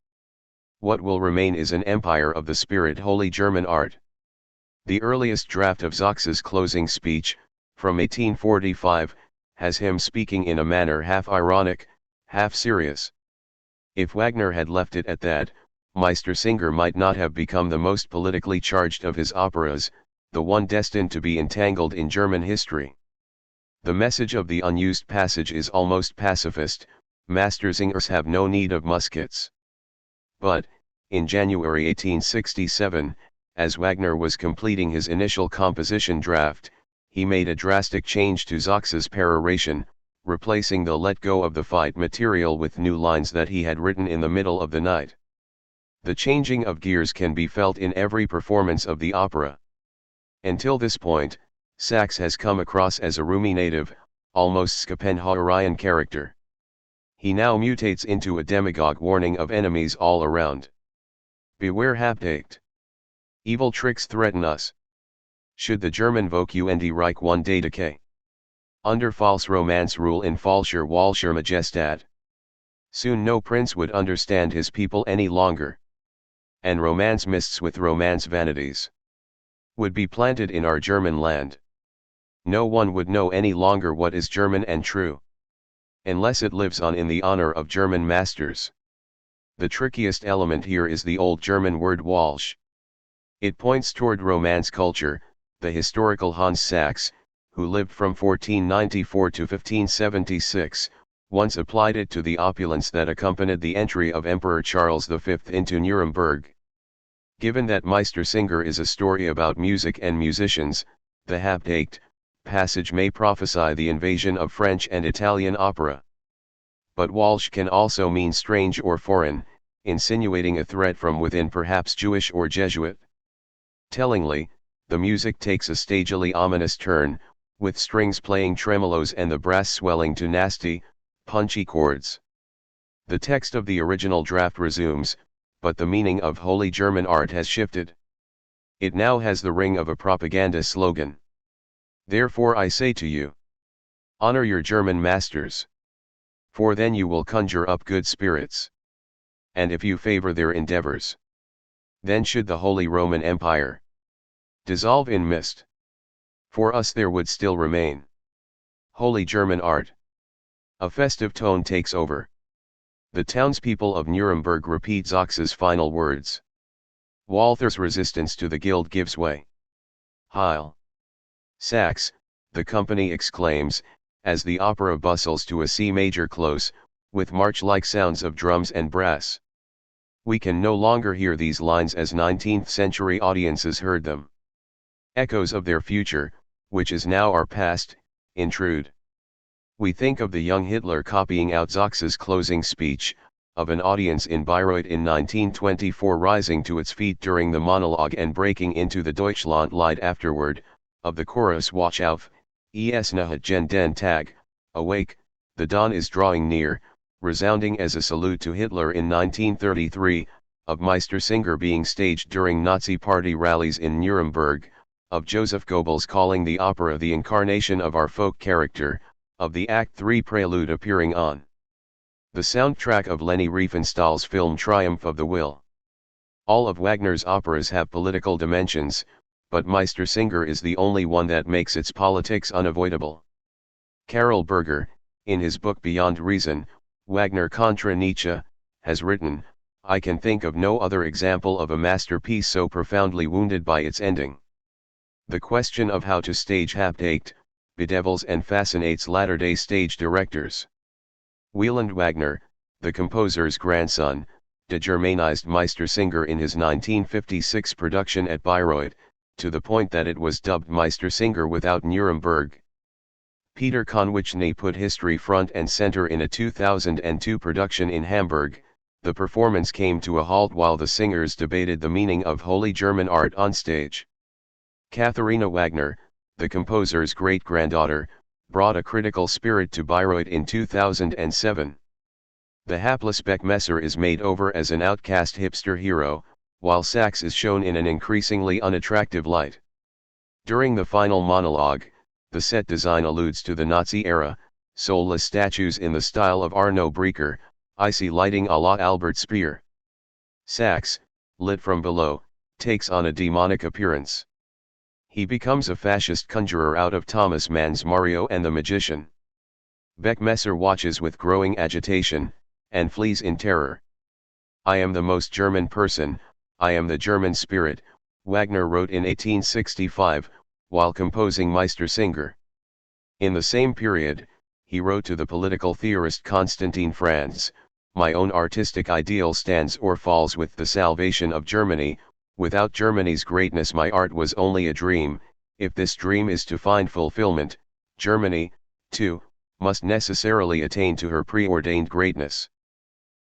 What will remain is an empire of the spirit, Holy German art. The earliest draft of Sachs's closing speech, from 1845, has him speaking in a manner half ironic, half serious. If Wagner had left it at that, Meistersinger might not have become the most politically charged of his operas, the one destined to be entangled in German history. The message of the unused passage is almost pacifist: Mastersingers have no need of muskets. But, in January 1867, as Wagner was completing his initial composition draft, he made a drastic change to Sachs's peroration, replacing the "let go of the fight" material with new lines that he had written in the middle of the night. The changing of gears can be felt in every performance of the opera. Until this point, Sachs has come across as a ruminative, almost Schopenhauerian character. He now mutates into a demagogue warning of enemies all around. Beware Habtakt. Evil tricks threaten us. Should the German Volksreich one day decay under false romance rule in falscher Walscher Majestat, soon no prince would understand his people any longer. And romance mists with romance vanities would be planted in our German land. No one would know any longer what is German and true, unless it lives on in the honor of German masters. The trickiest element here is the old German word Walsh. It points toward Romance culture. The historical Hans Sachs, who lived from 1494 to 1576, once applied it to the opulence that accompanied the entry of Emperor Charles V into Nuremberg. Given that Meistersinger is a story about music and musicians, the Habtakt passage may prophesy the invasion of French and Italian opera. But Walsh can also mean strange or foreign, insinuating a threat from within, perhaps Jewish or Jesuit. Tellingly, the music takes a stagily ominous turn, with strings playing tremolos and the brass swelling to nasty, punchy chords. The text of the original draft resumes, but the meaning of Holy German art has shifted. It now has the ring of a propaganda slogan. Therefore I say to you, honor your German masters. For then you will conjure up good spirits. And if you favor their endeavors, then should the Holy Roman Empire dissolve in mist, for us there would still remain Holy German art. A festive tone takes over. The townspeople of Nuremberg repeat Sachs's final words. Walther's resistance to the guild gives way. Heil! Sachs, the company exclaims, as the opera bustles to a C major close, with march-like sounds of drums and brass. We can no longer hear these lines as 19th-century audiences heard them. Echoes of their future, which is now our past, intrude. We think of the young Hitler copying out Sachs's closing speech, of an audience in Bayreuth in 1924 rising to its feet during the monologue and breaking into the Deutschlandlied afterward, of the chorus Wach auf, es nahet gen den Tag, awake, the dawn is drawing near, resounding as a salute to Hitler in 1933, of Meistersinger being staged during Nazi party rallies in Nuremberg, of Joseph Goebbels calling the opera the incarnation of our folk character, of the Act III prelude appearing on the soundtrack of Leni Riefenstahl's film Triumph of the Will. All of Wagner's operas have political dimensions, but Meistersinger is the only one that makes its politics unavoidable. Karel Berger, in his book Beyond Reason, Wagner contra Nietzsche, has written, I can think of no other example of a masterpiece so profoundly wounded by its ending. The question of how to stage Habtakt bedevils and fascinates latter-day stage directors. Wieland Wagner, the composer's grandson, de-Germanized Meistersinger in his 1956 production at Bayreuth, to the point that it was dubbed Meistersinger without Nuremberg. Peter Konwichny put history front and center in a 2002 production in Hamburg. The performance came to a halt while the singers debated the meaning of Holy German art on stage. Katharina Wagner, the composer's great-granddaughter, brought a critical spirit to Bayreuth in 2007. The hapless Beckmesser is made over as an outcast hipster hero, while Sachs is shown in an increasingly unattractive light. During the final monologue, the set design alludes to the Nazi era, soulless statues in the style of Arno Breker, icy lighting a la Albert Speer. Sachs, lit from below, takes on a demonic appearance. He becomes a fascist conjurer out of Thomas Mann's Mario and the Magician. Beckmesser watches with growing agitation, and flees in terror. I am the most German person, I am the German spirit, Wagner wrote in 1865, while composing Meistersinger. In the same period, he wrote to the political theorist Constantin Franz, my own artistic ideal stands or falls with the salvation of Germany, without Germany's greatness my art was only a dream, if this dream is to find fulfillment, Germany, too, must necessarily attain to her preordained greatness.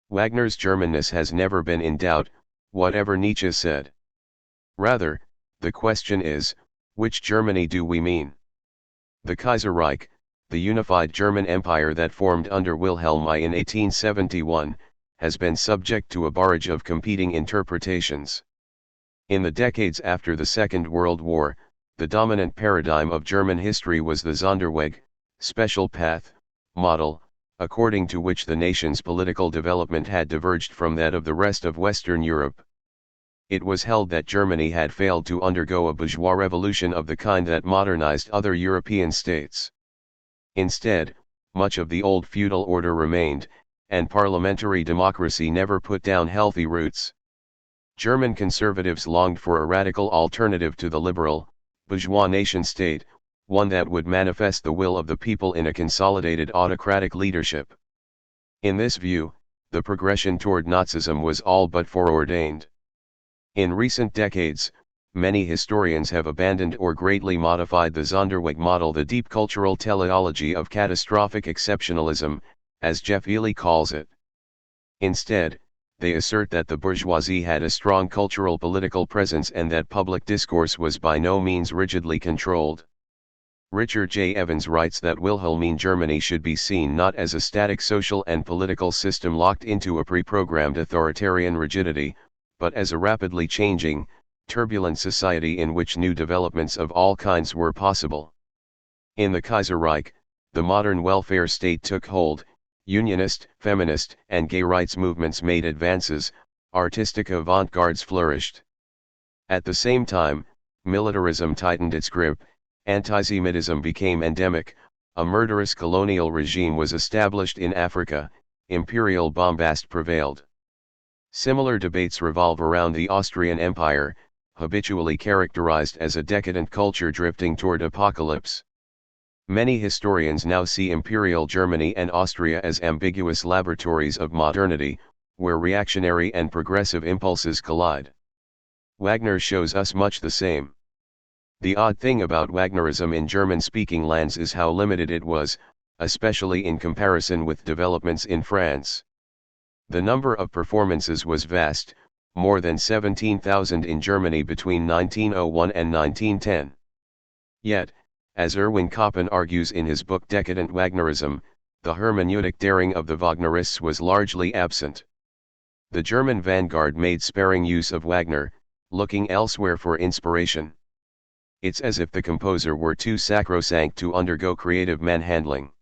Wagner's Germanness has never been in doubt, whatever Nietzsche said. Rather, the question is, which Germany do we mean? The Kaiserreich, the unified German Empire that formed under Wilhelm I in 1871, has been subject to a barrage of competing interpretations. In the decades after the Second World War, the dominant paradigm of German history was the Sonderweg, special path, model, according to which the nation's political development had diverged from that of the rest of Western Europe. It was held that Germany had failed to undergo a bourgeois revolution of the kind that modernized other European states. Instead, much of the old feudal order remained, and parliamentary democracy never put down healthy roots. German conservatives longed for a radical alternative to the liberal, bourgeois nation-state, one that would manifest the will of the people in a consolidated autocratic leadership. In this view, the progression toward Nazism was all but foreordained. In recent decades, many historians have abandoned or greatly modified the Sonderweg model, the deep cultural teleology of catastrophic exceptionalism, as Jeff Ely calls it. Instead, they assert that the bourgeoisie had a strong cultural political presence and that public discourse was by no means rigidly controlled. Richard J. Evans writes that Wilhelmine Germany should be seen not as a static social and political system locked into a pre-programmed authoritarian rigidity, but as a rapidly changing, turbulent society in which new developments of all kinds were possible. In the Kaiserreich, the modern welfare state took hold, unionist, feminist, and gay rights movements made advances, artistic avant-gardes flourished. At the same time, militarism tightened its grip, antisemitism became endemic, a murderous colonial regime was established in Africa, imperial bombast prevailed. Similar debates revolve around the Austrian Empire, habitually characterized as a decadent culture drifting toward apocalypse. Many historians now see Imperial Germany and Austria as ambiguous laboratories of modernity, where reactionary and progressive impulses collide. Wagner shows us much the same. The odd thing about Wagnerism in German-speaking lands is how limited it was, especially in comparison with developments in France. The number of performances was vast, more than 17,000 in Germany between 1901 and 1910. Yet, as Erwin Koppen argues in his book Decadent Wagnerism, the hermeneutic daring of the Wagnerists was largely absent. The German vanguard made sparing use of Wagner, looking elsewhere for inspiration. It's as if the composer were too sacrosanct to undergo creative manhandling.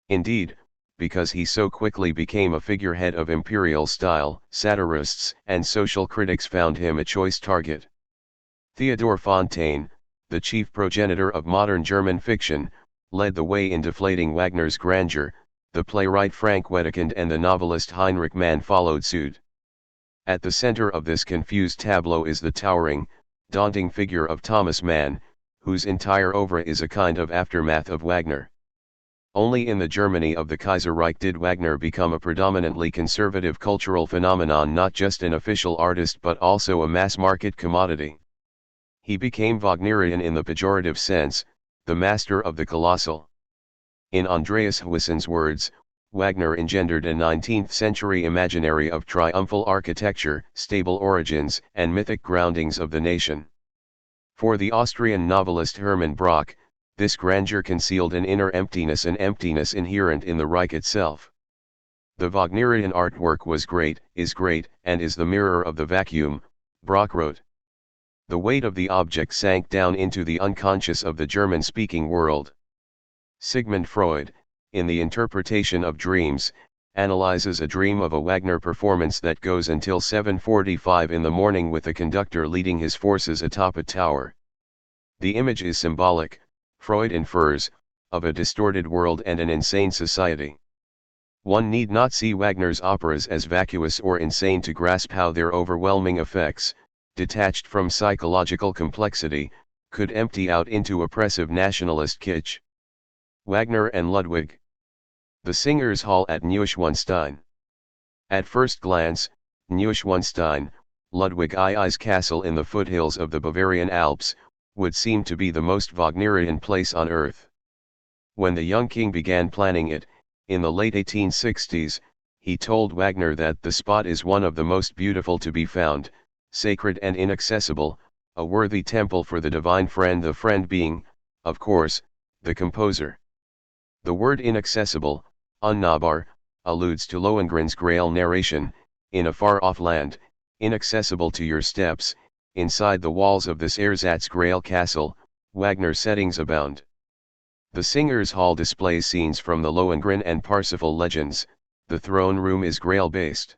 Indeed, because he so quickly became a figurehead of imperial style, satirists and social critics found him a choice target. Theodor Fontaine, the chief progenitor of modern German fiction, led the way in deflating Wagner's grandeur, the playwright Frank Wedekind and the novelist Heinrich Mann followed suit. At the center of this confused tableau is the towering, daunting figure of Thomas Mann, whose entire oeuvre is a kind of aftermath of Wagner. Only in the Germany of the Kaiserreich did Wagner become a predominantly conservative cultural phenomenon, not just an official artist but also a mass-market commodity. He became Wagnerian in the pejorative sense, the master of the colossal. In Andreas Huisson's words, Wagner engendered a 19th-century imaginary of triumphal architecture, stable origins, and mythic groundings of the nation. For the Austrian novelist Hermann Brock, this grandeur concealed an inner emptiness, an emptiness inherent in the Reich itself. The Wagnerian artwork was great, is great, and is the mirror of the vacuum, Brock wrote. The weight of the object sank down into the unconscious of the German-speaking world. Sigmund Freud, in the interpretation of dreams, analyzes a dream of a Wagner performance that goes until 7:45 in the morning with the conductor leading his forces atop a tower. The image is symbolic, Freud infers, of a distorted world and an insane society. One need not see Wagner's operas as vacuous or insane to grasp how their overwhelming effects, detached from psychological complexity, could empty out into oppressive nationalist kitsch. Wagner and Ludwig. The Singers' Hall at Neuschwanstein. At first glance, Neuschwanstein, Ludwig II's castle in the foothills of the Bavarian Alps, would seem to be the most Wagnerian place on earth. When the young king began planning it, in the late 1860s, he told Wagner that the spot is one of the most beautiful to be found, sacred and inaccessible, a worthy temple for the divine friend, the friend being, of course, the composer. The word inaccessible, unnahbar, alludes to Lohengrin's Grail narration, in a far-off land, inaccessible to your steps, inside the walls of this ersatz Grail castle, Wagner settings abound. The Singers' Hall displays scenes from the Lohengrin and Parsifal legends, the throne room is Grail-based.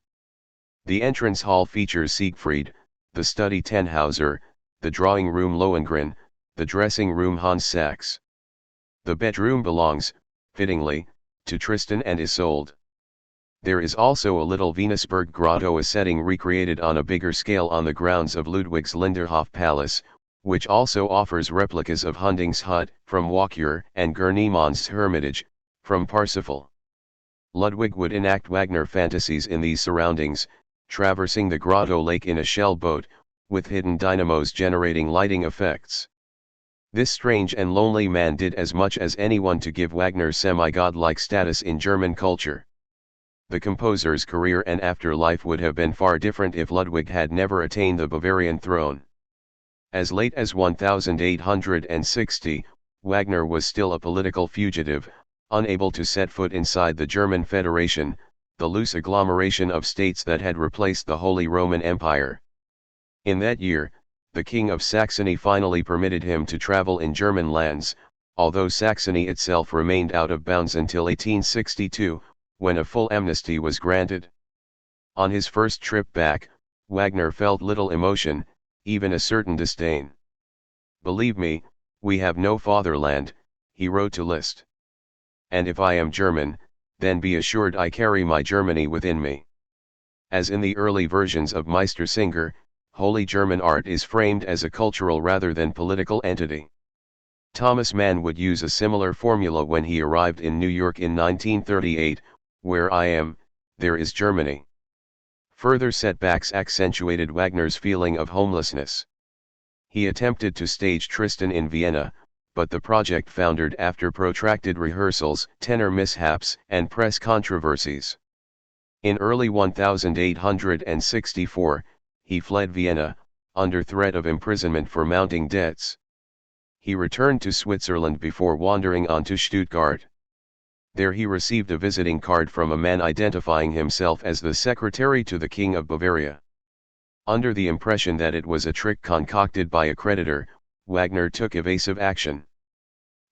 The entrance hall features Siegfried, the study Tannhauser, the drawing room Lohengrin, the dressing room Hans Sachs. The bedroom belongs, fittingly, to Tristan and Isolde. There is also a little Venusberg grotto, a setting recreated on a bigger scale on the grounds of Ludwig's Linderhof Palace, which also offers replicas of Hunding's hut, from Walkure, and Gurneeman's hermitage, from Parsifal. Ludwig would enact Wagner fantasies in these surroundings, traversing the grotto lake in a shell boat, with hidden dynamos generating lighting effects. This strange and lonely man did as much as anyone to give Wagner semi-godlike status in German culture. The composer's career and afterlife would have been far different if Ludwig had never attained the Bavarian throne. As late as 1860, Wagner was still a political fugitive, unable to set foot inside the German Federation, the loose agglomeration of states that had replaced the Holy Roman Empire. In that year, the King of Saxony finally permitted him to travel in German lands, although Saxony itself remained out of bounds until 1862, when a full amnesty was granted. On his first trip back, Wagner felt little emotion, even a certain disdain. "Believe me, we have no fatherland," he wrote to Liszt. "And if I am German, then be assured I carry my Germany within me." As in the early versions of Meistersinger, Holy German art is framed as a cultural rather than political entity. Thomas Mann would use a similar formula when he arrived in New York in 1938, "Where I am, there is Germany." Further setbacks accentuated Wagner's feeling of homelessness. He attempted to stage Tristan in Vienna, but the project foundered after protracted rehearsals, tenor mishaps, and press controversies. In early 1864, he fled Vienna, under threat of imprisonment for mounting debts. He returned to Switzerland before wandering on to Stuttgart. There he received a visiting card from a man identifying himself as the secretary to the King of Bavaria. Under the impression that it was a trick concocted by a creditor, Wagner took evasive action.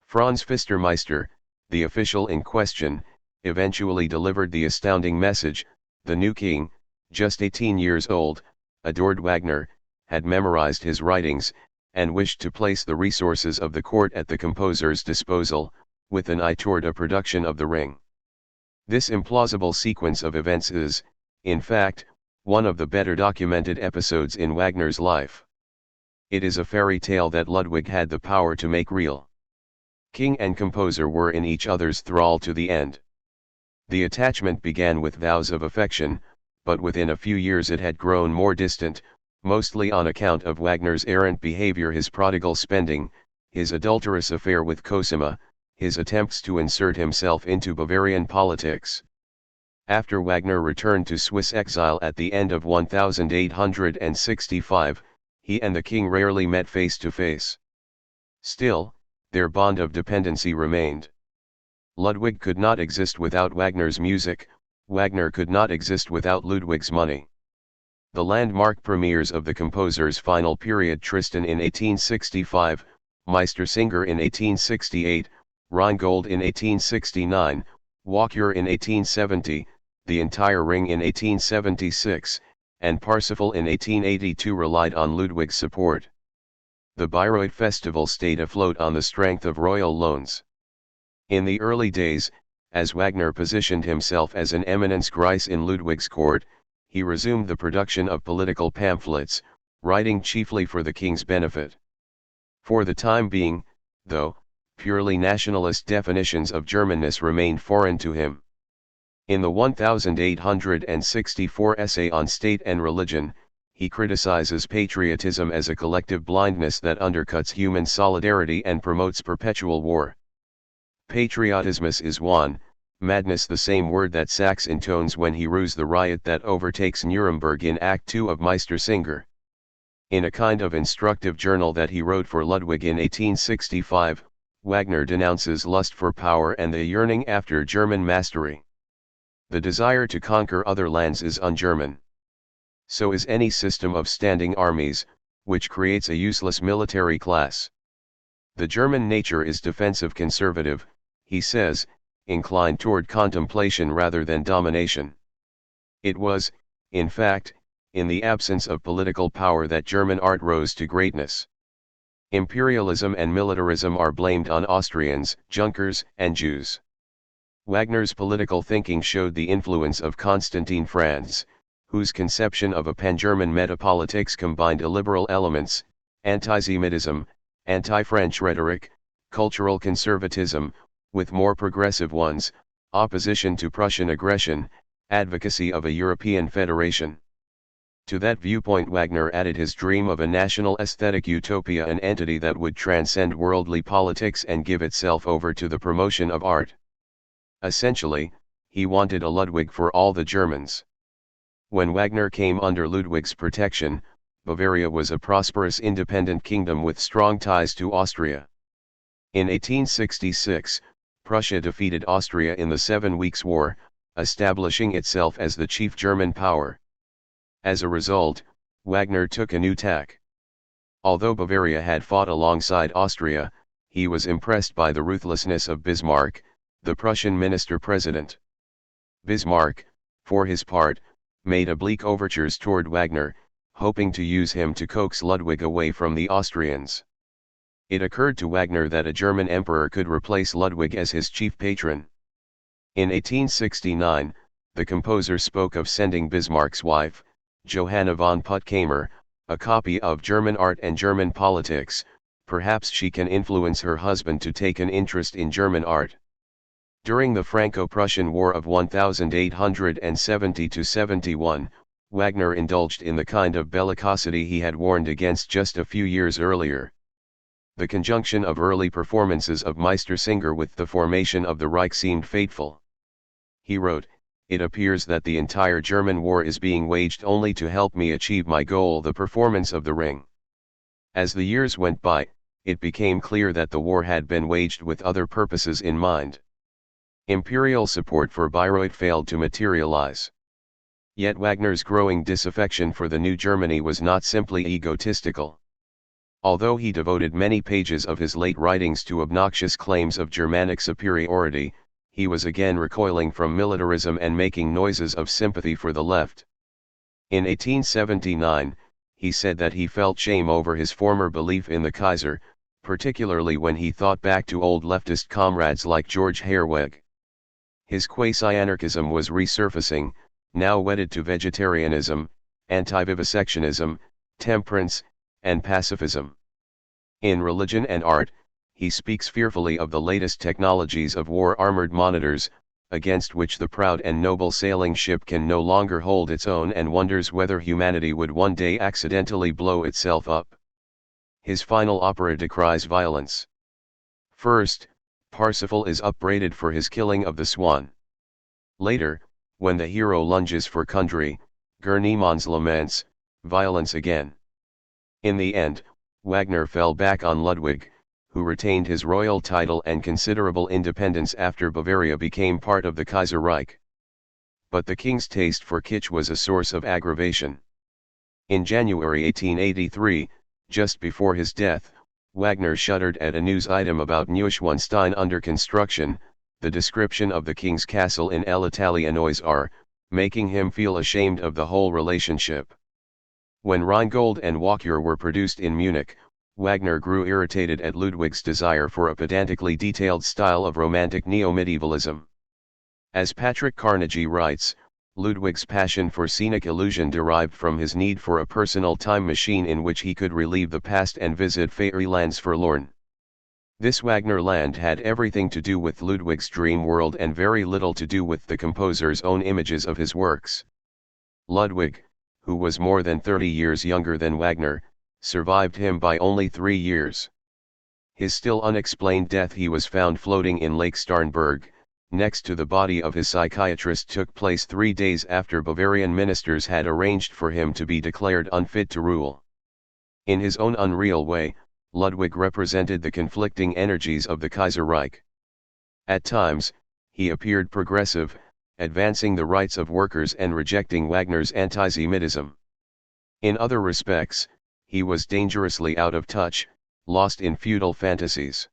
Franz Pfistermeister, the official in question, eventually delivered the astounding message: the new king, just 18 years old, adored Wagner, had memorized his writings, and wished to place the resources of the court at the composer's disposal, with an eye toward a production of The Ring. This implausible sequence of events is, in fact, one of the better documented episodes in Wagner's life. It is a fairy tale that Ludwig had the power to make real. King and composer were in each other's thrall to the end. The attachment began with vows of affection, but within a few years it had grown more distant, mostly on account of Wagner's errant behavior, his prodigal spending, his adulterous affair with Cosima, his attempts to insert himself into Bavarian politics. After Wagner returned to Swiss exile at the end of 1865, he and the king rarely met face to face. Still, their bond of dependency remained. Ludwig could not exist without Wagner's music, Wagner could not exist without Ludwig's money. The landmark premieres of the composer's final period, Tristan in 1865, Meistersinger in 1868, Rheingold in 1869, Walkure in 1870, the entire Ring in 1876, and Parsifal in 1882 relied on Ludwig's support. The Bayreuth festival stayed afloat on the strength of royal loans. In the early days, as Wagner positioned himself as an eminence grise in Ludwig's court, he resumed the production of political pamphlets, writing chiefly for the king's benefit. For the time being, though, purely nationalist definitions of Germanness remained foreign to him. In the 1864 essay on State and Religion, he criticizes patriotism as a collective blindness that undercuts human solidarity and promotes perpetual war. Patriotismus is one, madness the same word that Sachs intones when he rues the riot that overtakes Nuremberg in Act 2 of Meistersinger. In a kind of instructive journal that he wrote for Ludwig in 1865, Wagner denounces lust for power and the yearning after German mastery. The desire to conquer other lands is un-German. So is any system of standing armies, which creates a useless military class. The German nature is defensive conservative, he says, inclined toward contemplation rather than domination. It was, in fact, in the absence of political power that German art rose to greatness. Imperialism and militarism are blamed on Austrians, Junkers, and Jews. Wagner's political thinking showed the influence of Constantin Franz, whose conception of a pan-German metapolitics combined illiberal elements, anti-Semitism, anti-French rhetoric, cultural conservatism, with more progressive ones, opposition to Prussian aggression, advocacy of a European federation. To that viewpoint Wagner added his dream of a national aesthetic utopia, an entity that would transcend worldly politics and give itself over to the promotion of art. Essentially, he wanted a Ludwig for all the Germans. When Wagner came under Ludwig's protection, Bavaria was a prosperous independent kingdom with strong ties to Austria. In 1866, Prussia defeated Austria in the 7 Weeks' War, establishing itself as the chief German power. As a result, Wagner took a new tack. Although Bavaria had fought alongside Austria, he was impressed by the ruthlessness of Bismarck, the Prussian minister-president. Bismarck, for his part, made oblique overtures toward Wagner, hoping to use him to coax Ludwig away from the Austrians. It occurred to Wagner that a German emperor could replace Ludwig as his chief patron. In 1869, the composer spoke of sending Bismarck's wife, Johanna von Puttkamer, a copy of German Art and German Politics. Perhaps she can influence her husband to take an interest in German art. During the Franco-Prussian War of 1870–71, Wagner indulged in the kind of bellicosity he had warned against just a few years earlier. The conjunction of early performances of Meistersinger with the formation of the Reich seemed fateful. He wrote, "It appears that the entire German war is being waged only to help me achieve my goal, the performance of the Ring." As the years went by, it became clear that the war had been waged with other purposes in mind. Imperial support for Bayreuth failed to materialize. Yet Wagner's growing disaffection for the new Germany was not simply egotistical. Although he devoted many pages of his late writings to obnoxious claims of Germanic superiority, he was again recoiling from militarism and making noises of sympathy for the left. In 1879, he said that he felt shame over his former belief in the Kaiser, particularly when he thought back to old leftist comrades like George Herweg. His quasi-anarchism was resurfacing, now wedded to vegetarianism, anti-vivisectionism, temperance, and pacifism. In Religion and Art, he speaks fearfully of the latest technologies of war-armored monitors, against which the proud and noble sailing ship can no longer hold its own, and wonders whether humanity would one day accidentally blow itself up. His final opera decries violence. First, Parsifal is upbraided for his killing of the swan. Later, when the hero lunges for Kundry, Gurneeman's laments, violence again. In the end, Wagner fell back on Ludwig, who retained his royal title and considerable independence after Bavaria became part of the Kaiserreich. But the king's taste for kitsch was a source of aggravation. In January 1883, just before his death, Wagner shuddered at a news item about Neuschwanstein under construction, the description of the king's castle in L'Italienoise R, making him feel ashamed of the whole relationship. When Rheingold and Walküre were produced in Munich, Wagner grew irritated at Ludwig's desire for a pedantically detailed style of romantic neo-medievalism. As Patrick Carnegie writes, Ludwig's passion for scenic illusion derived from his need for a personal time machine in which he could relieve the past and visit fairy lands forlorn. This Wagner land had everything to do with Ludwig's dream world and very little to do with the composer's own images of his works. Ludwig, who was more than 30 years younger than Wagner, survived him by only 3 years. His still unexplained death, he was found floating in Lake Starnberg, next to the body of his psychiatrist, took place 3 days after Bavarian ministers had arranged for him to be declared unfit to rule. In his own unreal way, Ludwig represented the conflicting energies of the Kaiserreich. At times, he appeared progressive, advancing the rights of workers and rejecting Wagner's anti-Semitism. In other respects, he was dangerously out of touch, lost in feudal fantasies.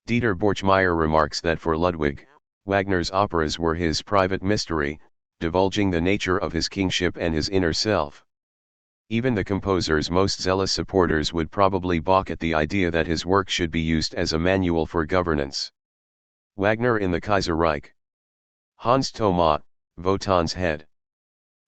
Dieter Borchmeyer remarks that for Ludwig, Wagner's operas were his private mystery, divulging the nature of his kingship and his inner self. Even the composer's most zealous supporters would probably balk at the idea that his work should be used as a manual for governance. Wagner in the Kaiserreich. Hans Thoma, Wotan's head.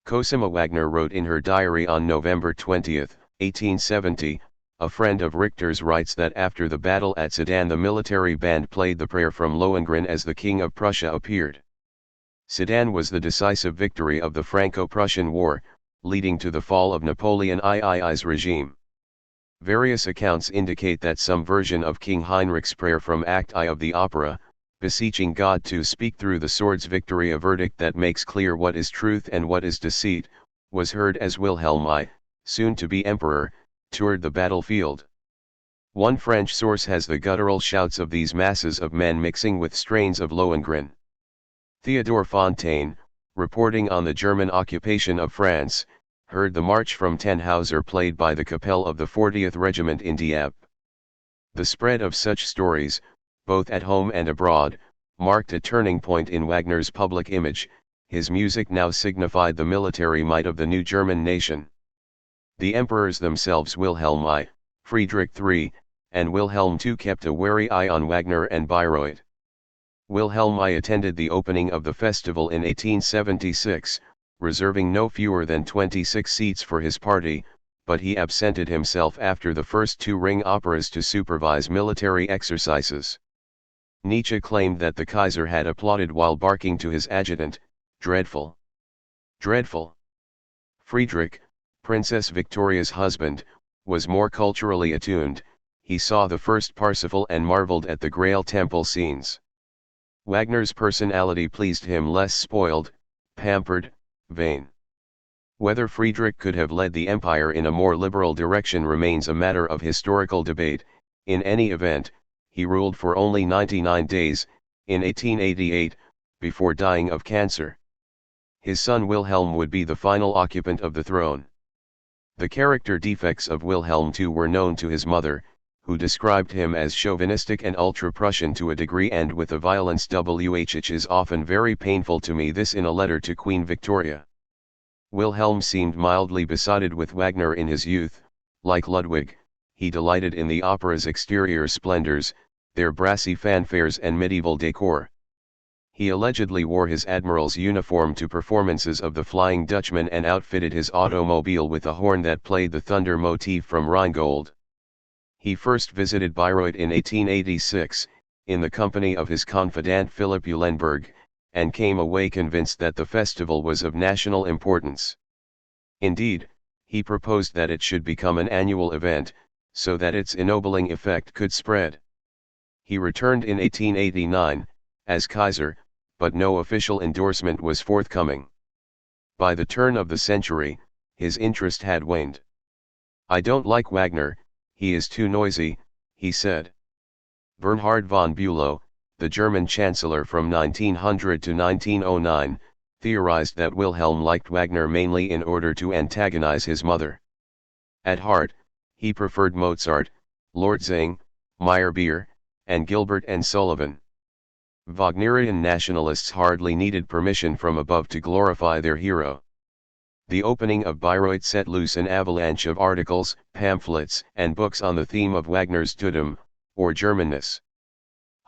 Cosima Wagner wrote in her diary on November 20, 1870, a friend of Richter's writes that after the battle at Sedan the military band played the prayer from Lohengrin as the King of Prussia appeared. Sedan was the decisive victory of the Franco-Prussian War, leading to the fall of Napoleon III's regime. Various accounts indicate that some version of King Heinrich's prayer from Act I of the opera, beseeching God to speak through the sword's victory, a verdict that makes clear what is truth and what is deceit, was heard as Wilhelm I, soon to be emperor, toured the battlefield. One French source has the guttural shouts of these masses of men mixing with strains of Lohengrin. Theodore Fontaine, reporting on the German occupation of France, heard the march from Tannhauser played by the Kapelle of the 40th Regiment in Dieppe. The spread of such stories, both at home and abroad, marked a turning point in Wagner's public image. His music now signified the military might of the new German nation. The emperors themselves, Wilhelm I, Friedrich III, and Wilhelm II, kept a wary eye on Wagner and Bayreuth. Wilhelm I attended the opening of the festival in 1876, reserving no fewer than 26 seats for his party, but he absented himself after the first 2 ring operas to supervise military exercises. Nietzsche claimed that the Kaiser had applauded while barking to his adjutant, "Dreadful! Dreadful!" Friedrich, Princess Victoria's husband, was more culturally attuned. He saw the first Parsifal and marveled at the Grail temple scenes. Wagner's personality pleased him less, spoiled, pampered, vain. Whether Friedrich could have led the empire in a more liberal direction remains a matter of historical debate. In any event, he ruled for only 99 days, in 1888, before dying of cancer. His son Wilhelm would be the final occupant of the throne. The character defects of Wilhelm II were known to his mother, who described him as chauvinistic and ultra-Prussian to a degree and with a violence which is often very painful to me, this in a letter to Queen Victoria. Wilhelm seemed mildly besotted with Wagner in his youth. Like Ludwig, he delighted in the opera's exterior splendors, their brassy fanfares and medieval decor. He allegedly wore his admiral's uniform to performances of the Flying Dutchman and outfitted his automobile with a horn that played the thunder motif from Rheingold. He first visited Bayreuth in 1886, in the company of his confidant Philipp Eulenburg, and came away convinced that the festival was of national importance. Indeed, he proposed that it should become an annual event, so that its ennobling effect could spread. He returned in 1889, as Kaiser, but no official endorsement was forthcoming. By the turn of the century, his interest had waned. "I don't like Wagner, he is too noisy," he said. Bernhard von Bülow, the German chancellor from 1900 to 1909, theorized that Wilhelm liked Wagner mainly in order to antagonize his mother. At heart, he preferred Mozart, Lortzing, Meyerbeer, and Gilbert and Sullivan. Wagnerian nationalists hardly needed permission from above to glorify their hero. The opening of Bayreuth set loose an avalanche of articles, pamphlets, and books on the theme of Wagner's Tötung, or Germanness.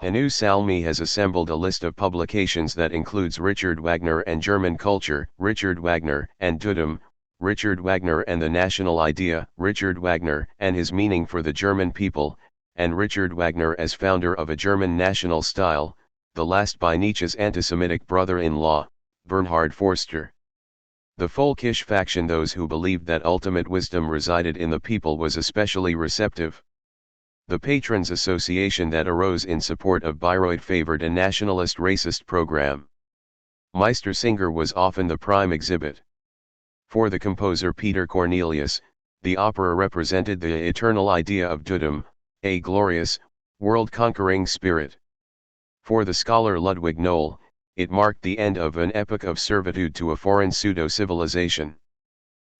Hannu Salmi has assembled a list of publications that includes Richard Wagner and German Culture, Richard Wagner and Tötung, Richard Wagner and the National Idea, Richard Wagner and his meaning for the German people, and Richard Wagner as founder of a German national style, the last by Nietzsche's anti-Semitic brother-in-law, Bernhard Forster. The Folkish faction, those who believed that ultimate wisdom resided in the people, was especially receptive. The Patrons Association that arose in support of Bayreuth favored a nationalist racist program. Meistersinger was often the prime exhibit. For the composer Peter Cornelius, the opera represented the eternal idea of Tötung, a glorious, world-conquering spirit. For the scholar Ludwig Nohl, it marked the end of an epoch of servitude to a foreign pseudo-civilization.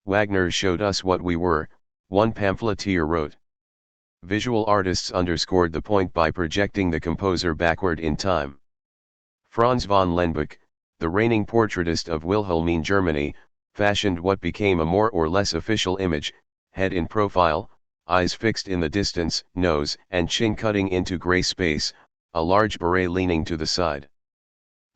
Wagner showed us what we were, one pamphleteer wrote. Visual artists underscored the point by projecting the composer backward in time. Franz von Lenbach, the reigning portraitist of Wilhelmine Germany, fashioned what became a more or less official image: head in profile, eyes fixed in the distance, nose and chin cutting into gray space, a large beret leaning to the side.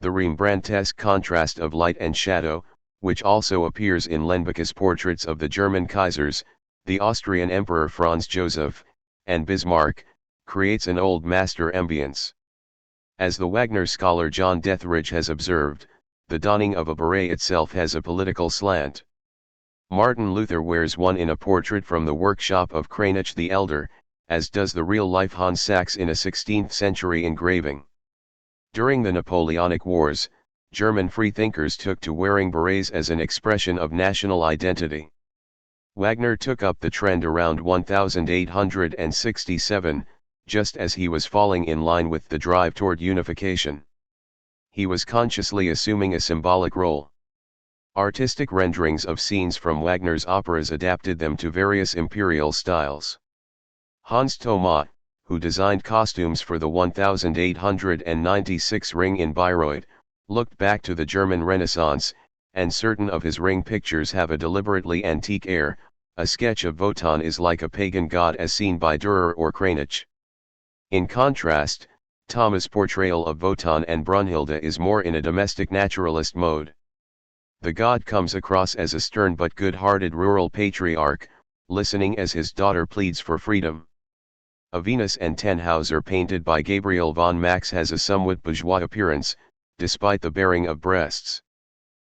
The Rembrandtesque contrast of light and shadow, which also appears in Lenbach's portraits of the German Kaisers, the Austrian Emperor Franz Joseph, and Bismarck, creates an old master ambience. As the Wagner scholar John Dethridge has observed, the donning of a beret itself has a political slant. Martin Luther wears one in a portrait from the workshop of Cranach the Elder, as does the real-life Hans Sachs in a 16th-century engraving. During the Napoleonic Wars, German freethinkers took to wearing berets as an expression of national identity. Wagner took up the trend around 1867, just as he was falling in line with the drive toward unification. He was consciously assuming a symbolic role. Artistic renderings of scenes from Wagner's operas adapted them to various imperial styles. Hans Thoma, who designed costumes for the 1896 Ring in Bayreuth, looked back to the German Renaissance, and certain of his ring pictures have a deliberately antique air. A sketch of Wotan is like a pagan god as seen by Dürer or Cranach. In contrast, Thomas' portrayal of Wotan and Brunhilde is more in a domestic naturalist mode. The god comes across as a stern but good-hearted rural patriarch, listening as his daughter pleads for freedom. A Venus and Tannhauser painted by Gabriel von Max has a somewhat bourgeois appearance, despite the baring of breasts.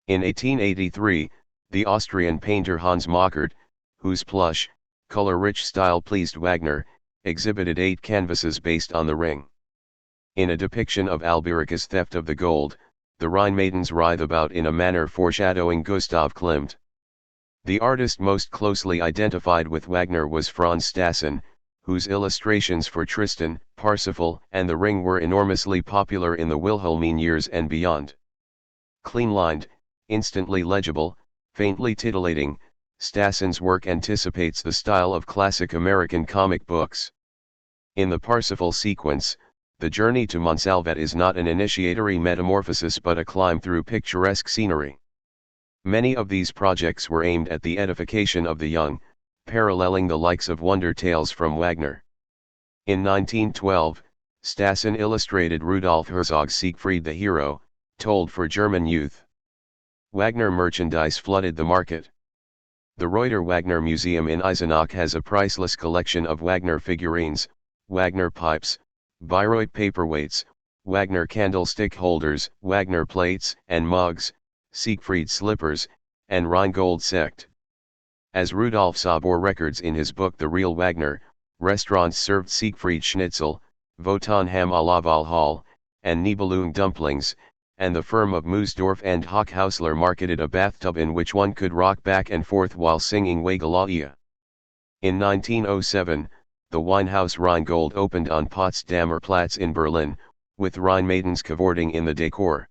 In 1883, the Austrian painter Hans Mockert, whose plush, color-rich style pleased Wagner, exhibited 8 canvases based on the ring. In a depiction of Alberica's theft of the gold, the Rhine maidens writhe about in a manner foreshadowing Gustav Klimt. The artist most closely identified with Wagner was Franz Stassen, whose illustrations for Tristan, Parsifal, and The Ring were enormously popular in the Wilhelmine years and beyond. Clean-lined, instantly legible, faintly titillating, Stassen's work anticipates the style of classic American comic books. In the Parsifal sequence, the journey to Montsalvat is not an initiatory metamorphosis but a climb through picturesque scenery. Many of these projects were aimed at the edification of the young, paralleling the likes of wonder tales from Wagner. In 1912, Stassen illustrated Rudolf Herzog's Siegfried the Hero, told for German youth. Wagner merchandise flooded the market. The Reuter Wagner Museum in Eisenach has a priceless collection of Wagner figurines, Wagner pipes, Bayreuth paperweights, Wagner candlestick holders, Wagner plates and mugs, Siegfried slippers, and Rheingold sect. As Rudolf Sabor records in his book The Real Wagner, restaurants served Siegfried Schnitzel, Wotan Ham à la Valhall, and Nibelung dumplings, and the firm of Moosdorf and Hochhausler marketed a bathtub in which one could rock back and forth while singing Wagelaia. In 1907, the winehouse Rheingold opened on Potsdamer Platz in Berlin, with Rhine maidens cavorting in the decor.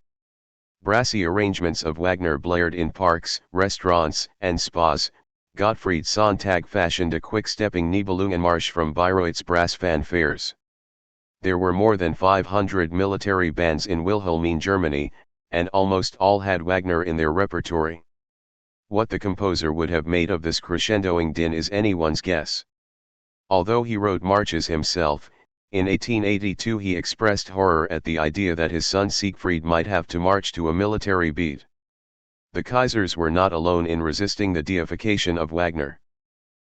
Brassy arrangements of Wagner blared in parks, restaurants, and spas. Gottfried Sontag fashioned a quick-stepping Nibelungenmarsch from Bayreuth's brass fanfares. There were more than 500 military bands in Wilhelmine, Germany, and almost all had Wagner in their repertory. What the composer would have made of this crescendoing din is anyone's guess. Although he wrote marches himself, in 1882 he expressed horror at the idea that his son Siegfried might have to march to a military beat. The Kaisers were not alone in resisting the deification of Wagner.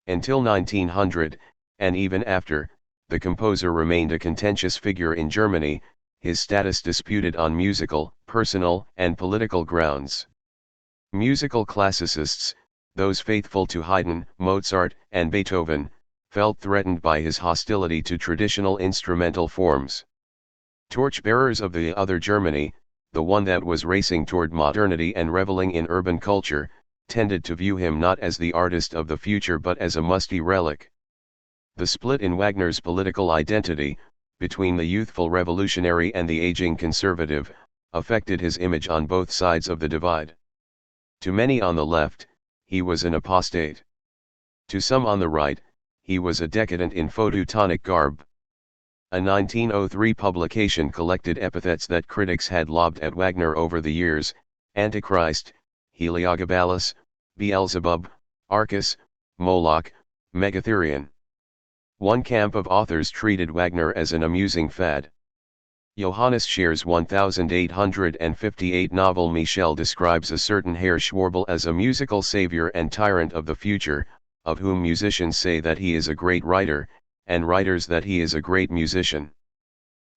Until 1900, and even after, the composer remained a contentious figure in Germany, his status disputed on musical, personal, and political grounds. Musical classicists, those faithful to Haydn, Mozart, and Beethoven, felt threatened by his hostility to traditional instrumental forms. Torchbearers of the other Germany, the one that was racing toward modernity and reveling in urban culture, tended to view him not as the artist of the future but as a musty relic. The split in Wagner's political identity, between the youthful revolutionary and the aging conservative, affected his image on both sides of the divide. To many on the left, he was an apostate. To some on the right, he was a decadent in phototonic garb. A 1903 publication collected epithets that critics had lobbed at Wagner over the years: Antichrist, Heliogabalus, Beelzebub, Arcus, Moloch, Megatherion. One camp of authors treated Wagner as an amusing fad. Johannes Scher's 1858 novel Michel describes a certain Herr Schwarbel as a musical savior and tyrant of the future, of whom musicians say that he is a great writer, and writers that he is a great musician.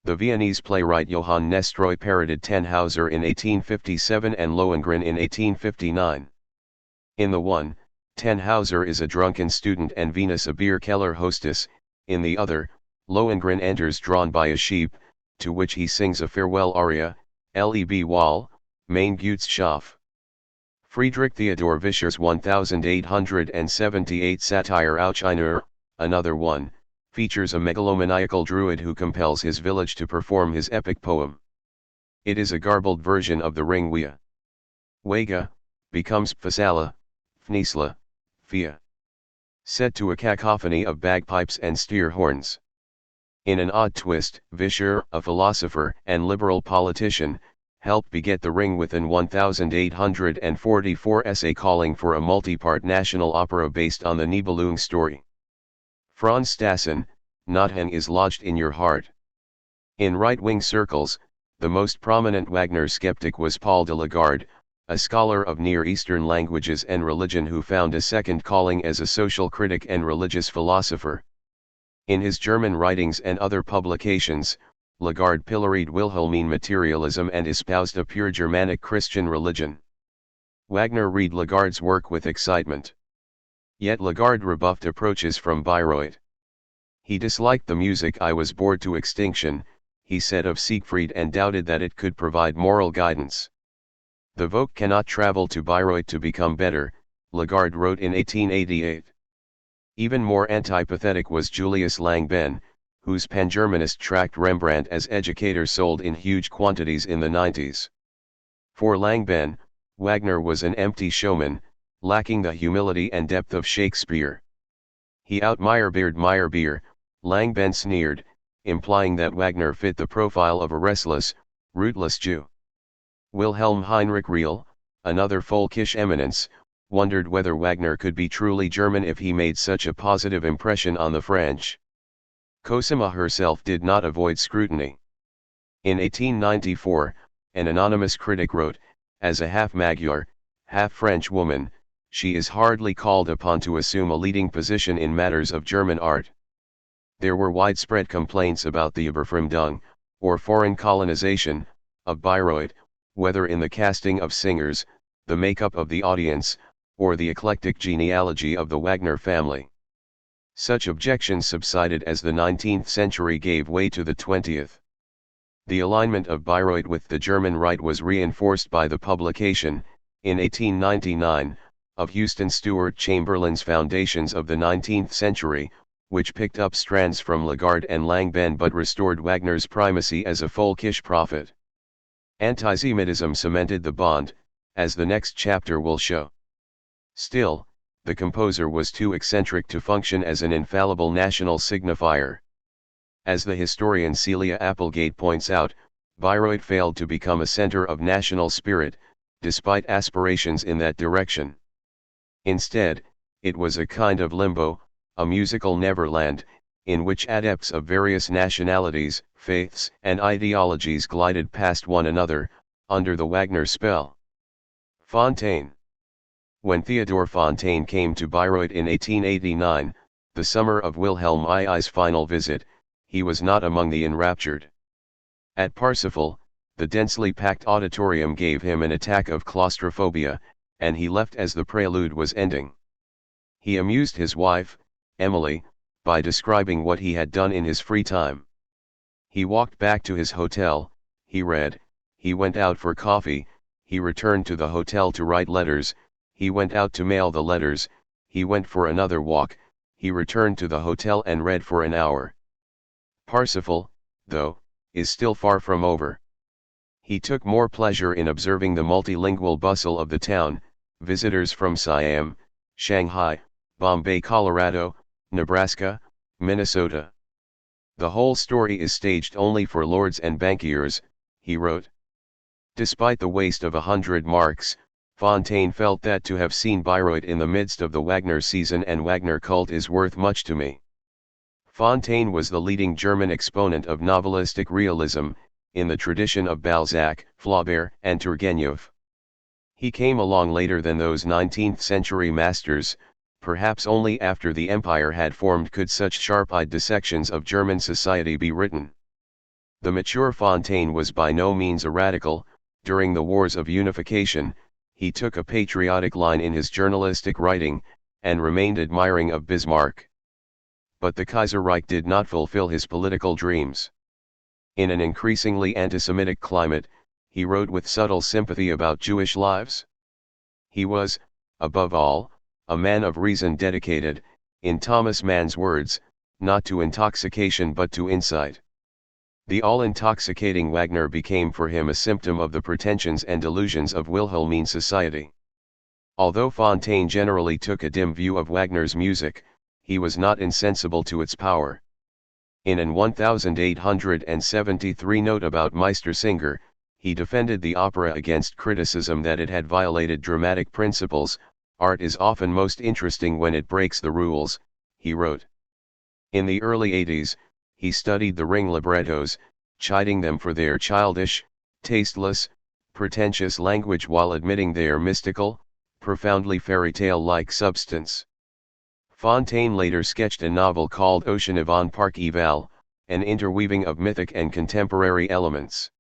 The Viennese playwright Johann Nestroy parodied Tannhauser in 1857 and Lohengrin in 1859. In the one, Tannhauser is a drunken student and Venus a beer keller hostess; in the other, Lohengrin enters drawn by a sheep, to which he sings a farewell aria, Leb Wohl, mein Gutes Schaf. Friedrich Theodor Vischer's 1878 satire Auchiner, another one, features a megalomaniacal druid who compels his village to perform his epic poem. It is a garbled version of the Ringwea. Wega becomes Pfasala, Fnisla, Fia. Set to a cacophony of bagpipes and steer horns. In an odd twist, Vischer, a philosopher and liberal politician, helped beget the Ring with an 1844 essay calling for a multi-part national opera based on the Nibelung story. Franz Stassen, Notthang is lodged in your heart. In right-wing circles, the most prominent Wagner skeptic was Paul de Lagarde, a scholar of Near Eastern languages and religion who found a second calling as a social critic and religious philosopher. In his German writings and other publications, Lagarde pilloried Wilhelmine materialism and espoused a pure Germanic Christian religion. Wagner read Lagarde's work with excitement. Yet Lagarde rebuffed approaches from Bayreuth. He disliked the music. I was bored to extinction, he said of Siegfried, and doubted that it could provide moral guidance. The Volk cannot travel to Bayreuth to become better, Lagarde wrote in 1888. Even more antipathetic was Julius Langben, whose pan-Germanist tract Rembrandt as Educator sold in huge quantities in the 90s. For Langben, Wagner was an empty showman, lacking the humility and depth of Shakespeare. He out Meyerbeer, Langben sneered, implying that Wagner fit the profile of a restless, rootless Jew. Wilhelm Heinrich Riehl, another folkish eminence, wondered whether Wagner could be truly German if he made such a positive impression on the French. Cosima herself did not avoid scrutiny. In 1894, an anonymous critic wrote, "As a half-Magyar, half-French woman, she is hardly called upon to assume a leading position in matters of German art." There were widespread complaints about the Überfremdung, or foreign colonization, of Bayreuth, whether in the casting of singers, the makeup of the audience, or the eclectic genealogy of the Wagner family. Such objections subsided as the 19th century gave way to the 20th. The alignment of Bayreuth with the German right was reinforced by the publication, in 1899, of Houston Stewart Chamberlain's Foundations of the 19th Century, which picked up strands from Lagarde and Langben but restored Wagner's primacy as a folkish prophet. Antisemitism cemented the bond, as the next chapter will show. Still, the composer was too eccentric to function as an infallible national signifier. As the historian Celia Applegate points out, Bayreuth failed to become a center of national spirit, despite aspirations in that direction. Instead, it was a kind of limbo, a musical neverland, in which adepts of various nationalities, faiths, and ideologies glided past one another, under the Wagner spell. Fontaine. When Theodor Fontaine came to Bayreuth in 1889, the summer of Wilhelm II's final visit, he was not among the enraptured. At Parsifal, the densely packed auditorium gave him an attack of claustrophobia, and he left as the prelude was ending. He amused his wife, Emily, by describing what he had done in his free time. He walked back to his hotel, he read, he went out for coffee, he returned to the hotel to write letters, he went out to mail the letters, he went for another walk, he returned to the hotel and read for an hour. Parsifal, though, is still far from over. He took more pleasure in observing the multilingual bustle of the town, visitors from Siam, Shanghai, Bombay, Colorado, Nebraska, Minnesota. The whole story is staged only for lords and bankiers, he wrote. Despite the waste of 100 marks, Fontaine felt that to have seen Bayreuth in the midst of the Wagner season and Wagner cult is worth much to me. Fontaine was the leading German exponent of novelistic realism, in the tradition of Balzac, Flaubert, and Turgenev. He came along later than those 19th-century masters, perhaps only after the empire had formed could such sharp-eyed dissections of German society be written. The mature Fontaine was by no means a radical. During the wars of unification, he took a patriotic line in his journalistic writing, and remained admiring of Bismarck. But the Kaiserreich did not fulfill his political dreams. In an increasingly anti-Semitic climate, he wrote with subtle sympathy about Jewish lives. He was, above all, a man of reason dedicated, in Thomas Mann's words, not to intoxication but to insight. The all-intoxicating Wagner became for him a symptom of the pretensions and delusions of Wilhelmine society. Although Fontaine generally took a dim view of Wagner's music, he was not insensible to its power. In an 1873 note about Meistersinger, he defended the opera against criticism that it had violated dramatic principles. Art is often most interesting when it breaks the rules, he wrote. In the early 80s, he studied the Ring librettos, chiding them for their childish, tasteless, pretentious language while admitting their mystical, profoundly fairy tale-like substance. Fontaine later sketched a novel called Ocean Yvonne Park-Eval, an interweaving of mythic and contemporary elements.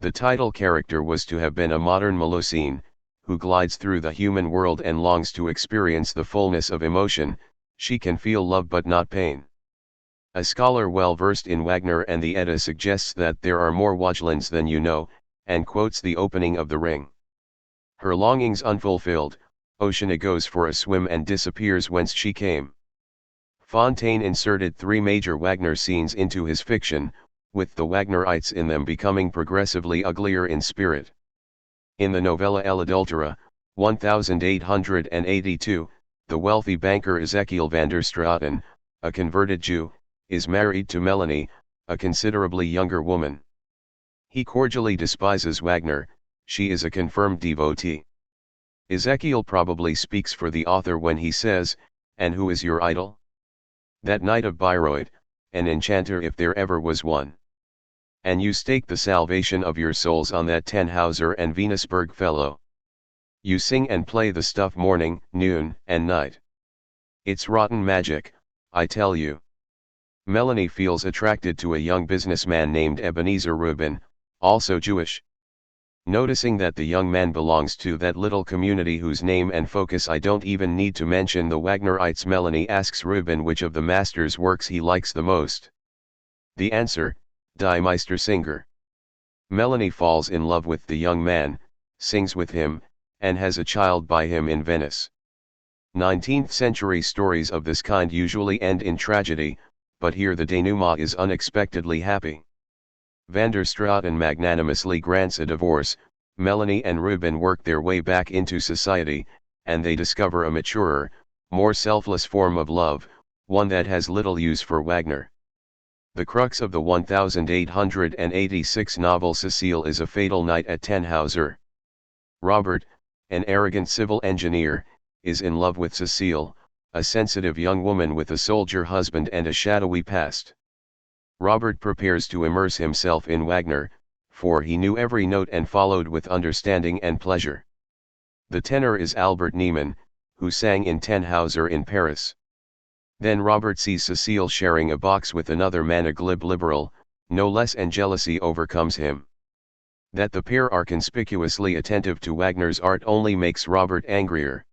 The title character was to have been a modern Melusine, who glides through the human world and longs to experience the fullness of emotion. She can feel love but not pain. A scholar well versed in Wagner and the Edda suggests that there are more Wajlands than you know, and quotes the opening of The Ring. Her longings unfulfilled, Oceana goes for a swim and disappears whence she came. Fontaine inserted 3 major Wagner scenes into his fiction, with the Wagnerites in them becoming progressively uglier in spirit. In the novella El Adultera, 1882, the wealthy banker Ezekiel van der Straten, a converted Jew, is married to Melanie, a considerably younger woman. He cordially despises Wagner, she is a confirmed devotee. Ezekiel probably speaks for the author when he says, "And who is your idol?" That knight of Bayreuth, an enchanter if there ever was one. And you stake the salvation of your souls on that Tannhauser and Venusberg fellow. You sing and play the stuff morning, noon, and night. It's rotten magic, I tell you. Melanie feels attracted to a young businessman named Ebenezer Rubin, also Jewish. Noticing that the young man belongs to that little community whose name and focus I don't even need to mention, the Wagnerites, Melanie asks Rubin which of the master's works he likes the most. The answer, Die Meistersinger. Melanie falls in love with the young man, sings with him, and has a child by him in Venice. 19th-century stories of this kind usually end in tragedy, but here the denouement is unexpectedly happy. Van der Straten magnanimously grants a divorce, Melanie and Rubin work their way back into society, and they discover a maturer, more selfless form of love, one that has little use for Wagner. The crux of the 1886 novel Cecile is a fatal night at Tannhauser. Robert, an arrogant civil engineer, is in love with Cecile, a sensitive young woman with a soldier husband and a shadowy past. Robert prepares to immerse himself in Wagner, for he knew every note and followed with understanding and pleasure. The tenor is Albert Niemann, who sang in Tannhauser in Paris. Then Robert sees Cecile sharing a box with another man, a glib liberal, no less, and jealousy overcomes him. That the pair are conspicuously attentive to Wagner's art only makes Robert angrier.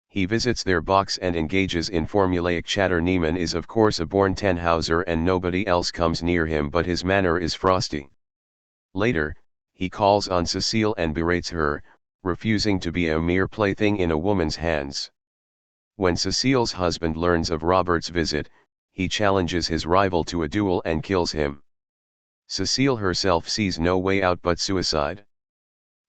He visits their box and engages in formulaic chatter. Niemann is of course a born Tannhauser and nobody else comes near him, but his manner is frosty. Later, he calls on Cecile and berates her, refusing to be a mere plaything in a woman's hands. When Cecile's husband learns of Robert's visit, he challenges his rival to a duel and kills him. Cecile herself sees no way out but suicide.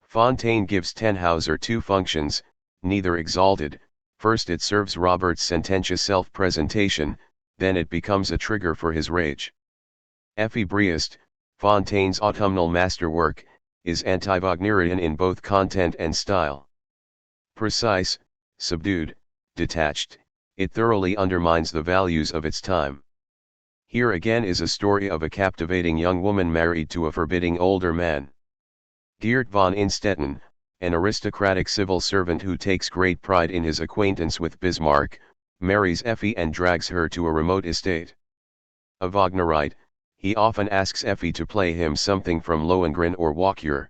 Fontaine gives Tannhauser two functions, neither exalted. First it serves Robert's sententious self-presentation, then it becomes a trigger for his rage. Effie Briest, Fontaine's autumnal masterwork, is anti-Wagnerian in both content and style. Precise, subdued, detached, it thoroughly undermines the values of its time. Here again is a story of a captivating young woman married to a forbidding older man. Geert von Instetten, an aristocratic civil servant who takes great pride in his acquaintance with Bismarck, marries Effie and drags her to a remote estate. A Wagnerite, he often asks Effie to play him something from Lohengrin or Walküre.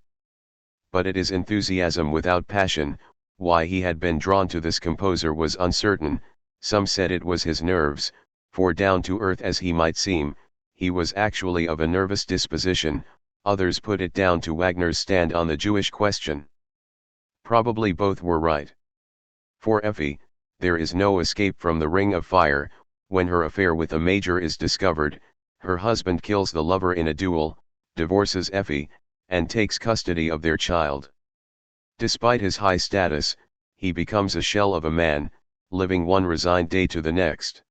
But it is enthusiasm without passion. Why he had been drawn to this composer was uncertain. Some said it was his nerves, for down to earth as he might seem, he was actually of a nervous disposition. Others put it down to Wagner's stand on the Jewish question. Probably both were right. For Effie, there is no escape from the ring of fire. When her affair with a major is discovered, her husband kills the lover in a duel, divorces Effie, and takes custody of their child. Despite his high status, he becomes a shell of a man, living one resigned day to the next.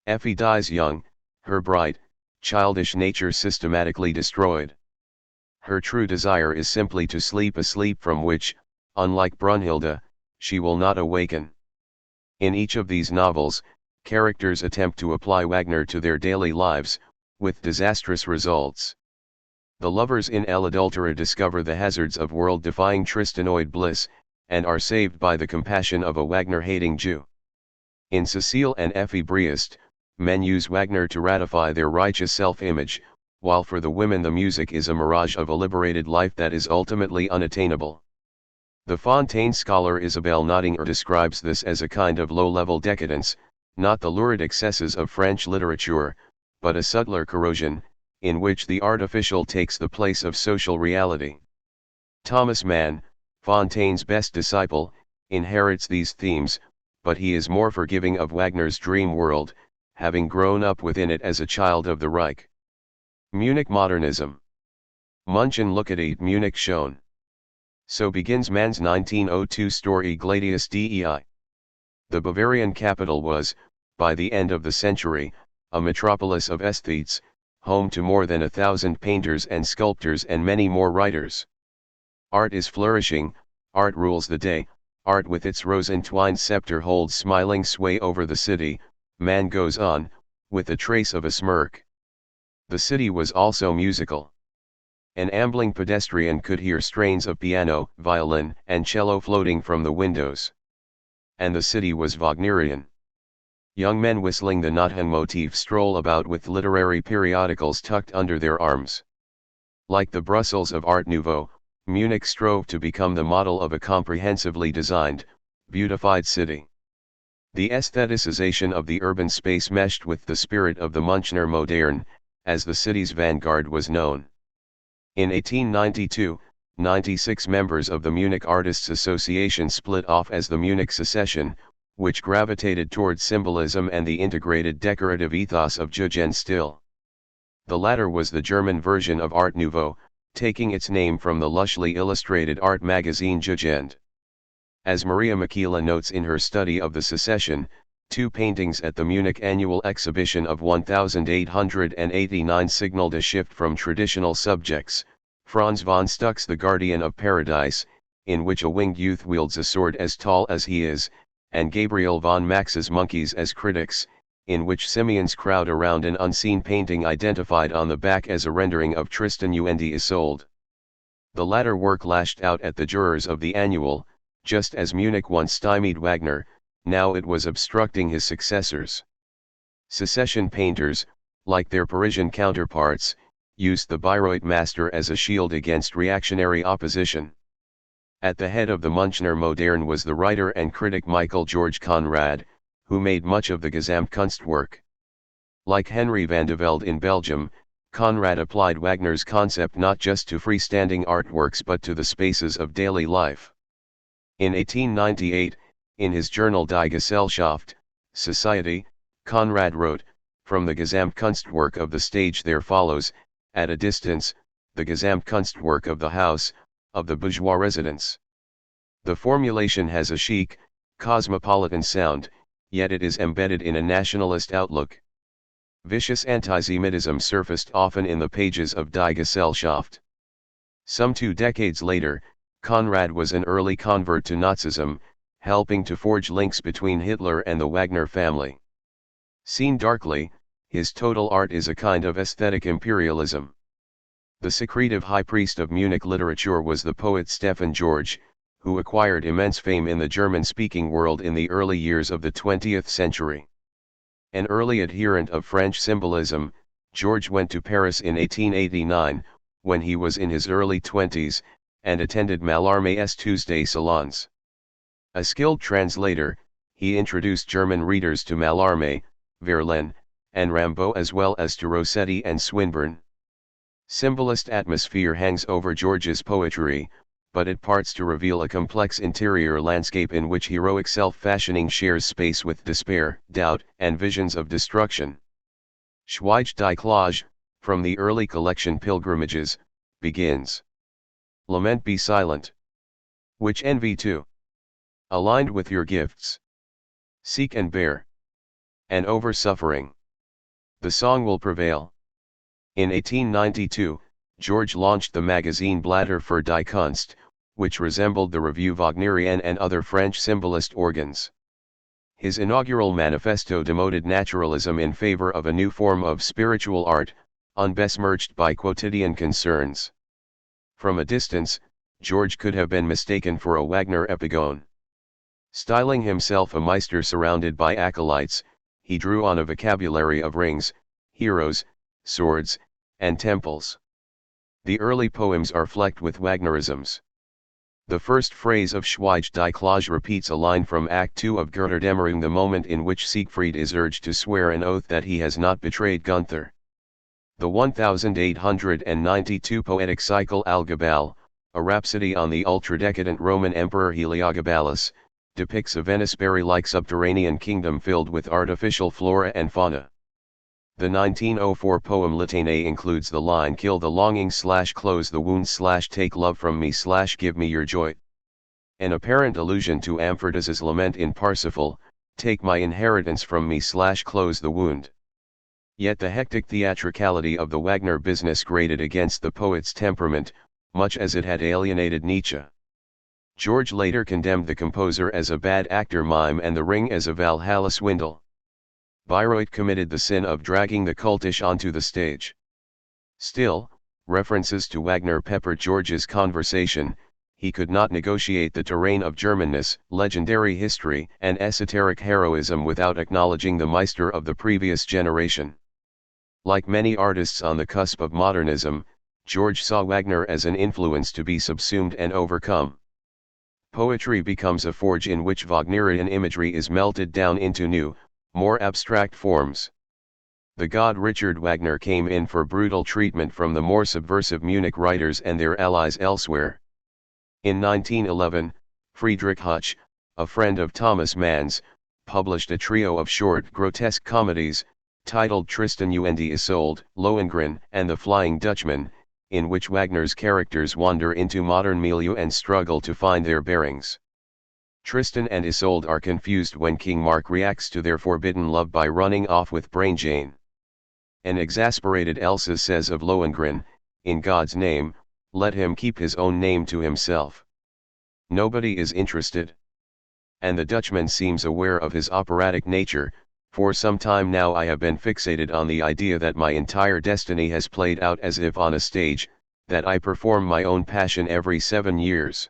Effie dies young, her bright, childish nature systematically destroyed. Her true desire is simply to sleep a sleep from which, unlike Brunhilde, she will not awaken. In each of these novels, characters attempt to apply Wagner to their daily lives, with disastrous results. The lovers in El Adultera discover the hazards of world-defying Tristanoid bliss, and are saved by the compassion of a Wagner-hating Jew. In Cecile and Effie Briest, men use Wagner to ratify their righteous self-image, while for the women the music is a mirage of a liberated life that is ultimately unattainable. The Fontaine scholar Isabelle Nottinger describes this as a kind of low-level decadence, not the lurid excesses of French literature, but a subtler corrosion, in which the artificial takes the place of social reality. Thomas Mann, Fontaine's best disciple, inherits these themes, but he is more forgiving of Wagner's dream world, having grown up within it as a child of the Reich. Munich Modernism. München Lookatite Munich schon. So begins Mann's 1902 story Gladius Dei. The Bavarian capital was, by the end of the century, a metropolis of aesthetes, home to more than 1,000 painters and sculptors and many more writers. Art is flourishing, art rules the day, art with its rose-entwined scepter holds smiling sway over the city. Mann goes on, with a trace of a smirk. The city was also musical. An ambling pedestrian could hear strains of piano, violin, and cello floating from the windows. And the city was Wagnerian. Young men whistling the Notthorn motif stroll about with literary periodicals tucked under their arms. Like the Brussels of Art Nouveau, Munich strove to become the model of a comprehensively designed, beautified city. The aestheticization of the urban space meshed with the spirit of the Münchner Moderne, as the city's vanguard was known. In 1892, 96 members of the Munich Artists Association split off as the Munich Secession, which gravitated toward symbolism and the integrated decorative ethos of Jugendstil. The latter was the German version of Art Nouveau, taking its name from the lushly illustrated art magazine Jugend. As Maria Makila notes in her study of the secession, Two paintings at the Munich annual exhibition of 1889 signaled a shift from traditional subjects, Franz von Stuck's The Guardian of Paradise, in which a winged youth wields a sword as tall as he is, and Gabriel von Max's Monkeys as Critics, in which simians crowd around an unseen painting identified on the back as a rendering of Tristan und Isolde. The latter work lashed out at the jurors of the annual, just as Munich once stymied Wagner, now it was obstructing his successors. Secession painters, like their Parisian counterparts, used the Bayreuth master as a shield against reactionary opposition. At the head of the Münchner Moderne was the writer and critic Michael George Conrad, who made much of the Gesamtkunstwerk. Like Henry van de Velde in Belgium, Conrad applied Wagner's concept not just to freestanding artworks but to the spaces of daily life. In 1898, in his journal Die Gesellschaft, Society, Conrad wrote, "From the Gesamtkunstwerk of the stage there follows, at a distance, the Gesamtkunstwerk of the house, of the bourgeois residence." The formulation has a chic, cosmopolitan sound, yet it is embedded in a nationalist outlook. Vicious antisemitism surfaced often in the pages of Die Gesellschaft. Some 2 decades later, Conrad was an early convert to Nazism, helping to forge links between Hitler and the Wagner family. Seen darkly, his total art is a kind of aesthetic imperialism. The secretive high priest of Munich literature was the poet Stefan George, who acquired immense fame in the German-speaking world in the early years of the 20th century. An early adherent of French symbolism, George went to Paris in 1889, when he was in his early 20s, and attended Mallarmé's Tuesday salons. A skilled translator, he introduced German readers to Mallarmé, Verlaine, and Rimbaud as well as to Rossetti and Swinburne. Symbolist atmosphere hangs over George's poetry, but it parts to reveal a complex interior landscape in which heroic self-fashioning shares space with despair, doubt, and visions of destruction. Schweige die Klage, from the early collection Pilgrimages, begins. Lament be silent. Which envy too? Aligned with your gifts. Seek and bear. And over suffering. The song will prevail. In 1892, George launched the magazine Blätter für die Kunst, which resembled the Revue Wagnerienne and other French symbolist organs. His inaugural manifesto demoted naturalism in favor of a new form of spiritual art, unbesmirched by quotidian concerns. From a distance, George could have been mistaken for a Wagner epigone. Styling himself a Meister surrounded by acolytes, he drew on a vocabulary of rings, heroes, swords, and temples. The early poems are flecked with Wagnerisms. The first phrase of Schweige die Klage repeats a line from Act 2 of Götterdämmerung, the moment in which Siegfried is urged to swear an oath that he has not betrayed Gunther. The 1892 poetic cycle Algabal, a rhapsody on the ultra-decadent Roman Emperor Heliogabalus, depicts a Venice-Barry-like subterranean kingdom filled with artificial flora and fauna. The 1904 poem Litanie includes the line "Kill the longing / close the wound / take love from me / give me your joy," an apparent allusion to Amphrodite's lament in Parsifal, "Take my inheritance from me / close the wound." Yet the hectic theatricality of the Wagner business grated against the poet's temperament, much as it had alienated Nietzsche. George later condemned the composer as a bad actor mime and The Ring as a Valhalla swindle. Bayreuth committed the sin of dragging the cultish onto the stage. Still, references to Wagner peppered George's conversation. He could not negotiate the terrain of Germanness, legendary history, and esoteric heroism without acknowledging the Meister of the previous generation. Like many artists on the cusp of modernism, George saw Wagner as an influence to be subsumed and overcome. Poetry becomes a forge in which Wagnerian imagery is melted down into new, more abstract forms. The god Richard Wagner came in for brutal treatment from the more subversive Munich writers and their allies elsewhere. In 1911, Friedrich Huch, a friend of Thomas Mann's, published a trio of short grotesque comedies, titled Tristan und Isolde, Lohengrin, and The Flying Dutchman, in which Wagner's characters wander into modern milieu and struggle to find their bearings. Tristan and Isolde are confused when King Mark reacts to their forbidden love by running off with Brain Jane. An exasperated Elsa says of Lohengrin, "In God's name, let him keep his own name to himself. Nobody is interested." And the Dutchman seems aware of his operatic nature. "For some time now I have been fixated on the idea that my entire destiny has played out as if on a stage, that I perform my own passion every 7 years."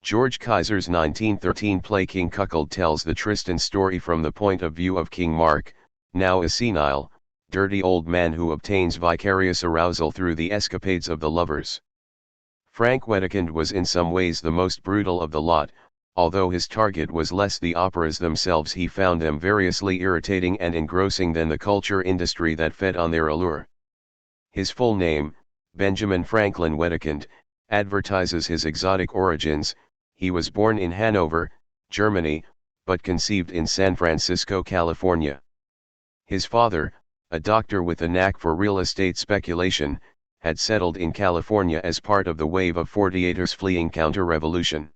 George Kaiser's 1913 play King Cuckold tells the Tristan story from the point of view of King Mark, now a senile, dirty old man who obtains vicarious arousal through the escapades of the lovers. Frank Wedekind was in some ways the most brutal of the lot. Although his target was less the operas themselves, he found them variously irritating and engrossing than the culture industry that fed on their allure. His full name, Benjamin Franklin Wedekind, advertises his exotic origins. He was born in Hanover, Germany, but conceived in San Francisco, California. His father, a doctor with a knack for real estate speculation, had settled in California as part of the wave of 48ers fleeing counter-revolution.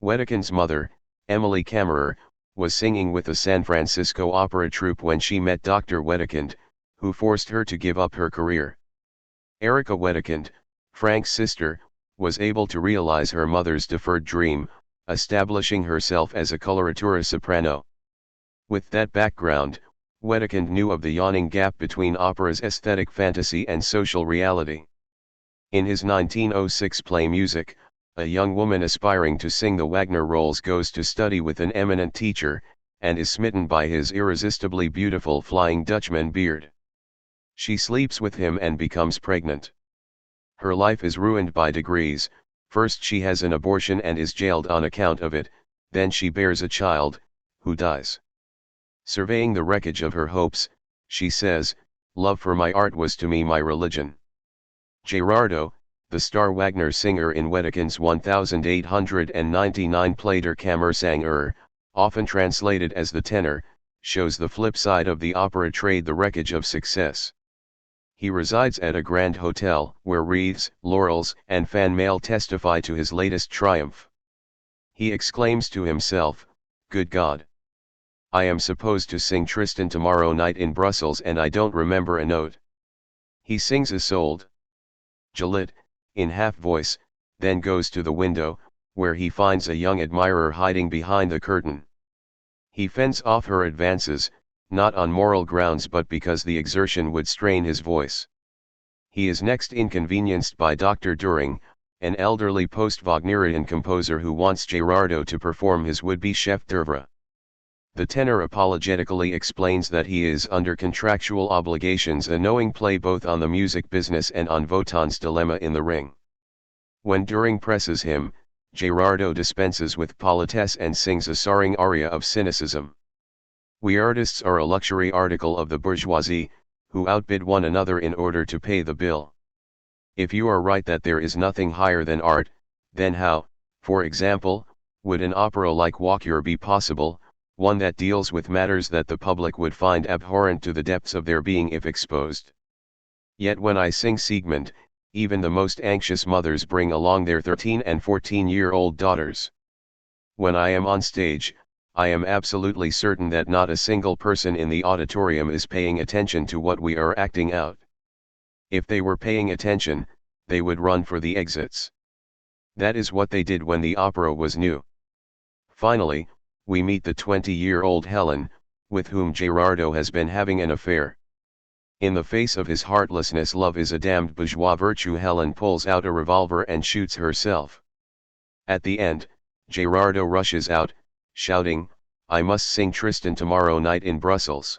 Wedekind's mother, Emily Kammerer, was singing with the San Francisco opera troupe when she met Dr. Wedekind, who forced her to give up her career. Erica Wedekind, Frank's sister, was able to realize her mother's deferred dream, establishing herself as a coloratura soprano. With that background, Wedekind knew of the yawning gap between opera's aesthetic fantasy and social reality. In his 1906 play Music, a young woman aspiring to sing the Wagner roles goes to study with an eminent teacher, and is smitten by his irresistibly beautiful Flying Dutchman beard. She sleeps with him and becomes pregnant. Her life is ruined by degrees. First she has an abortion and is jailed on account of it, then she bears a child, who dies. Surveying the wreckage of her hopes, she says, "Love for my art was to me my religion." Gerardo, the star Wagner singer in Wedekind's 1899 play Der Kammersänger, often translated as the tenor, shows the flip side of the opera trade, the wreckage of success. He resides at a grand hotel, where wreaths, laurels, and fan mail testify to his latest triumph. He exclaims to himself, "Good God! I am supposed to sing Tristan tomorrow night in Brussels and I don't remember a note." He sings Isolde. Gillette, in half voice, then goes to the window, where he finds a young admirer hiding behind the curtain. He fends off her advances, not on moral grounds but because the exertion would strain his voice. He is next inconvenienced by Dr. Düring, an elderly post-Wagnerian composer who wants Gerardo to perform his would-be chef d'oeuvre. The tenor apologetically explains that he is under contractual obligations, a knowing play both on the music business and on Wotan's dilemma in the ring. When Düring presses him, Gerardo dispenses with politesse and sings a soaring aria of cynicism. "We artists are a luxury article of the bourgeoisie, who outbid one another in order to pay the bill. If you are right that there is nothing higher than art, then how, for example, would an opera like Wagner be possible, one that deals with matters that the public would find abhorrent to the depths of their being if exposed? Yet when I sing Siegmund, even the most anxious mothers bring along their 13 and 14-year-old daughters. When I am on stage, I am absolutely certain that not a single person in the auditorium is paying attention to what we are acting out. If they were paying attention, they would run for the exits. That is what they did when the opera was new." Finally, we meet the 20-year-old Helen, with whom Gerardo has been having an affair. In the face of his heartlessness, love is a damned bourgeois virtue. Helen pulls out a revolver and shoots herself. At the end, Gerardo rushes out, shouting, "I must sing Tristan tomorrow night in Brussels."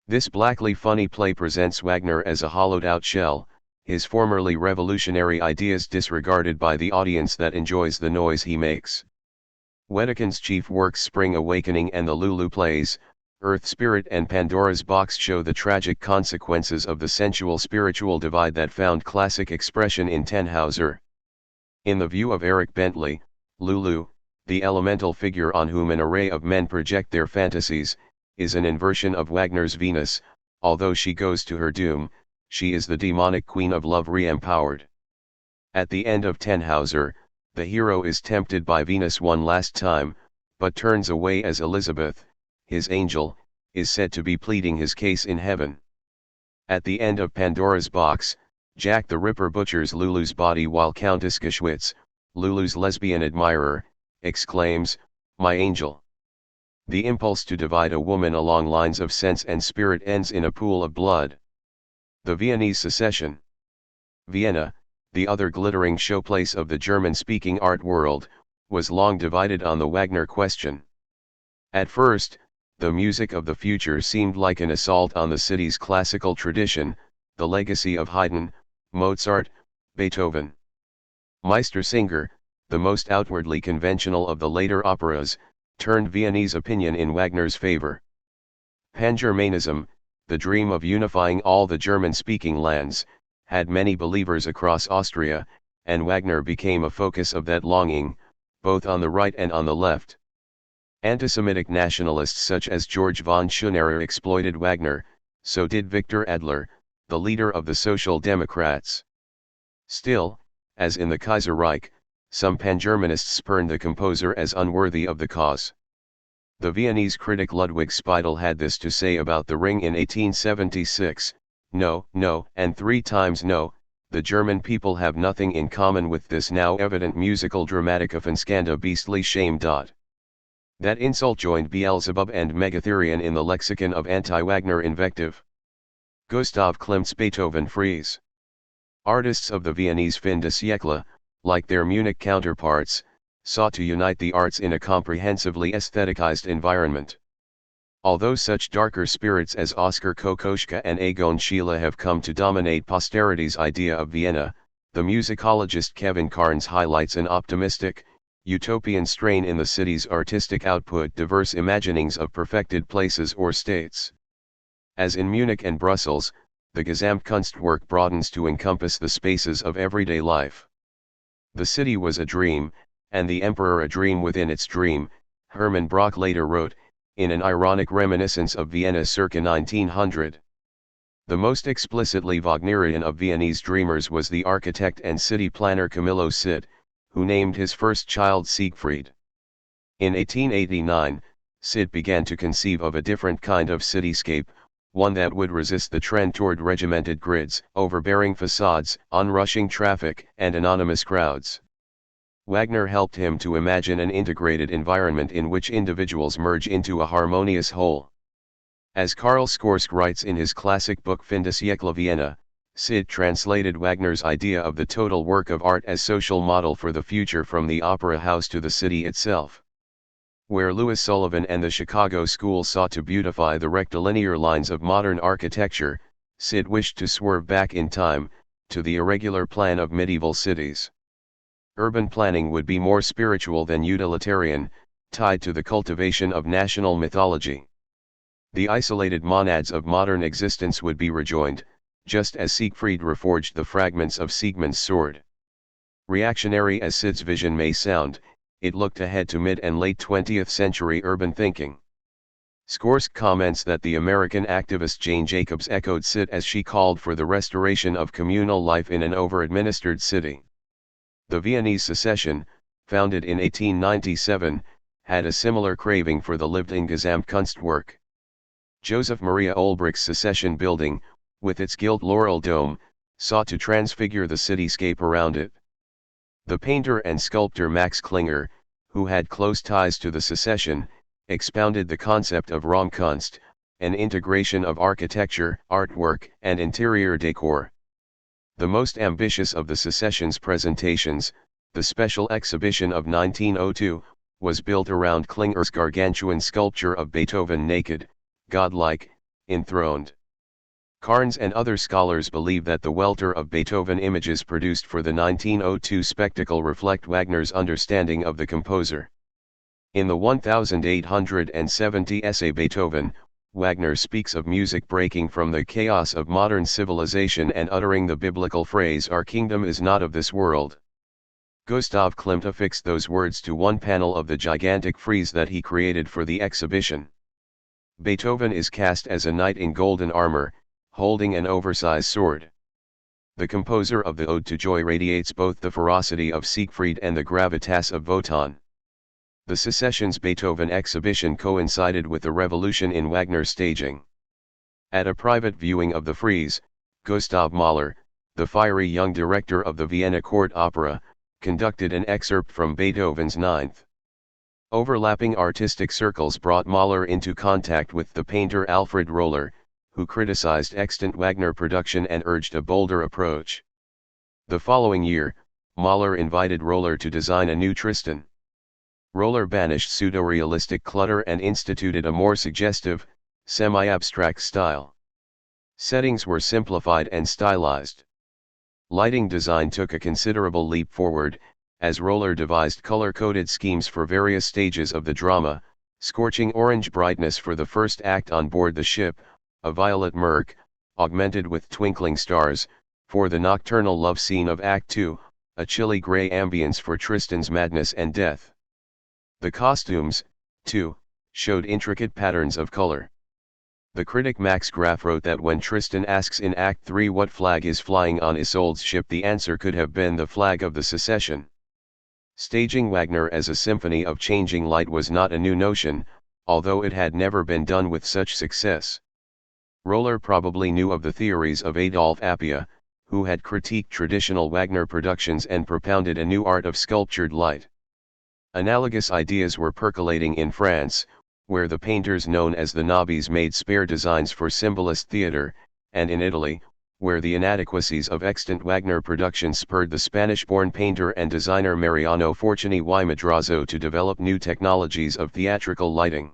This blackly funny play presents Wagner as a hollowed-out shell, his formerly revolutionary ideas disregarded by the audience that enjoys the noise he makes. Wedekind's chief works Spring Awakening and the Lulu plays, Earth Spirit and Pandora's Box show the tragic consequences of the sensual-spiritual divide that found classic expression in Tannhauser. In the view of Eric Bentley, Lulu, the elemental figure on whom an array of men project their fantasies, is an inversion of Wagner's Venus. Although she goes to her doom, she is the demonic queen of love re-empowered. At the end of Tannhauser, the hero is tempted by Venus one last time, but turns away as Elizabeth, his angel, is said to be pleading his case in heaven. At the end of Pandora's Box, Jack the Ripper butchers Lulu's body while Countess Geschwitz, Lulu's lesbian admirer, exclaims, "My angel." The impulse to divide a woman along lines of sense and spirit ends in a pool of blood. The Viennese Secession. Vienna, the other glittering showplace of the German-speaking art world, was long divided on the Wagner question. At first, the music of the future seemed like an assault on the city's classical tradition, the legacy of Haydn, Mozart, Beethoven. Meistersinger, the most outwardly conventional of the later operas, turned Viennese opinion in Wagner's favor. Pan-Germanism, the dream of unifying all the German-speaking lands, had many believers across Austria, and Wagner became a focus of that longing, both on the right and on the left. Anti-Semitic nationalists such as George von Schonerer exploited Wagner, so did Victor Adler, the leader of the Social Democrats. Still, as in the Kaiserreich, some pan-Germanists spurned the composer as unworthy of the cause. The Viennese critic Ludwig Speidel had this to say about The Ring in 1876, "No, no, and 3 times no, the German people have nothing in common with this now evident musical dramatic Offenskanda beastly shame." That insult joined Beelzebub and Megatherion in the lexicon of anti-Wagner invective. Gustav Klimt's Beethoven Frieze. Artists of the Viennese fin de siècle, like their Munich counterparts, sought to unite the arts in a comprehensively aestheticized environment. Although such darker spirits as Oskar Kokoschka and Egon Schiele have come to dominate posterity's idea of Vienna, the musicologist Kevin Carnes highlights an optimistic, utopian strain in the city's artistic output, diverse imaginings of perfected places or states. As in Munich and Brussels, the Gesamtkunstwerk broadens to encompass the spaces of everyday life. The city was a dream, and the emperor a dream within its dream, Hermann Brock later wrote, in an ironic reminiscence of Vienna circa 1900. The most explicitly Wagnerian of Viennese dreamers was the architect and city planner Camillo Sitt, who named his first child Siegfried. In 1889, Sitt began to conceive of a different kind of cityscape, one that would resist the trend toward regimented grids, overbearing facades, onrushing traffic, and anonymous crowds. Wagner helped him to imagine an integrated environment in which individuals merge into a harmonious whole. As Karl Skorsk writes in his classic book Fin de siècle Vienna, Sitt translated Wagner's idea of the total work of art as social model for the future from the opera house to the city itself. Where Louis Sullivan and the Chicago School sought to beautify the rectilinear lines of modern architecture, Sitt wished to swerve back in time, to the irregular plan of medieval cities. Urban planning would be more spiritual than utilitarian, tied to the cultivation of national mythology. The isolated monads of modern existence would be rejoined, just as Siegfried reforged the fragments of Siegmund's sword. Reactionary as Sitt's vision may sound, it looked ahead to mid and late 20th century urban thinking. Skorsk comments that the American activist Jane Jacobs echoed Sitt as she called for the restoration of communal life in an over-administered city. The Viennese Secession, founded in 1897, had a similar craving for the lived-in Gesamtkunstwerk. Joseph Maria Olbricht's Secession building, with its gilt laurel dome, sought to transfigure the cityscape around it. The painter and sculptor Max Klinger, who had close ties to the Secession, expounded the concept of Raumkunst, an integration of architecture, artwork, and interior decor. The most ambitious of the Secession's presentations, the special exhibition of 1902, was built around Klinger's gargantuan sculpture of Beethoven naked, godlike, enthroned. Carnes and other scholars believe that the welter of Beethoven images produced for the 1902 spectacle reflect Wagner's understanding of the composer. In the 1870 essay Beethoven, Wagner speaks of music breaking from the chaos of modern civilization and uttering the biblical phrase, "Our kingdom is not of this world." Gustav Klimt affixed those words to one panel of the gigantic frieze that he created for the exhibition. Beethoven is cast as a knight in golden armor, holding an oversized sword. The composer of the Ode to Joy radiates both the ferocity of Siegfried and the gravitas of Wotan. The Secession's Beethoven exhibition coincided with the revolution in Wagner's staging. At a private viewing of the frieze, Gustav Mahler, the fiery young director of the Vienna Court Opera, conducted an excerpt from Beethoven's Ninth. Overlapping artistic circles brought Mahler into contact with the painter Alfred Roller, who criticized extant Wagner production and urged a bolder approach. The following year, Mahler invited Roller to design a new Tristan. Roller banished pseudo-realistic clutter and instituted a more suggestive, semi-abstract style. Settings were simplified and stylized. Lighting design took a considerable leap forward, as Roller devised color-coded schemes for various stages of the drama: scorching orange brightness for the first act on board the ship, a violet murk, augmented with twinkling stars, for the nocturnal love scene of Act 2, a chilly gray ambience for Tristan's madness and death. The costumes, too, showed intricate patterns of color. The critic Max Graf wrote that when Tristan asks in Act 3 what flag is flying on Isolde's ship, the answer could have been the flag of the Secession. Staging Wagner as a symphony of changing light was not a new notion, although it had never been done with such success. Roller probably knew of the theories of Adolphe Appia, who had critiqued traditional Wagner productions and propounded a new art of sculptured light. Analogous ideas were percolating in France, where the painters known as the Nobbies made spare designs for symbolist theatre, and in Italy, where the inadequacies of extant Wagner productions spurred the Spanish-born painter and designer Mariano Fortuny y Madrazo to develop new technologies of theatrical lighting.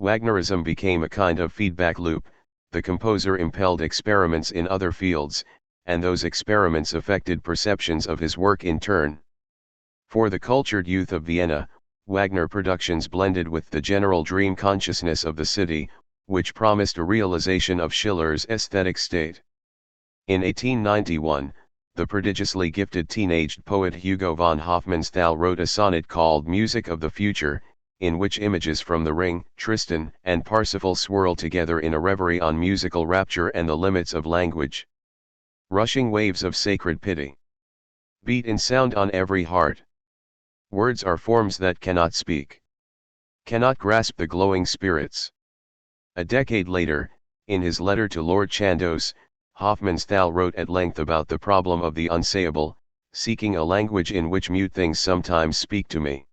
Wagnerism became a kind of feedback loop. The composer impelled experiments in other fields, and those experiments affected perceptions of his work in turn. For the cultured youth of Vienna, Wagner productions blended with the general dream consciousness of the city, which promised a realization of Schiller's aesthetic state. In 1891, the prodigiously gifted teenaged poet Hugo von Hofmannsthal wrote a sonnet called Music of the Future, in which images from The Ring, Tristan, and Parsifal swirl together in a reverie on musical rapture and the limits of language. Rushing waves of sacred pity beat in sound on every heart. Words are forms that cannot speak, cannot grasp the glowing spirits. A decade later, in his letter to Lord Chandos, Hofmannsthal wrote at length about the problem of the unsayable, seeking a language in which mute things sometimes speak to me.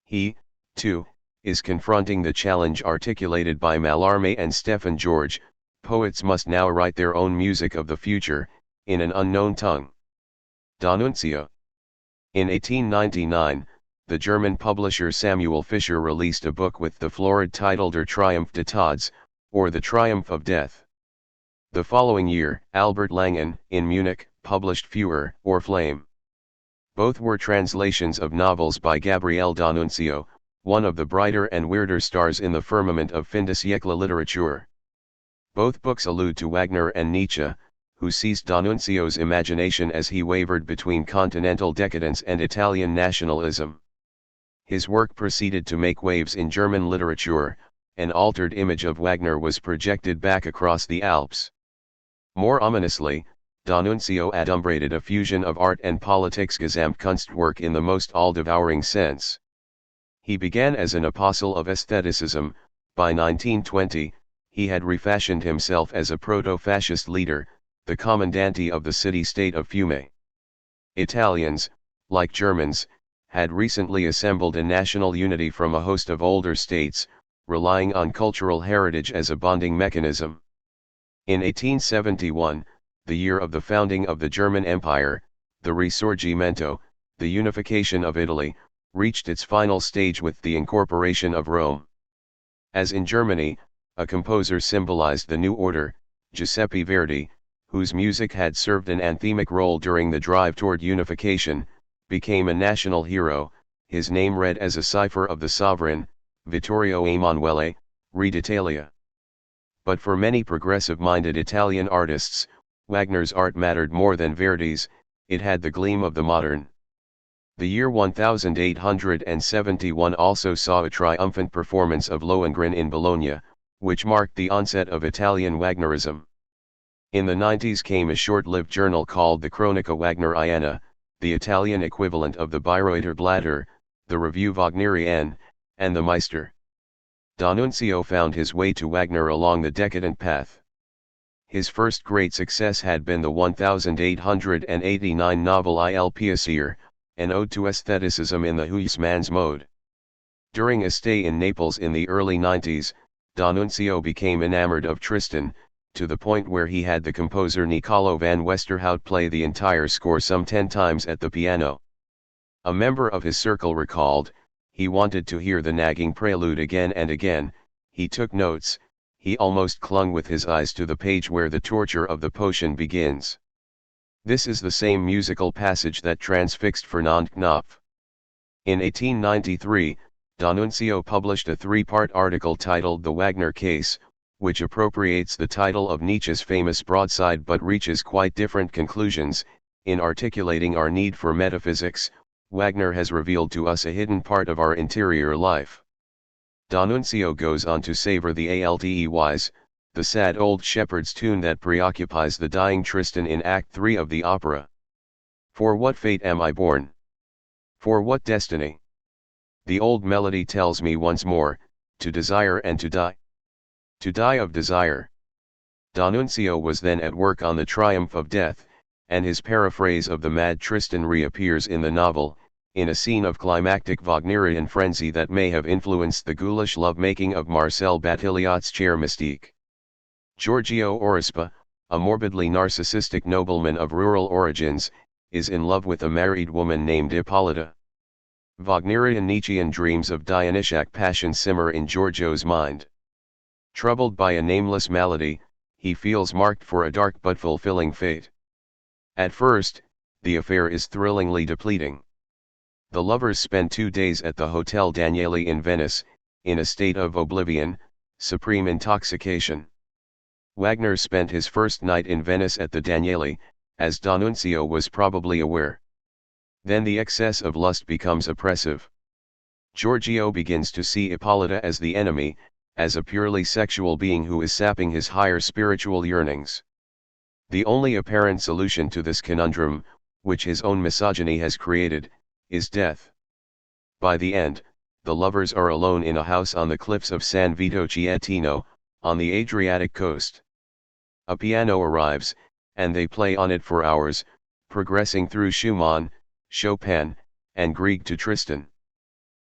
He, too, is confronting the challenge articulated by Mallarmé and Stephen George: poets must now write their own music of the future, in an unknown tongue. D'Annunzio. In 1899, the German publisher Samuel Fischer released a book with the florid title Der Triumph des Todes, or The Triumph of Death. The following year, Albert Langen, in Munich, published Feuer, or Flame. Both were translations of novels by Gabriel D'Annunzio, one of the brighter and weirder stars in the firmament of fin de siècle literature. Both books allude to Wagner and Nietzsche, who seized D'Annunzio's imagination as he wavered between continental decadence and Italian nationalism. His work proceeded to make waves in German literature. An altered image of Wagner was projected back across the Alps. More ominously, D'Annunzio adumbrated a fusion of art and politics, Gesamtkunstwerk in the most all-devouring sense. He began as an apostle of aestheticism. By 1920, he had refashioned himself as a proto-fascist leader, the commandante of the city-state of Fiume. Italians, like Germans, had recently assembled a national unity from a host of older states, relying on cultural heritage as a bonding mechanism. In 1871, the year of the founding of the German Empire, the Risorgimento, the unification of Italy, reached its final stage with the incorporation of Rome. As in Germany, a composer symbolized the new order: Giuseppe Verdi, whose music had served an anthemic role during the drive toward unification, became a national hero, his name read as a cipher of the sovereign, Vittorio Emanuele, Re d'Italia. But for many progressive-minded Italian artists, Wagner's art mattered more than Verdi's. It had the gleam of the modern. The year 1871 also saw a triumphant performance of Lohengrin in Bologna, which marked the onset of Italian Wagnerism. In the 90s came a short-lived journal called the Cronica Wagneriana, the Italian equivalent of the Bayreuther Blatter, the Revue Wagnerienne, and the Meister. D'Annunzio found his way to Wagner along the decadent path. His first great success had been the 1889 novel Il Piacere, an ode to aestheticism in the Huysmans mode. During a stay in Naples in the early 90s, D'Annunzio became enamored of Tristan, to the point where he had the composer Niccolò van Westerhout play the entire score some 10 times at the piano. A member of his circle recalled, he wanted to hear the nagging prelude again and again, he took notes, he almost clung with his eyes to the page where the torture of the potion begins. This is the same musical passage that transfixed Fernand Knopf. In 1893, D'Annunzio published a 3-part article titled The Wagner Case, which appropriates the title of Nietzsche's famous broadside but reaches quite different conclusions. In articulating our need for metaphysics, Wagner has revealed to us a hidden part of our interior life. D'Annunzio goes on to savor the Alteis, the sad old shepherd's tune that preoccupies the dying Tristan in Act 3 of the opera. For what fate am I born? For what destiny? The old melody tells me once more, to desire and to die. To die of desire. D'Annunzio was then at work on the triumph of death, and his paraphrase of the mad Tristan reappears in the novel, in a scene of climactic Wagnerian frenzy that may have influenced the ghoulish love-making of Marcel Batiliot's chair mystique. Giorgio Aurispa, a morbidly narcissistic nobleman of rural origins, is in love with a married woman named Ippolita. Wagnerian Nietzschean dreams of Dionysiac passion simmer in Giorgio's mind. Troubled by a nameless malady, he feels marked for a dark but fulfilling fate. At first, the affair is thrillingly depleting. The lovers spend 2 days at the Hotel Danieli in Venice, in a state of oblivion, supreme intoxication. Wagner spent his first night in Venice at the Danieli, as D'Annunzio was probably aware. Then the excess of lust becomes oppressive. Giorgio begins to see Ippolita as the enemy, as a purely sexual being who is sapping his higher spiritual yearnings. The only apparent solution to this conundrum, which his own misogyny has created, is death. By the end, the lovers are alone in a house on the cliffs of San Vito Chietino, on the Adriatic coast. A piano arrives, and they play on it for hours, progressing through Schumann, Chopin, and Grieg to Tristan.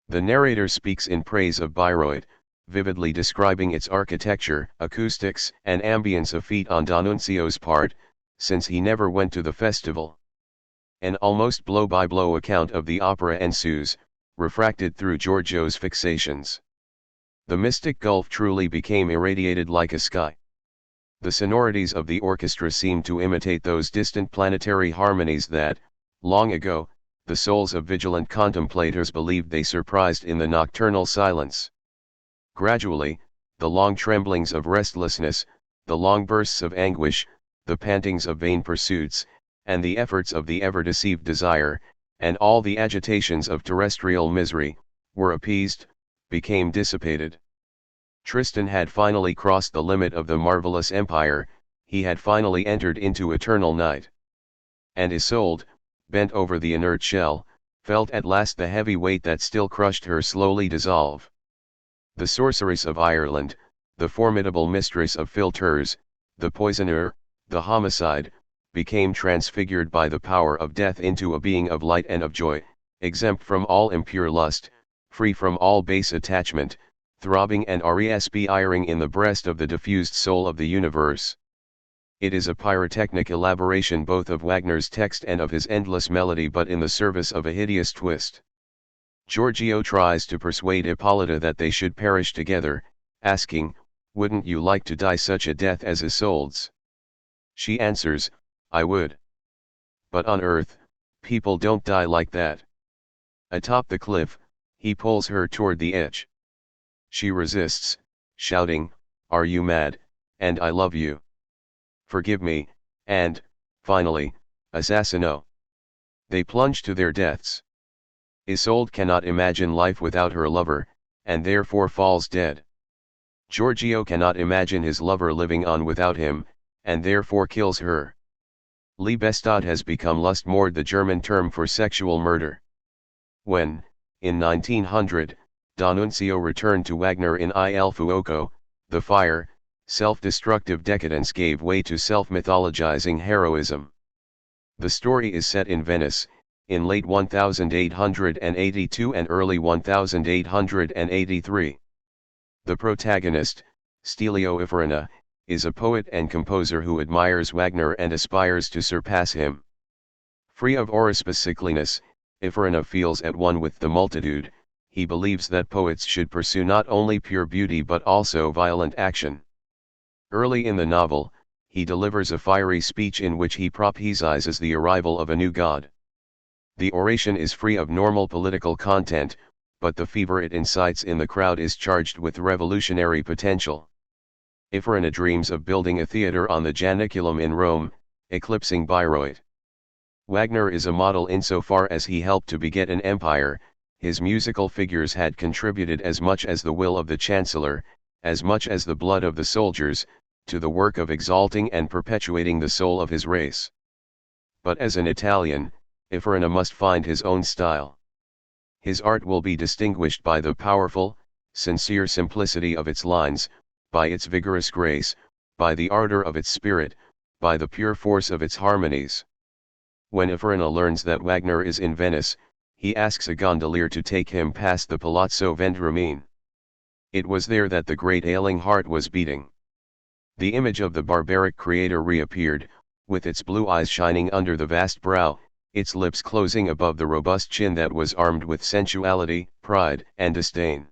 The narrator speaks in praise of Bayreuth, vividly describing its architecture, acoustics, and ambience, a feat on D'Annunzio's part, since he never went to the festival. An almost blow-by-blow account of the opera ensues, refracted through Giorgio's fixations. The mystic gulf truly became irradiated like a sky. The sonorities of the orchestra seem to imitate those distant planetary harmonies that, long ago, the souls of vigilant contemplators believed they surprised in the nocturnal silence. Gradually, the long tremblings of restlessness, the long bursts of anguish, the pantings of vain pursuits, and the efforts of the ever-deceived desire, and all the agitations of terrestrial misery, were appeased, became dissipated. Tristan had finally crossed the limit of the marvelous empire, he had finally entered into eternal night. And Isolde, bent over the inert shell, felt at last the heavy weight that still crushed her slowly dissolve. The sorceress of Ireland, the formidable mistress of philters, the poisoner, the homicide, became transfigured by the power of death into a being of light and of joy, exempt from all impure lust, free from all base attachment, throbbing and respiring in the breast of the diffused soul of the universe. It is a pyrotechnic elaboration both of Wagner's text and of his endless melody, but in the service of a hideous twist. Giorgio tries to persuade Ippolita that they should perish together, asking, "Wouldn't you like to die such a death as Isolde's?" She answers, "I would. But on earth, people don't die like that." Atop the cliff, he pulls her toward the edge. She resists, shouting, "Are you mad, and I love you? Forgive me," and, finally, "Assassino." They plunge to their deaths. Isolde cannot imagine life without her lover, and therefore falls dead. Giorgio cannot imagine his lover living on without him, and therefore kills her. Liebestod has become Lustmord, the German term for sexual murder. When, in 1900, D'Annunzio returned to Wagner in Il Fuoco, the fire, self-destructive decadence gave way to self-mythologizing heroism. The story is set in Venice, in late 1882 and early 1883. The protagonist, Stelio Iferina, is a poet and composer who admires Wagner and aspires to surpass him. Free of orispicicliness, Iferina feels at one with the multitude. He believes that poets should pursue not only pure beauty but also violent action. Early in the novel, he delivers a fiery speech in which he prophesizes the arrival of a new god. The oration is free of normal political content, but the fever it incites in the crowd is charged with revolutionary potential. Iferina dreams of building a theater on the Janiculum in Rome, eclipsing Bayreuth. Wagner is a model insofar as he helped to beget an empire. His musical figures had contributed as much as the will of the chancellor, as much as the blood of the soldiers, to the work of exalting and perpetuating the soul of his race. But as an Italian, Iferina must find his own style. His art will be distinguished by the powerful, sincere simplicity of its lines, by its vigorous grace, by the ardor of its spirit, by the pure force of its harmonies. When Iferina learns that Wagner is in Venice, he asks a gondolier to take him past the Palazzo Vendramini. It was there that the great ailing heart was beating. The image of the barbaric creator reappeared, with its blue eyes shining under the vast brow, its lips closing above the robust chin that was armed with sensuality, pride, and disdain.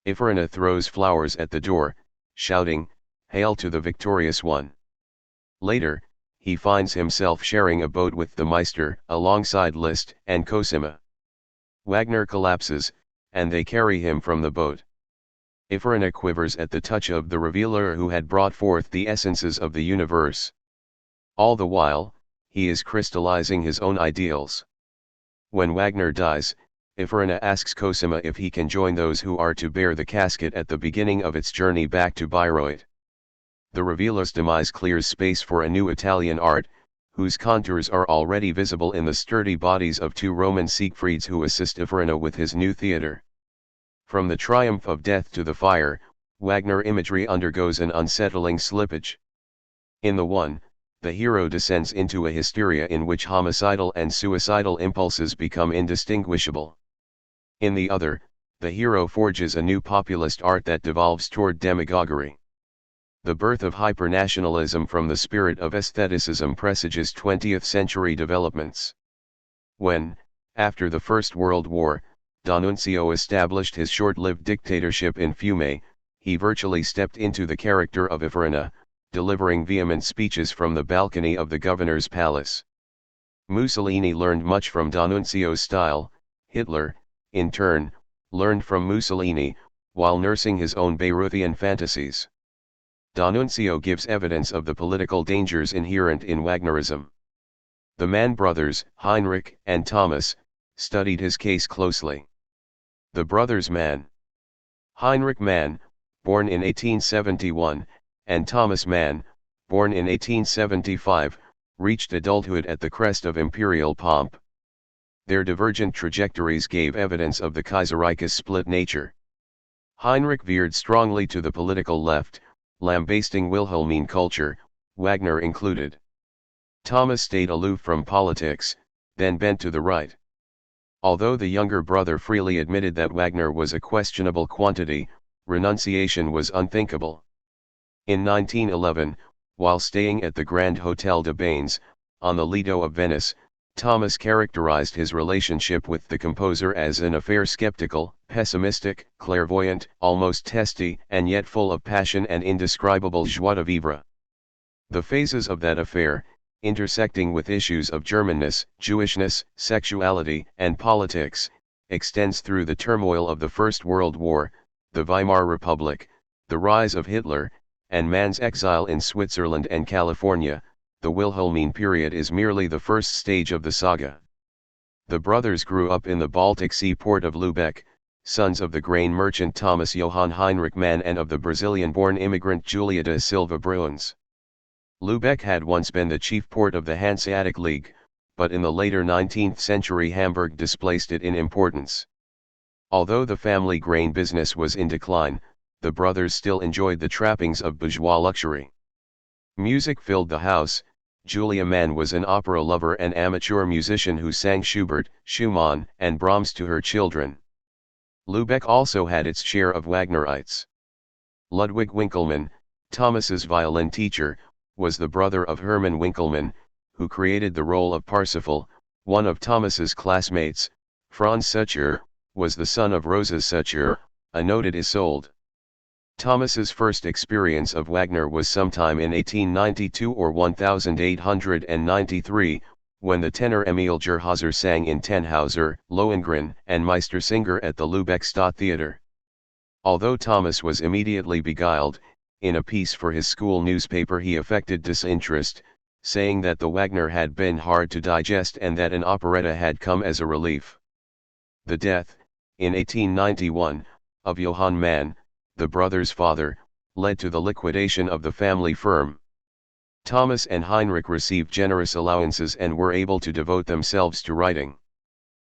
Iferina throws flowers at the door, shouting, "Hail to the victorious one!" Later, he finds himself sharing a boat with the Meister, alongside Liszt and Cosima. Wagner collapses, and they carry him from the boat. Iferina quivers at the touch of the revealer who had brought forth the essences of the universe. All the while, he is crystallizing his own ideals. When Wagner dies, Iferina asks Cosima if he can join those who are to bear the casket at the beginning of its journey back to Bayreuth. The revealer's demise clears space for a new Italian art, whose contours are already visible in the sturdy bodies of two Roman Siegfrieds who assist Iferina with his new theatre. From the triumph of death to the fire, Wagner imagery undergoes an unsettling slippage. In the one, the hero descends into a hysteria in which homicidal and suicidal impulses become indistinguishable. In the other, the hero forges a new populist art that devolves toward demagoguery. The birth of hypernationalism from the spirit of aestheticism presages 20th-century developments. When, after the First World War, D'Annunzio established his short-lived dictatorship in Fiume, he virtually stepped into the character of Iferina, delivering vehement speeches from the balcony of the governor's palace. Mussolini learned much from D'Annunzio's style. Hitler, in turn, learned from Mussolini, while nursing his own Bayreuthian fantasies. D'Annunzio gives evidence of the political dangers inherent in Wagnerism. The Mann brothers, Heinrich and Thomas, studied his case closely. The brothers Mann, Heinrich Mann, born in 1871, and Thomas Mann, born in 1875, reached adulthood at the crest of imperial pomp. Their divergent trajectories gave evidence of the Kaiserreich's split nature. Heinrich veered strongly to the political left, lambasting Wilhelmine culture, Wagner included. Thomas stayed aloof from politics, then bent to the right. Although the younger brother freely admitted that Wagner was a questionable quantity, renunciation was unthinkable. In 1911, while staying at the Grand Hotel de Bains, on the Lido of Venice, Thomas characterized his relationship with the composer as an affair skeptical, pessimistic, clairvoyant, almost testy, and yet full of passion and indescribable joie de vivre. The phases of that affair, intersecting with issues of Germanness, Jewishness, sexuality, and politics, extends through the turmoil of the First World War, the Weimar Republic, the rise of Hitler, and Mann's exile in Switzerland and California. The Wilhelmine period is merely the first stage of the saga. The brothers grew up in the Baltic Sea port of Lübeck, sons of the grain merchant Thomas Johann Heinrich Mann and of the Brazilian-born immigrant Julia da Silva Bruins. Lübeck had once been the chief port of the Hanseatic League, but in the later 19th century Hamburg displaced it in importance. Although the family grain business was in decline, the brothers still enjoyed the trappings of bourgeois luxury. Music filled the house. Julia Mann was an opera lover and amateur musician who sang Schubert, Schumann, and Brahms to her children. Lübeck also had its share of Wagnerites. Ludwig Winkelmann, Thomas's violin teacher, was the brother of Hermann Winkelmann, who created the role of Parsifal. One of Thomas's classmates, Franz Sucher, was the son of Rosa Sucher, a noted Isolde. Thomas's first experience of Wagner was sometime in 1892 or 1893, when the tenor Emil Gerhauser sang in Tannhauser, Lohengrin, and Meistersinger at the Lübeck Stadttheater. Although Thomas was immediately beguiled, in a piece for his school newspaper he affected disinterest, saying that the Wagner had been hard to digest and that an operetta had come as a relief. The death, in 1891, of Johann Mann, the brothers' father, led to the liquidation of the family firm. Thomas and Heinrich received generous allowances and were able to devote themselves to writing.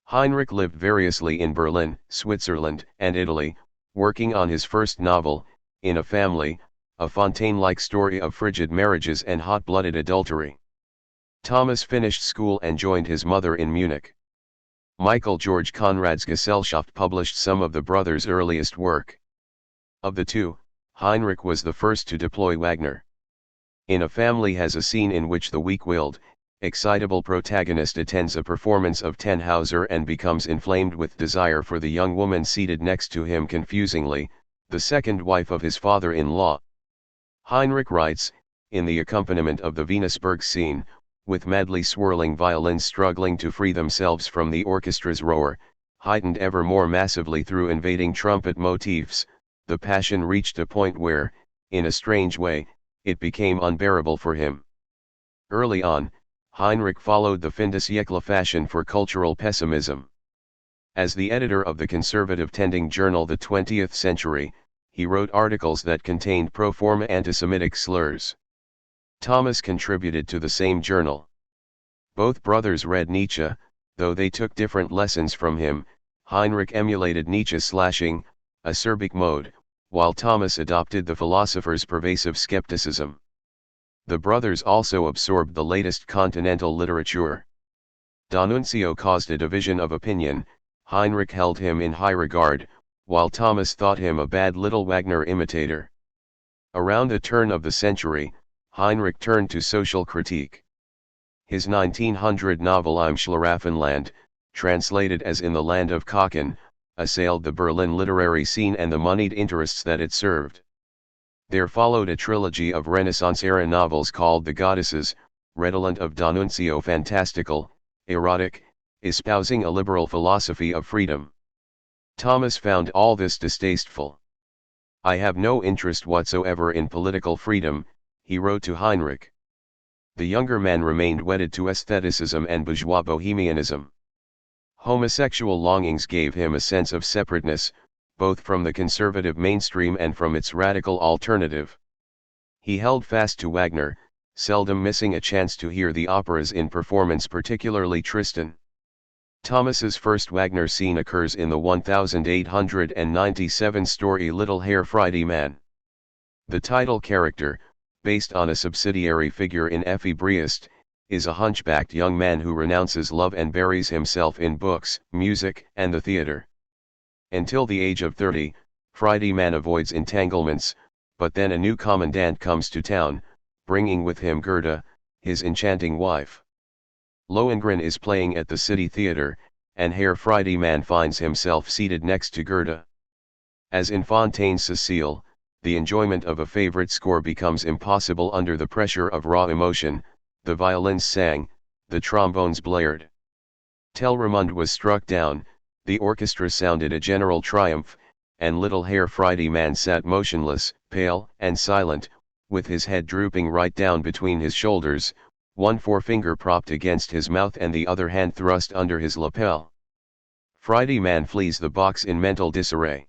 Heinrich lived variously in Berlin, Switzerland, and Italy, working on his first novel, In a Family, a Fontaine-like story of frigid marriages and hot-blooded adultery. Thomas finished school and joined his mother in Munich. Michael George Conrad's Gesellschaft published some of the brothers' earliest work. Of the two, Heinrich was the first to deploy Wagner. In a Family has a scene in which the weak-willed, excitable protagonist attends a performance of Tannhauser and becomes inflamed with desire for the young woman seated next to him, confusingly, the second wife of his father-in-law. Heinrich writes, in the accompaniment of the Venusberg scene, with madly swirling violins struggling to free themselves from the orchestra's roar, heightened ever more massively through invading trumpet motifs, the passion reached a point where, in a strange way, it became unbearable for him. Early on, Heinrich followed the fin de siècle fashion for cultural pessimism. As the editor of the conservative-tending journal The 20th Century, he wrote articles that contained pro forma anti-Semitic slurs. Thomas contributed to the same journal. Both brothers read Nietzsche, though they took different lessons from him. Heinrich emulated Nietzsche's slashing, acerbic mode, while Thomas adopted the philosopher's pervasive skepticism. The brothers also absorbed the latest continental literature. D'Annunzio caused a division of opinion. Heinrich held him in high regard, while Thomas thought him a bad little Wagner imitator. Around the turn of the century, Heinrich turned to social critique. His 1900 novel Im Schlaraffenland, translated as In the Land of Kochen, assailed the Berlin literary scene and the moneyed interests that it served. There followed a trilogy of Renaissance-era novels called The Goddesses, redolent of D'Annunzio, fantastical, erotic, espousing a liberal philosophy of freedom. Thomas found all this distasteful. "I have no interest whatsoever in political freedom," he wrote to Heinrich. The younger man remained wedded to aestheticism and bourgeois bohemianism. Homosexual longings gave him a sense of separateness, both from the conservative mainstream and from its radical alternative. He held fast to Wagner, seldom missing a chance to hear the operas in performance, particularly Tristan. Thomas's first Wagner scene occurs in the 1897 story Little Herr Friedemann. The title character, based on a subsidiary figure in Effi Briest, is a hunchbacked young man who renounces love and buries himself in books, music, and the theater. Until the age of 30, Friedemann avoids entanglements, but then a new commandant comes to town, bringing with him Gerda, his enchanting wife. Lohengrin is playing at the city theater, and Herr Friedemann finds himself seated next to Gerda. As in Fontaine's Cecile, the enjoyment of a favorite score becomes impossible under the pressure of raw emotion. The violins sang, the trombones blared. Telramund was struck down, the orchestra sounded a general triumph, and little Herr Friedemann sat motionless, pale and silent, with his head drooping right down between his shoulders, one forefinger propped against his mouth and the other hand thrust under his lapel. Friedemann flees the box in mental disarray.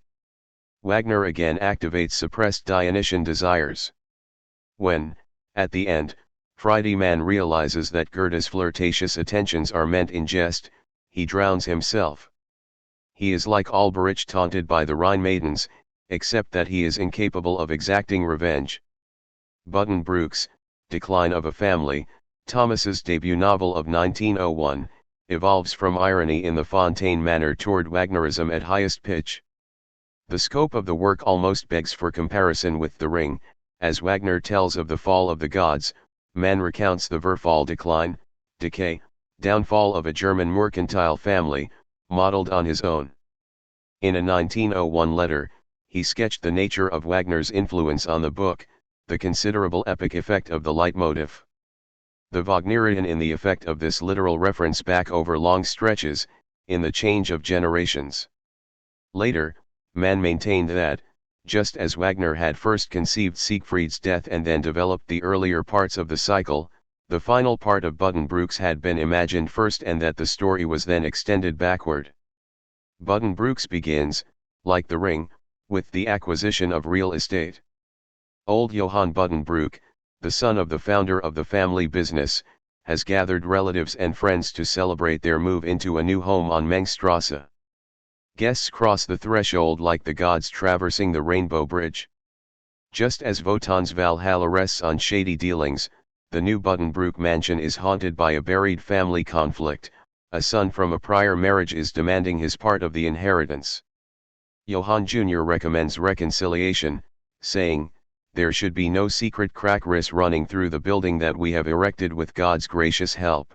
Wagner again activates suppressed Dionysian desires. When, at the end, Friedemann realizes that Goethe's flirtatious attentions are meant in jest, he drowns himself. He is like Alberich taunted by the Rhine maidens, except that he is incapable of exacting revenge. Buddenbrook's Decline of a Family, Thomas's debut novel of 1901, evolves from irony in the Fontaine manner toward Wagnerism at highest pitch. The scope of the work almost begs for comparison with The Ring. As Wagner tells of the fall of the gods, Mann recounts the Verfall decay, downfall of a German mercantile family, modeled on his own. In a 1901 letter, he sketched the nature of Wagner's influence on the book, the considerable epic effect of the leitmotif. The Wagnerian in the effect of this literal reference back over long stretches, in the change of generations. Later, Mann maintained that, just as Wagner had first conceived Siegfried's death and then developed the earlier parts of the cycle, the final part of Buddenbrook's had been imagined first and that the story was then extended backward. Buddenbrook's begins, like The Ring, with the acquisition of real estate. Old Johann Buddenbrook, the son of the founder of the family business, has gathered relatives and friends to celebrate their move into a new home on Mengstrasse. Guests cross the threshold like the gods traversing the Rainbow Bridge. Just as Wotan's Valhalla rests on shady dealings, the new Buddenbrook mansion is haunted by a buried family conflict. A son from a prior marriage is demanding his part of the inheritance. Johann Jr. recommends reconciliation, saying, "There should be no secret crack-riss running through the building that we have erected with God's gracious help."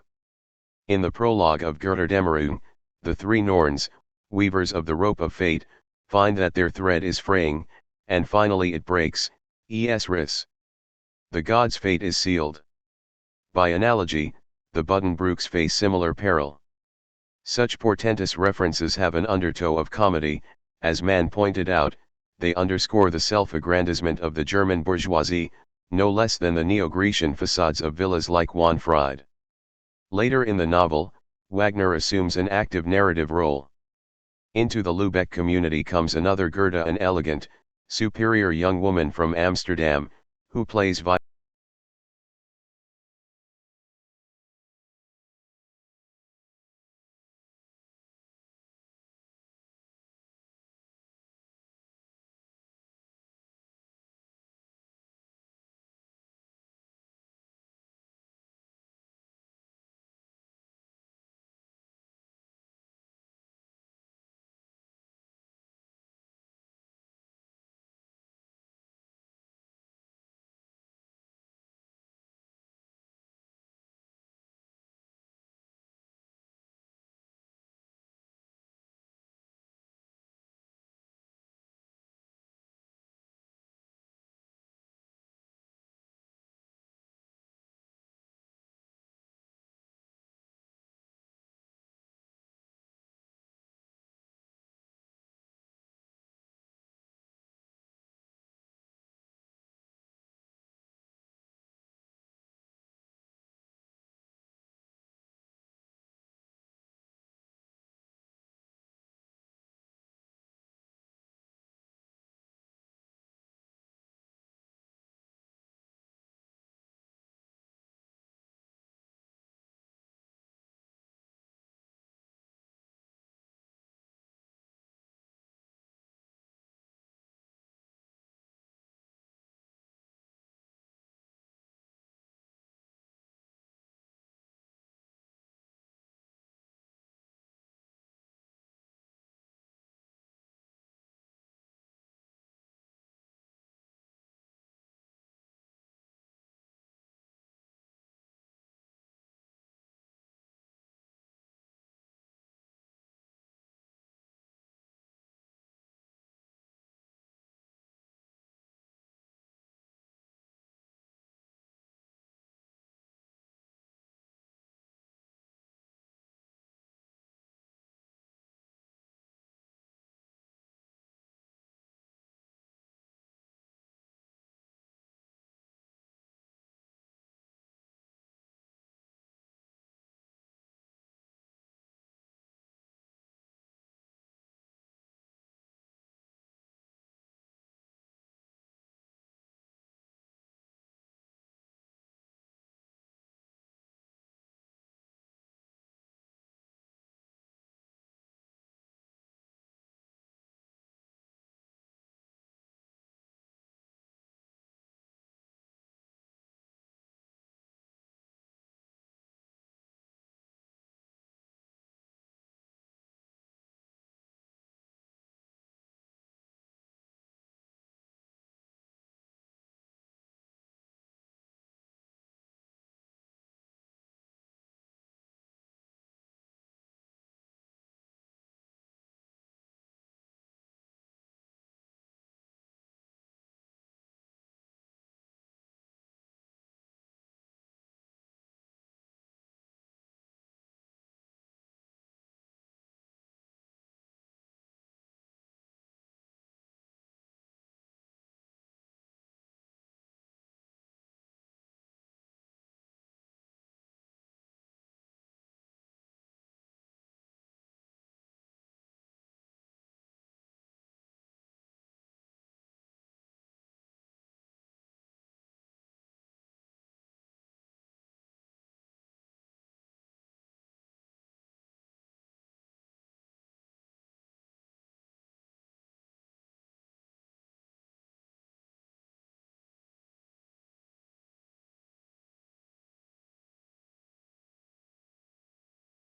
In the prologue of Götterdämmerung, the three Norns, weavers of the rope of fate, find that their thread is fraying, and finally it breaks, riss. The gods' fate is sealed. By analogy, the Buddenbrooks face similar peril. Such portentous references have an undertow of comedy, as Mann pointed out, they underscore the self-aggrandizement of the German bourgeoisie, no less than the Neo-Grecian facades of villas like Wanfried. Later in the novel, Wagner assumes an active narrative role. Into the Lübeck community comes another Goethe, an elegant, superior young woman from Amsterdam, who plays violin